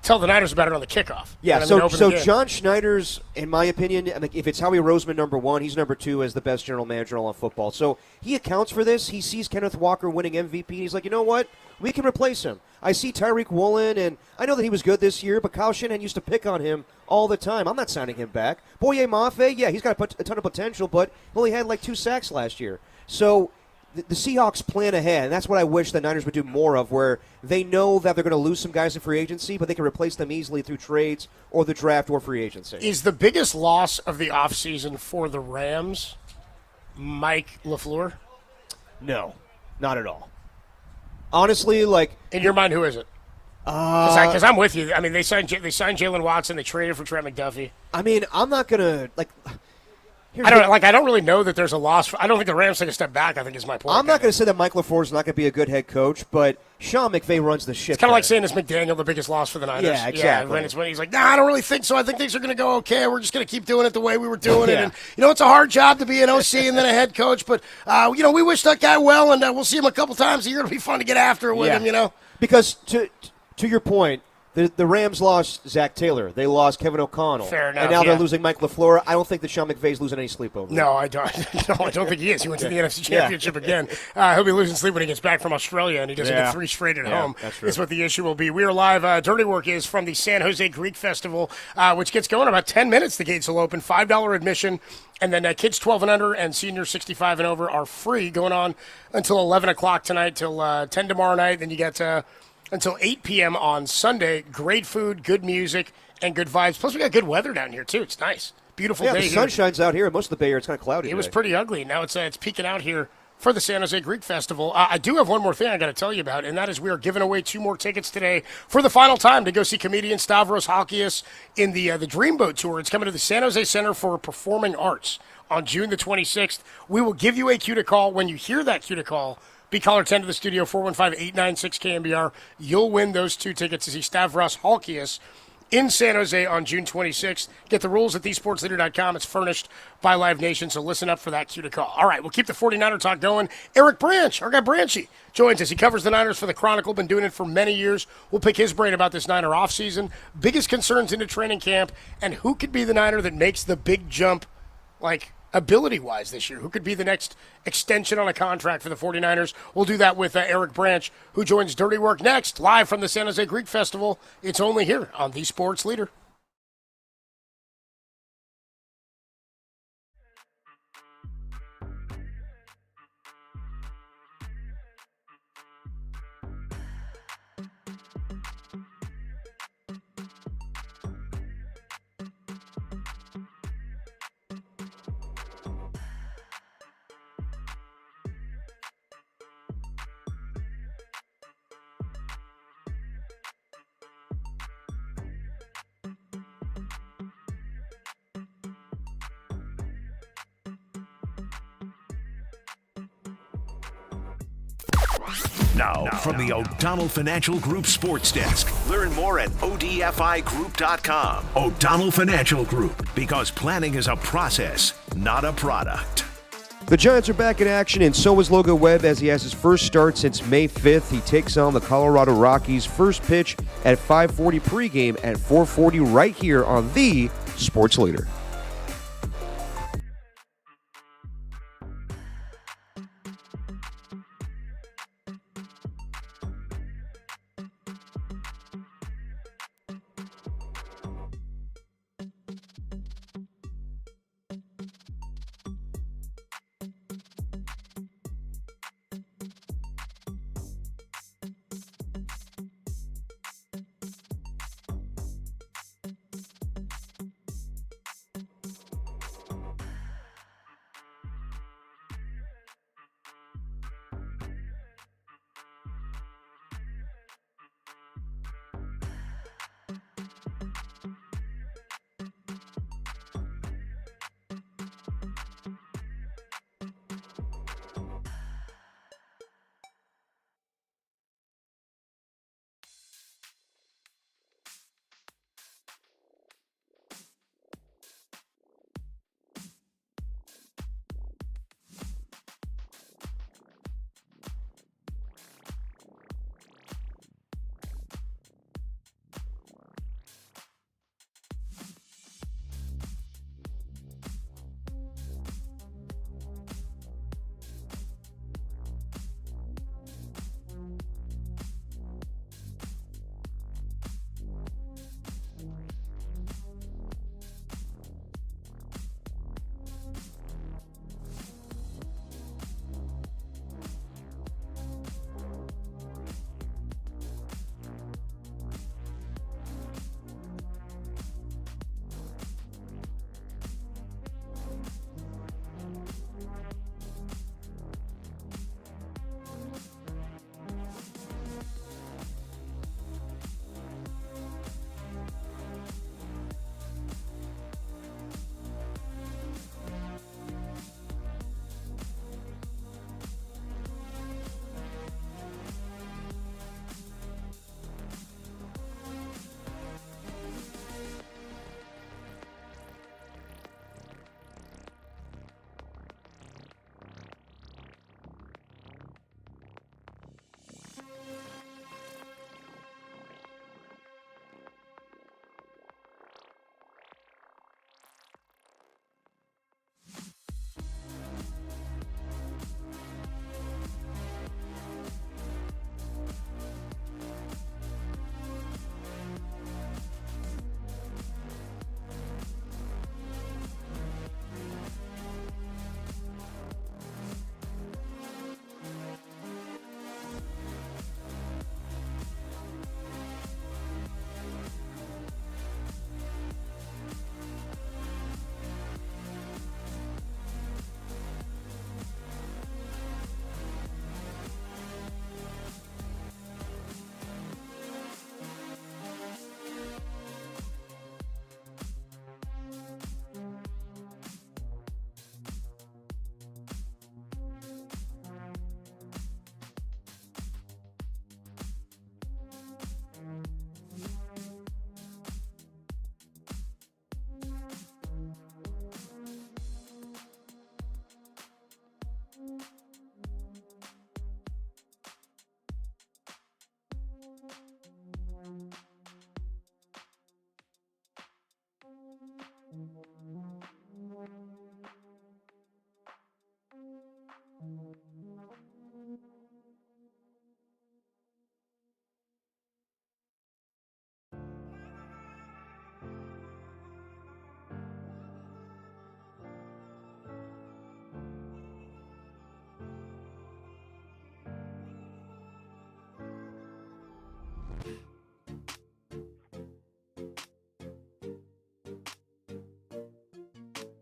Tell the Niners about it on the kickoff. Yeah, so John Schneider's, in my opinion, if it's Howie Roseman number 1, he's number 2 as the best general manager in all of football. So he accounts for this. He sees Kenneth Walker winning MVP, and he's like, you know what? We can replace him. I see Tyreek Woolen, and I know that he was good this year, but Kyle Shanahan used to pick on him all the time. I'm not signing him back. Boye Mafe, yeah, he's got a ton of potential, but he only had like 2 sacks last year. So the Seahawks plan ahead, and that's what I wish the Niners would do more of, where they know that they're going to lose some guys in free agency, but they can replace them easily through trades or the draft or free agency. Is the biggest loss of the offseason for the Rams Mike LaFleur? No, not at all. Honestly, like... In your mind, who is it? Because I'm with you. I mean, they signed Jalen Watson. They traded for Trent McDuffie. I mean, I'm not gonna like. I don't really know that there's a loss. I don't think the Rams take a step back. I think is my point. I'm not going to say that Mike LaFleur is not going to be a good head coach, but Sean McVay runs the ship. It's kind of like saying is McDaniel the biggest loss for the Niners. Yeah, exactly. When he's like, I don't really think so. I think things are going to go okay. We're just going to keep doing it the way we were doing it. And it's a hard job to be an OC and then a head coach, but we wish that guy well, and we'll see him a couple times a year. It'll be fun to get after it with him. Because to your point. The Rams lost Zach Taylor. They lost Kevin O'Connell. Fair enough. And now they're losing Mike LaFleur. I don't think that Sean McVay's losing any sleep over it. No, I don't. No, I don't think he is. He went to the NFC Championship again. He'll be losing sleep when he gets back from Australia, and he doesn't get 3 straight at home. That's true. Is what the issue will be. We are live. Dirty Work is from the San Jose Greek Festival, which gets going in about 10 minutes. The gates will open. $5 admission. And then kids 12 and under and seniors 65 and over are free, going on until 11 o'clock tonight till 10 tomorrow night. Then you get until 8 p.m. on Sunday. Great food, good music, and good vibes. Plus, we got good weather down here, too. It's nice. Beautiful day the here. sun shines out here. Most of the Bay Area, it's kind of cloudy. It was pretty ugly. Now it's peeking out here for the San Jose Greek Festival. I do have one more thing I got to tell you about, and that is we are giving away 2 more tickets today for the final time to go see comedian Stavros Halkias in the Dreamboat Tour. It's coming to the San Jose Center for Performing Arts on June the 26th. We will give you a cue to call. When you hear that cue to call, be caller 10 to the studio, 415-896-KMBR. You'll win those 2 tickets to see Stavros Halkias in San Jose on June 26th. Get the rules at thesportsleader.com. It's furnished by Live Nation, so listen up for that cue to call. All right, we'll keep the 49er talk going. Eric Branch, our guy Branchy, joins us. He covers the Niners for the Chronicle, been doing it for many years. We'll pick his brain about this Niner offseason, biggest concerns into training camp, and who could be the Niner that makes the big jump, ability-wise this year. Who could be the next extension on a contract for the 49ers? We'll do that with Eric Branch, who joins Dirty Work next, live from the San Jose Greek Festival. It's only here on The Sports Leader. Now, from the O'Donnell Financial Group Sports Desk. Learn more at odfigroup.com. O'Donnell Financial Group, because planning is a process, not a product. The Giants are back in action, and so is Logan Webb as he has his first start since May 5th. He takes on the Colorado Rockies. First pitch at 5:40 pregame at 4:40 right here on the Sports Leader.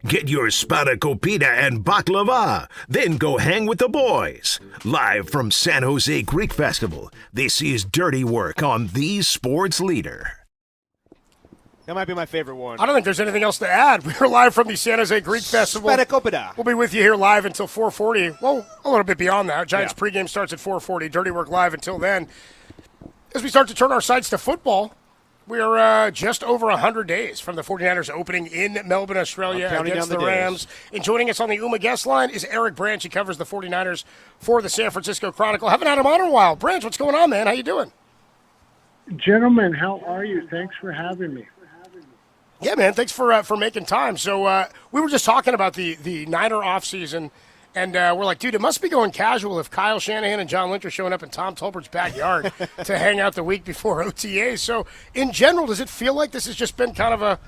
Get your spanakopita and baklava, then go hang with the boys. Live from San Jose Greek Festival, this is Dirty Work on the Sports Leader. That might be my favorite one. I don't think there's anything else to add. We're live from the San Jose Greek Festival. Spanakopita. We'll be with you here live until 4:40. Well, a little bit beyond that. Giants pregame starts at 4:40. Dirty Work live until then. As we start to turn our sights to football, we're just over 100 days from the 49ers opening in Melbourne, Australia against the Rams. And joining us on the UMA guest line is Eric Branch. He covers the 49ers for the San Francisco Chronicle. Haven't had him on in a while. Branch, what's going on, man? How you doing? Gentlemen, how are you? Thanks for having me. Yeah, man, thanks for making time. So we were just talking about the Niner offseason, and we're like, dude, it must be going casual if Kyle Shanahan and John Lynch are showing up in Tom Tolbert's backyard to hang out the week before OTA. So in general, does it feel like this has just been kind of a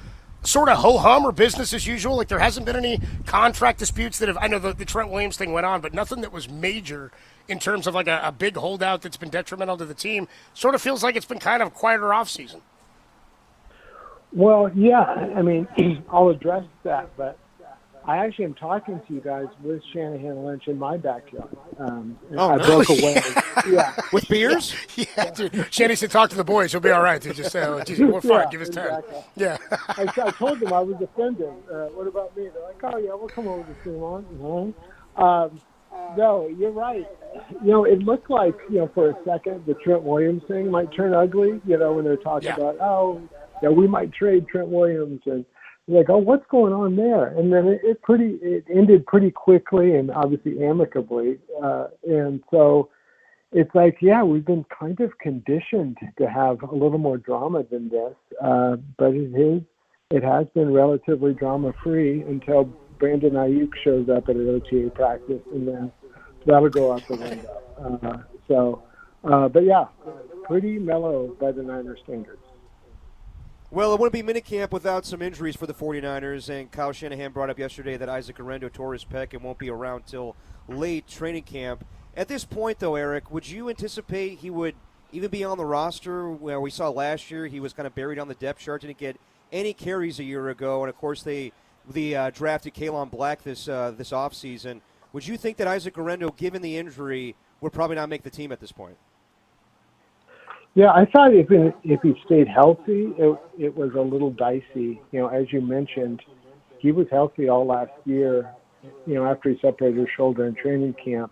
sort of ho-hum or business as usual? Like there hasn't been any contract disputes that have – I know the Trent Williams thing went on, but nothing that was major in terms of like a big holdout that's been detrimental to the team. Sort of feels like it's been kind of a quieter offseason. Well, yeah, I mean, I'll address that, but I actually am talking to you guys with Shanahan and Lynch in my backyard. I broke away. Yeah. With beers? Yeah, dude. Shanny said talk to the boys. He'll be all right. Dude. Just say, we're fine. Give us 10. Exactly. Yeah. I told them I was offended. What about me? They're like, oh, yeah, we'll come over to see them on. No, you're right. It looked like, for a second, the Trent Williams thing might turn ugly, when they're talking about, we might trade Trent Williams, and like, oh, what's going on there? And then it ended pretty quickly and obviously amicably. And so it's like, we've been kind of conditioned to have a little more drama than this. But it has been relatively drama-free until Brandon Ayuk shows up at an OTA practice, and then that'll go out the window. But pretty mellow by the Niners standards. Well, it wouldn't be minicamp without some injuries for the 49ers, and Kyle Shanahan brought up yesterday that Isaac Orendo tore his pec and won't be around till late training camp. At this point, though, Eric, would you anticipate he would even be on the roster where we saw last year he was kind of buried on the depth chart, didn't get any carries a year ago, and, of course, they drafted Kalen Black this offseason. Would you think that Isaac Orendo, given the injury, would probably not make the team at this point? Yeah, I thought if he stayed healthy, it was a little dicey. As you mentioned, he was healthy all last year, after he separated his shoulder in training camp.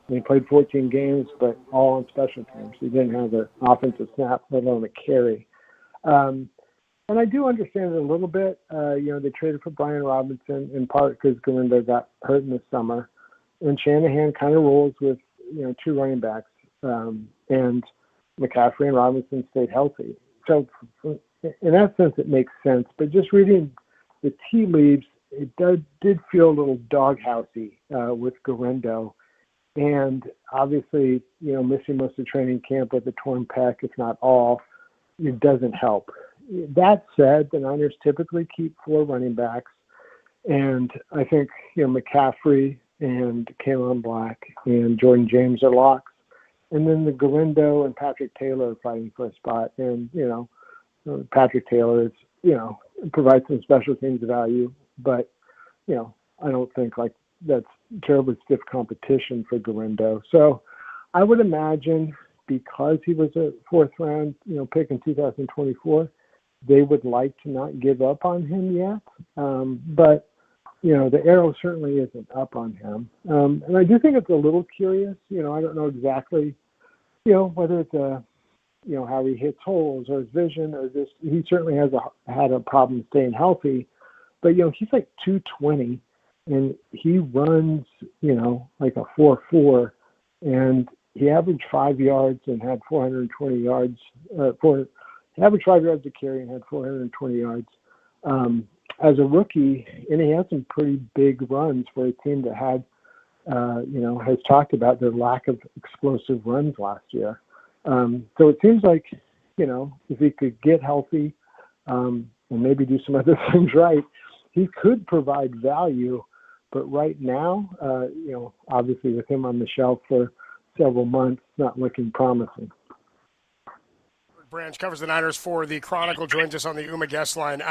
He played 14 games, but all on special teams. He didn't have an offensive snap, let alone a carry. And I do understand it a little bit. They traded for Brian Robinson in part because Galindo got hurt in the summer. And Shanahan kind of rolls with, two running backs. And McCaffrey and Robinson stayed healthy. So in that sense, it makes sense. But just reading the tea leaves, it did feel a little doghousey with Galindo. And obviously, missing most of training camp with a torn pec, if not all, it doesn't help. That said, the Niners typically keep 4 running backs. And I think, McCaffrey and Kalen Black and Jordan James are locks. And then the Galindo and Patrick Taylor are fighting for a spot. And, Patrick Taylor is, provides some special teams value. But, I don't think that's terribly stiff competition for Galindo. So I would imagine because he was a 4th round, pick in 2024, they would like to not give up on him yet. But, the arrow certainly isn't up on him. And I do think it's a little curious. I don't know exactly, whether it's how he hits holes or his vision or just, he certainly had a problem staying healthy. But, he's like 220 and he runs, like a 4.4, and he averaged 5 yards and had 420 yards, he averaged 5 yards a carry and had 420 yards. As a rookie, and he had some pretty big runs for a team that had, has talked about their lack of explosive runs last year. So it seems like, if he could get healthy and maybe do some other things right, he could provide value. But right now, obviously with him on the shelf for several months, not looking promising. Branch covers the Niners for the Chronicle, joins us on the UMA guest line.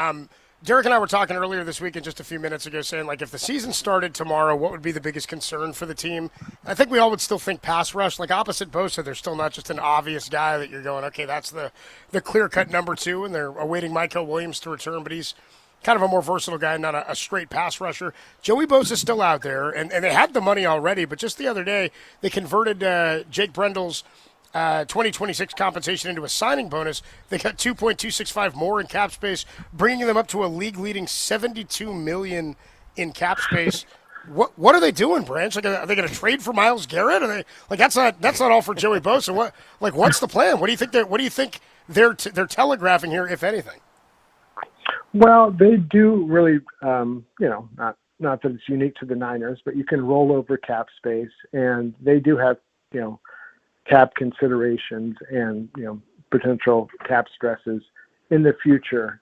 Derek and I were talking earlier this week and just a few minutes ago saying, like, if the season started tomorrow, what would be the biggest concern for the team? I think we all would still think pass rush. Like, opposite Bosa, there's still not just an obvious guy that you're going, okay, that's the clear-cut number 2, and they're awaiting Michael Williams to return, but he's kind of a more versatile guy, not a straight pass rusher. Joey Bosa's still out there, and they had the money already, but just the other day, they converted Jake Brendel's 2026 compensation into a signing bonus. They got $2.265 more in cap space, bringing them up to a league-leading $72 million in cap space. What are they doing, Branch? Like, are they going to trade for Myles Garrett? Are they like that's not all for Joey Bosa? What's the plan? What do you think they're telegraphing here, if anything? Well, they do really, not that it's unique to the Niners, but you can roll over cap space, and they do have, cap considerations and, potential cap stresses in the future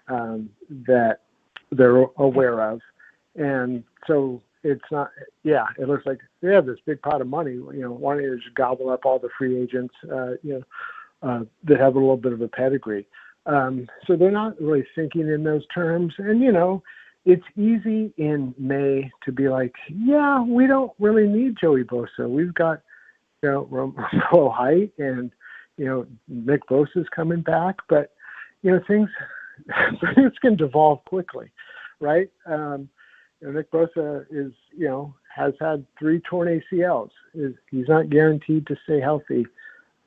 that they're aware of. And so it's not, it looks like they have this big pot of money, why don't you just gobble up all the free agents, that have a little bit of a pedigree. So they're not really thinking in those terms. And, it's easy in May to be like, we don't really need Joey Bosa. We've got, Romeo Height and, Nick Bosa's coming back. But, things can devolve quickly, right? Nick Bosa is, has had 3 torn ACLs. He's not guaranteed to stay healthy.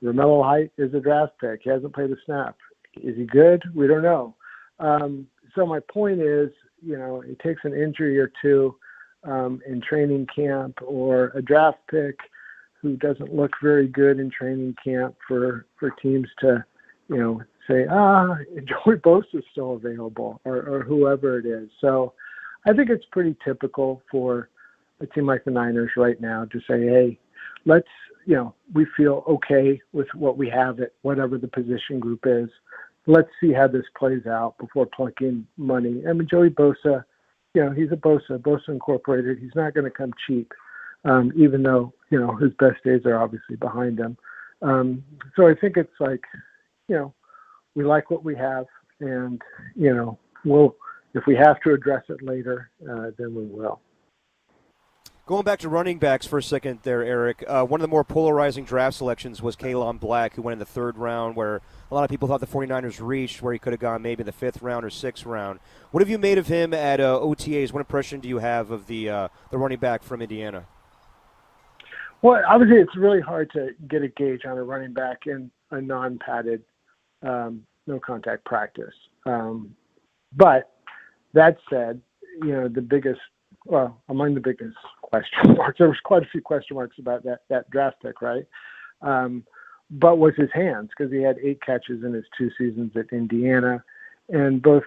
Romeo Height is a draft pick. He hasn't played a snap. Is he good? We don't know. So my point is, it takes an injury or two in training camp or a draft pick who doesn't look very good in training camp for teams to, say, Joey Bosa's still available or whoever it is. So I think it's pretty typical for a team like the Niners right now to say, hey, let's, we feel okay with what we have at whatever the position group is. Let's see how this plays out before plucking money. I mean, Joey Bosa, he's a Bosa Incorporated. He's not going to come cheap, even though, his best days are obviously behind him. So I think it's like, we like what we have, and, we'll, if we have to address it later, then we will. Going back to running backs for a second there, Eric, one of the more polarizing draft selections was Kalon Black, who went in the 3rd round, where a lot of people thought the 49ers reached, where he could have gone maybe in the 5th round or 6th round. What have you made of him at OTAs? What impression do you have of the running back from Indiana? Well, obviously it's really hard to get a gauge on a running back in a non-padded, no-contact practice. But that said, among the biggest question marks, there was quite a few question marks about that draft pick, right? But was his hands, because he had 8 catches in his 2 seasons at Indiana. And both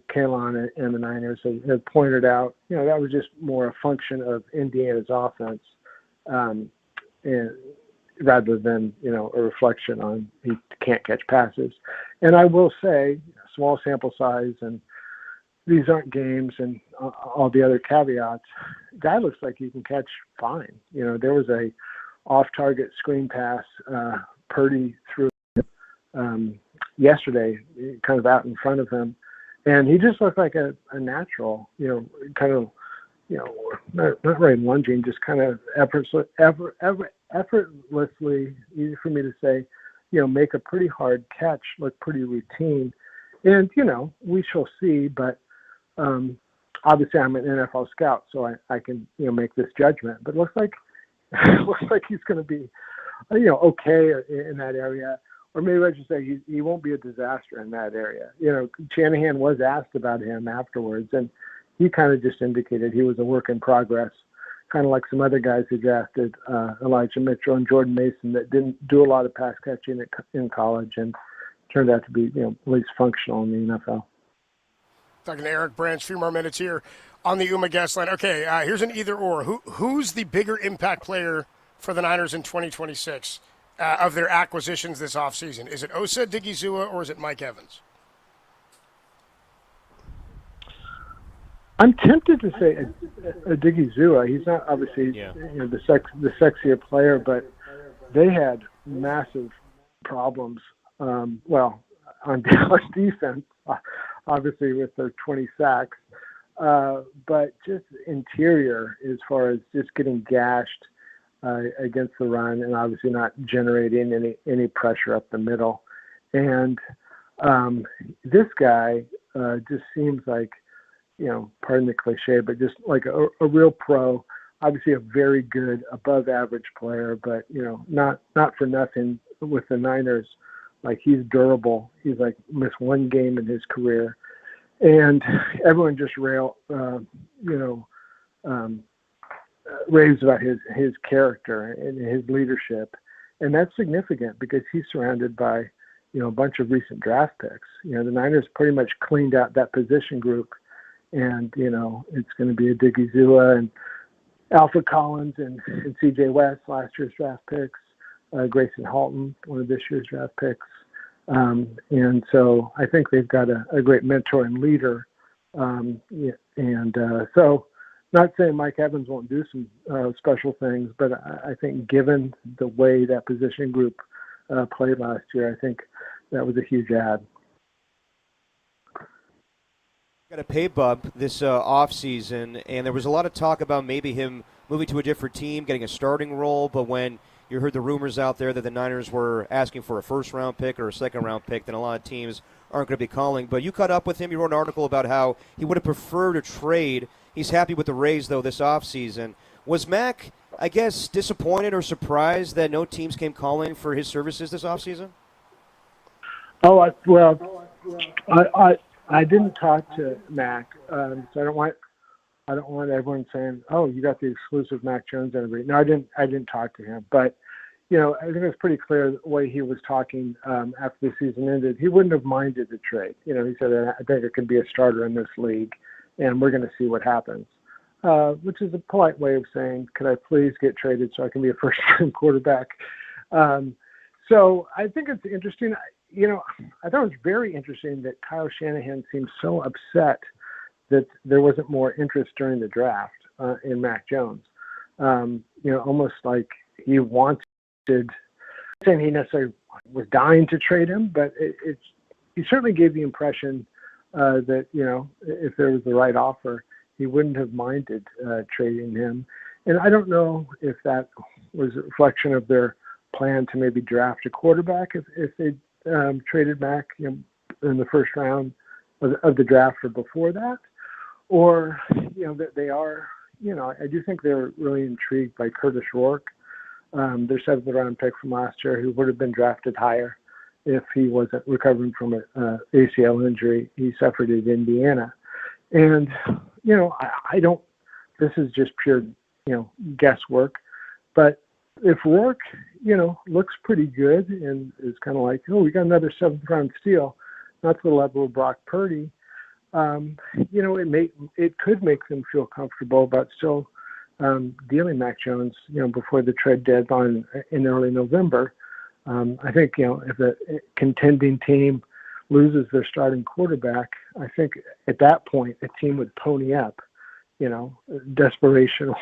Kalon and the Niners have pointed out, that was just more a function of Indiana's offense and rather than, a reflection on he can't catch passes. And I will say, small sample size, and these aren't games and all the other caveats, guy looks like he can catch fine. There was a off-target screen pass Purdy threw yesterday, kind of out in front of him, and he just looked like a natural, kind of, not really lunging, just kind of effortlessly, easy for me to say, make a pretty hard catch, look pretty routine. And, we shall see, but obviously I'm an NFL scout, so I can, make this judgment, but it looks like he's going to be, okay in that area. Or maybe I should say he won't be a disaster in that area. Shanahan was asked about him afterwards, and he kind of just indicated he was a work in progress, kind of like some other guys who drafted Elijah Mitchell and Jordan Mason that didn't do a lot of pass catching in college and turned out to be, at least functional in the NFL. Talking to Eric Branch, a few more minutes here on the UMA guest line. Okay, here's an either or. Who's the bigger impact player for the Niners in 2026 of their acquisitions this offseason? Is it Osa Digizua or is it Mike Evans? I'm tempted to say a Digizua. He's not obviously the sexier player, but they had massive problems. On defense, obviously with their 20 sacks, but just interior as far as just getting gashed against the run and obviously not generating any pressure up the middle. And this guy just seems like, pardon the cliche, but just like a real pro. Obviously a very good above average player, but not for nothing with the Niners. Like, he's durable. He's like missed one game in his career, and everyone just raves about his character and his leadership, and that's significant because he's surrounded by a bunch of recent draft picks. The Niners pretty much cleaned out that position group, and it's going to be a Diggy Zua and Alfred Collins and C.J. West, last year's draft picks, Grayson Halton, one of this year's draft picks. And so I think they've got a great mentor and leader. So not saying Mike Evans won't do some special things, but I think given the way that position group played last year, I think that was a huge add. Got a pay bump this offseason, and there was a lot of talk about maybe him moving to a different team, getting a starting role, but when you heard the rumors out there that the Niners were asking for a first-round pick or a second-round pick, then a lot of teams aren't going to be calling. But you caught up with him. You wrote an article about how he would have preferred a trade. He's happy with the Rays, though, this offseason. Was Mac, I guess, disappointed or surprised that no teams came calling for his services this offseason? I didn't talk to Mac, so I don't want everyone saying, "Oh, you got the exclusive Mac Jones interview." No, I didn't talk to him, but I think it's pretty clear the way he was talking after the season ended. He wouldn't have minded the trade. He said, "I think it could be a starter in this league, and we're going to see what happens," which is a polite way of saying, "Could I please get traded so I can be a first-time quarterback?" So I think it's interesting. I thought it was very interesting that Kyle Shanahan seemed so upset that there wasn't more interest during the draft in Mac Jones. Almost like he wanted, saying he necessarily was dying to trade him, but he certainly gave the impression that, if there was the right offer, he wouldn't have minded trading him. And I don't know if that was a reflection of their plan to maybe draft a quarterback if they traded Mac in the first round of the draft or before that, or that they are. I do think they're really intrigued by Curtis Rourke, their 7th round pick from last year, who would have been drafted higher if he wasn't recovering from an ACL injury he suffered at Indiana. And I don't. This is just pure guesswork, but if Rourke, looks pretty good and is kind of like, oh, we got another 7th round steal, not to the level of Brock Purdy, it could make them feel comfortable about still dealing Mac Jones, before the trade deadline in early November. I think, if a contending team loses their starting quarterback, I think at that point a team would pony up. Desperation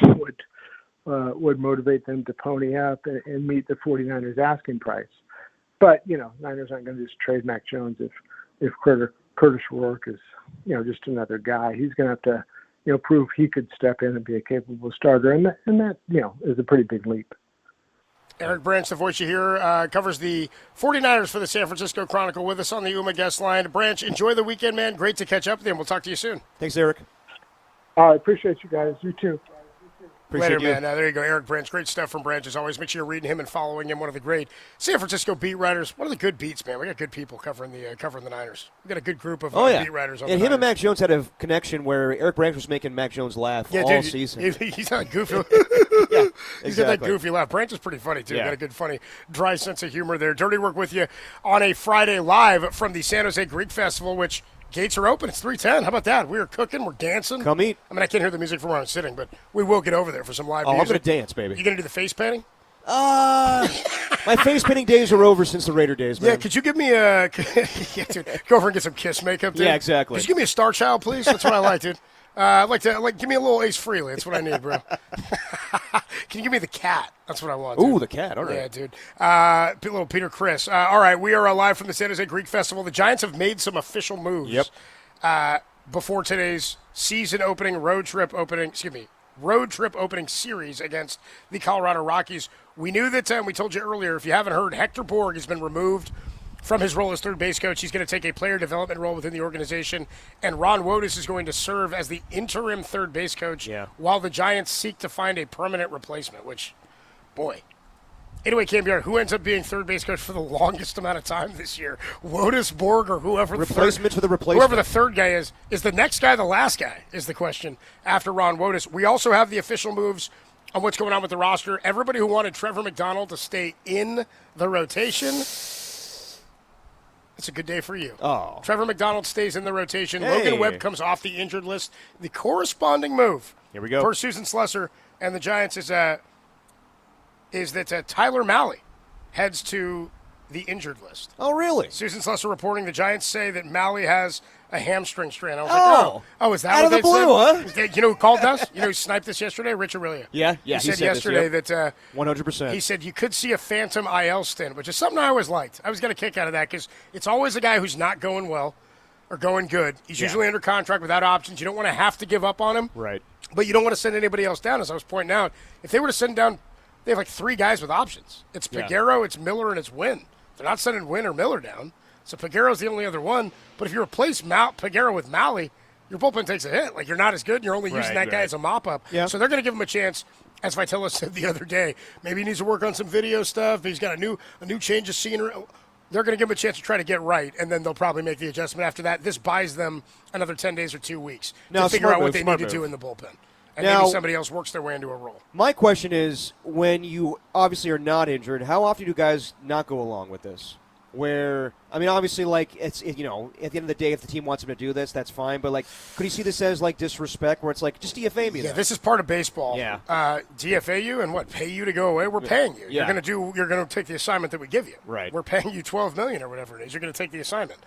would motivate them to pony up and meet the 49ers asking price. But, Niners aren't going to just trade Mac Jones if Curtis Rourke is, just another guy. He's going to have to, prove he could step in and be a capable starter. And that is a pretty big leap. Eric Branch, the voice you hear, covers the 49ers for the San Francisco Chronicle with us on the UMA guest line. Branch, enjoy the weekend, man. Great to catch up with you, and we'll talk to you soon. Thanks, Eric. I appreciate you guys. You too. Appreciate Later, you. man. There you go. Eric Branch. Great stuff from Branch as always. Make sure you're reading him and following him. One of the great San Francisco beat writers. One of the good beats, man. We got good people covering the Niners. We got a good group of beat writers on and the him and Niners. Mac Jones had a connection where Eric Branch was making Mac Jones laugh all season. He's not goofy. Yeah, He's got that exactly. goofy laugh. Branch is pretty funny, too. Yeah. Got a good, funny, dry sense of humor there. Dirty Work with you on a Friday live from the San Jose Greek Festival, which gates are open. It's 3:10. How about that? We're cooking. We're dancing. Come eat. I mean, I can't hear the music from where I'm sitting, but we will get over there for some live Oh, music. I'm going to dance, baby. You going to do the face painting? My face painting days are over since the Raider days, man. Yeah, could you give me a dude, go over and get some Kiss makeup, dude? Yeah, exactly. Could you give me a Star Child, please? That's what I like, dude. I'd like to give me a little Ace Frehley. That's what I need, bro. Can you give me the cat? That's what I want. Dude. Ooh, the cat. All right. Yeah, dude. Little Peter Chris. All right, we are live from the San Jose Greek Festival. The Giants have made some official moves. Yep. before today's season opening road trip opening series against the Colorado Rockies. We knew that, and we told you earlier, if you haven't heard, Hector Borg has been removed from his role as third base coach. He's going to take a player development role within the organization, and Ron Wotus is going to serve as the interim third base coach while the Giants seek to find a permanent replacement, which, boy. Anyway, Cambiar, who ends up being third base coach for the longest amount of time this year? Wotus, Borg, or whoever replacement for the replacement. Whoever the third guy is the next guy the last guy is the question after Ron Wotus. We also have the official moves on what's going on with the roster. Everybody who wanted Trevor McDonald to stay in the rotation, it's a good day for you. Oh. Trevor McDonald stays in the rotation. Hey. Logan Webb comes off the injured list. The corresponding move Here we go. for Susan Slusser and the Giants is that Tyler Mahle heads to the injured list. Oh, really? Susan Slusser reporting the Giants say that Mahle has a hamstring strain. I was like, is that out what of the they blue, said? huh? You know who called us? You know who sniped this yesterday? Rich Aurelia. Yeah. He said yesterday that 100%. he said you could see a phantom IL stint, which is something I always liked. I was getting a kick out of that because it's always a guy who's not going well or going good. He's usually under contract without options. You don't want to have to give up on him. Right. But you don't want to send anybody else down, as I was pointing out. If they were to send down, they have like 3 guys with options. It's Peguero, it's Miller, and it's Wynn. They're not sending Wynn or Miller down. So Peguero's the only other one. But if you replace Peguero with Mahle, your bullpen takes a hit. Like, you're not as good, and you're only using that guy as a mop-up. Yeah. So they're going to give him a chance, as Vitello said the other day. Maybe he needs to work on some video stuff. He's got a new change of scenery. They're going to give him a chance to try to get right, and then they'll probably make the adjustment after that. This buys them another 10 days or 2 weeks to figure out what they need to do in the bullpen. And now, maybe somebody else works their way into a role. My question is, when you obviously are not injured, how often do guys not go along with this? Where, I mean, obviously, like, at the end of the day, if the team wants him to do this, that's fine. But, like, could you see this as, like, disrespect, where it's like, just DFA me? Yeah, this is part of baseball. Yeah. DFA you and what? Pay you to go away? We're paying you. Yeah. You're going to take the assignment that we give you. Right. We're paying you $12 million or whatever it is. You're going to take the assignment.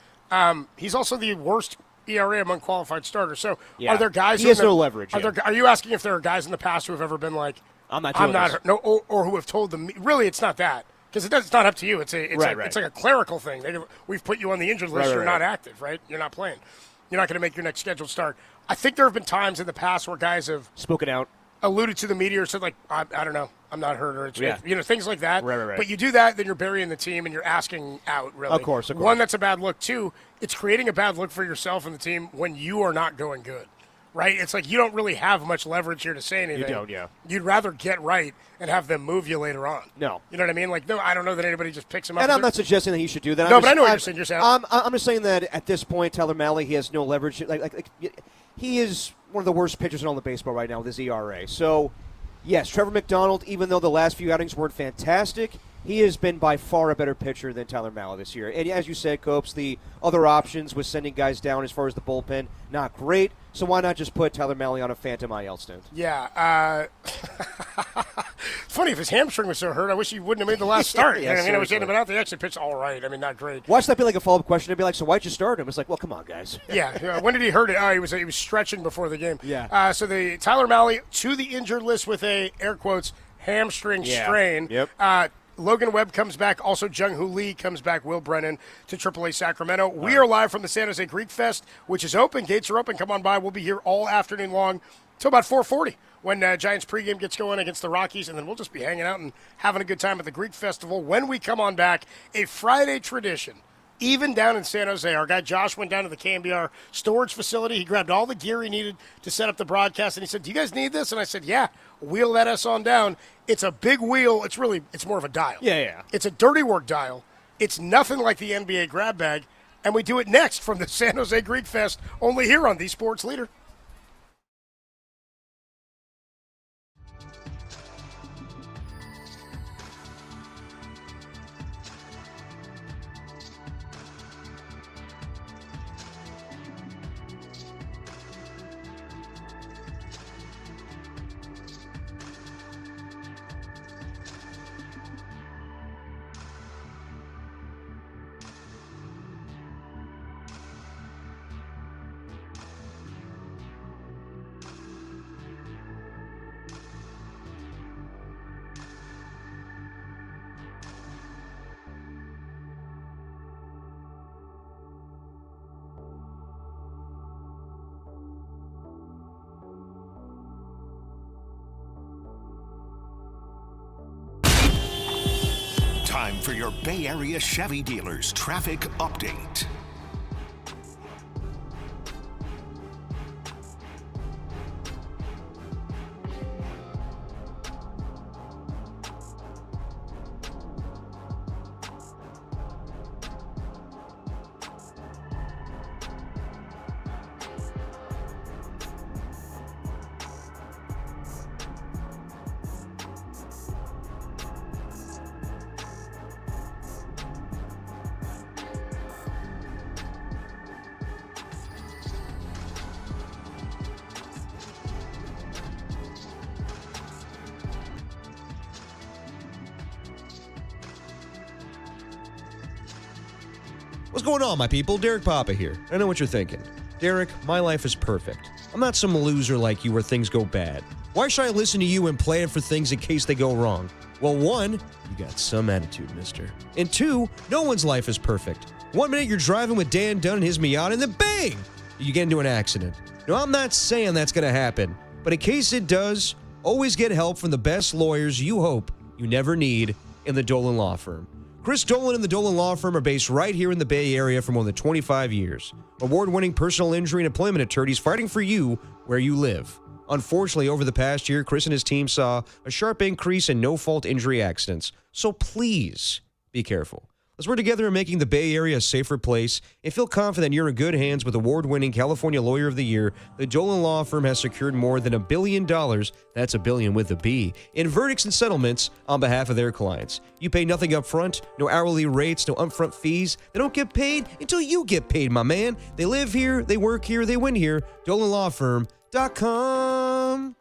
He's also the worst ERA among qualified starters. So are there guys? He has no leverage. Are you asking if there are guys in the past who have ever been like, I'm not doing this. No, or who have told them? Really, it's not that. Because it's not up to you. It's like a clerical thing. We've put you on the injured list. You're not active, right? You're not playing. You're not going to make your next scheduled start. I think there have been times in the past where guys have spoken out, alluded to the media, or said like, I don't know, I'm not hurt, or things like that. Right. But you do that, then you're burying the team and you're asking out. Really, of course. One, that's a bad look. 2, it's creating a bad look for yourself and the team when you are not going good. Right? It's like you don't really have much leverage here to say anything. You don't, yeah. You'd rather get right and have them move you later on. No. You know what I mean? Like, no, I don't know that anybody just picks him up. And I'm not suggesting that he should do that. No, but I know what you're saying. You're saying. I'm just saying that at this point, Tyler Mahle, he has no leverage. Like he is one of the worst pitchers in all the baseball right now with his ERA. So, yes, Trevor McDonald, even though the last few outings weren't fantastic, he has been by far a better pitcher than Tyler Mahle this year. And as you said, Copes, the other options with sending guys down as far as the bullpen, not great. So why not just put Tyler Mahle on a phantom IL stint? Yeah. Funny, if his hamstring was so hurt, I wish he wouldn't have made the last start. I wish he hadn't been out. They actually pitched all right. I mean, not great. Watch that be like a follow-up question. It'd be like, so why'd you start him? It's like, well, come on, guys. Yeah. When did he hurt it? Oh, he was stretching before the game. Yeah. So the Tyler Mahle to the injured list with a, air quotes, hamstring strain. Yep. Logan Webb comes back. Also, Jung-Hoo Lee comes back. Will Brennan to AAA Sacramento. We are live from the San Jose Greek Fest, which is open. Gates are open. Come on by. We'll be here all afternoon long till about 4:40 when Giants pregame gets going against the Rockies, and then we'll just be hanging out and having a good time at the Greek Festival. When we come on back, a Friday tradition. Even down in San Jose, our guy Josh went down to the KMBR storage facility. He grabbed all the gear he needed to set up the broadcast, and he said, "Do you guys need this?" And I said, "Yeah, wheel that S on down." It's a big wheel. It's more of a dial. Yeah. It's a dirty work dial. It's nothing like the NBA grab bag, and we do it next from the San Jose Greek Fest, only here on The Sports Leader. time for your Bay Area Chevy dealers traffic update. What's going on, my people? Derek Papa here. I know what you're thinking. Derek, my life is perfect. I'm not some loser like you where things go bad. Why should I listen to you and plan for things in case they go wrong? Well, one, you got some attitude, mister. And two, no one's life is perfect. 1 minute you're driving with Dan Dunn and his Miata, and then bang! You get into an accident. Now, I'm not saying that's going to happen, but in case it does, always get help from the best lawyers you hope you never need in the Dolan Law Firm. Chris Dolan and the Dolan Law Firm are based right here in the Bay Area for more than 25 years. Award-winning personal injury and employment attorneys fighting for you where you live. Unfortunately, over the past year, Chris and his team saw a sharp increase in no-fault injury accidents. So please be careful. Let's work together in making the Bay Area a safer place and feel confident you're in good hands with award-winning California Lawyer of the Year. The Dolan Law Firm has secured more than $1 billion, that's a billion with a B, in verdicts and settlements on behalf of their clients. You pay nothing up front, no hourly rates, no upfront fees. They don't get paid until you get paid, my man. They live here, they work here, they win here. DolanLawFirm.com.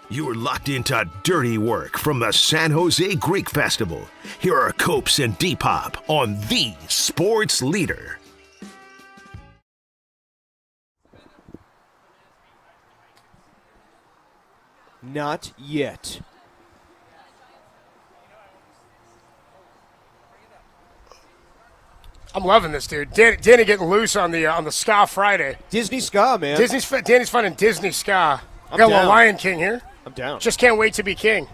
You're locked into Dirty Work from the San Jose Greek Festival. Here are Copes and Depop on the Sports Leader. Not yet. I'm loving this, dude. Danny getting loose on the Ska Friday. Disney Ska, man. Danny's finding Disney Ska. I'm Got a little down. Lion King here. I'm down. Just can't wait to be king.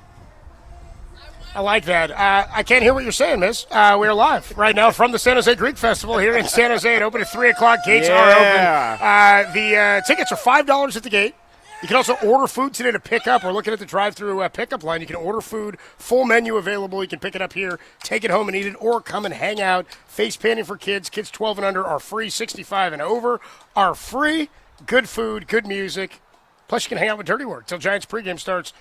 I like that. I can't hear what you're saying, miss. We're live right now from the San Jose Greek Festival here in San Jose. It opened at 3 o'clock. Gates are open. The tickets are $5 at the gate. You can also order food today to pick up. We're looking at the drive-through pickup line. You can order food, full menu available. You can pick it up here, take it home and eat it, or come and hang out. Face painting for kids. Kids 12 and under are free. 65 and over are free. Good food, good music. Plus, you can hang out with Dirty Work till Giants pregame starts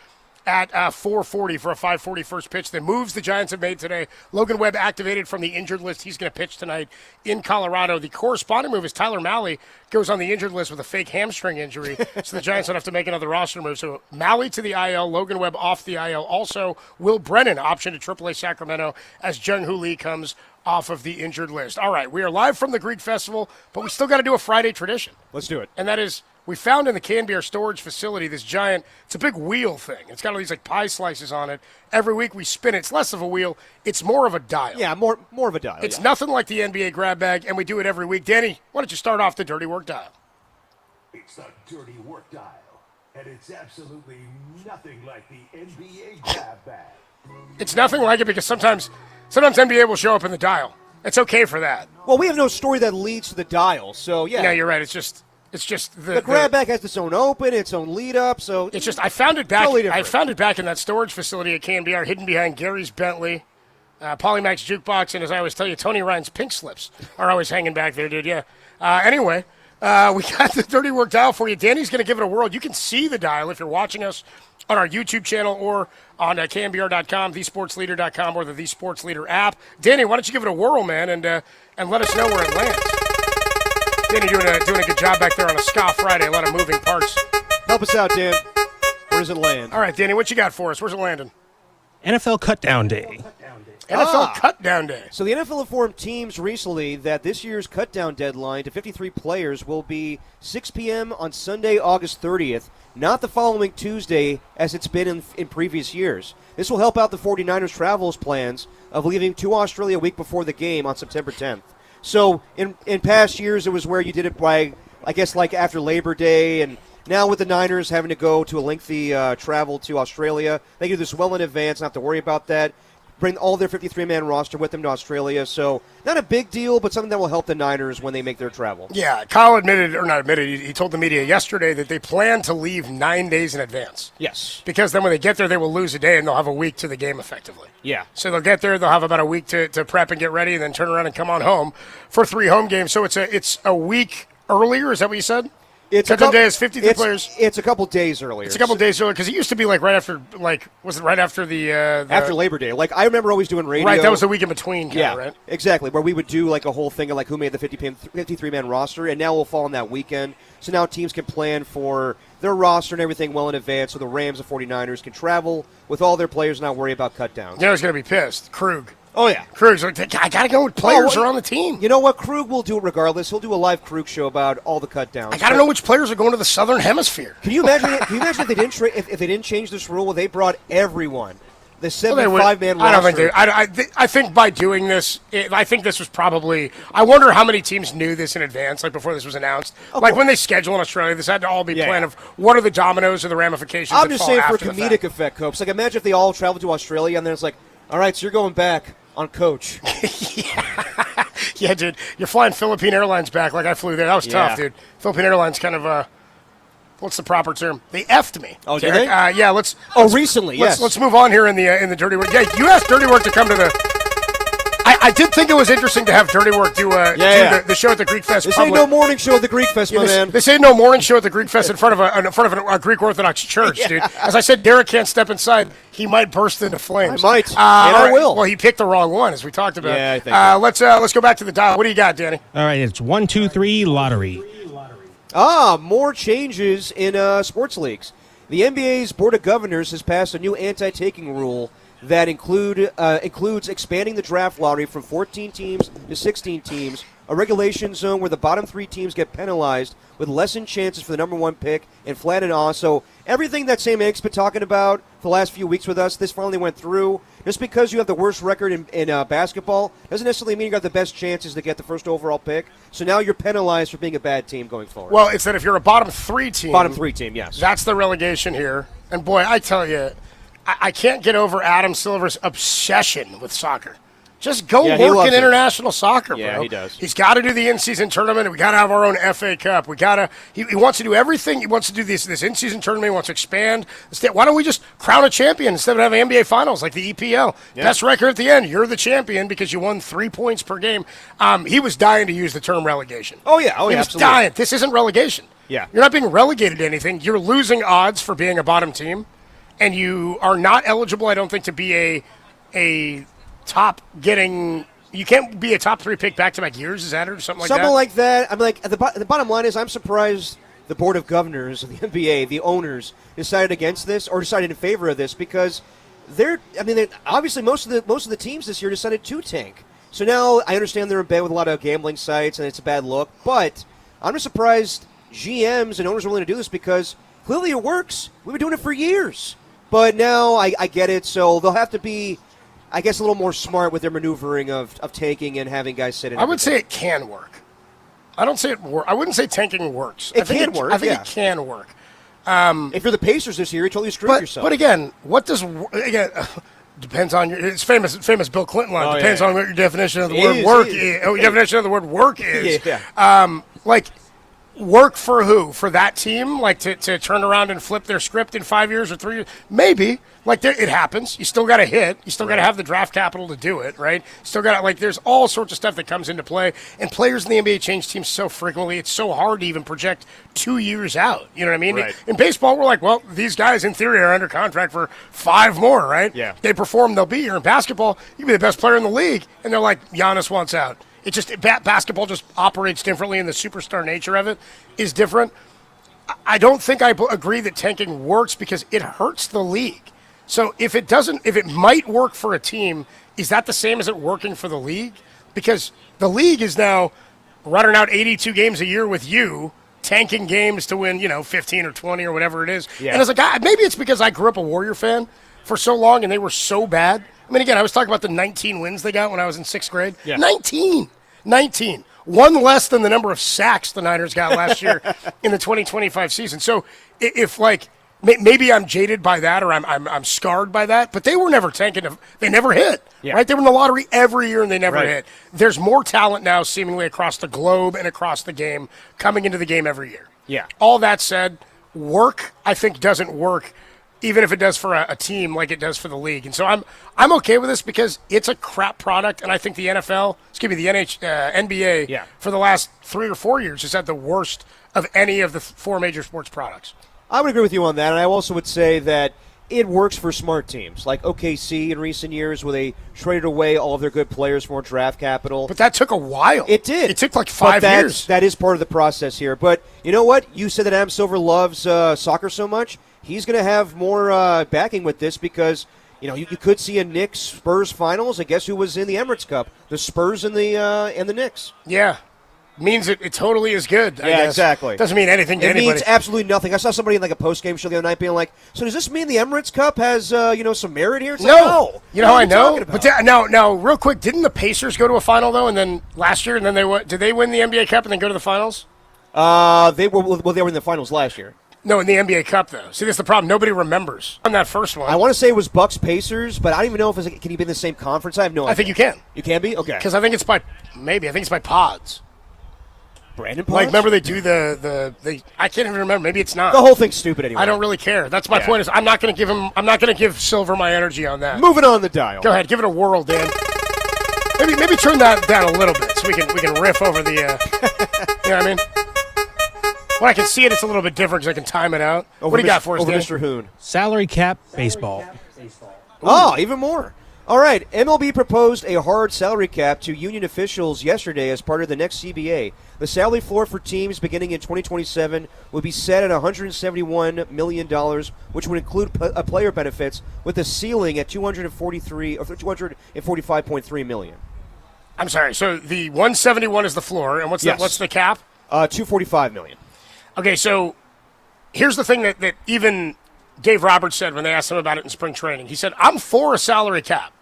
at 4:40 for a 5:40 first pitch. The moves the Giants have made today. Logan Webb activated from the injured list. He's going to pitch tonight in Colorado. The corresponding move is Tyler Mahle goes on the injured list with a fake hamstring injury, so the Giants don't have to make another roster move. So Mahle to the IL, Logan Webb off the IL. Also, Will Brennan option to AAA Sacramento as Jung-Hoo Lee comes off of the injured list. All right, we are live from the Greek Festival, but we still got to do a Friday tradition. Let's do it. And that is, we found in the Can Beer storage facility this giant, it's a big wheel thing. It's got all these like pie slices on it. Every week we spin it. It's less of a wheel. It's more of a dial. Yeah, more of a dial. It's yeah. nothing like the NBA grab bag, and we do it every week. Danny, why don't you start off the Dirty Work dial? It's the Dirty Work Dial, and it's absolutely nothing like the NBA grab bag. It's nothing like it because sometimes NBA will show up in the dial. It's okay for that. Well, we have no story that leads to the dial, so yeah. No, you're right. It's just the grab bag has its own open, its own lead up. So it's just I found it back. Totally I found it back in that storage facility at KNBR, hidden behind Gary's Bentley, Polymax jukebox, and as I always tell you, Tony Ryan's pink slips are always hanging back there, dude. Yeah. Anyway, we got the Dirty Work dial for you. Danny's going to give it a whirl. You can see the dial if you're watching us on our YouTube channel or on KNBR.com, thesportsleader.com, or the Sports Leader app. Danny, why don't you give it a whirl, man, and let us know where it lands. Danny doing a good job back there on a Ska Friday. A lot of moving parts. Help us out, Dan. Where does it land? All right, Danny, what you got for us? Where's it landing? NFL Cutdown Day. NFL Cutdown Day. So the NFL informed teams recently that this year's cutdown deadline to 53 players will be 6 p.m. on Sunday, August 30th, not the following Tuesday as it's been in previous years. This will help out the 49ers' travels plans of leaving to Australia a week before the game on September 10th. So in past years, it was where you did it by, I guess, like after Labor Day, and now with the Niners having to go to a lengthy travel to Australia, they do this well in advance, not have to worry about that. Bring all their 53-man roster with them to Australia. So not a big deal, but something that will help the Niners when they make their travel. Yeah, Kyle he told the media yesterday that they plan to leave 9 days in advance. Yes. Because then when they get there, they will lose a day, and they'll have a week to the game effectively. Yeah. So they'll get there, they'll have about a week to prep and get ready, and then turn around and come on home for 3 home games. So it's a week earlier, is that what you said? Cutdown day is 53 players. It's a couple days earlier. It's a couple days earlier because it used to be like right after, was it right after the after Labor Day? Like I remember always doing radio. Right, that was the week in between. Right? Exactly. Where we would do like a whole thing of like who made the 53-man roster, and now we'll fall on that weekend. So now teams can plan for their roster and everything well in advance. So the Rams and 49ers can travel with all their players and not worry about cutdowns. You know who's going to be pissed? Krug. Oh, yeah. Krug's like, I got to go with players are on the team. You know what? Krug will do it regardless. He'll do a live Krug show about all the cutdowns. I got to know which players are going to the Southern Hemisphere. Can you imagine? If they didn't if they didn't change this rule? Well, they brought everyone. The 75-man roster. I don't think they. I think by doing this, I think this was probably. I wonder how many teams knew this in advance, like before this was announced. Like when they schedule in Australia, this had to all be planned of what are the dominoes or the ramifications. I'm just saying for comedic effect, Copes. Like imagine if they all traveled to Australia and then it's like, all right, so you're going back on coach. Yeah, dude. You're flying Philippine Airlines back like I flew there. That was tough, dude. Philippine Airlines kind of, what's the proper term? They effed me. Oh, did they? Yeah, let's recently, yes. Let's move on here in the Dirty Work. Yeah, you asked Dirty Work to come to the... I did think it was interesting to have Dirty Work do the show at the Greek Fest. This ain't no morning show at the Greek Fest, my man. This ain't no morning show at the Greek Fest in front of a Greek Orthodox church, dude. As I said, Derek can't step inside. He might burst into flames. I might, and I will. Well, he picked the wrong one, as we talked about. Yeah, I think let's go back to the dial. What do you got, Danny? All right, it's 1, 2, 3 lottery. More changes in sports leagues. The NBA's Board of Governors has passed a new anti-taking rule that includes expanding the draft lottery from 14 teams to 16 teams, a regulation zone where the bottom 3 teams get penalized with lessened chances for the number 1 pick, and flat and on. So everything that Sam Ake's been talking about for the last few weeks with us, this finally went through. Just because you have the worst record in basketball doesn't necessarily mean you got the best chances to get the first overall pick. So now you're penalized for being a bad team going forward. Well, it's that if you're a bottom 3 team. Bottom 3 team, yes. That's the relegation here. And boy, I tell you, I can't get over Adam Silver's obsession with soccer. Just go work in international soccer, bro. Yeah, he does. He's got to do the in-season tournament. We got to have our own FA Cup. We got to. He wants to do everything. He wants to do this in-season tournament. He wants to expand. Why don't we just crown a champion instead of having NBA Finals like the EPL? Yeah. Best record at the end. You're the champion because you won 3 points per game. He was dying to use the term relegation. Oh yeah, he was absolutely. dying. This isn't relegation. Yeah, you're not being relegated to anything. You're losing odds for being a bottom team, and you are not eligible, I don't think, to be a top getting. You can't be a top 3 pick back-to-back years, is that or something like that? Something like that. I'm like, the bottom line is I'm surprised the Board of Governors of the NBA, the owners, decided against this or decided in favor of this because obviously most of the teams this year decided to tank. So now I understand they're in bed with a lot of gambling sites and it's a bad look, but I'm just surprised GMs and owners are willing to do this because clearly it works. We've been doing it for years. But now I get it, so they'll have to be, I guess, a little more smart with their maneuvering of taking and having guys sit in. I would say it can work. I don't say it work. I wouldn't say tanking works. It can work. I think it can work. If you're the Pacers this year, you totally screwed yourself. But again, what does depends on your? It's famous Bill Clinton line. Depends on what your definition of the word work is. Your definition of the word work is. Like. Work for who? For that team? Like to turn around and flip their script in 5 years or 3 years? Maybe. Like it happens. You still got to hit. You still got to have the draft capital to do it, right? Still got to, there's all sorts of stuff that comes into play. And players in the NBA change teams so frequently, it's so hard to even project 2 years out. You know what I mean? Right. In baseball, we're like, well, these guys in theory are under contract for 5 more, right? Yeah. They perform, they'll be here. In basketball, you can be the best player in the league, and they're like, Giannis wants out. It just basketball just operates differently, and the superstar nature of it is different. I don't think I agree that tanking works because it hurts the league. So if it might work for a team, is that the same as it working for the league? Because the league is now running out 82 games a year with you, tanking games to win, 15 or 20 or whatever it is. Yeah. And as a guy, maybe it's because I grew up a Warrior fan for so long and they were so bad. I mean, again, I was talking about the 19 wins they got when I was in 6th grade. Yeah. 19. One less than the number of sacks the Niners got last year in the 2025 season. So if maybe I'm jaded by that or I'm scarred by that, but they were never tanking. They never hit, right? They were in the lottery every year and they never hit. There's more talent now seemingly across the globe and across the game coming into the game every year. Yeah. All that said, work, I think, doesn't work even if it does for a team like it does for the league. And so I'm okay with this because it's a crap product, and I think the NBA for the last 3 or 4 years has had the worst of any of the 4 major sports products. I would agree with you on that, and I also would say that it works for smart teams like OKC in recent years where they traded away all of their good players for more draft capital. But that took a while. It did. It took like 5 years. That is part of the process here. But you know what? You said that Adam Silver loves soccer so much. He's going to have more backing with this because, you could see a Knicks-Spurs finals, and guess who was in the Emirates Cup? The Spurs and the Knicks. Yeah. Means it totally is good. I guess. Exactly. Doesn't mean anything to anybody. It means absolutely nothing. I saw somebody in a post-game show the other night being like, so does this mean the Emirates Cup has, some merit here? It's no. You know how I know? But now, real quick, didn't the Pacers go to a final, though, and then last year, and then did they win the NBA Cup and then go to the finals? They were in the finals last year. No, in the NBA Cup, though. See, that's the problem. Nobody remembers on that first one. I want to say it was Bucks-Pacers, but I don't even know if can you be in the same conference? I have no idea. I think you can. You can be? Okay. Because I think it's by pods. Brandon pods? Like, remember they do I can't even remember. Maybe it's not. The whole thing's stupid anyway. I don't really care. That's my point. Is I'm not going to give Silver my energy on that. Moving on the dial. Go ahead, give it a whirl, Dan. Maybe turn that down a little bit so we can riff over the. You know what I mean? When I can see it, it's a little bit different because I can time it out. What do you got for us, Dan? Mr. Hoon? Salary cap baseball. Oh, even more. All right, MLB proposed a hard salary cap to union officials yesterday as part of the next CBA. The salary floor for teams beginning in 2027 will be set at $171 million, which would include player benefits, with a ceiling at $245.3 million. I'm sorry. So the 171 is the floor, and what's the cap? $245 million. Okay, so here's the thing that even Dave Roberts said when they asked him about it in spring training. He said, I'm for a salary cap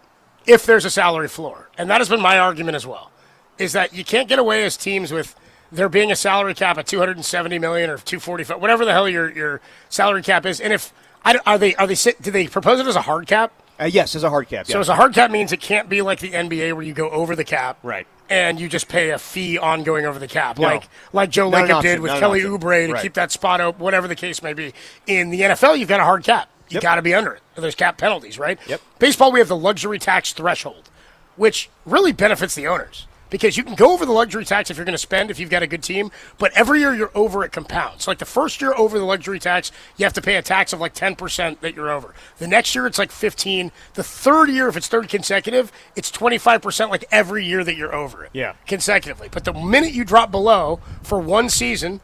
if there's a salary floor. And that has been my argument as well, is that you can't get away as teams with there being a salary cap at $270 million or $245, whatever the hell your salary cap is. And if do they propose it as a hard cap? Yes, as a hard cap. So as a hard cap means it can't be like the NBA where you go over the cap. Right. And you just pay a fee on going over the cap, No. like Joe Lacob did with Kelly Oubre to keep that spot open, whatever the case may be. In the NFL, you've got a hard cap. You got to be under it. There's cap penalties, right? Yep. Baseball, we have the luxury tax threshold, which really benefits the owners because you can go over the luxury tax if you're going to spend if you've got a good team, but every year you're over, it compounds. So like the first year over the luxury tax, you have to pay a tax of like 10% that you're over. The next year, it's like 15. The third year, if it's third consecutive, it's 25% like every year that you're over it. Yeah. Consecutively. But the minute you drop below for one season,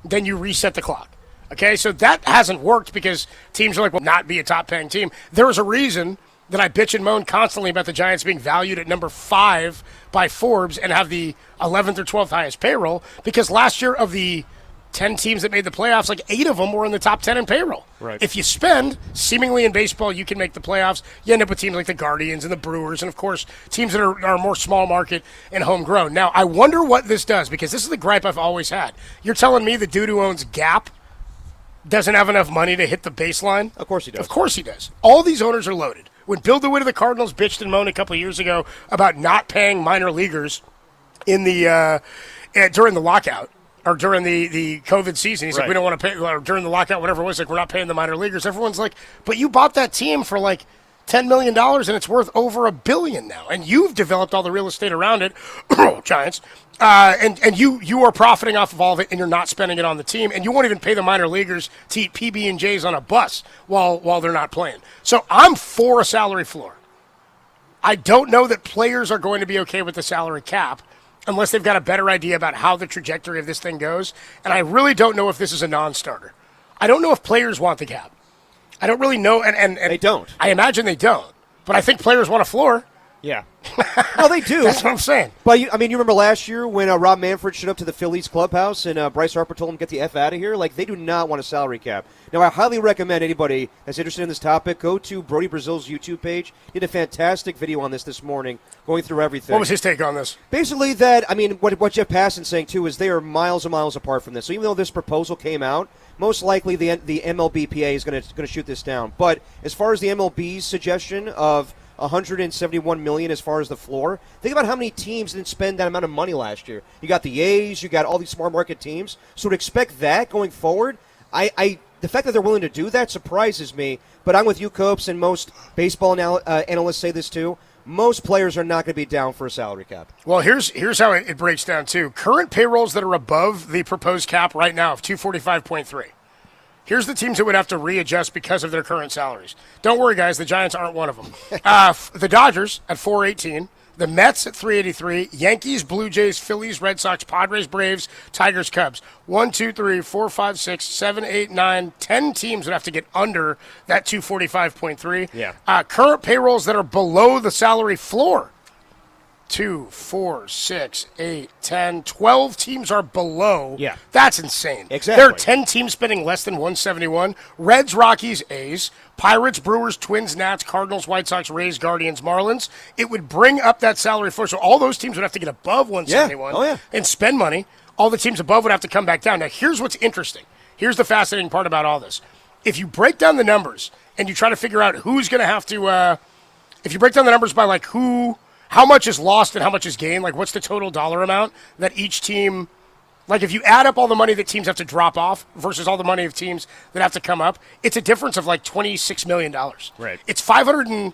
then you reset the clock. Okay, so that hasn't worked because teams are like, well, not be a top-paying team. There is a reason that I bitch and moan constantly about the Giants being valued at number 5 by Forbes and have the 11th or 12th highest payroll, because last year of the 10 teams that made the playoffs, like 8 of them were in the top 10 in payroll. Right. If you spend, seemingly in baseball, you can make the playoffs. You end up with teams like the Guardians and the Brewers and, of course, teams that are more small market and homegrown. Now, I wonder what this does, because this is the gripe I've always had. You're telling me the dude who owns Gap doesn't have enough money to hit the baseline? Of course he does. Of course he does. All these owners are loaded. When Bill DeWitt of the Cardinals bitched and moaned a couple of years ago about not paying minor leaguers in the during the lockout or during the COVID season, he's like, we don't want to pay, or during the lockout, whatever it was, like, we're not paying the minor leaguers. Everyone's like, but you bought that team for like $10 million and it's worth over $1 billion now, and you've developed all the real estate around it, Giants. And you are profiting off of all of it, and you're not spending it on the team, and you won't even pay the minor leaguers to eat PB&Js on a bus while they're not playing. So I'm for a salary floor. I don't know that players are going to be okay with the salary cap unless they've got a better idea about how the trajectory of this thing goes, and I really don't know if this is a non-starter. I don't know if players want the cap. I don't really know, and they don't. I imagine they don't, but I think players want a floor. Yeah. No, they do. That's what I'm saying. But, you remember last year when Rob Manfred showed up to the Phillies clubhouse and Bryce Harper told him, get the F out of here? Like, they do not want a salary cap. Now, I highly recommend anybody that's interested in this topic, go to Brody Brazil's YouTube page. He did a fantastic video on this morning, going through everything. What was his take on this? Basically that, what Jeff Passan's saying, too, is they are miles and miles apart from this. So even though this proposal came out, most likely the MLBPA is going to shoot this down. But as far as the MLB's suggestion of $171 million as far as the floor, think about how many teams didn't spend that amount of money last year. You got the A's, you got all these smart market teams. So to expect that going forward, the fact that they're willing to do that surprises me. But I'm with you, Copes, and most baseball analysts say this too. Most players are not going to be down for a salary cap. Well, here's how it breaks down, too. Current payrolls that are above the proposed cap right now of $245.3. Here's the teams that would have to readjust because of their current salaries. Don't worry, guys. The Giants aren't one of them. The Dodgers at $418. The Mets at $383. Yankees, Blue Jays, Phillies, Red Sox, Padres, Braves, Tigers, Cubs. 1, 2, 3, 4, 5, 6, 7, 8, 9, 10 teams would have to get under that $245.3. Yeah. Current payrolls that are below the salary floor. 2, 4, 6, 8, 10, 12 teams are below. Yeah. That's insane. Exactly. There are 10 teams spending less than 171. Reds, Rockies, A's, Pirates, Brewers, Twins, Nats, Cardinals, White Sox, Rays, Guardians, Marlins. It would bring up that salary floor. So all those teams would have to get above 171 and spend money. All the teams above would have to come back down. Now, here's what's interesting. Here's the fascinating part about all this. If you break down the numbers and you try to figure out who's going to have to if you break down the numbers by like how much is lost and how much is gained, like what's the total dollar amount that each team, like if you add up all the money that teams have to drop off versus all the money of teams that have to come up, it's a difference of like $26 million. Right. It's $500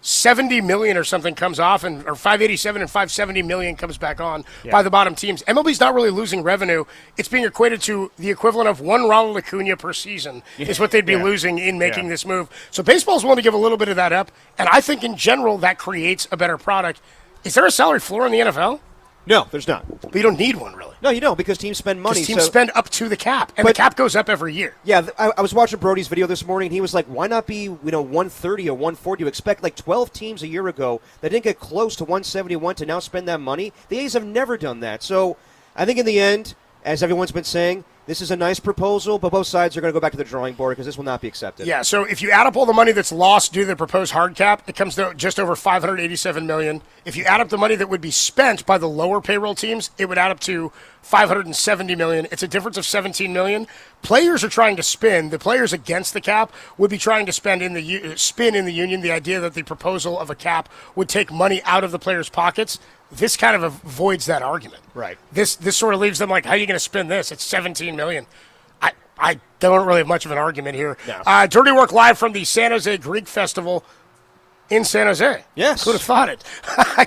$70 million or something comes off, or $587 and $570 million comes back on by the bottom teams. MLB's not really losing revenue. It's being equated to the equivalent of one Ronald Acuna per season is what they'd be losing in making this move. So baseball's willing to give a little bit of that up, and I think in general that creates a better product. Is there a salary floor in the NFL? No, there's not. But you don't need one, really. No, you don't, because teams spend money. Because teams spend up to the cap, and the cap goes up every year. Yeah, I was watching Brody's video this morning, and he was like, why not be 130 or 140? You expect like 12 teams a year ago that didn't get close to 171 to now spend that money. The A's have never done that. So I think in the end, as everyone's been saying, this is a nice proposal, but both sides are going to go back to the drawing board because this will not be accepted. Yeah, so if you add up all the money that's lost due to the proposed hard cap, it comes to just over $587 million. If you add up the money that would be spent by the lower payroll teams, it would add up to $570 million. It's a difference of $17 million. Players are trying to spin. The players against the cap would be trying to spin in the union. The idea that the proposal of a cap would take money out of the players' pockets. This kind of avoids that argument. Right. This sort of leaves them like, how are you going to spin this? It's $17 million. I don't really have much of an argument here. No. Dirty Work live from the San Jose Greek Festival in San Jose. Yes. Who'd have thought it?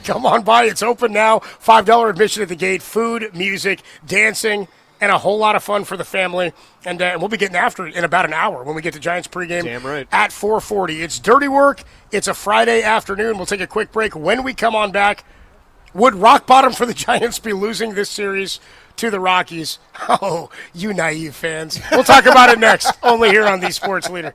Come on by. It's open now. $5 admission at the gate. Food, music, dancing, and a whole lot of fun for the family. And we'll be getting after it in about an hour when we get to Giants pregame at 4:40. It's Dirty Work. It's a Friday afternoon. We'll take a quick break. When we come on back, would rock bottom for the Giants be losing this series to the Rockies? Oh, you naive fans. We'll talk about it next, only here on the Sports Leader.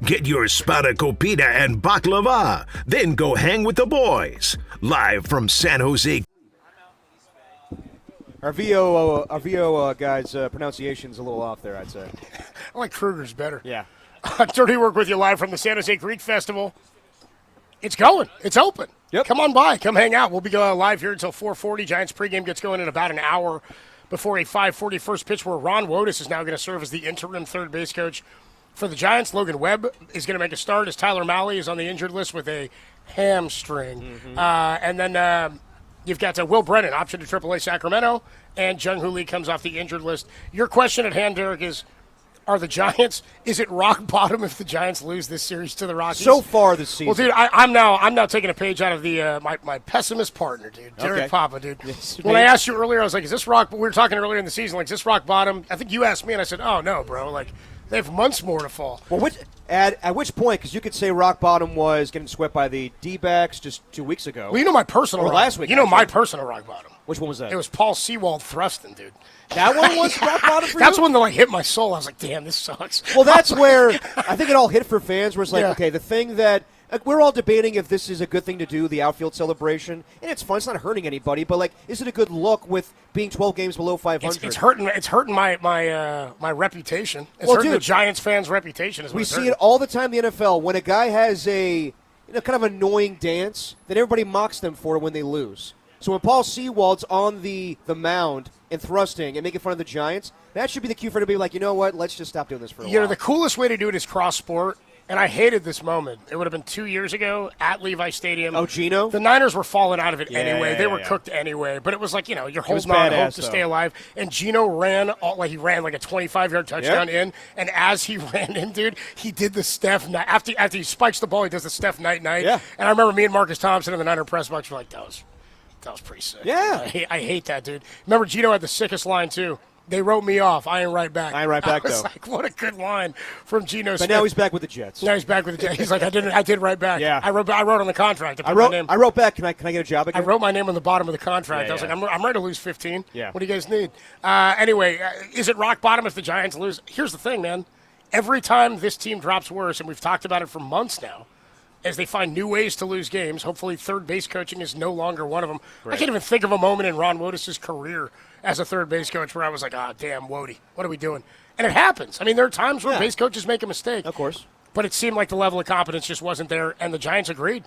Get your sparacopita and baklava, then go hang with the boys. Live from San Jose. Our VO guy's pronunciation's a little off there, I'd say. I like Kruger's better. Yeah. Dirty Work with you live from the San Jose Greek Festival. It's going. It's open. Yep. Come on by. Come hang out. We'll be live here until 4:40. Giants pregame gets going in about an hour before a 5:40 first pitch where Ron Wotus is now going to serve as the interim third base coach for the Giants. Logan Webb is going to make a start as Tyler Mahle is on the injured list with a hamstring. And then you've got Will Brennan, option to AAA Sacramento, and Jung Hoo Lee comes off the injured list. Your question at hand, Derek, is are the Giants, is it rock bottom if the Giants lose this series to the Rockies? So far this season. Well, dude, I'm now taking a page out of the my pessimist partner, dude, Derek Papa, dude. Yes, when I asked you earlier, I was like, is this rock, we were talking earlier in the season, like, is this rock bottom? I think you asked me, and I said, oh, no, bro, like, they have months more to fall. Well, at which point, because you could say rock bottom was getting swept by the D-backs just 2 weeks ago. Well, you know my personal or last week. You know my personal rock bottom. Which one was that? It was Paul Sewald thrusting, dude. That one was rock bottom for you? That's one that hit my soul. I was like, damn, this sucks. Well, that's where I think it all hit for fans, where it's like, Yeah. okay, the thing that we're all debating if this is a good thing to do, the outfield celebration, and it's fun. It's not hurting anybody, but like, is it a good look with being 12 games below 500? It's hurting my reputation. It's Well, hurting the dude, Giants fans' reputation. We see it all the time in the NFL. When a guy has a kind of annoying dance, then everybody mocks them for it when they lose. So when Paul Sewald's on the mound and thrusting and making fun of the Giants, that should be the cue for him to be like, you know what, let's just stop doing this for a while. The coolest way to do it is cross sport. And I hated this moment. It would have been 2 years ago at Levi Stadium. Oh, Gino? The Niners were falling out of it anyway. Yeah, They were yeah. cooked anyway. But it was like, you're was holding on badass, hope to stay though. alive. And Gino ran like a 25-yard touchdown in. And as he ran in, dude, he did the Steph Knight. After he spikes the ball, he does the Steph Knight. Yeah. And I remember me and Marcus Thompson in the Niner press box were like, that was pretty sick. Yeah. I hate that, dude. Remember, Gino had the sickest line, too. They wrote me off. I ain't right back. I ain't right back, I was though. like, what a good line from Gino But Smith. now he's back with the Jets. Now he's back with the Jets. He's like, I did right back. Yeah. I wrote on the contract. I wrote back. Can I get a job I again? wrote my name on the bottom of the contract. Yeah, I was like, I'm ready to lose 15. Yeah. What do you guys need? Anyway, is it rock bottom if the Giants lose? Here's the thing, man. Every time this team drops worse, and we've talked about it for months now, as they find new ways to lose games, hopefully third base coaching is no longer one of them. Right. I can't even think of a moment in Ron Wotus' career as a third base coach where I was like, damn, Wody, what are we doing? And it happens. I mean, there are times where base coaches make a mistake. Of course. But it seemed like the level of competence just wasn't there, and the Giants agreed.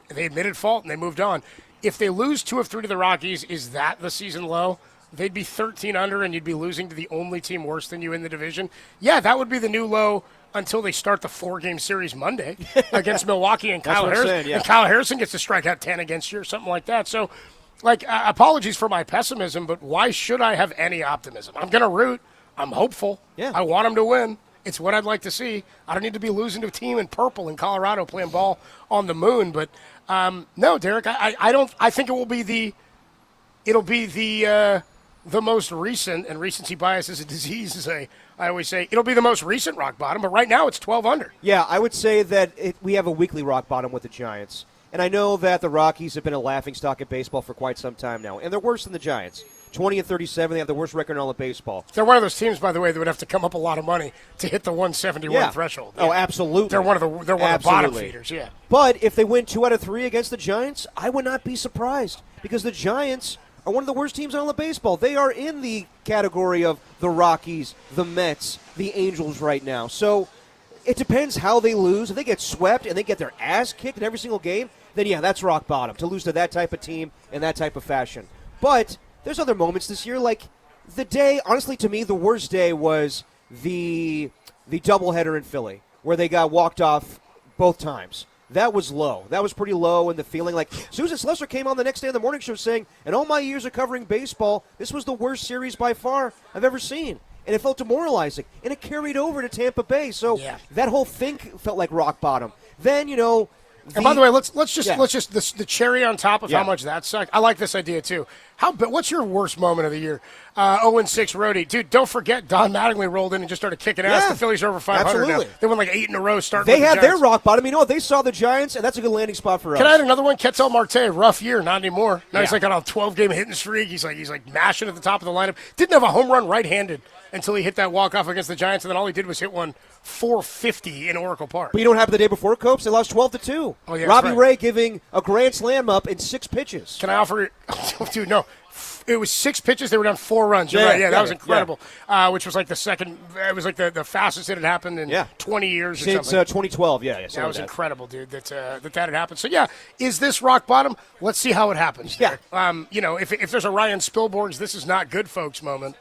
They admitted fault, and they moved on. If they lose 2 of 3 to the Rockies, is that the season low? They'd be 13 under, and you'd be losing to the only team worse than you in the division. Yeah, that would be the new low until they start the 4-game series Monday against Milwaukee and That's Kyle what I'm Harrison. saying, yeah. And Kyle Harrison gets to strike out 10 against you or something like that. So, apologies for my pessimism, but why should I have any optimism? I'm going to root. I'm hopeful. Yeah. I want them to win. It's what I'd like to see. I don't need to be losing to a team in purple in Colorado playing ball on the moon. But no, Derek, I don't. I think it'll be the most recent, and recency bias is a disease, as I always say. It'll be the most recent rock bottom, but right now it's 12 under. Yeah, I would say that we have a weekly rock bottom with the Giants. And I know that the Rockies have been a laughingstock at baseball for quite some time now. And they're worse than the Giants. 20-37, they have the worst record in all of baseball. They're one of those teams, by the way, that would have to come up a lot of money to hit the 171 threshold. Oh, absolutely. They're one of the bottom feeders, yeah. But if they win 2 out of 3 against the Giants, I would not be surprised. Because the Giants are one of the worst teams in all of baseball. They are in the category of the Rockies, the Mets, the Angels right now. So it depends how they lose. If they get swept and they get their ass kicked in every single game, then yeah, that's rock bottom, to lose to that type of team in that type of fashion. But there's other moments this year, like the day, honestly, to me, the worst day was the doubleheader in Philly, where they got walked off both times. That was low. That was pretty low, and the feeling like Susan Slessor came on the next day on the morning show saying, in all my years of covering baseball, this was the worst series by far I've ever seen. And it felt demoralizing, and it carried over to Tampa Bay. So that whole thing felt like rock bottom. Then, and by the way, let's just the cherry on top of how much that sucked. I like this idea too. What's your worst moment of the year? 0-6 roadie. Dude, don't forget Don Mattingly rolled in and just started kicking ass. Yeah, The Phillies are over 500 absolutely. now. They won like 8 in a row starting They with had the their Giants. rock bottom. You know what? They saw the Giants, and that's a good landing spot for us. Can I add another one? Ketel Marte, rough year, not anymore. Now Yeah. he's like on a 12-game hitting streak. He's like mashing at the top of the lineup. Didn't have a home run right-handed until he hit that walk-off against the Giants, and then all he did was hit one 450 in Oracle Park. But you know what happened the day before, Copes? They lost 12-2. Oh, yeah, Robbie that's right. Ray giving a grand slam up in 6 pitches. Can I offer – dude, no. It was 6 pitches. They were down 4 runs. You're Yeah, right. Yeah, that yeah, was incredible. Which was like the second – it was like the fastest it had happened in 20 years or Since something. 2012, yeah. That was incredible, dude, that had happened. So, yeah, is this rock bottom? Let's see how it happens. Yeah. If there's a Ryan Spilborg's this is not good, folks moment,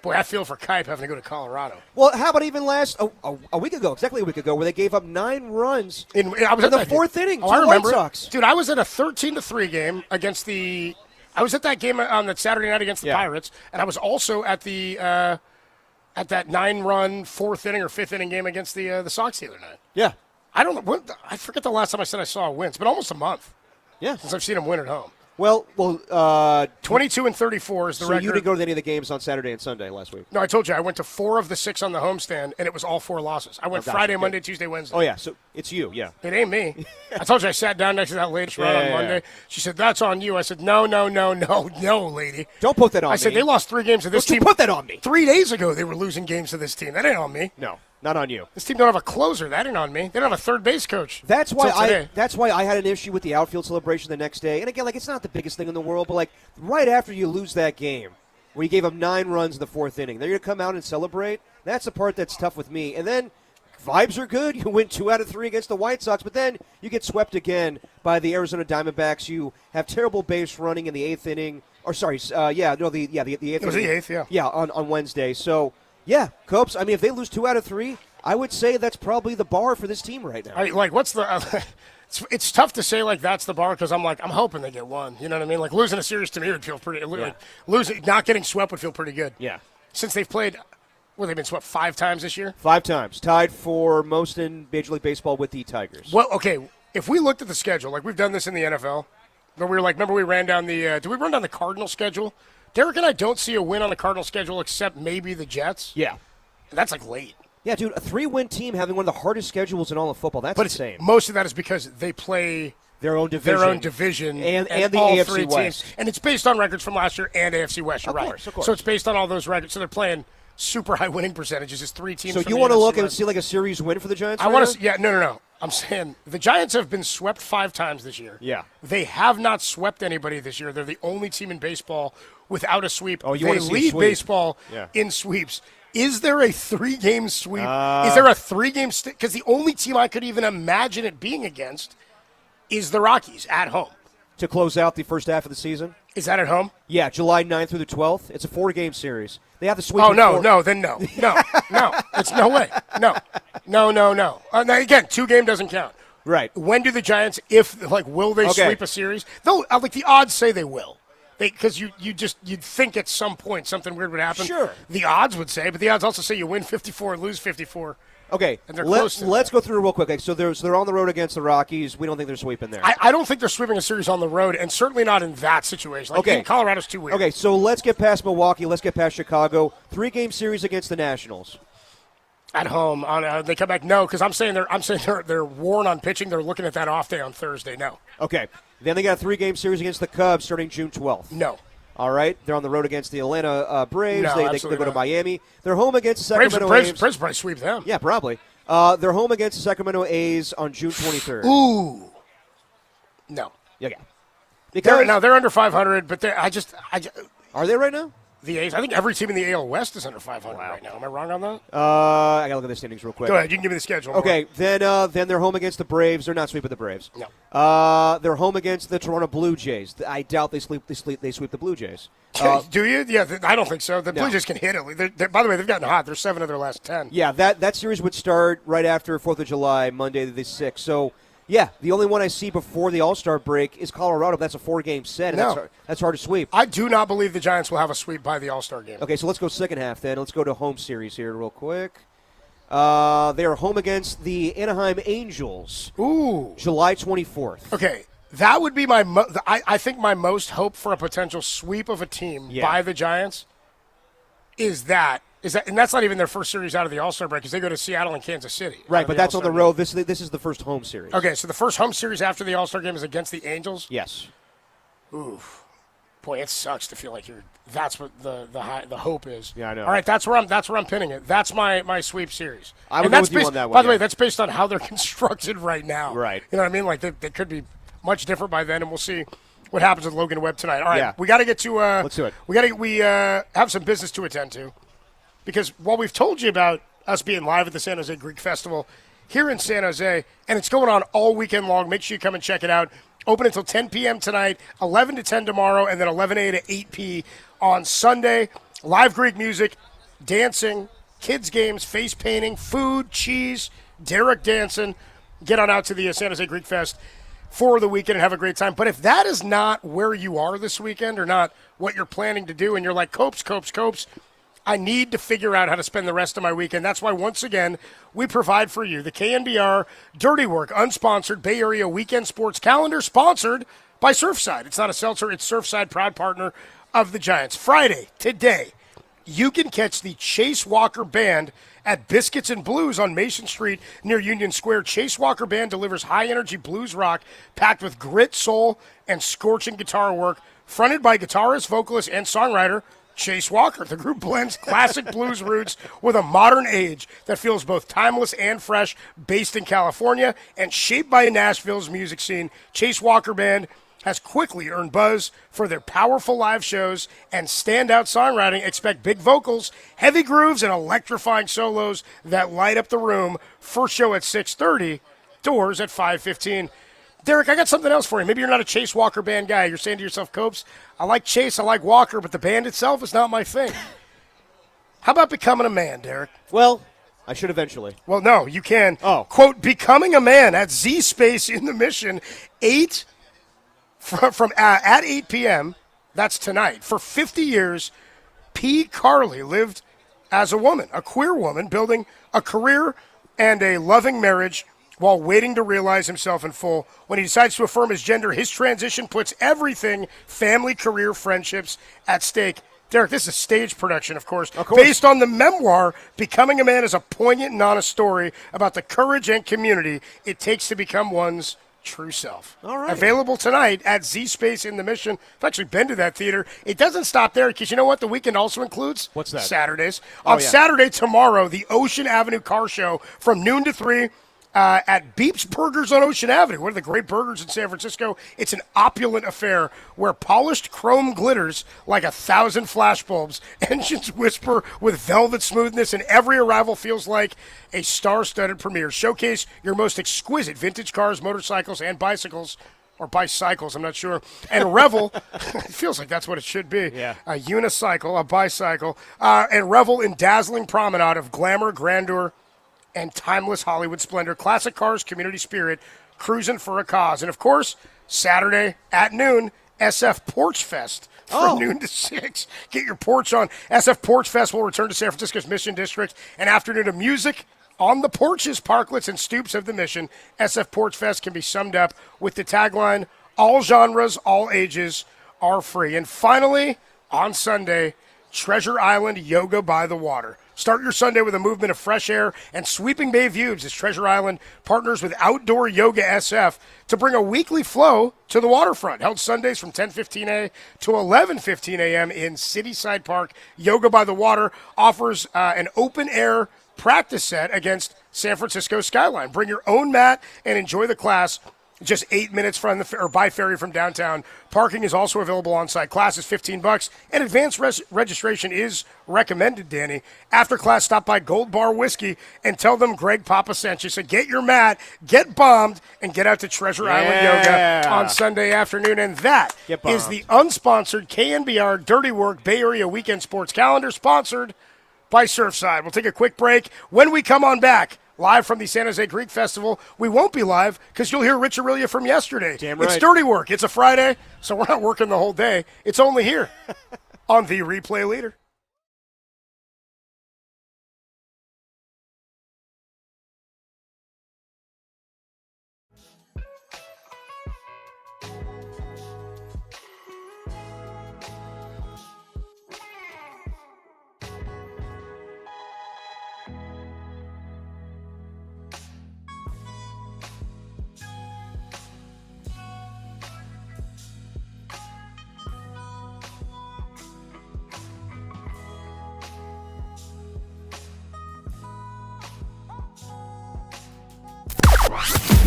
boy, I feel for Kipe having to go to Colorado. Well, how about even a week ago, exactly a week ago, where they gave up 9 runs in the 4th inning to I the remember White it. Sox. Dude, I was at a 13-3 game against the – I was at that game on that Saturday night against the Pirates, and I was also at the at that 9-run 4th inning or 5th inning game against the Sox the other night. Yeah. I don't know. I forget the last time I said I saw a win. It's been almost a month. Yeah. Since I've seen him win at home. Well, 22-34 is the so record. you didn't go to any of the games on Saturday and Sunday last week? No, I told you I went to 4 of the 6 on the homestand, and it was all 4 losses. I went gotcha. Friday, Okay. Monday, Tuesday, Wednesday. Oh, yeah, so it's you, yeah. It ain't me. I told you I sat down next to that lady on Yeah. Monday. She said, "That's on you." I said, No, lady. Don't put that on me. I said, they lost 3 games to this Don't you team. put that on me. 3 days ago, they were losing games to this team. That ain't on me. No, not on you. This team don't have a closer. That ain't on me. They don't have a third base coach. That's why Till today. That's why I had an issue with the outfield celebration the next day. And again, it's not the biggest thing in the world, but right after you lose that game, where you gave up 9 runs in the 4th inning, they're going to come out and celebrate. That's the part that's tough with me. And then vibes are good. You win 2 out of 3 against the White Sox, but then you get swept again by the Arizona Diamondbacks. You have terrible base running in the 8th inning. Or sorry, the 8th. It was inning. the 8th, yeah. Yeah, on Wednesday. So yeah, Copes. I mean, if they lose 2 out of 3. I would say that's probably the bar for this team right now. What's the? It's tough to say that's the bar because I'm hoping they get 1. You know what I mean? Like losing a series to me would feel pretty. Not getting swept would feel pretty good. Yeah. Since they've played, they've been swept 5 times this year. 5 times, tied for most in Major League Baseball with the Tigers. Well, okay. If we looked at the schedule, like we've done this in the NFL, but we were remember we ran down the? Did we run down the Cardinal schedule? Derek and I don't see a win on the Cardinal schedule except maybe the Jets. Yeah. And that's late. Yeah, dude, a 3-win team having one of the hardest schedules in all of football. That's insane. Most of that is because they play their own division. And the all AFC 3 West. teams. And it's based on records from last year and AFC West. You're right. Of course. So it's based on all those records. So they're playing super high winning percentages. It's 3 teams. So from you the want to NFC look and West. see a series win for the Giants? I want to. Yeah, no. I'm saying the Giants have been swept 5 times this year. Yeah. They have not swept anybody this year. They're the only team in baseball without a sweep. Oh, you they want to see a lead sweep. baseball in sweeps. Is there a 3-game sweep? Is there a 3-game because the only team I could even imagine it being against is the Rockies at home. To close out the first half of the season? Is that at home? Yeah, July 9th through the 12th. It's a 4-game series. They have to sweep. Oh, no. Then no. It's no way. No. Now, again, 2-game doesn't count. Right. When do the Giants, will they sweep a series? Though, the odds say they will. Because you'd think at some point something weird would happen. Sure. The odds would say, but the odds also say you win 54 and lose 54. Okay, and they're close to let's go through real quick. So they're on the road against the Rockies. We don't think they're sweeping there. I don't think they're sweeping a series on the road, and certainly not in that situation. Okay. Colorado's too weird. Okay, so let's get past Milwaukee. Let's get past Chicago. 3-game series against the Nationals. At home, they come back. No, because I'm saying they're worn on pitching. They're looking at that off day on Thursday. No. Okay, then they got a 3-game series against the Cubs starting June 12th. No. All right, they're on the road against the Atlanta Braves. No, They go to Miami. They're home against the Sacramento A's. Braves probably sweep them. Yeah, probably. They're home against the Sacramento A's on June 23rd. Ooh. No. Yeah. Because they're under 500, but are they right now? The A's. I think every team in the AL West is under 500 right now. Am I wrong on that? I gotta look at the standings real quick. Go ahead. You can give me the schedule. Okay, then they're home against the Braves. They're not sweeping the Braves. No. They're home against the Toronto Blue Jays. I doubt they sweep the Blue Jays. Do you? Yeah, I don't think so. The Blue Jays can hit it. By the way, they've gotten hot. They're 7 of their last 10. Yeah, that series would start right after 4th of July, Monday the 6th. So, yeah, the only one I see before the All-Star break is Colorado. That's a 4-game set, and that's hard to sweep. I do not believe the Giants will have a sweep by the All-Star game. Okay, so let's go second half then. Let's go to home series here real quick. They are home against the Anaheim Angels. Ooh. July 24th. Okay, that would be I think my most hope for a potential sweep of a team by the Giants is that, and that's not even their first series out of the All-Star break because they go to Seattle and Kansas City. Right, but that's on the road. This is the first home series. Okay, so the first home series after the All-Star game is against the Angels? Yes. Oof. Boy, it sucks to feel like that's what the hope is. Yeah, I know. All right, that's where I'm pinning it. That's my sweep series. I would and go that's with you based, on that one. By the yeah. way, that's based on how they're constructed right now. Right. You know what I mean? Like they could be much different by then, and we'll see what happens with Logan Webb tonight. All right, Yeah. we got to get to. Let's do it. We have some business to attend to, because while we've told you about us being live at the San Jose Greek Festival here in San Jose, and it's going on all weekend long. Make sure you come and check it out. Open until 10 p.m. tonight, 11 to 10 tomorrow, and then 11 a to 8 p. on Sunday. Live Greek music, dancing, kids games, face painting, food, cheese, Derek dancing. Get on out to the San Jose Greek Fest for the weekend and have a great time. But if that is not where you are this weekend or not what you're planning to do, and you're like, Copes, I need to figure out how to spend the rest of my weekend. That's why, once again, we provide for you the KNBR Dirty Work, unsponsored Bay Area weekend sports calendar, sponsored by Surfside. It's not a seltzer, it's Surfside, proud partner of the Giants. Friday, today, you can catch the Chase Walker Band at Biscuits and Blues on Mason Street near Union Square. Chase Walker Band delivers high-energy blues rock packed with grit, soul, and scorching guitar work, fronted by guitarist, vocalist, and songwriter Chase Walker. The group blends classic blues roots with a modern age that feels both timeless and fresh. Based in California and shaped by Nashville's music scene, Chase Walker Band has quickly earned buzz for their powerful live shows and standout songwriting. Expect big vocals, heavy grooves, and electrifying solos that light up the room. First show at 6:30, doors at 5:15. Derek, I got something else for you. Maybe you're not a Chase Walker Band guy. You're saying to yourself, Copes, I like Chase, I like Walker, but the band itself is not my thing. How about becoming a man, Derek? Well, I should eventually. Well, no, you can. Oh. Quote, becoming a man at Z Space in the Mission, at 8 p.m., that's tonight. For 50 years, P. Carley lived as a woman, a queer woman, building a career and a loving marriage while waiting to realize himself in full. When he decides to affirm his gender, his transition puts everything, family, career, friendships, at stake. Derek, this is a stage production, of course, based on the memoir. Becoming a Man is a poignant and honest story about the courage and community it takes to become one's true self. All right. Available tonight at Z Space in the Mission. I've actually been to that theater. It doesn't stop there, because you know what the weekend also includes? What's that? Saturdays. Oh, On yeah. Saturday, tomorrow, the Ocean Avenue Car Show from noon to 3 at Beep's Burgers on Ocean Avenue. One of the great burgers in San Francisco. It's an opulent affair where polished chrome glitters like 1,000 flashbulbs. Engines whisper with velvet smoothness, and every arrival feels like a star-studded premiere. Showcase your most exquisite vintage cars, motorcycles, and bicycles. Or bicycles, I'm not sure. And revel, it feels like that's what it should be. Yeah. A unicycle, a bicycle, and revel in dazzling promenade of glamour, grandeur, and timeless Hollywood splendor. Classic cars, community spirit, cruising for a cause. And, of course, Saturday at noon, SF Porch Fest from noon to 6. Get your porch on. SF Porch Fest will return to San Francisco's Mission District. An afternoon of music on the porches, parklets, and stoops of the Mission. SF Porch Fest can be summed up with the tagline, all genres, all ages are free. And finally, on Sunday, Treasure Island Yoga by the Water. Start your Sunday with a movement of fresh air and sweeping bay views as Treasure Island partners with Outdoor Yoga SF to bring a weekly flow to the waterfront. Held Sundays from 10:15 a.m. to 11:15 a.m. in Cityside Park. Yoga by the Water offers an open-air practice set against San Francisco skyline. Bring your own mat and enjoy the class. Just 8 minutes from by ferry from downtown. Parking is also available on site. Class is $15, and advanced registration is recommended, Danny. After class, stop by Gold Bar Whiskey and tell them Greg Papa sent you. So get your mat, get bombed, and get out to Treasure Island Yoga on Sunday afternoon. And that is the unsponsored KNBR Dirty Work Bay Area Weekend Sports Calendar, sponsored by Surfside. We'll take a quick break. When we come on back, live from the San Jose Greek Festival, we won't be live because you'll hear Rich Aurelia from yesterday. Damn right. It's Dirty Work. It's a Friday, so we're not working the whole day. It's only here on the Replay Leader.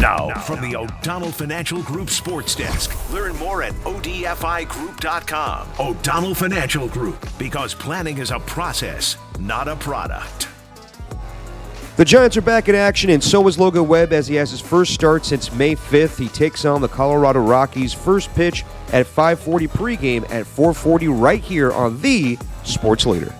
Now, from the O'Donnell Financial Group Sports Desk, learn more at odfigroup.com. O'Donnell Financial Group, because planning is a process, not a product. The Giants are back in action, and so is Logan Webb as he has his first start since May 5th. He takes on the Colorado Rockies. First pitch at 5:40 pregame at 4:40 right here on the Sports Leader.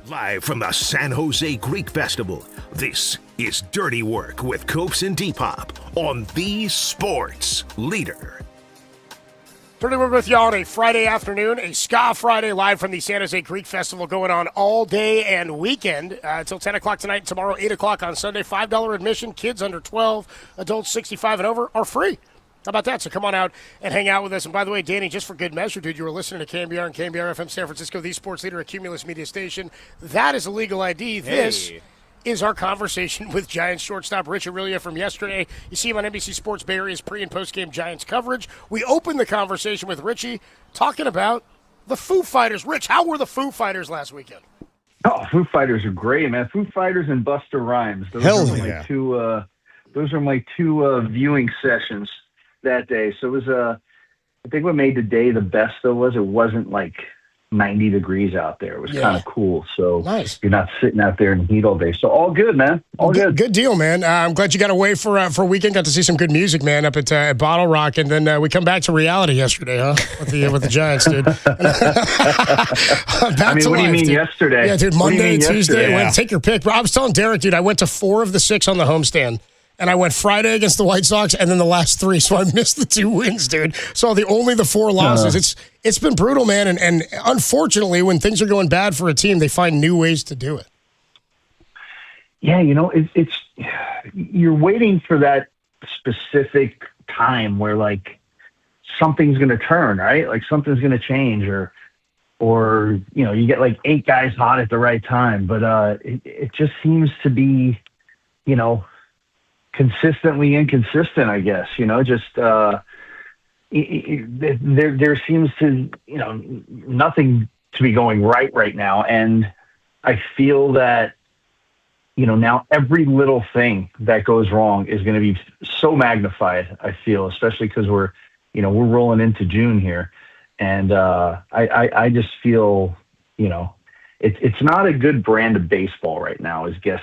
Live from the San Jose Greek Festival, this is Dirty Work with Copes and Depop on the Sports Leader. Dirty Work with you on a Friday afternoon, a Ska Friday live from the San Jose Greek Festival going on all day and weekend until 10 o'clock tonight and tomorrow, 8 o'clock on Sunday. $5 admission. Kids under 12, adults 65 and over are free. How about that? So come on out and hang out with us. And by the way, Danny, just for good measure, dude, you were listening to KMBR and KMBR FM San Francisco, the sports leader, a Cumulus Media Station. That is a legal ID. This is our conversation with Giants shortstop Rich Aurilia from yesterday. You see him on NBC Sports Bay Area's pre- and post-game Giants coverage. We opened the conversation with Richie talking about the Foo Fighters. Rich, how were the Foo Fighters last weekend? Oh, Foo Fighters are great, man. Foo Fighters and Busta Rhymes. Those are my two viewing sessions that day. So it was I think what made the day the best though was it wasn't like 90 degrees out there. It was kind of cool. So nice. You're not sitting out there in the heat all day. So all good, man. All good. Good deal, man. I'm glad you got away for a weekend. Got to see some good music, man, up at Bottle Rock, and then we come back to reality yesterday, huh? With the Giants, dude. What do you mean yesterday? Yeah, dude. Monday, Tuesday. Take your pick. Bro, I was telling Derek, dude, I went to 4 of the 6 on the homestand. And I went Friday against the White Sox, and then the last 3, so I missed the 2 wins, dude. So only the 4 losses. It's been brutal, man. And unfortunately, when things are going bad for a team, they find new ways to do it. Yeah, it's you're waiting for that specific time where like something's going to turn, right? Like something's going to change, or you get like 8 guys hot at the right time. But it just seems to be, consistently inconsistent, I guess. There seems to nothing to be going right now, and I feel that now every little thing that goes wrong is going to be so magnified. I feel, especially because we're rolling into June here, and I just feel it's not a good brand of baseball right now. I guess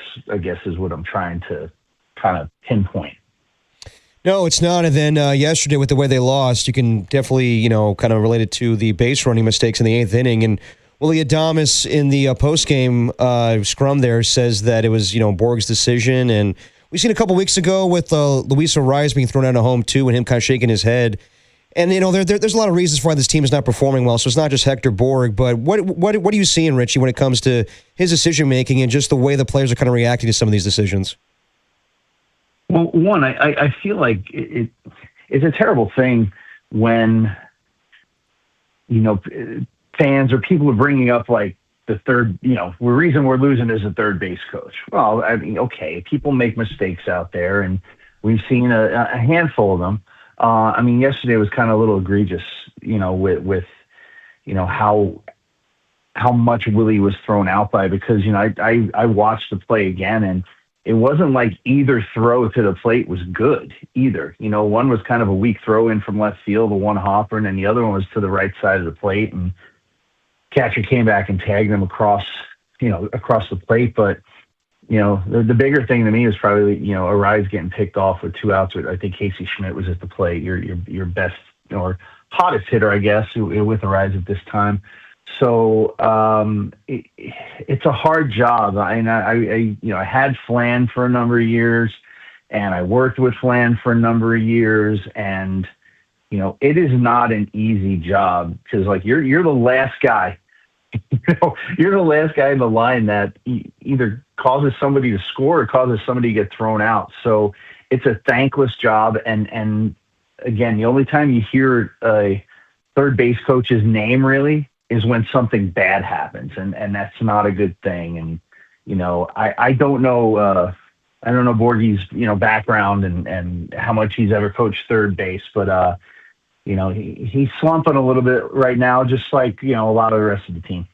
is what I'm trying to kind of pinpoint. No, it's not. And then yesterday, with the way they lost, you can definitely, kind of relate it to the base running mistakes in the 8th inning. And Willie Adames in the post-game scrum there says that it was, Borg's decision. And we've seen a couple weeks ago with Luis Arias being thrown out of home, too, and him kind of shaking his head. And, there's a lot of reasons for why this team is not performing well. So it's not just Hector Borg. But what are you seeing, Richie, when it comes to his decision-making and just the way the players are kind of reacting to some of these decisions? Well, one, I feel like it's a terrible thing when, fans or people are bringing up like the third, the reason we're losing is the third base coach. Well, I mean, okay, people make mistakes out there, and we've seen a handful of them. Yesterday was kind of a little egregious, with how much Willie was thrown out by, because, I watched the play again, and it wasn't like either throw to the plate was good either. One was kind of a weak throw in from left field, the one hopper, and then the other one was to the right side of the plate, and catcher came back and tagged him across the plate. But, the bigger thing to me is probably, Arias getting picked off with 2 outs. I think Casey Schmidt was at the plate, your best or hottest hitter, I guess, with Arias at this time. So it's a hard job. I had Flan for a number of years, and I worked with Flan for a number of years, and it is not an easy job, because like you're the last guy. You're the last guy in the line that either causes somebody to score or causes somebody to get thrown out. So it's a thankless job, and again, the only time you hear a third base coach's name really is when something bad happens, and that's not a good thing. And I don't know Borgie's background and how much he's ever coached third base, but he's slumping a little bit right now, just like a lot of the rest of the team.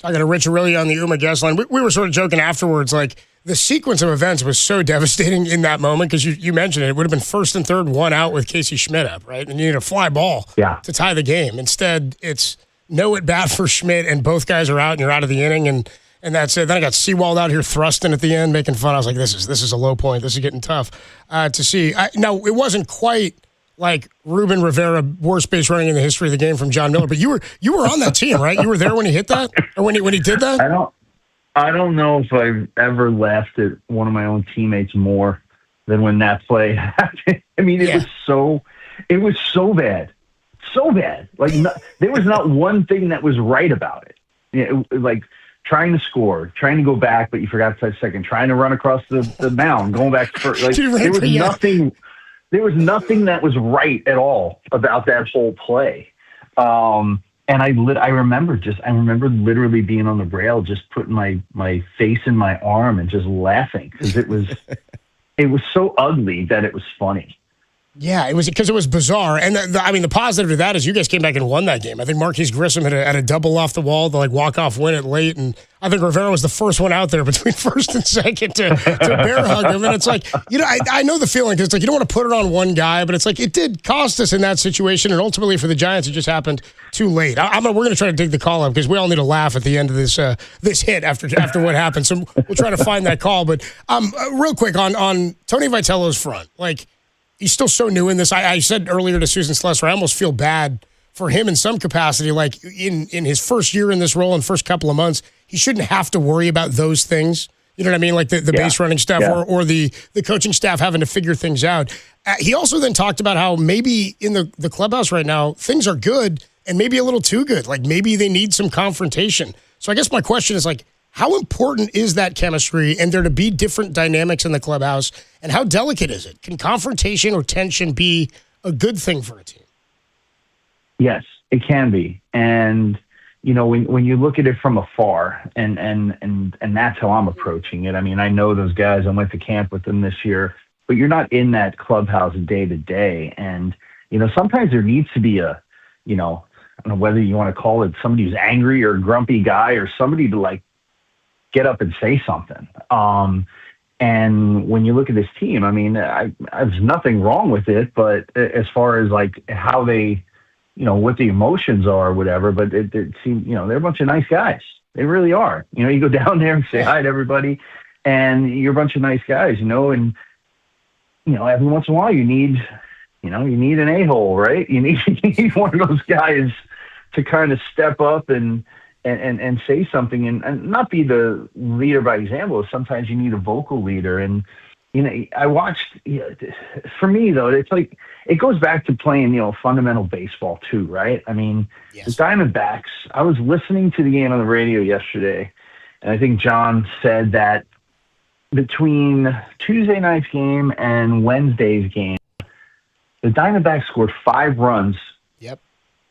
I got a Rich Aurilia on the Uma guest line. We were sort of joking afterwards, like the sequence of events was so devastating in that moment, because you mentioned it. It would have been 1st and 3rd, 1 out with Casey Schmidt up, right? And you need a fly ball to tie the game. Instead, it's no at bat for Schmidt, and both guys are out, and you're out of the inning, and that's it. Then I got Seawald out here thrusting at the end, making fun. I was like, this is a low point. This is getting tough to see. No, it wasn't quite like Ruben Rivera, worst base running in the history of the game from John Miller, but you were on that team, right? You were there when he hit that, or when he did that. I don't know if I've ever laughed at one of my own teammates more than when that play happened. It was so bad. So bad. Like there was not one thing that was right about it. Like trying to score, trying to go back, but you forgot to touch second, trying to run across the mound, going back to first. Like there was nothing. There was nothing that was right at all about that whole play. And And I remember literally being on the rail, just putting my face in my arm and just laughing because it was so ugly that it was funny. Yeah, it was because it was bizarre. And the positive to that is you guys came back and won that game. I think Marquise Grissom had a double off the wall to walk-off win it late. And I think Rivera was the first one out there between first and second to bear hug him. And it's I know the feeling because you don't want to put it on one guy, but it's it did cost us in that situation. And ultimately for the Giants, it just happened too late. We're going to try to dig the call up because we all need a laugh at the end of this hit after what happened. So we'll try to find that call. But real quick on Tony Vitello's front, he's still so new in this. I said earlier to Susan Slesser, I almost feel bad for him in some capacity. In his first year in this role and first couple of months, he shouldn't have to worry about those things. You know what I mean? The base running staff or the coaching staff having to figure things out. He also then talked about how maybe in the clubhouse right now, things are good and maybe a little too good. Maybe they need some confrontation. So I guess my question is how important is that chemistry and there to be different dynamics in the clubhouse? And how delicate is it? Can confrontation or tension be a good thing for a team? Yes, it can be. And, when you look at it from afar, and that's how I'm approaching it. I mean, I know those guys. I went to camp with them this year, but you're not in that clubhouse day to day. And, sometimes there needs to be I don't know whether you want to call it somebody who's angry or grumpy guy or somebody to get up and say something. And when you look at this team, I mean, there's nothing wrong with it, but as far as how they, what the emotions are or whatever, but it seems, they're a bunch of nice guys. They really are. You go down there and say hi to everybody and you're a bunch of nice guys, and, every once in a while you need an a-hole, right? You need one of those guys to kind of step up and say something and not be the leader by example. Sometimes you need a vocal leader. And, I watched, for me though, it's it goes back to playing, fundamental baseball too, right? I mean, the Diamondbacks, I was listening to the game on the radio yesterday, and I think John said that between Tuesday night's game and Wednesday's game, the Diamondbacks scored 5 runs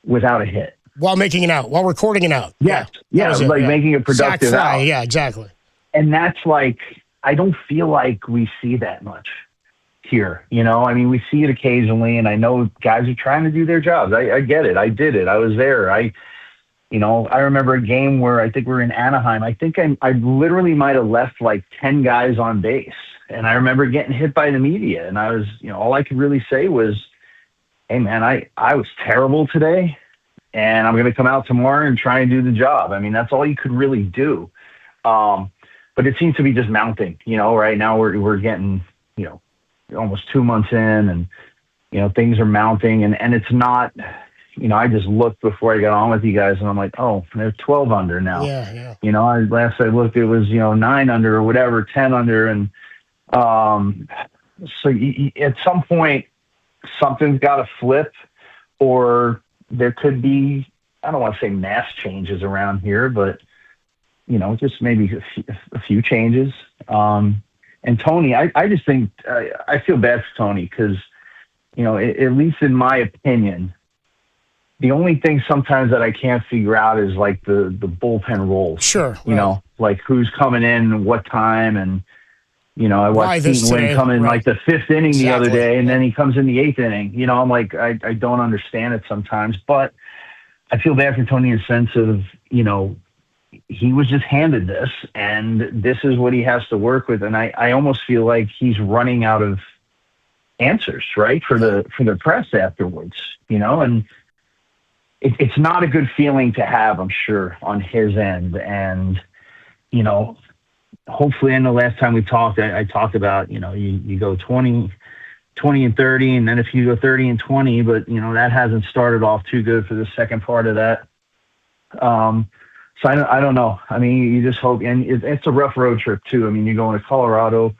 without a hit. While making it out, while recording it out. Yes. Yeah, making it productive Zach Fry, out. Yeah, exactly. And that's I don't feel like we see that much here. I mean, we see it occasionally, and I know guys are trying to do their jobs. I get it. I did it. I was there. I remember a game where I think we were in Anaheim. I think I literally might have left 10 guys on base. And I remember getting hit by the media, and I was, all I could really say was, hey man, I was terrible today. And I'm going to come out tomorrow and try and do the job. I mean, that's all you could really do. But it seems to be just mounting, right now we're getting, almost 2 months in, and, things are mounting, and it's not, I just looked before I got on with you guys, and I'm like, oh, they're 12 under now. Yeah. Last I looked, it was, 9 under or whatever, 10 under. And so at some point, something's got to flip, or there could be, I don't want to say mass changes around here, but, just maybe a few changes. And Tony, I just think, I feel bad for Tony because, at least in my opinion, the only thing sometimes that I can't figure out is the bullpen roles. Sure. Who's coming in, what time, and, I watched Keaton Wynn come in the 5th inning the other day, and then he comes in the 8th inning. I'm I don't understand it sometimes, but I feel bad for Tony in the sense of, he was just handed this, and this is what he has to work with. And I almost feel like he's running out of answers, right, for the press afterwards, and it's not a good feeling to have, I'm sure, on his end. And, hopefully, I know last time we talked, I talked about, you go 20 and 30, and then if you go 30 and 20, but, that hasn't started off too good for the second part of that. So I don't know. I mean, you just hope, and it's a rough road trip too. I mean, you're going to Colorado,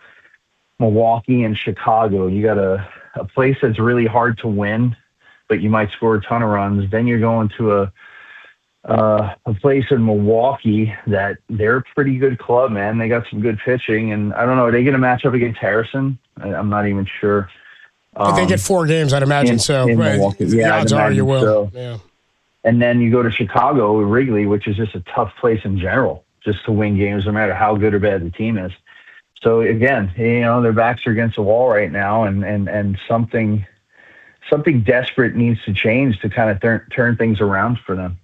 Milwaukee, and Chicago. You got a place that's really hard to win, but you might score a ton of runs. Then you're going to a place in Milwaukee that they're a pretty good club, man. They got some good pitching, and I don't know. Are they going to match up against Harrison? I'm not even sure. If they get 4 games, I'd imagine so. In right. Milwaukee. The Yeah, odds are you will. So. Yeah. And then you go to Chicago, Wrigley, which is just a tough place in general, just to win games, no matter how good or bad the team is. So again, their backs are against the wall right now, and something desperate needs to change to kind of turn things around for them.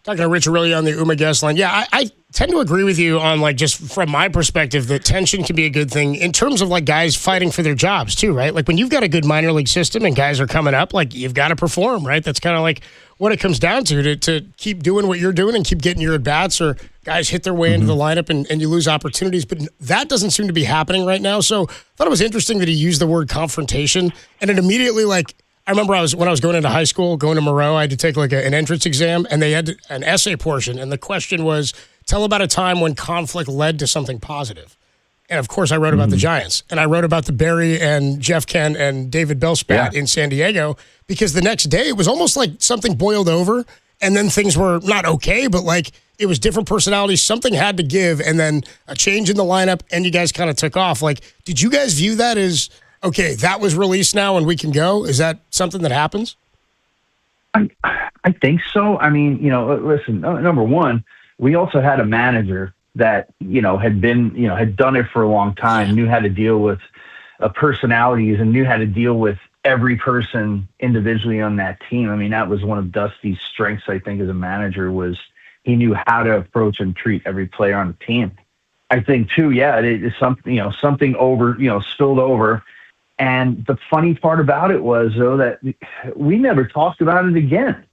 Talking to Rich Aurelio on the UMA guest line. Yeah, I tend to agree with you on, like, just from my perspective, that tension can be a good thing in terms of, like, guys fighting for their jobs too, right? Like, when you've got a good minor league system and guys are coming up, like, you've got to perform, right? That's kind of like what it comes down to keep doing what you're doing and keep getting your at-bats, or guys hit their way into the lineup and you lose opportunities. But that doesn't seem to be happening right now. So I thought it was interesting that he used the word confrontation, and it immediately, like, I remember when I was going into high school, going to Moreau, I had to take like an entrance exam, and they had an essay portion, and the question was, tell about a time when conflict led to something positive. And of course, I wrote about the Giants, and I wrote about the Barry and Jeff Kent and David Bell spat in San Diego, because the next day it was almost like something boiled over, and then things were not okay, but like it was different personalities. Something had to give, and then a change in the lineup, and you guys kind of took off. Like, did you guys view that as, okay, that was released now and we can go? Is that something that happens? I think so. I mean, listen, number one, we also had a manager that, had done it for a long time, knew how to deal with personalities and knew how to deal with every person individually on that team. I mean, that was one of Dusty's strengths, I think, as a manager, was he knew how to approach and treat every player on the team. I think too, it is something, something spilled over. And the funny part about it was, though, that we never talked about it again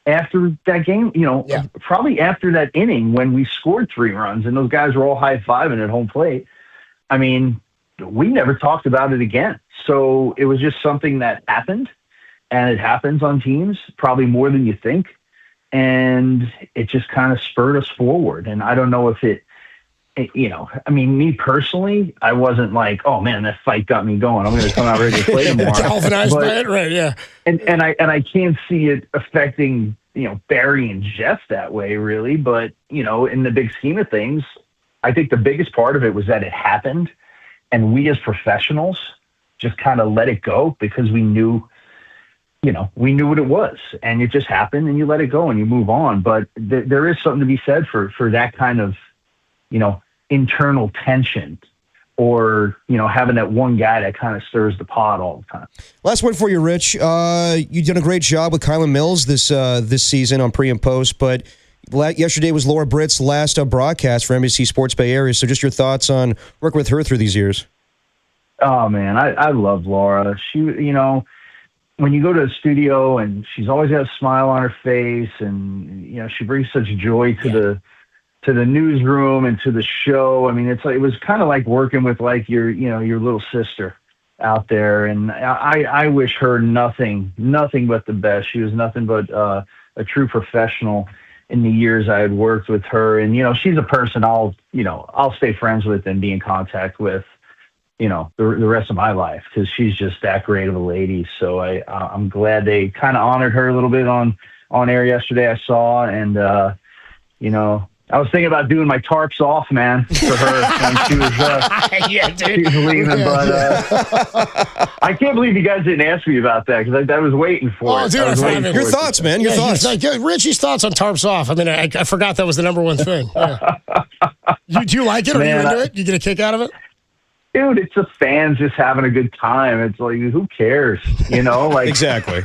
after that game. Probably after that inning when we scored 3 runs and those guys were all high-fiving at home plate. I mean, we never talked about it again. So it was just something that happened, and it happens on teams probably more than you think. And it just kind of spurred us forward. And I don't know if me personally, I wasn't like, oh man, that fight got me going, I'm going to come out ready to play tomorrow. Galvanized by it, right? Yeah. And I can't see it affecting, Barry and Jeff that way, really. But, in the big scheme of things, I think the biggest part of it was that it happened, and we as professionals just kind of let it go, because we knew what it was, and it just happened, and you let it go and you move on. But there is something to be said for that kind of, internal tension, or, having that one guy that kind of stirs the pot all the time. Last one for you, Rich. You've done a great job with Kylan Mills this season on pre and post, but yesterday was Laura Britt's last broadcast for NBC Sports Bay Area. So just your thoughts on working with her through these years. Oh man, I love Laura. She, when you go to the studio, and she's always got a smile on her face, and, she brings such joy to the newsroom and to the show. I mean, it was kind of like working with like your little sister out there. And I wish her nothing but the best. She was nothing but a true professional in the years I had worked with her. And, she's a person I'll stay friends with and be in contact with, the rest of my life, because she's just that great of a lady. So I'm glad they kind of honored her a little bit on air yesterday, I saw. And, I was thinking about doing my tarps off, man, for her when she was, she was leaving. But I can't believe you guys didn't ask me about that, because I was waiting for it. Dude, your thoughts, man. Your thoughts. Richie's thoughts on tarps off. I mean, I forgot that was the number one thing. Yeah. Do you like it? Or are you into it? You get a kick out of it? Dude, it's the fans just having a good time. It's like, who cares? Like exactly.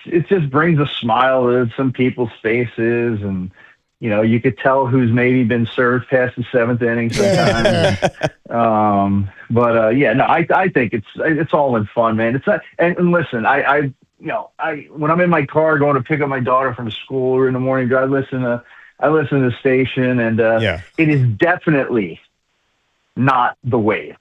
It just brings a smile to some people's faces, and you could tell who's maybe been served past the 7th inning sometimes. I think it's all in fun, man. It's not, and listen, I when I'm in my car going to pick up my daughter from school or in the morning drive, I listen to the station, and it is definitely not the Wave,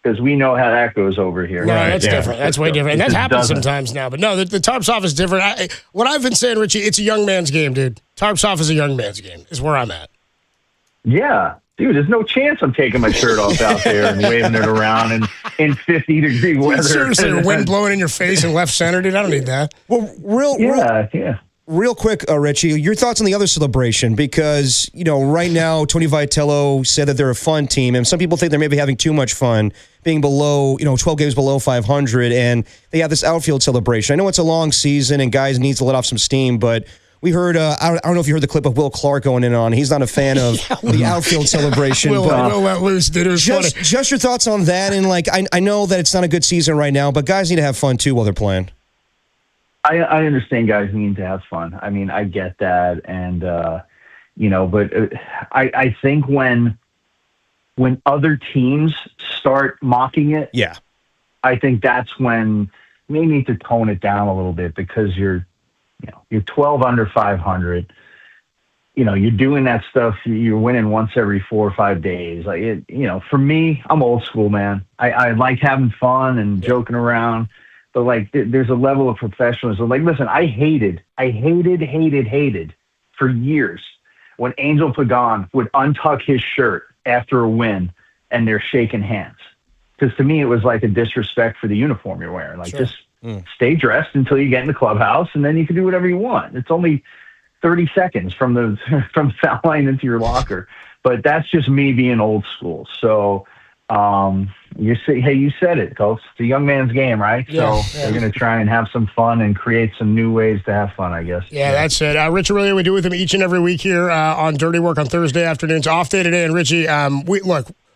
because we know how that goes over here. No, that's different. That's way different. And that happens sometimes now. But no, the tarps off is different. What I've been saying, Richie, it's a young man's game, dude. Tarps off is a young man's game, is where I'm at. Yeah. Dude, there's no chance I'm taking my shirt off out there and waving it around in 50-degree weather. Seriously, wind blowing in your face in left center, dude. I don't need that. Well, real quick, Richie, your thoughts on the other celebration, because, right now, Tony Vitello said that they're a fun team, and some people think they're maybe having too much fun being below, 12 games below 500, and they have this outfield celebration. I know it's a long season and guys need to let off some steam, but We heard, I don't know if you heard the clip of Will Clark going in on. He's not a fan of the outfield celebration. Will let loose, dude. It was funny. Just your thoughts on that. And, like, I know that it's not a good season right now, but guys need to have fun, too, while they're playing. I understand guys need to have fun. I mean, I get that. And, but I think when other teams start mocking it, yeah, I think that's when you need to tone it down a little bit, because you're 12 under 500. You're doing that stuff. You're winning once every 4 or 5 days. Like for me, I'm old school, man. I like having fun and joking around, but like there's a level of professionalism. Like, listen, I hated for years when Angel Pagan would untuck his shirt after a win and they're shaking hands. Because to me, it was like a disrespect for the uniform you're wearing. Like, just stay dressed until you get in the clubhouse, and then you can do whatever you want. It's only 30 seconds from the foul line into your locker. But that's just me being old school. So you said it, Coach. It's a young man's game, right? Yeah, so they're going to try and have some fun and create some new ways to have fun, I guess. Yeah, that's it. Rich Aurelio, we do with him each and every week here on Dirty Work on Thursday afternoons. Off day today. And Richie,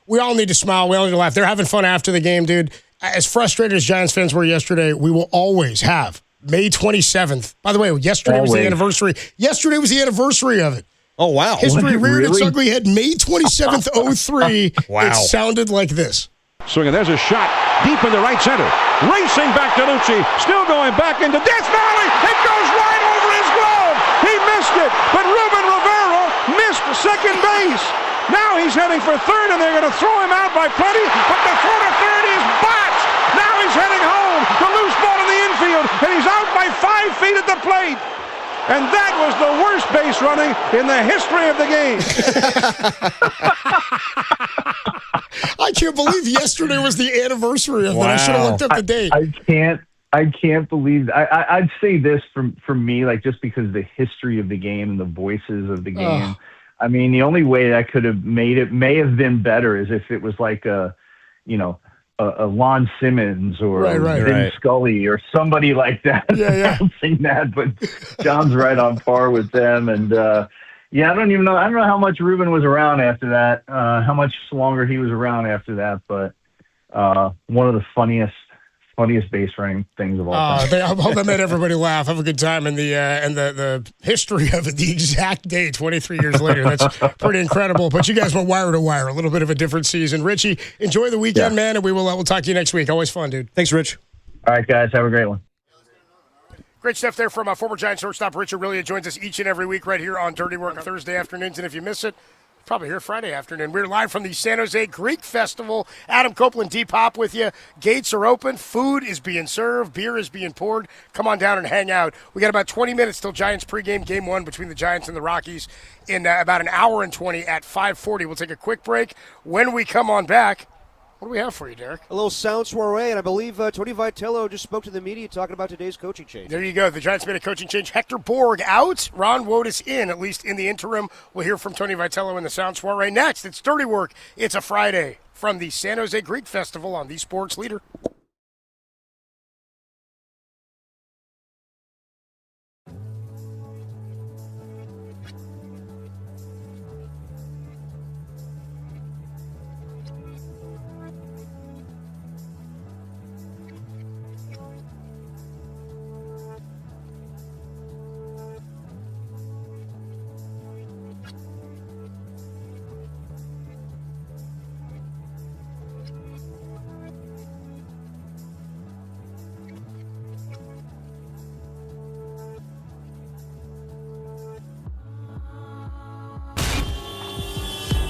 we all need to smile. We all need to laugh. They're having fun after the game, dude. As frustrated as Giants fans were yesterday, we will always have May 27th. By the way, yesterday was the anniversary. Yesterday was the anniversary of it. Oh, wow. History reared its ugly head May 27th, 03. Wow. It sounded like this. Swinging, there's a shot deep in the right center. Racing back to Lucci, still going back into Death Valley. It goes right over his glove. He missed it, but Ruben Rivera missed second base. Now he's heading for third, and they're going to throw him out by plenty, but the throw to third is botched. Now he's heading home. The loose ball in the infield, and he's out by 5 feet at the plate. And that was the worst base running in the history of the game. I can't believe yesterday was the anniversary of that. I should have looked up the date. I can't believe. I'd say this for me, like, just because of the history of the game and the voices of the game. I mean, the only way that could have made it may have been better is if it was like a Lon Simmons or Vin Scully or somebody like that announcing that. But John's right on par with them. And I don't know how much Ruben was around after that, how much longer he was around after that. But one of the funniest base running things of all time. I hope that made everybody laugh, have a good time, and the history of it, the exact day, 23 years later. That's pretty incredible. But you guys went wire to wire, a little bit of a different season. Richie, enjoy the weekend, man, and we'll talk to you next week. Always fun, dude. Thanks, Rich. All right, guys, have a great one. Great stuff there from former Giants shortstop Richard Aurelio. Joins us each and every week right here on Dirty Work on Thursday afternoons, and if you miss it, probably here Friday afternoon. We're live from the San Jose Greek Festival. Adam Copeland, Deep Hop with you. Gates are open. Food is being served. Beer is being poured. Come on down and hang out. We got about 20 minutes till Giants pregame, game one between the Giants and the Rockies in about an hour and 20 at 5:40. We'll take a quick break. When we come on back, what do we have for you, Derek? A little sound soiree, and I believe Tony Vitello just spoke to the media talking about today's coaching change. There you go. The Giants made a coaching change. Hector Borg out. Ron Wotus in, at least in the interim. We'll hear from Tony Vitello in the sound soiree. Next, it's Dirty Work. It's a Friday from the San Jose Greek Festival on the Sports Leader.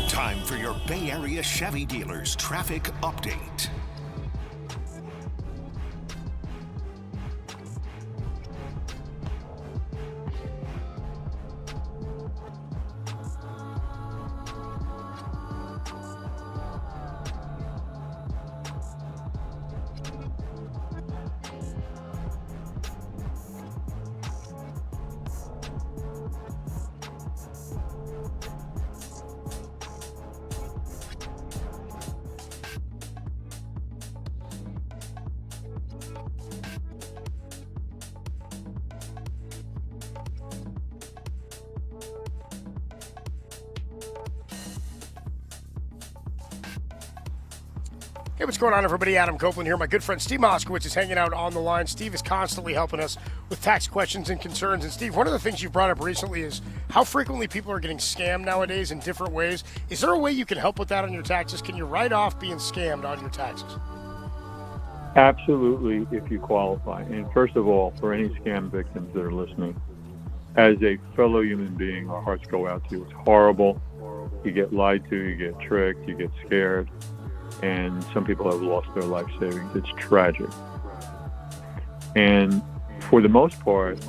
Time for your Bay Area Chevy dealers traffic update. Hey, what's going on, everybody? Adam Copeland here. My good friend Steve Moskowitz is hanging out on the line. Steve is constantly helping us with tax questions and concerns. And, Steve, one of the things you've brought up recently is how frequently people are getting scammed nowadays in different ways. Is there a way you can help with that on your taxes? Can you write off being scammed on your taxes? Absolutely, if you qualify. And first of all, for any scam victims that are listening, as a fellow human being, our hearts go out to you. It's horrible. You get lied to, you get tricked, you get scared. And some people have lost their life savings. It's tragic. And for the most part,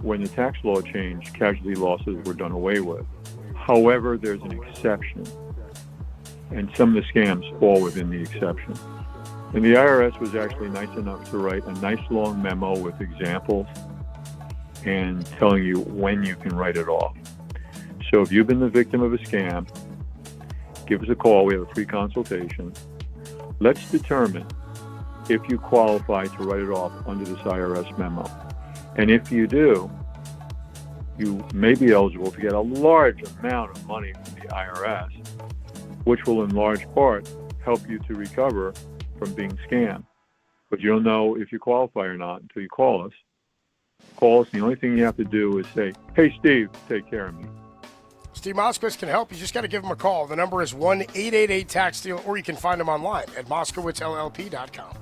when the tax law changed, casualty losses were done away with. However, there's an exception. And some of the scams fall within the exception. And the IRS was actually nice enough to write a nice long memo with examples and telling you when you can write it off. So if you've been the victim of a scam, give us a call. We have a free consultation. Let's determine if you qualify to write it off under this IRS memo. And if you do, you may be eligible to get a large amount of money from the IRS, which will in large part help you to recover from being scammed. But you don't know if you qualify or not until you call us. Call us. The only thing you have to do is say, "Hey, Steve, take care of me." Steve Moskowitz can help. You just got to give him a call. The number is 1-888-TAX-STEAL, or you can find him online at MoskowitzLLP.com.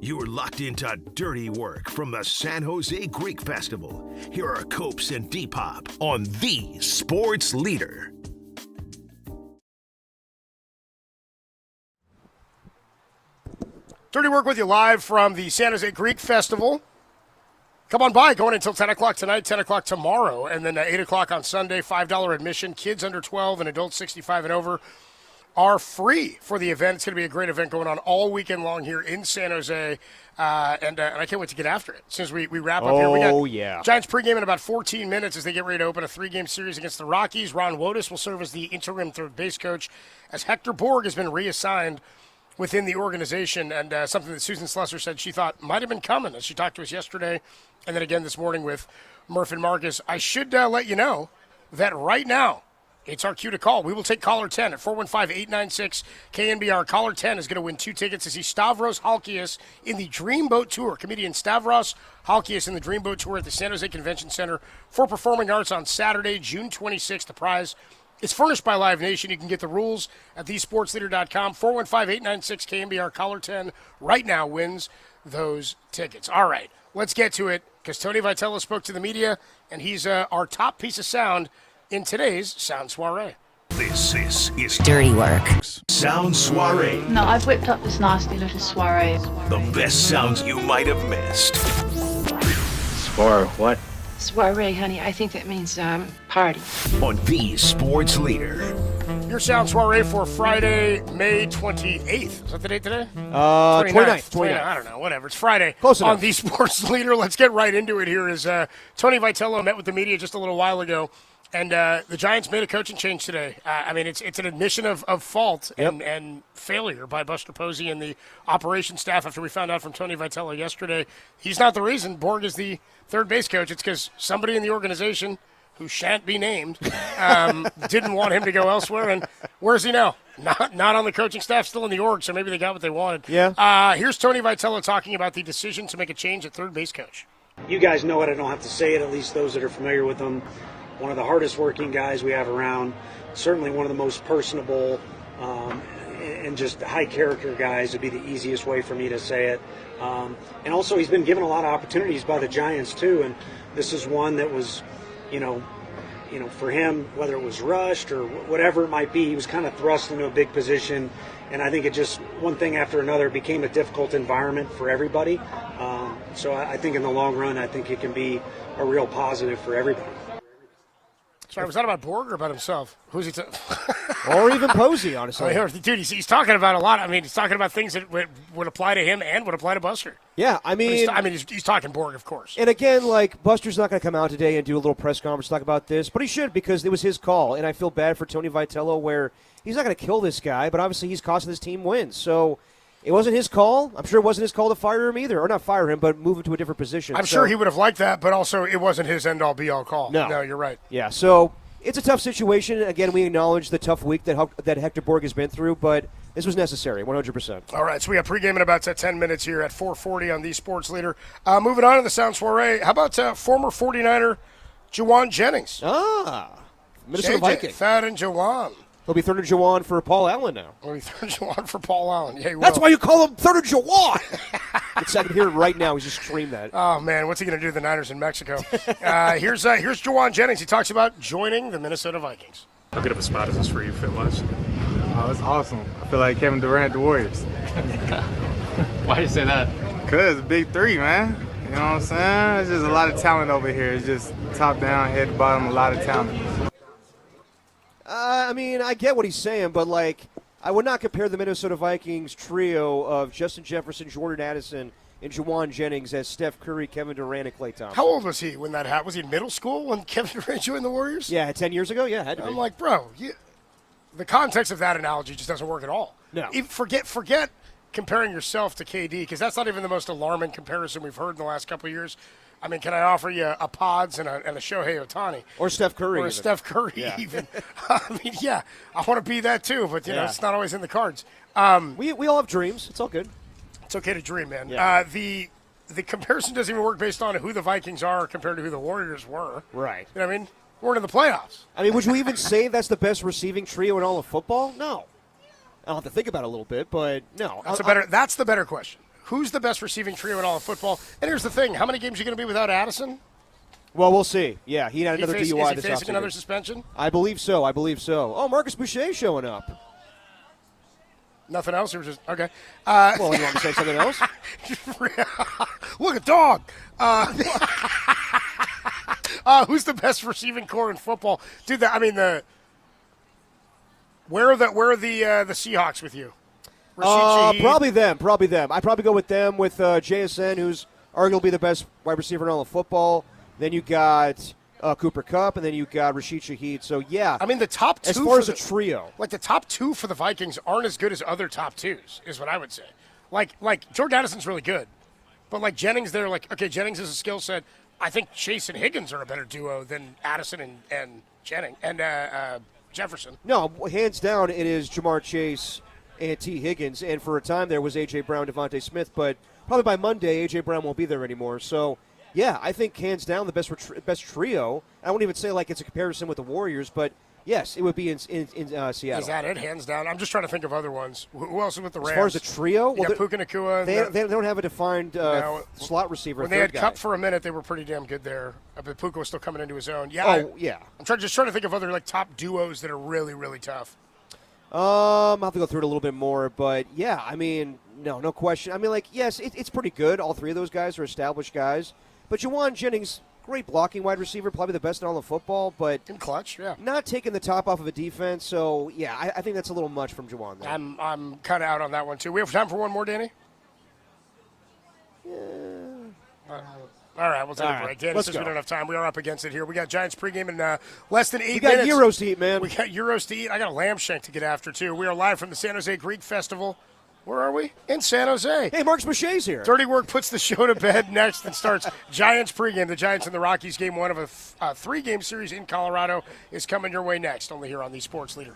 You're locked into dirty work from the San Jose Greek Festival. Here are Copes and Depop on the Sports Leader. Dirty Work with you live from the San Jose Greek Festival. Come on by, going until 10 o'clock tonight, 10 o'clock tomorrow, and then 8 o'clock on Sunday, $5 admission. Kids under 12 and adults 65 and over are free for the event. It's going to be a great event going on all weekend long here in San Jose, and I can't wait to get after it. As soon as we wrap up here, we got Giants pregame in about 14 minutes as they get ready to open a 3-game series against the Rockies. Ron Wotus will serve as the interim third base coach as Hector Borg has been reassigned within the organization, and something that Susan Slusser said she thought might have been coming as she talked to us yesterday and then again this morning with Murph and Marcus. I should let you know that right now it's our cue to call. We will take caller 10 at 415-896-KNBR. Caller 10 is going to win 2 tickets to see Stavros Halkias in the Dreamboat Tour. Comedian Stavros Halkias in the Dreamboat Tour at the San Jose Convention Center for Performing Arts on Saturday, June 26th. The prize is furnished by Live Nation. You can get the rules at thesportsleader.com. 415-896-KNBR. Caller 10 right now wins those tickets. All right, let's get to it because Tony Vitello spoke to the media, and he's our top piece of sound in today's Sound Soiree. This is Dirty Work. Sound Soiree. No, I've whipped up this nasty little soiree. The best sounds you might have missed. Soiree what? Soiree, honey. I think that means party. On the Sports Leader. Your Sound Soiree for Friday, May 28th. Is that the date today? 29th. I don't know. Whatever. It's Friday. Close enough. On the Sports Leader. Let's get right into it here. Is Tony Vitello met with the media just a little while ago, and the Giants made a coaching change today. I mean, it's an admission of fault and failure by Buster Posey and the operations staff after we found out from Tony Vitello yesterday. He's not the reason Borg is the third base coach. It's because somebody in the organization who shan't be named didn't want him to go elsewhere. And where's he now? Not on the coaching staff, still in the org, so maybe they got what they wanted. Yeah. Here's Tony Vitello talking about the decision to make a change at third base coach. You guys know it. I don't have to say it, at least those that are familiar with him. One of the hardest working guys we have around. Certainly one of the most personable and just high character guys would be the easiest way for me to say it. And also he's been given a lot of opportunities by the Giants too. And this is one that was, you know, for him, whether it was rushed or whatever it might be, he was kind of thrust into a big position. And I think it just, one thing after another, became a difficult environment for everybody. So I think in the long run, I think it can be a real positive for everybody. Sorry, was that about Borg or about himself? Who's he? Or even Posey, honestly. Dude, he's talking about a lot. I mean, he's talking about things that would apply to him and would apply to Buster. Yeah, I mean, he's talking Borg, of course. And again, like, Buster's not going to come out today and do a little press conference to talk about this, but he should because it was his call. And I feel bad for Tony Vitello where he's not going to kill this guy, but obviously he's costing his team wins. So it wasn't his call. I'm sure it wasn't his call to fire him either, or not fire him, but move him to a different position. I'm sure he would have liked that, but also it wasn't his end-all, be-all call. No, you're right. Yeah, so it's a tough situation. Again, we acknowledge the tough week that Hector Borg has been through, but this was necessary, 100%. All right, so we got pregame in about 10 minutes here at 4:40 on the Sports Leader. Moving on to the Sound Soiree, how about former 49er Juwan Jennings? Minnesota Viking. Thad and Juwan. He'll be third and Juwan for Paul Allen now. He'll be third and Juwan for Paul Allen. Yeah, that's why you call him third and Juwan. It's I can hear it right now. He's just screamed that. Oh, man, what's he going to do to the Niners in Mexico? Here's Juwan Jennings. He talks about joining the Minnesota Vikings. How good of a spot is this for you fit-wise? Oh, it's awesome. I feel like Kevin Durant, the Warriors. Why do you say that? Because big three, man. You know what I'm saying? It's just a lot of talent over here. It's just top down, head to bottom, a lot of talent. I mean, I get what he's saying, but, like, I would not compare the Minnesota Vikings trio of Justin Jefferson, Jordan Addison, and Juwan Jennings as Steph Curry, Kevin Durant, and Klay Thompson. How old was he when that happened? Was he in middle school when Kevin Durant joined the Warriors? Yeah, 10 years ago? Yeah, had to be. I'm like, bro, the context of that analogy just doesn't work at all. No. Even forget comparing yourself to KD, because that's not even the most alarming comparison we've heard in the last couple of years. I mean, can I offer you a Pods and a Shohei Ohtani? Or Steph Curry. Or Steph Curry, even. I mean, yeah, I want to be that too, but, you know, it's not always in the cards. We all have dreams. It's all good. It's okay to dream, man. Yeah. The comparison doesn't even work based on who the Vikings are compared to who the Warriors were. Right. You know what I mean? We're in the playoffs. I mean, would you even say that's the best receiving trio in all of football? No. I'll have to think about it a little bit, but no. That's the better question. who's the best receiving trio in all of football? And here's the thing: how many games are you going to be without Addison? Well, we'll see. Yeah, he had another DUI is he this facing offseason. another suspension? I believe so. Oh, Marcus Boucher showing up. Nothing else? Or just okay? Well, you want to say something else? Look at dog. Who's the best receiving core in football, dude? Where are the Seahawks with you? Probably them. I'd probably go with them with JSN, who's arguably the best wide receiver in all of football. Then you got Cooper Kupp, and then you got Rashid Shaheed. So, yeah. I mean, the top two. As far as a trio. Like, the top two for the Vikings aren't as good as other top twos, is what I would say. Like Jordan Addison's really good. But, like, Jennings, they're like, okay, Jennings is a skill set. I think Chase and Higgins are a better duo than Addison and Jennings and Jefferson. No, hands down, it is Jamar Chase and T. Higgins. And for a time there was A.J. Brown, Devontae Smith. But probably by Monday, A.J. Brown won't be there anymore. So, yeah, I think hands down the best trio. I won't even say like it's a comparison with the Warriors, but yes, it would be in Seattle. Is that it? Hands down. I'm just trying to think of other ones. Who else is with the Rams? As far as a trio, you got Puka Nacua. They don't have a defined slot receiver. When they had Kupp for a minute, they were pretty damn good there. But Puka was still coming into his own. Yeah. Yeah. I'm just trying to think of other like top duos that are really, really tough. I'll have to go through it a little bit more, but yeah, I mean, no question. I mean, like, yes, it's pretty good. All three of those guys are established guys. But Juwan Jennings, great blocking wide receiver, probably the best in all of football, but in clutch, yeah, not taking the top off of a defense. So yeah, I think that's a little much from Juwan. There. I'm kind of out on that one too. We have time for one more, Danny. Yeah. All right, we'll take a break. Danny says we don't have time. We are up against it here. We got Giants pregame in less than 8 minutes. We got Euros to eat, man. We got Euros to eat. I got a lamb shank to get after too. We are live from the San Jose Greek Festival. Where are we? In San Jose. Hey, Marcus Boucher's here. Dirty Work puts the show to bed next and starts Giants pregame. The Giants and the Rockies game one of a 3-game series in Colorado is coming your way next, only here on the Sports Leader.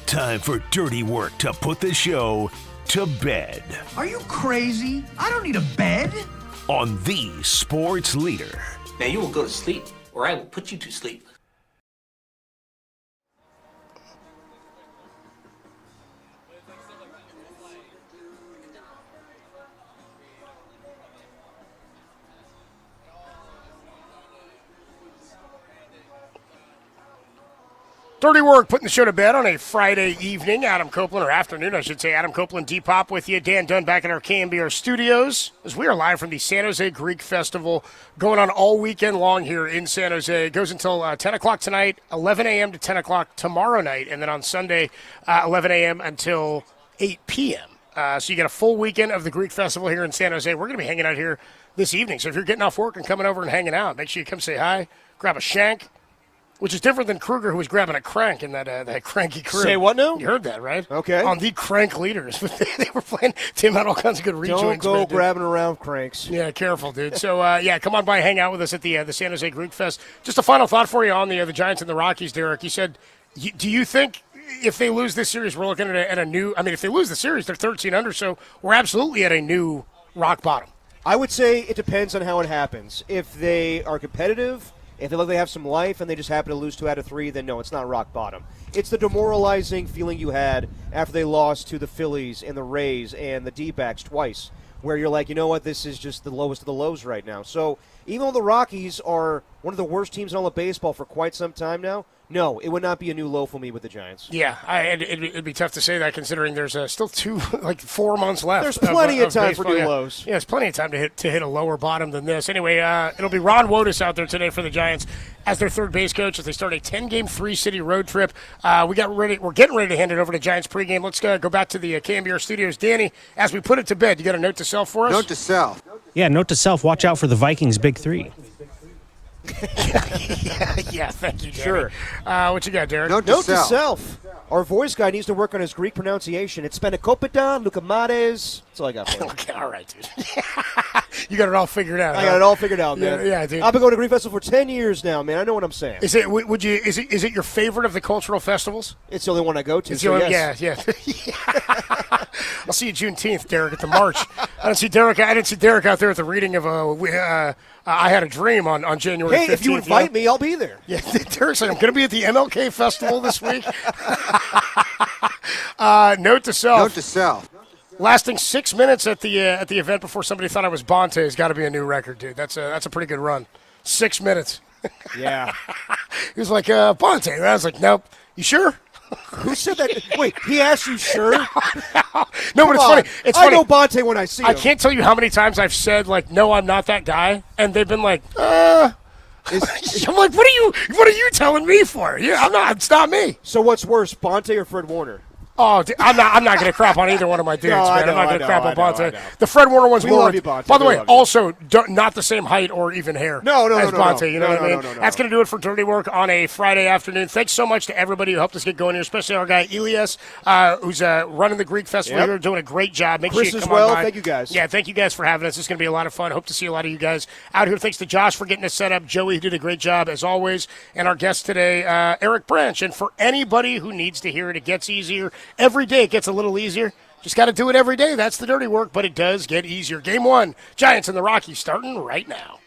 Time for Dirty Work to put the show to bed. Are you crazy? I don't need a bed. On the sports leader. Now you will go to sleep, or I will put you to sleep. Dirty work putting the show to bed on a Friday evening. Adam Copeland, or afternoon, I should say. Adam Copeland, Depop with you. Dan Dunn back in our KMBR studios as we are live from the San Jose Greek Festival going on all weekend long here in San Jose. It goes until 10 o'clock tonight, 11 a.m. to 10 o'clock tomorrow night, and then on Sunday, 11 a.m. until 8 p.m. So you get a full weekend of the Greek Festival here in San Jose. We're going to be hanging out here this evening. So if you're getting off work and coming over and hanging out, make sure you come say hi, grab a shank. Which is different than Kruger, who was grabbing a crank in that cranky crew. Say what now? You heard that, right? Okay. On the Crank Leaders. They were playing. Tim had all kinds of good rejoins. Don't go grabbing around cranks. Yeah, careful, dude. So, come on by, hang out with us at the San Jose Greek Fest. Just a final thought for you on the Giants and the Rockies, Derek. You said, do you think if they lose this series, we're looking at a new – I mean, if they lose the series, they're 13 under, so we're absolutely at a new rock bottom. I would say it depends on how it happens. If they are competitive – if they look like they have some life and they just happen to lose 2 out of 3, then no, it's not rock bottom. It's the demoralizing feeling you had after they lost to the Phillies and the Rays and the D-backs twice, where you're like, you know what, this is just the lowest of the lows right now. So even though the Rockies are one of the worst teams in all of baseball for quite some time now, no, it would not be a new low for me with the Giants. Yeah, it'd be tough to say that considering there's still 4 months left. There's plenty of time baseball. for new lows. Yeah, there's plenty of time to hit a lower bottom than this. Anyway, it'll be Ron Wotus out there today for the Giants as their third base coach as they start a 10-game, 3-city road trip. We're getting ready to hand it over to Giants pregame. Let's go back to the KMBR studios. Danny, as we put it to bed, you got a note to self for us? Note to self. Yeah, note to self, watch out for the Vikings' big three. yeah, thank you, Danny. Sure. What you got, Derek? Note to self. Our voice guy needs to work on his Greek pronunciation. It's Spenikopidan, Lukamades. That's all I got for you. Okay, all right, dude. You got it all figured out. I got it all figured out, man. Yeah, dude. I've been going to Greek Festival for 10 years now, man. I know what I'm saying. Is it your favorite of the cultural festivals? It's the only one I go to. It's so yes. Yeah. I'll see you Juneteenth, Derek, at the march. I didn't see Derek out there at the reading of I Had a Dream on January 15th. Hey, if you invite me, I'll be there. Yeah, Derek's like, I'm going to be at the MLK Festival this week. Note to self. Note to self. Lasting 6 minutes at the event before somebody thought I was Bonte has got to be a new record, dude. That's a pretty good run. 6 minutes. Yeah. He was like, Bonte. And I was like, nope. You sure? Who said that? Wait, he asked you sure? No, but it's funny. It's funny. I know Bonte when I see him. I can't tell you how many times I've said, like, no, I'm not that guy. And they've been like, I'm like, what are you telling me for? Yeah, I'm not. It's not me. So what's worse, Bonte or Fred Warner? Oh, I'm not going to crap on either one of my dudes, man. I'm not going to crap on Bonte. The Fred Warner one's we more. Love you, Bonte. By the way, also not the same height or even hair. No, as Bonte. No. You know what I mean? That's going to do it for Dirty Work on a Friday afternoon. Thanks so much to everybody who helped us get going here, especially our guy Elias, who's running the Greek Festival here, doing a great job. Make Chris sure you as come well. on by. Thank you guys. Yeah, thank you guys for having us. It's going to be a lot of fun. Hope to see a lot of you guys out here. Thanks to Josh for getting us set up. Joey did a great job as always, and our guest today, Eric Branch. And for anybody who needs to hear it, it gets easier every day. It gets a little easier. Just got to do it every day. That's the dirty work, but it does get easier. Game 1, Giants and the Rockies starting right now.